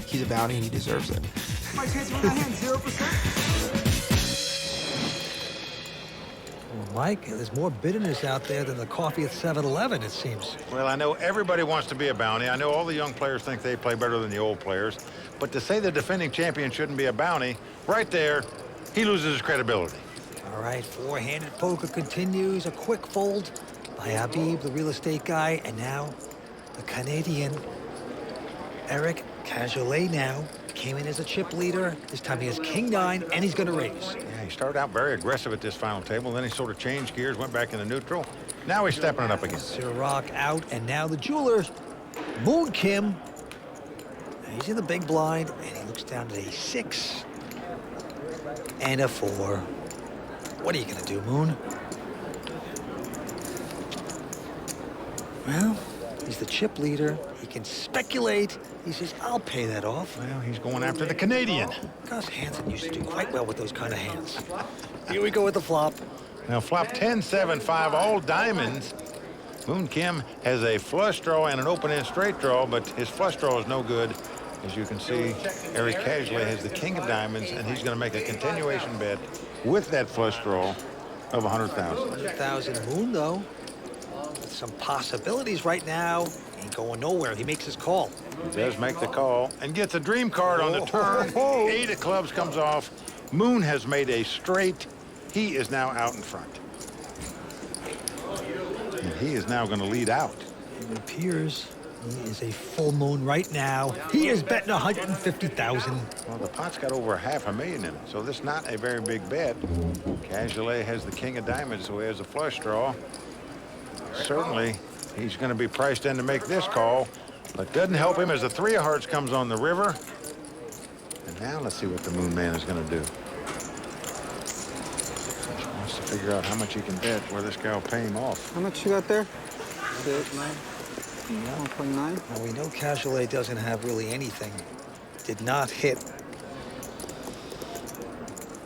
he's a bounty and he deserves it. my chance with my hand, 0%. Well, Mike, there's more bitterness out there than the coffee at 7-Eleven, it seems. Well, I know everybody wants to be a bounty. I know all the young players think they play better than the old players. But to say the defending champion shouldn't be a bounty, right there, he loses his credibility. All right, four-handed poker continues. A quick fold by Habib, the real estate guy, and now the Canadian, Eric Cajolet now came in as a chip leader. This time he has king-9, and he's going to raise. Yeah, he started out very aggressive at this final table. Then he sort of changed gears, went back into neutral. Now he's stepping it up again. Ciroc out, and now the jeweler, Moon Kim. He's in the big blind, and he looks down to a 6 and a 4. What are you going to do, Moon? Well, he's the chip leader. He can speculate. He says, I'll pay that off. Well, he's going after the Canadian. Gus Hansen used to do quite well with those kind of hands. Here we go with the flop. Now, flop 10-7-5, all diamonds. Moon Kim has a flush draw and an open-end straight draw, but his flush draw is no good. As you can see, Eric Cajolet has the king of diamonds, and he's going to make a continuation bet with that flush draw of 100,000. 100,000 Moon, though. With some possibilities right now. Ain't going nowhere. He makes his call. He does make the call and gets a dream card on the turn. 8 of clubs comes off. Moon has made a straight. He is now out in front. And he is now going to lead out. It appears he is a full moon right now. He is betting 150,000. Well, the pot's got over $500,000 in it, so this is not a very big bet. Cajolet has the king of diamonds, so he has a flush draw. Certainly, he's going to be priced in to make this call, but doesn't help him as the 3 of hearts comes on the river. And now let's see what the Moon Man is going to do. He wants to figure out how much he can bet where this guy will pay him off. How much you got there? 1.9. Now, we know Cajolet doesn't have really anything. Did not hit.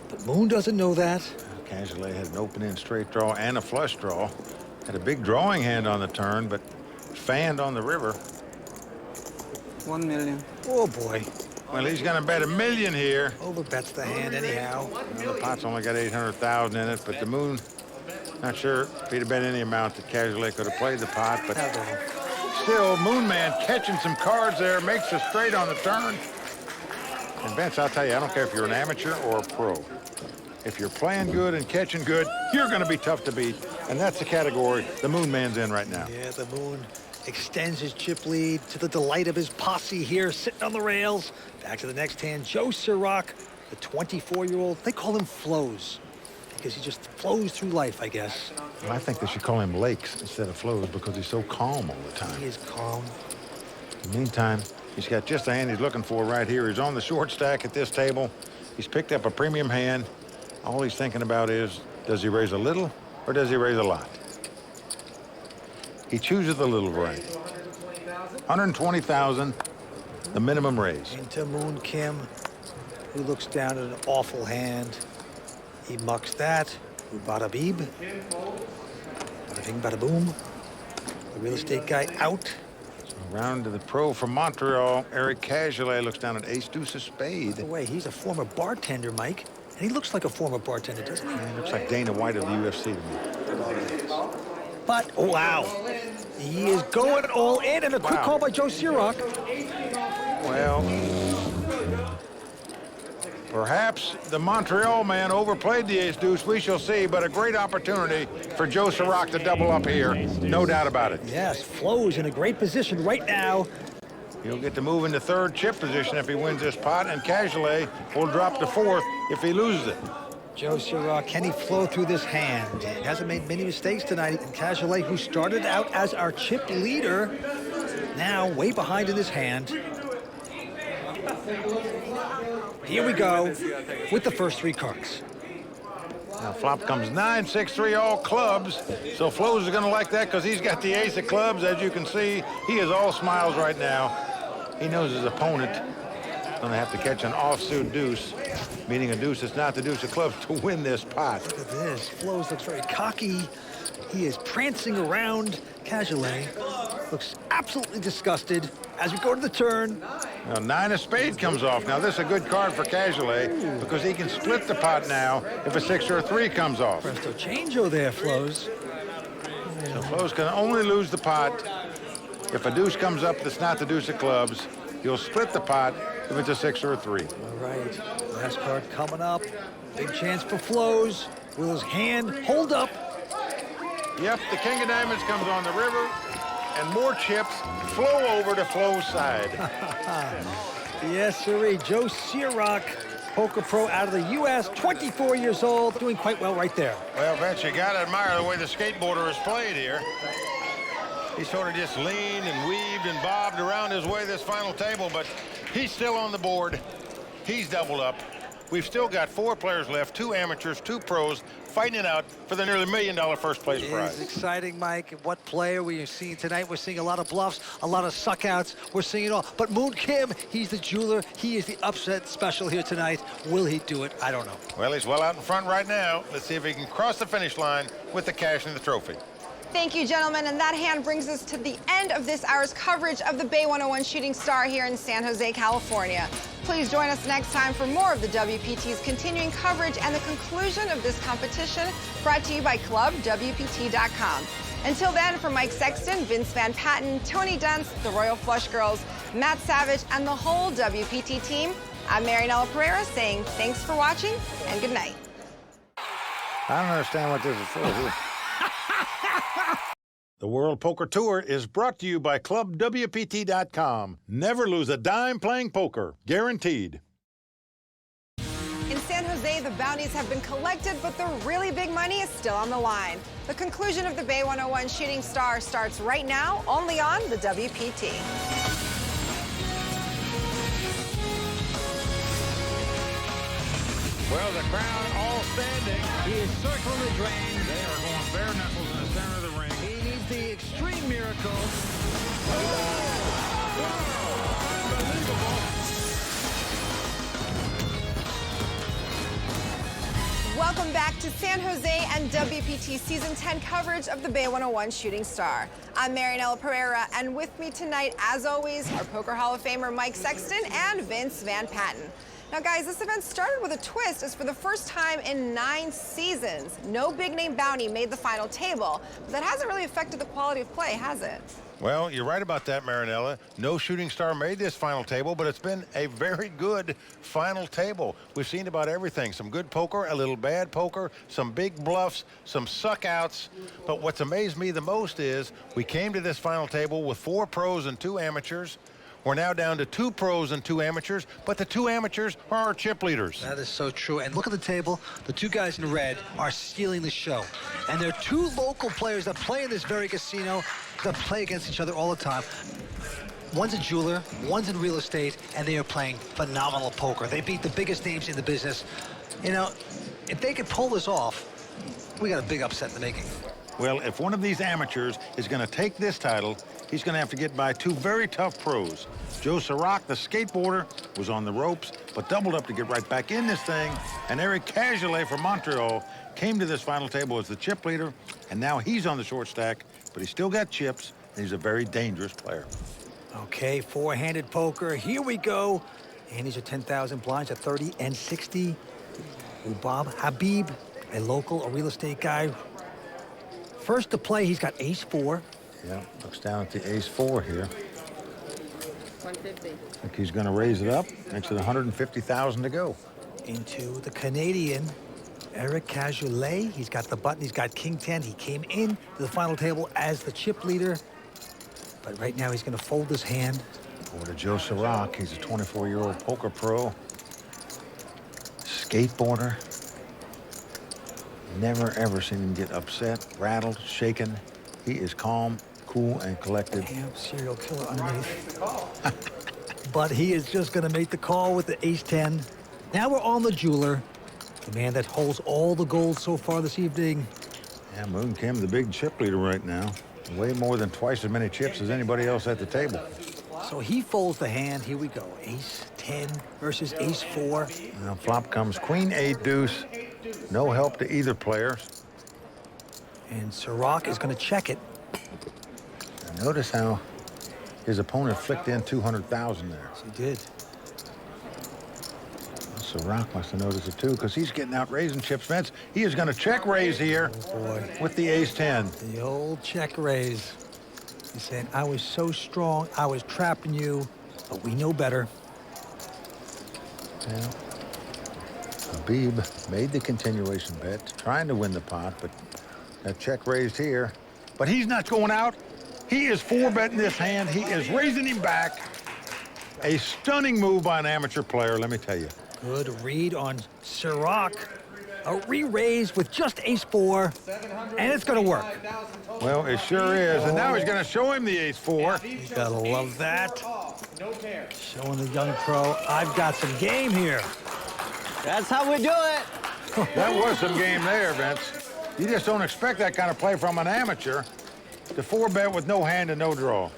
But Moon doesn't know that. Cajolet had an open-end straight draw and a flush draw. Had a big drawing hand on the turn, but fanned on the river. 1 million. Oh, boy. Well, he's going to bet $1 million here. Overbets the hand anyhow. Well, the pot's only got 800,000 in it, but the Moon, not sure if he'd have bet any amount that Cajolet could have played the pot, but still, Moon Man catching some cards there, makes a straight on the turn. And Vince, I'll tell you, I don't care if you're an amateur or a pro. If you're playing good and catching good, you're going to be tough to beat. And that's the category the Moon Man's in right now. Yeah, the Moon extends his chip lead to the delight of his posse here, sitting on the rails. Back to the next hand, Joe Ciroc, the 24-year-old. They call him Flows because he just flows through life, I guess. Well, I think they should call him Lakes instead of Flows because he's so calm all the time. He is calm. In the meantime, he's got just the hand he's looking for right here. He's on the short stack at this table. He's picked up a premium hand. All he's thinking about is, does he raise a little or does he raise a lot? He chooses the little variety. 120,000, the minimum raise. Into Moon Kim, who looks down at an awful hand. He mucks that. Bada beeb. Bada bing, bada boom. The real estate guy out. Round to the pro from Montreal, Eric Cajolet looks down at ace deuce of spade. By the way, he's a former bartender, Mike. And he looks like a former bartender, doesn't he? He looks like Dana White of the UFC to me. But, oh, wow. He is going all in, and a quick call by Joe Ciroc. Well, perhaps the Montreal man overplayed the ace deuce. We shall see, but a great opportunity for Joe Ciroc to double up here. No doubt about it. Yes, Flo's in a great position right now. He'll get to move into third chip position if he wins this pot, and Cajolet will drop to fourth if he loses it. Joe Ciroc, can he flow through this hand? He hasn't made many mistakes tonight. And Cajolet, who started out as our chip leader, now way behind in this hand. Here we go with the first 3 cards. Now flop comes 9-6-3 all clubs. So Flo's is going to like that because he's got the ace of clubs. As you can see, he is all smiles right now. He knows his opponent is going to have to catch an offsuit deuce, meaning a deuce that's not the deuce of clubs, to win this pot. Look at this. Flo's looks very cocky. He is prancing around. Cajolet looks absolutely disgusted as we go to the turn. Now, 9 of spades comes off. Now, this is a good card for Cajolet because he can split the pot now if a 6 or a 3 comes off. Presto changeo there, Flows. So Flows can only lose the pot if a deuce comes up that's not the deuce of clubs. He'll split the pot if it's a 6 or a 3. All right, last card coming up. Big chance for Flows. Will his hand hold up? Yep, the king of diamonds comes on the river, and more chips flow over to Flow's side. Yes, sirree. Joe Sirach, poker pro out of the U.S., 24 years old, doing quite well right there. Well, Vince, you got to admire the way the skateboarder is played here. He sort of just leaned and weaved and bobbed around his way this final table, but he's still on the board. He's doubled up. We've still got 4 players left, 2 amateurs, 2 pros, fighting it out for the nearly $1 million first place prize. It's exciting, Mike. What player we are seeing tonight? We're seeing a lot of bluffs, a lot of suckouts. We're seeing it all. But Moon Kim, he's the jeweler. He is the upset special here tonight. Will he do it? I don't know. Well, he's well out in front right now. Let's see if he can cross the finish line with the cash and the trophy. Thank you, gentlemen, and that hand brings us to the end of this hour's coverage of the Bay 101 Shooting Star here in San Jose, California. Please join us next time for more of the WPT's continuing coverage and the conclusion of this competition, brought to you by ClubWPT.com. Until then, for Mike Sexton, Vince Van Patten, Tony Dents, the Royal Flush Girls, Matt Savage, and the whole WPT team, I'm Marianella Pereira saying thanks for watching and good night. I don't understand what this is for. The World Poker Tour is brought to you by ClubWPT.com. Never lose a dime playing poker. Guaranteed. In San Jose, the bounties have been collected, but the really big money is still on the line. The conclusion of the Bay 101 Shooting Star starts right now, only on the WPT. Well, the crowd all standing. He is circling the drain. They are going bare knuckles in the center of the ring. He needs the extreme miracle. Welcome back to San Jose and WPT Season 10 coverage of the Bay 101 Shooting Star. I'm Marianella Pereira, and with me tonight, as always, are Poker Hall of Famer Mike Sexton and Vince Van Patten. Now, guys, this event started with a twist, as for the first time in 9 seasons, no big-name bounty made the final table. But that hasn't really affected the quality of play, has it? Well, you're right about that, Marianella. No shooting star made this final table, but it's been a very good final table. We've seen about everything. Some good poker, a little bad poker, some big bluffs, some suckouts. But what's amazed me the most is we came to this final table with 4 pros and 2 amateurs. We're now down to 2 pros and 2 amateurs, but the 2 amateurs are our chip leaders. That is so true. And look at the table. The 2 guys in red are stealing the show. And there are 2 local players that play in this very casino that play against each other all the time. One's a jeweler, one's in real estate, and they are playing phenomenal poker. They beat the biggest names in the business. You know, if they could pull this off, we got a big upset in the making. Well, if one of these amateurs is going to take this title, he's going to have to get by 2 very tough pros. Joe Sirach, the skateboarder, was on the ropes, but doubled up to get right back in this thing. And Eric Cajolet from Montreal came to this final table as the chip leader, and now he's on the short stack, but he's still got chips, and he's a very dangerous player. Okay, 4-handed poker. Here we go. And these are 10,000 blinds at 30 and 60. Ubab Habib, a local, a real estate guy. First to play, he's got ace-4. Yeah, looks down at the ace-4 here. 150. I think he's going to raise it up. Makes it 150,000 to go. Into the Canadian, Eric Cajolet. He's got the button. He's got king-10. He came in to the final table as the chip leader. But right now, he's going to fold his hand. Over to Joe Sirach. He's a 24-year-old poker pro. Skateboarder. Never, ever seen him get upset, rattled, shaken. He is calm, cool, and collected. Damn, serial killer underneath. But he is just going to make the call with the ace-10. Now we're on the jeweler, the man that holds all the gold so far this evening. Yeah, Moon Kim, the big chip leader right now. Way more than twice as many chips as anybody else at the table. So he folds the hand. Here we go. Ace-10 versus ace-4. Now flop comes queen-8 deuce. No help to either player. And Sirach is going to check it. Notice how His opponent flicked in 200,000 there. Yes, he did. So Rock must have noticed it too, because he's getting out raising chips. Vince, he is going to check raise here with the ace-10. The old check raise. He's saying, I was so strong, I was trapping you, but we know better. Yeah. Habib made the continuation bet, trying to win the pot, but that check raised here. But he's not going out. He is 4-betting this hand. He is raising him back. A stunning move by an amateur player, let me tell you. Good read on Sirach. A re-raise with just ace-4, and it's going to work. Well, it sure is. And now he's going to show him the ace-4. You gotta love that. Showing the young pro, I've got some game here. That's how we do it. That was some game there, Vince. You just don't expect that kind of play from an amateur. The 4-bet with no hand and no draw.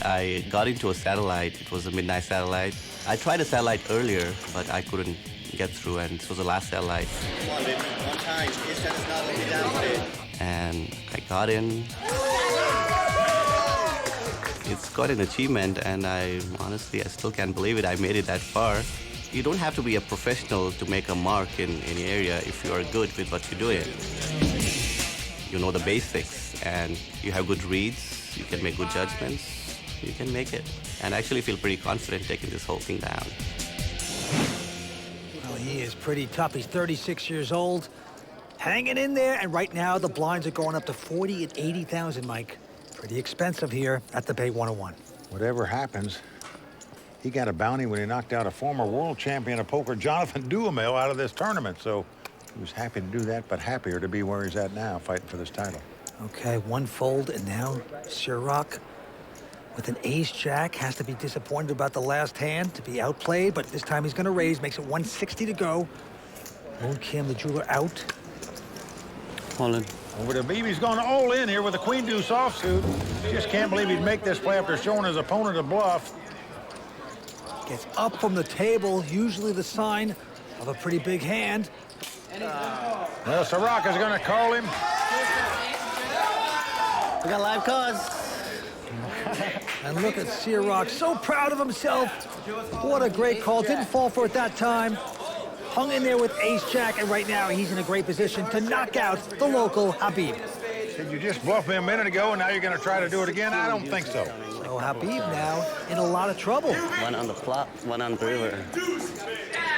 I got into a satellite. It was a midnight satellite. I tried a satellite earlier, but I couldn't get through, and this was the last satellite. Come on, baby. One time. Ace-10 is not only down today. And I got in. It's got an achievement, and I still can't believe it. I made it that far. You don't have to be a professional to make a mark in any area if you are good with what you're doing. You know the basics, and you have good reads, you can make good judgments, you can make it. And I actually feel pretty confident taking this whole thing down. Well, he is pretty tough. He's 36 years old, hanging in there, and right now the blinds are going up to 40 and 80,000, Mike. Pretty expensive here at the Bay 101. Whatever happens, he got a bounty when he knocked out a former world champion of poker, Jonathan Duhamel, out of this tournament. So he was happy to do that, but happier to be where he's at now, fighting for this title. Okay, one fold, and now Sirach with an ace-jack has to be disappointed about the last hand, to be outplayed, but this time he's going to raise, makes it 160 to go. Moon Kim, the jeweler, out. All in. Over to BB's going all in here with a queen deuce offsuit. Just can't believe he'd make this play after showing his opponent a bluff. Gets up from the table, usually the sign of a pretty big hand. Well, Sirach is going to call him. We got live cards. And look at Sirach, so proud of himself. What a great call. Didn't fall for it that time. Hung in there with ace-jack, and right now he's in a great position to knock out the local Habib. Did you just bluff me a minute ago, and now you're going to try to do it again? I don't think so. So Habib now in a lot of trouble. One on the flop, one on the river.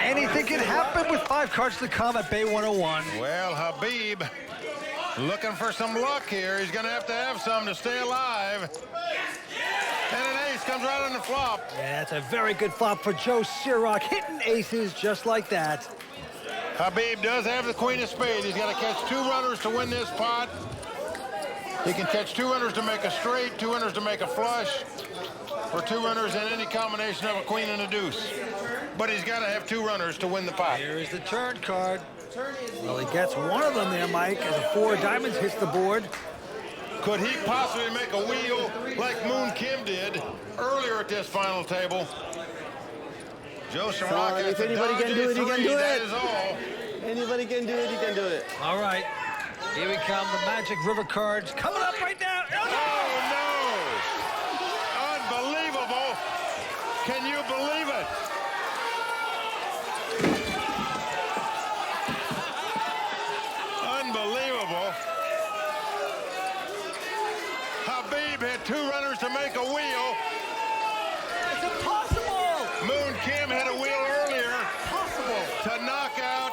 Anything can happen with 5 cards to come at Bay 101. Well, Habib looking for some luck here. He's going to have some to stay alive. And an ace comes right on the flop. Yeah, that's a very good flop for Joe Sirach, hitting aces just like that. Habib does have the queen of spades. He's got to catch 2 runners to win this pot. He can catch 2 runners to make a straight, 2 runners to make a flush, or 2 runners in any combination of a queen and a deuce. But he's got to have 2 runners to win the pot. Here is the turn card. Well, he gets one of them there, Mike, as a 4 of diamonds hits the board. Could he possibly make a wheel like Moon Kim did earlier at this final table? Joe Sirach, if anybody can do it, he can do that it. is all. Anybody can do it, he can do it. All right. Here we come, the Magic River cards coming up right now. Oh, no! Unbelievable! Can you believe it? Unbelievable. Habib had 2 runners to make a wheel. It's impossible! Moon Kim had a wheel earlier. Possible. To knock out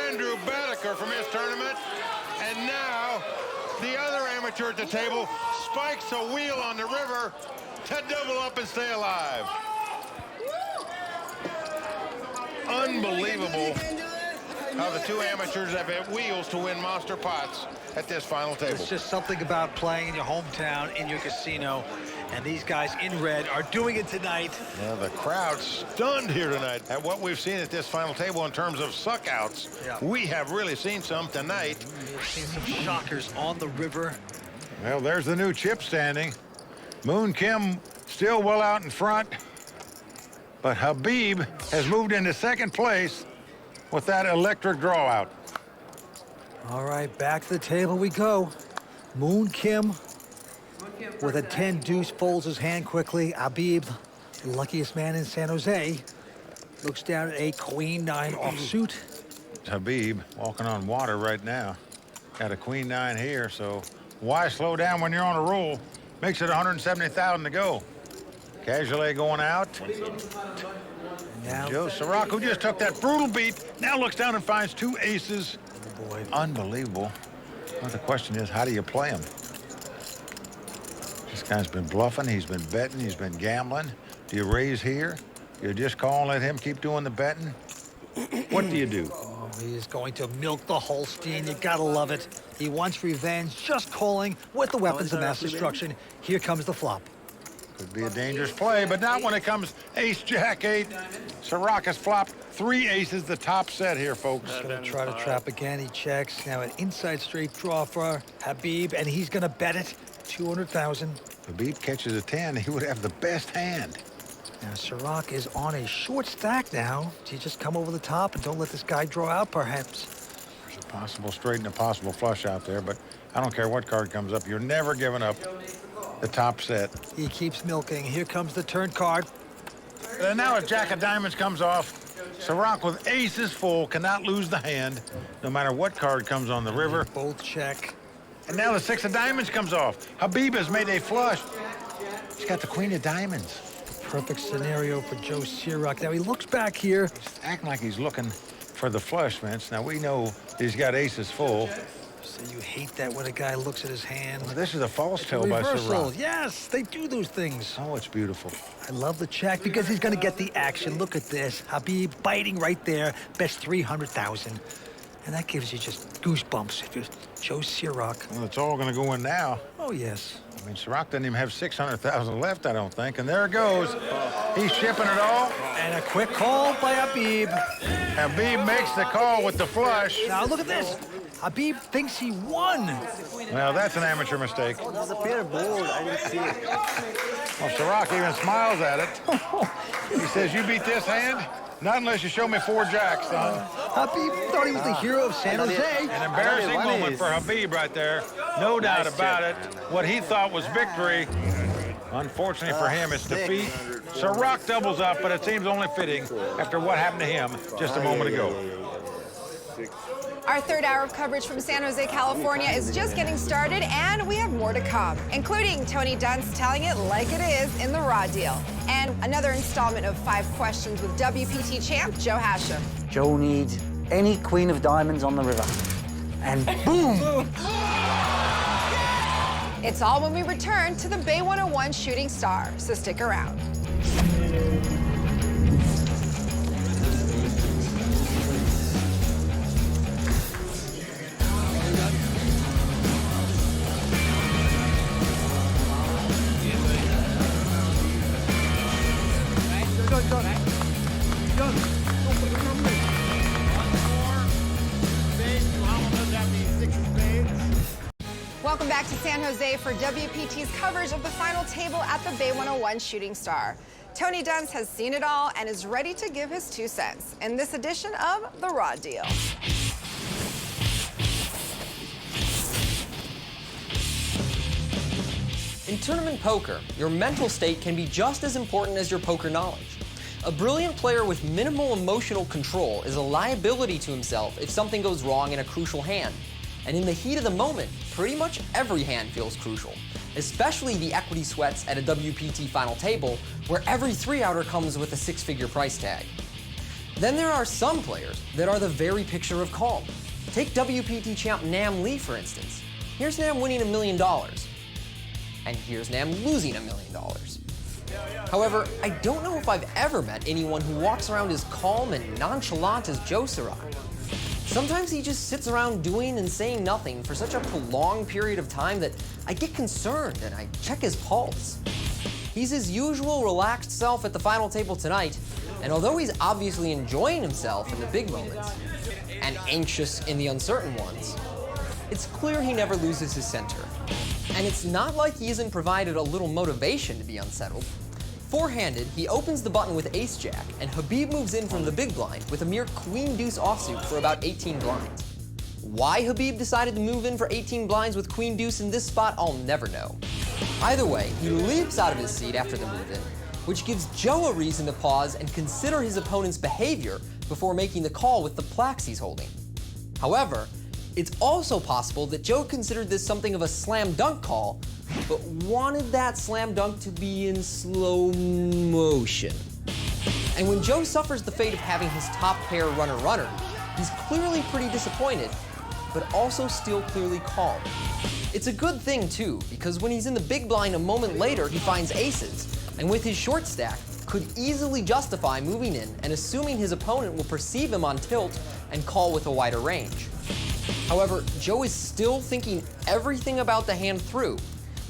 Andrew Badaker from his tournament. And now the other amateur at the table spikes a wheel on the river to double up and stay alive. Unbelievable how the 2 amateurs have had wheels to win monster pots at this final table. It's just something about playing in your hometown, in your casino, and these guys in red are doing it tonight. Well, the crowd's stunned here tonight at what we've seen at this final table in terms of suckouts. Yeah. We have really seen some tonight. We've seen some shockers on the river. Well, there's the new chip standing. Moon Kim still well out in front, but Habib has moved into 2nd place with that electric draw out. All right, back to the table we go. Moon Kim with a 10 deuce folds his hand quickly. Habib, the luckiest man in San Jose, looks down at a queen 9 offsuit. Habib walking on water right now. Got a queen 9 here, so why slow down when you're on a roll? Makes it 170,000 to go. Casually going out. Now, Joe Sirac, who just took that brutal beat, now looks down and finds 2 aces. Oh boy. Unbelievable. Well, the question is, how do you play him? This guy's been bluffing, he's been betting, he's been gambling. Do you raise here? Do you just call and let him keep doing the betting? What do you do? Oh, he's going to milk the Holstein. You gotta love it. He wants revenge, just calling with the weapons of mass destruction. Here comes the flop. Could be a dangerous play, but not when it comes ace, jack, 8. Sirac has flopped 3 aces, the top set here, folks. He's gonna try to trap again. He checks. Now an inside straight draw for Habib, and he's gonna bet it 200,000. Habib catches a 10, he would have the best hand. Now Sirac is on a short stack now. Do you just come over the top and don't let this guy draw out, perhaps? There's a possible straight and a possible flush out there, but I don't care what card comes up. You're never giving up the top set. He keeps milking. Here comes the turn card. And now a jack of diamonds comes off. Sirac with aces full cannot lose the hand, no matter what card comes on the river. Both check. And now the 6 of diamonds comes off. Habib has made a flush. He's got the queen of diamonds. Perfect scenario for Joe Sirac. Now he looks back here. He's acting like he's looking for the flush, Vince. Now we know he's got aces full. So you hate that when a guy looks at his hand. Well, this is a false tell by Reversal. Sirac. Yes, they do those things. Oh, it's beautiful. I love the check because he's going to get the action. Look at this. Habib biting right there. Best 300,000. And that gives you just goosebumps if you're Joe Sirac. Well, it's all going to go in now. Oh, yes. I mean, Sirac doesn't even have 600,000 left, I don't think. And there it goes. He's shipping it all. And a quick call by Habib. Habib makes the call with the flush. Now look at this. Habib thinks he won. Well, that's an amateur mistake. There's a pair of bold. I didn't see it. Well, Sirac even smiles at it. He says, you beat this hand? Not unless you show me 4 jacks, son. Habib thought he was the hero of San Jose. An embarrassing moment for Habib right there. No doubt about it. What he thought was victory. Unfortunately for him, it's defeat. Sirac doubles up, but it seems only fitting after what happened to him just a moment ago. Our third hour of coverage from San Jose, California is just getting started, and we have more to come, including Tony Dunst telling it like it is in the Raw Deal, and another installment of 5 questions with WPT champ Joe Hashem. Joe needs any queen of diamonds on the river. And boom! It's all when we return to the Bay 101 Shooting Star, so stick around. Welcome back to San Jose for WPT's coverage of the final table at the Bay 101 Shooting Star. Tony Dunst has seen it all and is ready to give his 2 cents in this edition of The Raw Deal. In tournament poker, your mental state can be just as important as your poker knowledge. A brilliant player with minimal emotional control is a liability to himself if something goes wrong in a crucial hand. And in the heat of the moment, pretty much every hand feels crucial, especially the equity sweats at a WPT final table where every 3-outer comes with a 6-figure price tag. Then there are some players that are the very picture of calm. Take WPT champ Nam Lee, for instance. Here's Nam winning $1 million. And here's Nam losing $1 million. However, I don't know if I've ever met anyone who walks around as calm and nonchalant as Joe Sirac. Sometimes he just sits around doing and saying nothing for such a prolonged period of time that I get concerned and I check his pulse. He's his usual relaxed self at the final table tonight, and although he's obviously enjoying himself in the big moments and anxious in the uncertain ones, it's clear he never loses his center. And it's not like he isn't provided a little motivation to be unsettled. Four-handed, he opens the button with ace-jack, and Habib moves in from the big blind with a mere queen-deuce offsuit for about 18 blinds. Why Habib decided to move in for 18 blinds with queen deuce in this spot, I'll never know. Either way, he leaps out of his seat after the move-in, which gives Joe a reason to pause and consider his opponent's behavior before making the call with the plaques he's holding. However, it's also possible that Joe considered this something of a slam dunk call, but wanted that slam dunk to be in slow motion. And when Joe suffers the fate of having his top pair runner-runner, he's clearly pretty disappointed, but also still clearly calm. It's a good thing too, because when he's in the big blind a moment later, he finds aces, and with his short stack, could easily justify moving in and assuming his opponent will perceive him on tilt and call with a wider range. However, Joe is still thinking everything about the hand through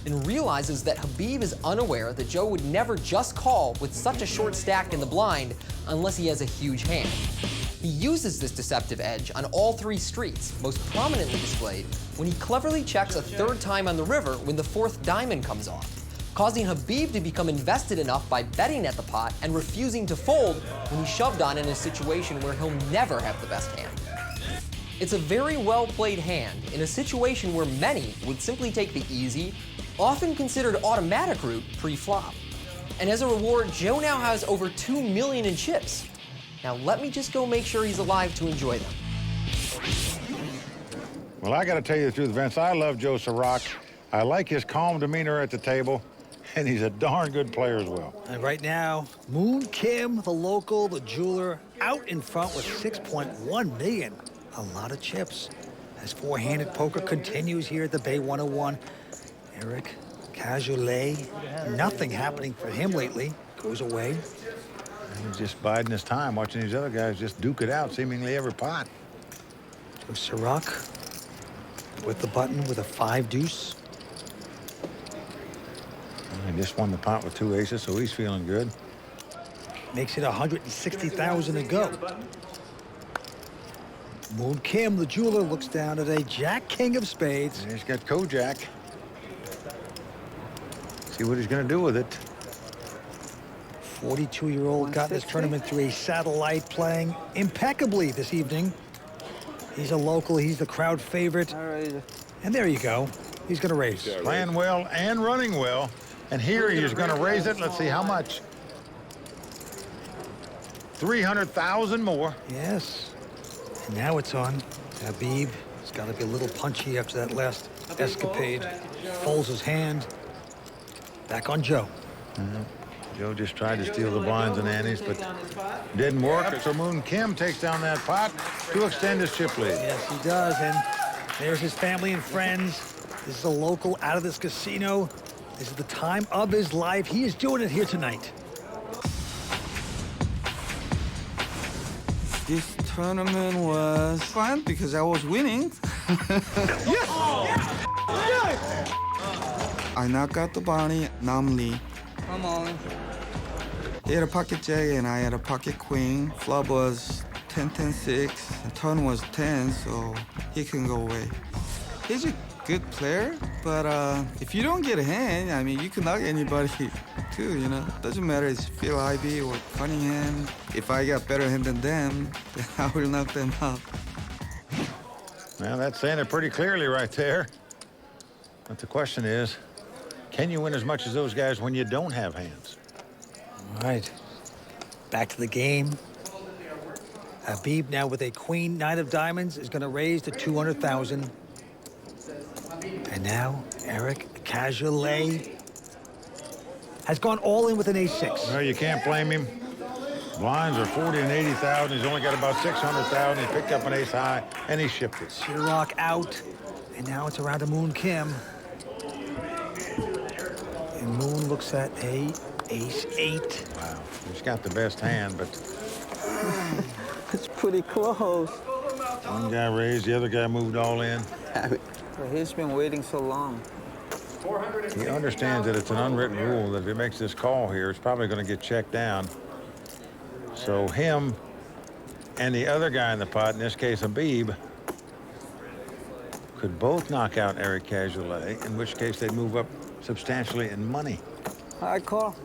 and realizes that Habib is unaware that Joe would never just call with such a short stack in the blind unless he has a huge hand. He uses this deceptive edge on all three streets, most prominently displayed when he cleverly checks a third time on the river when the fourth diamond comes off, causing Habib to become invested enough by betting at the pot and refusing to fold when he's shoved on in a situation where he'll never have the best hand. It's a very well-played hand in a situation where many would simply take the easy, often considered automatic route pre-flop. And as a reward, Joe now has over $2 million in chips. Now let me just go make sure he's alive to enjoy them. Well, I got to tell you the truth, Vince. I love Joe Sirac. I like his calm demeanor at the table, and he's a darn good player as well. And right now, Moon Kim, the local, the jeweler, out in front with $6.1 million. A lot of chips. As four-handed poker continues here at the Bay 101, Eric Cajolet, nothing happening for him lately. Goes away. He's just biding his time, watching these other guys just duke it out seemingly every pot. Joe Sirac with the button with a 5 deuce. He just won the pot with 2 aces, so he's feeling good. Makes it 160,000 to go. Moon Kim, the jeweler, looks down at a Jack King of spades. And he's got Kojak. See what he's going to do with it. 42-year-old got in this tournament through a satellite, playing impeccably this evening. He's a local, he's the crowd favorite. And there you go. He's going to raise. Playing well and running well. And here he is going to raise it. Let's see how much. 300,000 more. Yes. And now it's on. Habib has got to be a little punchy after that last escapade. Folds his hand. Back on Joe. Joe just tried to steal the blinds and antes, but didn't work. So Moon Kim takes down that pot to extend his chip lead. Yes, he does. And there's his family and friends. This is a local out of this casino. This is the time of his life. He is doing it here tonight. This tournament was fun because I was winning. I knocked out the bounty, Nam Lee. Come on. He had a pocket jack and I had a pocket queen. Flop was 10-10-6. The turn was 10, so he can go away. He's a good player, but if you don't get a hand, I mean, you can knock anybody too, you know? Doesn't matter if it's Phil Ivey or Cunningham. If I got better hand than them, then I will knock them out. Well, that's saying it pretty clearly right there. But the question is, can you win as much as those guys when you don't have hands? All right. Back to the game. Habib now with a queen, 9 of diamonds, is going to raise to 200,000. And now Eric Cajolet has gone all in with an ace-6. Well, you can't blame him. Blinds are 40 and 80,000. He's only got about 600,000. He picked up an ace high, and he shipped it. Sirac out, and now it's around to Moon Kim. And Moon looks at a ace-8. Wow, he's got the best hand, but... It's pretty close. One guy raised, the other guy moved all in. He's been waiting so long. He understands that it's an unwritten rule that if he makes this call here, it's probably going to get checked down. So him and the other guy in the pot, in this case Habib, could both knock out Eric Cajolet, in which case they'd move up substantially in money. I call.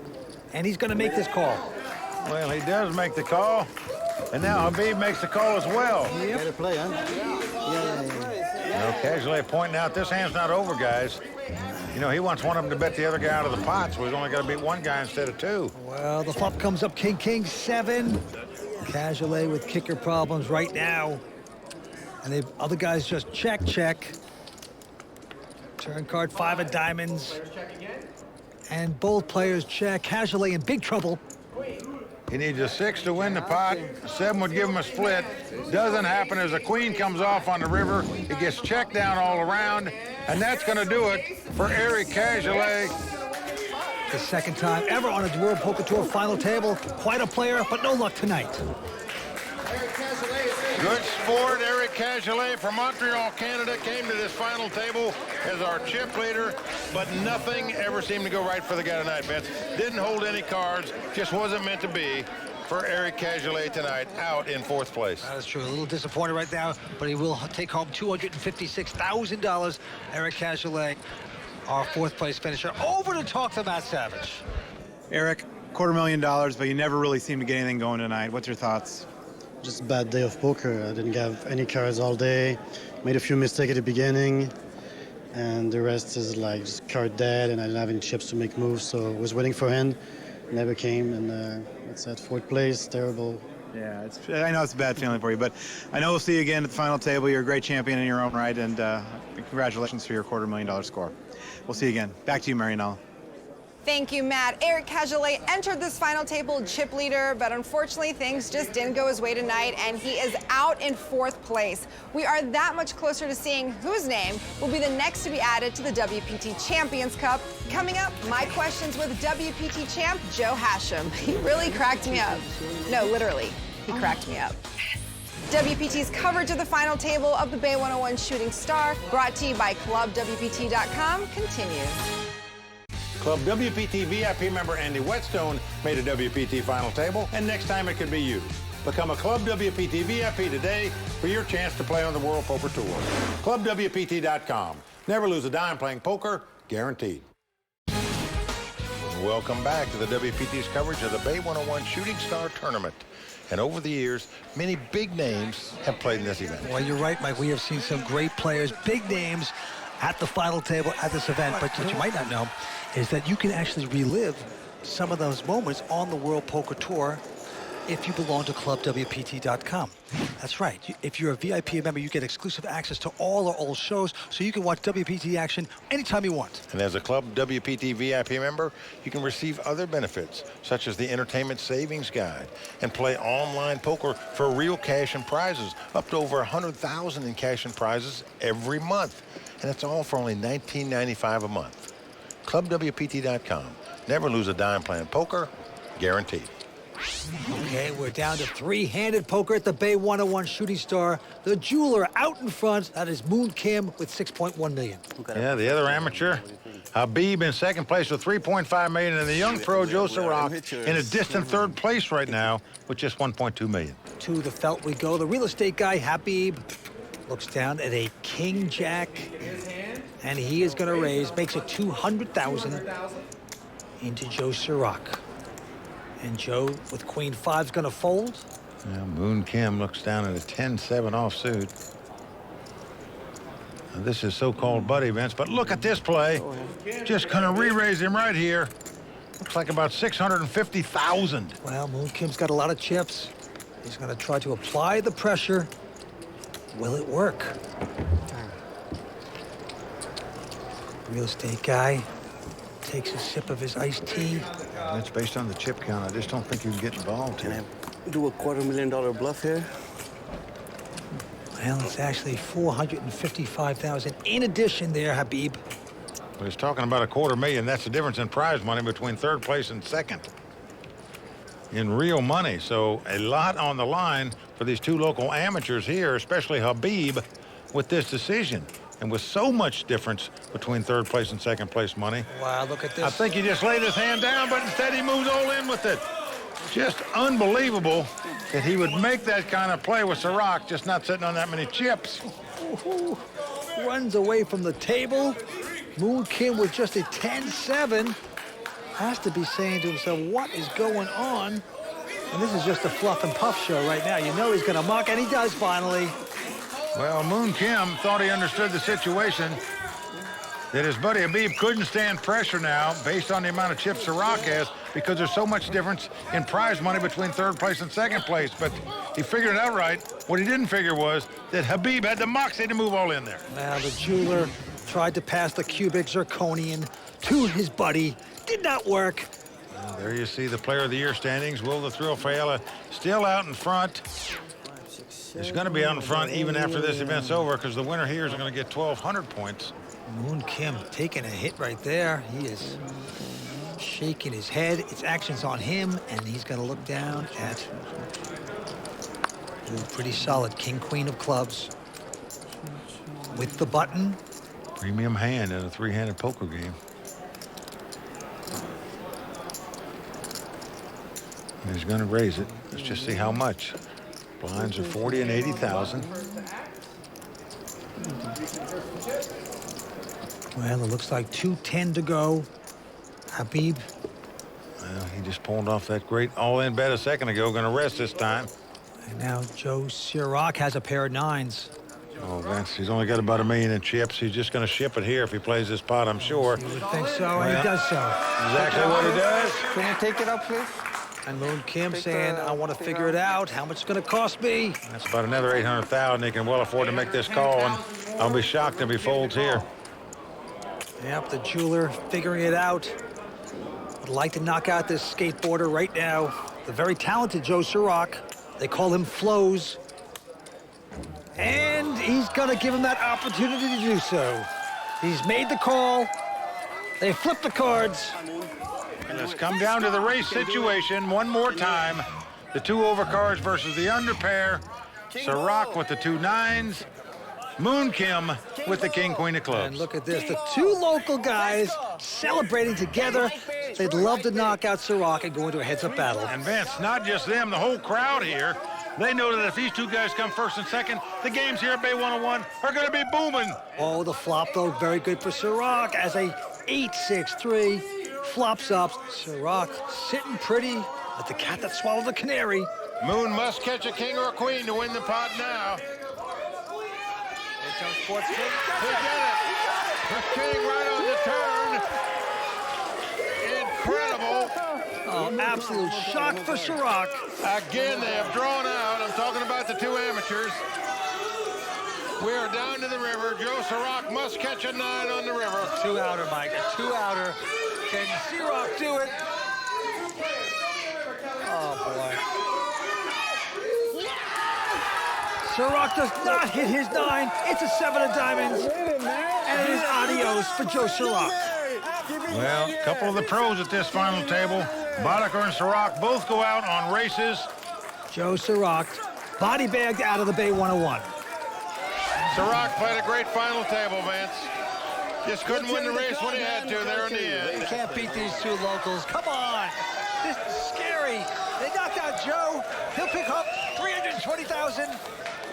And he's going to make this call. Well, he does make the call. And now Habib makes the call as well. Better play, huh? Well, casually pointing out this hand's not over, guys. You know, he wants one of them to bet the other guy out of the pot, so he's only got to beat one guy instead of two. Well, the flop comes up king, 7. Cajolet with kicker problems right now. And the other guys just check. Turn card 5 of diamonds. And both players check. Cajolet in big trouble. He needs a 6 to win the pot. 7 would give him a split. Doesn't happen as a queen comes off on the river. He gets checked down all around. And that's going to do it for Eric Cajolet. The second time ever on a World Poker Tour final table. Quite a player, but no luck tonight. Good sport, Eric Cajolet from Montreal, Canada, came to this final table as our chip leader, but nothing ever seemed to go right for the guy tonight, Vince. Didn't hold any cards, just wasn't meant to be for Eric Cajolet tonight, out in 4th place. That's true. A little disappointed right now, but he will take home $256,000. Eric Cajolet, our 4th place finisher, over to talk to Matt Savage. Eric, $250,000, but you never really seemed to get anything going tonight. What's your thoughts? Just a bad day of poker. I didn't have any cards all day. Made a few mistakes at the beginning. And the rest is like just card dead, and I didn't have any chips to make moves, so I was waiting for him. Never came, and that's at 4th place. Terrible. Yeah, I know it's a bad feeling for you, but I know we'll see you again at the final table. You're a great champion in your own right, and congratulations for your $250,000 score. We'll see you again. Back to you, Marianella. Thank you, Matt. Eric Cajolet entered this final table chip leader, but unfortunately things just didn't go his way tonight, and he is out in 4th place. We are that much closer to seeing whose name will be the next to be added to the WPT Champions Cup. Coming up, my questions with WPT champ Joe Hashem. He really cracked me up. No, literally, he cracked me up. WPT's coverage of the final table of the Bay 101 Shooting Star, brought to you by ClubWPT.com, continues. Club WPT VIP member Andy Whetstone made a WPT final table, and next time it could be you. Become a Club WPT VIP today for your chance to play on the World Poker Tour. ClubWPT.com. Never lose a dime playing poker, guaranteed. Welcome back to the WPT's coverage of the Bay 101 Shooting Star Tournament. And over the years, many big names have played in this event. Well, you're right, Mike. We have seen some great players, big names, at the final table at this event. But what you might not know is that you can actually relive some of those moments on the World Poker Tour if you belong to ClubWPT.com. That's right. If you're a VIP member, you get exclusive access to all our old shows, so you can watch WPT Action anytime you want. And as a Club WPT VIP member, you can receive other benefits, such as the Entertainment Savings Guide, and play online poker for real cash and prizes, up to over $100,000 in cash and prizes every month. And it's all for only $19.95 a month. ClubWPT.com. Never lose a dime playing poker, guaranteed. Okay, we're down to three-handed poker at the Bay 101 Shooting Star. The jeweler out in front. That is Moon Kim with $6.1 million. Yeah, the other amateur, Habib in second place with $3.5 million, and the young pro, Joe Sirach, in a distant third place right now with just $1.2 million. To the felt we go. The real estate guy, Habib, looks down at a king-jack, and he is going to raise, makes it $200,000 into Joe Sirach. And Joe, with Queen 5, is going to fold. Yeah, Moon Kim looks down at a 10-7 offsuit. Now, this is so-called buddy events, but look at this play. Just going to re-raise him right here. Looks like about $650,000. Well, Moon Kim's got a lot of chips. He's going to try to apply the pressure. Will it work? Real estate guy takes a sip of his iced tea. That's based on the chip count. I just don't think you can get involved here. Can I do a $250,000 bluff here? Well, it's actually $455,000 in addition there, Habib. But he's talking about $250,000. That's the difference in prize money between third place and second. In real money. So a lot on the line for these two local amateurs here, especially Habib, with this decision. And with so much difference between third place and second place money. Wow, look at this. I think he just laid his hand down, but instead he moves all in with it. Just unbelievable that he would make that kind of play with Sirach, just not sitting on that many chips. Ooh, runs away from the table. Moon Kim with just a 10-7. Has to be saying to himself, what is going on? And this is just a fluff and puff show right now. You know he's going to muck, and he does finally. Well, Moon Kim thought he understood the situation, that his buddy Habib couldn't stand pressure now based on the amount of chips Sirach has, because there's so much difference in prize money between third place and second place. But he figured it out right. What he didn't figure was that Habib had the moxie to move all in there. Now the jeweler tried to pass the cubic zirconian to his buddy. Did not work. Well, there you see the Player of the Year standings. Will the Thrill Faela still out in front? He's going to be out in front even after this event's over, because the winner here is going to get 1,200 points. Moon Kim taking a hit right there. He is shaking his head. Its action's on him, and he's going to look down at a pretty solid king, queen of clubs with the button. Premium hand in a three-handed poker game. And he's going to raise it. Let's just see how much. Blinds are 40 and 80,000. Well, it looks like 2:10 to go. Habib. Well, he just pulled off that great all-in bet a second ago. Going to rest this time. And now Joe Sirach has a pair of nines. Oh, Vince, he's only got about $1 million in chips. He's just going to ship it here if he plays this pot, I'm sure. You would think so, and he does so. Exactly what he does. Can you take it up, please? And Moon Kim saying, I want to figure it out. How much it's going to cost me? That's about another 800,000. He can well afford to make this call, and I'll be shocked if he folds here. Yep, the jeweler figuring it out. Would like to knock out this skateboarder right now. The very talented Joe Sirach. They call him Flows. And he's going to give him that opportunity to do so. He's made the call. They flip the cards. And let's come down to the race situation one more time. The two overcards versus the under pair. Sirach with the 2 nines. Moon Kim with the king, queen of clubs. And look at this, the two local guys celebrating together. They'd love to knock out Sirach and go into a heads-up battle. And Vince, not just them, the whole crowd here. They know that if these two guys come first and second, the games here at Bay 101 are going to be booming. Oh, the flop, though, very good for Sirach as a 8-6-3 flops up. Sirach sitting pretty like the cat that swallowed the canary. Moon must catch a king or a queen to win the pot now. He did it. The king right on the turn. Incredible. Oh, absolute shock for Sirach. Again, they have drawn out. I'm talking about the two amateurs. We are down to the river. Joe Sirach must catch a 9 on the river. 2 outer, Mike. A 2 outer. Can Sirach do it? Oh, boy. Sirach does not hit his 9. It's a 7 of diamonds. And it is adios for Joe Sirach. Well, a couple of the pros at this final table, Boddicker and Sirach, both go out on races. Joe Sirach body bagged out of the Bay 101. Sirach played a great final table, Vance. Just couldn't win the race when he had to there in the end. You can't beat these two locals. Come on. This is scary. They knocked out Joe. He'll pick up $320,000.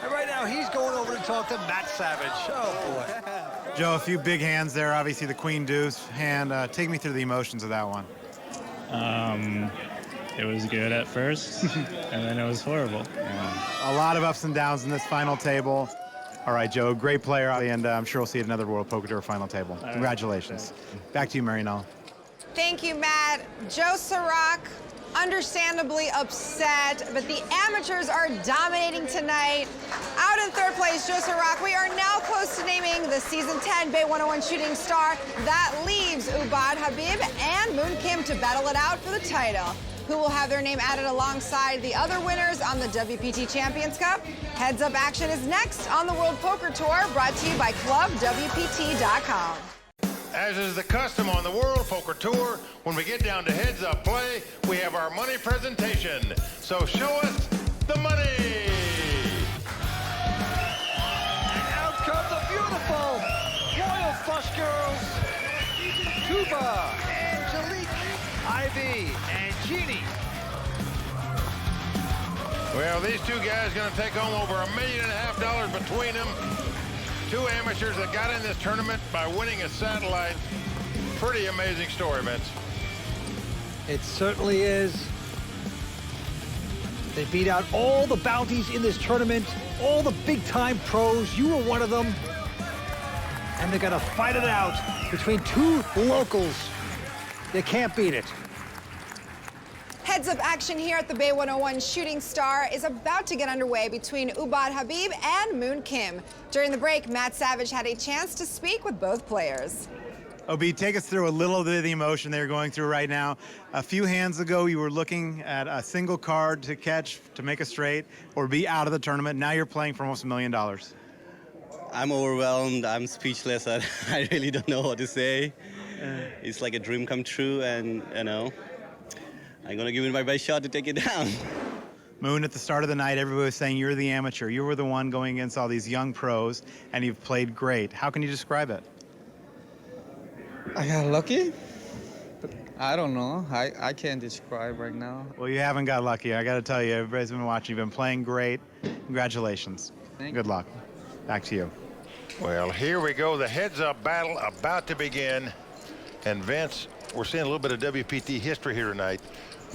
And right now, he's going over to talk to Matt Savage. Oh, boy. Joe, a few big hands there. Obviously, the queen deuce hand. Take me through the emotions of that one. It was good at first, and then it was horrible. A lot of ups and downs in this final table. All right, Joe, great player, and I'm sure we'll see another World Poker Tour final table. Congratulations. Back to you, Marianella. Thank you, Matt. Joe Sirach, understandably upset, but the amateurs are dominating tonight. Out in third place, Joe Sirach. We are now close to naming the Season 10 Bay 101 Shooting Star. That leaves Ubad Habib and Moon Kim to battle it out for the title, who will have their name added alongside the other winners on the WPT Champions Cup. Heads Up Action is next on the World Poker Tour, brought to you by ClubWPT.com. As is the custom on the World Poker Tour, when we get down to Heads Up Play, we have our money presentation. So show us the money. And out come the beautiful Royal Flush Girls, Tuba, Angelique, Ivy, and Jeannie. Well, these two guys are going to take home over $1.5 million between them. Two amateurs that got in this tournament by winning a satellite. Pretty amazing story, Vince. It certainly is. They beat out all the bounties in this tournament, all the big-time pros. You were one of them. And they're gonna fight it out between two locals. They can't beat it. Heads-up action here at the Bay 101 Shooting Star is about to get underway between Ubad Habib and Moon Kim. During the break, Matt Savage had a chance to speak with both players. Obi, take us through a little bit of the emotion they're going through right now. A few hands ago, you were looking at a single card to catch, to make a straight, or be out of the tournament. Now you're playing for almost $1 million. I'm overwhelmed. I'm speechless. I really don't know what to say. It's like a dream come true, and, you know, I'm going to give it my best shot to take it down. Moon, at the start of the night, everybody was saying you're the amateur. You were the one going against all these young pros, and you've played great. How can you describe it? I got lucky. I don't know. I can't describe right now. Well, you haven't got lucky. I got to tell you, everybody's been watching. You've been playing great. Congratulations. Good luck. Back to you. Well, here we go. The heads-up battle about to begin. And Vince, we're seeing a little bit of WPT history here tonight.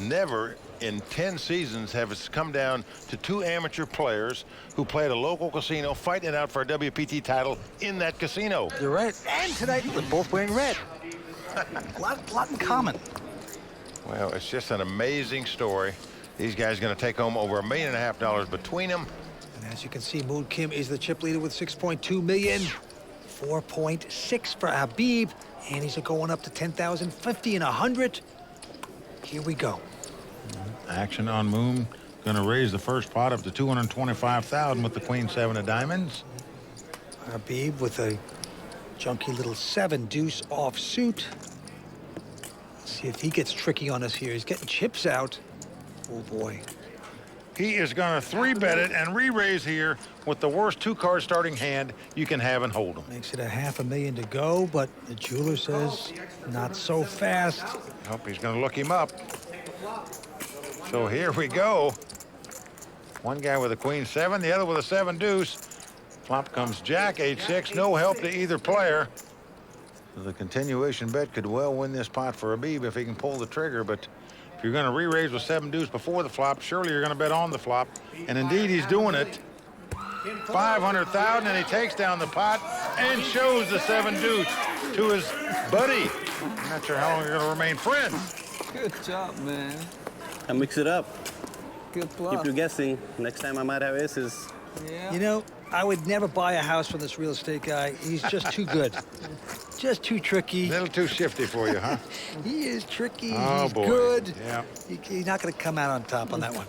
Never in 10 seasons have it's come down to two amateur players who play at a local casino fighting it out for a WPT title in that casino. You're right. And tonight, they're both wearing red. a lot in common. Well, it's just an amazing story. These guys are going to take home over $1.5 million between them. And as you can see, Moon Kim is the chip leader with $6.2 million. 4.6 for Habib. And he's going up to 10,000, 50, and 100. Here we go. Action on Moon. Going to raise the first pot up to $225,000 with the Queen 7 of diamonds. Habib with a junky little 7 deuce offsuit. See if he gets tricky on us here. He's getting chips out. Oh boy. He is going to 3-bet it and re-raise here with the worst 2-card starting hand you can have and hold them. Makes it $500,000 to go, but the jeweler says not so fast. Hope he's going to look him up. So here we go. One guy with a Queen 7, the other with a 7 deuce. Flop comes Jack, 8-6, no help to either player. The continuation bet could well win this pot for Habib if he can pull the trigger, but if you're going to re-raise with 7 deuce before the flop, surely you're going to bet on the flop. And indeed, he's doing it. 500,000, and he takes down the pot and shows the 7 deuce to his buddy. I'm not sure how long you're going to remain friends. Good job, man. I mix it up. Good bluff. Keep you guessing. Next time I might have aces. Yeah. You know, I would never buy a house from this real estate guy. He's just too good. Just too tricky. A little too shifty for you, huh? He is tricky. Oh, He's boy. good. Yeah. He's not going to come out on top on that one.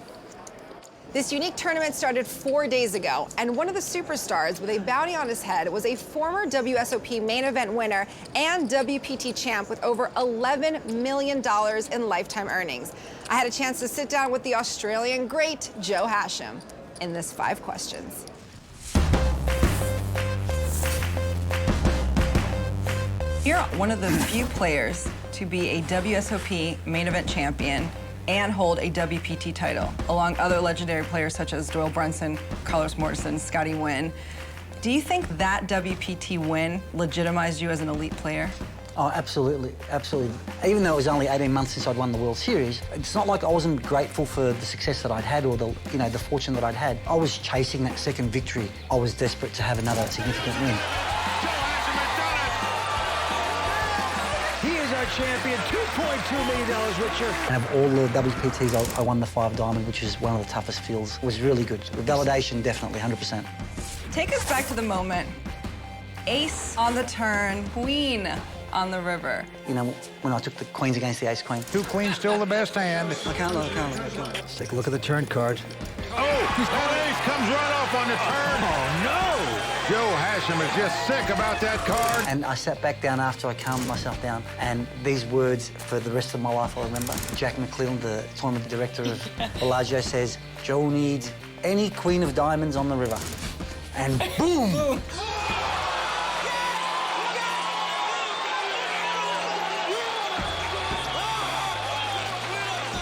This unique tournament started 4 days ago, and one of the superstars with a bounty on his head was a former WSOP main event winner and WPT champ with over $11 million in lifetime earnings. I had a chance to sit down with the Australian great Joe Hashim in this 5 questions. You're one of the few players to be a WSOP main event champion and hold a WPT title, along other legendary players such as Doyle Brunson, Carlos Morrison, Scotty Nguyen. Do you think that WPT win legitimized you as an elite player? Oh, absolutely, absolutely. Even though it was only 18 months since I'd won the World Series, it's not like I wasn't grateful for the success that I'd had or the, the fortune that I'd had. I was chasing that second victory. I was desperate to have another significant win. He is our champion, $2.2 million richer. And of all the WPTs, I won the 5 diamond, which is one of the toughest fields. It was really good. The validation, definitely, 100%. Take us back to the moment. Ace on the turn, queen on the river. You know, when I took the queens against the ace queen. 2 queens still the best hand. I can't. Let's take a look at the turn card. Oh, that ace comes right off on the turn. Oh, no. Joe Hashim is just sick about that card. And I sat back down after I calmed myself down, and these words for the rest of my life I'll remember. Jack McClellan, the tournament director of Bellagio, says, Joe needs any queen of diamonds on the river. And boom!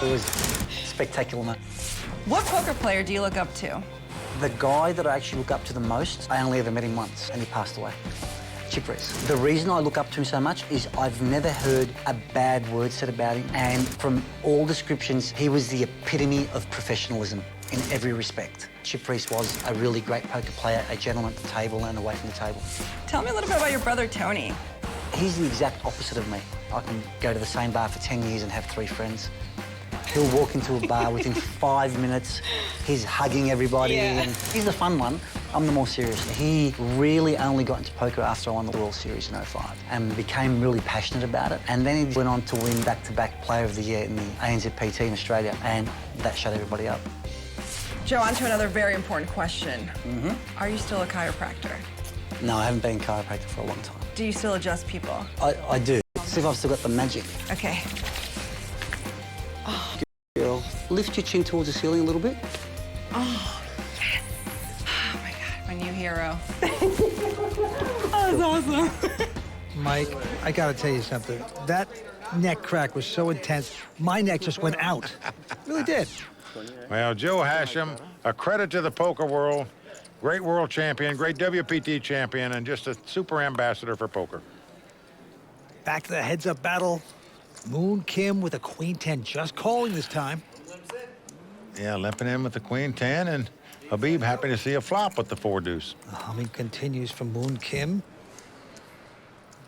It was spectacular, mate. What poker player do you look up to? The guy that I actually look up to the most, I only ever met him once, and he passed away. Chip Reese. The reason I look up to him so much is I've never heard a bad word said about him, and from all descriptions, he was the epitome of professionalism. in every respect. Chip Reese was a really great poker player, a gentleman at the table and away from the table. Tell me a little bit about your brother, Tony. He's the exact opposite of me. I can go to the same bar for 10 years and have 3 friends. He'll walk into a bar within 5 minutes. He's hugging everybody. And he's the fun one. I'm the more serious. He really only got into poker after I won the World Series in '05 and became really passionate about it. And then he went on to win back-to-back Player of the Year in the ANZPT in Australia, and that shut everybody up. Joe, on to another very important question. Are you still a chiropractor? No, I haven't been a chiropractor for a long time. Do you still adjust people? I do. See if I've still got the magic. Okay. Girl, lift your chin towards the ceiling a little bit. Oh, yes. Oh, my God, my new hero. That was awesome. Mike, I gotta tell you something. That neck crack was so intense, my neck just went out. It really did. Well, Joe Hashem, a credit to the poker world. Great world champion, great WPT champion, and just a super ambassador for poker. Back to the heads-up battle. Moon Kim with a queen 10, just calling this time. Yeah, limping in with the queen 10, and Habib happy to see a flop with the 4 deuce. The humming continues from Moon Kim.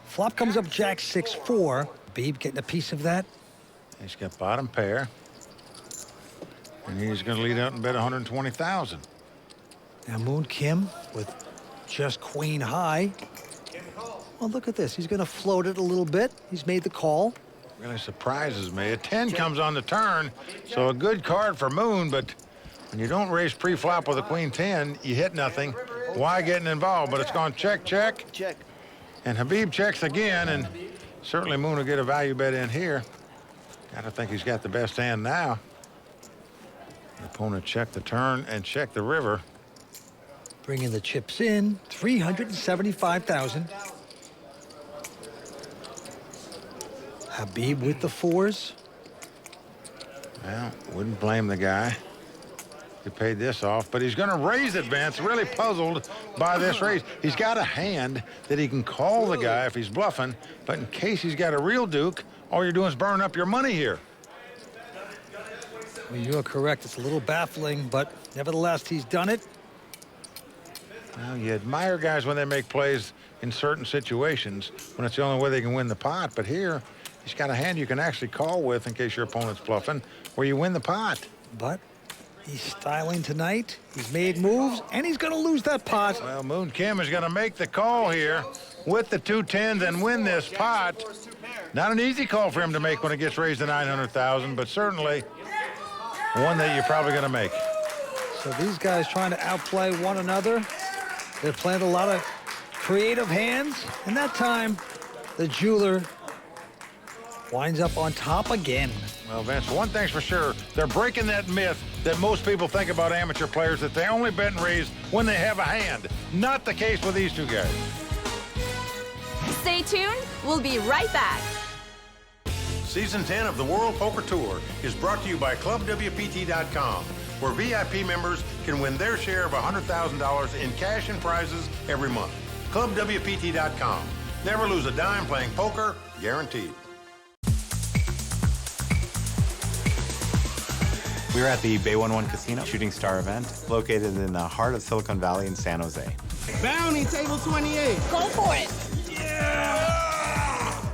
Flop comes up Jack 6-4. Habib getting a piece of that. He's got bottom pair. And he's going to lead out and bet 120,000. Now Moon Kim with just queen high. Well, look at this. He's going to float it a little bit. He's made the call. Really surprises me. A 10 comes on the turn, so a good card for Moon, but when you don't raise pre-flop with a queen 10, you hit nothing. Why getting involved? But it's gone check, check. Check. And Habib checks again, and certainly Moon will get a value bet in here. Gotta think he's got the best hand now. The opponent checked the turn and checked the river. Bringing the chips in, 375,000. Habib with the 4s. Well, wouldn't blame the guy. He paid this off, but he's going to raise it, Vince. Really puzzled by this raise. He's got a hand that he can call the guy if he's bluffing, but in case he's got a real duke, all you're doing is burning up your money here. Well, you are correct. It's a little baffling, but nevertheless, he's done it. Well, you admire guys when they make plays in certain situations, when it's the only way they can win the pot, but here, he's got a hand you can actually call with in case your opponent's bluffing, where you win the pot. But he's styling tonight. He's made moves, and he's going to lose that pot. Well, Moon Kim is going to make the call here with the 2 10s and win this pot. Not an easy call for him to make when it gets raised to 900,000, but certainly one that you're probably going to make. So these guys trying to outplay one another. They're playing a lot of creative hands, and that time, the jeweler winds up on top again. Well, Vince, one thing's for sure, they're breaking that myth that most people think about amateur players, that they only bet and raise when they have a hand. Not the case with these two guys. Stay tuned. We'll be right back. Season 10 of the World Poker Tour is brought to you by ClubWPT.com, where VIP members can win their share of $100,000 in cash and prizes every month. ClubWPT.com. Never lose a dime playing poker, guaranteed. We're at the Bay 11 Casino Shooting Star event, located in the heart of Silicon Valley in San Jose. Bounty, table 28. Go for it.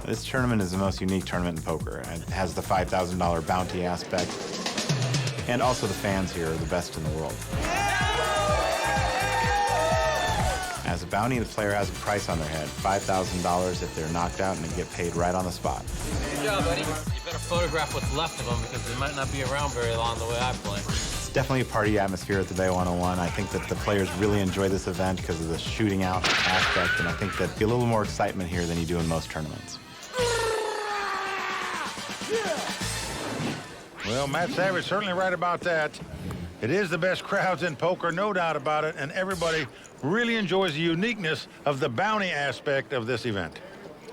This tournament is the most unique tournament in poker. It has the $5,000 bounty aspect, and also the fans here are the best in the world. As a bounty, the player has a price on their head, $5,000 if they're knocked out, and they get paid right on the spot. Good job, buddy. You better photograph what's left of them because they might not be around very long the way I play. It's definitely a party atmosphere at the Bay 101. I think that the players really enjoy this event because of the shooting out aspect, and I think that be a little more excitement here than you do in most tournaments. Well, Matt Savage certainly right about that. It is the best crowds in poker, no doubt about it, and everybody really enjoys the uniqueness of the bounty aspect of this event.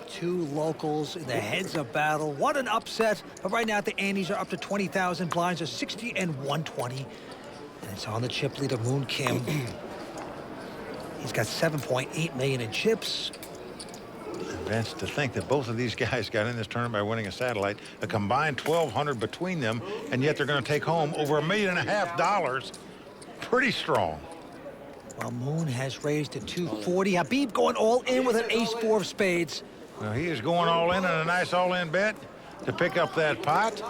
Two locals in the heads-up battle. What an upset. But right now, the antes are up to 20,000. Blinds are 60 and 120. And it's on the chip leader, Moon Kim. He's got 7.8 million in chips. Vince, to think that both of these guys got in this tournament by winning a satellite, a combined $1,200 between them, and yet they're going to take home over $1.5 million. Pretty strong. Well, Moon has raised to 240. Habib going all in with an ace-4 of spades. Well, he is going all in on a nice all-in bet to pick up that pot.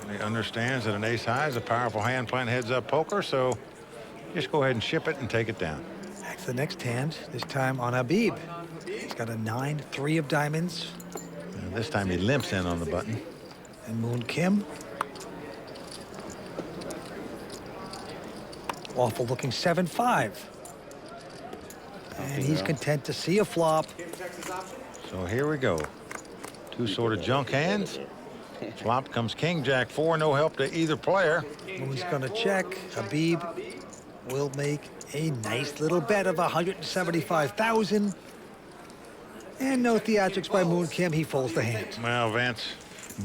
He understands that an ace-high is a powerful hand playing heads-up poker, so just go ahead and ship it and take it down. Back to the next hand, this time on Habib. He's got a 9-3 of diamonds. And this time he limps in on the button. And Moon Kim. Awful looking 7-5. And he's content to see a flop. So here we go. Two sort of junk hands. Flop comes King, Jack 4, no help to either player. Moon's gonna check. Habib will make a nice little bet of 175,000. And no theatrics by Moon Kim. He folds the hand. Well, Vince,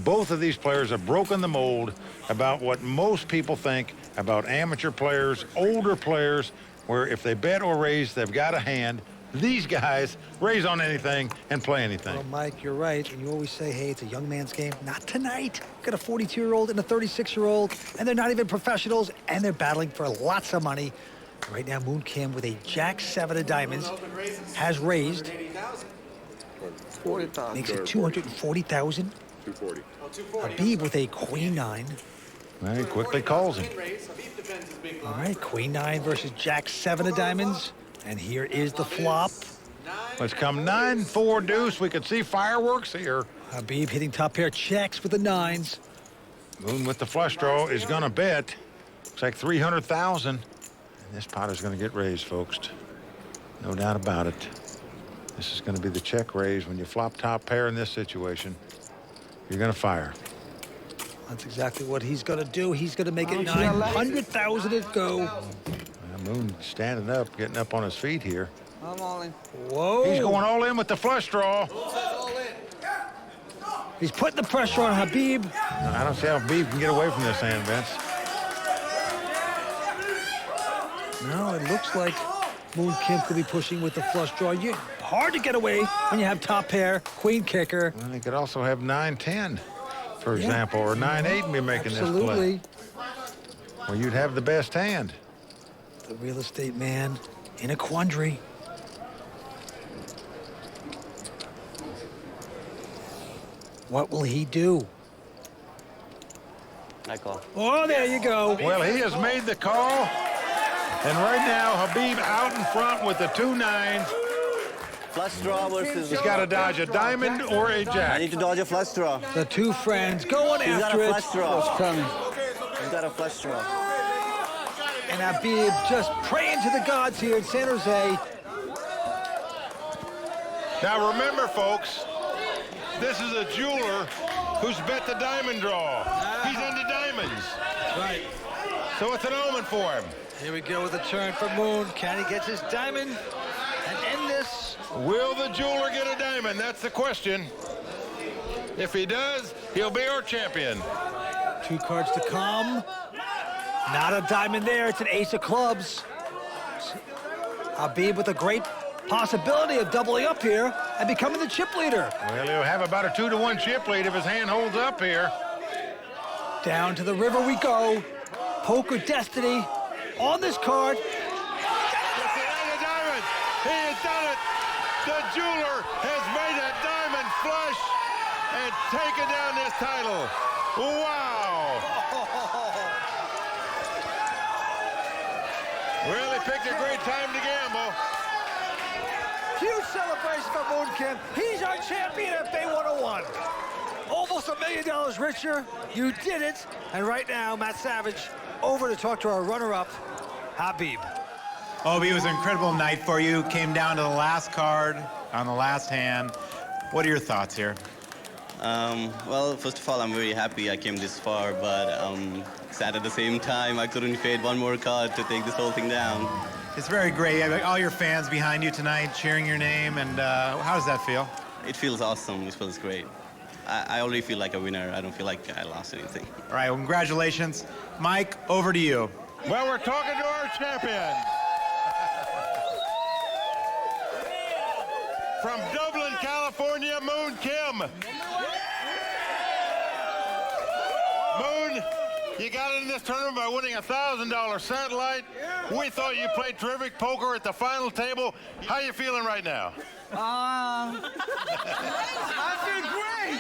both of these players have broken the mold about what most people think about amateur players, older players, where if they bet or raise, they've got a hand. These guys raise on anything and play anything. Well, Mike, you're right. And you always say, hey, it's a young man's game. Not tonight. We've got a 42-year-old and a 36-year-old, and they're not even professionals, and they're battling for lots of money. Right now, Moon Kim with a Jack 7 of diamonds has raised. Makes it 240,000. 240. Habib with a Queen 9. Well, he quickly calls him. All right, Queen 9 versus Jack 7 of diamonds. And here is the flop. Let's come 9-4 deuce. We could see fireworks here. Habib hitting top pair checks with the 9s. Moon with the flush draw is going to bet. Looks like 300,000. And this pot is going to get raised, folks. No doubt about it. This is going to be the check raise. When you flop top pair in this situation, you're going to fire. That's exactly what he's going to do. He's going to make it 900,000 to go. Moon standing up, getting up on his feet here. I'm all in. Whoa. He's going all in with the flush draw. He's putting the pressure on Habib. I don't see how Habib can get away from this hand, Vince. No, it looks like Moon Kim could be pushing with the flush draw. Hard to get away when you have top pair, queen kicker. Well, he could also have 9-10, for example, or 9-8 and be making this play. Well, you'd have the best hand. The real estate man in a quandary. What will he do? I call. Oh, there you go. Well, he has made the call. And right now, Habib out in front with the 2 9s. Flush draw versus... He's got to dodge a diamond or a jack. I need to dodge a flush draw. The two friends going He's after it. got a flush draw. He's got a flush draw. And Habib just praying to the gods here in San Jose. Now remember, folks, this is a jeweler who's bet the diamond draw. He's into diamonds. Right. So it's an omen for him. Here we go with a turn for Moon. Can he get his diamond and end this? Will the jeweler get a diamond? That's the question. If he does, he'll be our champion. 2 cards to come. Not a diamond there. It's an ace of clubs. Habib with a great possibility of doubling up here and becoming the chip leader. Well, he'll have about a 2-1 chip lead if his hand holds up here. Down to the river we go. Poker destiny on this card. He has done it. The jeweler has made a diamond flush and taken down this title. Wow. Really picked a great time to gamble. Huge celebration for Moon Kim. He's our champion at Bay 101. Almost $1 million richer. You did it. And right now, Matt Savage over to talk to our runner-up, Habib. Obi, it was an incredible night for you. Came down to the last card on the last hand. What are your thoughts here? Well, first of all, I'm very happy I came this far, but sad at the same time. I couldn't fade one more card to take this whole thing down. It's very great. All your fans behind you tonight cheering your name, and how does that feel? It feels awesome. It feels great. I already feel like a winner. I don't feel like I lost anything. All right, well, congratulations. Mike, over to you. Well, we're talking to our champion. from Dublin, California, Moon Kim. Moon, you got in this tournament by winning a $1,000 satellite. We thought you played terrific poker at the final table. How you feeling right now? I feel great.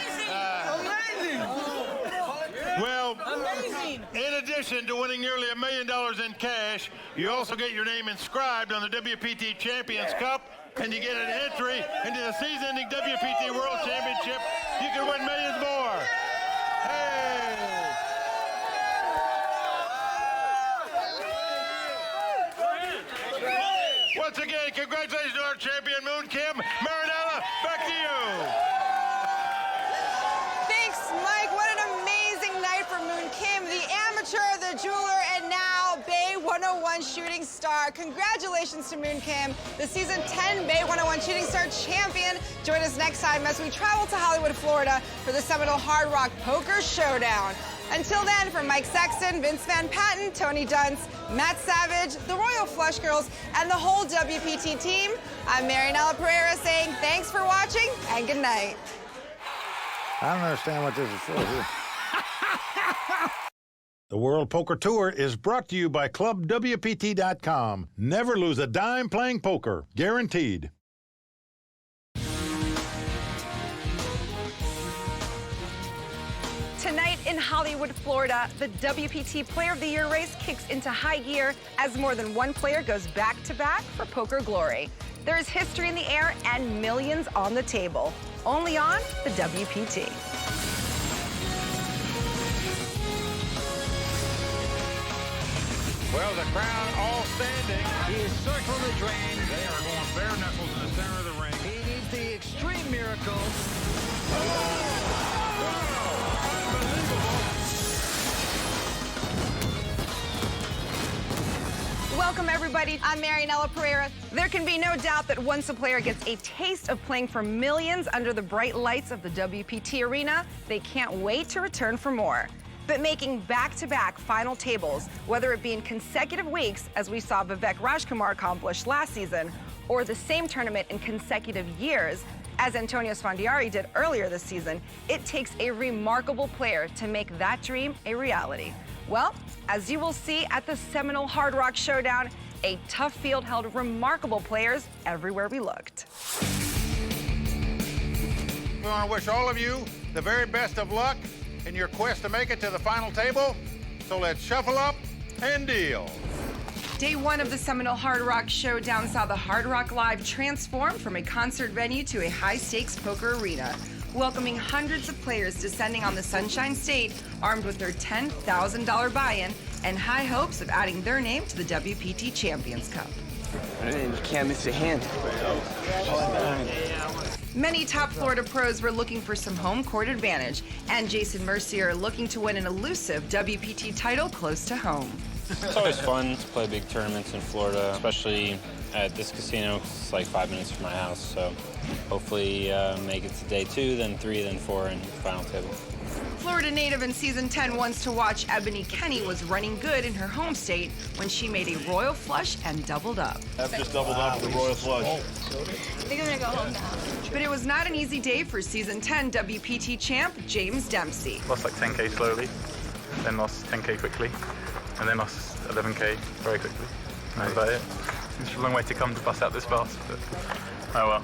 Amazing. Well, in addition to winning nearly $1 million in cash, you also get your name inscribed on the WPT Champions Cup, and you get an entry into the season-ending WPT World Championship. You can win millions more. Hey! Once again, congratulations to our champion, Moon Kim. Marinella, back to you. Thanks, Mike. What an amazing night for Moon Kim, the amateur, the jeweler, and now Bay 101 shooting star. Congratulations to Moon Kim, the season 10 Bay 101 shooting star champion. Join us next time as we travel to Hollywood, Florida for the seminal Hard Rock Poker Showdown. Until then, for Mike Sexton, Vince Van Patten, Tony Dunst, Matt Savage, the Royal Flush Girls, and the whole WPT team, I'm Marianella Pereira saying thanks for watching and good night. I don't understand what this is for here. The World Poker Tour is brought to you by ClubWPT.com. Never lose a dime playing poker. Guaranteed. Tonight in Hollywood, Florida, the WPT Player of the Year race kicks into high gear as more than one player goes back-to-back for poker glory. There is history in the air and millions on the table. Only on the WPT. Well, the crowd all standing. He is circling the drain. They are going bare knuckles in the center of the ring. He needs the extreme miracle. Welcome, everybody. I'm Marianella Pereira. There can be no doubt that once a player gets a taste of playing for millions under the bright lights of the WPT arena, they can't wait to return for more. But making back-to-back final tables, whether it be in consecutive weeks, as we saw Vivek Rajkumar accomplish last season, or the same tournament in consecutive years, as Antonio Sfondiari did earlier this season, it takes a remarkable player to make that dream a reality. Well, as you will see at the seminal Hard Rock Showdown, a tough field held remarkable players everywhere we looked. We want to wish all of you the very best of luck in your quest to make it to the final table. So let's shuffle up and deal. Day one of the seminal Hard Rock Showdown saw the Hard Rock Live transform from a concert venue to a high-stakes poker arena, welcoming hundreds of players descending on the Sunshine State armed with their $10,000 buy-in and high hopes of adding their name to the WPT Champions Cup. You can't miss a hand. Many top Florida pros were looking for some home court advantage, and Jason Mercier looking to win an elusive WPT title close to home. It's always fun to play big tournaments in Florida, especially at this casino. It's like 5 minutes from my house, so hopefully make it to day 2, then 3, then 4, and final table. Florida native and season 10 wants to watch Ebony Kenny was running good in her home state when she made a royal flush and doubled up. I've just doubled up the royal flush. I think I'm gonna go home now. But it was not an easy day for season 10 WPT champ James Dempsey. Lost like 10K slowly, then lost 10K quickly, and then lost 11K very quickly. And that was about it. It's a long way to come to bust out this fast, but oh well.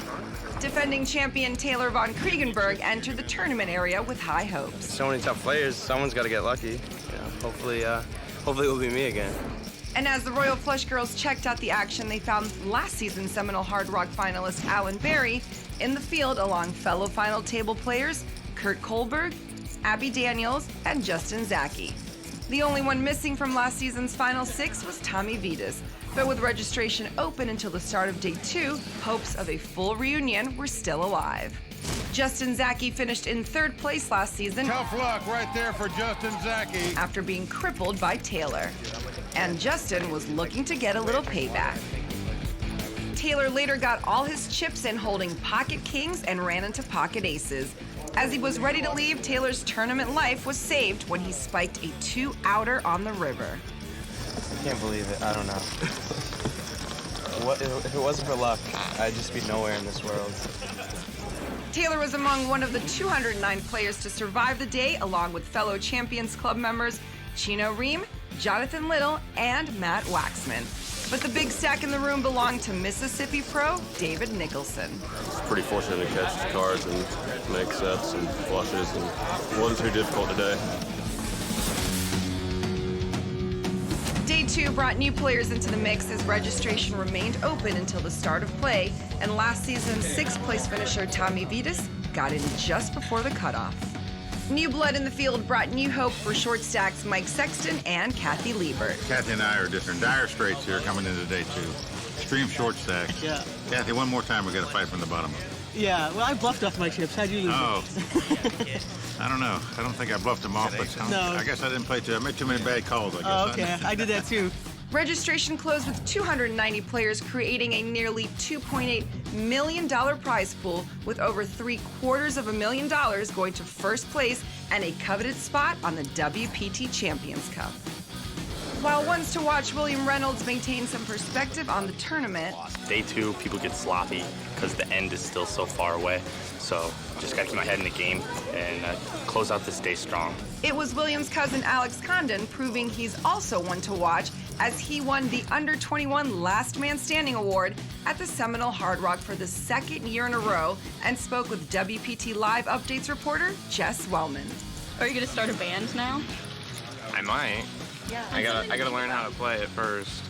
Defending champion Taylor von Kriegenberg entered the tournament area with high hopes. So many tough players, someone's got to get lucky. Hopefully it will be me again. And as the Royal Flush Girls checked out the action, they found last season's seminal Hard Rock finalist Alan Berry in the field along fellow final table players Kurt Kohlberg, Abby Daniels, and Justin Zaki. The only one missing from last season's final 6 was Tommy Vitas. But with registration open until the start of day 2, hopes of a full reunion were still alive. Justin Zaki finished in 3rd place last season. Tough luck right there for Justin Zaki. After being crippled by Taylor. And Justin was looking to get a little payback. Taylor later got all his chips in holding pocket kings and ran into pocket aces. As he was ready to leave, Taylor's tournament life was saved when he spiked a 2-outer on the river. I can't believe it. I don't know. If it wasn't for luck, I'd just be nowhere in this world. Taylor was among one of the 209 players to survive the day, along with fellow Champions Club members Chino Ream, Jonathan Little, and Matt Waxman. But the big stack in the room belonged to Mississippi pro David Nicholson. Pretty fortunate to catch the cards and make sets and flushes, and it wasn't too difficult today. Day 2 brought new players into the mix as registration remained open until the start of play, and last season's 6th place finisher Tommy Vitas got in just before the cutoff. New blood in the field brought new hope for short stacks Mike Sexton and Kathy Liebert. Kathy and I are just in dire straits here coming into day 2. Extreme short stack. Yeah. Kathy, one more time, we got to fight from the bottom. Yeah, well, I bluffed off my chips. How'd you lose? Oh. I don't know. I don't think I bluffed them off, but No. I guess I didn't play too. I made too many bad calls, I guess. Oh, okay. I did that too. Registration closed with 290 players, creating a nearly $2.8 million prize pool, with over $750,000 going to first place and a coveted spot on the WPT Champions Cup. While ones to watch William Reynolds maintain some perspective on the tournament. Day 2, people get sloppy because the end is still so far away. So just got to keep my head in the game and close out this day strong. It was Williams' cousin Alex Condon proving he's also one to watch, as he won the Under-21 Last Man Standing Award at the Seminole Hard Rock for the 2nd year in a row, and spoke with WPT Live Updates reporter Jess Wellman. Are you going to start a band now? I might. Yeah. I gotta learn how to play it first.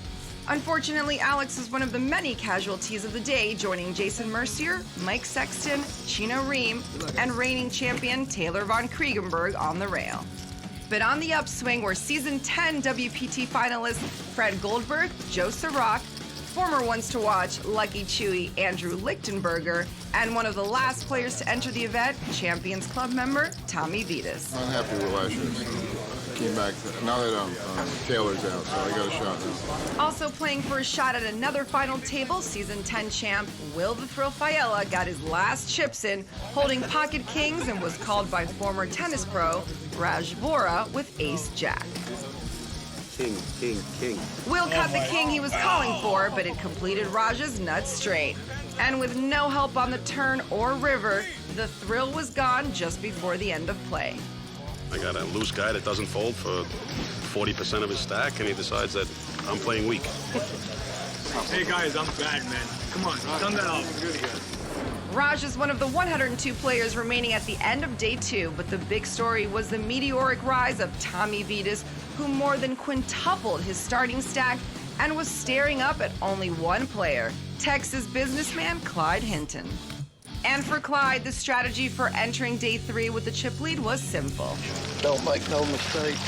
Unfortunately, Alex was one of the many casualties of the day, joining Jason Mercier, Mike Sexton, Chino Ream, and reigning champion Taylor von Kriegenberg on the rail. But on the upswing were Season 10 WPT finalists Fred Goldberg, Joe Sirach, former ones to watch Lucky Chewy Andrew Lichtenberger, and one of the last players to enter the event, Champions Club member Tommy Vitas. I'm happy with last year's. Came back now that Taylor's out, so I got a shot now. Also playing for a shot at another final table, Season 10 champ Will the Thrill Fiella got his last chips in, holding pocket kings, and was called by former tennis pro Raj Vora with Ace Jack. King, king, king. Will cut the king he was calling for, but it completed Raj's nuts straight. And with no help on the turn or river, the thrill was gone just before the end of play. I got a loose guy that doesn't fold for 40% of his stack, and he decides that I'm playing weak. Hey guys, I'm bad, man. Come on, turn that off. Raj is one of the 102 players remaining at the end of day 2, but the big story was the meteoric rise of Tommy Vitas, who more than quintupled his starting stack and was staring up at only one player, Texas businessman Clyde Hinton. And for Clyde, the strategy for entering day 3 with the chip lead was simple. Don't make no mistakes.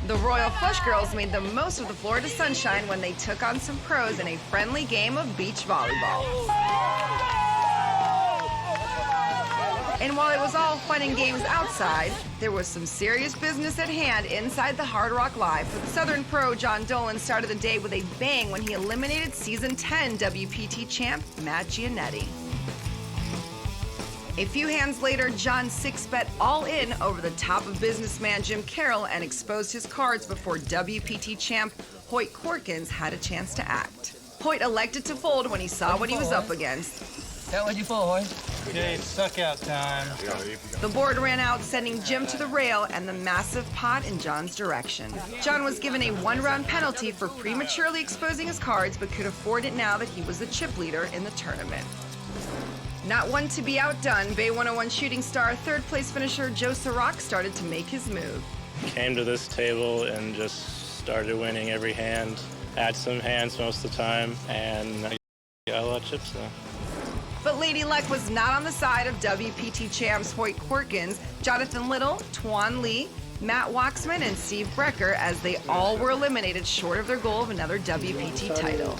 The Royal Flush Girls made the most of the Florida sunshine when they took on some pros in a friendly game of beach volleyball. And while it was all fun and games outside, there was some serious business at hand inside the Hard Rock Live. Southern pro John Dolan started the day with a bang when he eliminated Season 10 WPT champ Matt Giannetti. A few hands later, John 6-bet all in over the top of businessman Jim Carroll and exposed his cards before WPT champ Hoyt Corkins had a chance to act. Hoyt elected to fold when he saw what he was up against. That what you fold, Hoyt? Okay, it's suck out time. The board ran out, sending Jim to the rail and the massive pot in John's direction. John was given a 1-round penalty for prematurely exposing his cards, but could afford it now that he was the chip leader in the tournament. Not one to be outdone, Bay 101 shooting star, 3rd place finisher Joe Sirach started to make his move. Came to this table and just started winning every hand. Had some hands most of the time, and I got a lot of chips now. But Lady Luck was not on the side of WPT champs Hoyt Corkins, Jonathan Little, Tuan Lee, Matt Waxman, and Steve Brecker, as they all were eliminated short of their goal of another WPT title.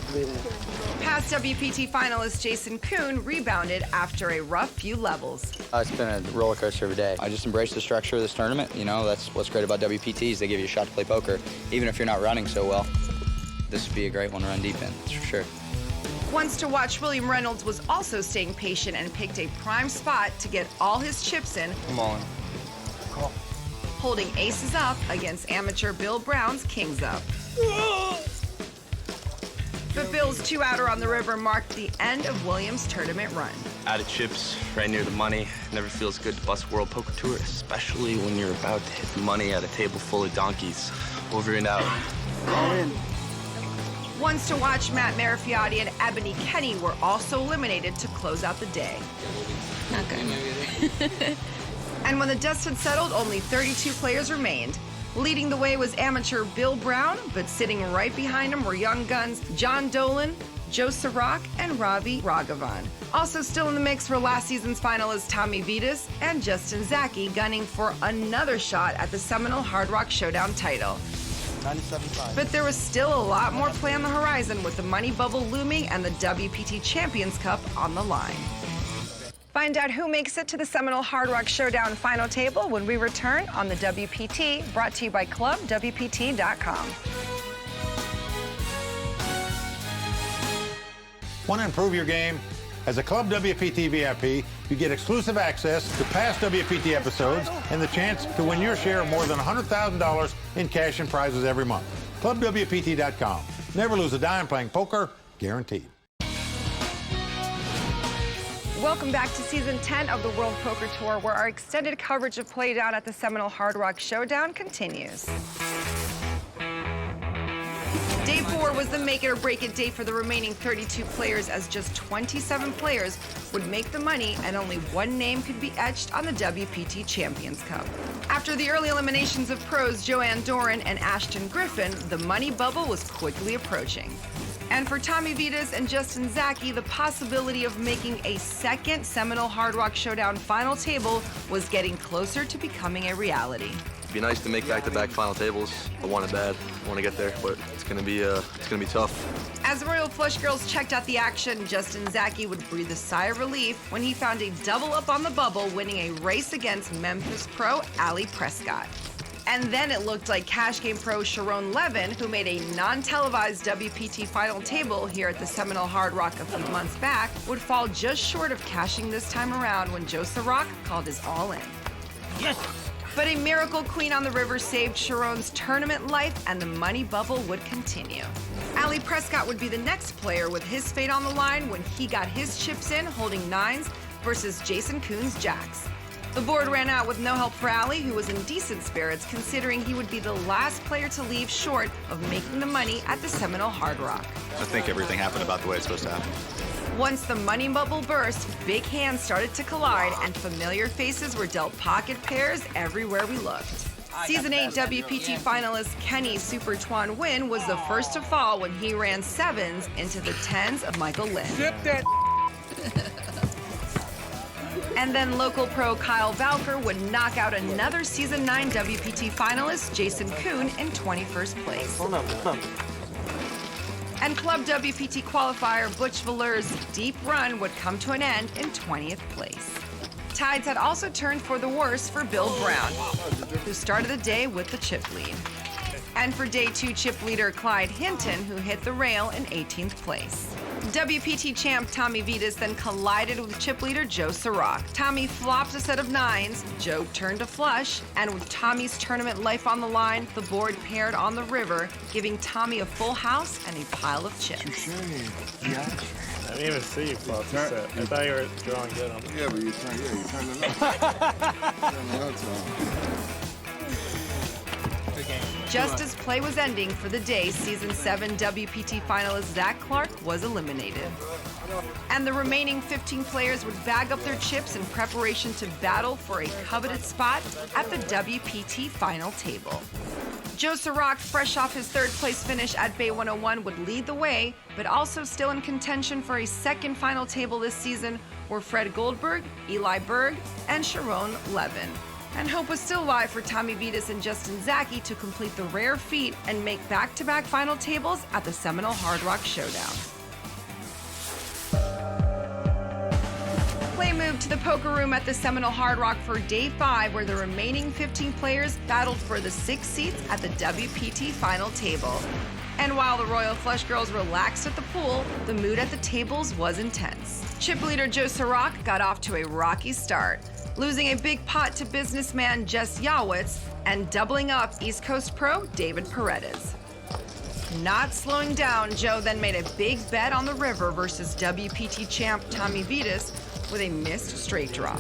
Past WPT finalist Jason Kuhn rebounded after a rough few levels. It's been a roller coaster every day. I just embrace the structure of this tournament. You know, that's what's great about WPTs. They give you a shot to play poker, even if you're not running so well. This would be a great one to run deep in, that's for sure. Once to watch, William Reynolds was also staying patient and picked a prime spot to get all his chips in. Come on. Come on. holding aces up against amateur Bill Brown's kings up. But Bill's two-outer on the river marked the end of Williams' tournament run. Out of chips, right near the money. Never feels good to bust World Poker Tour, especially when you're about to hit the money at a table full of donkeys. Over and out. All in. Ones to watch, Matt Marafiati and Ebony Kenny were also eliminated to close out the day. Not good. And when the dust had settled, only 32 players remained. Leading the way was amateur Bill Brown, but sitting right behind him were young guns John Dolan, Joe Sirach, and Ravi Raghavan. Also still in the mix for last season's finalists Tommy Vitas and Justin Zaki, gunning for another shot at the Seminole Hard Rock Showdown title. 97.5. But there was still a lot more play on the horizon, with the money bubble looming and the WPT Champions Cup on the line. Find out who makes it to the Seminole Hard Rock Showdown final table when we return on the WPT, brought to you by ClubWPT.com. Want to improve your game? As a Club WPT VIP, you get exclusive access to past WPT episodes and the chance to win your share of more than $100,000 in cash and prizes every month. ClubWPT.com. Never lose a dime playing poker, guaranteed. Welcome back to Season 10 of the World Poker Tour, where our extended coverage of play down at the Seminole Hard Rock Showdown continues. Day 4 was the make it or break it day for the remaining 32 players, as just 27 players would make the money and only one name could be etched on the WPT Champions Cup. After the early eliminations of pros Joanne Doran and Ashton Griffin, the money bubble was quickly approaching. And for Tommy Vitas and Justin Zaki, the possibility of making a second Seminole Hard Rock Showdown final table was getting closer to becoming a reality. It'd be nice to make back-to-back final tables. I want it bad. I want to get there, but it's gonna be tough. As the Royal Flush girls checked out the action, Justin Zaki would breathe a sigh of relief when he found a double up on the bubble, winning a race against Memphis pro Allie Prescott. And then it looked like cash game pro Sharon Levin, who made a non-televised WPT final table here at the Seminole Hard Rock a few months back, would fall just short of cashing this time around when Joe Sirach called his all in. Yes! But a miracle queen on the river saved Sharon's tournament life, and the money bubble would continue. Allie Prescott would be the next player with his fate on the line when he got his chips in, holding nines versus Jason Kuhn's jacks. The board ran out with no help for Allie, who was in decent spirits considering he would be the last player to leave short of making the money at the Seminole Hard Rock. I think everything happened about the way it's supposed to happen. Once the money bubble burst, big hands started to collide and familiar faces were dealt pocket pairs everywhere we looked. Season 8 WPT finalist Kenny Super Twan Wynn was the first to fall when he ran sevens into the tens of Michael Lynn. And then local pro Kyle Valker would knock out another Season 9 WPT finalist, Jason Kuhn, in 21st place. And Club WPT qualifier Butch Valleur's deep run would come to an end in 20th place. Tides had also turned for the worse for Bill Brown, who started the day with the chip lead. And for Day 2 chip leader Clyde Hinton, who hit the rail in 18th place. WPT champ Tommy Vitas then collided with chip leader Joe Sirach. Tommy flopped a set of nines, Joe turned a flush, and with Tommy's tournament life on the line, the board paired on the river, giving Tommy a full house and a pile of chips. I didn't even see you flop the set. I thought you were drawing good on it. Yeah, but you turned it up. Just as play was ending for the day, Season 7 WPT finalist Zach Clark was eliminated. And the remaining 15 players would bag up their chips in preparation to battle for a coveted spot at the WPT final table. Joe Sirach, fresh off his third place finish at Bay 101, would lead the way, but also still in contention for a second final table this season were Fred Goldberg, Eli Berg, and Sharon Levin. And hope was still alive for Tommy Vitas and Justin Zaki to complete the rare feat and make back-to-back final tables at the Seminole Hard Rock Showdown. Play moved to the poker room at the Seminole Hard Rock for Day 5, where the remaining 15 players battled for the 6 seats at the WPT final table. And while the Royal Flush girls relaxed at the pool, the mood at the tables was intense. Chip leader Joe Sirach got off to a rocky start, losing a big pot to businessman Jess Yawitz and doubling up East Coast pro David Paredes. Not slowing down, Joe then made a big bet on the river versus WPT champ Tommy Vitas with a missed straight draw.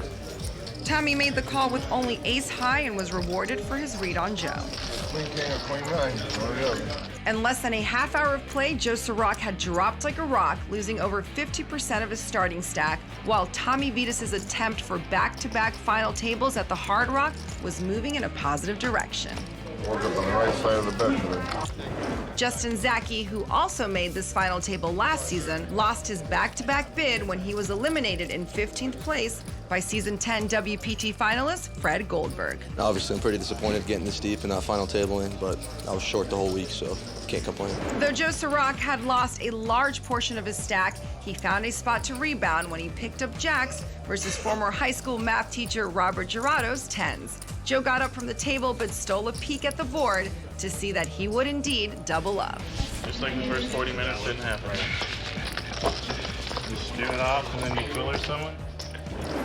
Tommy made the call with only ace high and was rewarded for his read on Joe. In less than a half hour of play, Joe Sirach had dropped like a rock, losing over 50% of his starting stack, while Tommy Vitas' attempt for back-to-back final tables at the Hard Rock was moving in a positive direction. Woke up on the right side of the bed today. Justin Zaki, who also made this final table last season, lost his back-to-back bid when he was eliminated in 15th place by season 10 WPT finalist Fred Goldberg. Obviously, I'm pretty disappointed getting this deep in that final tabling, but I was short the whole week, so can't complain. Though Joe Sirach had lost a large portion of his stack, he found a spot to rebound when he picked up jacks versus former high school math teacher Robert Gerardo's tens. Joe got up from the table but stole a peek at the board to see that he would indeed double up. Just like the first 40 minutes didn't happen. You stew it off and then you cooler someone.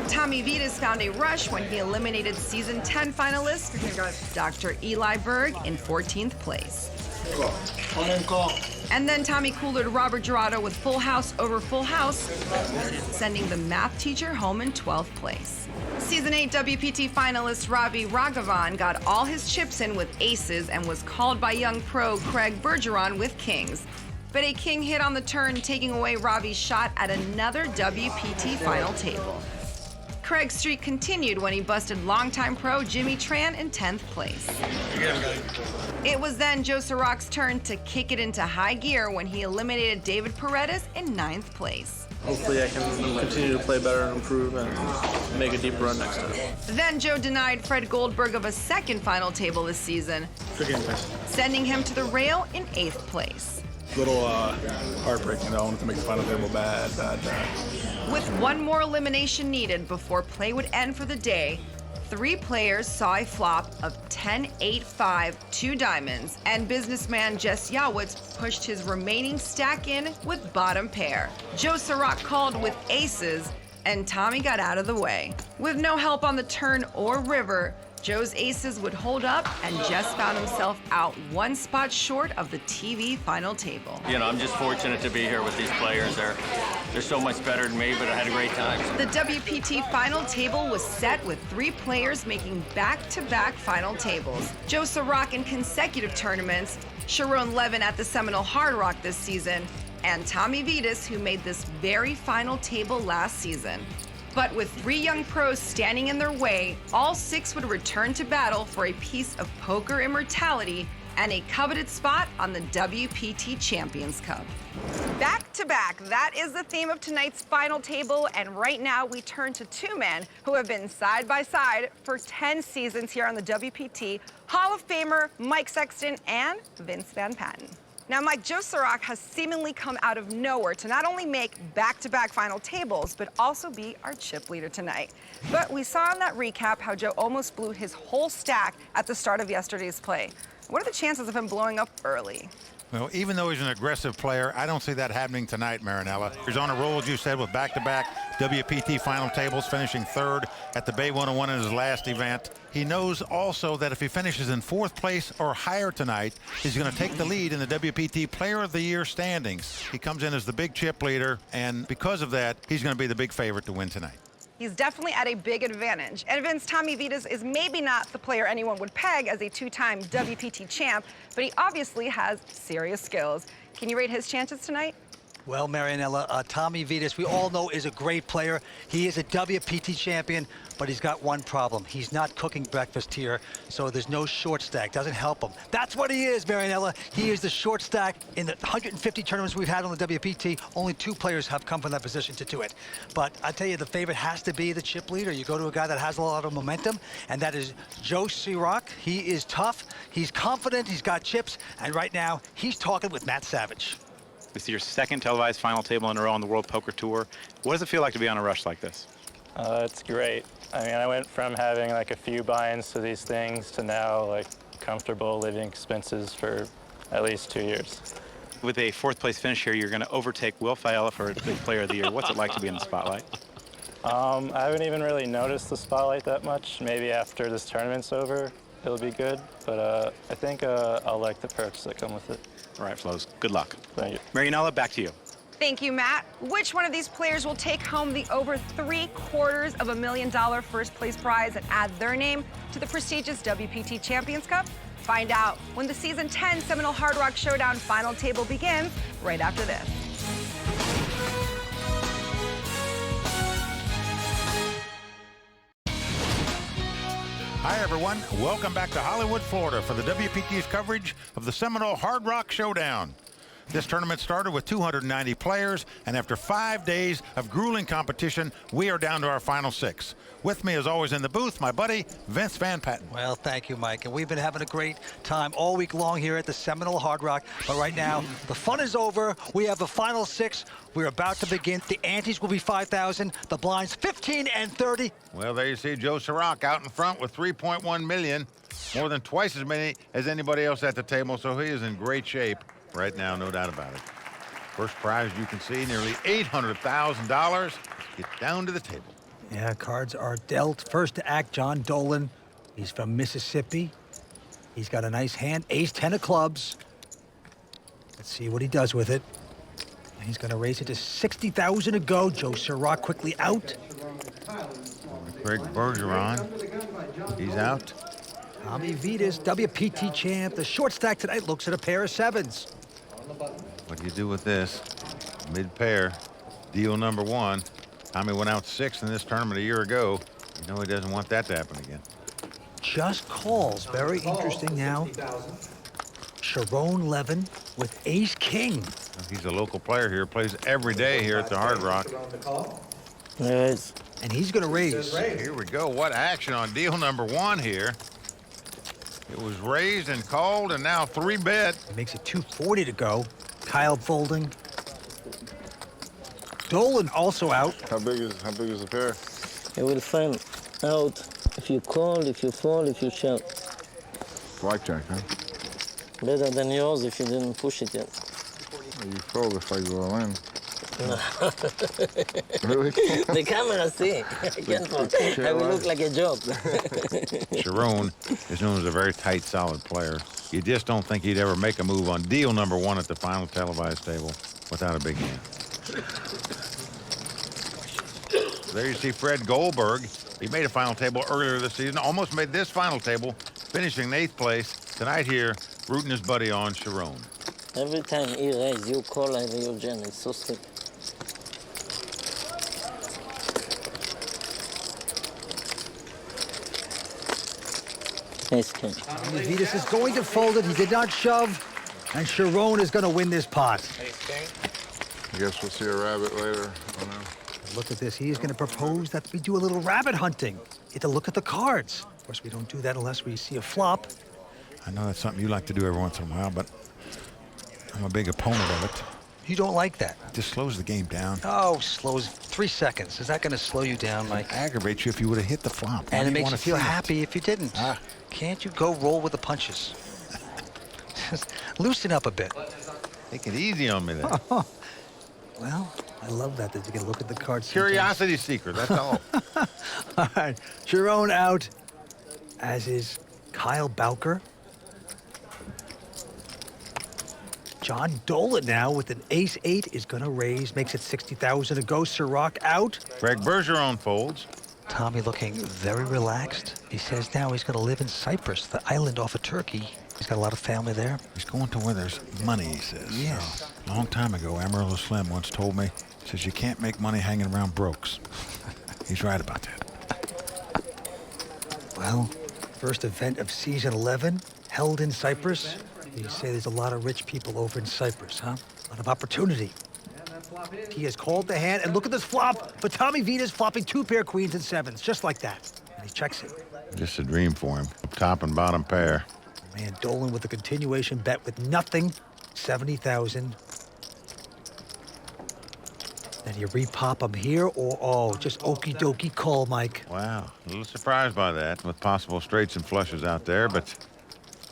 Tommy Vitas found a rush when he eliminated season 10 finalist Dr. Eli Berg in 14th place. And then Tommy coolered Robert Gerardo with full house over full house, sending the math teacher home in 12th place. Season 8 WPT finalist Ravi Raghavan got all his chips in with aces and was called by young pro Craig Bergeron with kings. But a king hit on the turn, taking away Ravi's shot at another WPT final table. Craig's streak continued when he busted longtime pro Jimmy Tran in 10th place. It was then Joe Sirach's turn to kick it into high gear when he eliminated David Paredes in 9th place. Hopefully I can continue to play better and improve and make a deeper run next time. Then Joe denied Fred Goldberg of a second final table this season, sending him to the rail in 8th place. Little heartbreaking though. I wanted to make the final table bad. With one more elimination needed before play would end for the day, 3 players saw a flop of 10-8-5, 2 diamonds, and businessman Jess Yawitz pushed his remaining stack in with bottom pair. Joe Sirach called with aces, and Tommy got out of the way. With no help on the turn or river, Joe's aces would hold up, and Jess found himself out one spot short of the TV final table. You know, I'm just fortunate to be here with these players. They're so much better than me, but I had a great time. The WPT final table was set with 3 players making back-to-back final tables. Joe Sirach in consecutive tournaments, Sharon Levin at the Seminole Hard Rock this season, and Tommy Vitas, who made this very final table last season. But with 3 young pros standing in their way, all 6 would return to battle for a piece of poker immortality and a coveted spot on the WPT Champions Cup. Back to back, that is the theme of tonight's final table, and right now we turn to 2 men who have been side by side for 10 seasons here on the WPT, Hall of Famer Mike Sexton and Vince Van Patten. Now, Mike, Joe Sirach has seemingly come out of nowhere to not only make back-to-back final tables, but also be our chip leader tonight. But we saw in that recap how Joe almost blew his whole stack at the start of yesterday's play. What are the chances of him blowing up early? Well, even though he's an aggressive player, I don't see that happening tonight, Marinella. He's on a roll, as you said, with back-to-back WPT final tables, finishing 3rd at the Bay 101 in his last event. He knows also that if he finishes in 4th place or higher tonight, he's going to take the lead in the WPT Player of the Year standings. He comes in as the big chip leader, and because of that, he's going to be the big favorite to win tonight. He's definitely at a big advantage. And Vince, Tommy Vitas is maybe not the player anyone would peg as a 2-time WPT champ, but he obviously has serious skills. Can you rate his chances tonight? Well, Marianella, Tommy Vitas, we all know, is a great player. He is a WPT champion, but he's got one problem. He's not cooking breakfast here, so there's no short stack. Doesn't help him. That's what he is, Marianella. He is the short stack. In the 150 tournaments we've had on the WPT, only 2 players have come from that position to do it. But I tell you, the favorite has to be the chip leader. You go to a guy that has a lot of momentum, and that is Joe Sirach. He is tough. He's confident. He's got chips. And right now, he's talking with Matt Savage. This is your 2nd televised final table in a row on the World Poker Tour. What does it feel like to be on a rush like this? It's great. I mean, I went from having like a few buy-ins to these things to now like comfortable living expenses for at least 2 years. With a fourth place finish here, you're going to overtake Will Fiala for the Player of the Year. What's it like to be in the spotlight? I haven't even really noticed the spotlight that much. Maybe after this tournament's over, it'll be good. But I think I'll like the perks that come with it. All right, Flows. Good luck. Thank you. Marianella, back to you. Thank you, Matt. Which one of these players will take home the over $750,000 first place prize and add their name to the prestigious WPT Champions Cup? Find out when the Season 10 Seminole Hard Rock Showdown final table begins right after this. Hi, everyone. Welcome back to Hollywood, Florida for the WPT's coverage of the Seminole Hard Rock Showdown. This tournament started with 290 players, and after 5 days of grueling competition, we are down to our final 6. With me, as always, in the booth, my buddy, Vince Van Patten. Well, thank you, Mike. And we've been having a great time all week long here at the Seminole Hard Rock. But right now, the fun is over. We have the final 6. We're about to begin. The antes will be 5,000. The blinds 15 and 30. Well, there you see Joe Ciroc out in front with 3.1 million, more than twice as many as anybody else at the table. So he is in great shape right now, no doubt about it. First prize, you can see, nearly $800,000. Get down to the table. Yeah, cards are dealt. First to act, John Dolan. He's from Mississippi. He's got a nice hand, ace-10 of clubs. Let's see what he does with it. And he's going to raise it to 60,000 to go. Joe Ciroc quickly out. Greg Bergeron, he's out. Tommy Vitas, WPT champ. The short stack tonight looks at a pair of 7s. What do you do with this? Mid-pair, deal number 1. Tommy went out 6 in this tournament a year ago. You know he doesn't want that to happen again. Just calls. Very interesting now. Sharon Levin with ace-king. He's a local player here, plays every day here at the Hard Rock. Yes. And he's going to raise. Here we go. What action on deal number 1 here. It was raised and called, and now 3-bet. It makes it 240 to go. Kyle folding. Dolan also out. How big is the pair? It will find out if you call, if you fold, if you shove. Blackjack, huh? Better than yours if you didn't push it yet. You fold if I go all in. No. Really? The camera see. I can't fold. I will look like a joke. Sharon is known as a very tight, solid player. You just don't think he'd ever make a move on deal number 1 at the final televised table without a big hand. There you see Fred Goldberg. He made a final table earlier this season, almost made this final table, finishing in 8th place. Tonight here, rooting his buddy on, Sharon. Every time he raises, you call either you jam. It's so stiff. Ace-king. Vitas is going to fold it. He did not shove. And Sharon is going to win this pot. I guess we'll see a rabbit later. Oh, no. Look at this. He is going to propose that we do a little rabbit hunting. Get to look at the cards. Of course, we don't do that unless we see a flop. I know that's something you like to do every once in a while, but I'm a big opponent of it. You don't like that? It just slows the game down. Oh, slows 3 seconds. Is that going to slow you down, Mike? It aggravates you if you would have hit the flop. And it makes you feel happy if you didn't. Can't you go roll with the punches? Just loosen up a bit. Take it easy on me then. Well, I love that you can look at the cards. Curiosity seeker, that's all. All right, Sharon out, as is Kyle Bowker. John Dolan now with an ace-8 is going to raise, makes it 60,000 to go. Ciroc out. Greg Bergeron folds. Tommy looking very relaxed. He says now he's going to live in Cyprus, the island off of Turkey. He's got a lot of family there. He's going to where there's money, he says. Yes. A long time ago, Amarillo Slim once told me, he says, you can't make money hanging around brokes. He's right about that. Well, first event of season 11, held in Cyprus. You say there's a lot of rich people over in Cyprus, huh? A lot of opportunity. He has called the hand, and look at this flop. But Tommy Vitas flopping 2 pair queens and 7s, just like that. And he checks it. Just a dream for him. Top and bottom pair. Man, Dolan with a continuation bet with nothing, 70,000. Then you repop him here, or just okie dokie call, Mike. Wow, a little surprised by that, with possible straights and flushes out there, but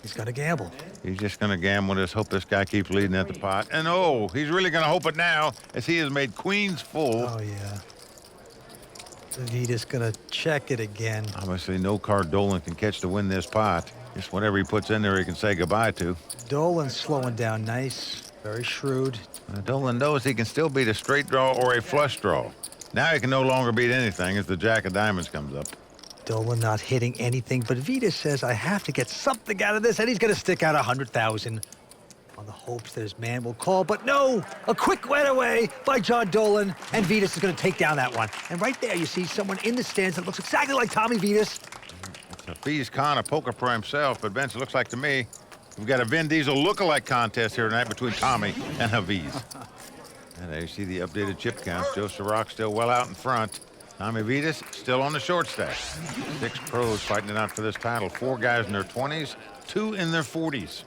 He's going to gamble. He's just going to gamble. Just hope this guy keeps leading at the pot. And oh, he's really going to hope it now as he has made queens full. Oh, yeah. Vitas going to check it again. Obviously, no card Dolan can catch to win this pot. Just whatever he puts in there, he can say goodbye to. Dolan slowing down nice. Very shrewd. Dolan knows he can still beat a straight draw or a flush draw. Now he can no longer beat anything as the jack of diamonds comes up. Dolan not hitting anything, but Vitas says, I have to get something out of this, and he's going to stick out 100,000 on the hopes that his man will call. But no, a quick wet away by John Dolan, and Vitas is going to take down that one. And right there, you see someone in the stands that looks exactly like Tommy Vitas. It's a Fees Khan, a poker pro himself, but Vince, it looks like to me we've got a Vin Diesel look-alike contest here tonight between Tommy and Haviz. And there you see the updated chip counts. Joe Ciroc still well out in front. Tommy Vitas still on the short stack. 6 pros fighting it out for this title. 4 guys in their 20s, 2 in their 40s.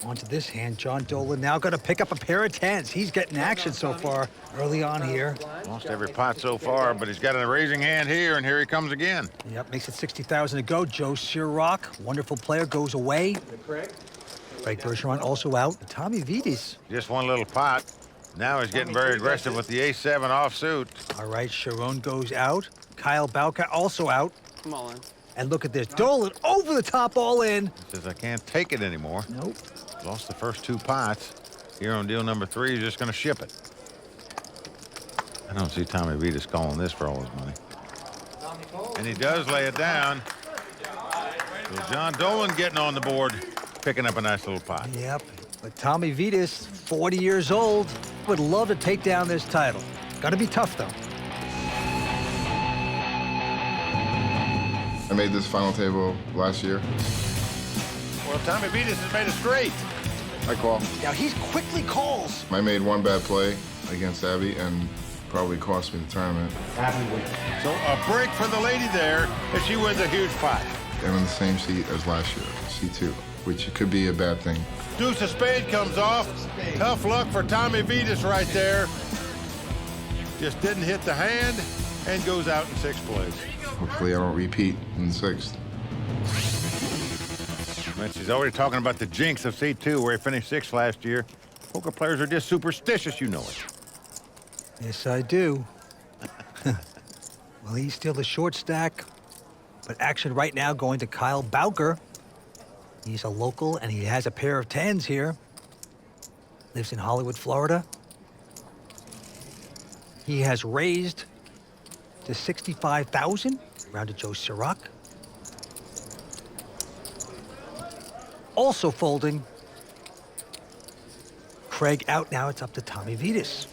Onto this hand, John Dolan now going to pick up a pair of 10s. He's getting action so far early on here. Lost every pot so far, but he's got a raising hand here, and here he comes again. Yep, makes it 60,000 to go. Joe Ciroc, wonderful player, goes away. Craig Bergeron also out. Tommy Vitas. Just one little pot. Now he's getting very aggressive with the ace-7 offsuit. All right, Sharon goes out. Kyle Bauka also out. Come on. And look at this. Dolan over the top, all in. He says, I can't take it anymore. Nope. Lost the first 2 pots. Here on deal number 3, he's just going to ship it. I don't see Tommy Vitas calling this for all his money. And he does lay it down. So John Dolan getting on the board, picking up a nice little pot. Yep. But Tommy Vitas, 40 years old, would love to take down this title. Gonna be tough, though. I made this final table last year. Well, Tommy Vitas has made it straight. I call. Now he quickly calls. I made one bad play against Abby and probably cost me the tournament. So a break for the lady there as she wins a huge pot. I'm in the same seat as last year, C2, which could be a bad thing. Deuce of spade comes off. Tough luck for Tommy Vitas right there. Just didn't hit the hand and goes out in 6th place. Hopefully I don't repeat in 6th. He's already talking about the jinx of C2 where he finished 6th last year. Poker players are just superstitious, you know it. Yes, I do. Well, he's still the short stack, but action right now going to Kyle Bauker. He's a local, and he has a pair of 10s here. Lives in Hollywood, Florida. He has raised to 65,000, round to Joe Ciroc. Also folding. Craig out now. It's up to Tommy Vitas.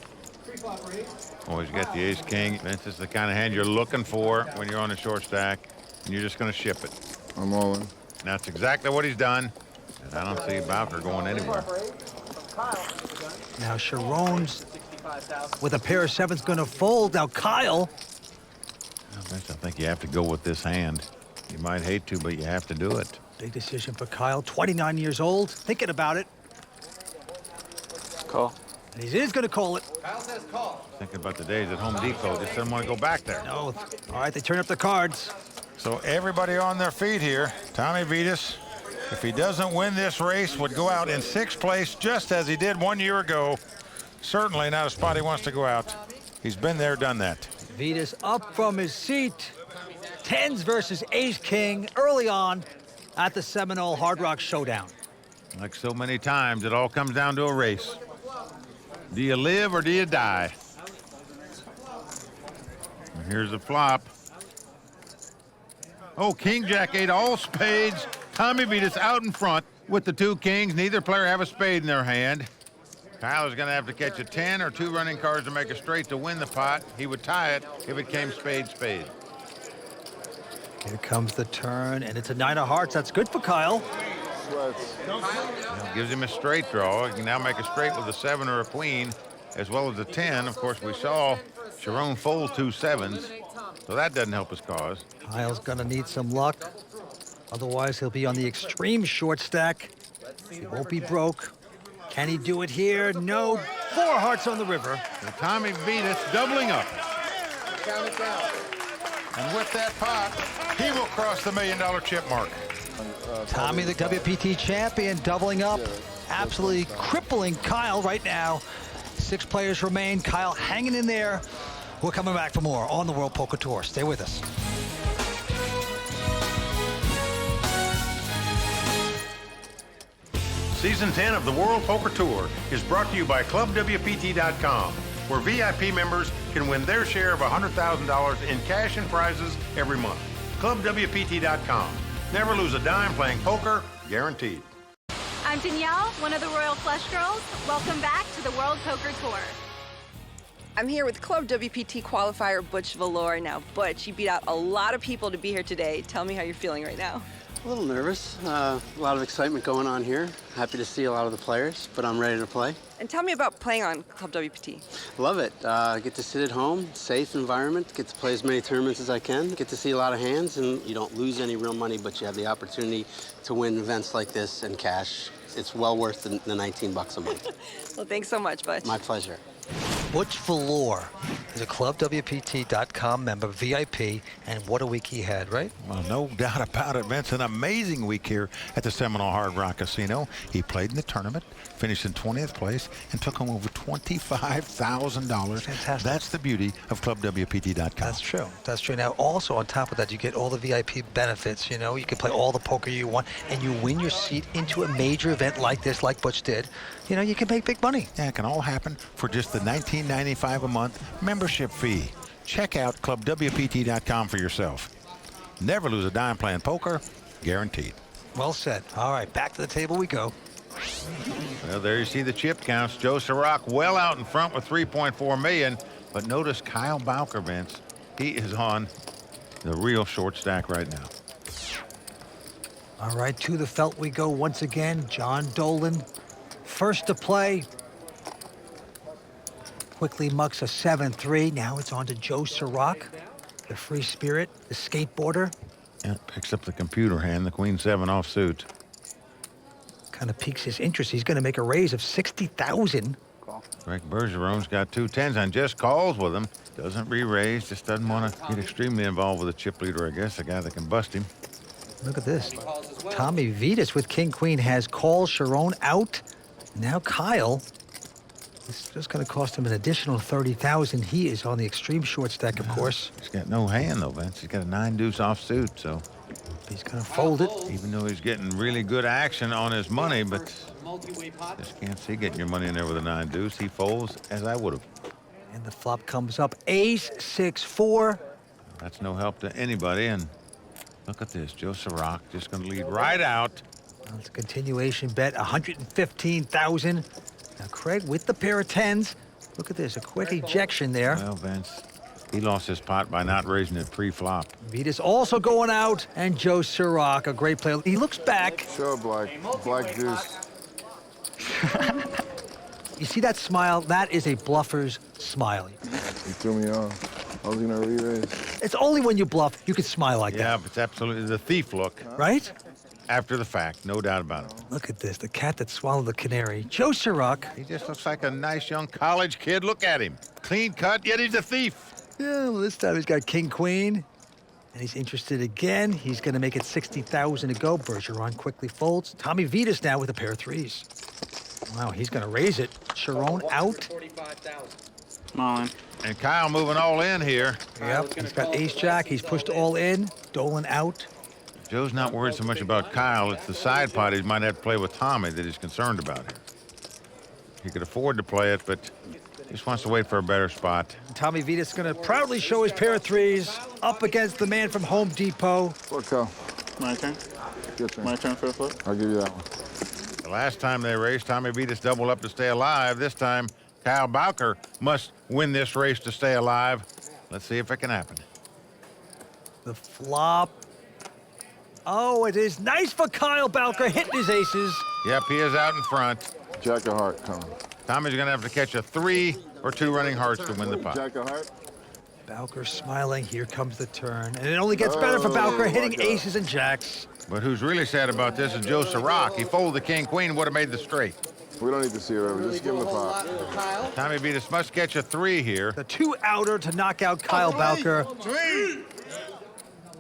Always got the ace-king. This is the kind of hand you're looking for when you're on a short stack, and you're just going to ship it. I'm all in. And that's exactly what he's done. And I don't see Bowker going anywhere. Now Sharon's with a pair of 7s going to fold. Now Kyle. I think you have to go with this hand. You might hate to, but you have to do it. Big decision for Kyle, 29 years old, thinking about it. Call. And he is going to call it. Kyle says call. Thinking about the days at Home Depot, just didn't want to go back there. No. All right, they turn up the cards. So everybody on their feet here. Tommy Vitas, if he doesn't win this race, would go out in 6th place just as he did 1 year ago. Certainly not a spot he wants to go out. He's been there, done that. Vitas up from his seat. 10s versus ace-king early on at the Seminole Hard Rock Showdown. Like so many times, it all comes down to a race. Do you live or do you die? And here's the flop. Oh, King Jack 8, all spades. Tommy Vitas out in front with the 2 kings. Neither player have a spade in their hand. Kyle is going to have to catch a 10 or 2 running cards to make a straight to win the pot. He would tie it if it came spade. Here comes the turn, and it's a 9 of hearts. That's good for Kyle. Gives him a straight draw. He can now make a straight with a 7 or a queen, as well as a 10. Of course, we saw Sharon fold 2 7s, so that doesn't help his cause. Kyle's gonna need some luck. Otherwise, he'll be on the extreme short stack. He won't be broke. Can he do it here? No. 4 hearts on the river. And Tommy Vitas doubling up. And with that pot, he will cross the $1 million chip mark. Tommy, the WPT champion, doubling up, absolutely crippling Kyle right now. 6 players remain. Kyle hanging in there. We're coming back for more on the World Poker Tour. Stay with us. Season 10 of the World Poker Tour is brought to you by ClubWPT.com, where VIP members can win their share of $100,000 in cash and prizes every month. ClubWPT.com. Never lose a dime playing poker, guaranteed. I'm Danielle, one of the Royal Flush Girls. Welcome back to the World Poker Tour. I'm here with Club WPT qualifier Butch Valor. Now, Butch, you beat out a lot of people to be here today. Tell me how you're feeling right now. A little nervous. A lot of excitement going on here. Happy to see a lot of the players, but I'm ready to play. And tell me about playing on Club WPT. Love it. Get to sit at home, safe environment, get to play as many tournaments as I can, get to see a lot of hands, and you don't lose any real money, but you have the opportunity to win events like this and cash. It's well worth the $19 a month. Well, thanks so much, Butch. My pleasure. Butch Valor is a ClubWPT.com member, VIP, and what a week he had, right? Well, no doubt about it, Vince. An amazing week here at the Seminole Hard Rock Casino. He played in the tournament, finished in 20th place, and took home over $25,000. Fantastic. That's the beauty of ClubWPT.com. That's true. That's true. Now, also on top of that, you get all the VIP benefits. You know, you can play all the poker you want, and you win your seat into a major event like this, like Butch did. You know, you can make big money. Yeah, it can all happen for just the $19.95 a month membership fee. Check out ClubWPT.com for yourself. Never lose a dime playing poker, guaranteed. Well said. All right, back to the table we go. Well, there you see the chip counts. Joe Ciroc well out in front with 3.4 million. But notice Kyle Bowker, Vince. He is on the real short stack right now. All right, to the felt we go once again. John Dolan, first to play. Quickly mucks a 7-3. Now it's on to Joe Ciroc, the free spirit, the skateboarder. Yeah, picks up the computer hand, the Queen 7 offsuit. Kind of piques his interest. He's going to make a raise of $60,000. Greg Bergeron's got 2 10s and just calls with him. Doesn't re-raise, just doesn't want to get extremely involved with a chip leader, I guess, a guy that can bust him. Look at this. Tommy Vitas with King Queen has called Sharon out. Now Kyle. It's just going to cost him an additional $30,000. He is on the extreme short stack, of course. He's got no hand, though, Vince. He's got a 9-deuce offsuit, so he's going to fold it. Even though he's getting really good action on his money, but just can't see getting your money in there with a 9-deuce. He folds, as I would have. And the flop comes up ace 6-4. That's no help to anybody. And look at this, Joe Ciroc just going to lead right out. Well, it's a continuation bet, $115,000. Now Craig with the pair of 10s. Look at this, a quick ejection there. Well, Vince, he lost his pot by not raising it pre-flop. Vitas also going out, and Joe Ciroc, a great player. He looks back. Sure, black deuce. You see that smile? That is a bluffer's smile. He threw me off. I was gonna re-raise. It's only when you bluff you can smile like that. Yeah, but it's absolutely the thief look. Right? After the fact, no doubt about it. Look at this, the cat that swallowed the canary. Joe Ciroc. He just looks like a nice young college kid. Look at him. Clean cut, yet he's a thief. Yeah, well, this time he's got King Queen. And he's interested again. He's going to make it $60,000 to go. Bergeron quickly folds. Tommy Vitas now with a pair of 3s. Wow, he's going to raise it. Sharon out. Mine. And Kyle moving all in here. Yep, he's got ace-jack. He's pushed all in. Dolan out. Joe's not worried so much about Kyle. It's the side pot he might have to play with Tommy that he's concerned about here. He could afford to play it, but just wants to wait for a better spot. Tommy Vitas is going to proudly show his pair of 3s up against the man from Home Depot. Look, Kyle. My turn? Your turn. My turn for the flip? I'll give you that one. The last time they raced, Tommy Vitas doubled up to stay alive. This time, Kyle Bowker must win this race to stay alive. Let's see if it can happen. The flop. Oh, it is nice for Kyle Bowker, hitting his aces. Yep, he is out in front. Jack of heart coming. Tommy's going to have to catch a 3 or 2 running hearts to win the pot. Jack of heart. Bowker smiling. Here comes the turn. And it only gets better for Bowker, hitting aces and jacks. But who's really sad about this is Joe Ciroc. He folded the king-queen, would have made the straight. We don't need to see it over. Just give him the pot. Tommy Vitas must catch a 3 here. The 2-outer to knock out Kyle Bowker.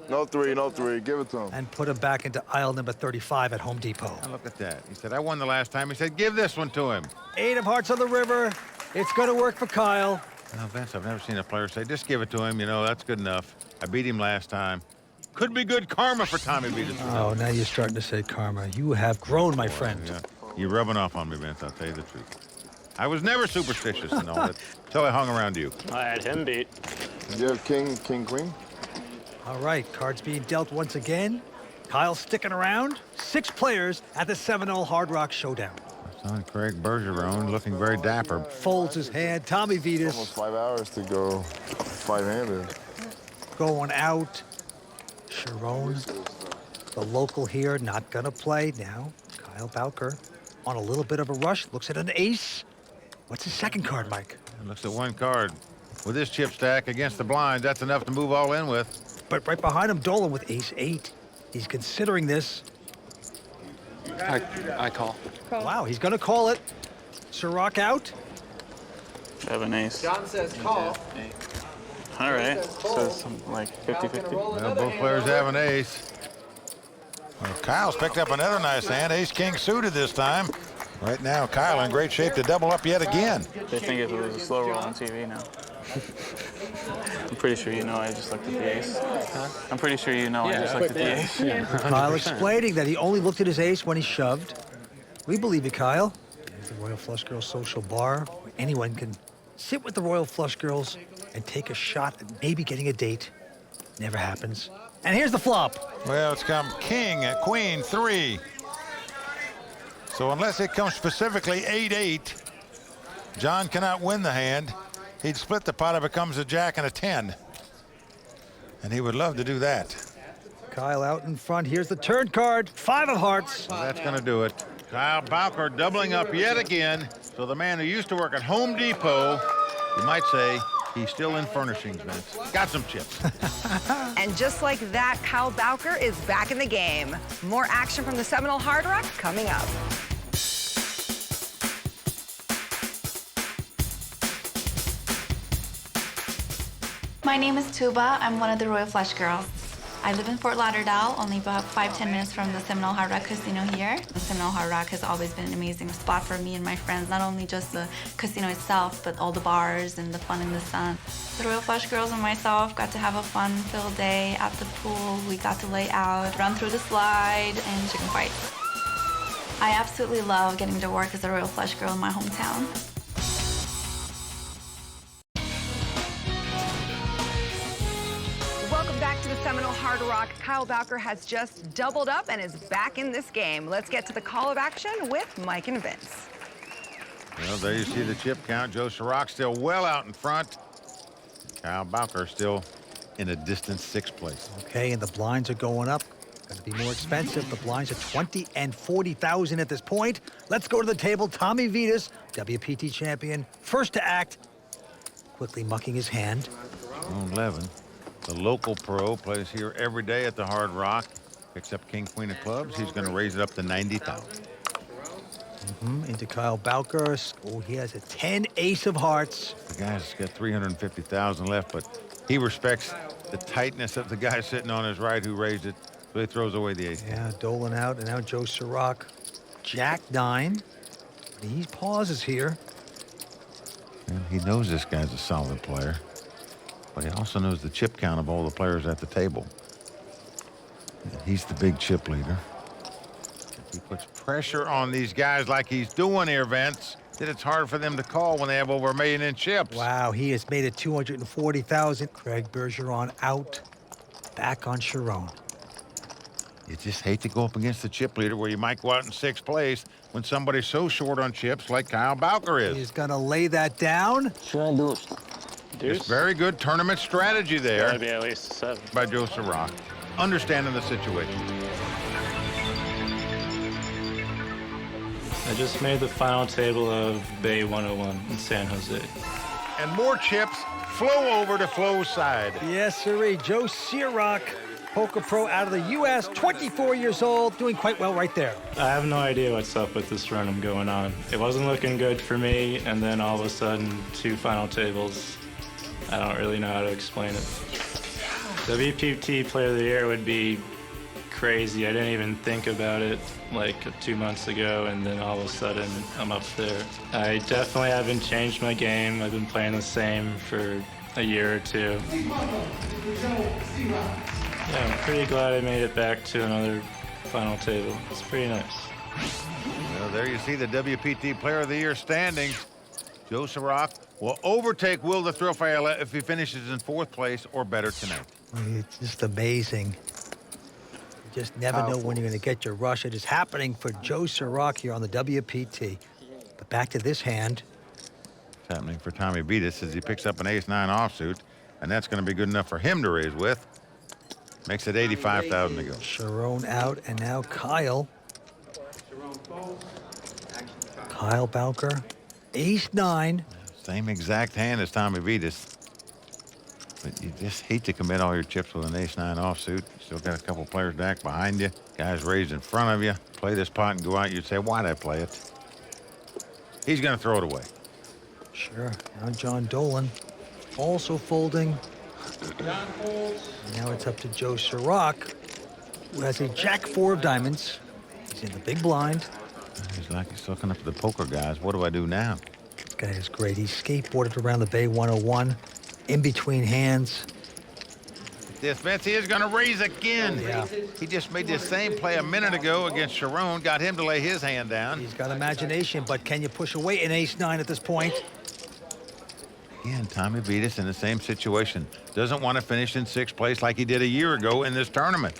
No three, no three. Give it to him. and put him back into aisle number 35 at Home Depot. Now look at that. He said, I won the last time. He said, give this one to him. 8 of hearts on the river. It's going to work for Kyle. Now, Vince, I've never seen a player say, just give it to him. You know, that's good enough. I beat him last time. Could be good karma for Tommy Vitas. Oh, now you're starting to say karma. You have grown, my friend. Yeah. You're rubbing off on me, Vince. I'll tell you the truth. I was never superstitious and all that until I hung around you. I had him beat. You have king, queen? All right, cards being dealt once again. Kyle sticking around. 6 players at the Seminole Hard Rock Showdown. Son Craig Bergeron looking very dapper. Folds his hand. Tommy Vitas. Almost 5 hours to go 5-handed. Going out. Sharon, the local here, not gonna play now. Kyle Bowker on a little bit of a rush. Looks at an ace. What's his second card, Mike? Looks at one card. With this chip stack against the blinds, that's enough to move all in with. But right behind him, Dolan with ace-8. He's considering this. I call. Wow, he's gonna call it. Ciroc out. I have an ace. John says call. All right, so something like 50-50. Well, both players have an ace. Well, Kyle's picked up another nice hand. Ace-king suited this time. Right now, Kyle in great shape to double up yet again. They think it was a slow roll on TV now. I'm pretty sure you know I just looked at the ace. I'm pretty sure you know I just looked at the ace. Kyle explaining that he only looked at his ace when he shoved. We believe you, Kyle. Here's the Royal Flush Girls social bar where anyone can sit with the Royal Flush Girls and take a shot at maybe getting a date. Never happens. And here's the flop. Well, it's come king, queen, 3. So unless it comes specifically 8-8, John cannot win the hand. He'd split the pot if it becomes a jack and a 10. And he would love to do that. Kyle out in front. Here's the turn card. 5 of hearts. Well, that's going to do it. Kyle Bowker doubling up yet again. So the man who used to work at Home Depot, you might say, he's still in furnishings, Vince. Got some chips. And just like that, Kyle Bowker is back in the game. More action from the Seminole Hard Rock coming up. My name is Tuba. I'm one of the Royal Flush Girls. I live in Fort Lauderdale, only about 5-10 minutes from the Seminole Hard Rock Casino here. The Seminole Hard Rock has always been an amazing spot for me and my friends, not only just the casino itself, but all the bars and the fun in the sun. The Royal Flush Girls and myself got to have a fun-filled day at the pool. We got to lay out, run through the slide, and chicken fights. I absolutely love getting to work as a Royal Flush Girl in my hometown. Welcome back to the Seminole Hard Rock. Kyle Bowker has just doubled up and is back in this game. Let's get to the call of action with Mike and Vince. Well, there you see the chip count. Joe Ciroc still well out in front. Kyle Bowker still in a distant 6th place. Okay, and the blinds are going up. Going to be more expensive. The blinds are $20,000 and $40,000 at this point. Let's go to the table. Tommy Vitas, WPT champion, first to act. Quickly mucking his hand. 11. The local pro plays here every day at the Hard Rock. Picks up king, queen of clubs. He's going to raise it up to 90,000. Into Kyle Bowker. Oh, he has a 10 ace of hearts. The guy's got 350,000 left, but he respects the tightness of the guy sitting on his right who raised it, so he throws away the ace. Yeah, Dolan out, and now Joe Ciroc. Jack 9. He pauses here. And he knows this guy's a solid player, but he also knows the chip count of all the players at the table. And he's the big chip leader. If he puts pressure on these guys like he's doing here, Vince, then it's hard for them to call when they have over $1 million in chips. Wow, he has made it 240,000. Craig Bergeron out. Back on Sharon. You just hate to go up against the chip leader where you might go out in 6th place when somebody's so short on chips like Kyle Bowker is. He's going to lay that down. It's very good tournament strategy there. Gotta be at least 7. By Joe Ciroc, understanding the situation. I just made the final table of Bay 101 in San Jose. And more chips flow over to Flo's side. Yes, sirree. Joe Ciroc, poker pro out of the U.S., 24 years old, doing quite well right there. I have no idea what's up with this run I'm going on. It wasn't looking good for me, and then all of a sudden, 2 final tables. I don't really know how to explain it. WPT Player of the Year would be crazy. I didn't even think about it like 2 months ago, and then all of a sudden I'm up there. I definitely haven't changed my game. I've been playing the same for a year or two. Yeah, I'm pretty glad I made it back to another final table. It's pretty nice. Well, there you see the WPT Player of the Year standings. Joe Sirach will overtake Will the Thrill Fella if he finishes in 4th place or better tonight. It's just amazing. You just never know when you're going to get your rush. It is happening for Joe Sirach here on the WPT. But back to this hand. It's happening for Tommy Beatus as he picks up an ace-9 offsuit, and that's going to be good enough for him to raise with. Makes it 85,000 to go. Sharon out, and now Kyle. Kyle Bowker, ace-9. Same exact hand as Tommy Beatus. But you just hate to commit all your chips with an ace-9 offsuit. Still got a couple players back behind you. Guys raised in front of you. Play this pot and go out. You'd say, why'd I play it? He's going to throw it away. Sure. Now John Dolan also folding. Now it's up to Joe Sirach, who has a jack-4 of diamonds. He's in the big blind. He's like he's looking up at the poker guys. What do I do now? This guy is great. He skateboarded around the Bay 101, in between hands. This Betsy is going to raise again. Yeah. He just made this same play a minute ago against Sharon, got him to lay his hand down. He's got imagination, but can you push away an ace-9 at this point? Again, Tommy Beatus in the same situation. Doesn't want to finish in 6th place like he did a year ago in this tournament.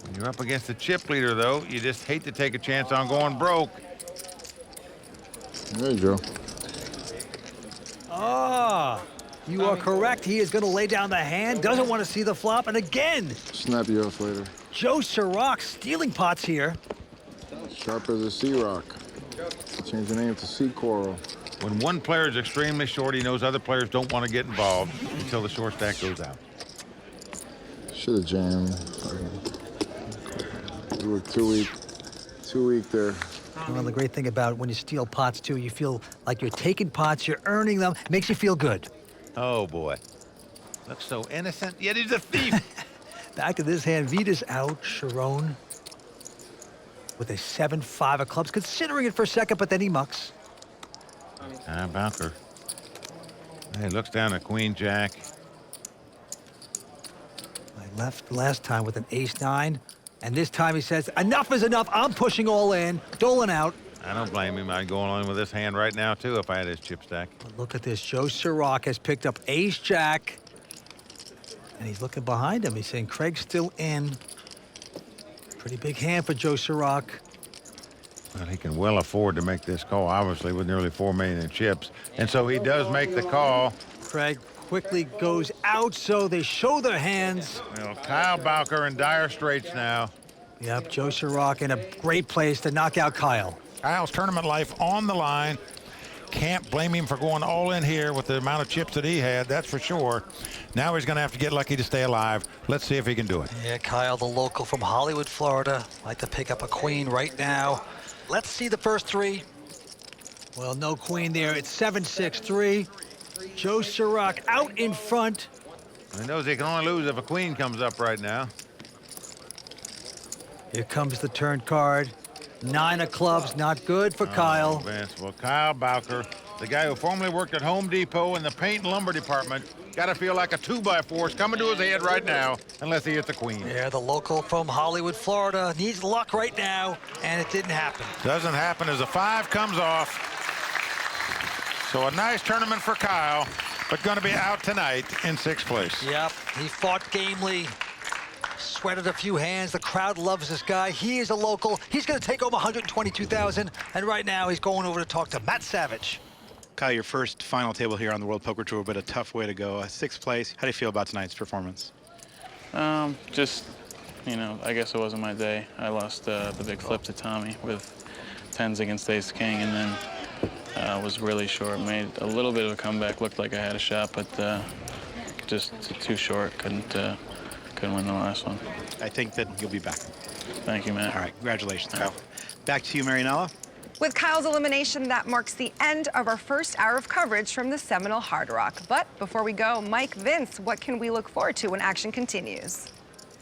When you're up against the chip leader, though, you just hate to take a chance on going broke. There you go. Ah, you are correct. He is going to lay down the hand, doesn't want to see the flop, and again. Snap you off later. Joe Sirach stealing pots here. Sharp as a sea rock. Change the name to Sea Coral. When one player is extremely short, he knows other players don't want to get involved until the short stack goes out. Should have jammed. You were too weak. Too weak there. Well, the great thing about when you steal pots, too, you feel like you're taking pots, you're earning them. It makes you feel good. Oh, boy. Looks so innocent, yet he's a thief. Back to this hand. Vitas out. Sharon with a 7-5 of clubs, considering it for a second, but then he mucks. Bowker. He looks down at Queen Jack. I left last time with an ace-9, and this time he says, enough is enough. I'm pushing all in. Dolan out. I don't blame him. I'd go on with this hand right now, too, if I had his chip stack. But look at this. Joe Sirach has picked up ace-jack, and he's looking behind him. He's saying Craig's still in. Pretty big hand for Joe Sirach. Well, he can well afford to make this call, obviously, with nearly $4 million in chips. And so he does make the call. Craig quickly goes out, so they show their hands. Well, Kyle Bowker in dire straits now. Yep, Joe Sirach in a great place to knock out Kyle. Kyle's tournament life on the line. Can't blame him for going all in here with the amount of chips that he had, that's for sure. Now he's going to have to get lucky to stay alive. Let's see if he can do it. Yeah, Kyle, the local from Hollywood, Florida. Like to pick up a queen right now. Let's see the first 3. Well, no queen there. It's 7-6-3. Joe Sirach out in front. He knows he can only lose if a queen comes up right now. Here comes the turn card. 9 of clubs, not good for Kyle. Vince. Well, Kyle Bowker, the guy who formerly worked at Home Depot in the paint and lumber department, got to feel like a 2x4 is coming to his head right now, unless he hits a queen. Yeah, the local from Hollywood, Florida, needs luck right now, and it didn't happen. Doesn't happen as a 5 comes off. So a nice tournament for Kyle, but going to be out tonight in 6th place. Yep, he fought gamely, sweated a few hands. The crowd loves this guy. He is a local. He's going to take home $122,000, and right now he's going over to talk to Matt Savage. Kyle, your first final table here on the World Poker Tour, but a tough way to go. 6th place. How do you feel about tonight's performance? Just, you know, I guess it wasn't my day. I lost the big flip to Tommy with 10s against ace king, and then was really short. Made a little bit of a comeback. Looked like I had a shot, but just too short. Couldn't win the last one. I think that you'll be back. Thank you, Matt. All right, congratulations, Kyle. Back to you, Marianella. With Kyle's elimination, that marks the end of our first hour of coverage from the Seminole Hard Rock. But before we go, Mike, Vince, what can we look forward to when action continues?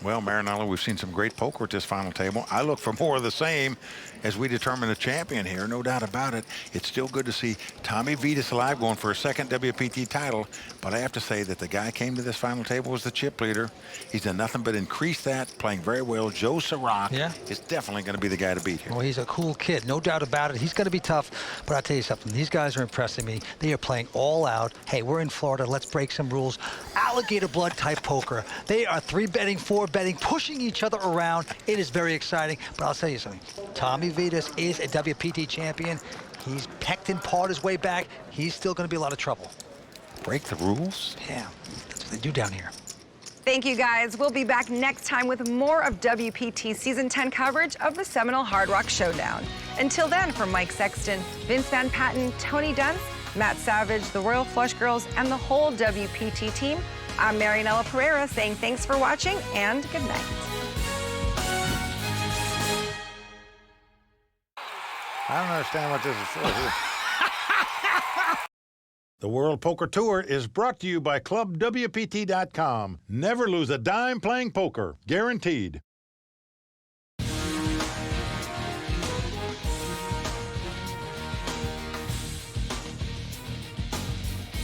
Well, Marinella, we've seen some great poker at this final table. I look for more of the same as we determine the champion here, no doubt about it. It's still good to see Tommy Vitas alive, going for a second WPT title. But I have to say that the guy came to this final table was the chip leader. He's done nothing but increase that, playing very well. Joe Sirac is definitely going to be the guy to beat here. Well, he's a cool kid, no doubt about it. He's going to be tough, but I'll tell you something. These guys are impressing me. They are playing all out. Hey, we're in Florida. Let's break some rules. Alligator blood type poker. They are 3-betting, 4-betting, pushing each other around. It is very exciting, but I'll tell you something. Tommy Vitas is a WPT champion. He's pecked and pawed his way back. He's still going to be a lot of trouble. Break the rules? Yeah, that's what they do down here. Thank you, guys. We'll be back next time with more of WPT Season 10 coverage of the Seminole Hard Rock Showdown. Until then, for Mike Sexton, Vince Van Patten, Tony Dunst, Matt Savage, the Royal Flush Girls, and the whole WPT team, I'm Marianella Pereira saying thanks for watching and good night. I don't understand what this is for. The World Poker Tour is brought to you by ClubWPT.com. Never lose a dime playing poker. Guaranteed.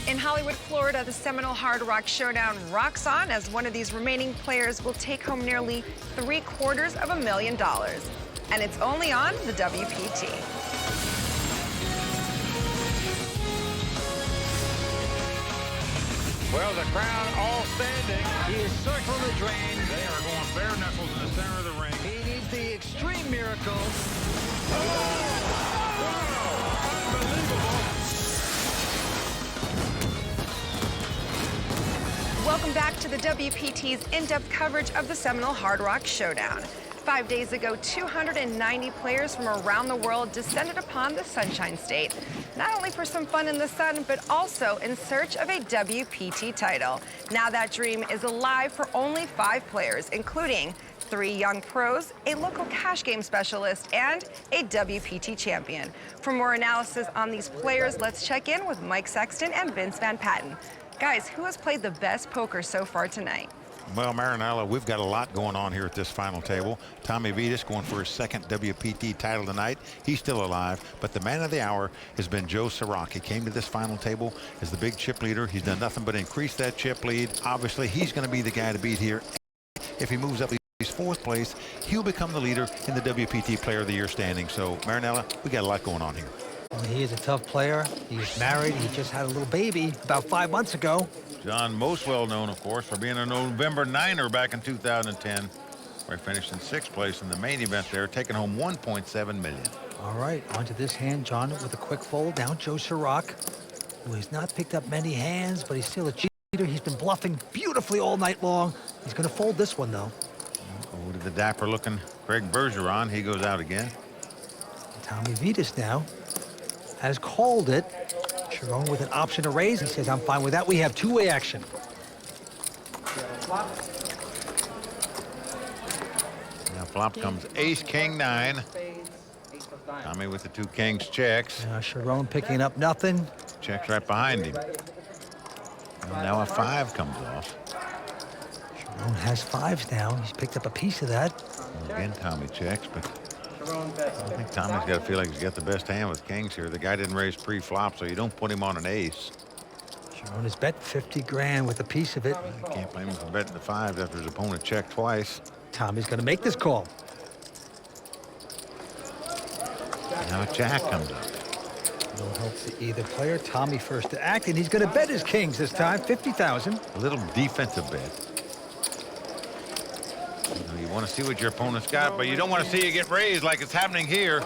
In Hollywood, Florida, the Seminole Hard Rock Showdown rocks on as one of these remaining players will take home nearly $750,000. And it's only on the WPT. Well, the crowd all standing. He is circling the drain. They are going bare knuckles in the center of the ring. He needs the extreme miracle. Welcome back to the WPT's in-depth coverage of the Seminole Hard Rock Showdown. 5 days ago, 290 players from around the world descended upon the Sunshine State, not only for some fun in the sun, but also in search of a WPT title. Now that dream is alive for only 5 players, including 3 young pros, a local cash game specialist, and a WPT champion. For more analysis on these players, let's check in with Mike Sexton and Vince Van Patten. Guys, who has played the best poker so far tonight? Well, Marinella, we've got a lot going on here at this final table. Tommy Vitas going for his second WPT title tonight. He's still alive, but the man of the hour has been Joe Sirac. He came to this final table as the big chip leader. He's done nothing but increase that chip lead. Obviously, he's going to be the guy to beat here. If he moves up, he's 4th place. He'll become the leader in the WPT Player of the Year standing. So, Marinella, we got a lot going on here. Well, he is a tough player. He's married. He just had a little baby about 5 months ago. John, most well known, of course, for being a November 9er back in 2010, where he finished in 6th place in the main event there, taking home $1.7 million. All right, onto this hand, John, with a quick fold. Down Joe Sirac, who has not picked up many hands, but he's still a cheater. He's been bluffing beautifully all night long. He's going to fold this one, though. Over to the dapper-looking Craig Bergeron. He goes out again. Tommy Vitas now has called it. Sharon with an option to raise. He says, I'm fine with that. We have 2-way action. Now flop comes ace, king, 9. Tommy with the 2 kings checks. Sharon picking up nothing. Checks right behind him. And now a 5 comes off. Sharon has 5s now. He's picked up a piece of that. Well, again, Tommy checks, but I think Tommy's got to feel like he's got the best hand with kings here. The guy didn't raise pre-flop, so you don't put him on an ace. Sharon has bet 50 grand with a piece of it. You can't blame him for betting the 5s after his opponent checked twice. Tommy's going to make this call. Now a jack comes up. No help to either player. Tommy first to act, and he's going to bet his kings this time, 50,000. A little defensive bet. You want to see what your opponent's got, but you don't want to see it get raised like it's happening here.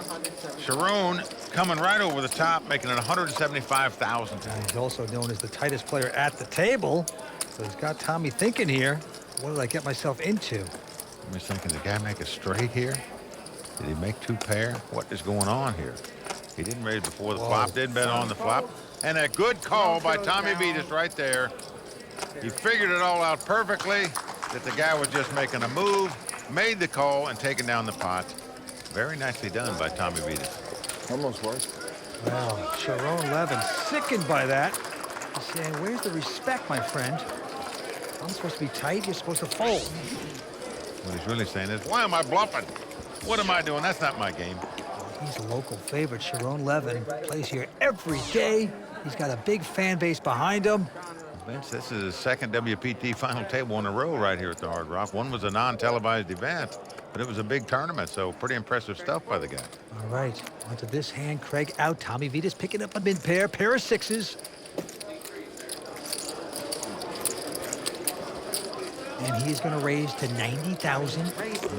Sharon coming right over the top, making it 175,000. He's also known as the tightest player at the table, so he's got Tommy thinking here, what did I get myself into? I'm just thinking, did the guy make a straight here? Did he make 2 pair? What is going on here? He didn't raise before the flop, didn't bet on the flop. And a good call by Tommy Vitas right there. He figured it all out perfectly, that the guy was just making a move, made the call, and taking down the pot. Very nicely done by Tommy Vitas. Almost worse. Well, Sharon Levin sickened by that. He's saying, where's the respect, my friend? I'm supposed to be tight, you're supposed to fold. What he's really saying is, why am I bluffing? What am I doing? That's not my game. He's a local favorite. Sharon Levin plays here every day. He's got a big fan base behind him. Vince, this is his second WPT final table in a row right here at the Hard Rock. One was a non-televised event, but it was a big tournament, so pretty impressive stuff by the guy. All right, onto this hand. Craig out. Tommy Vitas picking up a mid-pair of sixes. And he's going to raise to 90,000.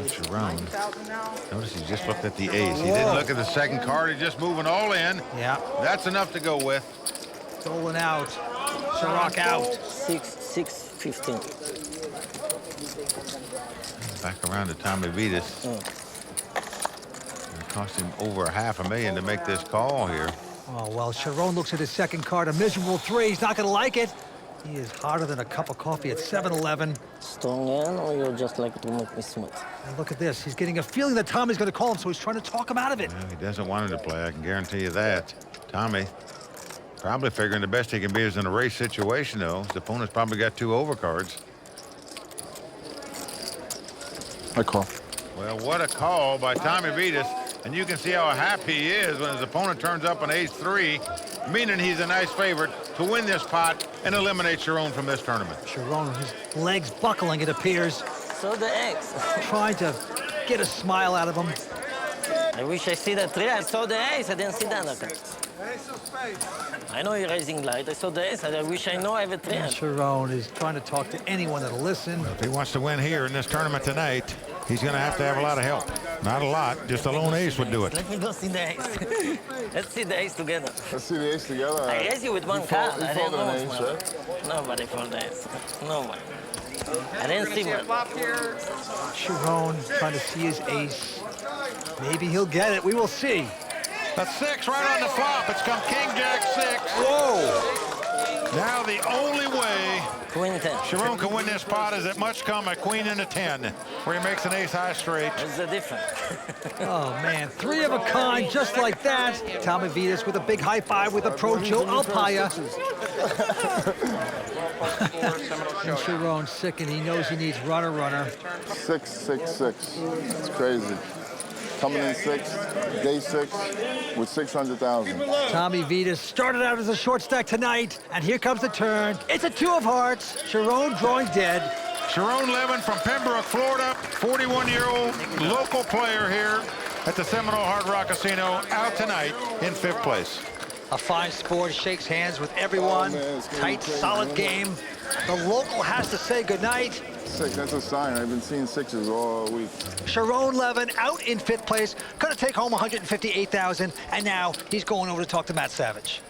Sharon. Notice he just looked at the ace. He didn't look at the second card. He's just moving all in. Yeah. That's enough to go with. Dolan out. Chirac out. 6-15. Back around to Tommy Vitas. It cost him over $500,000 to make this call here. Oh, well, Sharon looks at his second card, a miserable 3. He's not going to like it. He is hotter than a cup of coffee at 7-11. Strong hand, or you just like to make me smooth? And look at this. He's getting a feeling that Tommy's going to call him, so he's trying to talk him out of it. Well, he doesn't want him to play, I can guarantee you that. Tommy probably figuring the best he can be is in a race situation, though. His opponent's probably got 2 overcards. I call. Well, what a call by Tommy Vitas. And you can see how happy he is when his opponent turns up an ace-3, meaning he's a nice favorite to win this pot and eliminate Sharon from this tournament. Sharon, his legs buckling, it appears. So the X. Trying to get a smile out of him. I wish I see that 3. I saw the ace. I didn't see the other card. I know you're raising light. I saw the ace. I wish I know I have a 3. Sharon is trying to talk to anyone that'll listen. If he wants to win here in this tournament tonight, he's going to have a lot of help. Not a lot, just a lone ace would do it. Let me go see the ace. Let's see the ace together. Let's see the ace together. I raise you with one card. I didn't know an ace, right? Nobody fold the ace. Nobody. I didn't see one. Sharon trying to see his ace. Maybe he'll get it. We will see. A 6 right on the flop. It's come King Jack 6. Whoa! Now the only way Queen 10. Sharon can win this pot is it must come a queen and a 10, where he makes an ace high straight. What's the difference? Oh, man. 3 of a kind, just like that. Tommy Vitas with a big high five with a pro Joe Alpaya. And Sharon's sick, and he knows he needs runner. 6, 6, 6. It's crazy. Coming in 6, day 6, with 600,000. Tommy Vitas started out as a short stack tonight, and here comes the turn. It's a 2 of hearts. Sharon drawing dead. Sharon Levin from Pembroke, Florida, 41-year-old local player here at the Seminole Hard Rock Casino, out tonight in 5th place. A fine sport, shakes hands with everyone. Tight, solid game. The local has to say goodnight. 6, that's a sign. I've been seeing 6s all week. Sharon Levin out in 5th place, gonna take home $158,000, and now he's going over to talk to Matt Savage.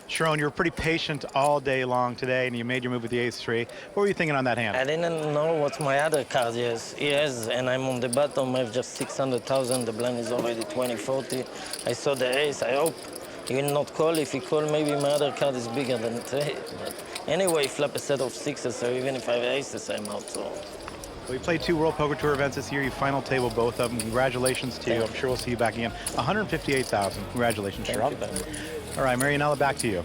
Sharon, you were pretty patient all day long today, and you made your move with the ace-3. What were you thinking on that hand? I didn't know what my other card is. Yes, and I'm on the bottom. I have just 600,000. The blind is already 20-40. I saw the ace. I hope he will not call. If he call, maybe my other card is bigger than 3. But anyway, flop a set of 6s, so even if I have aces, I'm out. So. Well, you played 2 World Poker Tour events this year. You final table both of them. Congratulations to you. I'm sure we'll see you back again. $158,000. Congratulations, Sharon. All right, Marianella, back to you.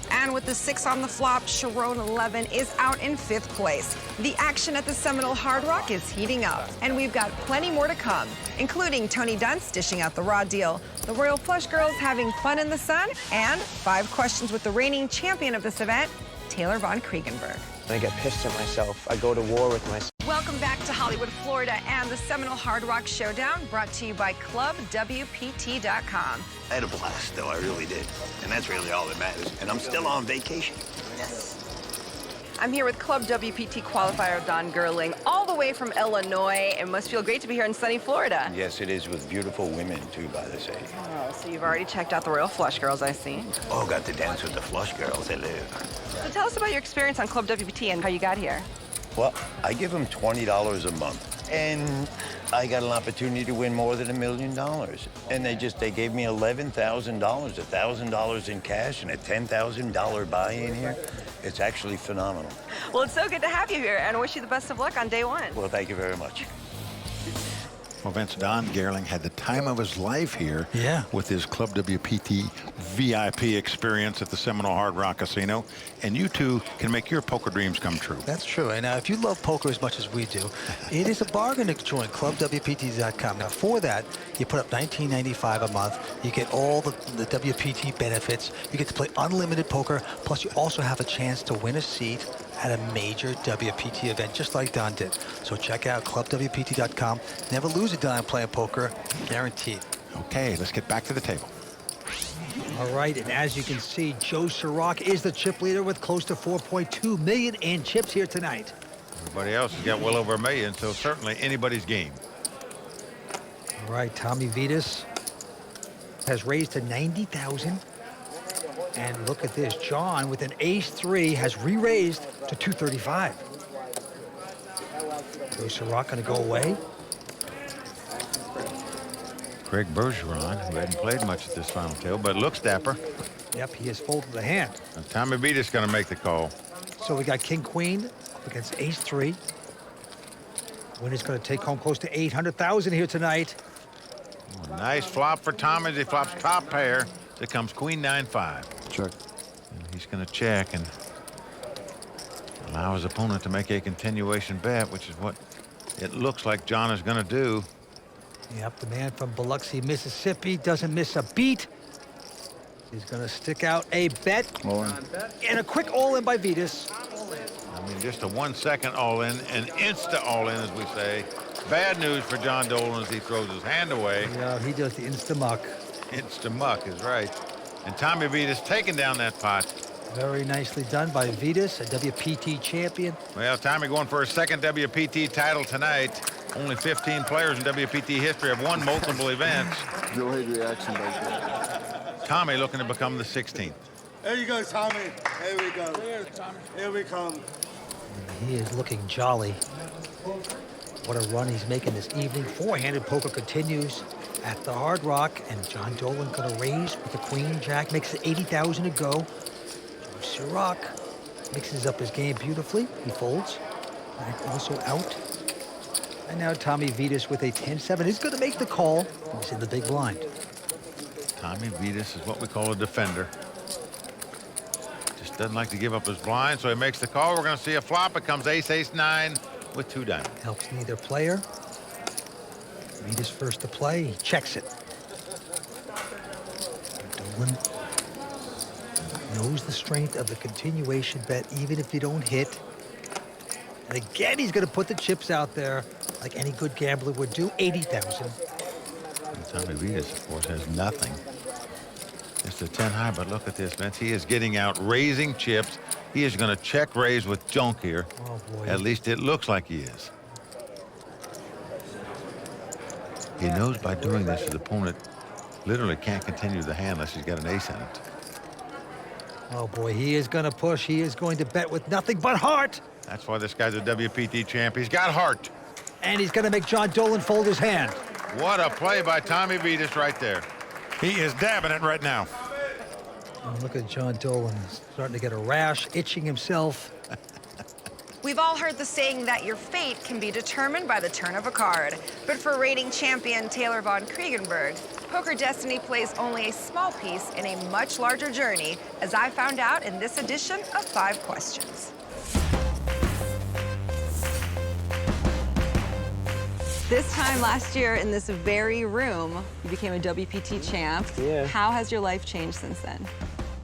And with the 6 on the flop, Sharon 11 is out in 5th place. The action at the Seminole Hard Rock is heating up, and we've got plenty more to come, including Tony Dunst dishing out the raw deal, the Royal Flush Girls having fun in the sun, and 5 questions with the reigning champion of this event, Taylor Von Kriegenberg. I get pissed at myself. I go to war with myself. Welcome back to Hollywood, Florida, and the Seminole Hard Rock Showdown, brought to you by ClubWPT.com. I had a blast, though, I really did. And that's really all that matters. And I'm still on vacation. Yes. I'm here with Club WPT qualifier Don Gerling, all the way from Illinois. It must feel great to be here in sunny Florida. Yes, it is, with beautiful women, too, by the way. Oh, so you've already checked out the Royal Flush Girls, I see. Oh, got to dance with the Flush Girls. They live. So tell us about your experience on Club WPT and how you got here. Well, I give them $20 a month. And I got an opportunity to win more than $1 million. And they gave me $11,000, $1,000 in cash and a $10,000 buy-in here. It's actually phenomenal. Well, it's so good to have you here, and I wish you the best of luck on day 1. Well, thank you very much. Well, Vince, Don Gerling had the time of his life here with his Club WPT VIP experience at the Seminole Hard Rock Casino. And you two can make your poker dreams come true. That's true. And if you love poker as much as we do, it is a bargain to join ClubWPT.com. Now, for that, you put up $19.95 a month. You get all the WPT benefits. You get to play unlimited poker. Plus, you also have a chance to win a seat at a major WPT event, just like Don did. So check out ClubWPT.com. Never lose a dime playing poker, guaranteed. Okay, let's get back to the table. All right, and as you can see, Joe Sirach is the chip leader with close to 4.2 million in chips here tonight. Everybody else has got well over $1 million, so certainly anybody's game. All right, Tommy Vitas has raised to 90,000. And look at this, John with an ace-3 has re-raised to 235. Joe Sirach gonna go away. Craig Bergeron, who hadn't played much at this final table, but looks dapper. Yep, he has folded the hand. And Tommy Vitas going to make the call. So we got King-Queen up against ace-3. Winner's going to take home close to 800,000 here tonight. Oh, nice flop for Tommy as he flops top pair. There comes Queen 9-5. Check. And he's going to check and allow his opponent to make a continuation bet, which is what it looks like John is going to do. Yep, the man from Biloxi, Mississippi doesn't miss a beat. He's going to stick out a bet. All in. And a quick all-in by Vitas. I mean, just a 1 second all-in, an insta all-in, as we say. Bad news for John Dolan as he throws his hand away. Yeah, he does the insta-muck. Insta-muck is right. And Tommy Vitas taking down that pot. Very nicely done by Vitas, a WPT champion. Well, Tommy going for his second WPT title tonight. Only 15 players in WPT history have won multiple events. Delayed reaction by there. Tommy looking to become the 16th. There you go, Tommy. Here we go. Here we come. He is looking jolly. What a run he's making this evening. Four-handed poker continues at the Hard Rock, and John Dolan going to raise with the Queen Jack. Makes it 80,000 to go. Sirach mixes up his game beautifully. He folds. And also out. And now Tommy Vitas with a 10-7. He's going to make the call. He's in the big blind. Tommy Vitas is what we call a defender. Just doesn't like to give up his blind, so he makes the call. We're going to see a flop. It comes ace-ace-9 with 2 diamonds. Helps neither player. Vitas first to play. He checks it. Dolan knows the strength of the continuation bet, even if you don't hit. And again, he's going to put the chips out there like any good gambler would do. 80,000. Tommy Vitas, of course, has nothing. It's a 10 high, but look at this, Vince. He is getting out, raising chips. He is going to check raise with junk here. Oh, boy. At least it looks like he is. He knows by doing this, his opponent literally can't continue the hand unless he's got an ace in it. Oh, boy, he is going to push. He is going to bet with nothing but heart. That's why this guy's a WPT champ. He's got heart. And he's going to make John Dolan fold his hand. What a play by Tommy Vitas right there. He is dabbing it right now. And look at John Dolan starting to get a rash, itching himself. We've all heard the saying that your fate can be determined by the turn of a card. But for reigning champion Taylor von Kriegenberg, Poker Destiny plays only a small piece in a much larger journey, as I found out in this edition of 5 Questions. This time last year in this very room, you became a WPT champ. Yeah. How has your life changed since then?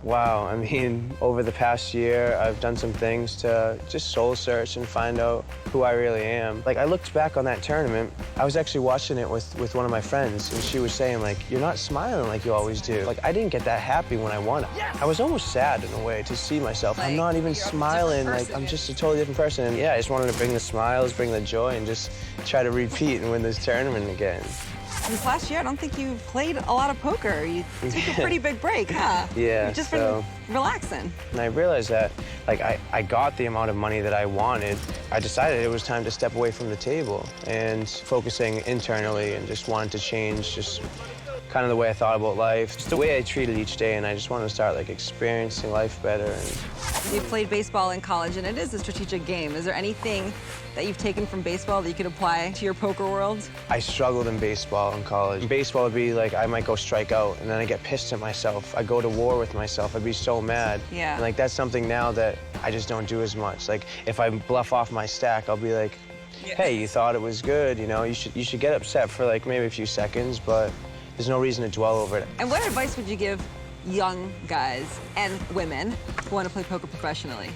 Wow, I mean, over the past year, I've done some things to just soul search and find out who I really am. Like, I looked back on that tournament, I was actually watching it with one of my friends, and she was saying, like, you're not smiling like you always do. Like, I didn't get that happy when I won. I was almost sad in a way to see myself. I'm not even smiling, like, I'm just a totally different person. And yeah, I just wanted to bring the smiles, bring the joy, and just try to repeat and win this tournament again. This last year, I don't think you've played a lot of poker. You took a pretty big break, huh? Yeah, You've just been relaxing. And I realized that, like, I got the amount of money that I wanted. I decided it was time to step away from the table and focusing internally and just wanted to change just kind of the way I thought about life, just the way I treated each day, and I just wanted to start like experiencing life better. And You played baseball in college, and it is a strategic game. Is there anything that you've taken from baseball that you could apply to your poker world? I struggled in baseball in college. Baseball would be like, I might go strike out, and then I get pissed at myself. I go to war with myself. I'd be so mad. Yeah. And like, that's something now that I just don't do as much. Like, if I bluff off my stack, I'll be like, hey, you thought it was good, you know? You should get upset for like maybe a few seconds, but there's no reason to dwell over it. And what advice would you give young guys and women who want to play poker professionally?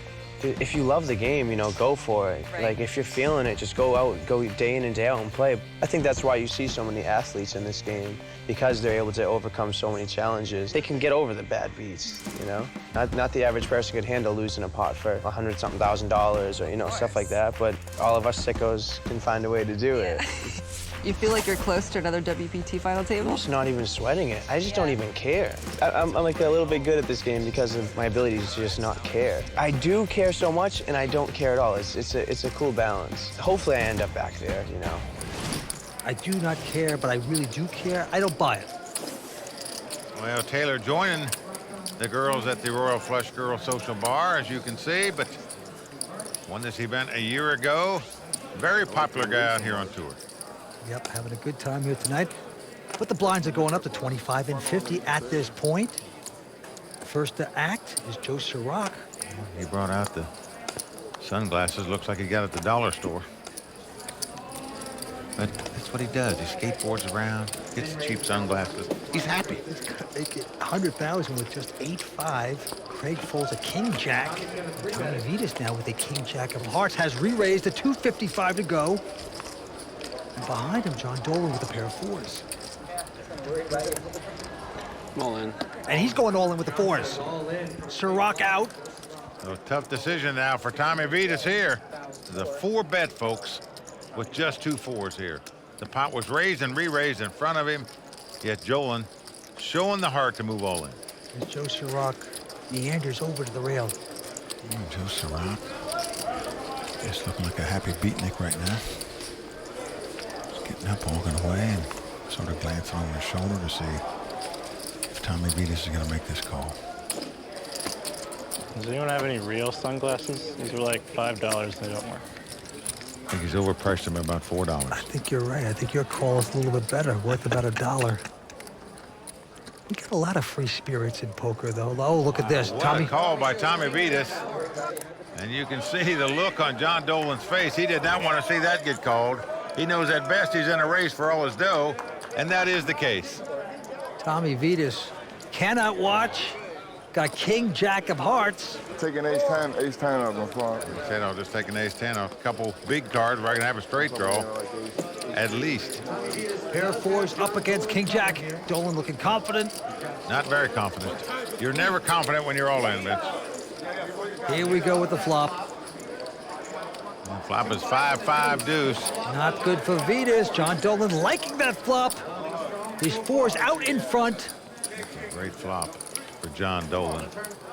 If you love the game, you know, go for it. Right. Like, if you're feeling it, just go out, go day in and day out and play. I think that's why you see so many athletes in this game, because they're able to overcome so many challenges. They can get over the bad beats, you know? Not the average person could handle losing a pot for $100-something thousand or, you know, stuff like that, but all of us sickos can find a way to do it. You feel like you're close to another WPT final table? I'm just not even sweating it. I just don't even care. I'm like a little bit good at this game because of my ability to just not care. I do care so much, and I don't care at all. It's a cool balance. Hopefully I end up back there, you know. I do not care, but I really do care. I don't buy it. Well, Taylor joining the girls at the Royal Flush Girls Social Bar, as you can see, but won this event a year ago. Very popular guy out here on tour. Yep, having a good time here tonight. But the blinds are going up to 25 and 50 at this point. First to act is Joe Sirach. He brought out the sunglasses. Looks like he got at the dollar store. But that's what he does. He skateboards around, gets cheap sunglasses. He's happy. He's gonna make it 100,000 with just 8-5. Craig folds a king jack. Tommy Vitas now with a king jack of hearts has re-raised to 255 to go. And behind him, John Dolan with a pair of fours. All in. And he's going all in with the fours. Sirach out. So tough decision now for Tommy Vitas here. The 4-bet, folks, with just 2 fours here. The pot was raised and re-raised in front of him, yet Jolan showing the heart to move all in. As Joe Sirach meanders over to the rail. Joe Sirach is looking like a happy beatnik right now. He's getting up, walking away, and sort of glancing over his shoulder to see if Tommy Vitas is going to make this call. Does anyone have any real sunglasses? These are like $5. They don't work. I think he's overpriced him about $4. I think you're right. I think your call is a little bit better, worth about $1. We get a lot of free spirits in poker, though. Oh, look at this. What Tommy. a call by Tommy Vitas. And you can see the look on John Dolan's face. He did not want to see that get called. He knows at best he's in a race for all his dough, and that is the case. Tommy Vitas cannot watch. Got king jack of hearts. Taking ace-10 up on flop. He said I'll just take an ace-10, a couple big cards where I can have a straight draw, at least. Pair of fours up against king jack. Dolan looking confident. Not very confident. You're never confident when you're all in, Vince. Here we go with the flop. The flop is 5-5 deuce. Not good for Vitas. John Dolan liking that flop. His fours out in front. That's a great flop for John Dolan.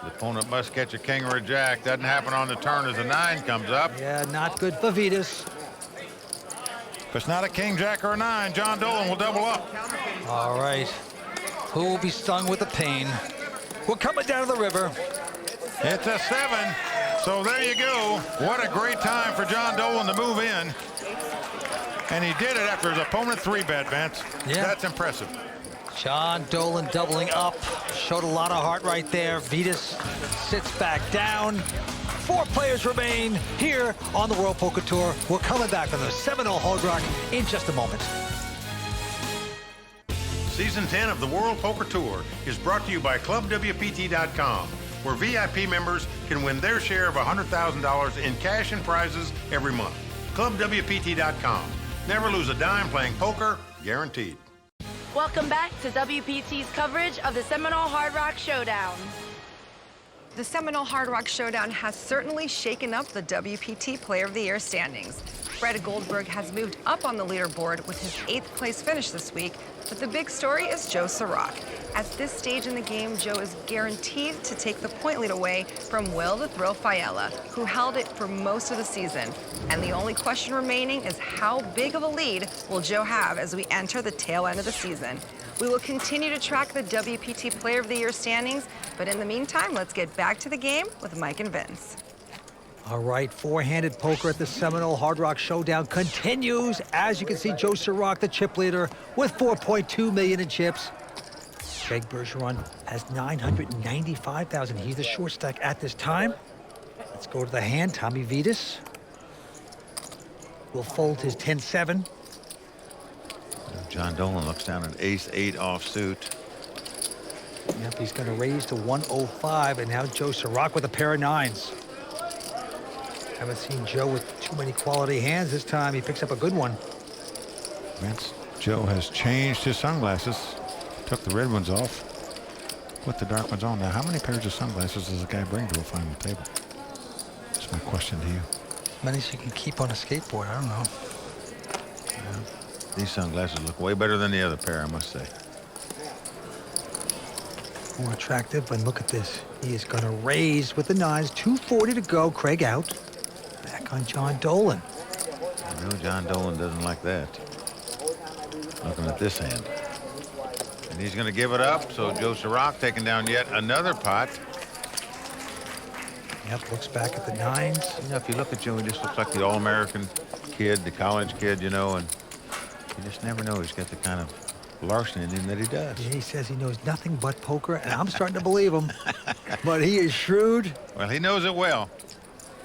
The opponent must catch a king or a jack. Doesn't happen on the turn as a 9 comes up. Yeah, not good for Vitas. If it's not a king, jack, or a 9, John Dolan will double up. All right. Who will be stung with the pain? We're coming down to the river. It's a 7. So there you go. What a great time for John Dolan to move in. And he did it after his opponent 3-bet, Vince. Yeah. That's impressive. John Dolan doubling up. Showed a lot of heart right there. Vitas sits back down. 4 players remain here on the World Poker Tour. We're coming back on the Seminole Hard Rock in just a moment. Season 10 of the World Poker Tour is brought to you by ClubWPT.com, where VIP members can win their share of $100,000 in cash and prizes every month. ClubWPT.com. Never lose a dime playing poker, guaranteed. Welcome back to WPT's coverage of the Seminole Hard Rock Showdown. The Seminole Hard Rock Showdown has certainly shaken up the WPT Player of the Year standings. Fred Goldberg has moved up on the leaderboard with his 8th place finish this week, but the big story is Joe Sirach. At this stage in the game, Joe is guaranteed to take the point lead away from Will the Thrill Fiala, who held it for most of the season. And the only question remaining is how big of a lead will Joe have as we enter the tail end of the season? We will continue to track the WPT Player of the Year standings, but in the meantime, let's get back to the game with Mike and Vince. All right, four-handed poker at the Seminole Hard Rock Showdown continues. As you can see, Joe Ciroc, the chip leader, with 4.2 million in chips. Craig Bergeron has 995,000. He's the short stack at this time. Let's go to the hand. Tommy Vitas will fold his 10-7. John Dolan looks down at ace-8 offsuit. Yep, he's going to raise to 105, and now Joe Ciroc with a pair of 9s. Haven't seen Joe with too many quality hands. This time he picks up a good one. Vince, Joe has changed his sunglasses. Took the red ones off, put the dark ones on. Now, how many pairs of sunglasses does a guy bring to a final table? That's my question to you. Many as you can keep on a skateboard, I don't know. Yeah. These sunglasses look way better than the other pair, I must say. More attractive, and look at this. He is going to raise with the 9s. 240 to go. Craig out. Back on John Dolan. I know John Dolan doesn't like that. Looking at this hand. And he's going to give it up, so Joe Ciroc taking down yet another pot. Yep, looks back at the 9s. You know, if you look at Joe, he just looks like the all-American kid, the college kid, you know, and you just never know he's got the kind of larceny in him that he does. Yeah, he says he knows nothing but poker, and I'm starting to believe him. But he is shrewd. Well, he knows it well.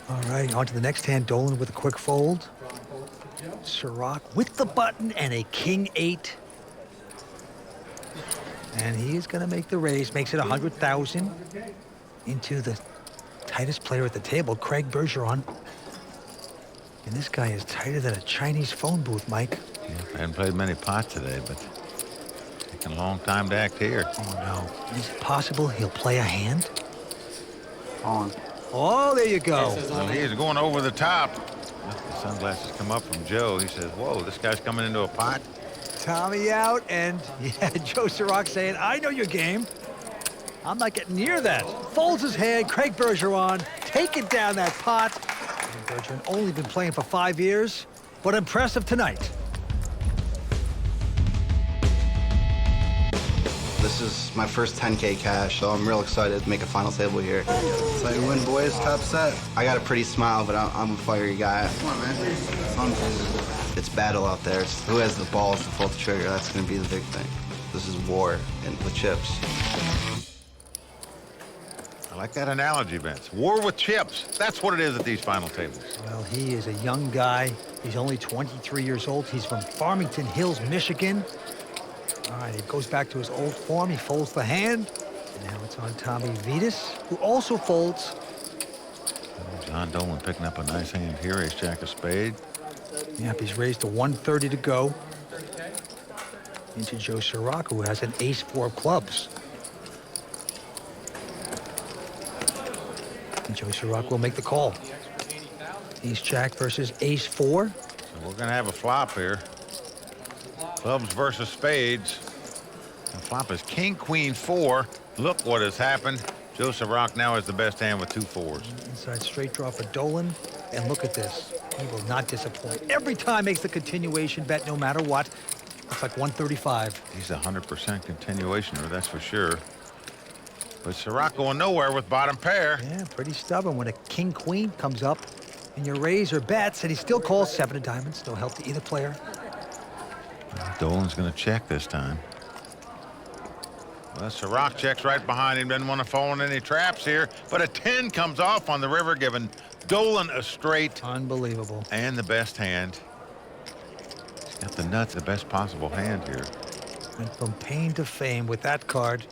All right, on to the next hand. Dolan with a quick fold. Ciroc with the button and a king-8. And he is going to make the raise. Makes it 100,000 into the tightest player at the table, Craig Bergeron. And this guy is tighter than a Chinese phone booth, Mike. Yeah, I haven't played many pots today, but taking a long time to act here. Oh, no. Is it possible he'll play a hand? On. Oh, there you go. Well, he is going over the top. The sunglasses come up from Joe. He says, whoa, this guy's coming into a pot. Tommy out, and yeah, Joe Ciroc saying, I know your game. I'm not getting near that. Folds his hand, Craig Bergeron taking down that pot. And Bergeron only been playing for 5 years, but impressive tonight. This is my first 10K cash, so I'm real excited to make a final table here. So you win, boys, top set. I got a pretty smile, but I'm a fiery guy. Come on, man. It's battle out there. It's who has the balls to pull the trigger. That's going to be the big thing. This is war and with chips. I like that analogy, Vince. War with chips. That's what it is at these final tables. Well, he is a young guy. He's only 23 years old. He's from Farmington Hills, Michigan. All right, he goes back to his old form. He folds the hand. And now it's on Tommy Vitas, who also folds. John Dolan picking up a nice hand here. Ace Jack of spade. Yep, he's raised to 130 to go. Into Joe Ciroc, who has an ace-4 of clubs. And Joe Ciroc will make the call. Ace-Jack versus ace-4. So we're going to have a flop here. Clubs versus spades. The flop is king-queen-4. Look what has happened. Joe Ciroc now has the best hand with 2 4s. Inside straight draw for Dolan. And look at this. He will not disappoint. Every time makes the continuation bet no matter what. Looks like 135. He's a 100% continuationer, that's for sure. But Ciroc going nowhere with bottom pair. Yeah, pretty stubborn when a king-queen comes up and you raise or bets, and he still calls 7 of diamonds. No help to either player. Dolan's going to check this time. Well, Ciroc checks right behind him. Doesn't want to fall in any traps here. But a 10 comes off on the river, giving Dolan a straight. Unbelievable. And the best hand. He's got the nuts, the best possible hand here. Went from pain to fame with that card.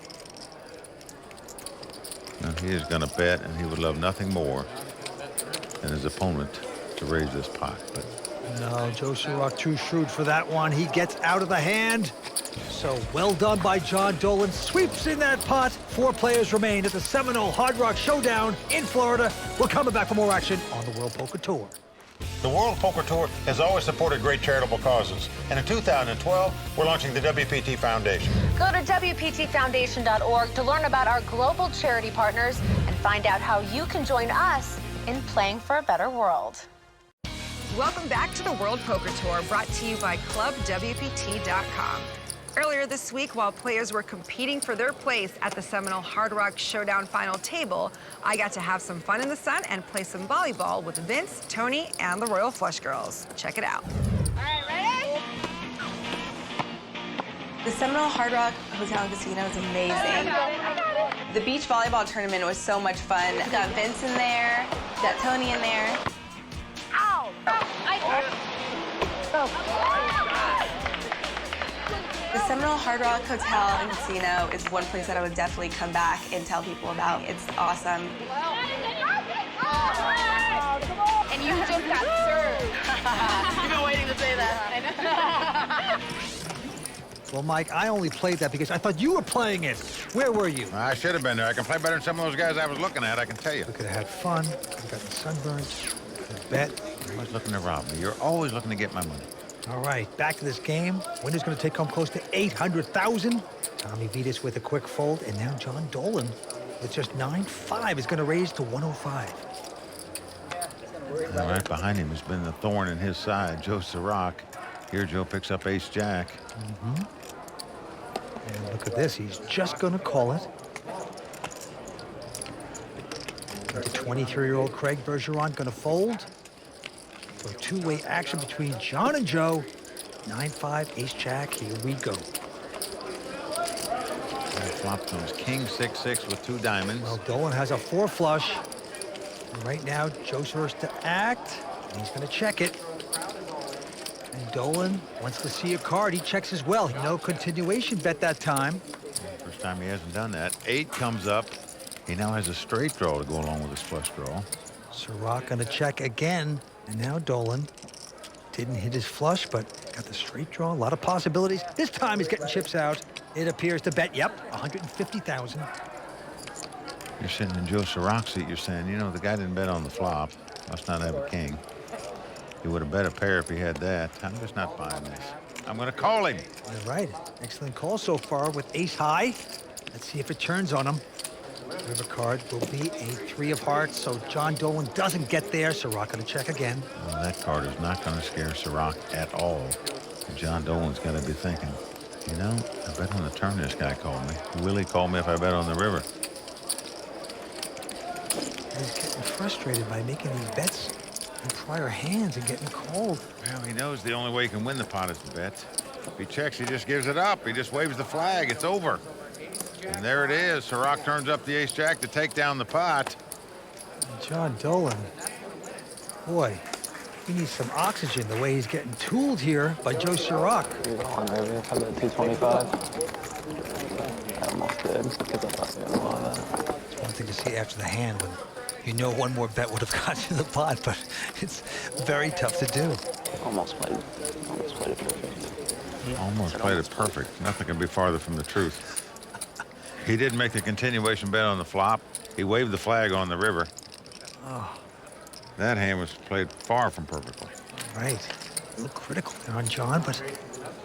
Now he is going to bet, and he would love nothing more than his opponent to raise this pot. But no, Joe Ciroc too shrewd for that one. He gets out of the hand. So well done by John Dolan. Sweeps in that pot. 4 players remain at the Seminole Hard Rock Showdown in Florida. We're coming back for more action on the World Poker Tour. The World Poker Tour has always supported great charitable causes. And in 2012, we're launching the WPT Foundation. Go to WPTFoundation.org to learn about our global charity partners and find out how you can join us in playing for a better world. Welcome back to the World Poker Tour, brought to you by ClubWPT.com. Earlier this week, while players were competing for their place at the Seminole Hard Rock Showdown final table, I got to have some fun in the sun and play some volleyball with Vince, Tony, and the Royal Flush Girls. Check it out. All right, ready? The Seminole Hard Rock Hotel and Casino is amazing. I got it. The beach volleyball tournament was so much fun. We got Vince in there, we got Tony in there. Ow! The Seminole Hard Rock Hotel and Casino is one place that I would definitely come back and tell people about. It's awesome. And you just got served. You've been waiting to say that. Well, Mike, I only played that because I thought you were playing it. Where were you? I should have been there. I can play better than some of those guys I was looking at, I can tell you. We could have had fun. We got the sunburns. Bet. You're always looking to rob me. You're always looking to get my money. All right, back to this game. Winner's going to take home close to $800,000. Tommy Vitas with a quick fold, and now John Dolan with just 9-5 is going to raise to 105. And right behind him has been the thorn in his side, Joe Ciroc. Here, Joe picks up ace-jack. And look at this. He's just going to call it. The 23-year-old Craig Bergeron going to fold. So two-way action between John and Joe. 9-5, ace-jack. Here we go. And flop comes king 6-6 with two diamonds. Well, Dolan has a 4 flush. And right now, Joe's first to act. And he's going to check it. And Dolan wants to see a card. He checks as well. No continuation bet that time. First time he hasn't done that. 8 comes up. He now has a straight draw to go along with his flush draw. Ciroc going to check again. And now Dolan didn't hit his flush, but got the straight draw. A lot of possibilities. This time he's getting chips out. It appears to bet, yep, 150,000. You're sitting in Joe Ciroc's seat. You're saying, you know, the guy didn't bet on the flop. Must not have a king. He would have bet a pair if he had that. I'm just not buying this. I'm going to call him. All right. Excellent call so far with ace high. Let's see if it turns on him. River card will be a 3 of hearts, so John Dolan doesn't get there. Ciroc going to check again. Well, that card is not going to scare Ciroc at all. John Dolan's got to be thinking, you know, I bet on the turn this guy called me. Will he call me if I bet on the river? He's getting frustrated by making these bets in prior hands and getting called. Well, he knows the only way he can win the pot is to bet. If he checks, he just gives it up. He just waves the flag. It's over. And there it is. Ciroc turns up the ace-jack to take down the pot. John Dolan, boy, he needs some oxygen the way he's getting tooled here by Joe Ciroc. You're going over if I bet 225. I almost did because I thought we had a lot of that. It's one thing to see after the hand when you know one more bet would have got you the pot, but it's very tough to do. Almost played it perfect. Almost played it perfect. Nothing can be farther from the truth. He did make a continuation bet on the flop. He waved the flag on the river. Oh. That hand was played far from perfectly. Right. A little critical there on John, but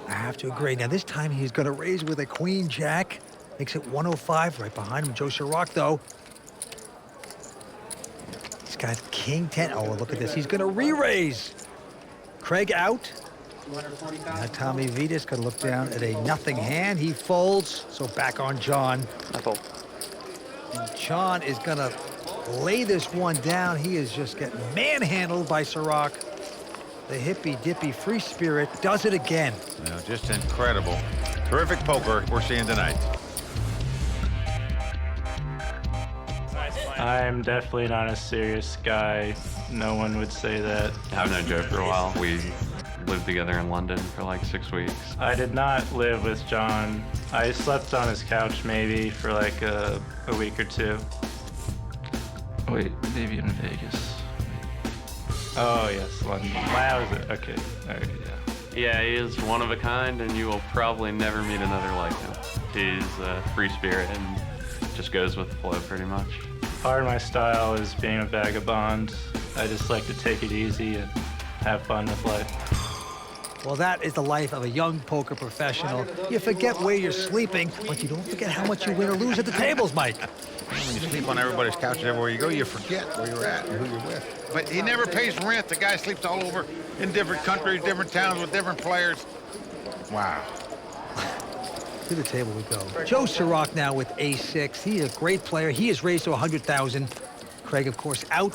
I have to agree. Now, this time he's going to raise with a queen-jack. Makes it 105. Right behind him, Joe Ciroc, though. He's got king 10. Oh, look at this. He's going to re-raise. Craig out. Now Tommy Vitas could look down at a nothing hand. He folds, so back on John. I fold. And John is going to lay this one down. He is just getting manhandled by Ciroc. The hippy-dippy free spirit does it again. Well, just incredible. Terrific poker we're seeing tonight. I'm definitely not a serious guy. No one would say that. I've known Joe for a while. We lived together in London for like 6 weeks. I did not live with John. I slept on his couch maybe for like a week or two. Wait, maybe in Vegas. Oh yes, London. Wow, is it? Okay, yeah. Yeah, he is one of a kind, and you will probably never meet another like him. He's a free spirit and just goes with the flow pretty much. Part of my style is being a vagabond. I just like to take it easy and have fun with life. Well, that is the life of a young poker professional. You forget where you're sleeping, but you don't forget how much you win or lose at the tables, Mike. When you sleep on everybody's couch everywhere you go, you forget where you're at and who you're with. But he never pays rent. The guy sleeps all over in different countries, different towns with different players. Wow. To the table we go. Joe Sirach now with ace-6. He's a great player. He is raised to 100,000. Craig, of course, out.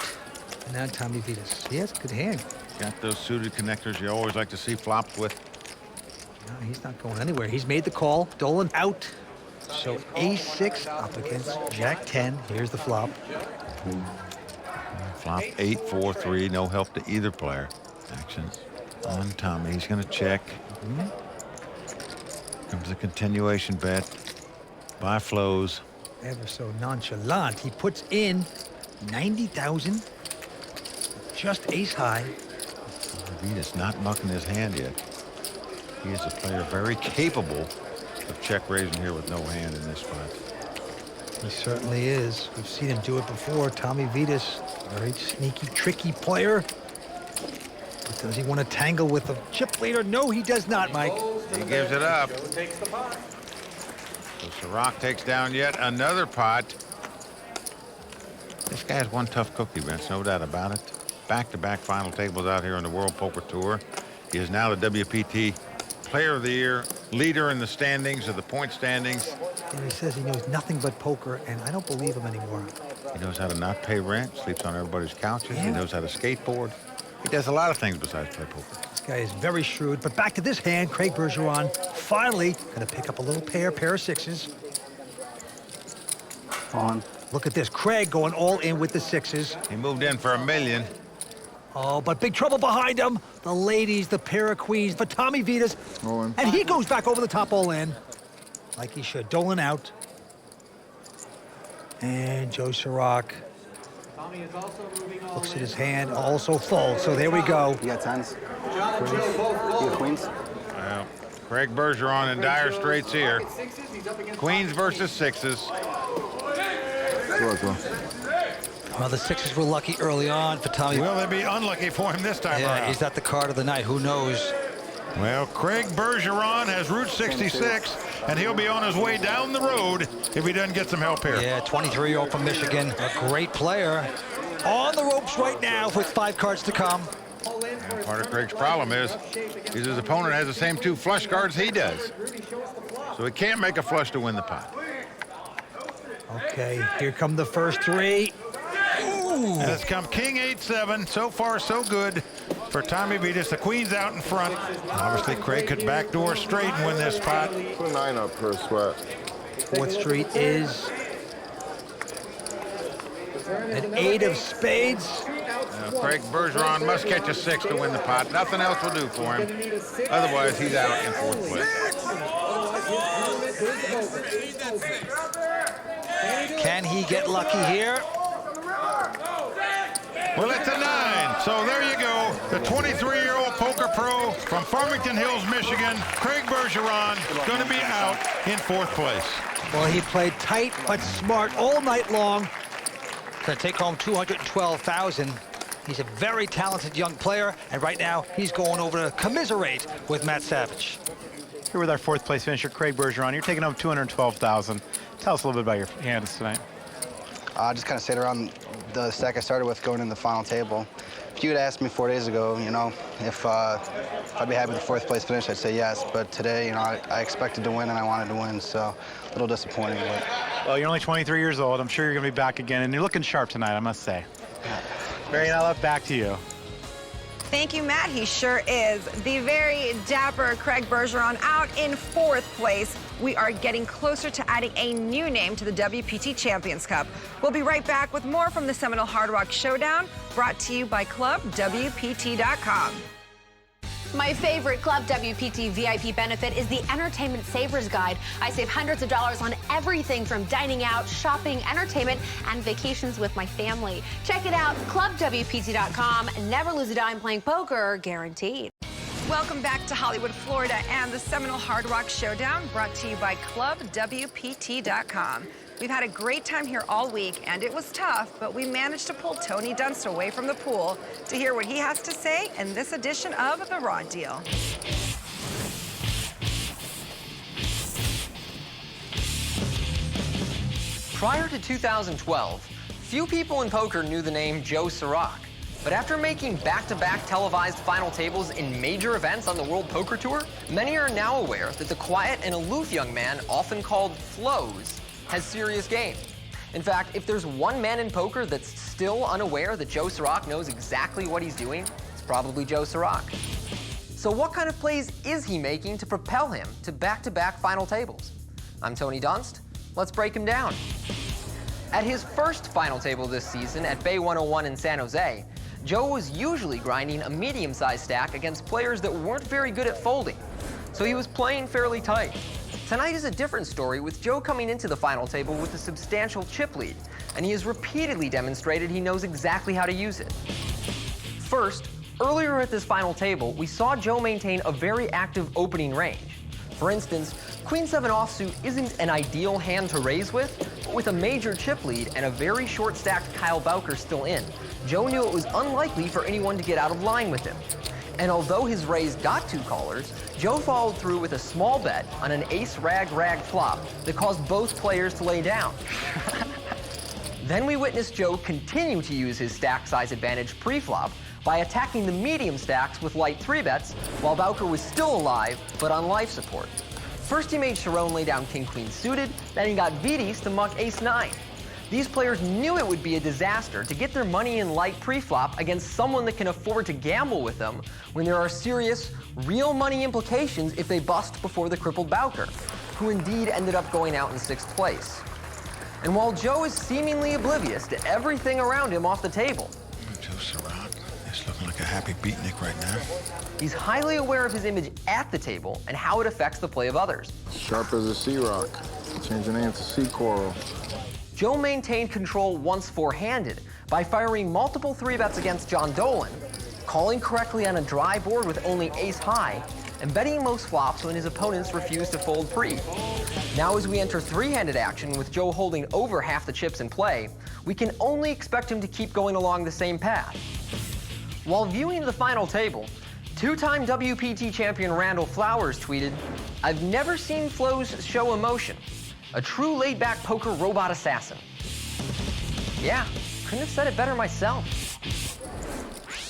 And now Tommy Vitas. He has a good hand. Got those suited connectors you always like to see flopped with. No, he's not going anywhere. He's made the call. Dolan out. So ace-6 up against jack-10. Here's the flop. Flop 8-4-3. No help to either player. Action on Tommy. He's going to check. Comes a continuation bet by Flows. Ever so nonchalant. He puts in 90,000. Just ace high. Vitas not mucking his hand yet. He is a player very capable of check raising here with no hand in this spot. He certainly is. We've seen him do it before. Tommy Vitas, very sneaky, tricky player. But does he want to tangle with the chip leader? No, he does not, Mike. He gives it up. So Sirach takes down yet another pot. This guy has one tough cookie, Vince, no doubt about it. Back-to-back final tables out here on the World Poker Tour. He is now the WPT Player of the Year, leader in the standings, of the point standings. And he says he knows nothing but poker, and I don't believe him anymore. He knows how to not pay rent, sleeps on everybody's couches. Yeah. He knows how to skateboard. He does a lot of things besides play poker. This guy is very shrewd. But back to this hand, Craig Bergeron finally going to pick up a little pair of sixes. On. Look at this. Craig going all in with the sixes. He moved in for $1 million. Oh, but big trouble behind him. The ladies, the pair of queens for Tommy Vitas. And he goes back over the top all in. Like he should. Dolan out. And Joe Sirach looks at his hand, also full. So there we go. You got tens. Queens. You got queens. Well, Craig Bergeron in dire straits here. Queens versus sixes. Well, the sixes were lucky early on for Tommy. Will they be unlucky for him this time around? He's at the card of the night. Who knows? Well, Craig Bergeron has Route 66, and he'll be on his way down the road if he doesn't get some help here. Yeah, 23-year-old from Michigan, a great player. On the ropes right now with 5 cards to come. And part of Craig's problem is his opponent has the same 2 flush cards he does. So he can't make a flush to win the pot. Okay, here come the first 3. Ooh. And it's come King 8-7. So far, so good for Tommy Vitas. The queen's out in front. Obviously, Craig could backdoor straight and win this pot. Put 9 up per sweat. 4th Street is an 8 of spades. Craig Bergeron must catch a 6 to win the pot. Nothing else will do for him. Otherwise, he's out in 4th place. Can he get lucky here? Well, it's a 9. So there you go. The 23-year-old poker pro from Farmington Hills, Michigan, Craig Bergeron, going to be out in 4th place. Well, he played tight but smart all night long. Going to take home $212,000. He's a very talented young player, and right now he's going over to commiserate with Matt Savage. Here with our 4th place finisher, Craig Bergeron. You're taking home $212,000. Tell us a little bit about your hands tonight. I just kind of stayed around the stack I started with going in the final table. If you had asked me 4 days ago, you know, if I'd be happy with the 4th place finish, I'd say yes. But today, you know, I expected to win and I wanted to win, so a little disappointing. But well, you're only 23 years old. I'm sure you're going to be back again, and you're looking sharp tonight, I must say. Marianella, back to you. Thank you, Matt. He sure is. The very dapper Craig Bergeron out in 4th place. We are getting closer to adding a new name to the WPT Champions Cup. We'll be right back with more from the Seminole Hard Rock Showdown, brought to you by ClubWPT.com. My favorite Club WPT VIP benefit is the Entertainment Savers Guide. I save hundreds of dollars on everything from dining out, shopping, entertainment, and vacations with my family. Check it out, ClubWPT.com. Never lose a dime playing poker, guaranteed. Welcome back to Hollywood, Florida, and the Seminole Hard Rock Showdown, brought to you by ClubWPT.com. We've had a great time here all week, and it was tough, but we managed to pull Tony Dunst away from the pool to hear what he has to say in this edition of The Raw Deal. Prior to 2012, few people in poker knew the name Joe Sirach. But after making back-to-back televised final tables in major events on the World Poker Tour, many are now aware that the quiet and aloof young man, often called Flows, has serious game. In fact, if there's one man in poker that's still unaware that Joe Sirach knows exactly what he's doing, it's probably Joe Sirach. So what kind of plays is he making to propel him to back-to-back final tables? I'm Tony Dunst. Let's break him down. At his first final table this season at Bay 101 in San Jose, Joe was usually grinding a medium-sized stack against players that weren't very good at folding, so he was playing fairly tight. Tonight is a different story, with Joe coming into the final table with a substantial chip lead, and he has repeatedly demonstrated he knows exactly how to use it. First, earlier at this final table, we saw Joe maintain a very active opening range. For instance, Queen 7 offsuit isn't an ideal hand to raise with, but with a major chip lead and a very short-stacked Kyle Bowker still in, Joe knew it was unlikely for anyone to get out of line with him. And although his raise got 2 callers, Joe followed through with a small bet on an ace-rag-rag flop that caused both players to lay down. Then we witnessed Joe continue to use his stack size advantage pre-flop by attacking the medium stacks with light 3-bets while Bowker was still alive but on life support. First he made Sharon lay down king-queen suited, then he got Vitis to muck ace-9. These players knew it would be a disaster to get their money in light pre-flop against someone that can afford to gamble with them when there are serious, real money implications if they bust before the crippled Bowker, who indeed ended up going out in 6th place. And while Joe is seemingly oblivious to everything around him off the table, Joe Sirach is looking like a happy beatnik right now. he's highly aware of his image at the table and how it affects the play of others. Sharp as a sea rock. Change the name to sea coral. Joe maintained control once four-handed by firing multiple 3-bets against John Dolan, calling correctly on a dry board with only ace-high, and betting most flops when his opponents refused to fold pre. Now as we enter 3-handed action with Joe holding over half the chips in play, we can only expect him to keep going along the same path. While viewing the final table, 2-time WPT champion Randall Flowers tweeted, "I've never seen Flows show emotion. A true laid-back poker robot assassin." Yeah, couldn't have said it better myself.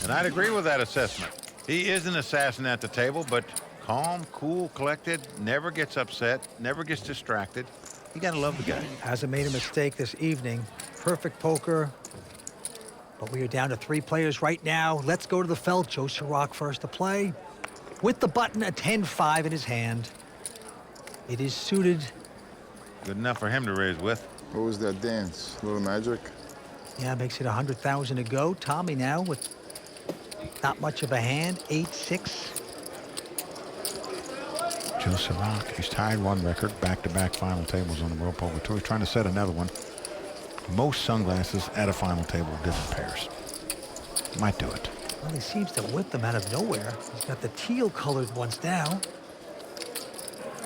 And I'd agree with that assessment. He is an assassin at the table, but calm, cool, collected, never gets upset, never gets distracted. You gotta love the guy. Hasn't made a mistake this evening. Perfect poker. But we are down to 3 players right now. Let's go to the felt. Joe Sirach first to play. With the button, a 10-5 in his hand. It is suited. Good enough for him to raise with. What was that dance? A little magic? Yeah, makes it 100,000 to go. Tommy now with not much of a hand, 8-6. Joe Sirach, he's tied 1 record, back-to-back final tables on the World Poker Tour. He's trying to set another one. Most sunglasses at a final table, different pairs. Might do it. Well, he seems to whip them out of nowhere. He's got the teal-colored ones now.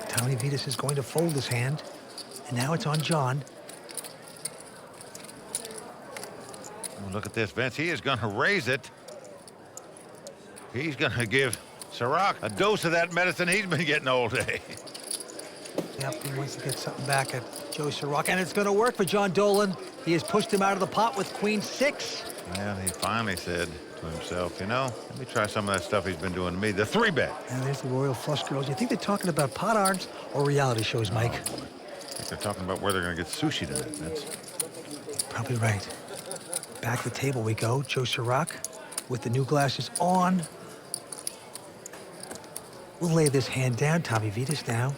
Tony Vitis is going to fold his hand, and now it's on John. Oh, look at this, Vince. He is going to raise it. He's going to give Sirach a dose of that medicine he's been getting all day. Yep, he wants to get something back at Joe Sirach, and it's going to work for John Dolan. He has pushed him out of the pot with Queen 6. Well, he finally said to himself, you know, let me try some of that stuff he's been doing to me. The 3-bet. And there's the Royal Flush Girls. You think they're talking about pot arms or reality shows, Mike? I think they're talking about where they're going to get sushi tonight, Vince. Probably right. Back to the table we go. Joe Sirach with the new glasses on. We'll lay this hand down. Tommy Vitis now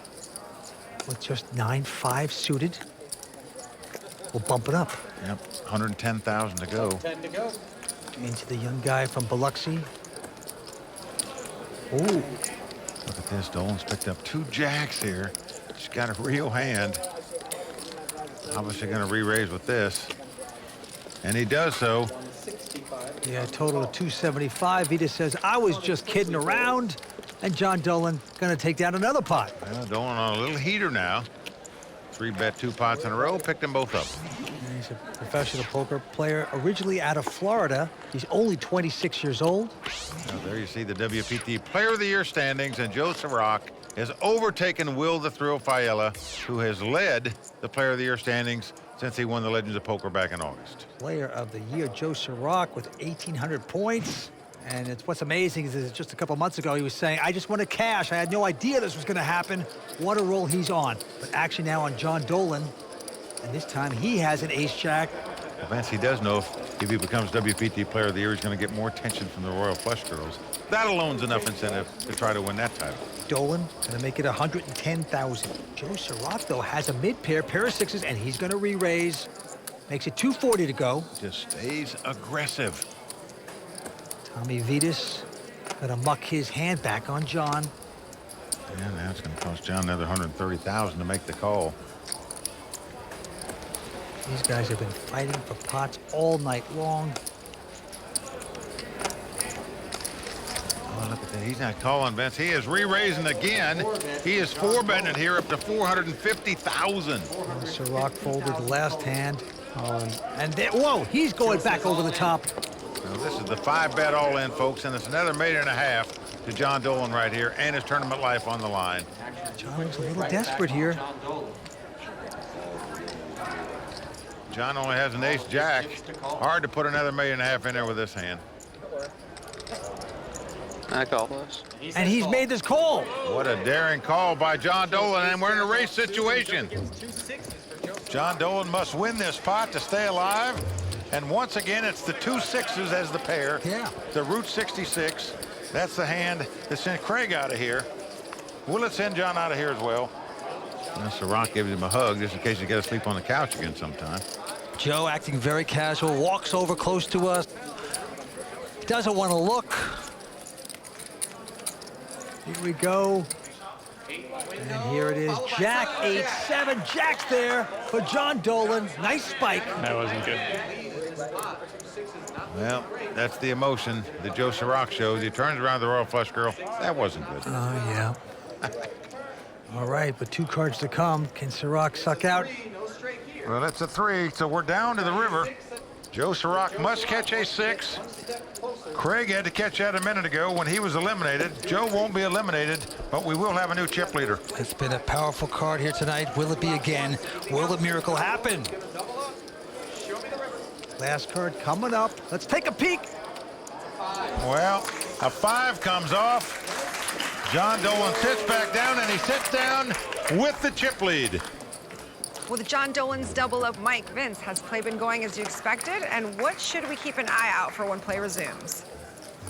with just 9-5 suited. We'll bump it up. Yep, 110,000 to go. 10 to go. Into the young guy from Biloxi. Ooh. Look at this. Dolan's picked up 2 jacks here. She's got a real hand. Obviously going to re-raise with this. And he does so. Yeah, a total of 275. Vitis says, I was just kidding around. And John Dolan going to take down another pot. Well, Dolan on a little heater now. 3-bet 2 pots in a row, picked them both up. And he's a professional poker player, originally out of Florida. He's only 26 years old. Now, there you see the WPT Player of the Year standings, and Joe Sirach has overtaken Will the Thrill Fiella, who has led the Player of the Year standings since he won the Legends of Poker back in August. Player of the Year, Joe Sirach with 1,800 points. And what's amazing is just a couple months ago, he was saying, I just want to cash. I had no idea this was going to happen. What a roll he's on. But action now on John Dolan. And this time he has an ace-jack. Well, Vince, he does know if he becomes WPT Player of the Year, he's going to get more attention from the Royal Flush Girls. That alone's enough incentive to try to win that title. Dolan going to make it 110,000. Joe Sirach, though, has a mid-pair, pair of sixes, and he's going to re-raise. Makes it 240 to go. Just stays aggressive. Tommy Vitas going to muck his hand back on John. Yeah, now it's going to cost John another 130,000 to make the call. These guys have been fighting for pots all night long. Oh, look at that. He's not calling, Vince. He is re-raising again. He is 4-betting it here up to 450,000. Sirach folded the last hand. And there, whoa, he's going back over the top. Now, this is the 5-bet all-in, folks, and it's another $1.5 million to John Dolan right here, and his tournament life on the line. John's a little desperate here. John only has an ace-jack. Hard to put another $1.5 million in there with this hand. I call this. And he's made this call. What a daring call by John Dolan, and we're in a race situation. John Dolan must win this pot to stay alive. And once again, it's the 2 6s as the pair. Yeah. The Route 66. That's the hand that sent Craig out of here. Will it send John out of here as well? Now, Sirach gives him a hug just in case he's got to sleep on the couch again sometime. Joe acting very casual, walks over close to us. Doesn't want to look. Here we go. And here it is, Jack 8-7. Jack's there for John Dolan. Nice spike. That wasn't good. Well, that's the emotion that Joe Sirach shows. He turns around the Royal Flush Girl. That wasn't good. Oh, yeah. All right, but 2 cards to come. Can Sirach suck out? Well, that's a 3, so we're down to the river. Joe Sirach must catch a 6. Craig had to catch that a minute ago when he was eliminated. Joe won't be eliminated, but we will have a new chip leader. It's been a powerful card here tonight. Will it be again? Will the miracle happen? Last card coming up. Let's take a peek. Well, a 5 comes off. John Dolan sits back down, and he sits down with the chip lead. With John Dolan's double up, Mike, Vince, has play been going as you expected? And what should we keep an eye out for when play resumes?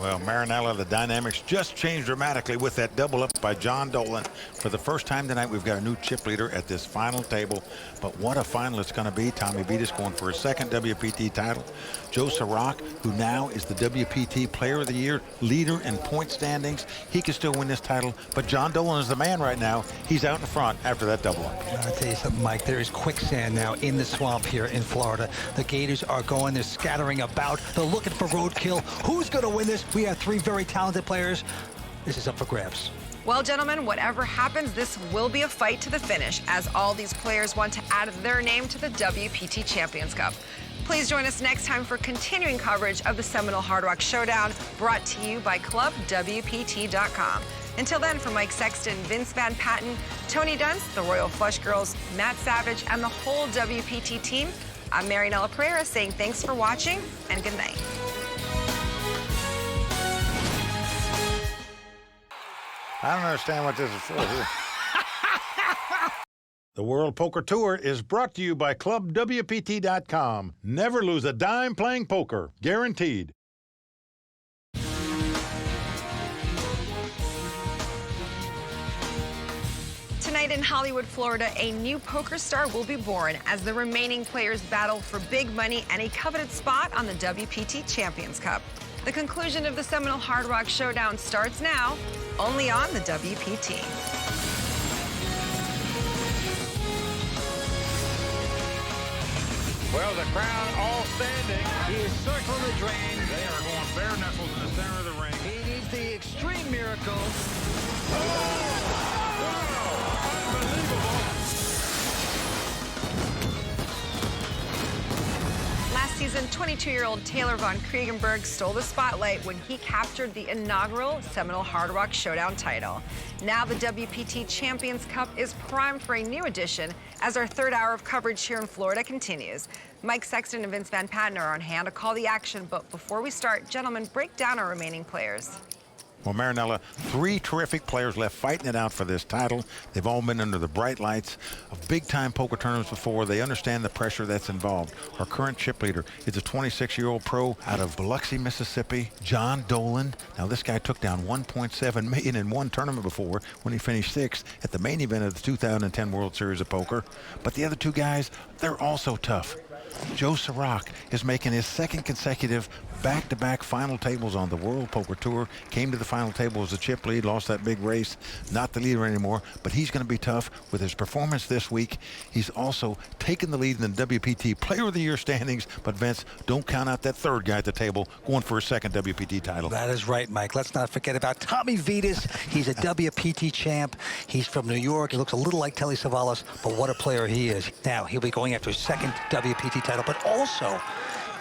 Well, Marinella, the dynamics just changed dramatically with that double up by John Dolan. For the first time tonight, we've got a new chip leader at this final table. But what a final it's going to be. Tommy Vitas going for his 2nd WPT title. Joe Sirach, who now is the WPT Player of the Year, leader in point standings. He can still win this title, but John Dolan is the man right now. He's out in front after that double up. I'll tell you something, Mike. There is quicksand now in the swamp here in Florida. The Gators are going. They're scattering about. They're looking for roadkill. Who's going to win this? We have 3 very talented players. This is up for grabs. Well, gentlemen, whatever happens, this will be a fight to the finish, as all these players want to add their name to the WPT Champions Cup. Please join us next time for continuing coverage of the Seminole Hard Rock Showdown, brought to you by ClubWPT.com. Until then, for Mike Sexton, Vince Van Patten, Tony Dunst, the Royal Flush Girls, Matt Savage, and the whole WPT team, I'm Marianella Pereira saying thanks for watching and good night. I don't understand what this is for here. The World Poker Tour is brought to you by ClubWPT.com. Never lose a dime playing poker. Guaranteed. Tonight in Hollywood, Florida, a new poker star will be born as the remaining players battle for big money and a coveted spot on the WPT Champions Cup. The conclusion of the Seminole Hard Rock Showdown starts now, only on the WPT. Well, the crowd all standing. He is circling the drain. They are going bare knuckles in the center of the ring. He needs the extreme miracle. Last season, season, 22-year-old Taylor von Kriegenberg stole the spotlight when he captured the inaugural Seminole Hard Rock Showdown title. Now the WPT Champions Cup is primed for a new edition as our third hour of coverage here in Florida continues. Mike Sexton and Vince Van Patten are on hand to call the action, but before we start, gentlemen, break down our remaining players. Well, Marinella, 3 terrific players left fighting it out for this title. They've all been under the bright lights of big-time poker tournaments before. They understand the pressure that's involved. Our current chip leader is a 26-year-old pro out of Biloxi, Mississippi, John Dolan. Now, this guy took down $1.7 million in one tournament before when he finished 6th at the main event of the 2010 World Series of Poker. But the other 2 guys, they're also tough. Joe Sirac is making his 2nd consecutive back-to-back final tables on the World Poker Tour. Came to the final table as a chip lead, lost that big race, not the leader anymore, but he's going to be tough with his performance this week. He's also taken the lead in the WPT Player of the Year standings, but Vince, don't count out that 3rd guy at the table going for his 2nd WPT title. That is right, Mike. Let's not forget about Tommy Vitas. He's a WPT champ. He's from New York. He looks a little like Telly Savalas, but what a player he is. Now, he'll be going after his 2nd WPT title, but also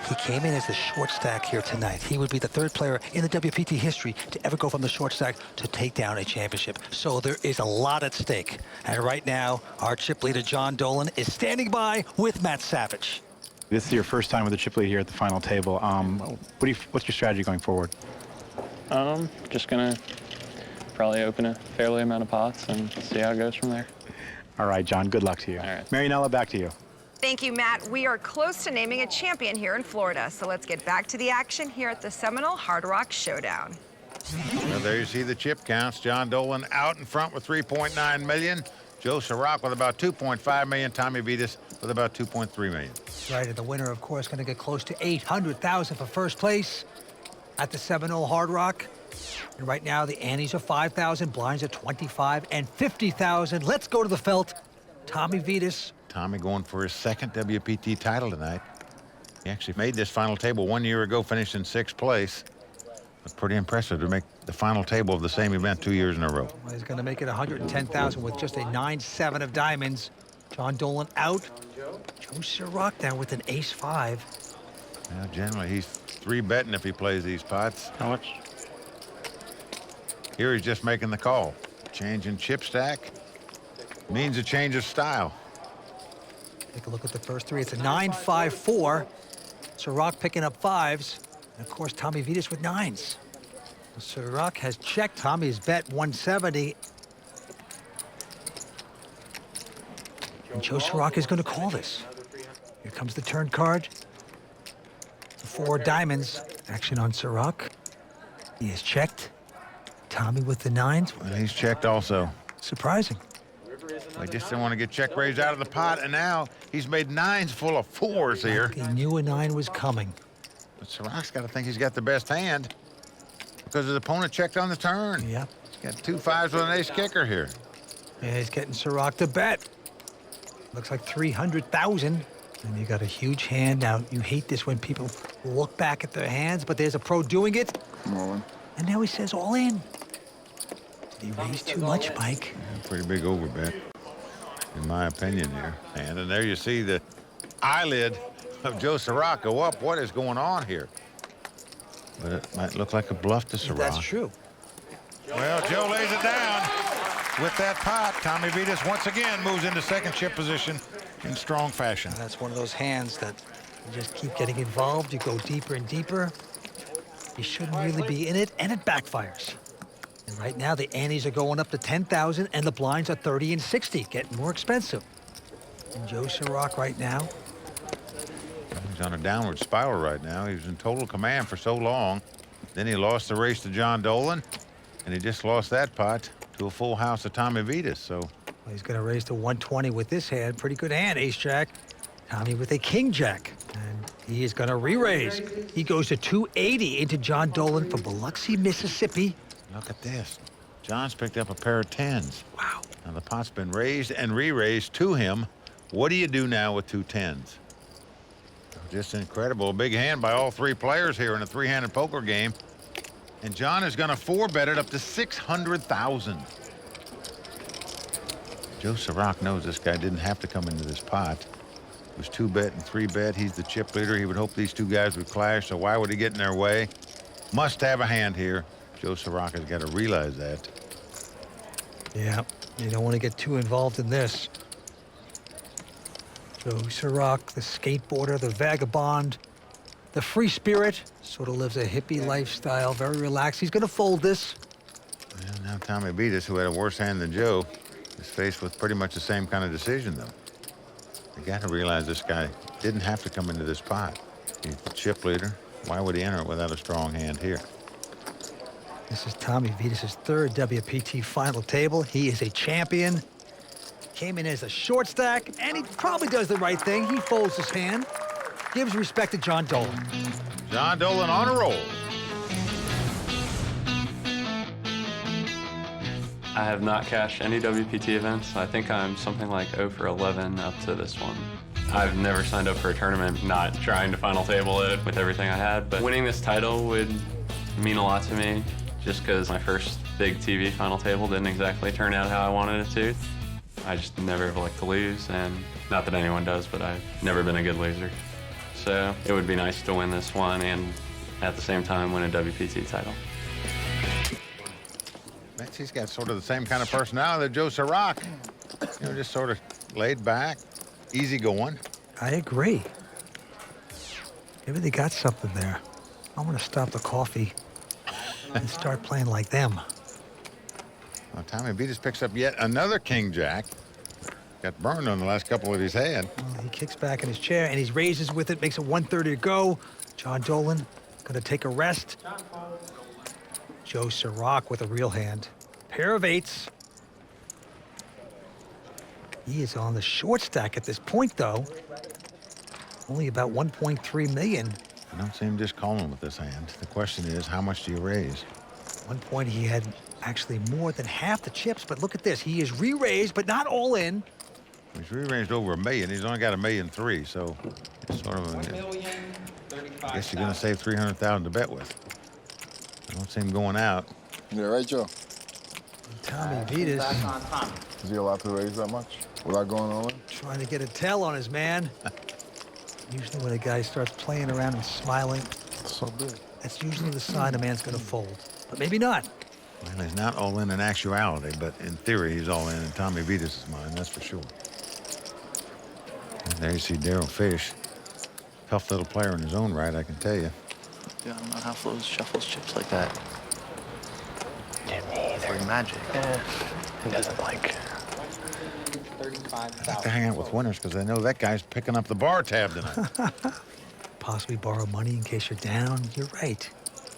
he came in as the short stack here tonight. He would be the 3rd player in the WPT history to ever go from the short stack to take down a championship. So there is a lot at stake. And right now, our chip leader, John Dolan, is standing by with Matt Savage. This is your first time with the chip lead here at the final table. What's your strategy going forward? Just gonna probably open a fairly amount of pots and see how it goes from there. All right, John, good luck to you. All right. Marinella, back to you. Thank you, Matt. We are close to naming a champion here in Florida, so let's get back to the action here at the Seminole Hard Rock Showdown. Well, there you see the chip counts. John Dolan out in front with 3.9 million. Joe Sirac with about 2.5 million. Tommy Vitas with about 2.3 million. Right, and the winner, of course, going to get close to $800,000 for first place at the Seminole Hard Rock. And right now, the antes are 5,000, blinds are 25 and 50,000. Let's go to the felt. Tommy Vitas. Tommy going for his 2nd WPT title tonight. He actually made this final table 1 year ago, finished in 6th place. It's pretty impressive to make the final table of the same event 2 years in a row. Well, he's going to make it 110,000 with just a 9-7 of diamonds. John Dolan out. Joe Sirac down with an ace-5. Now, generally, he's 3-betting if he plays these pots. How much? Here he's just making the call. Change in chip stack means a change of style. Take a look at the first 3. It's a 9-5-4. Sirac picking up 5s. And, of course, Tommy Vitas with 9s. Sirac has checked. Tommy's bet 170. And Joe Sirac is going to call this. Here comes the turn card. 4 diamonds. Action on Sirac. He is checked. Tommy with the 9s. Well, he's checked also. Surprising. We just didn't want to get check raised out of the pot, and now he's made 9s full of 4s here. He knew a 9 was coming. But Sirac's got to think he's got the best hand because his opponent checked on the turn. Yep. He's got 2 5s with an ace kicker here. And he's getting Sirac to bet. Looks like 300,000. And you got a huge hand. Now, you hate this when people look back at their hands, but there's a pro doing it. Rolling. And now he says all in. Did he raise too much, Mike? Yeah, pretty big overbet, in my opinion here. And there you see the eyelid of Joe Sirac go up. What is going on here? But it might look like a bluff to Sirac. That's true. Well, Joe lays it down with that pot. Tommy Vitas once again moves into 2nd chip position in strong fashion. And that's one of those hands that you just keep getting involved. You go deeper and deeper. You shouldn't really be in it, and it backfires. And right now, the antes are going up to 10,000, and the blinds are 30 and 60, getting more expensive. And Joe Sirac right now. He's on a downward spiral right now. He was in total command for so long. Then he lost the race to John Dolan, and he just lost that pot to a full house of Tommy Vitas. So Well, he's going to raise to 120 with this hand. Pretty good hand, ace-jack. Tommy with a king-jack. And he is going to re-raise. He goes to 280 into John Dolan from Biloxi, Mississippi. look at this. John's picked up a pair of 10s. Wow. Now the pot's been raised and re-raised to him. What do you do now with 2 10s? Just incredible. A big hand by all 3 players here in a 3-handed poker game. And John is going to 4-bet it up to 600,000. Joe Sirac knows this guy didn't have to come into this pot. It was 2-bet and 3-bet. He's the chip leader. He would hope these two guys would clash, so why would he get in their way? Must have a hand here. Joe Sirocco's got to realize that. Yeah, you don't want to get too involved in this. Joe Sirocco, the skateboarder, the vagabond, the free spirit, sort of lives a hippie lifestyle, very relaxed. He's going to fold this. Well, now Tommy Beatis, who had a worse hand than Joe, is faced with pretty much the same kind of decision, though. You got to realize this guy didn't have to come into this pot. He's the chip leader. Why would he enter it without a strong hand here? This is Tommy Vitas' third WPT final table. He is a champion. Came in as a short stack, and he probably does the right thing. He folds his hand, gives respect to John Dolan. John Dolan on a roll. I have not cashed any WPT events. I think I'm something like 0 for 11 up to this one. I've never signed up for a tournament not trying to final table it with everything I had, but winning this title would mean a lot to me just because my first big TV final table didn't exactly turn out how I wanted it to. I just never like to lose, and not that anyone does, but I've never been a good loser. So it would be nice to win this one and at the same time win a WPT title. He's got sort of the same kind of personality that Joe Sirocco. You know, just sort of laid back, easy going. I agree. Maybe they got something there. I'm going to stop the coffee and start playing like them. Well, Tommy Beatis picks up yet another king jack. Got burned on the last couple that he's had. Well, he kicks back in his chair and he raises with it, makes it 130 to go. John Dolan going to take a rest. Joe Sirocco with a real hand. Pair of eights. He is on the short stack at this point, though. Only about 1.3 million. I don't see him just calling with this hand. The question is, how much do you raise? At one point, he had actually more than half the chips, but look at this. He is re-raised, but not all in. He's re-raised over $1 million. He's only got $1.3 million, so it's sort of I guess you're going to save $300,000 to bet with. I don't see him going out. Yeah, right, Joe. Tommy Vitas Is he allowed to raise that much without going all in? trying to get a tell on his man. Usually when a guy starts playing around and smiling, so big. That's usually the sign a man's going to fold. But maybe not. Well, he's not all in actuality, but in theory, he's all in Tommy Vitas' mind, that's for sure. And there you see Daryl Fish. Tough little player in his own right, I can tell you. Yeah, I don't know how Flo shuffles chips like that. Yeah, me either. Like magic. Yeah, he doesn't like. I like to hang out with winners because I know that guy's picking up the bar tab tonight. Possibly borrow money in case you're down. You're right.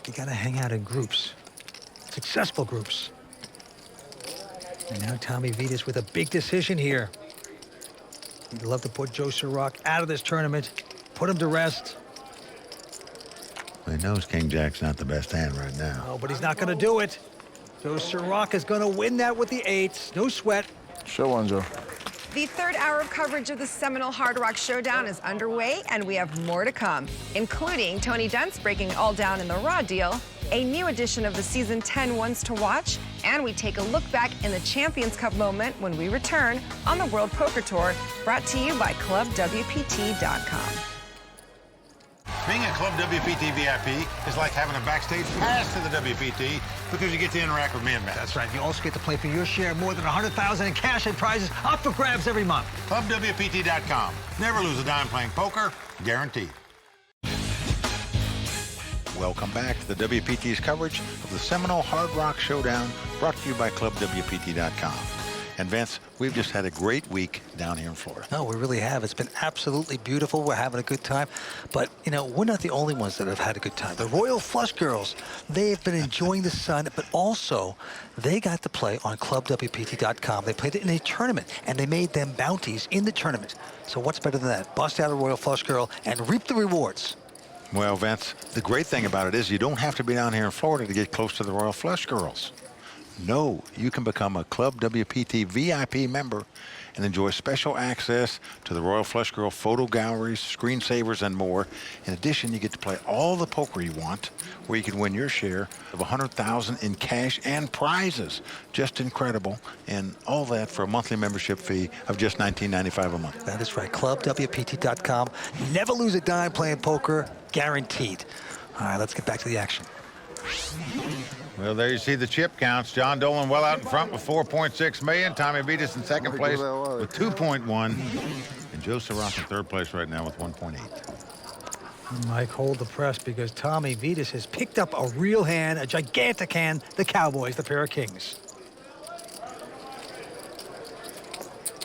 You got to hang out in groups. Successful groups. And now Tommy Vitas with a big decision here. He'd love to put Joe Sirocco out of this tournament, put him to rest. He knows King Jack's not the best hand right now. Oh, but he's not going to do it. Joe Sirocco is going to win that with the eights. No sweat. Show one, Joe. The third hour of coverage of the Seminole Hard Rock Showdown is underway, and we have more to come, including Tony Dent's breaking it all down in the Raw deal, a new edition of the Season 10 Ones to Watch, and we take a look back in the Champions Cup moment when we return on the World Poker Tour, brought to you by ClubWPT.com. Being a Club WPT VIP is like having a backstage pass to the WPT because you get to interact with me and Matt. That's right. You also get to play for your share of more than $100,000 in cash and prizes up for grabs every month. ClubWPT.com. Never lose a dime playing poker, guaranteed. Welcome back to the WPT's coverage of the Seminole Hard Rock Showdown, brought to you by ClubWPT.com. And Vince, we've just had a great week down here in Florida. No, we really have. It's been absolutely beautiful. We're having a good time. But, you know, we're not the only ones that have had a good time. The Royal Flush Girls, they've been enjoying the sun, but also they got to play on ClubWPT.com. They played it in a tournament, and they made them bounties in the tournament. So what's better than that? Bust out a Royal Flush Girl and reap the rewards. Well, Vince, the great thing about it is you don't have to be down here in Florida to get close to the Royal Flush Girls. No, you can become a Club WPT VIP member and enjoy special access to the Royal Flush Girl photo galleries, screensavers, and more. In addition, you get to play all the poker you want, where you can win your share of $100,000 in cash and prizes. Just incredible, and all that for a monthly membership fee of just $19.95 a month. That is right. ClubWPT.com. Never lose a dime playing poker, guaranteed. All right, let's get back to the action. Well, there you see the chip counts. John Dolan well out in front with 4.6 million. Tommy Vitas in second place with 2.1. And Joe Sirach in third place right now with 1.8. Mike, hold the press, because Tommy Vitas has picked up a real hand, a gigantic hand, the Cowboys, the pair of kings.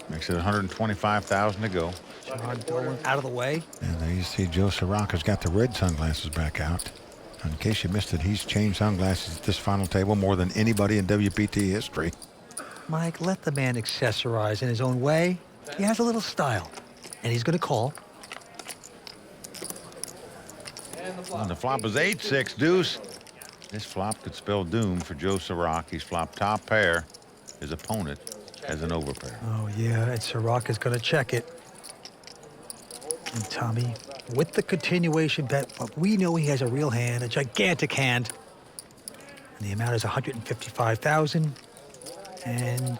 Makes it 125,000 to go. John Dolan out of the way. And there you see Joe Sirach has got the red sunglasses back out. In case you missed it, he's changed sunglasses at this final table more than anybody in WPT history. Mike, let the man accessorize in his own way. He has a little style, and he's going to call. And the flop is 8-6 deuce. This flop could spell doom for Joe Sirach. He's flopped top pair. His opponent has an overpair. Oh, yeah, and Sirach is going to check it. And Tommy, with the continuation bet, but we know he has a real hand, a gigantic hand. And the amount is $155,000. And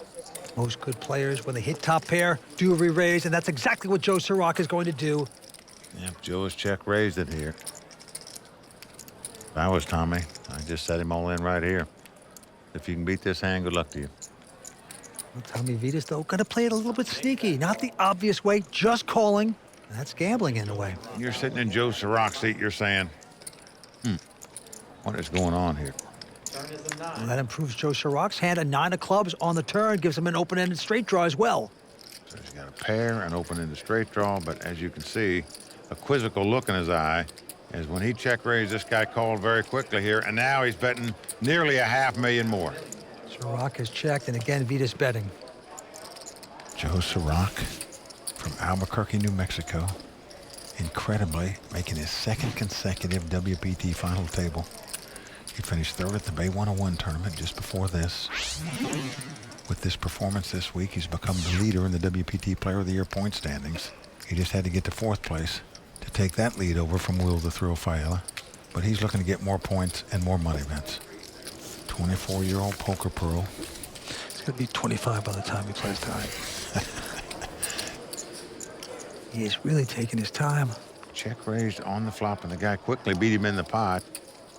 most good players, when they hit top pair, do re-raise, and that's exactly what Joe Sirach is going to do. Yep, Joe has check raised it here. If I was Tommy, I'd just set him all in right here. If you can beat this hand, good luck to you. Well, Tommy Vitas, though, going to play it a little bit sneaky. Not the obvious way, just calling. That's gambling in a way. You're sitting in Joe Sirach's seat, you're saying, what is going on here? Well, that improves Joe Sirach's hand. A 9 of clubs on the turn gives him an open-ended straight draw as well. So he's got a pair and open into straight draw, but as you can see, a quizzical look in his eye, as when he check raised, this guy called very quickly here, and now he's betting nearly $500,000 more. Sirach has checked, and again, Vitas betting. Joe Sirach from Albuquerque, New Mexico, incredibly making his second consecutive WPT final table. He finished third at the Bay 101 tournament just before this. With this performance this week, he's become the leader in the WPT Player of the Year point standings. He just had to get to fourth place to take that lead over from Will the Thrill Faella. But he's looking to get more points and more money, Vince. 24-year-old poker pro. It's going to be 25 by the time he plays tonight. He is really taking his time. Check raised on the flop, and the guy quickly beat him in the pot.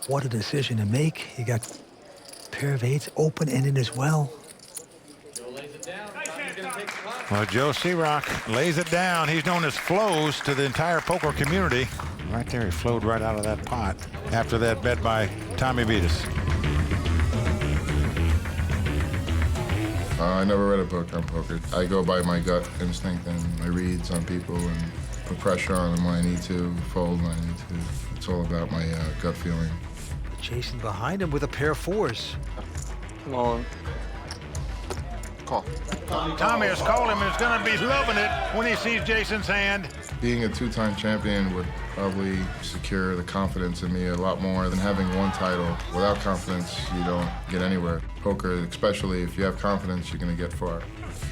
What a decision to make. He got a pair of 8s open-ended as well. Well, Joe Sirach lays it down. He's known as Flows to the entire poker community. Right there, he flowed right out of that pot after that bet by Tommy Vitas. I never read a book on poker. I go by my gut instinct and my reads on people and put pressure on them when I need to, fold when I need to. It's all about my gut feeling. Jason behind him with a pair of 4s. Come on. Call. Tommy has called him and is going to be loving it when he sees Jason's hand. Being a two-time champion would probably secure the confidence in me a lot more than having one title. Without confidence, you don't get anywhere. Poker, especially if you have confidence, you're going to get far.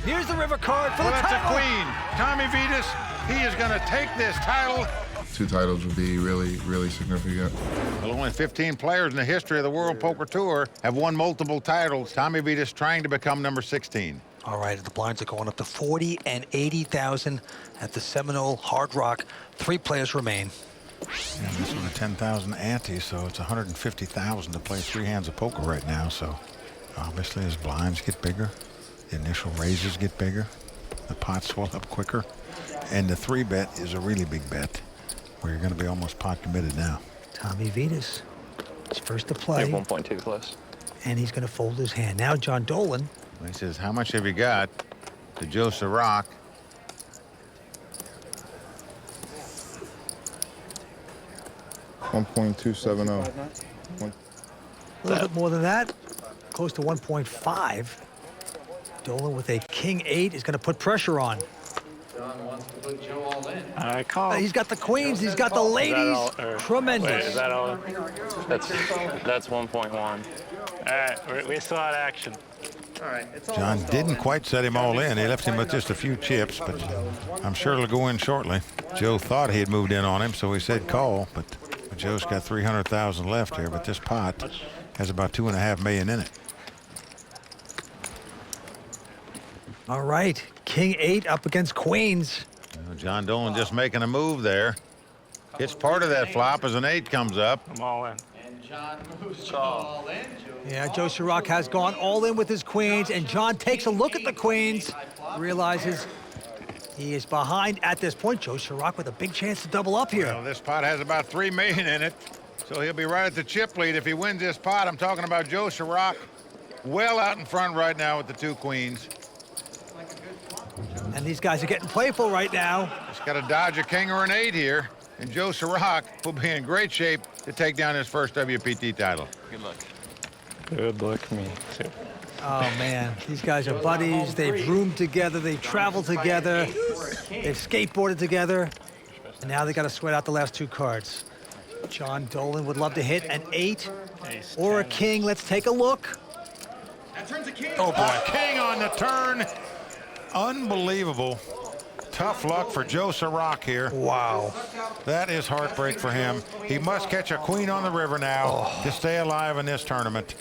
Here's the river card for the that's title. a queen. Tommy Vitas, he is going to take this title. 2 titles would be really, really significant. Well, only 15 players in the history of the World Poker Tour have won multiple titles. Tommy Vitas trying to become number 16. All right, the blinds are going up to 40 and 80,000 at the Seminole Hard Rock. 3 players remain. And this one a 10,000 ante, so it's 150,000 to play 3 hands of poker right now. So obviously, as blinds get bigger, the initial raises get bigger, the pots swell up quicker, and the 3-bet is a really big bet, where you're going to be almost pot committed now. Tommy Vitas, his first to play. 1.2 close. And he's going to fold his hand. Now John Dolan. He says, how much have you got? To Joe Sirach. $1.270. A little bit more than that, close to 1.5. Dolan with a king-8 is going to put pressure on. John wants to put Joe all in. I call. He's got the queens. He's got the ladies. Tremendous. Wait, is that all? That's 1.1. All right, we still had action. John didn't quite set him all in. He left him with just a few chips, but I'm sure it'll go in shortly. Joe thought he had moved in on him, so he said call, but Joe's got 300,000 left here, but this pot has about $2.5 million in it. All right, King 8 up against Queens. John Dolan just making a move there. It's part of that flop as an 8 comes up. I'm all in. And John moves all in. Yeah, Joe Chirac has gone all in with his queens, and John takes a look at the queens, realizes he is behind at this point. Joe Chirac with a big chance to double up here. Well, this pot has about $3 million in it, so he'll be right at the chip lead if he wins this pot. I'm talking about Joe Chirac well out in front right now with the 2 queens. And these guys are getting playful right now. Just got to dodge a king or an 8 here, and Joe Chirac will be in great shape to take down his first WPT title. Good luck. Good luck, me too. Oh, man, these guys are buddies. They've roomed together. They've traveled together. They've skateboarded together. And now they got to sweat out the last 2 cards. John Dolan would love to hit an 8 or a king. Let's take a look. Oh, boy, king on the turn. Unbelievable. Tough luck for Joe Chirac here. Wow. That is heartbreak for him. He must catch a queen on the river now to stay alive in this tournament.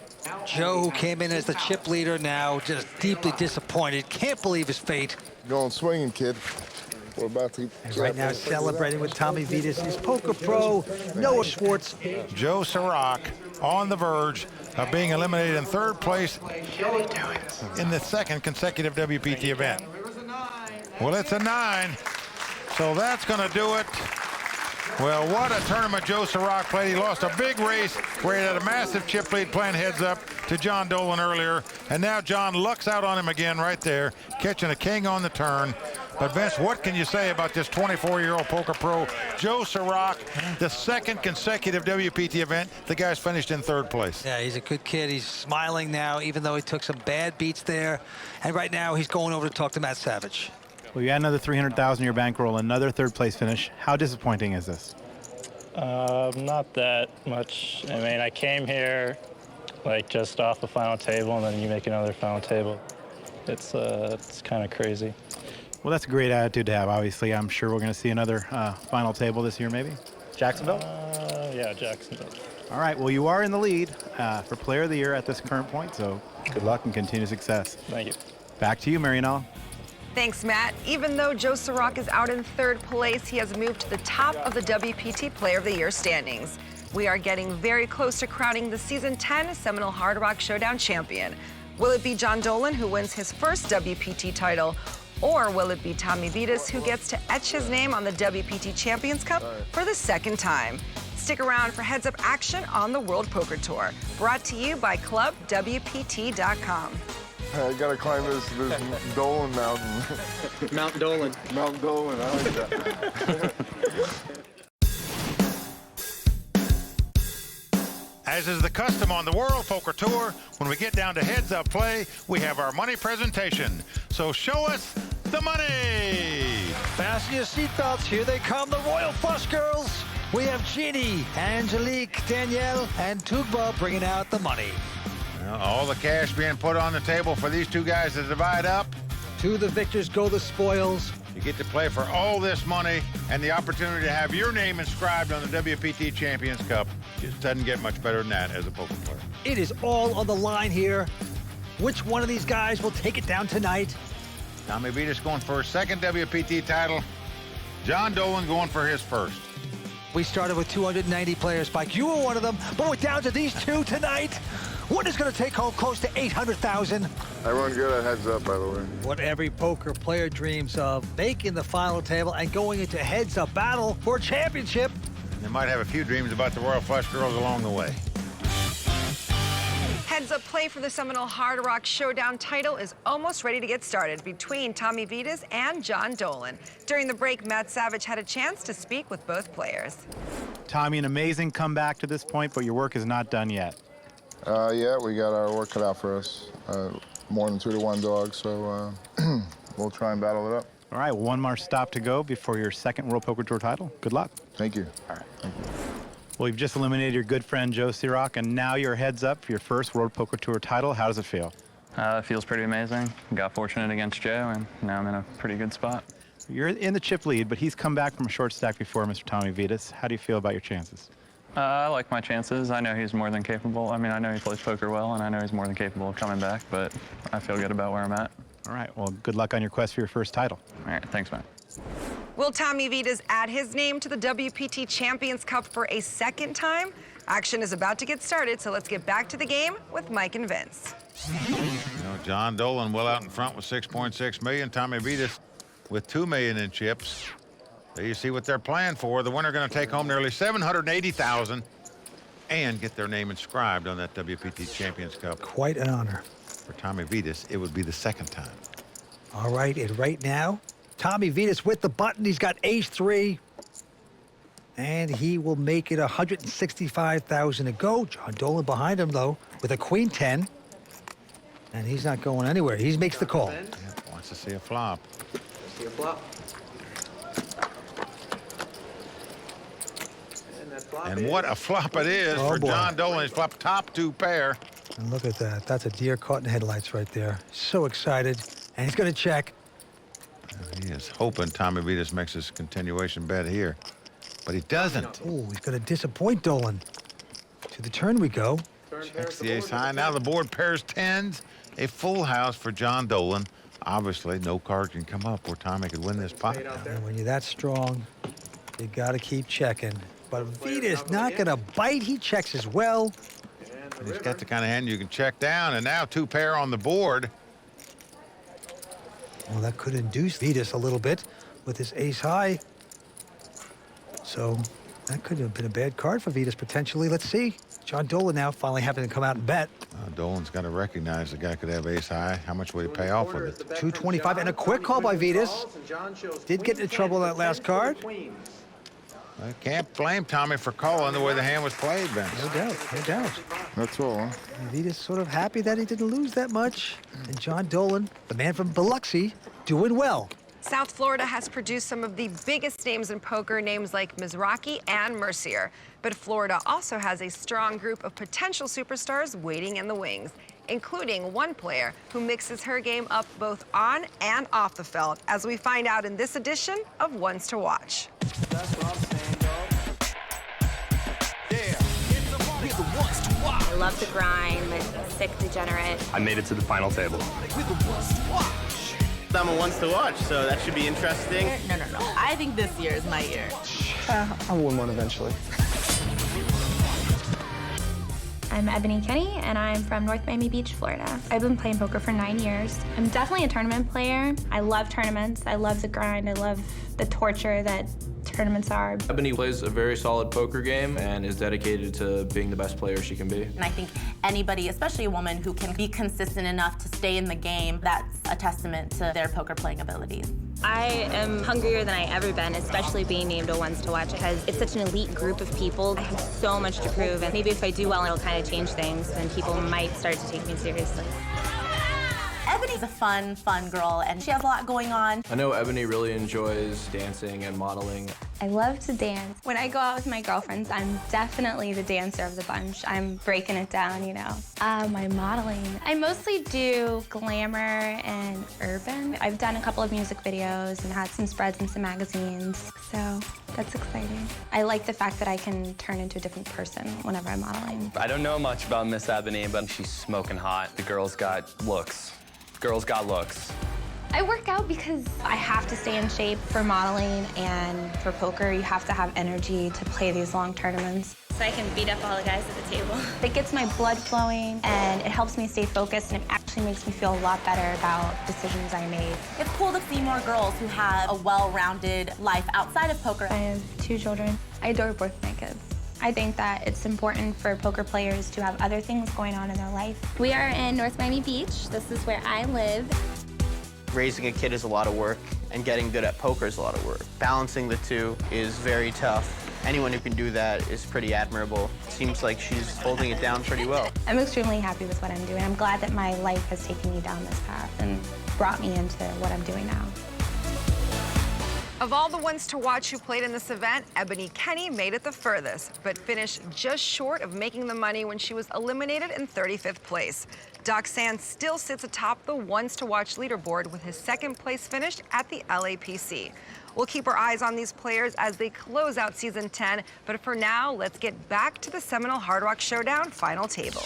Joe, who came in as the chip leader, now just deeply disappointed. Can't believe his fate. Going swinging, kid. We're about to. And right now celebrating with Tommy Vitas, his poker pro, Noah Schwartz. Joe Chirac on the verge of being eliminated in 3rd place in the 2nd consecutive WPT event. Well, it's a 9, so that's going to do it. Well, what a tournament Joe Chirac played. He lost a big race where he had a massive chip lead playing heads up to John Dolan earlier, and now John lucks out on him again right there, catching a king on the turn. But Vince, what can you say about this 24-year-old poker pro, Joe Chirac, the 2nd consecutive WPT event? The guy's finished in 3rd place. Yeah, he's a good kid. He's smiling now, even though he took some bad beats there. And right now, he's going over to talk to Matt Savage. Well, you had another 300,000 in your bankroll, another 3rd place finish. How disappointing is this? Not that much. I mean, I came here like just off the final table, and then you make another final table. It's kind of crazy. Well, that's a great attitude to have, obviously. I'm sure we're going to see another final table this year, maybe? Jacksonville? Yeah, Jacksonville. All right, well, you are in the lead for Player of the Year at this current point, so good luck and continued success. Thank you. Back to you, Marianella. Thanks, Matt. Even though Joe Chirac is out in 3rd place, he has moved to the top of the WPT Player of the Year standings. We are getting very close to crowning the Season 10 Seminole Hard Rock Showdown champion. Will it be John Dolan, who wins his first WPT title, or will it be Tommy Vitas, who gets to etch his name on the WPT Champions Cup for the 2nd time? Stick around for Heads Up action on the World Poker Tour, brought to you by ClubWPT.com. I gotta climb this Dolan mountain. Mount Dolan. Mount Dolan, I like that. As is the custom on the World Poker Tour, when we get down to Heads Up play, we have our money presentation. So show us the money. Fasten your seatbelts. Here they come, the Royal Flush Girls. We have Jeannie, Angelique, Danielle, and Tugba bringing out the money. Well, all the cash being put on the table for these 2 guys to divide up. To the victors go the spoils. You get to play for all this money and the opportunity to have your name inscribed on the WPT Champions Cup. Just doesn't get much better than that as a poker player. It is all on the line here. Which one of these guys will take it down tonight? Tommy Vitas going for his 2nd WPT title. John Dolan going for his 1st. We started with 290 players, Mike. You were one of them, but we're down to these 2 tonight. One is going to take home close to 800,000. I run good at Heads Up, by the way. What every poker player dreams of, making the final table and going into Heads Up battle for a championship. They might have a few dreams about the Royal Flush Girls along the way. Heads Up play for the Seminole Hard Rock Showdown title is almost ready to get started between Tommy Vitas and John Dolan. During the break, Matt Savage had a chance to speak with both players. Tommy, an amazing comeback to this point, but your work is not done yet. Yeah, we got our work cut out for us. More than 2-to-1 dog, so we'll try and battle it up. All right, one more stop to go before your 2nd World Poker Tour title. Good luck. Thank you. All right. Thank you. Well, you've just eliminated your good friend Joe Chirac, and now you're Heads Up for your 1st World Poker Tour title. How does it feel? It feels pretty amazing. Got fortunate against Joe, and now I'm in a pretty good spot. You're in the chip lead, but he's come back from a short stack before, Mr. Tommy Vitas. How do you feel about your chances? I like my chances. I know he's more than capable. I mean, I know he plays poker well, and I know he's more than capable of coming back, but I feel good about where I'm at. All right, well, good luck on your quest for your first title. All right, thanks, man. Will Tommy Vitas add his name to the WPT Champions Cup for a second time? Action is about to get started, so let's get back to the game with Mike and Vince. John Dolan well out in front with 6.6 million. Tommy Vitas with 2 million in chips. There you see what they're playing for. The winner going to take home nearly $780,000 and get their name inscribed on that WPT Champions Cup. Quite an honor. For Tommy Vitas, it would be the second time. All right, and right now, Tommy Vitas with the button. He's got ace-3, and he will make it $165,000 to go. John Dolan behind him, though, with a queen-10, and he's not going anywhere. He makes the call. Yeah, wants to see a flop. See a flop. And what a flop it is for boy. John Dolan. He's flopped top 2 pair. And look at that. That's a deer caught in the headlights right there. So excited. And he's going to check. He is hoping Tommy Vitas makes his continuation bet here, but he doesn't. Oh, he's going to disappoint Dolan. To the turn we go. Checks the ace high. Now the board pairs 10s. A full house for John Dolan. Obviously, no card can come up where Tommy could win this pot. And when you're that strong, you got to keep checking. But Vitas not going to bite. He checks as well. And he's got the kind of hand you can check down, and now 2 pair on the board. Well, that could induce Vitas a little bit with his ace high. So that could have been a bad card for Vitas potentially. Let's see. John Dolan now finally having to come out and bet. Dolan's got to recognize the guy could have ace high. How much would he pay off with it? 225 and a quick call by Vitas. Did get into trouble on that last card. I can't blame Tommy for calling the way the hand was played, Ben. No doubt, no doubt. That's all, huh? And Vitas sort of happy that he didn't lose that much. And John Dolan, the man from Biloxi, doing well. South Florida has produced some of the biggest names in poker, names like Mizrachi and Mercier. But Florida also has a strong group of potential superstars waiting in the wings, including one player who mixes her game up both on and off the felt, as we find out in this edition of Ones to Watch. That's what I'm saying, dog. Yeah. We're the ones to watch. I love the grind, the sick degenerate. I made it to the final table. We're the ones to watch. I'm a Ones to Watch, so that should be interesting. No. I think this year is my year. I'll win one eventually. I'm Ebony Kenny, and I'm from North Miami Beach, Florida. I've been playing poker for 9 years. I'm definitely a tournament player. I love tournaments. I love the grind. I love the torture that tournaments are. Ebony plays a very solid poker game and is dedicated to being the best player she can be. And I think anybody, especially a woman, who can be consistent enough to stay in the game, that's a testament to their poker playing abilities. I am hungrier than I ever been, especially being named a Ones to Watch, because it's such an elite group of people. I have so much to prove, and maybe if I do well, it'll kind of change things, and people might start to take me seriously. Ebony's a fun girl, and she has a lot going on. I know Ebony really enjoys dancing and modeling. I love to dance. When I go out with my girlfriends, I'm definitely the dancer of the bunch. I'm breaking it down, you know. My modeling. I mostly do glamour and urban. I've done a couple of music videos and had some spreads in some magazines, so that's exciting. I like the fact that I can turn into a different person whenever I'm modeling. I don't know much about Miss Ebony, but she's smoking hot. The girl's got looks. Girl's got looks. I work out because I have to stay in shape for modeling, and for poker, you have to have energy to play these long tournaments. So I can beat up all the guys at the table. It gets my blood flowing, and it helps me stay focused, and it actually makes me feel a lot better about decisions I made. It's cool to see more girls who have a well-rounded life outside of poker. I have 2 children. I adore both my kids. I think that it's important for poker players to have other things going on in their life. We are in North Miami Beach. This is where I live. Raising a kid is a lot of work, and getting good at poker is a lot of work. Balancing the two is very tough. Anyone who can do that is pretty admirable. Seems like she's holding it down pretty well. I'm extremely happy with what I'm doing. I'm glad that my life has taken me down this path and brought me into what I'm doing now. Of all the ones to watch who played in this event, Ebony Kenny made it the furthest, but finished just short of making the money when she was eliminated in 35th place. Doc Sands still sits atop the ones to watch leaderboard with his second place finish at the LAPC. We'll keep our eyes on these players as they close out season 10, but for now, let's get back to the Seminole Hard Rock Showdown final table.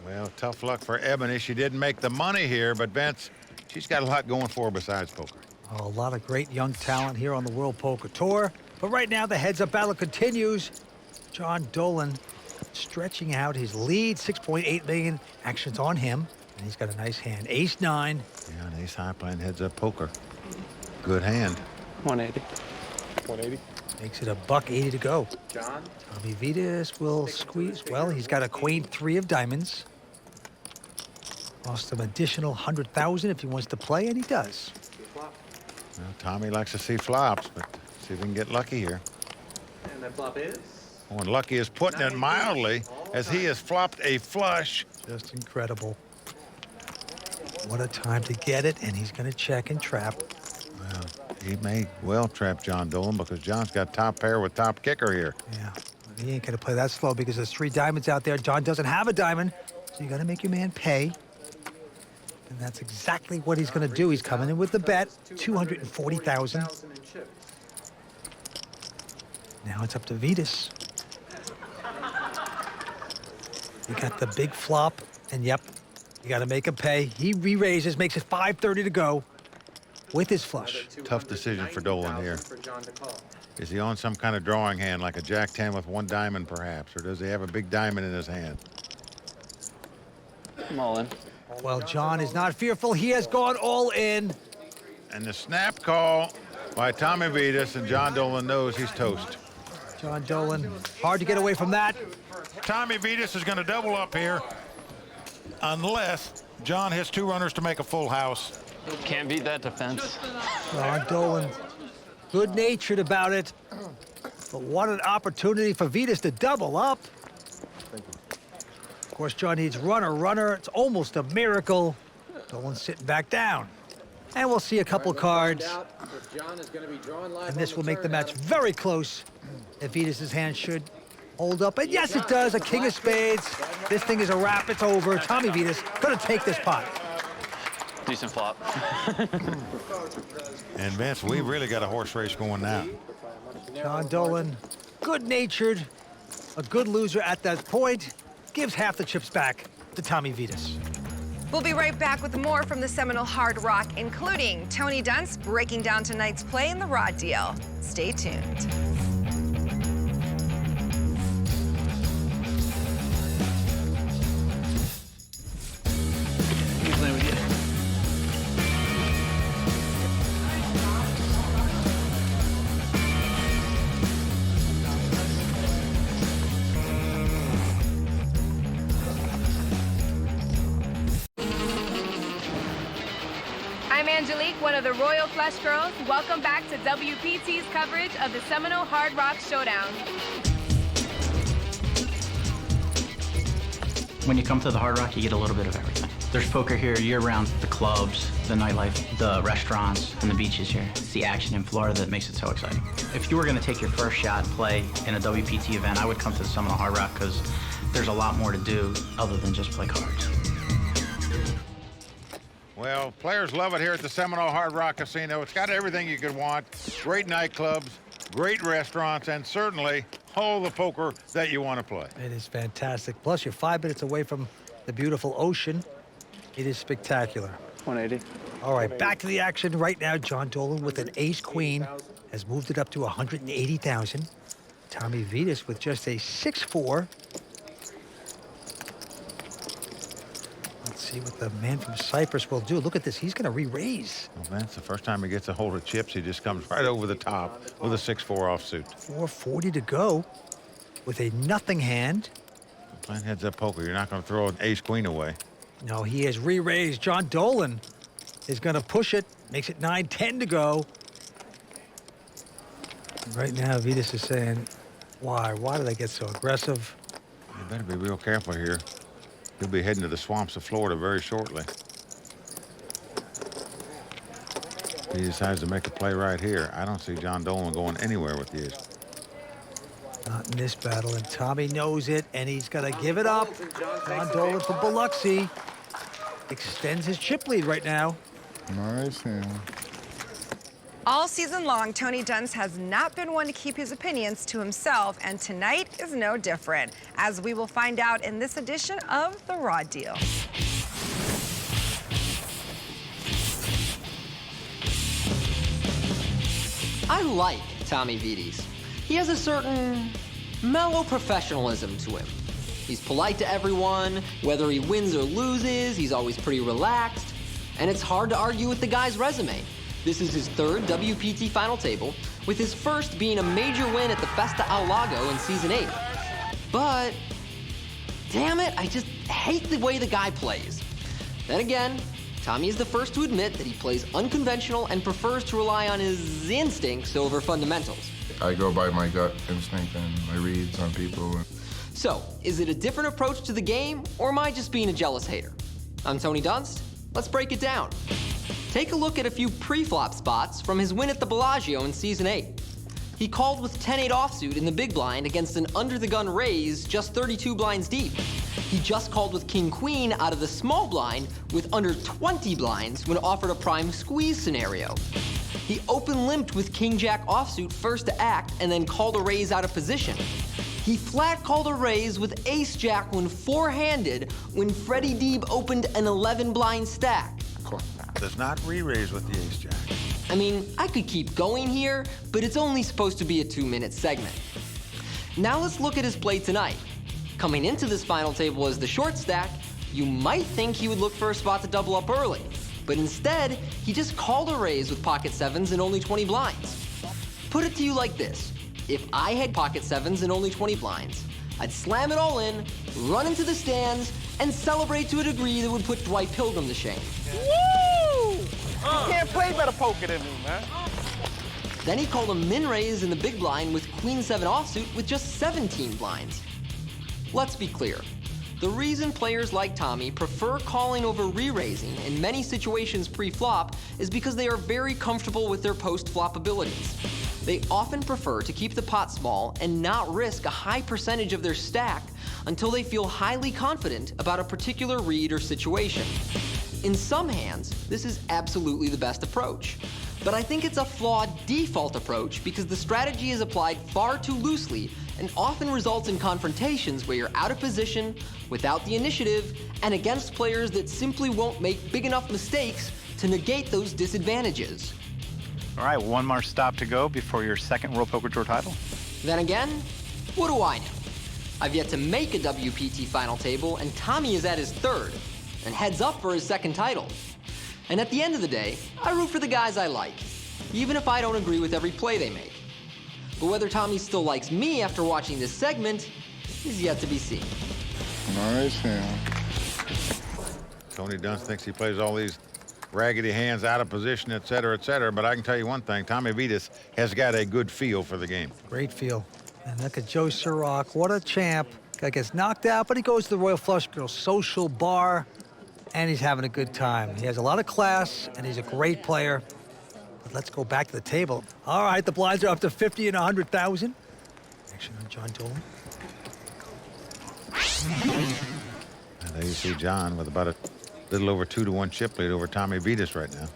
Well, tough luck for Ebony. She didn't make the money here, but Vince, she's got a lot going for her besides poker. Oh, a lot of great young talent here on the World Poker Tour. But right now, the heads-up battle continues. John Dolan stretching out his lead, 6.8 million. Action's on him, and he's got a nice hand. Ace-9. Yeah, and ace high playing heads-up poker. Good hand. 180. 180. Makes it $180 to go. John? Tommy Vitas will squeeze. Well, he's got a queen 3 of diamonds. Lost an additional 100,000 if he wants to play, and he does. Well, Tommy likes to see flops, but see if we can get lucky here. And that flop is? Oh, and lucky is putting it mildly as he has flopped a flush. Just incredible. What a time to get it, and he's going to check and trap. Well, he may well trap John Dolan because John's got top pair with top kicker here. Yeah, he ain't going to play that slow because there's 3 diamonds out there. John doesn't have a diamond, so you got to make your man pay. And that's exactly what he's going to do. He's coming in with the bet, 240,000. Now it's up to Vitas. You got the big flop, and yep, you got to make him pay. He re-raises, makes it 530 to go with his flush. Tough decision for Dolan here. Is he on some kind of drawing hand, like a Jack-10 with 1 diamond, perhaps? Or does he have a big diamond in his hand? I'm all in. Well, John is not fearful. He has gone all in. And the snap call by Tommy Vitas, and John Dolan knows he's toast. John Dolan, hard to get away from that. Tommy Vitas is going to double up here unless John hits 2 runners to make a full house. Can't beat that defense. John Dolan, good-natured about it. But what an opportunity for Vitas to double up. Of course, John needs runner. It's almost a miracle. Dolan's sitting back down. And we'll see a couple cards. And this will make the match very close. If Vitas' hand should hold up. And yes, it does. A king of spades. This thing is a wrap. It's over. Tommy Vitas gonna take this pot. Decent flop. And Vince, we really got a horse race going now. John Dolan, good-natured, a good loser at that point, gives half the chips back to Tommy Vitas. We'll be right back with more from the Seminole Hard Rock, including Tony Dunst breaking down tonight's play in the Rod deal. Stay tuned. I'm Angelique, one of the Royal Flush Girls. Welcome back to WPT's coverage of the Seminole Hard Rock Showdown. When you come to the Hard Rock, you get a little bit of everything. There's poker here year-round. The clubs, the nightlife, the restaurants, and the beaches here. It's the action in Florida that makes it so exciting. If you were going to take your first shot and play in a WPT event, I would come to the Seminole Hard Rock because there's a lot more to do other than just play cards. Well, players love it here at the Seminole Hard Rock Casino. It's got everything you could want. Great nightclubs, great restaurants, and certainly all the poker that you want to play. It is fantastic. Plus, you're 5 minutes away from the beautiful ocean. It is spectacular. 180. All right, back to the action right now. John Dolan with an ace-queen has moved it up to 180,000. Tommy Vitas with just a 6-4. Let's see what the man from Cyprus will do. Look at this. He's going to re-raise. Well, that's the first time he gets a hold of chips. He just comes right over the top with a 6-4 offsuit. 440 to go with a nothing hand. Playing heads-up poker, you're not going to throw an ace-queen away. No, he has re-raised. John Dolan is going to push it. Makes it 9-10 to go. Right now, Vitas is saying, why? Why did I get so aggressive? You better be real careful here. He'll be heading to the swamps of Florida very shortly. He decides to make a play right here. I don't see John Dolan going anywhere with the ace. Not in this battle, and Tommy knows it, and he's got to give it up. John Dolan from Biloxi extends his chip lead right now. Nice hand. All season long, Tony Dunst has not been one to keep his opinions to himself, and tonight is no different, as we will find out in this edition of The Raw Deal. I like Tommy Vides. He has a certain mellow professionalism to him. He's polite to everyone. Whether he wins or loses, he's always pretty relaxed. And it's hard to argue with the guy's resume. This is his third WPT final table, with his first being a major win at the Festa Al Lago in Season 8. But, damn it, I just hate the way the guy plays. Then again, Tommy is the first to admit that he plays unconventional and prefers to rely on his instincts over fundamentals. I go by my gut instinct and my reads on people. So, is it a different approach to the game, or am I just being a jealous hater? I'm Tony Dunst. Let's break it down. Take a look at a few pre-flop spots from his win at the Bellagio in Season 8. He called with 10-8 offsuit in the big blind against an under-the-gun raise just 32 blinds deep. He just called with king-queen out of the small blind with under 20 blinds when offered a prime squeeze scenario. He open-limped with king-jack offsuit first to act and then called a raise out of position. He flat called a raise with ace-jack when four-handed when Freddie Deeb opened an 11-blind stack. Does not re-raise with the ace-jack. I mean, I could keep going here, but it's only supposed to be a 2-minute segment. Now let's look at his play tonight. Coming into this final table as the short stack, you might think he would look for a spot to double up early, but instead, he just called a raise with pocket sevens and only 20 blinds. Put it to you like this. If I had pocket sevens and only 20 blinds, I'd slam it all in, run into the stands, and celebrate to a degree that would put Dwight Pilgrim to shame. Woo! You can't play better poker than me, man. Then he called a min raise in the big blind with queen 7 offsuit with just 17 blinds. Let's be clear. The reason players like Tommy prefer calling over re-raising in many situations pre-flop is because they are very comfortable with their post-flop abilities. They often prefer to keep the pot small and not risk a high percentage of their stack until they feel highly confident about a particular read or situation. In some hands, this is absolutely the best approach. But I think it's a flawed default approach because the strategy is applied far too loosely and often results in confrontations where you're out of position, without the initiative, and against players that simply won't make big enough mistakes to negate those disadvantages. All right, one more stop to go before your second World Poker Tour title. Then again, what do I know? I've yet to make a WPT final table, and Tommy is at his third, and heads up for his second title. And at the end of the day, I root for the guys I like, even if I don't agree with every play they make. But whether Tommy still likes me after watching this segment is yet to be seen. Nice hand. Tony Dunst thinks he plays all these raggedy hands out of position, et cetera, but I can tell you one thing, Tommy Vides has got a good feel for the game. Great feel. And look at Joe Sirach, what a champ. Guy gets knocked out, but he goes to the Royal Flush Girls social bar, and he's having a good time. He has a lot of class, and he's a great player. But let's go back to the table. All right, the blinds are up to 50 and 100,000. Action on John Dolan. And there you see John with about a little over 2-to-1 chip lead over Tommy Vides right now.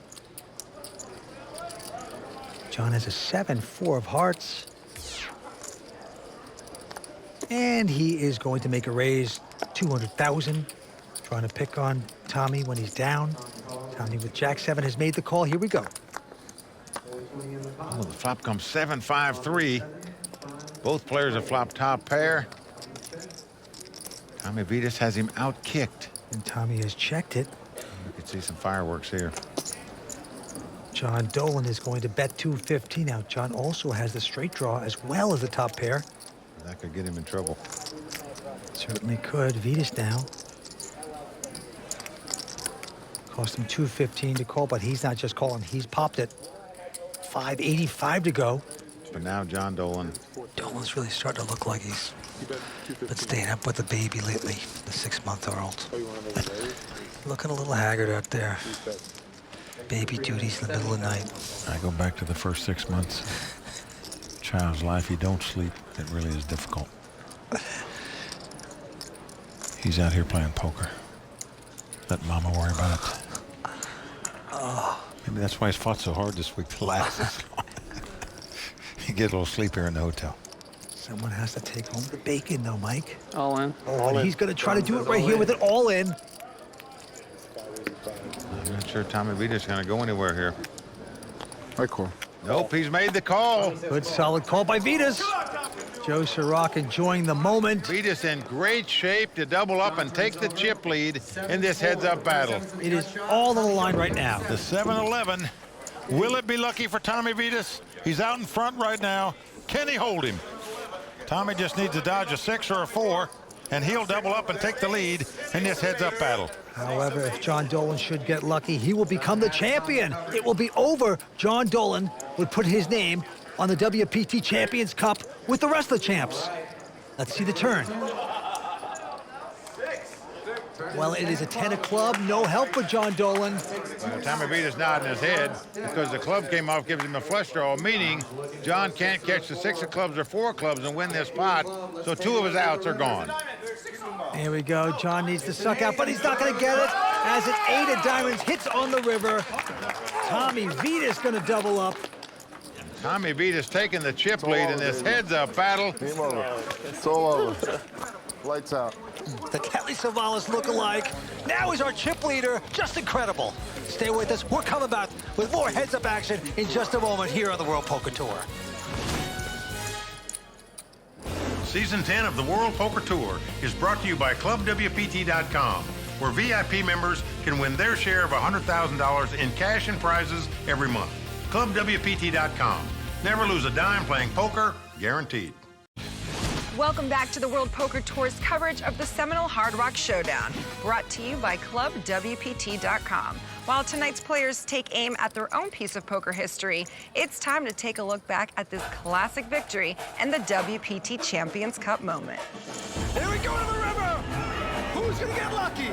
John has a 7-4 of hearts. And he is going to make a raise, 200,000. Trying to pick on Tommy when he's down. Tommy with Jack-7 has made the call. Here we go. Oh, the flop comes 7-5-3. Both players have flopped top pair. Tommy Vides has him out-kicked. And Tommy has checked it. You can see some fireworks here. John Dolan is going to bet 250 now. John also has the straight draw as well as the top pair. That could get him in trouble. Certainly could. Vides now. Cost him 215 to call, but he's not just calling. He's popped it. 585 to go. But now John Dolan. Dolan's really starting to look like he's been staying up with the baby lately, the 6-month-old. Looking a little haggard out there. Baby duties in the middle of the night. I go back to the first 6 months. Child's life, you don't sleep. It really is difficult. He's out here playing poker. Let Mama worry about it. Maybe that's why he's fought so hard this week to last this long. You get a little sleep here in the hotel. Someone has to take home the bacon, though, Mike. All in. And he's going to try to do it right here with it all in. I'm not sure Tommy Vita's going to go anywhere here. Right, cool. Nope, he's made the call. Good, solid call by Vitas. Joe Sirach enjoying the moment. Vitas in great shape to double up and take the chip lead in this heads-up battle. It is all on the line right now. The 7-11. Will it be lucky for Tommy Vitas? He's out in front right now. Can he hold him? Tommy just needs to dodge a 6 or a 4, and he'll double up and take the lead in this heads-up battle. However, if John Dolan should get lucky, he will become the champion. It will be over. John Dolan would put his name on the WPT Champions Cup with the rest of the champs. Let's see the turn. Well, it is a 10 of club. No help for John Dolan. Well, Tommy Vita's nodding his head because the club came off, gives him a flush draw, meaning John can't catch the 6 of clubs or 4 clubs and win this pot, so 2 of his outs are gone. Here we go. John needs to suck out, but he's not going to get it as an 8 of diamonds hits on the river. Tommy Vita's going to double up. Tommy Vita's taking the chip lead in this heads-up battle. Game over. It's all over. Lights out. The Kelly Savalas look-alike. Now he's our chip leader. Just incredible. Stay with us. We're coming back with more heads-up action in just a moment here on the World Poker Tour. Season 10 of the World Poker Tour is brought to you by ClubWPT.com, where VIP members can win their share of $100,000 in cash and prizes every month. ClubWPT.com. Never lose a dime playing poker, guaranteed. Welcome back to the World Poker Tour's coverage of the Seminole Hard Rock Showdown, brought to you by ClubWPT.com. While tonight's players take aim at their own piece of poker history, it's time to take a look back at this classic victory and the WPT Champions Cup moment. Here we go to the river. Who's going to get lucky?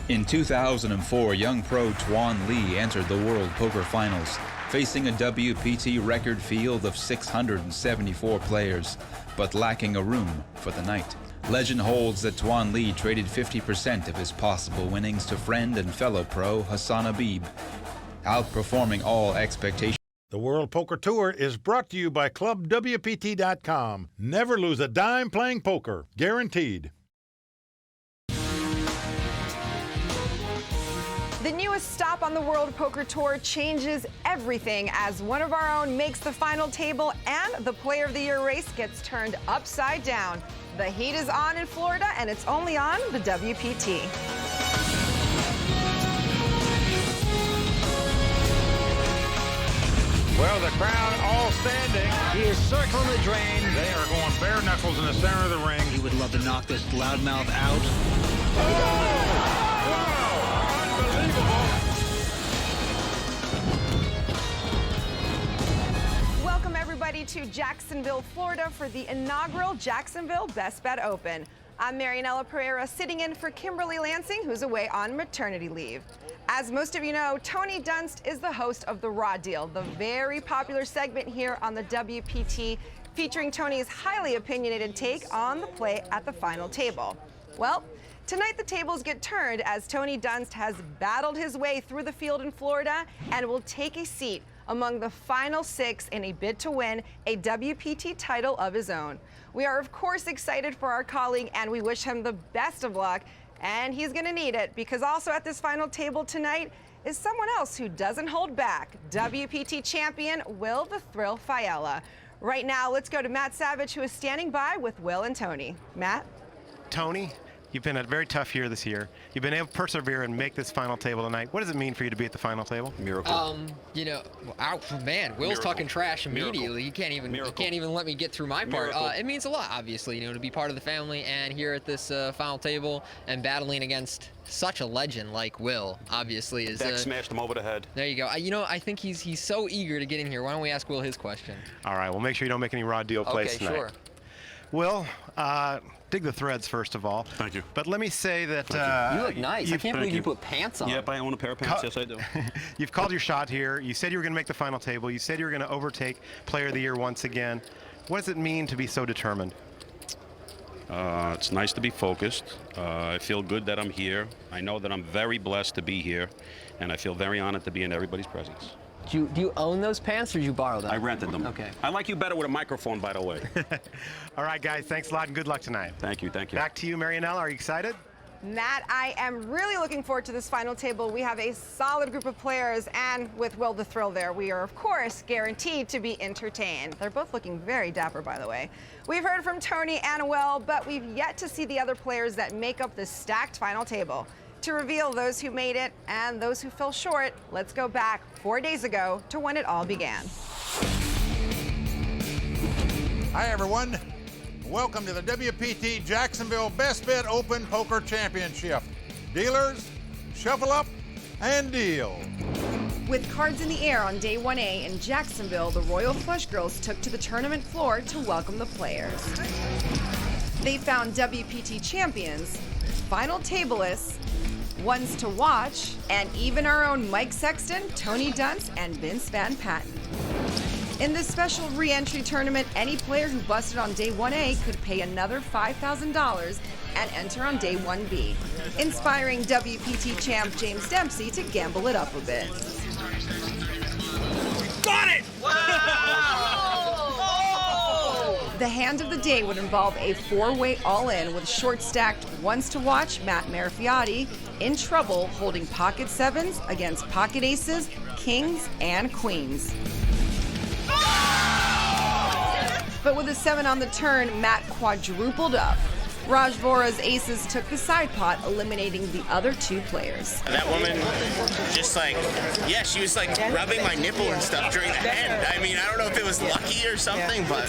In 2004, young pro Tuan Lee entered the World Poker Finals, facing a WPT record field of 674 players, but lacking a room for the night. Legend holds that Tuan Lee traded 50% of his possible winnings to friend and fellow pro Hassan Habib, outperforming all expectations. The World Poker Tour is brought to you by ClubWPT.com. Never lose a dime playing poker, guaranteed. The newest stop on the World Poker Tour changes everything as one of our own makes the final table and the Player of the Year race gets turned upside down. The heat is on in Florida and it's only on the WPT. Well, the crowd all standing. He is circling the drain. They are going bare knuckles in the center of the ring. He would love to knock this loudmouth out. Oh! Welcome everybody to Jacksonville, Florida for the inaugural Jacksonville Best Bet Open. I'm Marianella Pereira sitting in for Kimberly Lansing, who's away on maternity leave. As most of you know, Tony Dunst is the host of The Raw Deal, the very popular segment here on the WPT featuring Tony's highly opinionated take on the play at the final table. Well, tonight the tables get turned as Tony Dunst has battled his way through the field in Florida and will take a seat among the final 6 in a bid to win a WPT title of his own. We are of course excited for our colleague and we wish him the best of luck, and he's gonna need it because also at this final table tonight is someone else who doesn't hold back, WPT champion Will the Thrill Fiala. Right now, let's go to Matt Savage, who is standing by with Will and Tony. Matt? Tony, you've been a very tough year this year. You've been able to persevere and make this final table tonight. What does it mean for you to be at the final table? Miracle. You know, man, Will's Miracle. talking trash immediately. Miracle. You can't even Miracle. you can't even let me get through my part. Miracle. It means a lot, obviously, you know, to be part of the family and here at this final table and battling against such a legend like Will. Obviously, is Beck smashed him over the head. There you go. You know, I think he's so eager to get in here. Why don't we ask Will his question? All right, well, make sure you don't make any raw deal plays Okay, tonight. sure. Will, dig the threads first of all. Thank you. But let me say that you look nice. I can't believe you put pants on. Yep, I own a pair of pants. Yes, I do. You've called your shot here. You said you were going to make the final table. You said you were going to overtake Player of the Year once again. What does it mean to be so determined? It's nice to be focused. I feel good that I'm here. I know that I'm very blessed to be here, and I feel very honored to be in everybody's presence. Do you own those pants, or did you borrow them? I rented them. Okay. I like you better with a microphone, by the way. All right, guys, thanks a lot and good luck tonight. Thank you, thank you. Back to you, Marianella. Are you excited? Matt, I am really looking forward to this final table. We have a solid group of players, and with Will the Thrill there, we are, of course, guaranteed to be entertained. They're both looking very dapper, by the way. We've heard from Tony and Will, but we've yet to see the other players that make up this stacked final table. To reveal those who made it and those who fell short, let's go back 4 days ago to when it all began. Hi, everyone. Welcome to the WPT Jacksonville Best Bet Open Poker Championship. Dealers, shuffle up and deal. With cards in the air on day 1A in Jacksonville, the Royal Flush Girls took to the tournament floor to welcome the players. They found WPT champions, final tablists, ones to watch, and even our own Mike Sexton, Tony Dunce, and Vince Van Patten. In this special re-entry tournament, any player who busted on day 1A could pay another $5,000 and enter on day 1B, inspiring WPT champ James Dempsey to gamble it up a bit. Got it! The hand of the day would involve a four-way all-in with short-stacked ones to watch Matt Marifiotti in trouble holding pocket sevens against pocket aces, kings, and queens. But with a 7 on the turn, Matt quadrupled up. Raj Vora's aces took the side pot, eliminating the other two players. That woman just she was rubbing my nipple and stuff during the end. I mean, I don't know if it was lucky or something, but...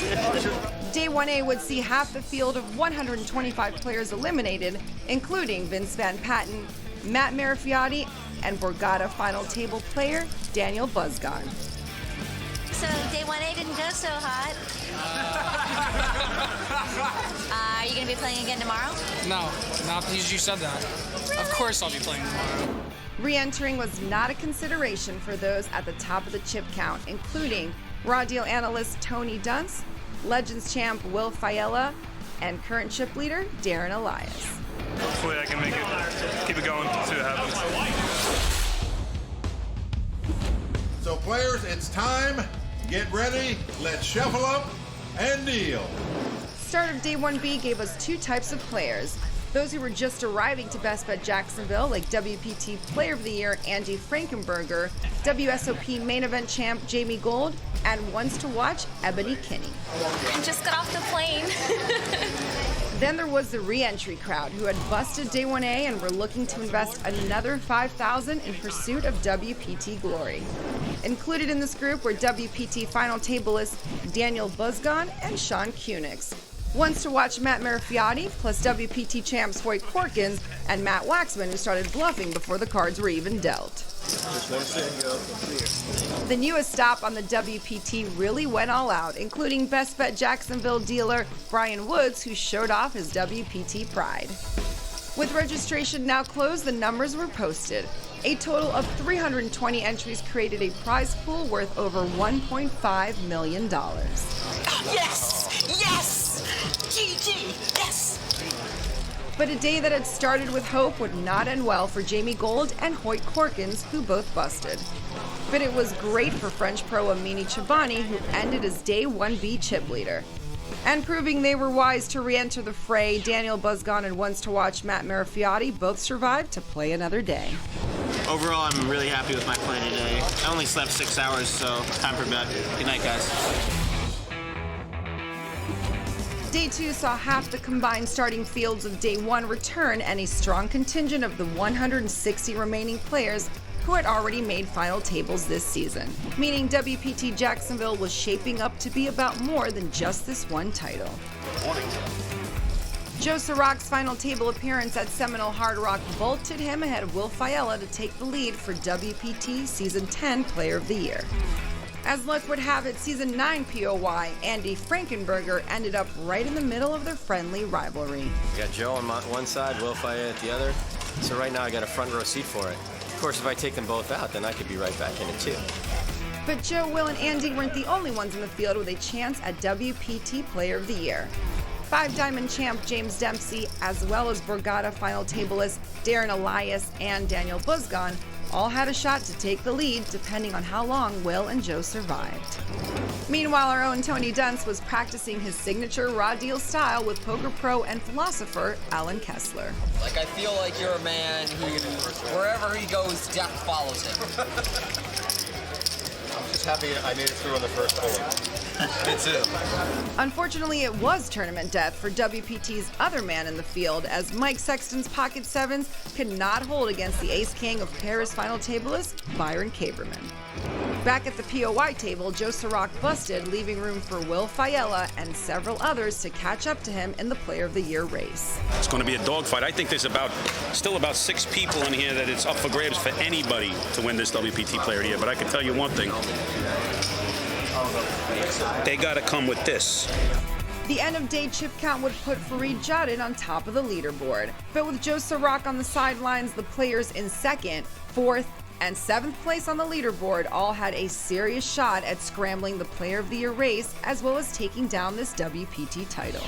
Day 1A would see half the field of 125 players eliminated, including Vince Van Patten, Matt Marifiotti, and Borgata final table player Daniel Buzzgon. So day 1A didn't go so hot. Are you going to be playing again tomorrow? No, not because you said that. Really? Of course I'll be playing tomorrow. Re-entering was not a consideration for those at the top of the chip count, including raw deal analyst Tony Dunce, Legends champ Will Fiella, and current chip leader Darren Elias. Hopefully I can make it, keep it going, see what happens. So players, it's time. Get ready, let's shuffle up and deal. Start of day 1B gave us two types of players. Those who were just arriving to Best Bet Jacksonville, like WPT Player of the Year Andy Frankenberger, WSOP main event champ Jamie Gold, and ones to watch Ebony Kinney. I just got off the plane. Then there was the re-entry crowd who had busted day 1A and were looking to invest another $5,000 in pursuit of WPT glory. Included in this group were WPT final tablists Daniel Buzzgon and Sean Kunix. Ones to watch Matt Marifiotti, plus WPT champs Hoyt Corkins and Matt Waxman, who started bluffing before the cards were even dealt. The newest stop on the WPT really went all out, including Best Bet Jacksonville dealer Brian Woods, who showed off his WPT pride. With registration now closed, the numbers were posted. A total of 320 entries created a prize pool worth over $1.5 million. Yes! Yes! GG! Yes! But a day that had started with hope would not end well for Jamie Gold and Hoyt Corkins, who both busted. But it was great for French pro Amini Chobani, who ended as day 1B chip leader. And proving they were wise to re-enter the fray, Daniel Buzzgon and ones to watch Matt Marifiotti both survived to play another day. Overall, I'm really happy with my play today. I only slept 6 hours, so time for bed. Good night, guys. Day 2 saw half the combined starting fields of Day 1 return and a strong contingent of the 160 remaining players who had already made final tables this season, meaning WPT Jacksonville was shaping up to be about more than just this one title. Joe Sirach's final table appearance at Seminole Hard Rock vaulted him ahead of Will Fiella to take the lead for WPT Season 10 Player of the Year. As luck would have it, Season 9 POY, Andy Frankenberger ended up right in the middle of their friendly rivalry. I got Joe on one side, Will Fayette at the other. So right now I got a front row seat for it. Of course, if I take them both out, then I could be right back in it too. But Joe, Will, and Andy weren't the only ones in the field with a chance at WPT Player of the Year. 5-diamond champ James Dempsey, as well as Borgata final tableist Darren Elias and Daniel Buzgon, all had a shot to take the lead, depending on how long Will and Joe survived. Meanwhile, our own Tony Dunst was practicing his signature raw deal style with poker pro and philosopher Alan Kessler. Like, I feel like you're a man who, wherever he goes, death follows him. I'm just happy I made it through on the first hole. Me too. Unfortunately, it was tournament death for WPT's other man in the field, as Mike Sexton's pocket sevens could not hold against the ace-king of Paris final tableist Byron Kaberman. Back at the POY table, Joe Sirac busted, leaving room for Will Fiella and several others to catch up to him in the Player of the Year race. It's going to be a dogfight. I think there's still about 6 people in here that it's up for grabs for anybody to win this WPT Player of the Year. But I can tell you one thing. They got to come with this. The end-of-day chip count would put Fareed Jadid on top of the leaderboard. But with Joe Sirac on the sidelines, the players in 2nd, 4th, and 7th place on the leaderboard all had a serious shot at scrambling the Player of the Year race, as well as taking down this WPT title.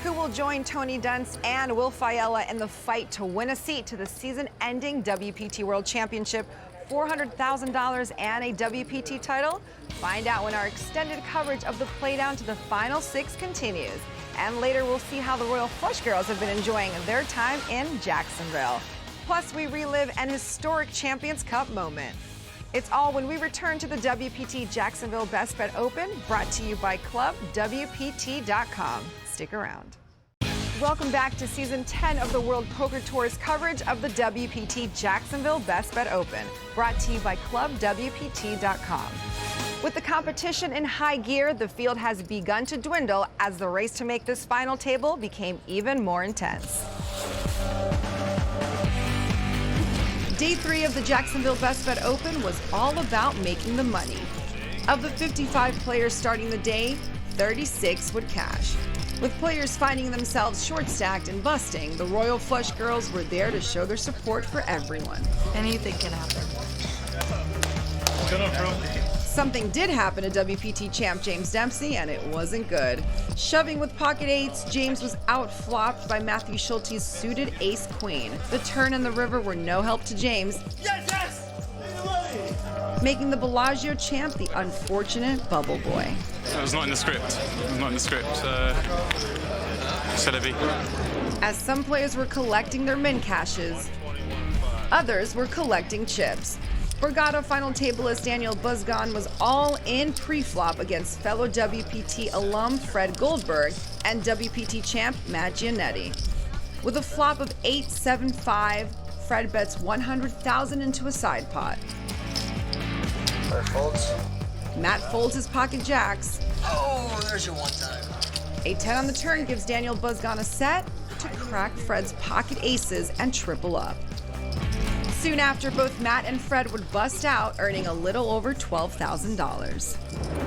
Who will join Tony Dunst and Will Fiella in the fight to win a seat to the season-ending WPT World Championship, $400,000 and a WPT title? Find out when our extended coverage of the playdown to the final 6 continues. And later we'll see how the Royal Flush Girls have been enjoying their time in Jacksonville. Plus, we relive an historic Champions Cup moment. It's all when we return to the WPT Jacksonville Best Bet Open, brought to you by ClubWPT.com. Stick around. Welcome back to Season 10 of the World Poker Tour's coverage of the WPT Jacksonville Best Bet Open, brought to you by ClubWPT.com. With the competition in high gear, the field has begun to dwindle as the race to make this final table became even more intense. Day 3 of the Jacksonville Best Bet Open was all about making the money. Of the 55 players starting the day, 36 would cash. With players finding themselves short-stacked and busting, the Royal Flush Girls were there to show their support for everyone. Anything can happen. Something did happen to WPT champ James Dempsey, and it wasn't good. Shoving with pocket eights, James was outflopped by Matthew Schulte's suited ace-queen. The turn and the river were no help to James, making the Bellagio champ the unfortunate bubble boy. It was not in the script. It was not in the script. C'est la vie. As some players were collecting their min cashes, others were collecting chips. Borgata final tableist Daniel Buzgon was all in pre-flop against fellow WPT alum Fred Goldberg and WPT champ Matt Giannetti. With a flop of 8-7-5, Fred bets $100,000 into a side pot. Folds. Matt folds his pocket jacks. Oh, there's your one time. A 10 on the turn gives Daniel Buzgon a set to crack Fred's pocket aces and triple up. Soon after, both Matt and Fred would bust out, earning a little over $12,000.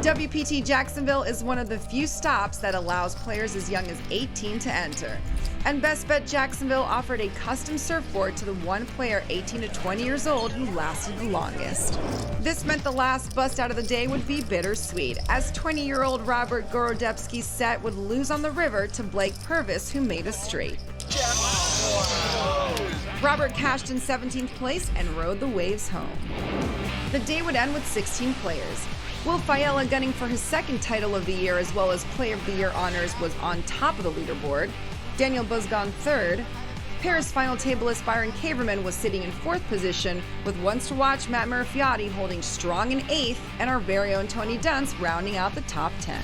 WPT Jacksonville is one of the few stops that allows players as young as 18 to enter. And Best Bet Jacksonville offered a custom surfboard to the one player 18 to 20 years old who lasted the longest. This meant the last bust out of the day would be bittersweet, as 20-year-old Robert Gorodepski's set would lose on the river to Blake Purvis, who made a straight. Robert cashed in 17th place and rode the waves home. The day would end with 16 players. Will Fiella, gunning for his 2nd title of the year as well as Player of the Year honors, was on top of the leaderboard. Daniel Buzgon 3rd. Paris final tableist Byron Kaverman was sitting in 4th position, with Once to Watch Matt Murphyati holding strong in 8th, and our very own Tony Dunst rounding out the top 10.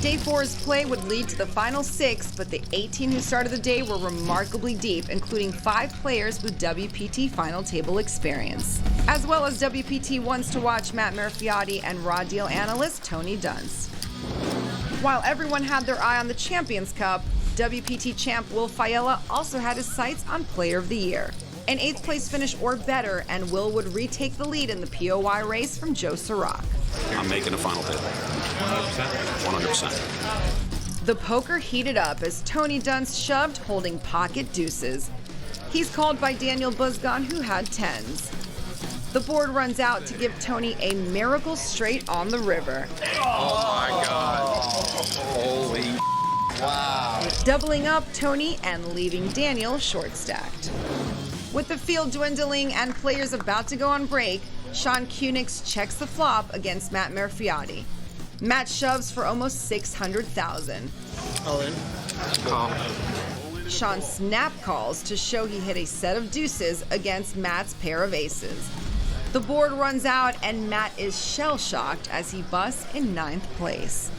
Day 4's play would lead to the final 6, but the 18 who started the day were remarkably deep, including 5 players with WPT final table experience, as well as WPT Once to Watch Matt Murphyati and raw deal analyst Tony Dunst. While everyone had their eye on the Champions Cup, WPT champ Will Fiella also had his sights on Player of the Year. An 8th place finish or better, and Will would retake the lead in the POY race from Joe Sirach. I'm making the final table. 100%. 100%. The poker heated up as Tony Dunst shoved, holding pocket deuces. He's called by Daniel Buzgon, who had 10s. The board runs out to give Tony a miracle straight on the river. Oh my God. Holy wow. Doubling up Tony and leaving Daniel short-stacked. With the field dwindling and players about to go on break, Sean Kunix checks the flop against Matt Merfiati. Matt shoves for almost $600,000. All in. Call. Sean snap calls to show he hit a set of deuces against Matt's pair of aces. The board runs out and Matt is shell-shocked as he busts in 9th place.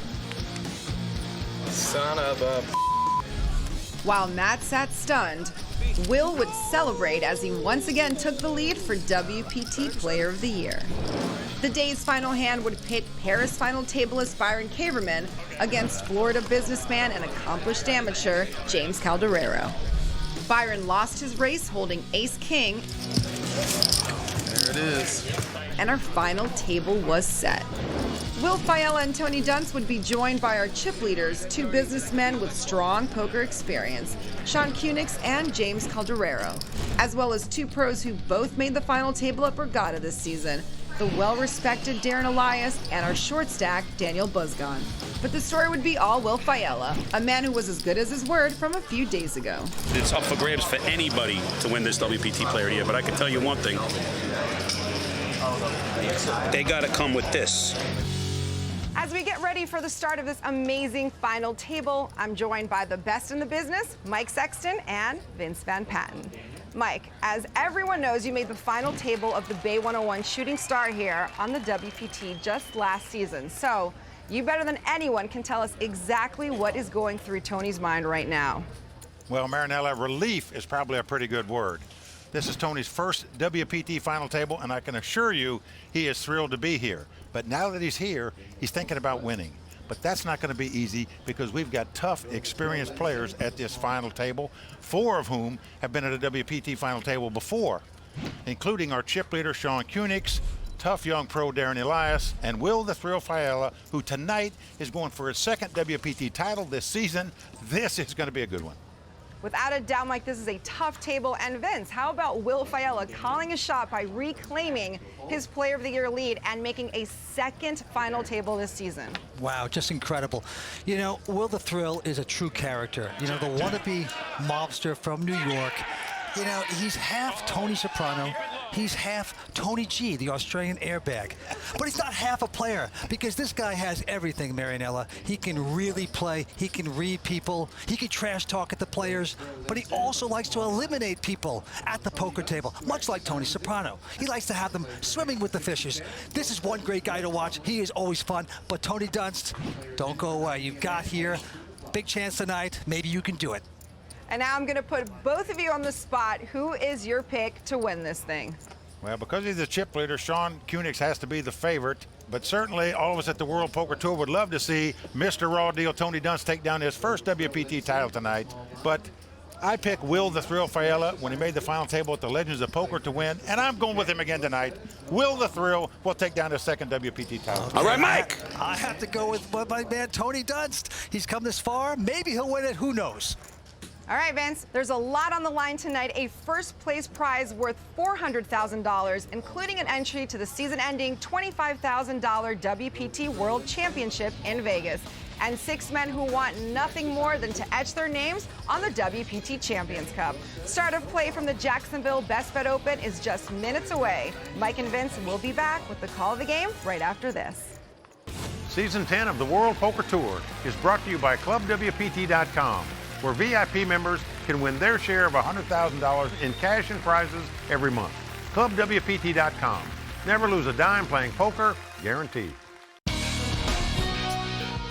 Son of a... While Matt sat stunned, Will would celebrate as he once again took the lead for WPT Player of the Year. The day's final hand would pit Paris final tableist Byron Kaverman against Florida businessman and accomplished amateur James Calderero. Byron lost his race holding ace-king. There it is. And our final table was set. Will Fiala and Tony Dunst would be joined by our chip leaders, 2 businessmen with strong poker experience, Sean Kunix and James Calderero, as well as 2 pros who both made the final table at Borgata this season, the well-respected Darren Elias and our short stack, Daniel Buzgon. But the story would be all Will Fiala, a man who was as good as his word from a few days ago. It's up for grabs for anybody to win this WPT Player of the Year, but I can tell you one thing. They got to come with this. As we get ready for the start of this amazing final table, I'm joined by the best in the business, Mike Sexton and Vince Van Patten. Mike, as everyone knows, you made the final table of the Bay 101 Shooting Star here on the WPT just last season. So you better than anyone can tell us exactly what is going through Tony's mind right now. Well, Marinella, relief is probably a pretty good word. This is Tony's first WPT final table, and I can assure you he is thrilled to be here. But now that he's here, he's thinking about winning. But that's not going to be easy because we've got tough, experienced players at this final table, 4 of whom have been at a WPT final table before, including our chip leader, Sean Kunix, tough young pro Darren Elias, and Will the Thrill Fiala, who tonight is going for his 2nd WPT title this season. This is going to be a good one. Without a doubt, Mike, this is a tough table. And Vince, how about Will Fiala calling a shot by reclaiming his Player of the Year lead and making a 2nd final table this season? Wow, just incredible. You know, Will the Thrill is a true character. You know, the wannabe mobster from New York. You know, he's half Tony Soprano. He's half Tony G, the Australian airbag. But he's not half a player because this guy has everything, Marinella. He can really play. He can read people. He can trash talk at the players. But he also likes to eliminate people at the poker table, much like Tony Soprano. He likes to have them swimming with the fishes. This is one great guy to watch. He is always fun. But Tony Dunst, don't go away. You've got here. Big chance tonight. Maybe you can do it. And now I'm going to put both of you on the spot. Who is your pick to win this thing? Well, because he's the chip leader, Sean Kunix has to be the favorite. But certainly, all of us at the World Poker Tour would love to see Mr. Raw Deal Tony Dunst take down his first WPT title tonight. But I pick Will the Thrill Fiala when he made the final table at the Legends of Poker to win, and I'm going with him again tonight. Will the Thrill will take down his 2nd WPT title. Okay. All right, Mike. I have to go with my man Tony Dunst. He's come this far. Maybe he'll win it. Who knows? All right, Vince, there's a lot on the line tonight. A first-place prize worth $400,000, including an entry to the season-ending $25,000 WPT World Championship in Vegas. And 6 men who want nothing more than to etch their names on the WPT Champions Cup. Start of play from the Jacksonville Best Bet Open is just minutes away. Mike and Vince will be back with the call of the game right after this. Season 10 of the World Poker Tour is brought to you by ClubWPT.com, where VIP members can win their share of $100,000 in cash and prizes every month. ClubWPT.com. Never lose a dime playing poker, guaranteed.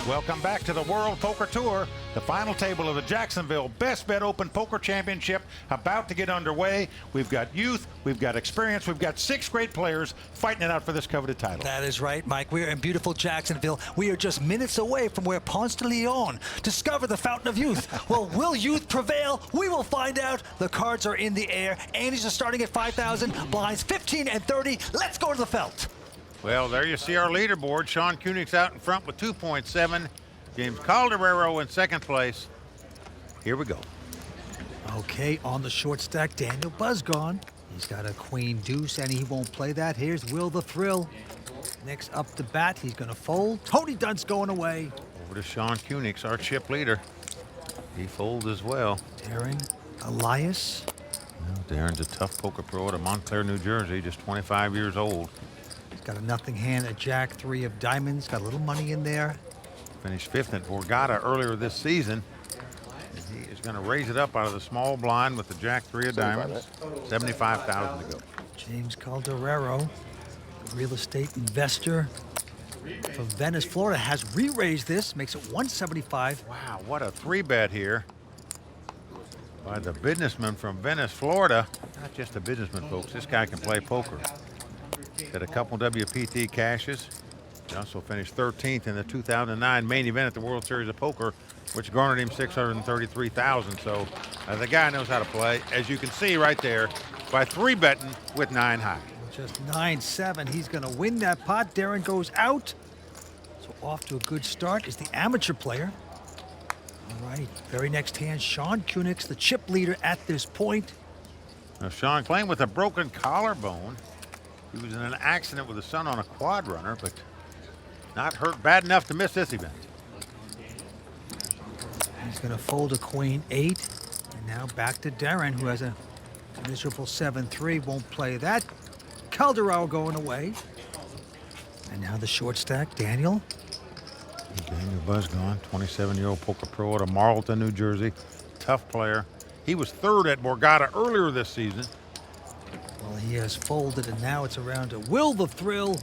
Welcome back to the World Poker Tour. The final table of the Jacksonville Best Bet Open Poker Championship about to get underway. We've got youth, we've got experience, we've got 6 great players fighting it out for this coveted title. That is right, Mike. We are in beautiful Jacksonville. We are just minutes away from where Ponce de Leon discovered the Fountain of Youth. Well, will youth prevail? We will find out. The cards are in the air. Andes are starting at 5,000, blinds 15 and 30. Let's go to the felt. Well, there you see our leaderboard. Sean Koenig's out in front with 2.7. James Calderero in second place. Here we go. Okay, on the short stack, Daniel Buzzgone. He's got a queen deuce, and he won't play that. Here's Will the Thrill. Next up to bat, he's going to fold. Tony Dunt's going away. Over to Sean Koenig's our chip leader. He folds as well. Darren Elias. Well, Darren's a tough poker pro out of Montclair, New Jersey, just 25 years old. He's got a nothing hand at Jack 3 of diamonds. Got a little money in there. Finished 5th at Borgata earlier this season. And he is going to raise it up out of the small blind with the Jack 3 of diamonds. 75,000 to go. James Calderero, real estate investor from Venice, Florida, has re-raised this, makes it 175. Wow, what a 3-bet here by the businessman from Venice, Florida. Not just a businessman, folks. This guy can play poker. Had a couple WPT cashes. He also finished 13th in the 2009 main event at the World Series of Poker, which garnered him $633,000. So the guy knows how to play, as you can see right there, by 3-betting with 9 high. Just 9-7. He's going to win that pot. Darren goes out. So off to a good start is the amateur player. All right, very next hand, Sean Koenig's the chip leader at this point. Now Sean playing with a broken collarbone. He was in an accident with his son on a quad runner, but not hurt bad enough to miss this event. He's going to fold a queen 8. And now back to Darren, who has a miserable 7-3. Won't play that. Calderaro going away. And now the short stack, Daniel. Daniel Buzzgone, 27-year-old poker pro out of Marlton, New Jersey. Tough player. He was 3rd at Borgata earlier this season. Well, he has folded, and now it's around to Will the Thrill.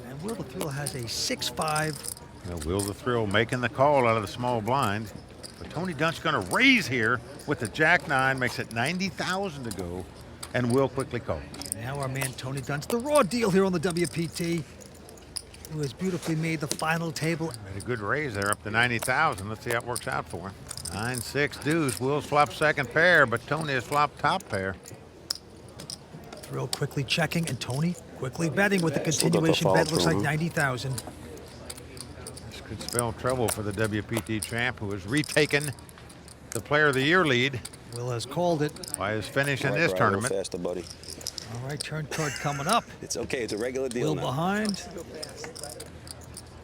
And Will the Thrill has a 6-5. Well, Will the Thrill making the call out of the small blind. But Tony Dunt's going to raise here with the Jack 9, makes it 90,000 to go, and Will quickly calls. Now our man Tony Dunt's the raw deal here on the WPT, who has beautifully made the final table. Made a good raise there up to 90,000. Let's see how it works out for him. 9-6 deuce. Will's flopped second pair, but Tony has flopped top pair. Thrill quickly checking, and Tony quickly betting with the continuation bet. Looks like 90,000. This could spell trouble for the WPT champ, who has retaken the Player of the Year lead. Will has called it By his finish in this tournament. Faster, buddy. All right, turn card coming up. It's okay. It's a regular deal Will now. behind.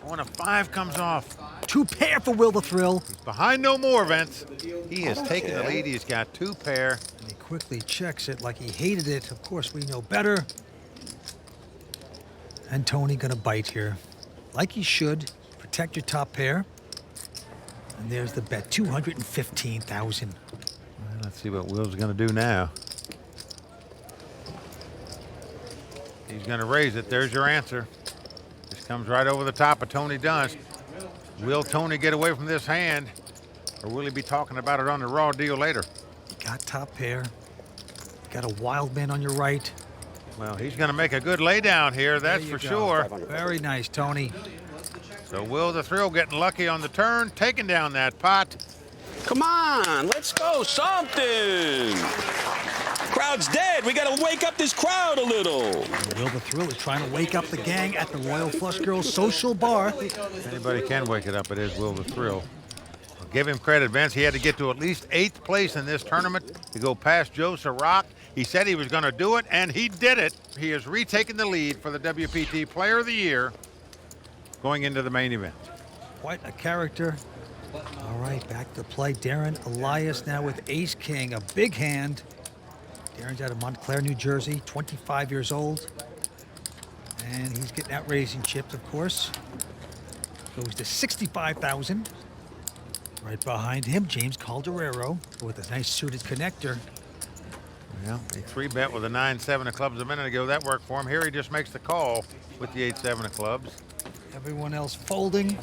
When a 5 comes off. 2 pair for Will the Thrill. He's behind no more, Vince. He has taken the lead. He's got 2 pair. And he quickly checks it like he hated it. Of course, we know better. And Tony gonna bite here. Like he should. Protect your top pair. And there's the bet, 215,000. Well, let's see what Will's gonna do now. He's gonna raise it. There's your answer. This comes right over the top of Tony Dunt. Will Tony get away from this hand, or will he be talking about it on the raw deal later? You got top pair. You got a wild man on your right. Well, he's going to make a good laydown here, that's for sure. Very nice, Tony. So Will the Thrill getting lucky on the turn, taking down that pot. Come on, let's go. Something. Crowd's dead. We got to wake up this crowd a little. Will the Thrill is trying to wake up the gang at the Royal Flush Girls Social Bar. If anybody can wake it up, it is Will the Thrill. I'll give him credit, Vince. He had to get to at least 8th place in this tournament to go past Joe Sirac. He said he was going to do it, and he did it. He has retaken the lead for the WPT Player of the Year going into the main event. Quite a character. All right, back to play. Darren Elias now with Ace King, a big hand. Darren's out of Montclair, New Jersey, 25 years old. And he's getting out raising chips, of course. Goes to 65,000. Right behind him, James Calderero with a nice suited connector. Well, he 3-bet with a 9-7 of clubs a minute ago. That worked for him. Here he just makes the call with the 8-7 of clubs. Everyone else folding.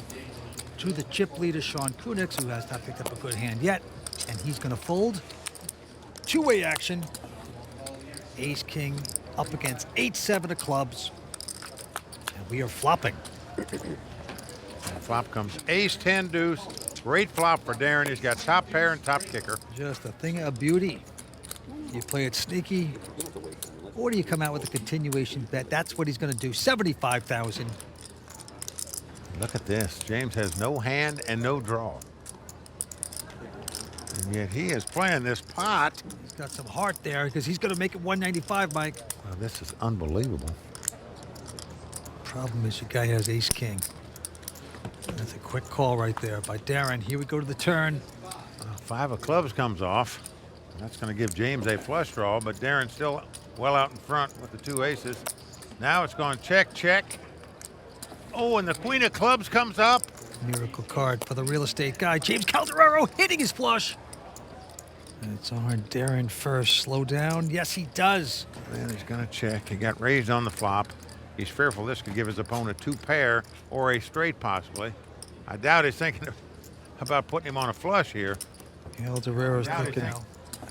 to the chip leader, Sean Kunix, who has not picked up a good hand yet. And he's going to fold. Two-way action. Ace-king up against 8-7 of clubs. And we are flopping. And flop comes ace-10 deuce. Great flop for Darren. He's got top pair and top kicker. Just a thing of beauty. You play it sneaky, or do you come out with a continuation bet? That's what he's going to do. 75,000. Look at this. James has no hand and no draw. And yet he is playing this pot. He's got some heart there because he's going to make it 195, Mike. Well, this is unbelievable. Problem is your guy has ace-king. That's a quick call right there by Darren. Here we go to the turn. 5 of clubs comes off. That's going to give James a flush draw, but Darren's still well out in front with the 2 aces. Now it's going check, check. Oh, and the queen of clubs comes up. Miracle card for the real estate guy. James Calderaro hitting his flush. And it's on Darren first. Slow down. Yes, he does. Then he's going to check. He got raised on the flop. He's fearful this could give his opponent 2 pair or a straight possibly. I doubt he's thinking about putting him on a flush here. Calderaro's thinking,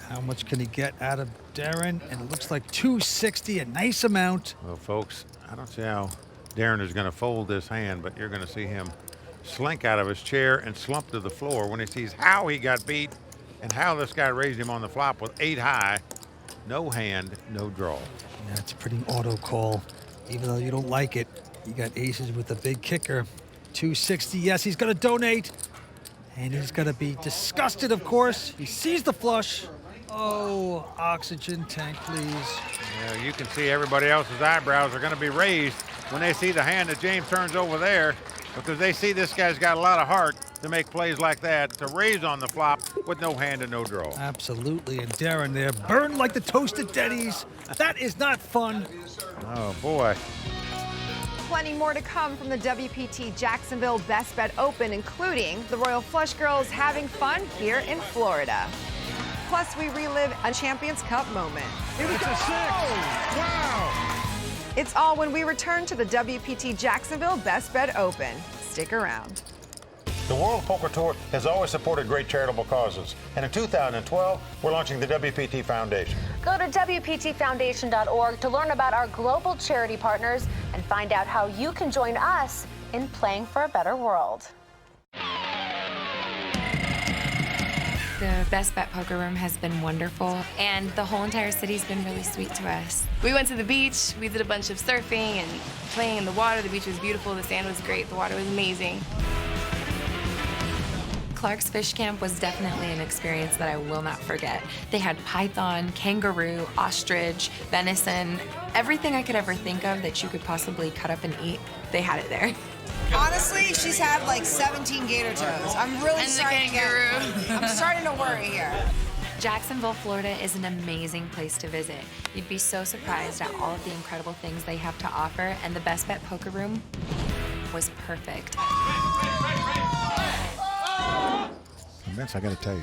how much can he get out of Darren? And it looks like 260, a nice amount. Well, folks, I don't see how Darren is going to fold this hand, but you're going to see him slink out of his chair and slump to the floor when he sees how he got beat and how this guy raised him on the flop with 8 high. No hand, no draw. Yeah, it's a pretty auto call. Even though you don't like it, you got aces with the big kicker. 260, yes, he's going to donate. And he's going to be disgusted, of course. He sees the flush. Oh, oxygen tank, please. Yeah, you can see everybody else's eyebrows are going to be raised when they see the hand that James turns over there, because they see this guy's got a lot of heart to make plays like that, to raise on the flop with no hand and no draw. Absolutely, and Darren there, burned like the toasted Denny's. That is not fun. Oh, boy. Plenty more to come from the WPT Jacksonville Best Bet Open, including the Royal Flush Girls having fun here in Florida. Plus, we relive a Champions Cup moment. Here we go. Wow. It's all when we return to the WPT Jacksonville Best Bet Open. Stick around. The World Poker Tour has always supported great charitable causes, and in 2012, we're launching the WPT Foundation. Go to WPTFoundation.org to learn about our global charity partners and find out how you can join us in playing for a better world. The Best Bet Poker Room has been wonderful, and the whole entire city's been really sweet to us. We went to the beach, we did a bunch of surfing and playing in the water. The beach was beautiful, the sand was great, the water was amazing. Clark's Fish Camp was definitely an experience that I will not forget. They had python, kangaroo, ostrich, venison, everything I could ever think of that you could possibly cut up and eat, they had it there. Honestly, she's had like 17 gator toes. I'm really starting I'm starting to worry here. Jacksonville, Florida is an amazing place to visit. You'd be so surprised at all of the incredible things they have to offer, and the Best Bet Poker Room was perfect. Vince, I got to tell you,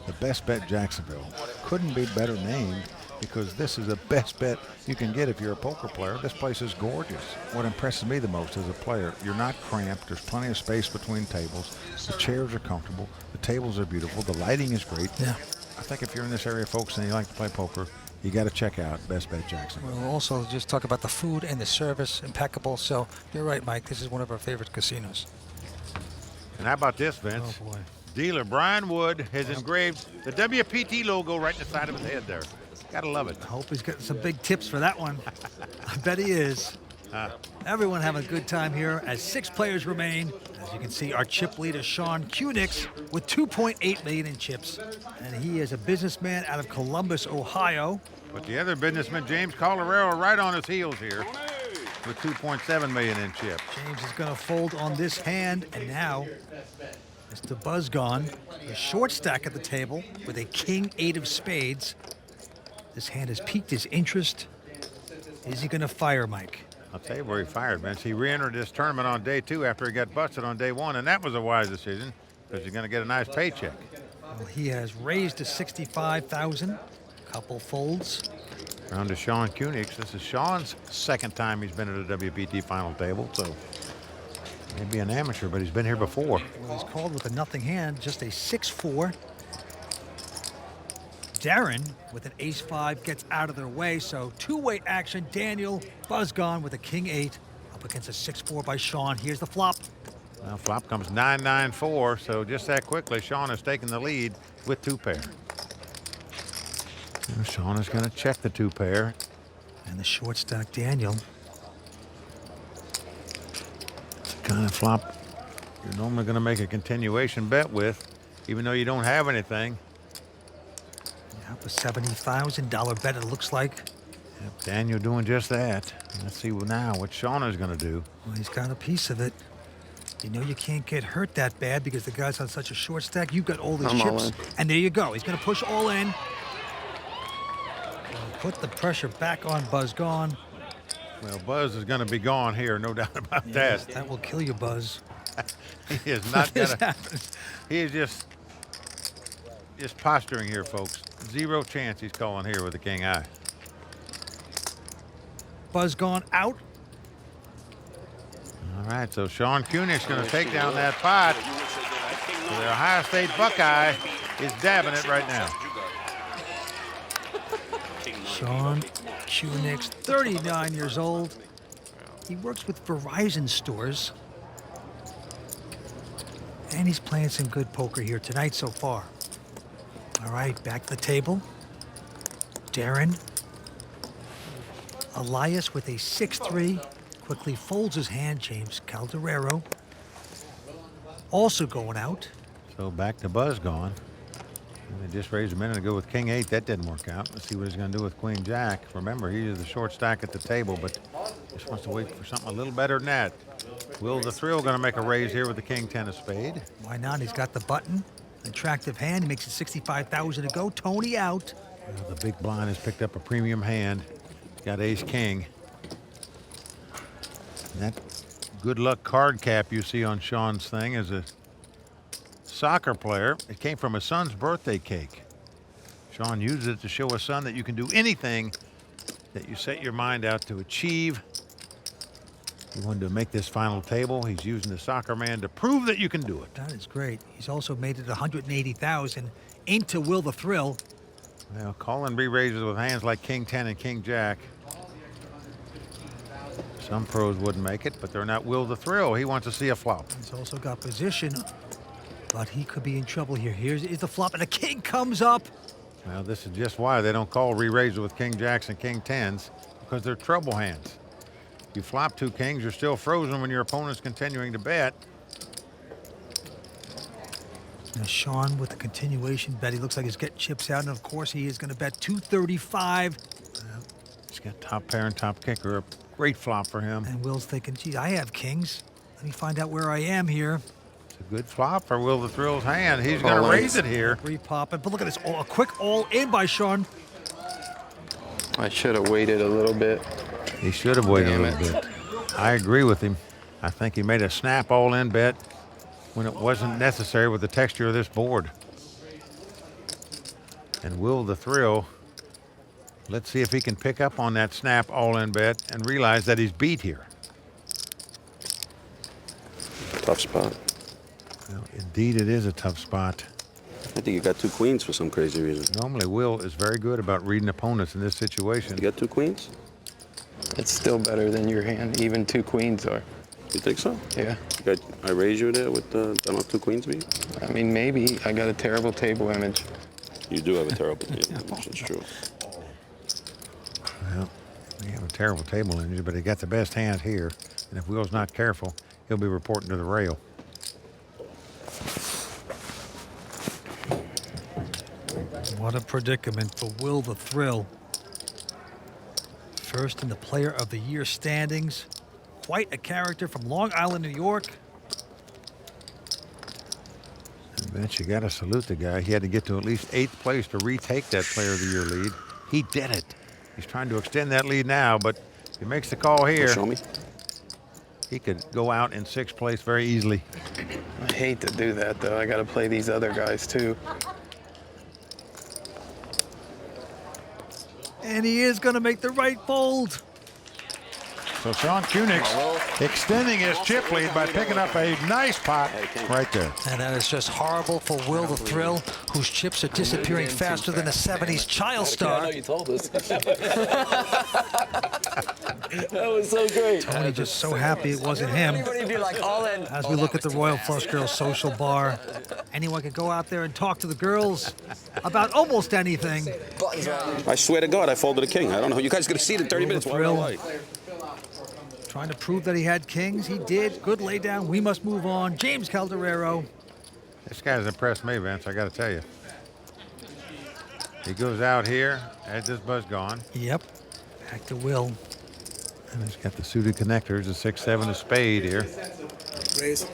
the Best Bet Jacksonville couldn't be better named, because this is the best bet you can get if you're a poker player. This place is gorgeous. What impresses me the most as a player, you're not cramped. There's plenty of space between tables. The chairs are comfortable. The tables are beautiful. The lighting is great. Yeah. I think if you're in this area, folks, and you like to play poker, you got to check out Best Bet Jacksonville. We'll also just talk about the food and the service, impeccable. So you're right, Mike. This is one of our favorite casinos. And how about this, Vince? Oh, boy. Dealer Brian Wood has engraved the WPT logo right in the side of his head there. Gotta love it. I hope he's getting some big tips for that one. I bet he is. Everyone having a good time here as 6 players remain. As you can see, our chip leader, Sean Kunix, with 2.8 million in chips. And he is a businessman out of Columbus, Ohio. But the other businessman, James Calderaro, right on his heels here with 2.7 million in chips. James is going to fold on this hand, and now Mr. Buzz gone. A short stack at the table with a king-8 of spades. This hand has piqued his interest. Is he going to fire, Mike? I'll tell you where he fired, Vince. He re-entered this tournament on day 2 after he got busted on day 1, and that was a wise decision because he's going to get a nice paycheck. Well, he has raised to 65,000. Couple folds. Round to Sean Kunix. This is Sean's second time he's been at a WPT final table, so Maybe an amateur, but he's been here before. Well, he's called with a nothing hand, just a 6-4. Darren with an ace-5 gets out of their way, so two-way action. Daniel buzz gone with a king-8 up against a 6-4 by Sean. Here's the flop. Well, flop comes 9-9-4, so just that quickly, Sean has taken the lead with 2-pair. Sean is going to check the 2-pair. And the short stack Daniel. It's the kind of flop you're normally going to make a continuation bet with, even though you don't have anything. Yeah, a $70,000 bet, it looks like. Yep, Daniel doing just that. Let's see now what Sean is going to do. Well, he's got a piece of it. You know you can't get hurt that bad because the guy's on such a short stack. You've got all these chips. And there you go. He's going to push all in. Put the pressure back on Buzz gone. Well, Buzz is going to be gone here, no doubt about Yes, that. that will kill you, Buzz. He is not going to. He is just posturing here, folks. Zero chance he's calling here with the king eye. Buzz gone out. All right, so Sean Kunig's going to take down that pot. So the Ohio State Buckeye is dabbing it right now. Sean Kunig's 39 years old. He works with Verizon stores. And he's playing some good poker here tonight so far. All right, back to the table. Darren. Elias with a 6-3. Quickly folds his hand. James Calderero also going out. So back to Buzz gone. They just raised a minute ago with king 8. That didn't work out. Let's see what he's going to do with queen jack. Remember, he is the short stack at the table, but just wants to wait for something a little better than that. Will the Thrill going to make a raise here with the king 10 of spade? Why not? He's got the button. Attractive hand. He makes it 65,000 to go. Tony out. Well, the big blind has picked up a premium hand. He's got ace king. And that good luck card cap you see on Sean's thing is a soccer player. It came from his son's birthday cake. Sean used it to show his son that you can do anything that you set your mind out to achieve. He wanted to make this final table. He's using the soccer man to prove that you can do it. That is great. He's also made it 180,000 into Will the Thrill. Well, calling re-raises with hands like king 10 and king jack. Some pros wouldn't make it, but they're not Will the Thrill. He wants to see a flop. He's also got position, but he could be in trouble here. Here's the flop, and the king comes up. Well, this is just why they don't call re-raises with king jacks and king 10s, because they're trouble hands. You flop 2 kings, you're still frozen when your opponent's continuing to bet. Now Sean with the continuation bet. He looks like he's getting chips out, and of course he is going to bet 235. He's got top pair and top kicker. A great flop for him. And Will's thinking, gee, I have kings. Let me find out where I am here. It's a good flop for Will the Thrill's hand. He's going to raise it here. Re-popping, but look at this, a quick all-in by Sean. I should have waited a little bit. He should have waited a little bit. I agree with him. I think he made a snap all-in bet when it wasn't necessary with the texture of this board. And Will the Thrill, let's see if he can pick up on that snap all-in bet and realize that he's beat here. Tough spot. Well, indeed, it is a tough spot. I think you got 2 queens for some crazy reason. Normally, Will is very good about reading opponents in this situation. You got 2 queens? It's still better than your hand. Even 2 queens are. You think so? Yeah. I raised you there with the, I don't know, 2 queens beat? I mean, maybe. I got a terrible table image. You do have a terrible table image, it's true. Well, we have a terrible table image, but he got the best hand here. And if Will's not careful, he'll be reporting to the rail. What a predicament for Will the Thrill. First in the Player of the Year standings. Quite a character from Long Island, New York. I bet you got to salute the guy. He had to get to at least 8th place to retake that Player of the Year lead. He did it. He's trying to extend that lead now, but if he makes the call here, Show me. He could go out in 6th place very easily. I hate to do that, though. I got to play these other guys, too. And he is going to make the right fold. So Sean Kunix extending his chip lead by picking up a nice pot right there. And that is just horrible for Will the Thrill, whose chips are disappearing faster than a 70s child star. I know you told us. That was so great. Tony just so happy it wasn't him. As we look at the Royal Flush Girls social bar, anyone can go out there and talk to the girls about almost anything. I swear to God, I folded a king. I don't know. You guys going to see it in 30 minutes. Why Thrill. don't I? Trying to prove that he had kings. He did. Good lay down. We must move on. James Calderero. This guy's impressed me, Vince, I got to tell you. He goes out here, has this buzz gone. Yep. Back to Will. And he's got the suited connectors, a 6-7 of spade here. He's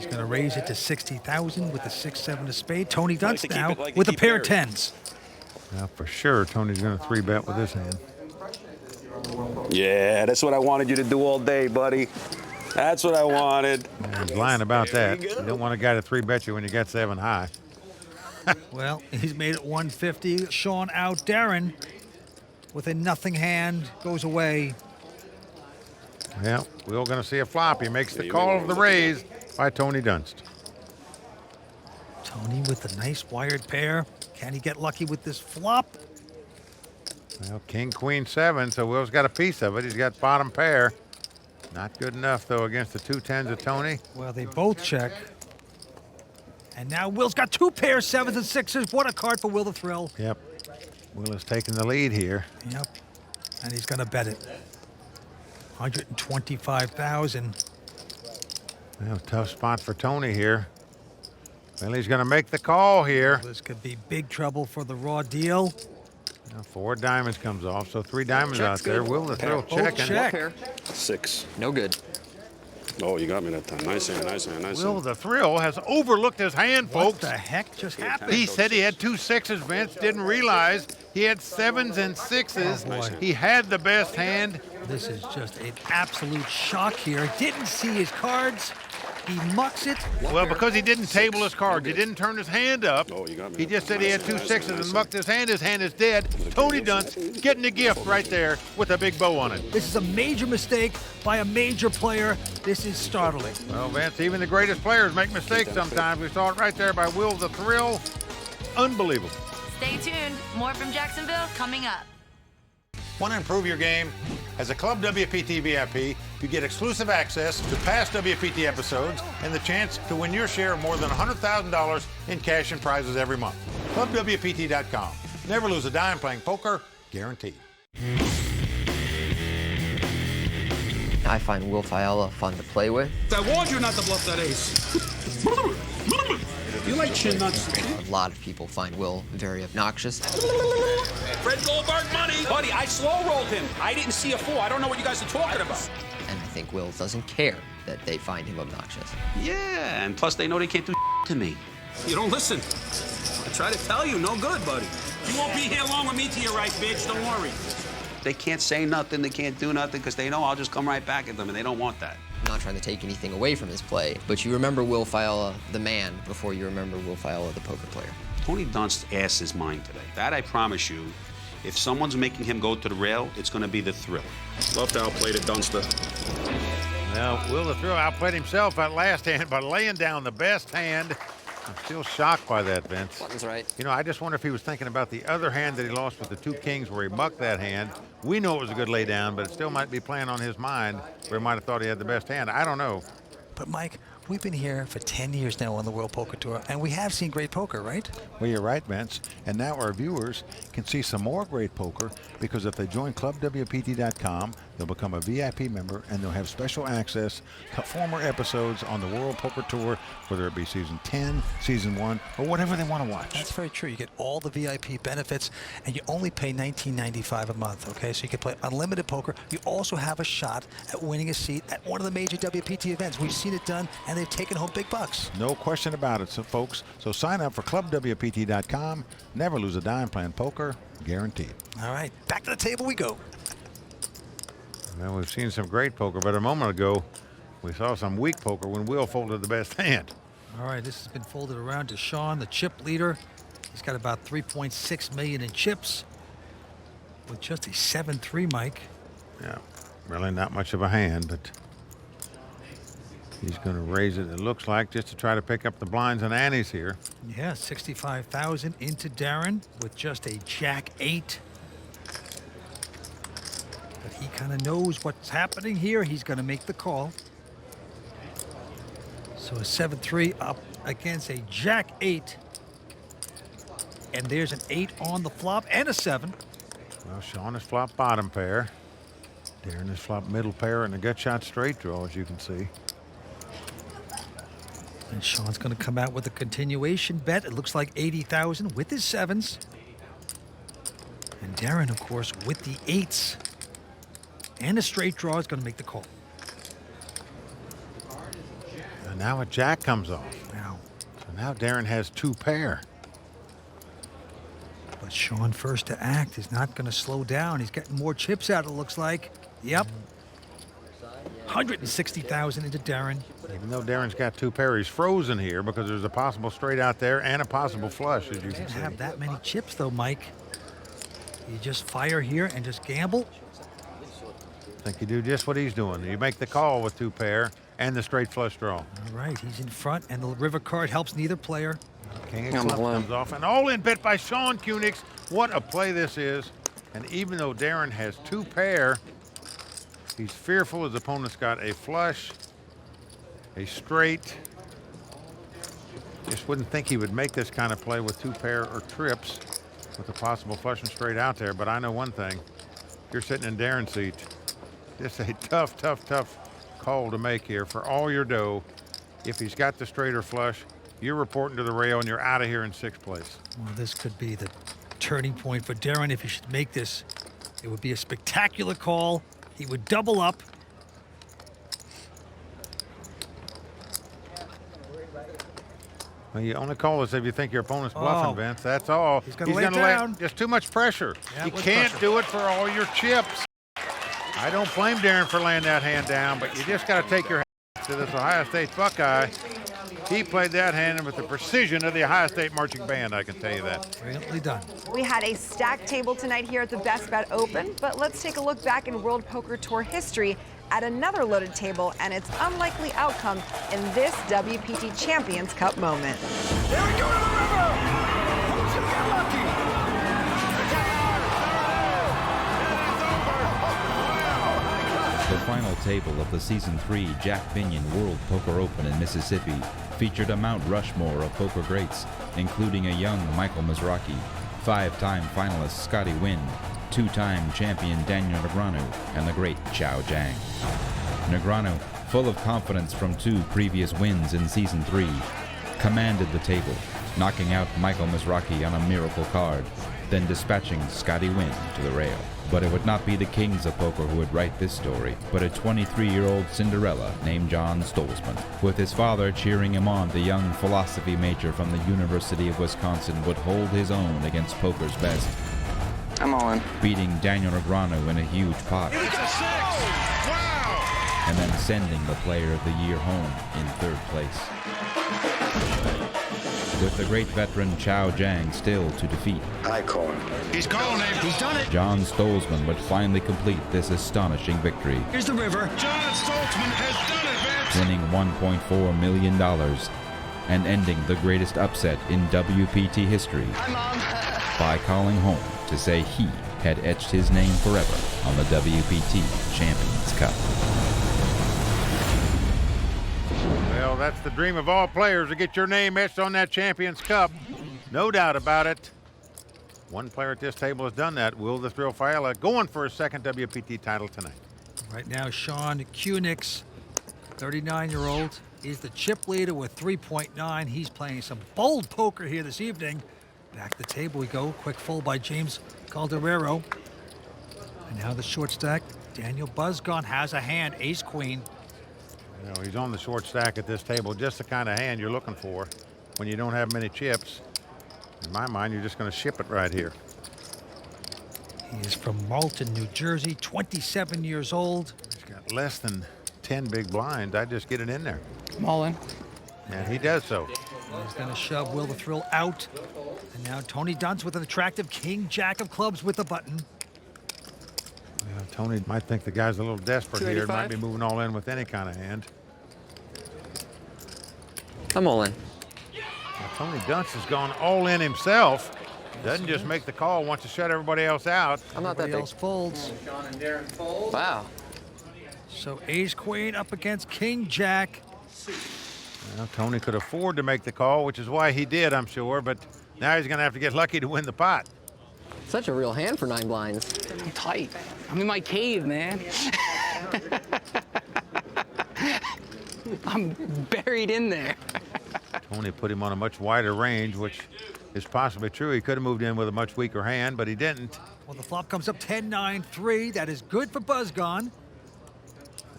going to raise it to 60,000 with the 6-7 of spade. Tony Dunst now with a pair of tens. Now, for sure, Tony's going to 3-bet with this hand. Yeah, that's what I wanted you to do all day, buddy. That's what I wanted. Yeah, he's lying about that. You don't want a guy to 3-bet you when you got 7 high. Well, he's made it 150. Sean out. Darren with a nothing hand goes away. Yeah, we're going to see a flop. He makes the call of the raise by Tony Dunst. Tony with a nice wired pair. Can he get lucky with this flop? Well, King, Queen, 7, so Will's got a piece of it. He's got bottom pair. Not good enough, though, against the 2 10s of Tony. Well, they both check. And now Will's got 2 pairs, 7s and 6s. What a card for Will the Thrill. Yep. Will is taking the lead here. Yep. And he's going to bet it. 125,000. Well, tough spot for Tony here. Well, he's going to make the call here. This could be big trouble for the raw deal. 4 diamonds comes off, so 3 diamonds out there. Will the Thrill checking. Check. 6. No good. Oh, you got me that time. Nice hand, nice hand, nice Will hand. the Thrill has overlooked his hand, folks. What the heck just happened? He said he had 2 6s, Vince. Didn't realize he had 7s and 6s. Oh, boy. He had the best hand. This is just an absolute shock here. Didn't see his cards. He mucks it. Well, because he didn't table his cards. He didn't turn his hand up. Oh, you got me. He just said he had 2 6s and mucked his hand. His hand is dead. Tony Dunst getting a gift right there with a big bow on it. This is a major mistake by a major player. This is startling. Well, Vince, even the greatest players make mistakes sometimes. We saw it right there by Will the Thrill. Unbelievable. Stay tuned. More from Jacksonville coming up. Want to improve your game? As a Club WPT VIP, you get exclusive access to past WPT episodes and the chance to win your share of more than $100,000 in cash and prizes every month. ClubWPT.com. Never lose a dime playing poker, guaranteed. I find Will Fiala fun to play with. I warned you not to bluff that ace. You like chin nuts? A lot of people find Will very obnoxious. Fred Goldberg money. Buddy, I slow rolled him. I didn't see a 4. I don't know what you guys are talking about. And I think Will doesn't care that they find him obnoxious. Yeah, and plus they know they can't do to me. You don't listen. I try to tell you, no good, buddy. You won't be here long with me to your right, bitch. Don't worry. They can't say nothing. They can't do nothing because they know I'll just come right back at them, and they don't want that. I'm not trying to take anything away from his play, but you remember Will Fiala, the man, before you remember Will Fiala, the poker player. Tony Dunst asked his mind today. That I promise you. If someone's making him go to the rail, it's going to be the Thrill. Love to outplay the Dunster. Well, Will the Thrill outplayed himself that last hand by laying down the best hand. I'm still shocked by that, Vince. Button's right. You know, I just wonder if he was thinking about the other hand that he lost with the 2 kings where he mucked that hand. We know it was a good lay down, but it still might be playing on his mind where he might have thought he had the best hand. I don't know. But Mike, we've been here for 10 years now on the World Poker Tour, and we have seen great poker, right? Well, you're right, Vince. And now our viewers can see some more great poker because if they join ClubWPT.com, they'll become a VIP member and they'll have special access to former episodes on the World Poker Tour, whether it be Season 10, Season 1, or whatever they want to watch. That's very true. You get all the VIP benefits, and you only pay $19.95 a month, okay? So you can play unlimited poker. You also have a shot at winning a seat at one of the major WPT events. We've seen it done, and they've taken home big bucks. No question about it, so folks. So sign up for ClubWPT.com. Never lose a dime playing poker, guaranteed. All right, back to the table we go. Well, we've seen some great poker, but a moment ago, we saw some weak poker when Will folded the best hand. All right, this has been folded around to Sean, the chip leader. He's got about 3.6 million in chips with just a 7-3, Mike. Yeah. Really not much of a hand, but he's going to raise it, it looks like, just to try to pick up the blinds and antes here. Yeah, 65,000 into Darren with just a Jack-8. But he kind of knows what's happening here. He's going to make the call. So a 7-3 up against a Jack-8. And there's an 8 on the flop and a 7. Well, Sean has flopped bottom pair. Darren has flopped middle pair and a gut shot straight draw, as you can see. And Sean's going to come out with a continuation bet. It looks like 80,000 with his 7s. And Darren, of course, with the 8s. And a straight draw is going to make the call. And now a jack comes off. Now. So now Darren has 2 pair. But Sean first to act is not going to slow down. He's getting more chips out, it looks like. Yep. 160,000 into Darren. Even though Darren's got 2 pair, he's frozen here because there's a possible straight out there and a possible flush, as you can see. Doesn't have that many chips, though, Mike. You just fire here and just gamble. I think you do just what he's doing. You make the call with 2 pair and the straight flush draw. All right, he's in front, and the river card helps neither player. King of clubs comes off. An all-in bet by Sean Kunix. What a play this is. And even though Darren has 2 pair, he's fearful his opponent's got a flush, a straight. Just wouldn't think he would make this kind of play with 2 pair or trips with a possible flush and straight out there. But I know one thing. You're sitting in Darren's seat. Just a tough, tough, tough call to make here for all your dough. If he's got the straight or flush, you're reporting to the rail and you're out of here in 6th place. Well, this could be the turning point for Darren. If he should make this, it would be a spectacular call. He would double up. Well, you only call this if you think your opponent's bluffing, Vince. That's all. He's going to lay down. Just too much pressure. Yeah, you can't do it for all your chips. I don't blame Darren for laying that hand down, but you just got to take your hand to this Ohio State Buckeye. He played that hand with the precision of the Ohio State marching band, I can tell you that. Brilliantly done. We had a stacked table tonight here at the Best Bet Open, but let's take a look back in World Poker Tour history at another loaded table and its unlikely outcome in this WPT Champions Cup moment. There we go to the river! Who's gonna get lucky? The final table of the Season 3 Jack Binion World Poker Open in Mississippi featured a Mount Rushmore of poker greats, including a young Michael Mizrachi, 5-time finalist Scotty Wynn, 2-time champion Daniel Negreanu, and the great Chao Jiang. Negreanu, full of confidence from 2 previous wins in Season 3, commanded the table, knocking out Michael Mizrachi on a miracle card, then dispatching Scotty Wynn to the rail. But it would not be the kings of poker who would write this story, but a 23-year-old Cinderella named John Stolzman. With his father cheering him on, the young philosophy major from the University of Wisconsin would hold his own against poker's best. I'm all in. Beating Daniel Negreanu in a huge pot. He gets a 6! Wow! And then sending the player of the year home in 3rd place. With the great veteran Chao Jiang still to defeat. I call him. He's calling him. He's done it. John Stolzman would finally complete this astonishing victory. Here's the river. John Stolzman has done it, Vince. Winning $1.4 million and ending the greatest upset in WPT history by calling home to say he had etched his name forever on the WPT Champions Cup. Well, that's the dream of all players, to get your name etched on that Champions Cup. No doubt about it. One player at this table has done that. Will the Thrill Fiala going for his 2nd WPT title tonight. Right now, Sean Kunix, 39-year-old, is the chip leader with 3.9. He's playing some bold poker here this evening. Back to the table we go. Quick full by James Calderero. And now the short stack. Daniel Buzzgon has a hand, ace-queen. You know, he's on the short stack at this table, just the kind of hand you're looking for when you don't have many chips. In my mind, you're just going to ship it right here. He is from Malton, New Jersey, 27 years old. He's got less than 10 big blinds. I just get it in there. I'm all in. And he does so. He's going to shove Will the Thrill out. And now Tony Dunst with an attractive king, jack of clubs with the button. Well, Tony might think the guy's a little desperate here. Might be moving all in with any kind of hand. I'm all in. Well, Tony Dunst has gone all in himself. Doesn't just make the call, wants to shut everybody else out. I'm not that big. else folds. Wow. So ace queen up against king jack. Well, Tony could afford to make the call, which is why he did, I'm sure, but now he's going to have to get lucky to win the pot. Such a real hand for 9 blinds. I'm tight. I'm in my cave, man. I'm buried in there. Tony put him on a much wider range, which is possibly true. He could have moved in with a much weaker hand, but he didn't. Well, the flop comes up 10-9-3. That is good for Buzzgone.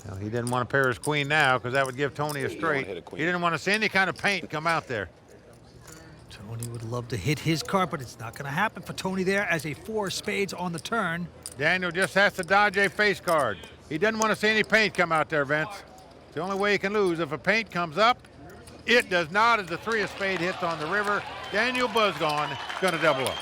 Well, he didn't want to pair his queen now because that would give Tony a straight. He didn't want to see any kind of paint come out there. Tony would love to hit his card, but it's not going to happen for Tony there as a 4 spades on the turn. Daniel just has to dodge a face card. He doesn't want to see any paint come out there, Vince. It's the only way he can lose. If a paint comes up, it does not as the 3 of spade hits on the river. Daniel Buzzgone is going to double up.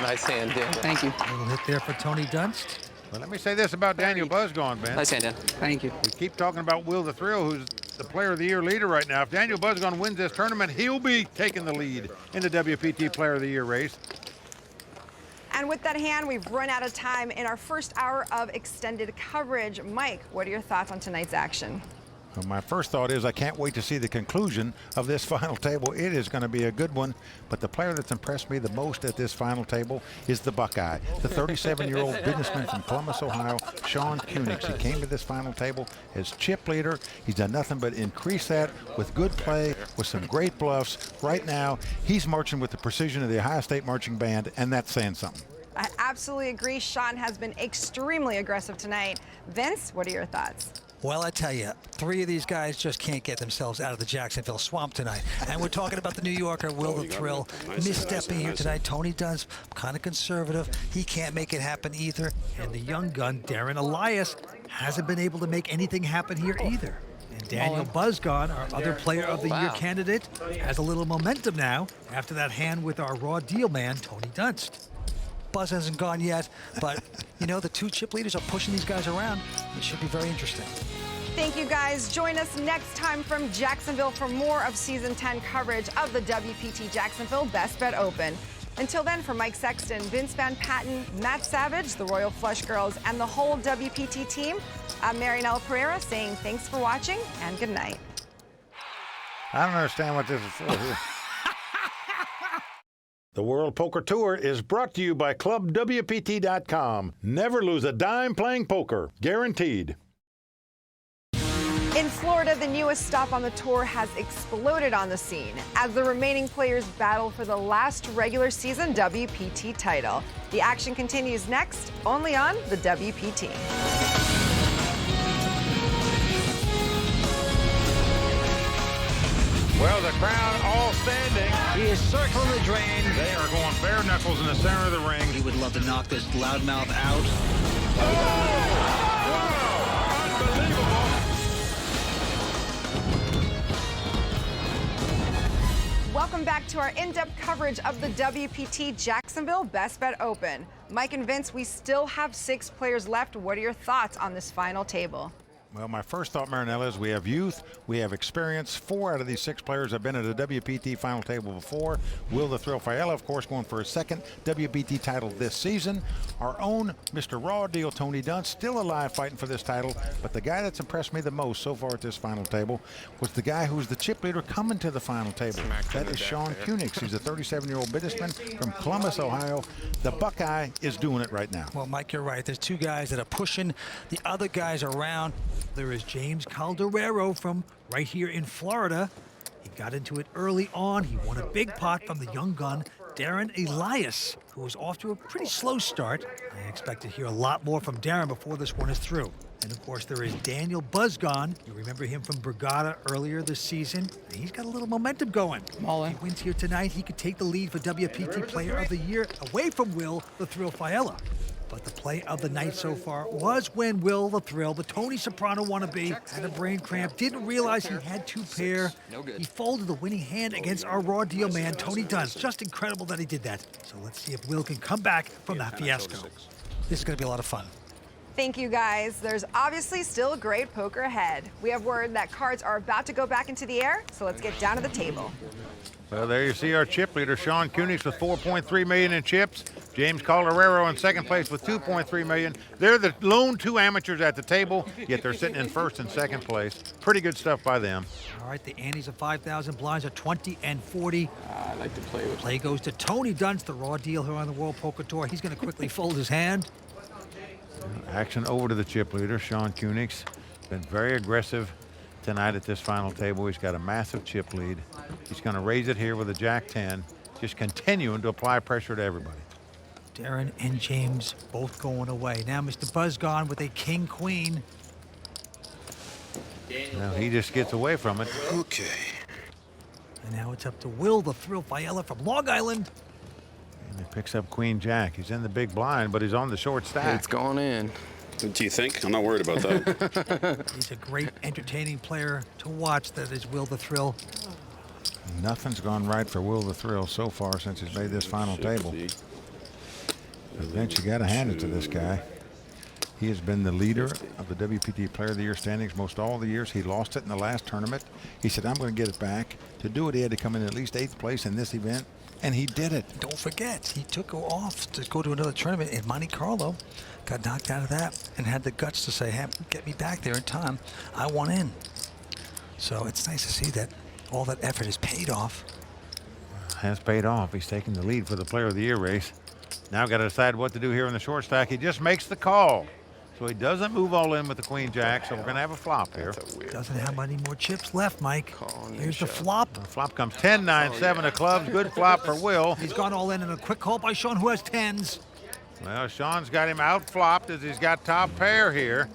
Nice hand, Daniel. Thank you. A little hit there for Tony Dunst. Well, let me say this about Daniel Buzzgone, Ben. Nice hand, Dan. Thank you. We keep talking about Will the Thrill, who's the Player of the Year leader right now. If Daniel Buzzgone wins this tournament, he'll be taking the lead in the WPT Player of the Year race. And with that hand, we've run out of time in our first hour of extended coverage. Mike, what are your thoughts on tonight's action? Well, my first thought is I can't wait to see the conclusion of this final table. It is going to be a good one, but the player that's impressed me the most at this final table is the Buckeye, the 37-year-old businessman from Columbus, Ohio, Sean Kunix. He came to this final table as chip leader. He's done nothing but increase that with good play, with some great bluffs. Right now, he's marching with the precision of the Ohio State Marching Band, and that's saying something. I absolutely agree. Sean has been extremely aggressive tonight. Vince, what are your thoughts? Well, I tell you, 3 of these guys just can't get themselves out of the Jacksonville swamp tonight. And we're talking about the New Yorker, Will the Thrill, misstepping here tonight. Tony Dunst, kind of conservative. He can't make it happen either. And the young gun, Darren Elias, hasn't been able to make anything happen here either. And Daniel Buzzgone, our other Player of the Year candidate, has a little momentum now after that hand with our raw deal man, Tony Dunst. Buzz hasn't gone yet, but, you know, the 2 chip leaders are pushing these guys around. It should be very interesting. Thank you, guys. Join us next time from Jacksonville for more of Season 10 coverage of the WPT Jacksonville Best Bet Open. Until then, for Mike Sexton, Vince Van Patten, Matt Savage, the Royal Flush Girls, and the whole WPT team, I'm Marianella Pereira saying thanks for watching and good night. I don't understand what this is for here. The World Poker Tour is brought to you by ClubWPT.com. Never lose a dime playing poker. Guaranteed. In Florida, the newest stop on the tour has exploded on the scene as the remaining players battle for the last regular season WPT title. The action continues next, only on the WPT. Well, the crowd all standing. He is circling the drain. They are going bare knuckles in the center of the ring. He would love to knock this loudmouth out. Welcome back to our in-depth coverage of the WPT Jacksonville Best Bet Open. Mike and Vince, we still have 6 players left. What are your thoughts on this final table? Well, my first thought, Marinella, is we have youth, we have experience. 4 out of these 6 players have been at a WPT final table before. Will the Thrill Fiala, of course, going for his 2nd WPT title this season. Our own Mr. Raw Deal, Tony Dunst, still alive fighting for this title. But the guy that's impressed me the most so far at this final table was the guy who's the chip leader coming to the final table. That is Sean Kunix. He's a 37-year-old businessman from Columbus, Ohio. The Buckeye is doing it right now. Well, Mike, you're right. There's 2 guys that are pushing the other guys around. There is James Calderero from right here in Florida. He got into it early on. He won a big pot from the young gun, Darren Elias, who was off to a pretty slow start. I expect to hear a lot more from Darren before this one is through. And of course, there is Daniel Buzzgone. You remember him from Brigada earlier this season. And he's got a little momentum going. If he wins here tonight, he could take the lead for WPT Player of the Year away from Will the Thrill Fiala. But the play of the night so far was when Will the Thrill, the Tony Soprano wannabe, had a brain cramp, didn't realize he had 2 pair. He folded the winning hand against our raw deal man, Tony Dunst. Just incredible that he did that. So let's see if Will can come back from that fiasco. This is going to be a lot of fun. Thank you, guys. There's obviously still great poker ahead. We have word that cards are about to go back into the air, so let's get down to the table. Well, there you see our chip leader, Sean Kunix, with $4.3 million in chips. James Calderero in second place with $2.3 million. They're the lone two amateurs at the table, yet they're sitting in first and second place. Pretty good stuff by them. All right, the antes of 5,000, blinds are 20 and 40. I like to play with. Play goes to Tony Dunst, the raw deal here on the World Poker Tour. He's going to quickly fold his hand. Action over to the chip leader, Sean Kunix. Been very aggressive tonight at this final table. He's got a massive chip lead. He's going to raise it here with a Jack-10, just continuing to apply pressure to everybody. Darren and James both going away. Now Mr. Buzzgone with a king-queen. Now he just gets away from it. Okay. And now it's up to Will the Thrill Fiella from Long Island. And he picks up Queen Jack. He's in the big blind, but he's on the short stack. It's going in. Do you think? I'm not worried about that. He's a great, entertaining player to watch. That is Will the Thrill. Nothing's gone right for Will the Thrill so far since he's made this final table. Vince, you got to hand it to this guy. He has been the leader of the WPT Player of the Year standings most all the years. He lost it in the last tournament. He said, I'm going to get it back. To do it, he had to come in at least 8th place in this event, and he did it. Don't forget, he took off to go to another tournament in Monte Carlo, got knocked out of that, and had the guts to say, hey, get me back there in time. I want in. So it's nice to see that all that effort has paid off. Has paid off. He's taking the lead for the Player of the Year race. Now got to decide what to do here in the short stack. He just makes the call. So he doesn't move all in with the Queen Jack, so we're going to have a flop here. Doesn't have any more chips left, Mike. Here's the flop. The flop comes 10, 9, 7 of clubs. Good flop for Will. He's gone all in a quick call by Sean, who has 10s. Well, Sean's got him out flopped as he's got top pair here.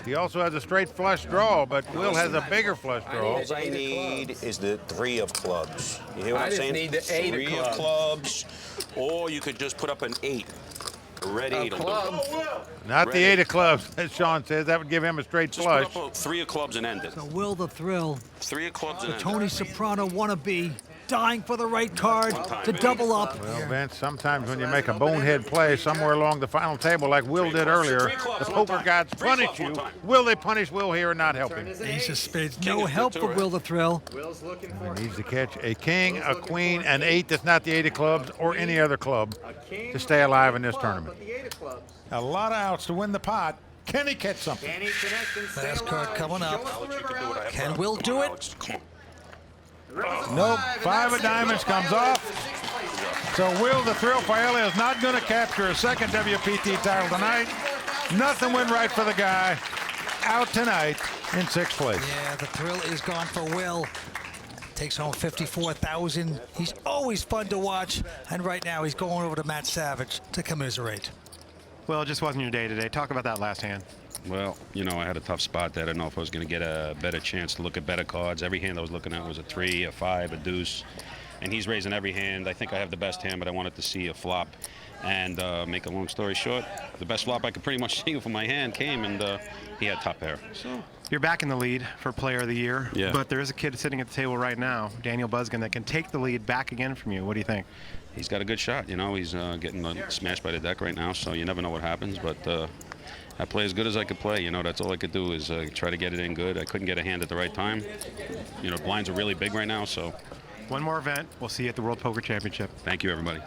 He also has a straight flush draw, but Will has a bigger flush draw. All I need is the 3 of clubs. You hear what I'm saying? I just need the 8 3 of clubs, or you could just put up an 8. A red 8 will do. Not the 8 of clubs, as Sean says. That would give him a straight Just flush. put up a 3 of clubs and end it. So Will the Thrill, 3 of clubs the and end Tony it. Soprano wannabe, dying for the right card to double up. Well, Vince, sometimes when you make a bonehead play somewhere along the final table like Will did earlier, the poker gods punish you. Will they punish Will here and not help him? Ace of spades, no help for Will the Thrill. He needs to catch a king, a queen, an 8 that's not the 8 of clubs or any other club to stay alive in this tournament. A lot of outs to win the pot. Can he catch something? Last card coming up. Can Will do it? Nope. 5 of diamonds comes off. So Will the Thrill Fiella is not going to capture a second WPT title tonight. Nothing went right for the guy. Out tonight in 6th place. Yeah, the Thrill is gone for Will. Takes home $54,000. He's always fun to watch. And right now he's going over to Matt Savage to commiserate. Well, it just wasn't your day today. Talk about that last hand. Well, you know, I had a tough spot there. I didn't know if I was going to get a better chance to look at better cards. Every hand I was looking at was a 3, a 5, a deuce. And he's raising every hand. I think I have the best hand, but I wanted to see a flop. And make a long story short, the best flop I could pretty much see for my hand came, and he had top pair. So you're back in the lead for Player of the Year. Yeah. But there is a kid sitting at the table right now, Daniel Buzzgone, that can take the lead back again from you. What do you think? He's got a good shot. You know, he's getting smashed by the deck right now, so you never know what happens. But I play as good as I could play. You know, that's all I could do is try to get it in good. I couldn't get a hand at the right time. You know, blinds are really big right now, so. One more event. We'll see you at the World Poker Championship. Thank you, everybody.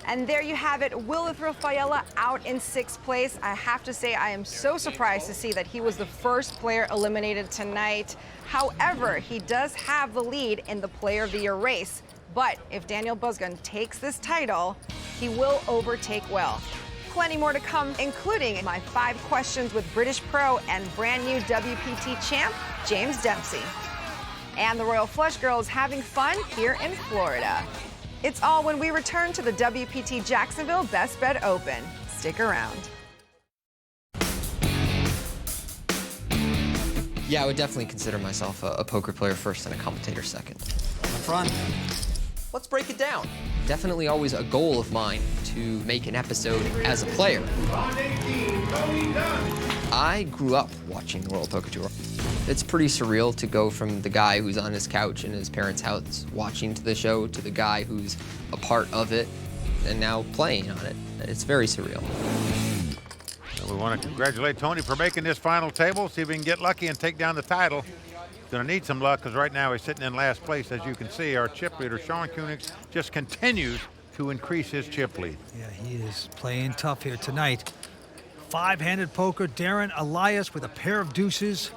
And there you have it, Will the Thrill Fiella out in 6th place. I have to say I am so surprised to see that he was the first player eliminated tonight. However, he does have the lead in the Player of the Year race. But if Daniel Buzzgone takes this title, he will overtake Will. Plenty more to come, including my 5 questions with British pro and brand new WPT champ, James Dempsey. And the Royal Flush Girl is having fun here in Florida. It's all when we return to the WPT Jacksonville Best Bet Open. Stick around. Yeah, I would definitely consider myself a poker player first and a commentator second. On the front. Let's break it down. Definitely always a goal of mine to make an episode as a player. I grew up watching the World Poker Tour. It's pretty surreal to go from the guy who's on his couch in his parents' house watching to the show to the guy who's a part of it and now playing on it. It's very surreal. So we want to congratulate Tony for making this final table. See if we can get lucky and take down the title. He's going to need some luck because right now he's sitting in last place. As you can see, our chip leader, Sean Koenig, just continues to increase his chip lead. Yeah, he is playing tough here tonight. Five-handed poker, Darren Elias with a pair of deuces.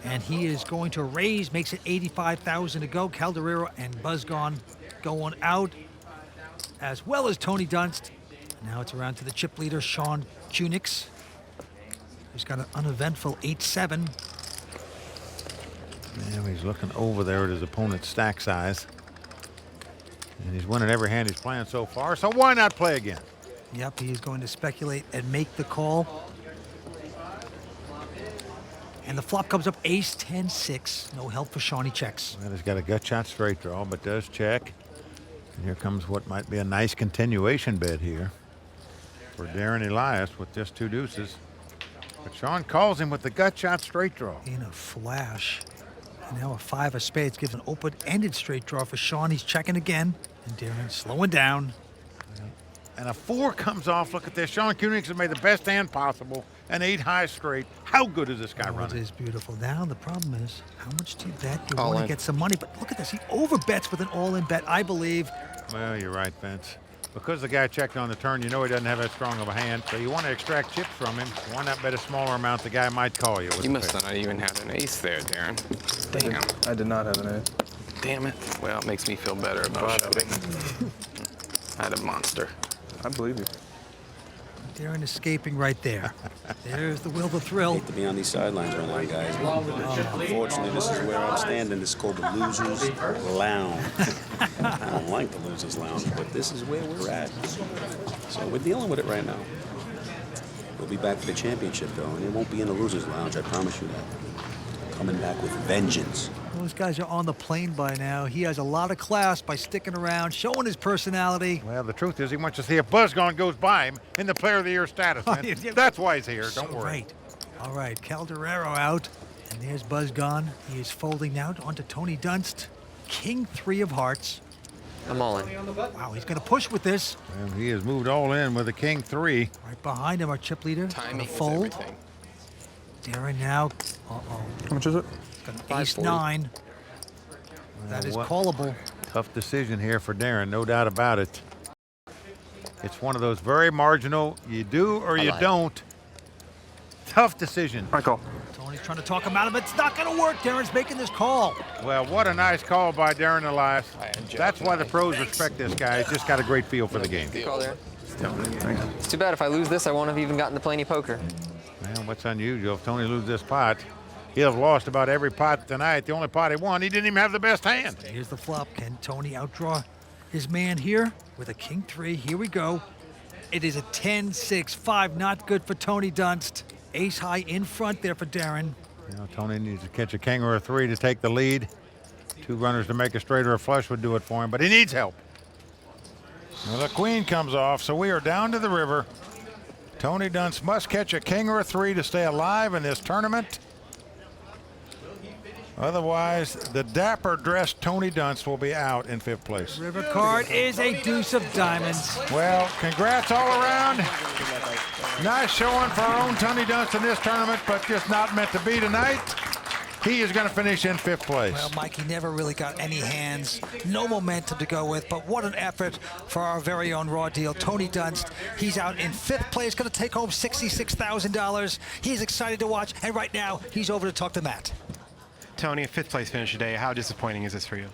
And he is going to raise, makes it 85,000 to go. Calderero and Buzzgone going out, as well as Tony Dunst. Now it's around to the chip leader, Sean Koenig, who's got an uneventful 8-7. Now he's looking over there at his opponent's stack size. And he's winning every hand he's playing so far, so why not play again? Yep, he's going to speculate and make the call. And the flop comes up ace 10-6. No help for Sean. He checks. Well, he's got a gut shot straight draw, but does check. And here comes what might be a nice continuation bet here for Darren Elias with just two deuces. But Sean calls him with the gut shot straight draw. In a flash. And now a 5 of spades gives an open-ended straight draw for Sean. He's checking again. And Darren slowing down. And a 4 comes off. Look at this. Sean Koenig has made the best hand possible. An 8 high straight. How good is this guy running? It is beautiful. Now the problem is, how much do you bet? You All want to in. get some money, but look at this. He overbets with an all-in bet, I believe. Well, you're right, Vince. Because the guy checked on the turn, you know he doesn't have that strong of a hand, so you want to extract chips from him. Why not bet a smaller amount the guy might call you? You must not even have an ace there, Darren. Damn. I did not have an ace. Damn it. Well, it makes me feel better about shoving. I had a monster. I believe you. Darren escaping right there. There's the will, the thrill. To be on these sidelines right now, guys. Unfortunately, this is where I'm standing. This is called the Losers Lounge. I don't like the Losers Lounge, but this is where we're at. So we're dealing with it right now. We'll be back for the championship, though, and it won't be in the Losers Lounge, I promise you that. Coming back with vengeance. Those guys are on the plane by now. He has a lot of class by sticking around, showing his personality. Well, the truth is he wants to see if Buzzgone goes by him in the Player of the Year status. Man. That's why he's here. Don't worry. Right. All right, Calderero out. And there's Buzzgone. He is folding now onto Tony Dunst. King 3 of hearts. I'm all in. Wow, he's going to push with this. Well, he has moved all in with a King 3. Right behind him, our chip leader. Timing is fold. everything. Darren now. How much is it? Got an ace 9. That is callable. Tough decision here for Darren, no doubt about it. It's one of those very marginal, you do or you don't. Tough decision. I call. Tony's trying to talk him out of it. It's not going to work. Darren's making this call. Well, what a nice call by Darren Elias. That's why the pros respect this guy. He's just got a great feel for the game. Good call there. It's too bad if I lose this, I won't have even gotten to play any poker. Well, what's unusual, if Tony loses this pot, he'll have lost about every pot tonight. The only pot he won, he didn't even have the best hand. Here's the flop. Can Tony outdraw his man here with a King 3? Here we go. It is a 10-6-5. Not good for Tony Dunst. Ace high in front there for Darren. You know, Tony needs to catch a king or a 3 to take the lead. 2 runners to make a straight or a flush would do it for him, but he needs help. Well, the queen comes off, so we are down to the river. Tony Dunst must catch a king or a 3 to stay alive in this tournament. Otherwise, the dapper-dressed Tony Dunst will be out in 5th place. River card is a deuce of diamonds. Well, congrats all around. Nice showing for our own Tony Dunst in this tournament, but just not meant to be tonight. He is going to finish in 5th place. Well, Mike, he never really got any hands, no momentum to go with, but what an effort for our very own raw deal, Tony Dunst. He's out in 5th place, going to take home $66,000. He's excited to watch, and right now, he's over to talk to Matt. Tony, a 5th place finish today. How disappointing is this for you?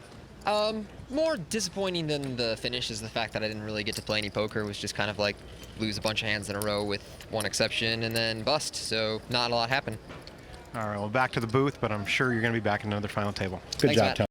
More disappointing than the finish is the fact that I didn't really get to play any poker. It was just kind of like lose a bunch of hands in a row with one exception and then bust, so not a lot happened. All right, well, back to the booth, but I'm sure you're going to be back in another final table. Good job, Tony.